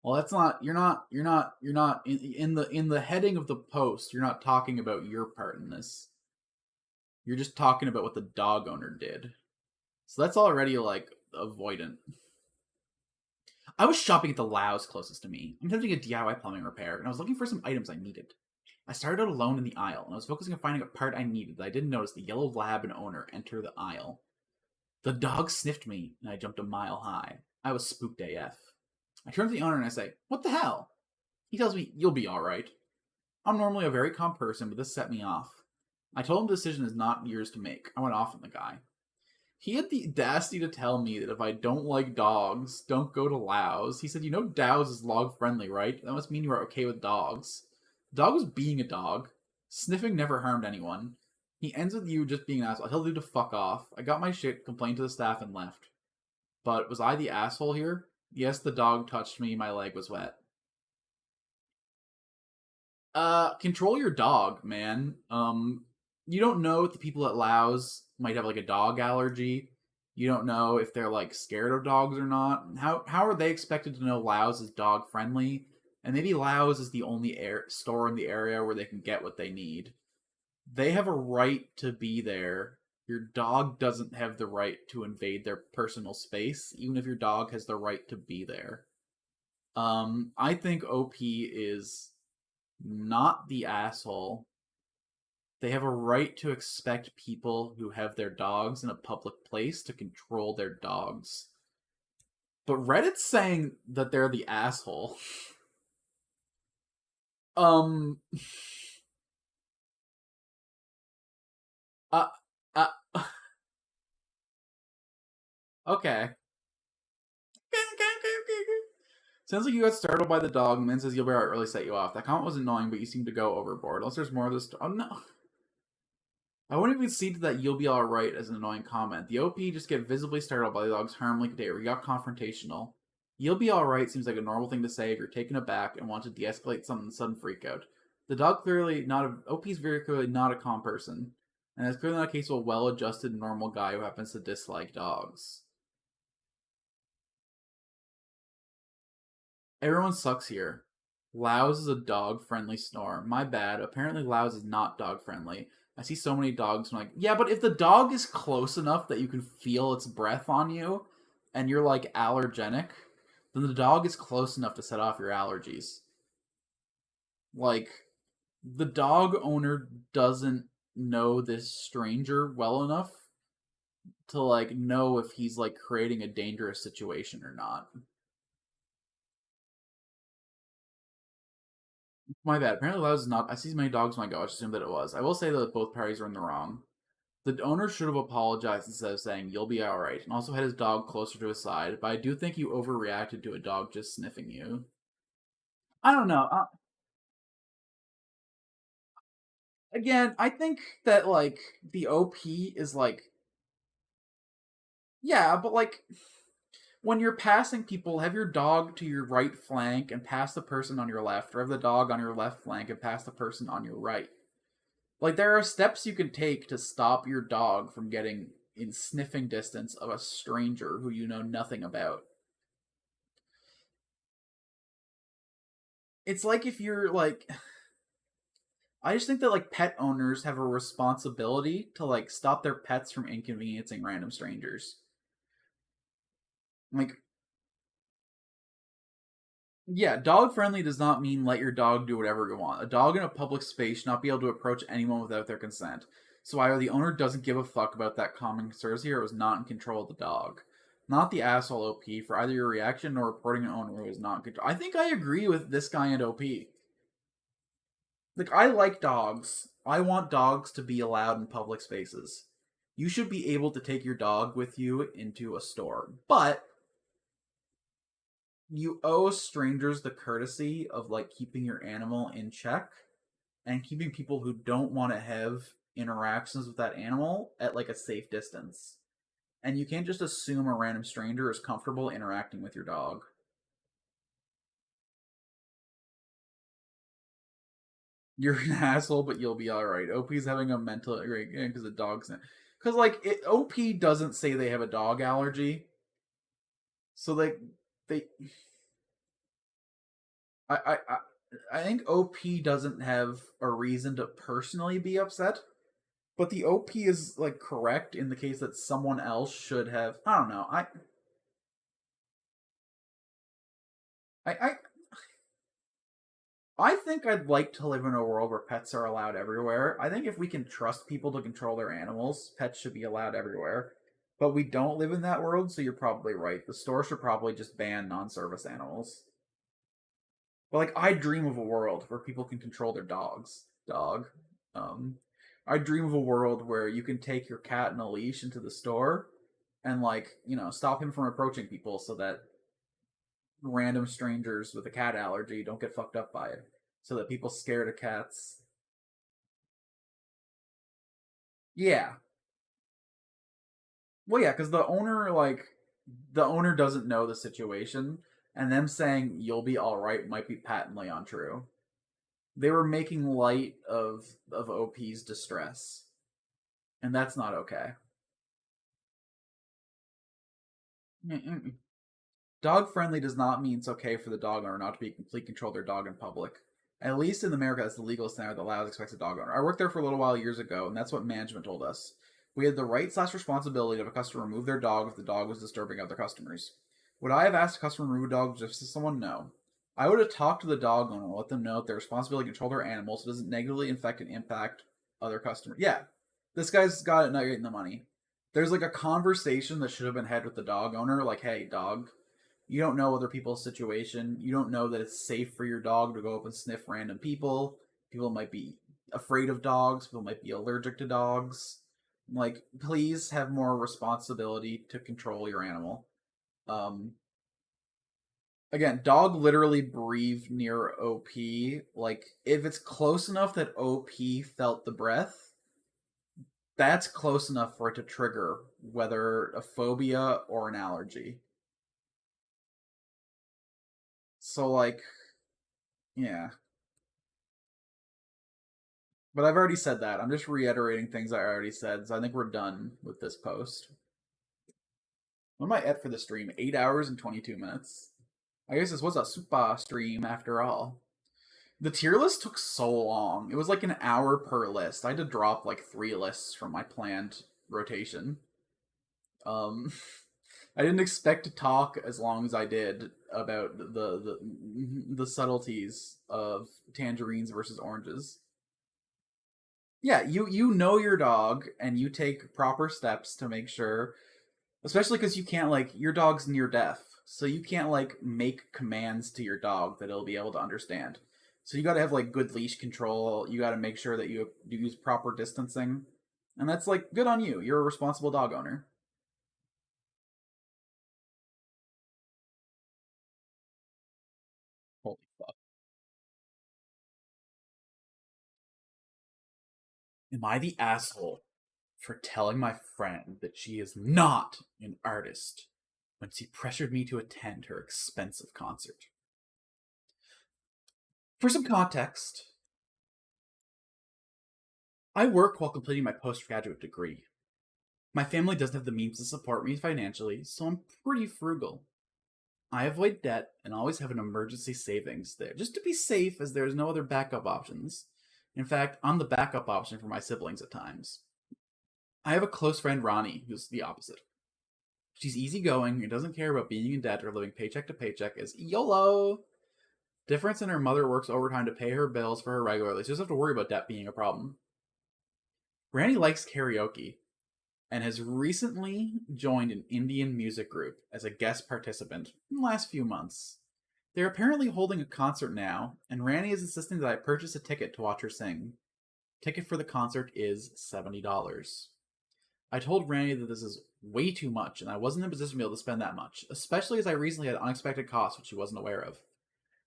Well, that's not. You're not in the heading of the post. You're not talking about your part in this. You're just talking about what the dog owner did. So that's already like avoidant. I was shopping at the Lowe's closest to me. I'm attempting a DIY plumbing repair, and I was looking for some items I needed. I started out alone in the aisle, and I was focusing on finding a part I needed, but I didn't notice the yellow lab and owner enter the aisle. The dog sniffed me, and I jumped a mile high. I was spooked AF. I turn to the owner and I say, "What the hell?" He tells me, "You'll be alright." I'm normally a very calm person, but this set me off. I told him the decision is not yours to make. I went off on the guy. He had the audacity to tell me that if I don't like dogs, don't go to Laos. He said, Dow's is log friendly, right? That must mean you are okay with dogs. The dog was being a dog. Sniffing never harmed anyone. He ends with you just being an asshole. I told you to fuck off. I got my shit, complained to the staff, and left. But was I the asshole here? Yes, the dog touched me. My leg was wet. Control your dog, man. You don't know if the people at Laos might have like a dog allergy. You don't know if they're like scared of dogs or not. How are they expected to know Laos is dog friendly? And maybe Laos is the only store in the area where they can get what they need. They have a right to be there. Your dog doesn't have the right to invade their personal space, even if your dog has the right to be there. I think OP is not the asshole. They have a right to expect people who have their dogs in a public place to control their dogs. But Reddit's saying that they're the asshole. um uh, uh okay. Sounds like you got startled by the dog, and then says you'll be alright really set you off. That comment was annoying, but you seem to go overboard. Unless there's more of this. Oh no. I wouldn't even see that you'll be alright as an annoying comment. The OP just get visibly startled by the dog's harmless behavior. You got confrontational. You'll be alright seems like a normal thing to say if you're taken aback and want to de-escalate some sudden freakout. The dog clearly not a OP's very clearly not a calm person, and it's clearly not a case of a well-adjusted normal guy who happens to dislike dogs. Everyone sucks here. Laos is a dog-friendly snore. My bad. Apparently Laos is not dog-friendly. I see so many dogs. I'm like, yeah, but if the dog is close enough that you can feel its breath on you, and you're like allergenic, then the dog is close enough to set off your allergies. Like, the dog owner doesn't know this stranger well enough to like know if he's like creating a dangerous situation or not. My bad. Apparently, that was not. I see as many dogs when I go. I just assumed that it was. I will say that both parties are in the wrong. The owner should have apologized instead of saying, "You'll be alright," and also had his dog closer to his side, but I do think you overreacted to a dog just sniffing you. I don't know. Again, I think that, like, the OP is like. Yeah, but, like, when you're passing people, have your dog to your right flank and pass the person on your left, or have the dog on your left flank and pass the person on your right. Like, there are steps you can take to stop your dog from getting in sniffing distance of a stranger who you know nothing about. It's like if you're like. I just think that like pet owners have a responsibility to like stop their pets from inconveniencing random strangers. Like, yeah, dog friendly does not mean let your dog do whatever you want. A dog in a public space should not be able to approach anyone without their consent. So either the owner doesn't give a fuck about that common courtesy or was not in control of the dog. Not the asshole OP for either your reaction or reporting an owner who is not in control. I think I agree with this guy and OP. Like, I like dogs. I want dogs to be allowed in public spaces. you should be able to take your dog with you into a store. But you owe strangers the courtesy of like keeping your animal in check and keeping people who don't want to have interactions with that animal at like a safe distance. And you can't just assume a random stranger is comfortable interacting with your dog. You're an asshole, but you'll be all right. OP's having a mental because the dog's because like OP doesn't say they have a dog allergy, so they I think OP doesn't have a reason to personally be upset, but the OP is like correct in the case that someone else should have. I don't know. I I think I'd like to live in a world where pets are allowed everywhere. I think if we can trust people to control their animals, pets should be allowed everywhere. But we don't live in that world, so you're probably right. The store should probably just ban non-service animals. But like, I dream of a world where people can control their dogs. Dog. Um, I dream of a world where you can take your cat in a leash into the store and like stop him from approaching people so that random strangers with a cat allergy don't get fucked up by it. So that people scared of cats. Yeah. Well, yeah, because the owner doesn't know the situation, and them saying you'll be all right might be patently untrue. They were making light of OP's distress, and that's not okay. Mm-mm. Dog friendly does not mean it's okay for the dog owner not to be complete control of their dog in public. At least in America, that's the legal standard that allows expects a dog owner. I worked there for a little while years ago, and that's what management told us. We had the right/responsibility of a customer remove their dog if the dog was disturbing other customers. Would I have asked a customer to remove a dog just to someone? No. I would have talked to the dog owner and let them know that their responsibility to control their animals so it doesn't negatively infect and impact other customers. Yeah, this guy's got it not getting the money. There's like a conversation that should have been had with the dog owner, like, hey, dog, you don't know other people's situation. You don't know that it's safe for your dog to go up and sniff random people. People might be afraid of dogs. People might be allergic to dogs. Like, please have more responsibility to control your animal. Um, Again, dog literally breathed near OP. Like, if it's close enough that OP felt the breath, that's close enough for it to trigger whether a phobia or an allergy. So, like, yeah. But I've already said that. I'm just reiterating things I already said, so I think we're done with this post. What am I at for the stream? 8 hours and 22 minutes. I guess this was a super stream after all. The tier list took so long. It was like an hour per list. I had to drop like 3 lists from my planned rotation. Um, I didn't expect to talk as long as I did about the subtleties of tangerines versus oranges. Yeah, you know your dog and you take proper steps to make sure, especially because you can't like your dog's near deaf, so you can't like make commands to your dog that it'll be able to understand. So you got to have like good leash control. You got to make sure that you use proper distancing, and that's like good on you. You're a responsible dog owner. Holy fuck! Am I the asshole for telling my friend that she is not an artist when she pressured me to attend her expensive concert? For some context, I work while completing my postgraduate degree. My family doesn't have the means to support me financially, so I'm pretty frugal. I avoid debt and always have an emergency savings there, just to be safe as there is no other backup options. In fact, I'm the backup option for my siblings at times. I have a close friend, Ronnie, who's the opposite. She's easygoing and doesn't care about being in debt or living paycheck to paycheck as YOLO. Difference in her mother works overtime to pay her bills for her regularly, so she doesn't have to worry about debt being a problem. Randy likes karaoke and has recently joined an Indian music group as a guest participant in the last few months. They're apparently holding a concert now, and Randy is insisting that I purchase a ticket to watch her sing. Ticket for the concert is $70. I told Randy that this is way too much, and I wasn't in a position to be able to spend that much, especially as I recently had unexpected costs which she wasn't aware of.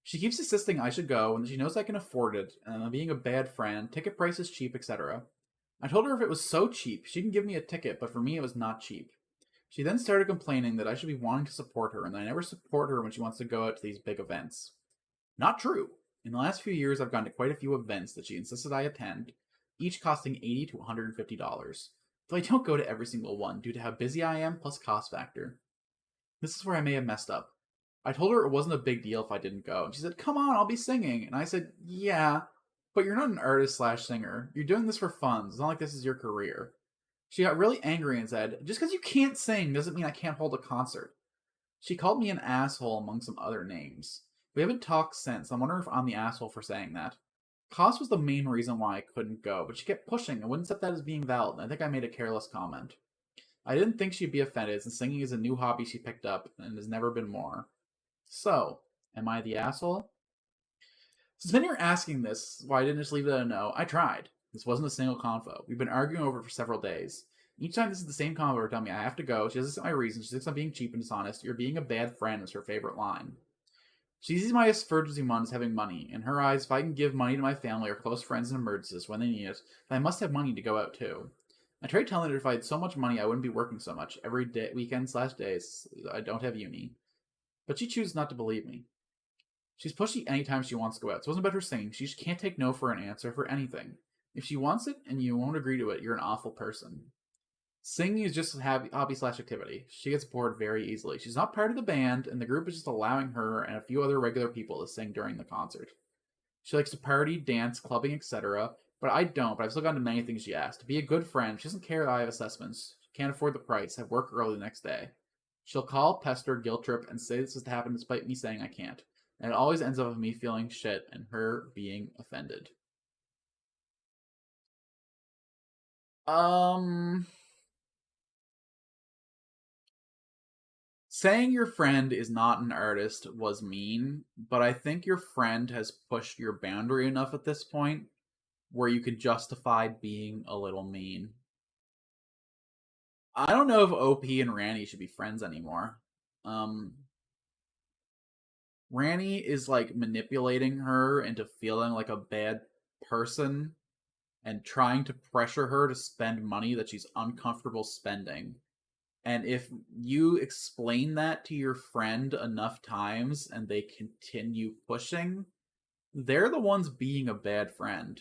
She keeps insisting I should go, and she knows I can afford it, and I'm being a bad friend, ticket price is cheap, etc. I told her if it was so cheap, she can give me a ticket, but for me it was not cheap. She then started complaining that I should be wanting to support her, and that I never support her when she wants to go out to these big events. Not true. In the last few years, I've gone to quite a few events that she insisted I attend, each costing $80 to $150, though I don't go to every single one due to how busy I am plus cost factor. This is where I may have messed up. I told her it wasn't a big deal if I didn't go, and she said, "Come on, I'll be singing." And I said, "Yeah, but you're not an artist slash singer. You're doing this for fun. It's not like this is your career." She got really angry and said, "Just because you can't sing doesn't mean I can't hold a concert." She called me an asshole among some other names. We haven't talked since. I'm wondering if I'm the asshole for saying that. Cost was the main reason why I couldn't go, but she kept pushing and wouldn't accept that as being valid, and I think I made a careless comment. I didn't think she'd be offended, since singing is a new hobby she picked up and has never been more. So, am I the asshole? Since many are asking this, why I didn't just leave it at a no, I tried. This wasn't a single convo. We've been arguing over it for several days. Each time this is the same convo, her telling me I have to go. She doesn't say my reason. She thinks I'm being cheap and dishonest. "You're being a bad friend" is her favorite line. She sees my emergency fund as having money. In her eyes, if I can give money to my family or close friends in emergencies when they need it, then I must have money to go out too. I tried telling her if I had so much money, I wouldn't be working so much every day, weekend slash days. I don't have uni. But she chooses not to believe me. She's pushy anytime she wants to go out. So it wasn't about her singing. She just can't take no for an answer for anything. If she wants it and you won't agree to it, you're an awful person. Singing is just a hobby slash activity. She gets bored very easily. She's not part of the band, and the group is just allowing her and a few other regular people to sing during the concert. She likes to party, dance, clubbing, etc. But I don't, but I've still gone to many things she asked. To be a good friend, she doesn't care that I have assessments. She can't afford the price, have work early the next day. She'll call, pester, guilt trip, and say this is to happen despite me saying I can't. And it always ends up with me feeling shit and her being offended. Um... Saying your friend is not an artist was mean, but I think your friend has pushed your boundary enough at this point where you could justify being a little mean. I don't know if OP and Ranny should be friends anymore. Um, Ranny is like manipulating her into feeling like a bad person and trying to pressure her to spend money that she's uncomfortable spending. And if you explain that to your friend enough times and they continue pushing, they're the ones being a bad friend.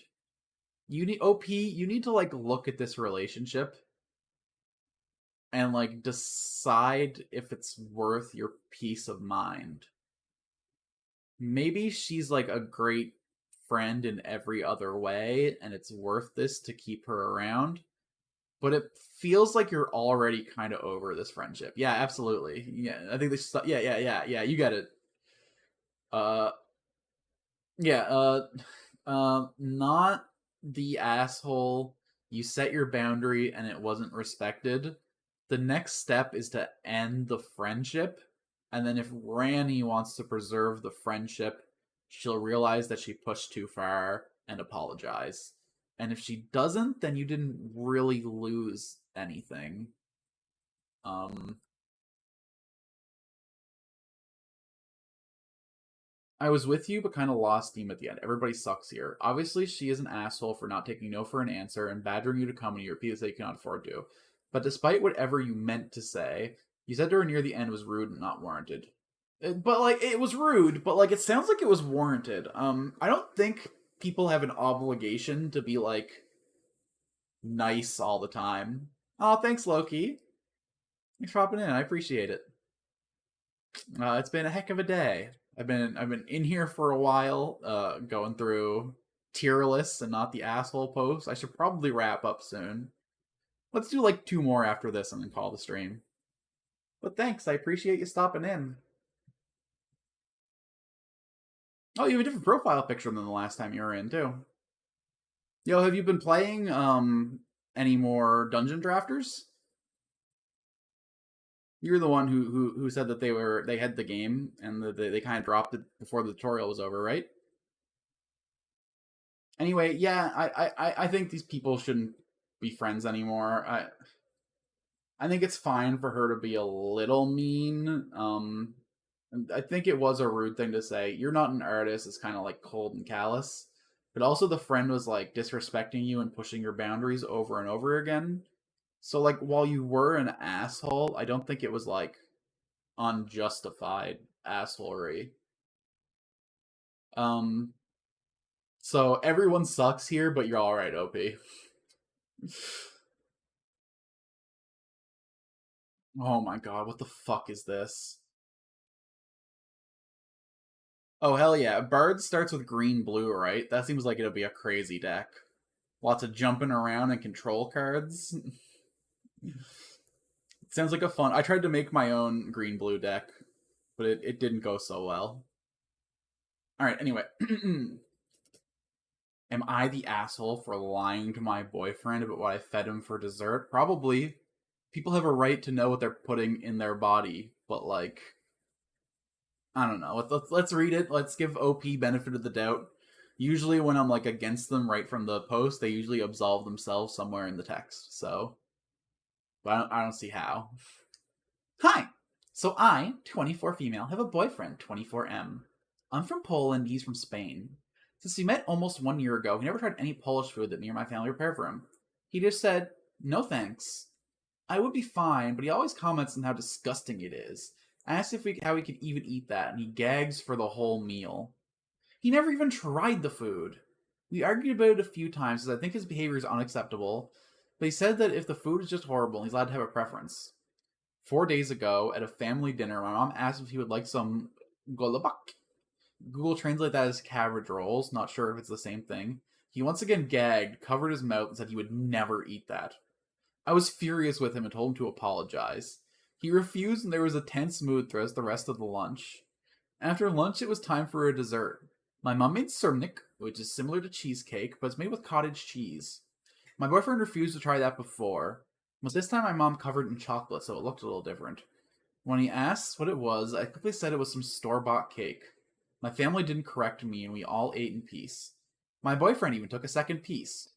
You need OP, you need to like look at this relationship and like decide if it's worth your peace of mind. Maybe she's like a great friend in every other way and it's worth this to keep her around, but it feels like you're already kind of over this friendship. Yeah, absolutely. Yeah, I think this. Yeah. You get it. Uh, yeah. Not the asshole. You set your boundary and it wasn't respected. The next step is to end the friendship, and then if Ranny wants to preserve the friendship, she'll realize that she pushed too far and apologize. And if she doesn't, then you didn't really lose anything. Um, I was with you, but kind of lost steam at the end. Everybody sucks here. Obviously, she is an asshole for not taking no for an answer and badgering you to come and you repeat that you cannot afford to. But despite whatever you meant to say, you said to her near the end was rude and not warranted. But like, it was rude, but like, it sounds like it was warranted. I don't think people have an obligation to be like nice all the time. Oh, thanks, Loki. Thanks for hopping in. I appreciate it. It's been a heck of a day. I've been in here for a while, going through tier lists and not the asshole posts. I should probably wrap up soon. Let's do like two more after this and then call the stream. But thanks, I appreciate you stopping in. Oh, you have a different profile picture than the last time you were in too. Yo, have you been playing any more dungeon drafters? You're the one who said that they had the game and they kind of dropped it before the tutorial was over, right? Anyway, yeah, I think these people shouldn't be friends anymore. I think it's fine for her to be a little mean. I think it was a rude thing to say. You're not an artist. It's kind of like cold and callous. But also, the friend was like disrespecting you and pushing your boundaries over and over again. So, like, while you were an asshole, I don't think it was like unjustified assholery. Um, so everyone sucks here, but you're all right, OP. Oh my god, what the fuck is this? Oh hell yeah, Bard starts with green blue, right? That seems like it'll be a crazy deck. Lots of jumping around and control cards. Sounds like a fun. I tried to make my own green blue deck, but it didn't go so well. All right, anyway. Am I the asshole for lying to my boyfriend about what I fed him for dessert? Probably. People have a right to know what they're putting in their body, but like, I don't know. Let's read it. Let's give OP benefit of the doubt. Usually, when I'm like against them right from the post, they usually absolve themselves somewhere in the text. So, but I don't see how. Hi. So I, 24 female, have a boyfriend, 24M. I'm from Poland. He's from Spain. Since we met almost 1 year ago, he never tried any Polish food that me or my family prepared for him. He just said, "No thanks." I would be fine, but he always comments on how disgusting it is. I asked how he could even eat that, and he gags for the whole meal. He never even tried the food. We argued about it a few times because I think his behavior is unacceptable, but he said that if the food is just horrible, he's allowed to have a preference. 4 days ago, at a family dinner, my mom asked if he would like some golubak. Google Translate that as cabbage rolls, not sure if it's the same thing. He once again gagged, covered his mouth, and said he would never eat that. I was furious with him and told him to apologize. He refused, and there was a tense mood throughout the rest of the lunch. After lunch, it was time for a dessert. My mom made surnik, which is similar to cheesecake, but it's made with cottage cheese. My boyfriend refused to try that before, but this time my mom covered it in chocolate, so it looked a little different. When he asked what it was, I quickly said it was some store-bought cake. My family didn't correct me, and we all ate in peace. My boyfriend even took a second piece.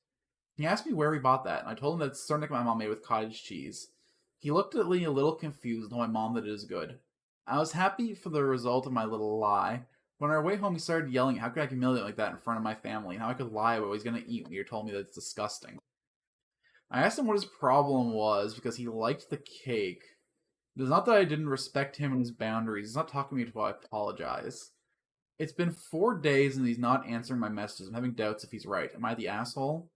He asked me where we bought that, and I told him that it's surnik my mom made with cottage cheese. He looked at me a little confused and told my mom that it is good. I was happy for the result of my little lie. But on our way home, he started yelling, how could I humiliate like that in front of my family, and how I could lie about what he's going to eat when he told me that it's disgusting. I asked him what his problem was because he liked the cake. It is not that I didn't respect him and his boundaries. He's not talking to me until I apologize. It's been 4 days and he's not answering my messages. I'm having doubts if he's right. Am I the asshole?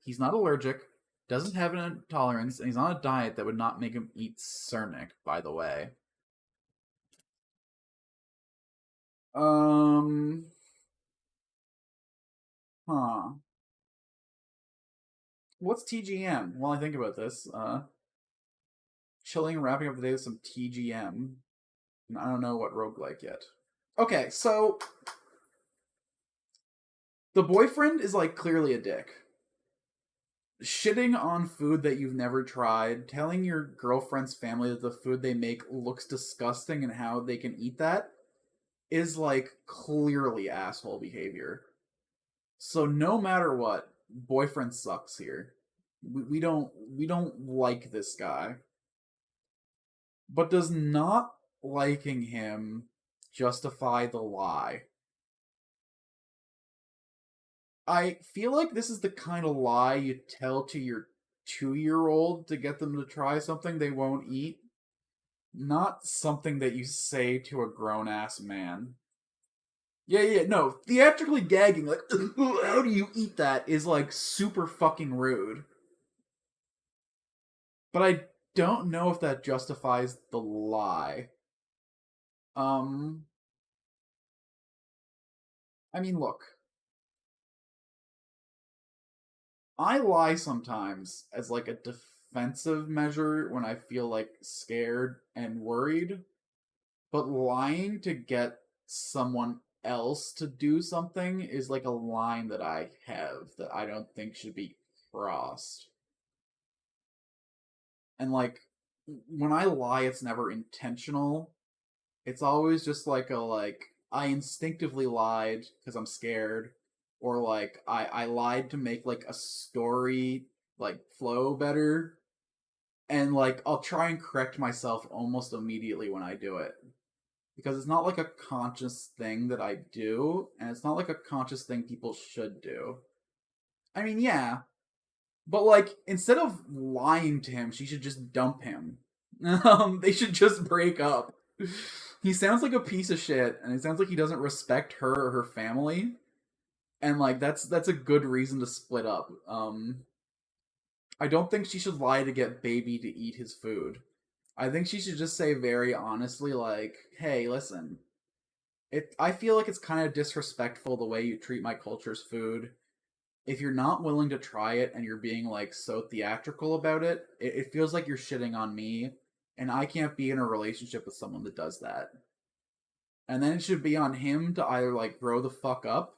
He's not allergic, doesn't have an intolerance, and he's on a diet that would not make him eat Cernic, by the way. Um, huh. What's TGM? While I think about this, chilling and wrapping up the day with some TGM. And I don't know what roguelike yet. Okay, so the boyfriend is like clearly a dick. Shitting on food that you've never tried, telling your girlfriend's family that the food they make looks disgusting and how they can eat that is like clearly asshole behavior. So no matter what, boyfriend sucks here. We don't like this guy. But does not liking him justify the lie? I feel like this is the kind of lie you tell to your 2 year old to get them to try something they won't eat. Not something that you say to a grown ass man. Yeah, yeah, no. Theatrically gagging, like, how do you eat that, is like super fucking rude. But I don't know if that justifies the lie. Um, I mean, look, I lie sometimes as like a defensive measure when I feel like scared and worried, but lying to get someone else to do something is like a line that I have that I don't think should be crossed. And like when I lie, it's never intentional. It's always just like a like I instinctively lied because I'm scared, or like I lied to make like a story like flow better. And like I'll try and correct myself almost immediately when I do it. Because it's not like a conscious thing that I do, and it's not like a conscious thing people should do. I mean, yeah, but like instead of lying to him, she should just dump him. They should just break up. He sounds like a piece of shit, and it sounds like he doesn't respect her or her family, and like that's a good reason to split up. I don't think she should lie to get baby to eat his food. I think she should just say very honestly, like, "Hey, listen, I feel like it's kind of disrespectful the way you treat my culture's food. If you're not willing to try it and you're being like so theatrical about it feels like you're shitting on me, and I can't be in a relationship with someone that does that." And then it should be on him to either like grow the fuck up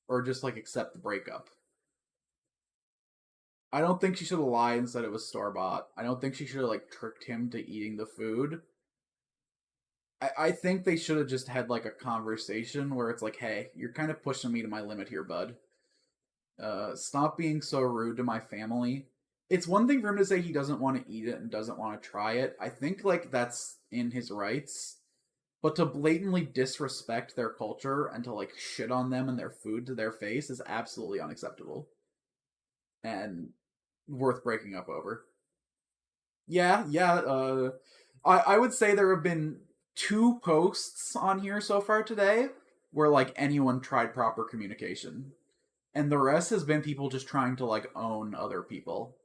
or just like accept the breakup. I don't think she should have lied and said it was store bought. I don't think she should have like tricked him to eating the food. I think they should have just had like a conversation where it's like, hey, you're kind of pushing me to my limit here, bud. Stop being so rude to my family. It's one thing for him to say he doesn't want to eat it and doesn't want to try it. I think like that's in his rights. But to blatantly disrespect their culture and to like shit on them and their food to their face is absolutely unacceptable and worth breaking up over. Yeah, yeah. I would say there have been two posts on here so far today where like anyone tried proper communication, and the rest has been people just trying to like own other people.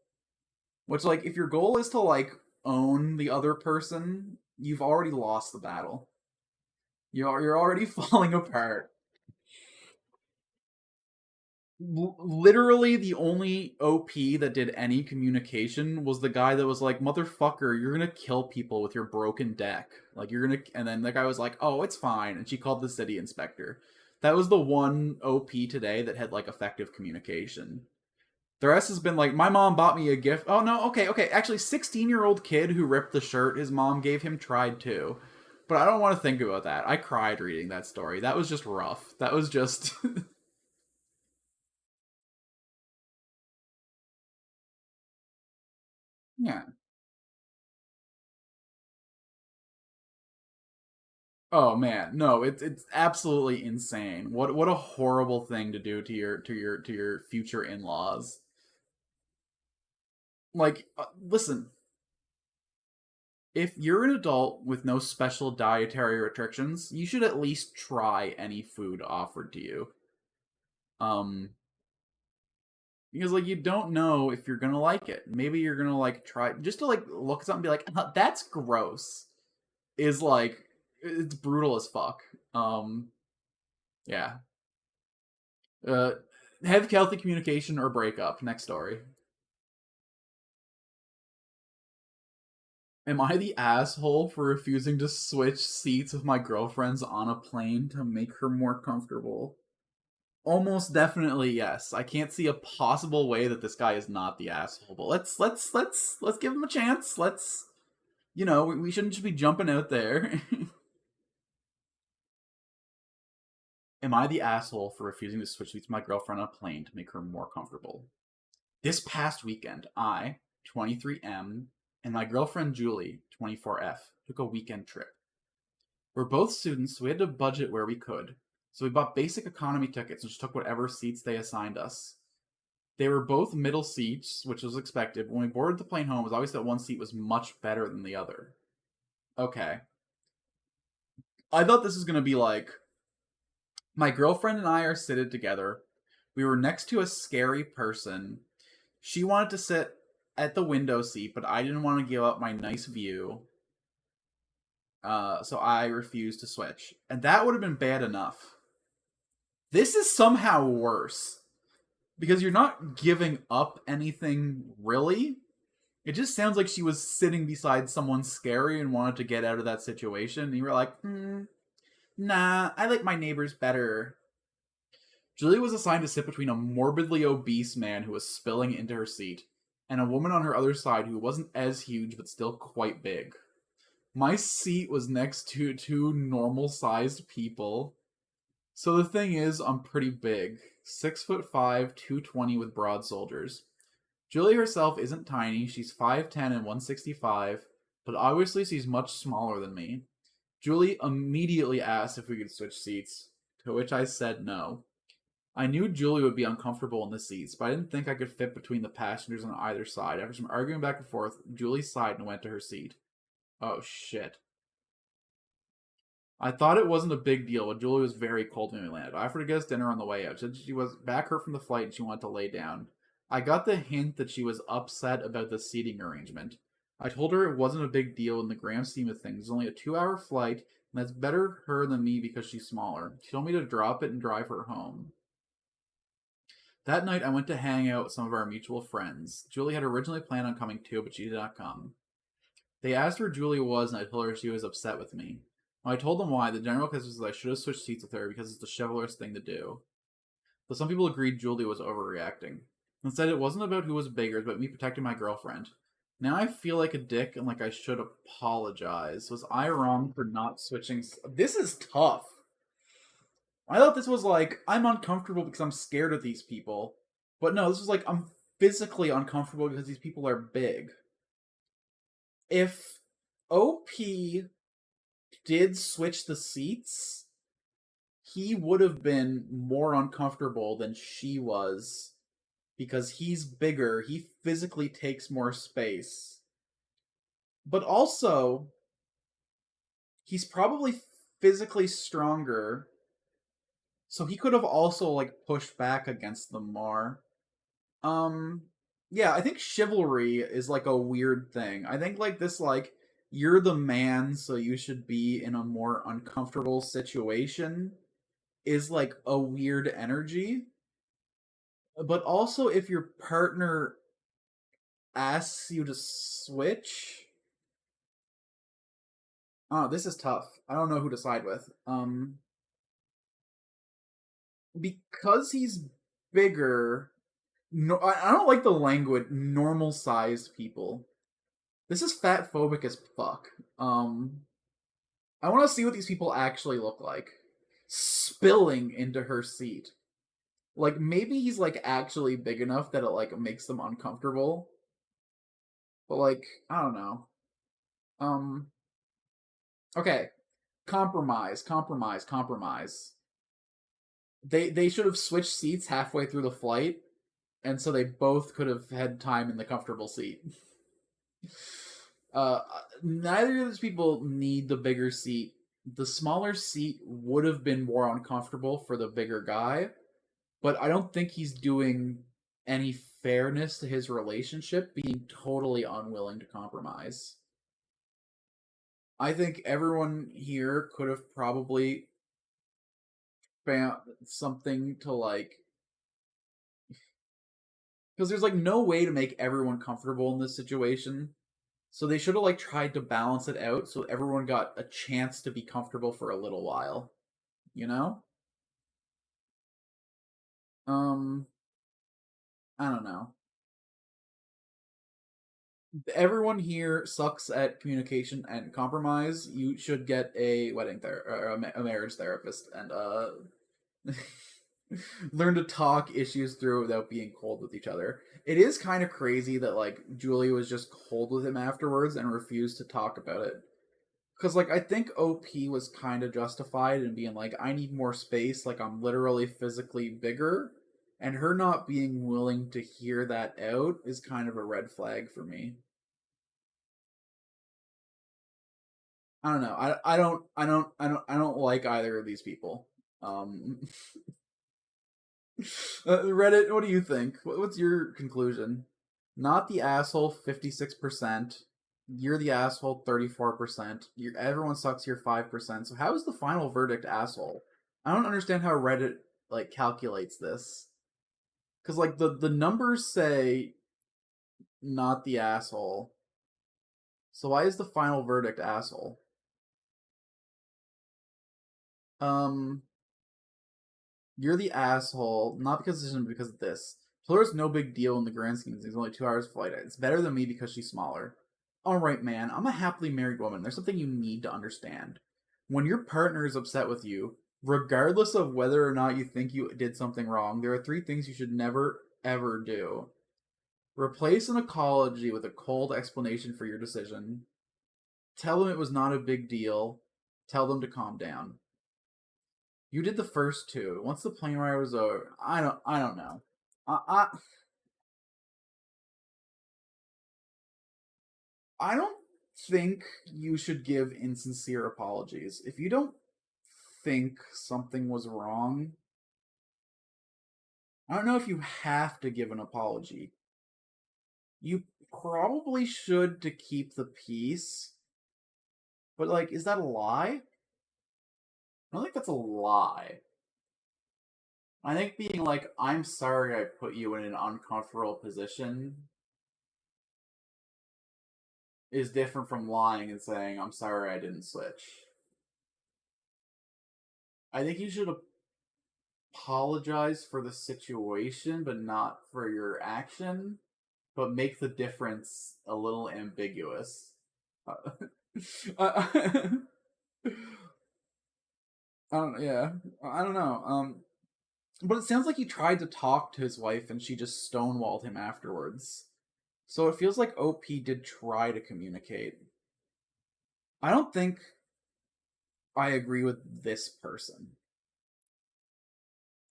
Which like if your goal is to like own the other person, you've already lost the battle. You're already falling apart. Literally the only OP that did any communication was the guy that was like, "Motherfucker, you're gonna kill people with your broken deck. Like you're gonna." And then the guy was like, "Oh, it's fine," and she called the city inspector. That was the one OP today that had like effective communication. The rest has been like, "My mom bought me a gift." Oh no, okay, okay. Actually, 16-year-old kid who ripped the shirt his mom gave him tried too. But I don't want to think about that. I cried reading that story. That was just rough. That was just yeah. Oh man, no, it's absolutely insane. What a horrible thing to do to your future in-laws. Like, listen, if you're an adult with no special dietary restrictions, you should at least try any food offered to you. Um, because like you don't know if you're gonna like it. Maybe you're gonna like try just to like look at something and be like, that's gross. Is like it's brutal as fuck. Yeah. Uh, have healthy communication or break up. Next story. Am I the asshole for refusing to switch seats with my girlfriends on a plane to make her more comfortable? Almost definitely yes. I can't see a possible way that this guy is not the asshole. But let's give him a chance. Let's we shouldn't just be jumping out there. Am I the asshole for refusing to switch seats with my girlfriend on a plane to make her more comfortable? This past weekend, I, 23M, and my girlfriend Julie, 24F, took a weekend trip. We're both students, so we had to budget where we could. So we bought basic economy tickets and just took whatever seats they assigned us. They were both middle seats, which was expected. When we boarded the plane home, it was obvious that one seat was much better than the other. Okay. I thought this was going to be like my girlfriend and I are seated together. We were next to a scary person. She wanted to sit at the window seat, but I didn't want to give up my nice view. So I refused to switch. And that would have been bad enough. This is somehow worse. Because you're not giving up anything, really. It just sounds like she was sitting beside someone scary and wanted to get out of that situation. And you were like, nah, I like my neighbors better. Julie was assigned to sit between a morbidly obese man who was spilling into her seat and a woman on her other side who wasn't as huge but still quite big. My seat was next to two normal sized people. So the thing is, I'm pretty big. 6'5", 220 with broad shoulders. Julie herself isn't tiny, she's 5'10 and 165, but obviously she's much smaller than me. Julie immediately asked if we could switch seats, to which I said no. I knew Julie would be uncomfortable in the seats, but I didn't think I could fit between the passengers on either side. After some arguing back and forth, Julie sighed and went to her seat. Oh shit. I thought it wasn't a big deal, but Julie was very cold when we landed. I offered to get us dinner on the way out. She said she was back hurt from the flight and she wanted to lay down. I got the hint that she was upset about the seating arrangement. I told her it wasn't a big deal in the grand scheme of things. It's only a 2-hour flight, and that's better her than me because she's smaller. She told me to drop it and drive her home. That night, I went to hang out with some of our mutual friends. Julie had originally planned on coming too, but she did not come. They asked where Julie was, and I told her she was upset with me. When I told them why, the general consensus was that I should have switched seats with her because it's the chivalrous thing to do. But some people agreed Julie was overreacting. Instead, it wasn't about who was bigger, but me protecting my girlfriend. Now I feel like a dick and like I should apologize. Was I wrong for not switching? This is tough. I thought this was like, I'm uncomfortable because I'm scared of these people. But no, this was like, I'm physically uncomfortable because these people are big. If OP did switch the seats, he would have been more uncomfortable than she was because he's bigger. He physically takes more space. But also, he's probably physically stronger. So he could have also like pushed back against them more. Um yeah, I think chivalry is like a weird thing. I think like this like you're the man so you should be in a more uncomfortable situation is like a weird energy. But also if your partner asks you to switch, oh, this is tough. I don't know who to side with. Because he's bigger, no, I don't like the language normal sized people. This is fat phobic as fuck. I want to see what these people actually look like. Spilling into her seat. Like maybe he's like actually big enough that it like makes them uncomfortable. But like I don't know. Um okay, compromise. They should have switched seats halfway through the flight and so they both could have had time in the comfortable seat. Uh, Neither of these people need the bigger seat. The smaller seat would have been more uncomfortable for the bigger guy, but I don't think he's doing any fairness to his relationship being totally unwilling to compromise. I think everyone here could have probably found something to like because there's like no way to make everyone comfortable in this situation. So they should have like tried to balance it out so everyone got a chance to be comfortable for a little while. You know? Um I don't know. Everyone here sucks at communication and compromise. You should get a a marriage therapist and learn to talk issues through without being cold with each other. It is kind of crazy that like Julie was just cold with him afterwards and refused to talk about it. Because like I think OP was kind of justified in being like, I need more space, like I'm literally physically bigger. And her not being willing to hear that out is kind of a red flag for me. I don't know. I don't like either of these people. Um, Reddit, what do you think? What's your conclusion? Not the asshole 56%. You're the asshole 34%. Everyone sucks, you're 5%. So how is the final verdict asshole? I don't understand how Reddit like calculates this. Cuz like the numbers say not the asshole. So why is the final verdict asshole? Um You're the asshole, not because this isn't because of this. Taylor's no big deal in the grand scheme of things. Only 2 hours flight. It's better than me because she's smaller. Alright, man, I'm a happily married woman. There's something you need to understand. When your partner is upset with you, regardless of whether or not you think you did something wrong, there are three things you should never, ever do. Replace an apology with a cold explanation for your decision. Tell them it was not a big deal. Tell them to calm down. You did the first two. Once the plane ride was over, I don't know. I I don't think you should give insincere apologies. If you don't think something was wrong, I don't know if you have to give an apology. You probably should to keep the peace, but like, is that a lie? I don't think that's a lie. I think being like, I'm sorry I put you in an uncomfortable position is different from lying and saying, I'm sorry I didn't switch. I think you should apologize for the situation, but not for your action, but make the difference a little ambiguous. I don't, yeah, I don't know. But it sounds like he tried to talk to his wife and she just stonewalled him afterwards. So it feels like OP did try to communicate. I don't think I agree with this person.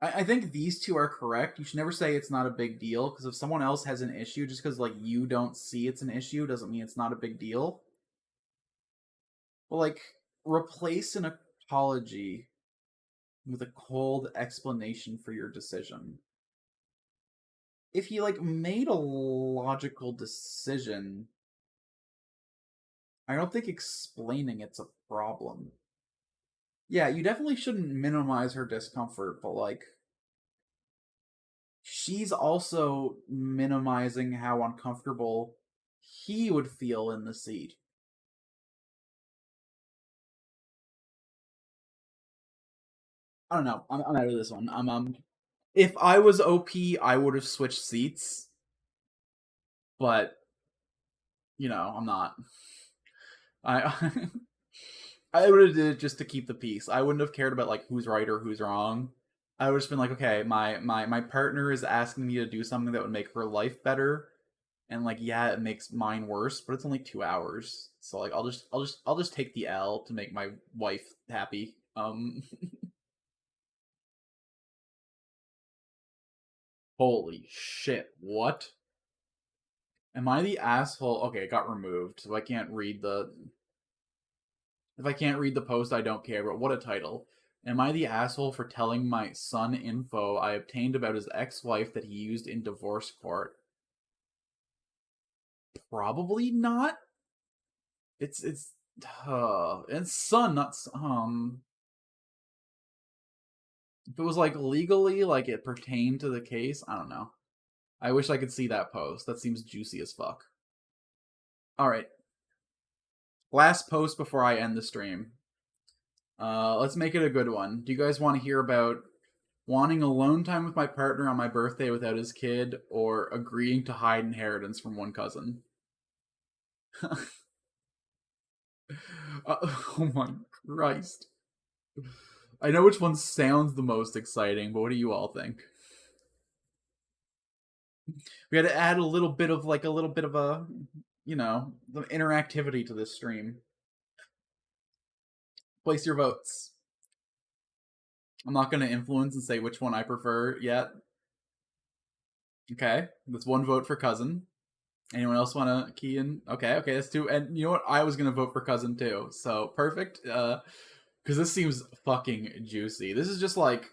I think these two are correct. You should never say it's not a big deal because if someone else has an issue, just because like you don't see it's an issue doesn't mean it's not a big deal. But like, replace an apology with a cold explanation for your decision. If he like made a logical decision, I don't think explaining it's a problem. Yeah, you definitely shouldn't minimize her discomfort, but like she's also minimizing how uncomfortable he would feel in the seat. I don't know. I'm out of this one. If I was OP, I would have switched seats, but I'm not. I I would have did it just to keep the peace. I wouldn't have cared about like who's right or who's wrong. I would have just been like, okay, my partner is asking me to do something that would make her life better, and like, yeah, it makes mine worse, but it's only 2 hours, so like, I'll just take the L to make my wife happy. Holy shit, what? Am I the asshole? Okay, it got removed, so I can't read the. If I can't read the post, I don't care. But what a title! Am I the asshole for telling my son info I obtained about his ex-wife that he used in divorce court? Probably not. It's son, not if it was like legally, like it pertained to the case, I don't know. I wish I could see that post. That seems juicy as fuck. All right, last post before I end the stream. Let's make it a good one. Do you guys want to hear about wanting alone time with my partner on my birthday without his kid, or agreeing to hide inheritance from one cousin? Oh my Christ. I know which one sounds the most exciting, but what do you all think? We got to add a little bit of a, the interactivity to this stream. Place your votes. I'm not going to influence and say which one I prefer yet. Okay, that's one vote for cousin. Anyone else want to key in? Okay, that's two. And you know what? I was gonna vote for cousin too. So perfect. Because this seems fucking juicy. This is just like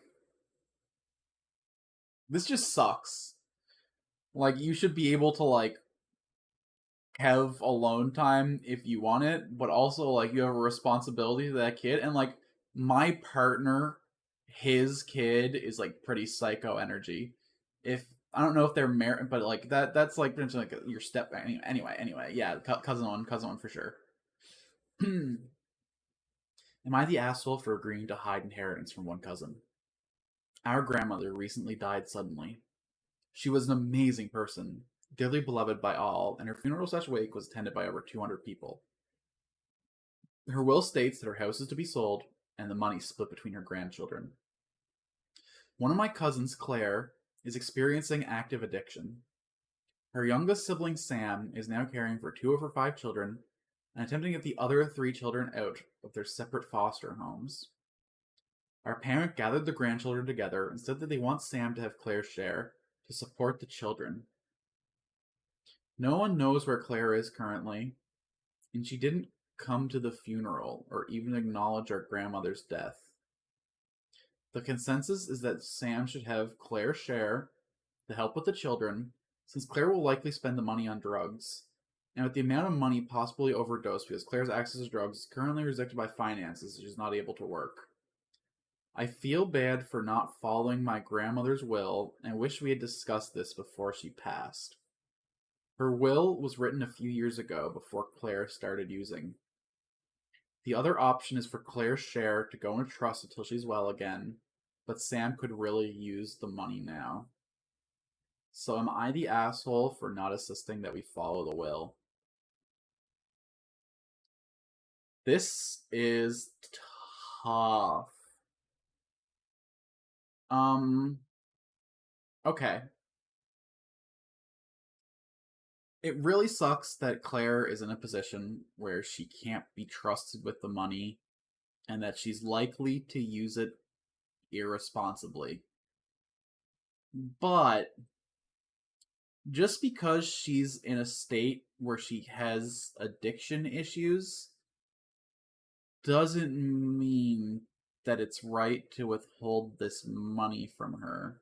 this just sucks. Like you should be able to like have alone time if you want it, but also like you have a responsibility to that kid. And like my partner, his kid is like pretty psycho energy. If I don't know if they're married, but like that's like potentially like your step. Anyway, yeah, cousin one for sure. Am I the asshole for agreeing to hide inheritance from one cousin? Our grandmother recently died suddenly. She was an amazing person, dearly beloved by all, and her funeral/wake was attended by over 200 people. Her will states that her house is to be sold and the money split between her grandchildren. One of my cousins, Claire, is experiencing active addiction. Her youngest sibling, Sam, is now caring for 2 of her 5 children and attempting to get the other 3 children out of their separate foster homes. Our parent gathered the grandchildren together and said that they want Sam to have Claire's share to support the children. No one knows where Claire is currently, and she didn't come to the funeral or even acknowledge our grandmother's death. The consensus is that Sam should have Claire's share to help with the children, since Claire will likely spend the money on drugs, and with the amount of money possibly overdosed because Claire's access to drugs is currently restricted by finances, so she's not able to work. I feel bad for not following my grandmother's will and wish we had discussed this before she passed. Her will was written a few years ago before Claire started using. The other option is for Claire's share to go into trust until she's well again, but Sam could really use the money now. So am I the asshole for not insisting that we follow the will? This is tough. Okay. It really sucks that Claire is in a position where she can't be trusted with the money and that she's likely to use it irresponsibly. But just because she's in a state where she has addiction issues doesn't mean that it's right to withhold this money from her.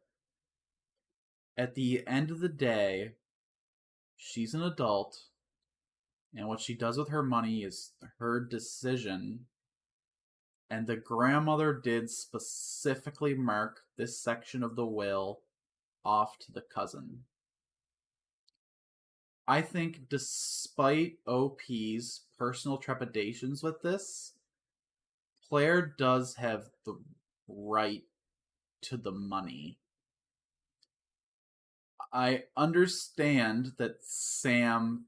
At the end of the day, she's an adult, and what she does with her money is her decision. And the grandmother did specifically mark this section of the will off to the cousin. I think despite OP's personal trepidations with this, Claire does have the right to the money. I understand that Sam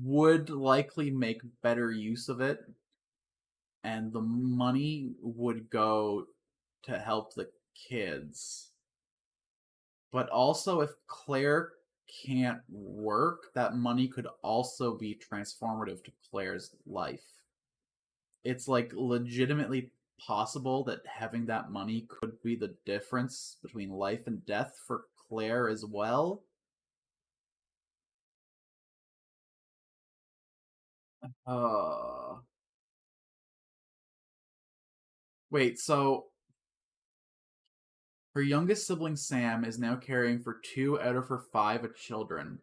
would likely make better use of it, and the money would go to help the kids. But also, if Claire can't work, that money could also be transformative to Claire's life. It's like legitimately possible that having that money could be the difference between life and death for Claire as well. Uh Wait, so her youngest sibling Sam is now caring for 2 out of her 5 children.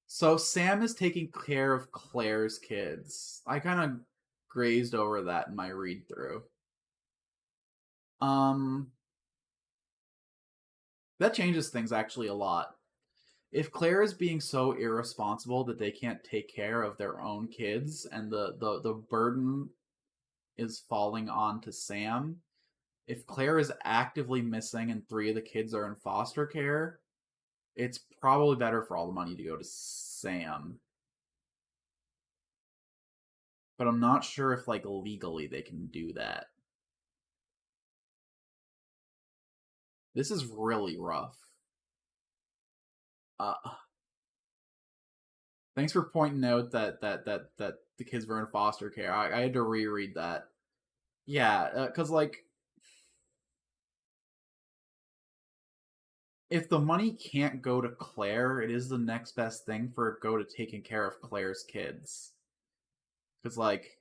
So Sam is taking care of Claire's kids. I kind of grazed over that in my read through. Um that changes things actually a lot. If Claire is being so irresponsible that they can't take care of their own kids and the burden is falling onto Sam, if Claire is actively missing and 3 of the kids are in foster care, it's probably better for all the money to go to Sam. But I'm not sure if like legally they can do that. This is really rough. Uh Thanks for pointing out that the kids were in foster care. I had to reread that. Yeah, because like if the money can't go to Claire, it is the next best thing for it go to taking care of Claire's kids. Because like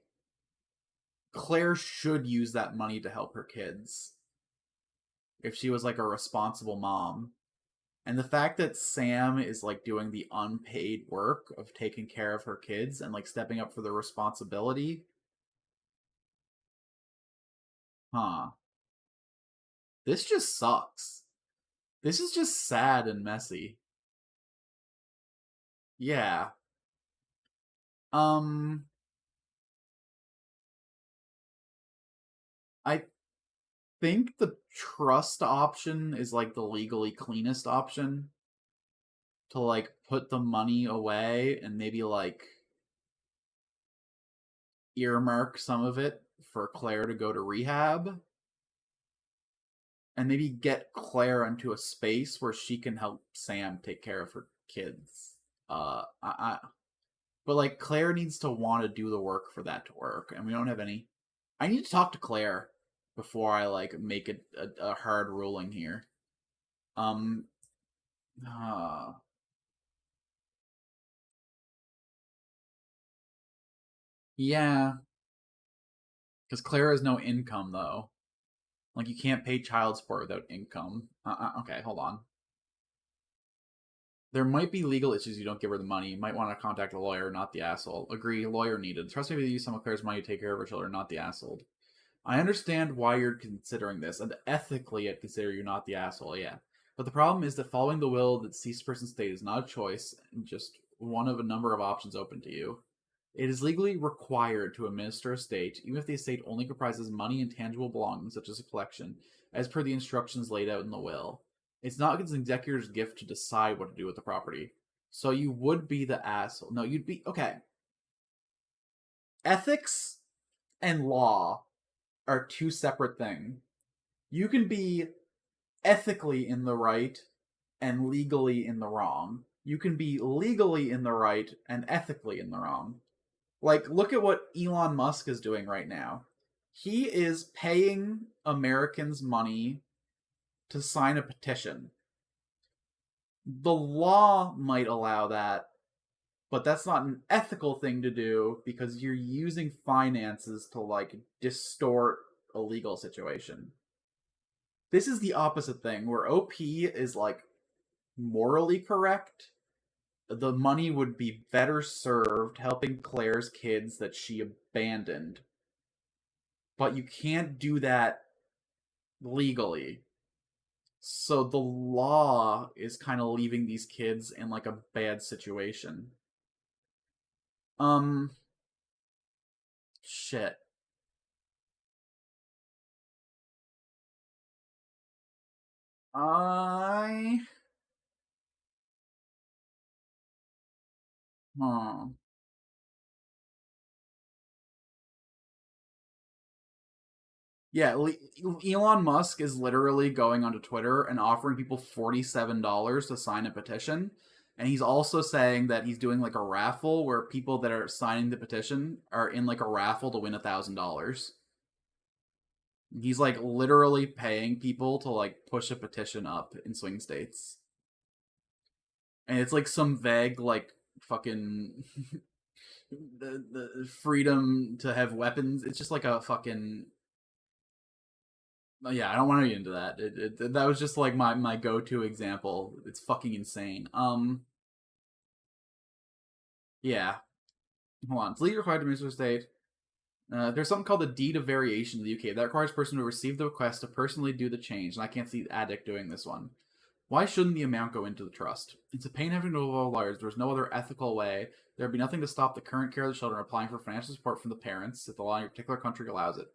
Claire should use that money to help her kids if she was like a responsible mom. And the fact that Sam is like doing the unpaid work of taking care of her kids and like stepping up for the responsibility, huh? This just sucks. This is just sad and messy. Yeah. Um I think the trust option is like the legally cleanest option to like put the money away and maybe like earmark some of it for Claire to go to rehab and maybe get Claire into a space where she can help Sam take care of her kids. But like Claire needs to want to do the work for that to work, and we don't have any. I need to talk to Claire before I like make a hard ruling here. Um, uh, yeah, because Claire has no income though. Like you can't pay child support without income. Okay, hold on. There might be legal issues you don't give her the money. You might want to contact a lawyer, not the asshole. Agree, lawyer needed. Trust me to use some of Claire's money to take care of her children, not the asshole. I understand why you're considering this, and ethically I'd consider you not the asshole, yeah. But the problem is that following the will of the deceased person's state is not a choice, and just one of a number of options open to you. It is legally required to administer a estate, even if the estate only comprises money and tangible belongings, such as a collection, as per the instructions laid out in the will. It's not an executor's gift to decide what to do with the property. So you would be the asshole. No, you'd be. Okay. Ethics and law are two separate things. You can be ethically in the right and legally in the wrong. You can be legally in the right and ethically in the wrong. Like, look at what Elon Musk is doing right now. He is paying Americans money to sign a petition. The law might allow that, but that's not an ethical thing to do because you're using finances to, like, distort a legal situation. This is the opposite thing, where OP is, like, morally correct. The money would be better served helping Claire's kids that she abandoned. But you can't do that legally. So the law is kind of leaving these kids in like a bad situation. Um shit. I huh. Yeah, Elon Musk is literally going onto Twitter and offering people $47 to sign a petition. And he's also saying that he's doing like a raffle where people that are signing the petition are in like a raffle to win $1,000. He's like literally paying people to like push a petition up in swing states. And it's like some vague like fucking the freedom to have weapons. It's just like a fucking yeah, I don't want to get into that. That was just like my go to example. It's fucking insane. Yeah. Hold on. It's legally required to administer state. There's something called the deed of variation in the UK that requires a person to receive the request to personally do the change, and I can't see Addict doing this one. Why shouldn't the amount go into the trust? It's a pain having to involve lawyers. There's no other ethical way. There would be nothing to stop the current care of the children applying for financial support from the parents if the law in a particular country allows it,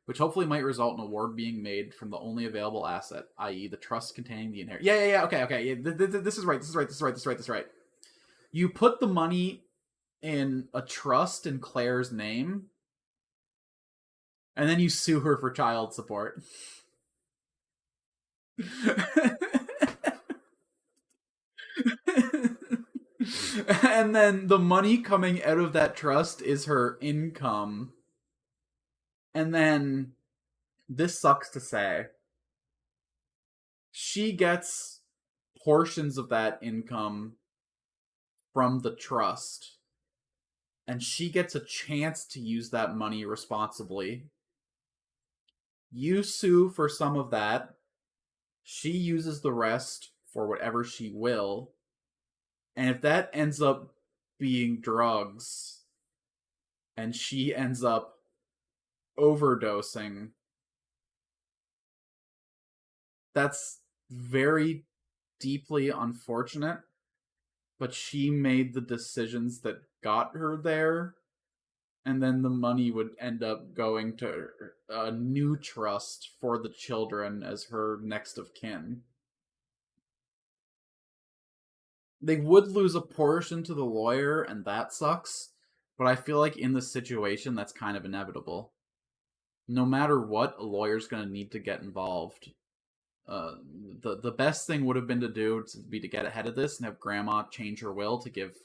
which hopefully might result in a award being made from the only available asset, i.e., the trust containing the inheritance. Yeah. Okay. Yeah, this is right. This is right. You put the money in a trust in Claire's name, and then you sue her for child support. And then the money coming out of that trust is her income. And then this sucks to say. She gets portions of that income from the trust. And she gets a chance to use that money responsibly. You sue for some of that. She uses the rest for whatever she will. And if that ends up being drugs, and she ends up overdosing, that's very deeply unfortunate. But she made the decisions that got her there, and then the money would end up going to a new trust for the children as her next of kin. They would lose a portion to the lawyer, and that sucks. But I feel like in this situation, that's kind of inevitable. No matter what, a lawyer's going to need to get involved. uh, the best thing would have been to do to be to get ahead of this and have Grandma change her will to give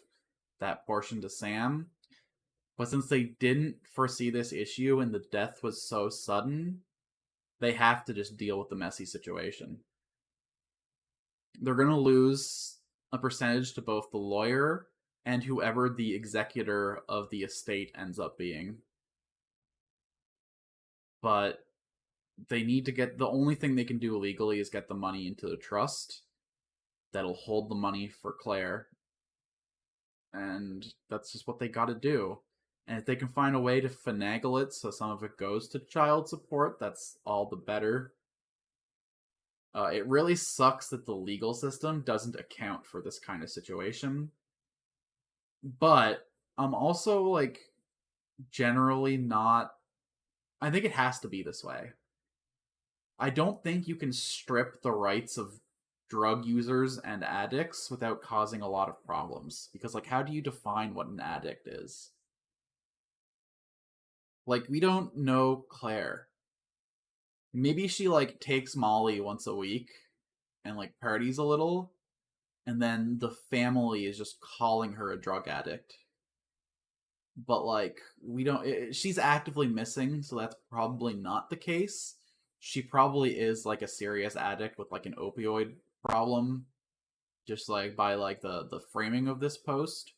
that portion to Sam. But since they didn't foresee this issue and the death was so sudden, they have to just deal with the messy situation. They're going to lose a percentage to both the lawyer and whoever the executor of the estate ends up being. But they need to get the only thing they can do legally is get the money into the trust that'll hold the money for Claire. And that's just what they got to do. And if they can find a way to finagle it so some of it goes to child support, that's all the better. It really sucks that the legal system doesn't account for this kind of situation. But I'm also, like, generally not. I think it has to be this way. I don't think you can strip the rights of drug users and addicts without causing a lot of problems. Because, like, how do you define what an addict is? Like, we don't know Claire. Maybe she, like, takes Molly once a week and, like, parties a little, and then the family is just calling her a drug addict. But, like, we don't. She's actively missing, so that's probably not the case. She probably is, like, a serious addict with, like, an opioid problem, just, like, by, like, the framing of this post.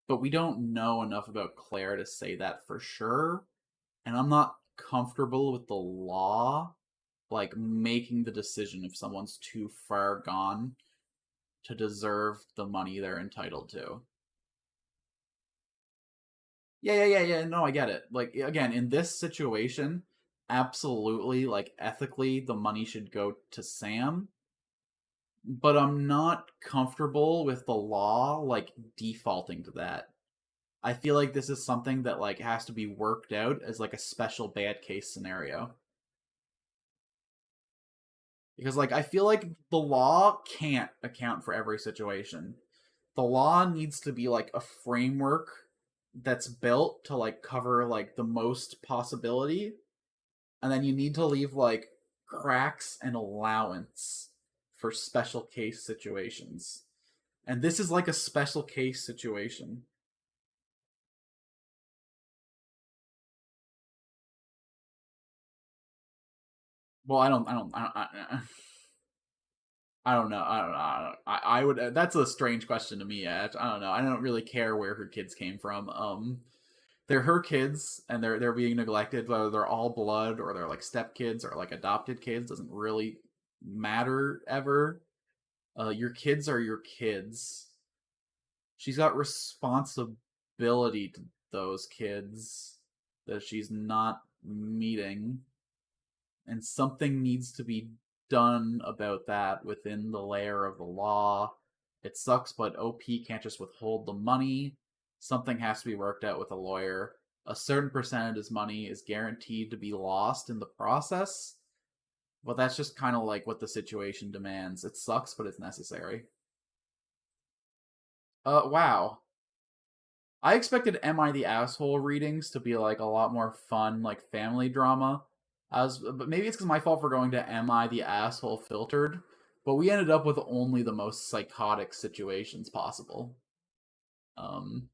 But we don't know enough about Claire to say that for sure, and I'm not comfortable with the law, like, making the decision if someone's too far gone to deserve the money they're entitled to. Yeah. No, I get it. Like, again, in this situation, absolutely, like, ethically, the money should go to Sam. But I'm not comfortable with the law, like, defaulting to that. I feel like this is something that, like, has to be worked out as, like, a special bad case scenario. Because, like, I feel like the law can't account for every situation. The law needs to be, like, a framework that's built to, like, cover, like, the most possibility, and then you need to leave, like, cracks and allowance for special case situations. And this is, like, a special case situation. Well, I don't know. I would. That's a strange question to me. I don't know. I don't really care where her kids came from. They're her kids, and they're being neglected. Whether they're all blood or they're, like, stepkids or, like, adopted kids doesn't really matter ever. Your kids are your kids. She's got responsibility to those kids that she's not meeting, and something needs to be done about that within the layer of the law. It sucks, but OP can't just withhold the money. Something has to be worked out with a lawyer. A certain percentage of money is guaranteed to be lost in the process, but that's just kind of like what the situation demands. It sucks, but it's necessary. Wow. I expected Am I the Asshole readings to be, like, a lot more fun, like, family drama. But maybe it's because my fault for going to Am I the Asshole filtered. But we ended up with only the most psychotic situations possible. Um,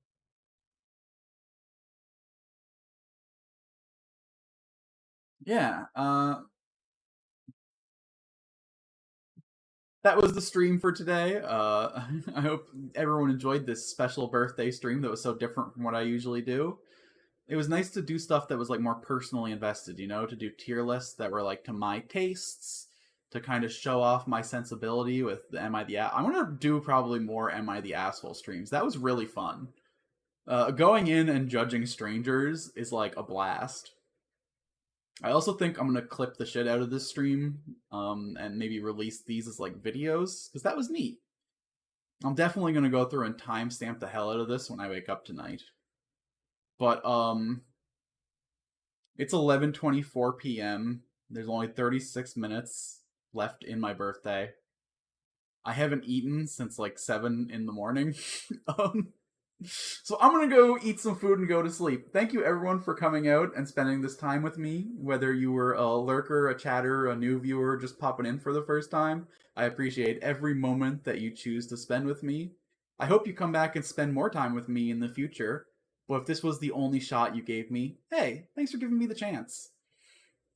yeah. That was the stream for today. I hope everyone enjoyed this special birthday stream that was so different from what I usually do. It was nice to do stuff that was, like, more personally invested, to do tier lists that were, like, to my tastes, to kind of show off my sensibility with the Am I the I'm gonna do probably more Am I the Asshole streams. That was really fun. Going in and judging strangers is, like, a blast. I also think I'm gonna clip the shit out of this stream, and maybe release these as, like, videos, because that was neat. I'm definitely gonna go through and timestamp the hell out of this when I wake up tonight. But it's 11:24 p.m. There's only 36 minutes left in my birthday. I haven't eaten since, like, 7 in the morning. um, So I'm gonna go eat some food and go to sleep. Thank you everyone for coming out and spending this time with me. Whether you were a lurker, a chatter, a new viewer, just popping in for the first time, I appreciate every moment that you choose to spend with me. I hope you come back and spend more time with me in the future. But if this was the only shot you gave me, hey, thanks for giving me the chance.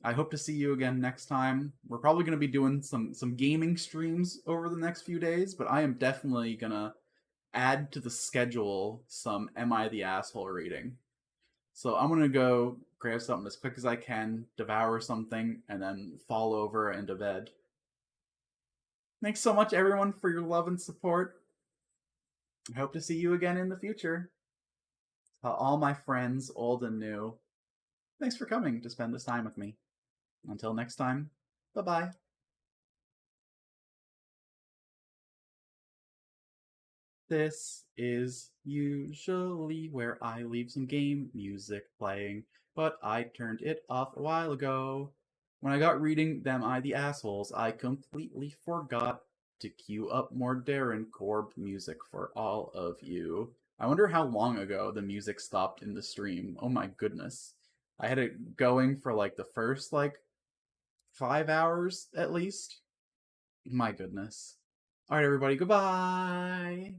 I hope to see you again next time. We're probably going to be doing some gaming streams over the next few days, but I am definitely going to add to the schedule some Am I the Asshole reading. So I'm gonna go grab something as quick as I can, devour something, and then fall over into bed. Thanks so much, everyone, for your love and support. I hope to see you again in the future. All my friends, old and new, thanks for coming to spend this time with me. Until next time, bye bye. This is usually where I leave some game music playing, but I turned it off a while ago. When I got reading Them I the Assholes, I completely forgot to queue up more Darren Korb music for all of you. I wonder how long ago the music stopped in the stream. Oh my goodness. I had it going for like the first 5 hours at least. My goodness. Alright, everybody, goodbye.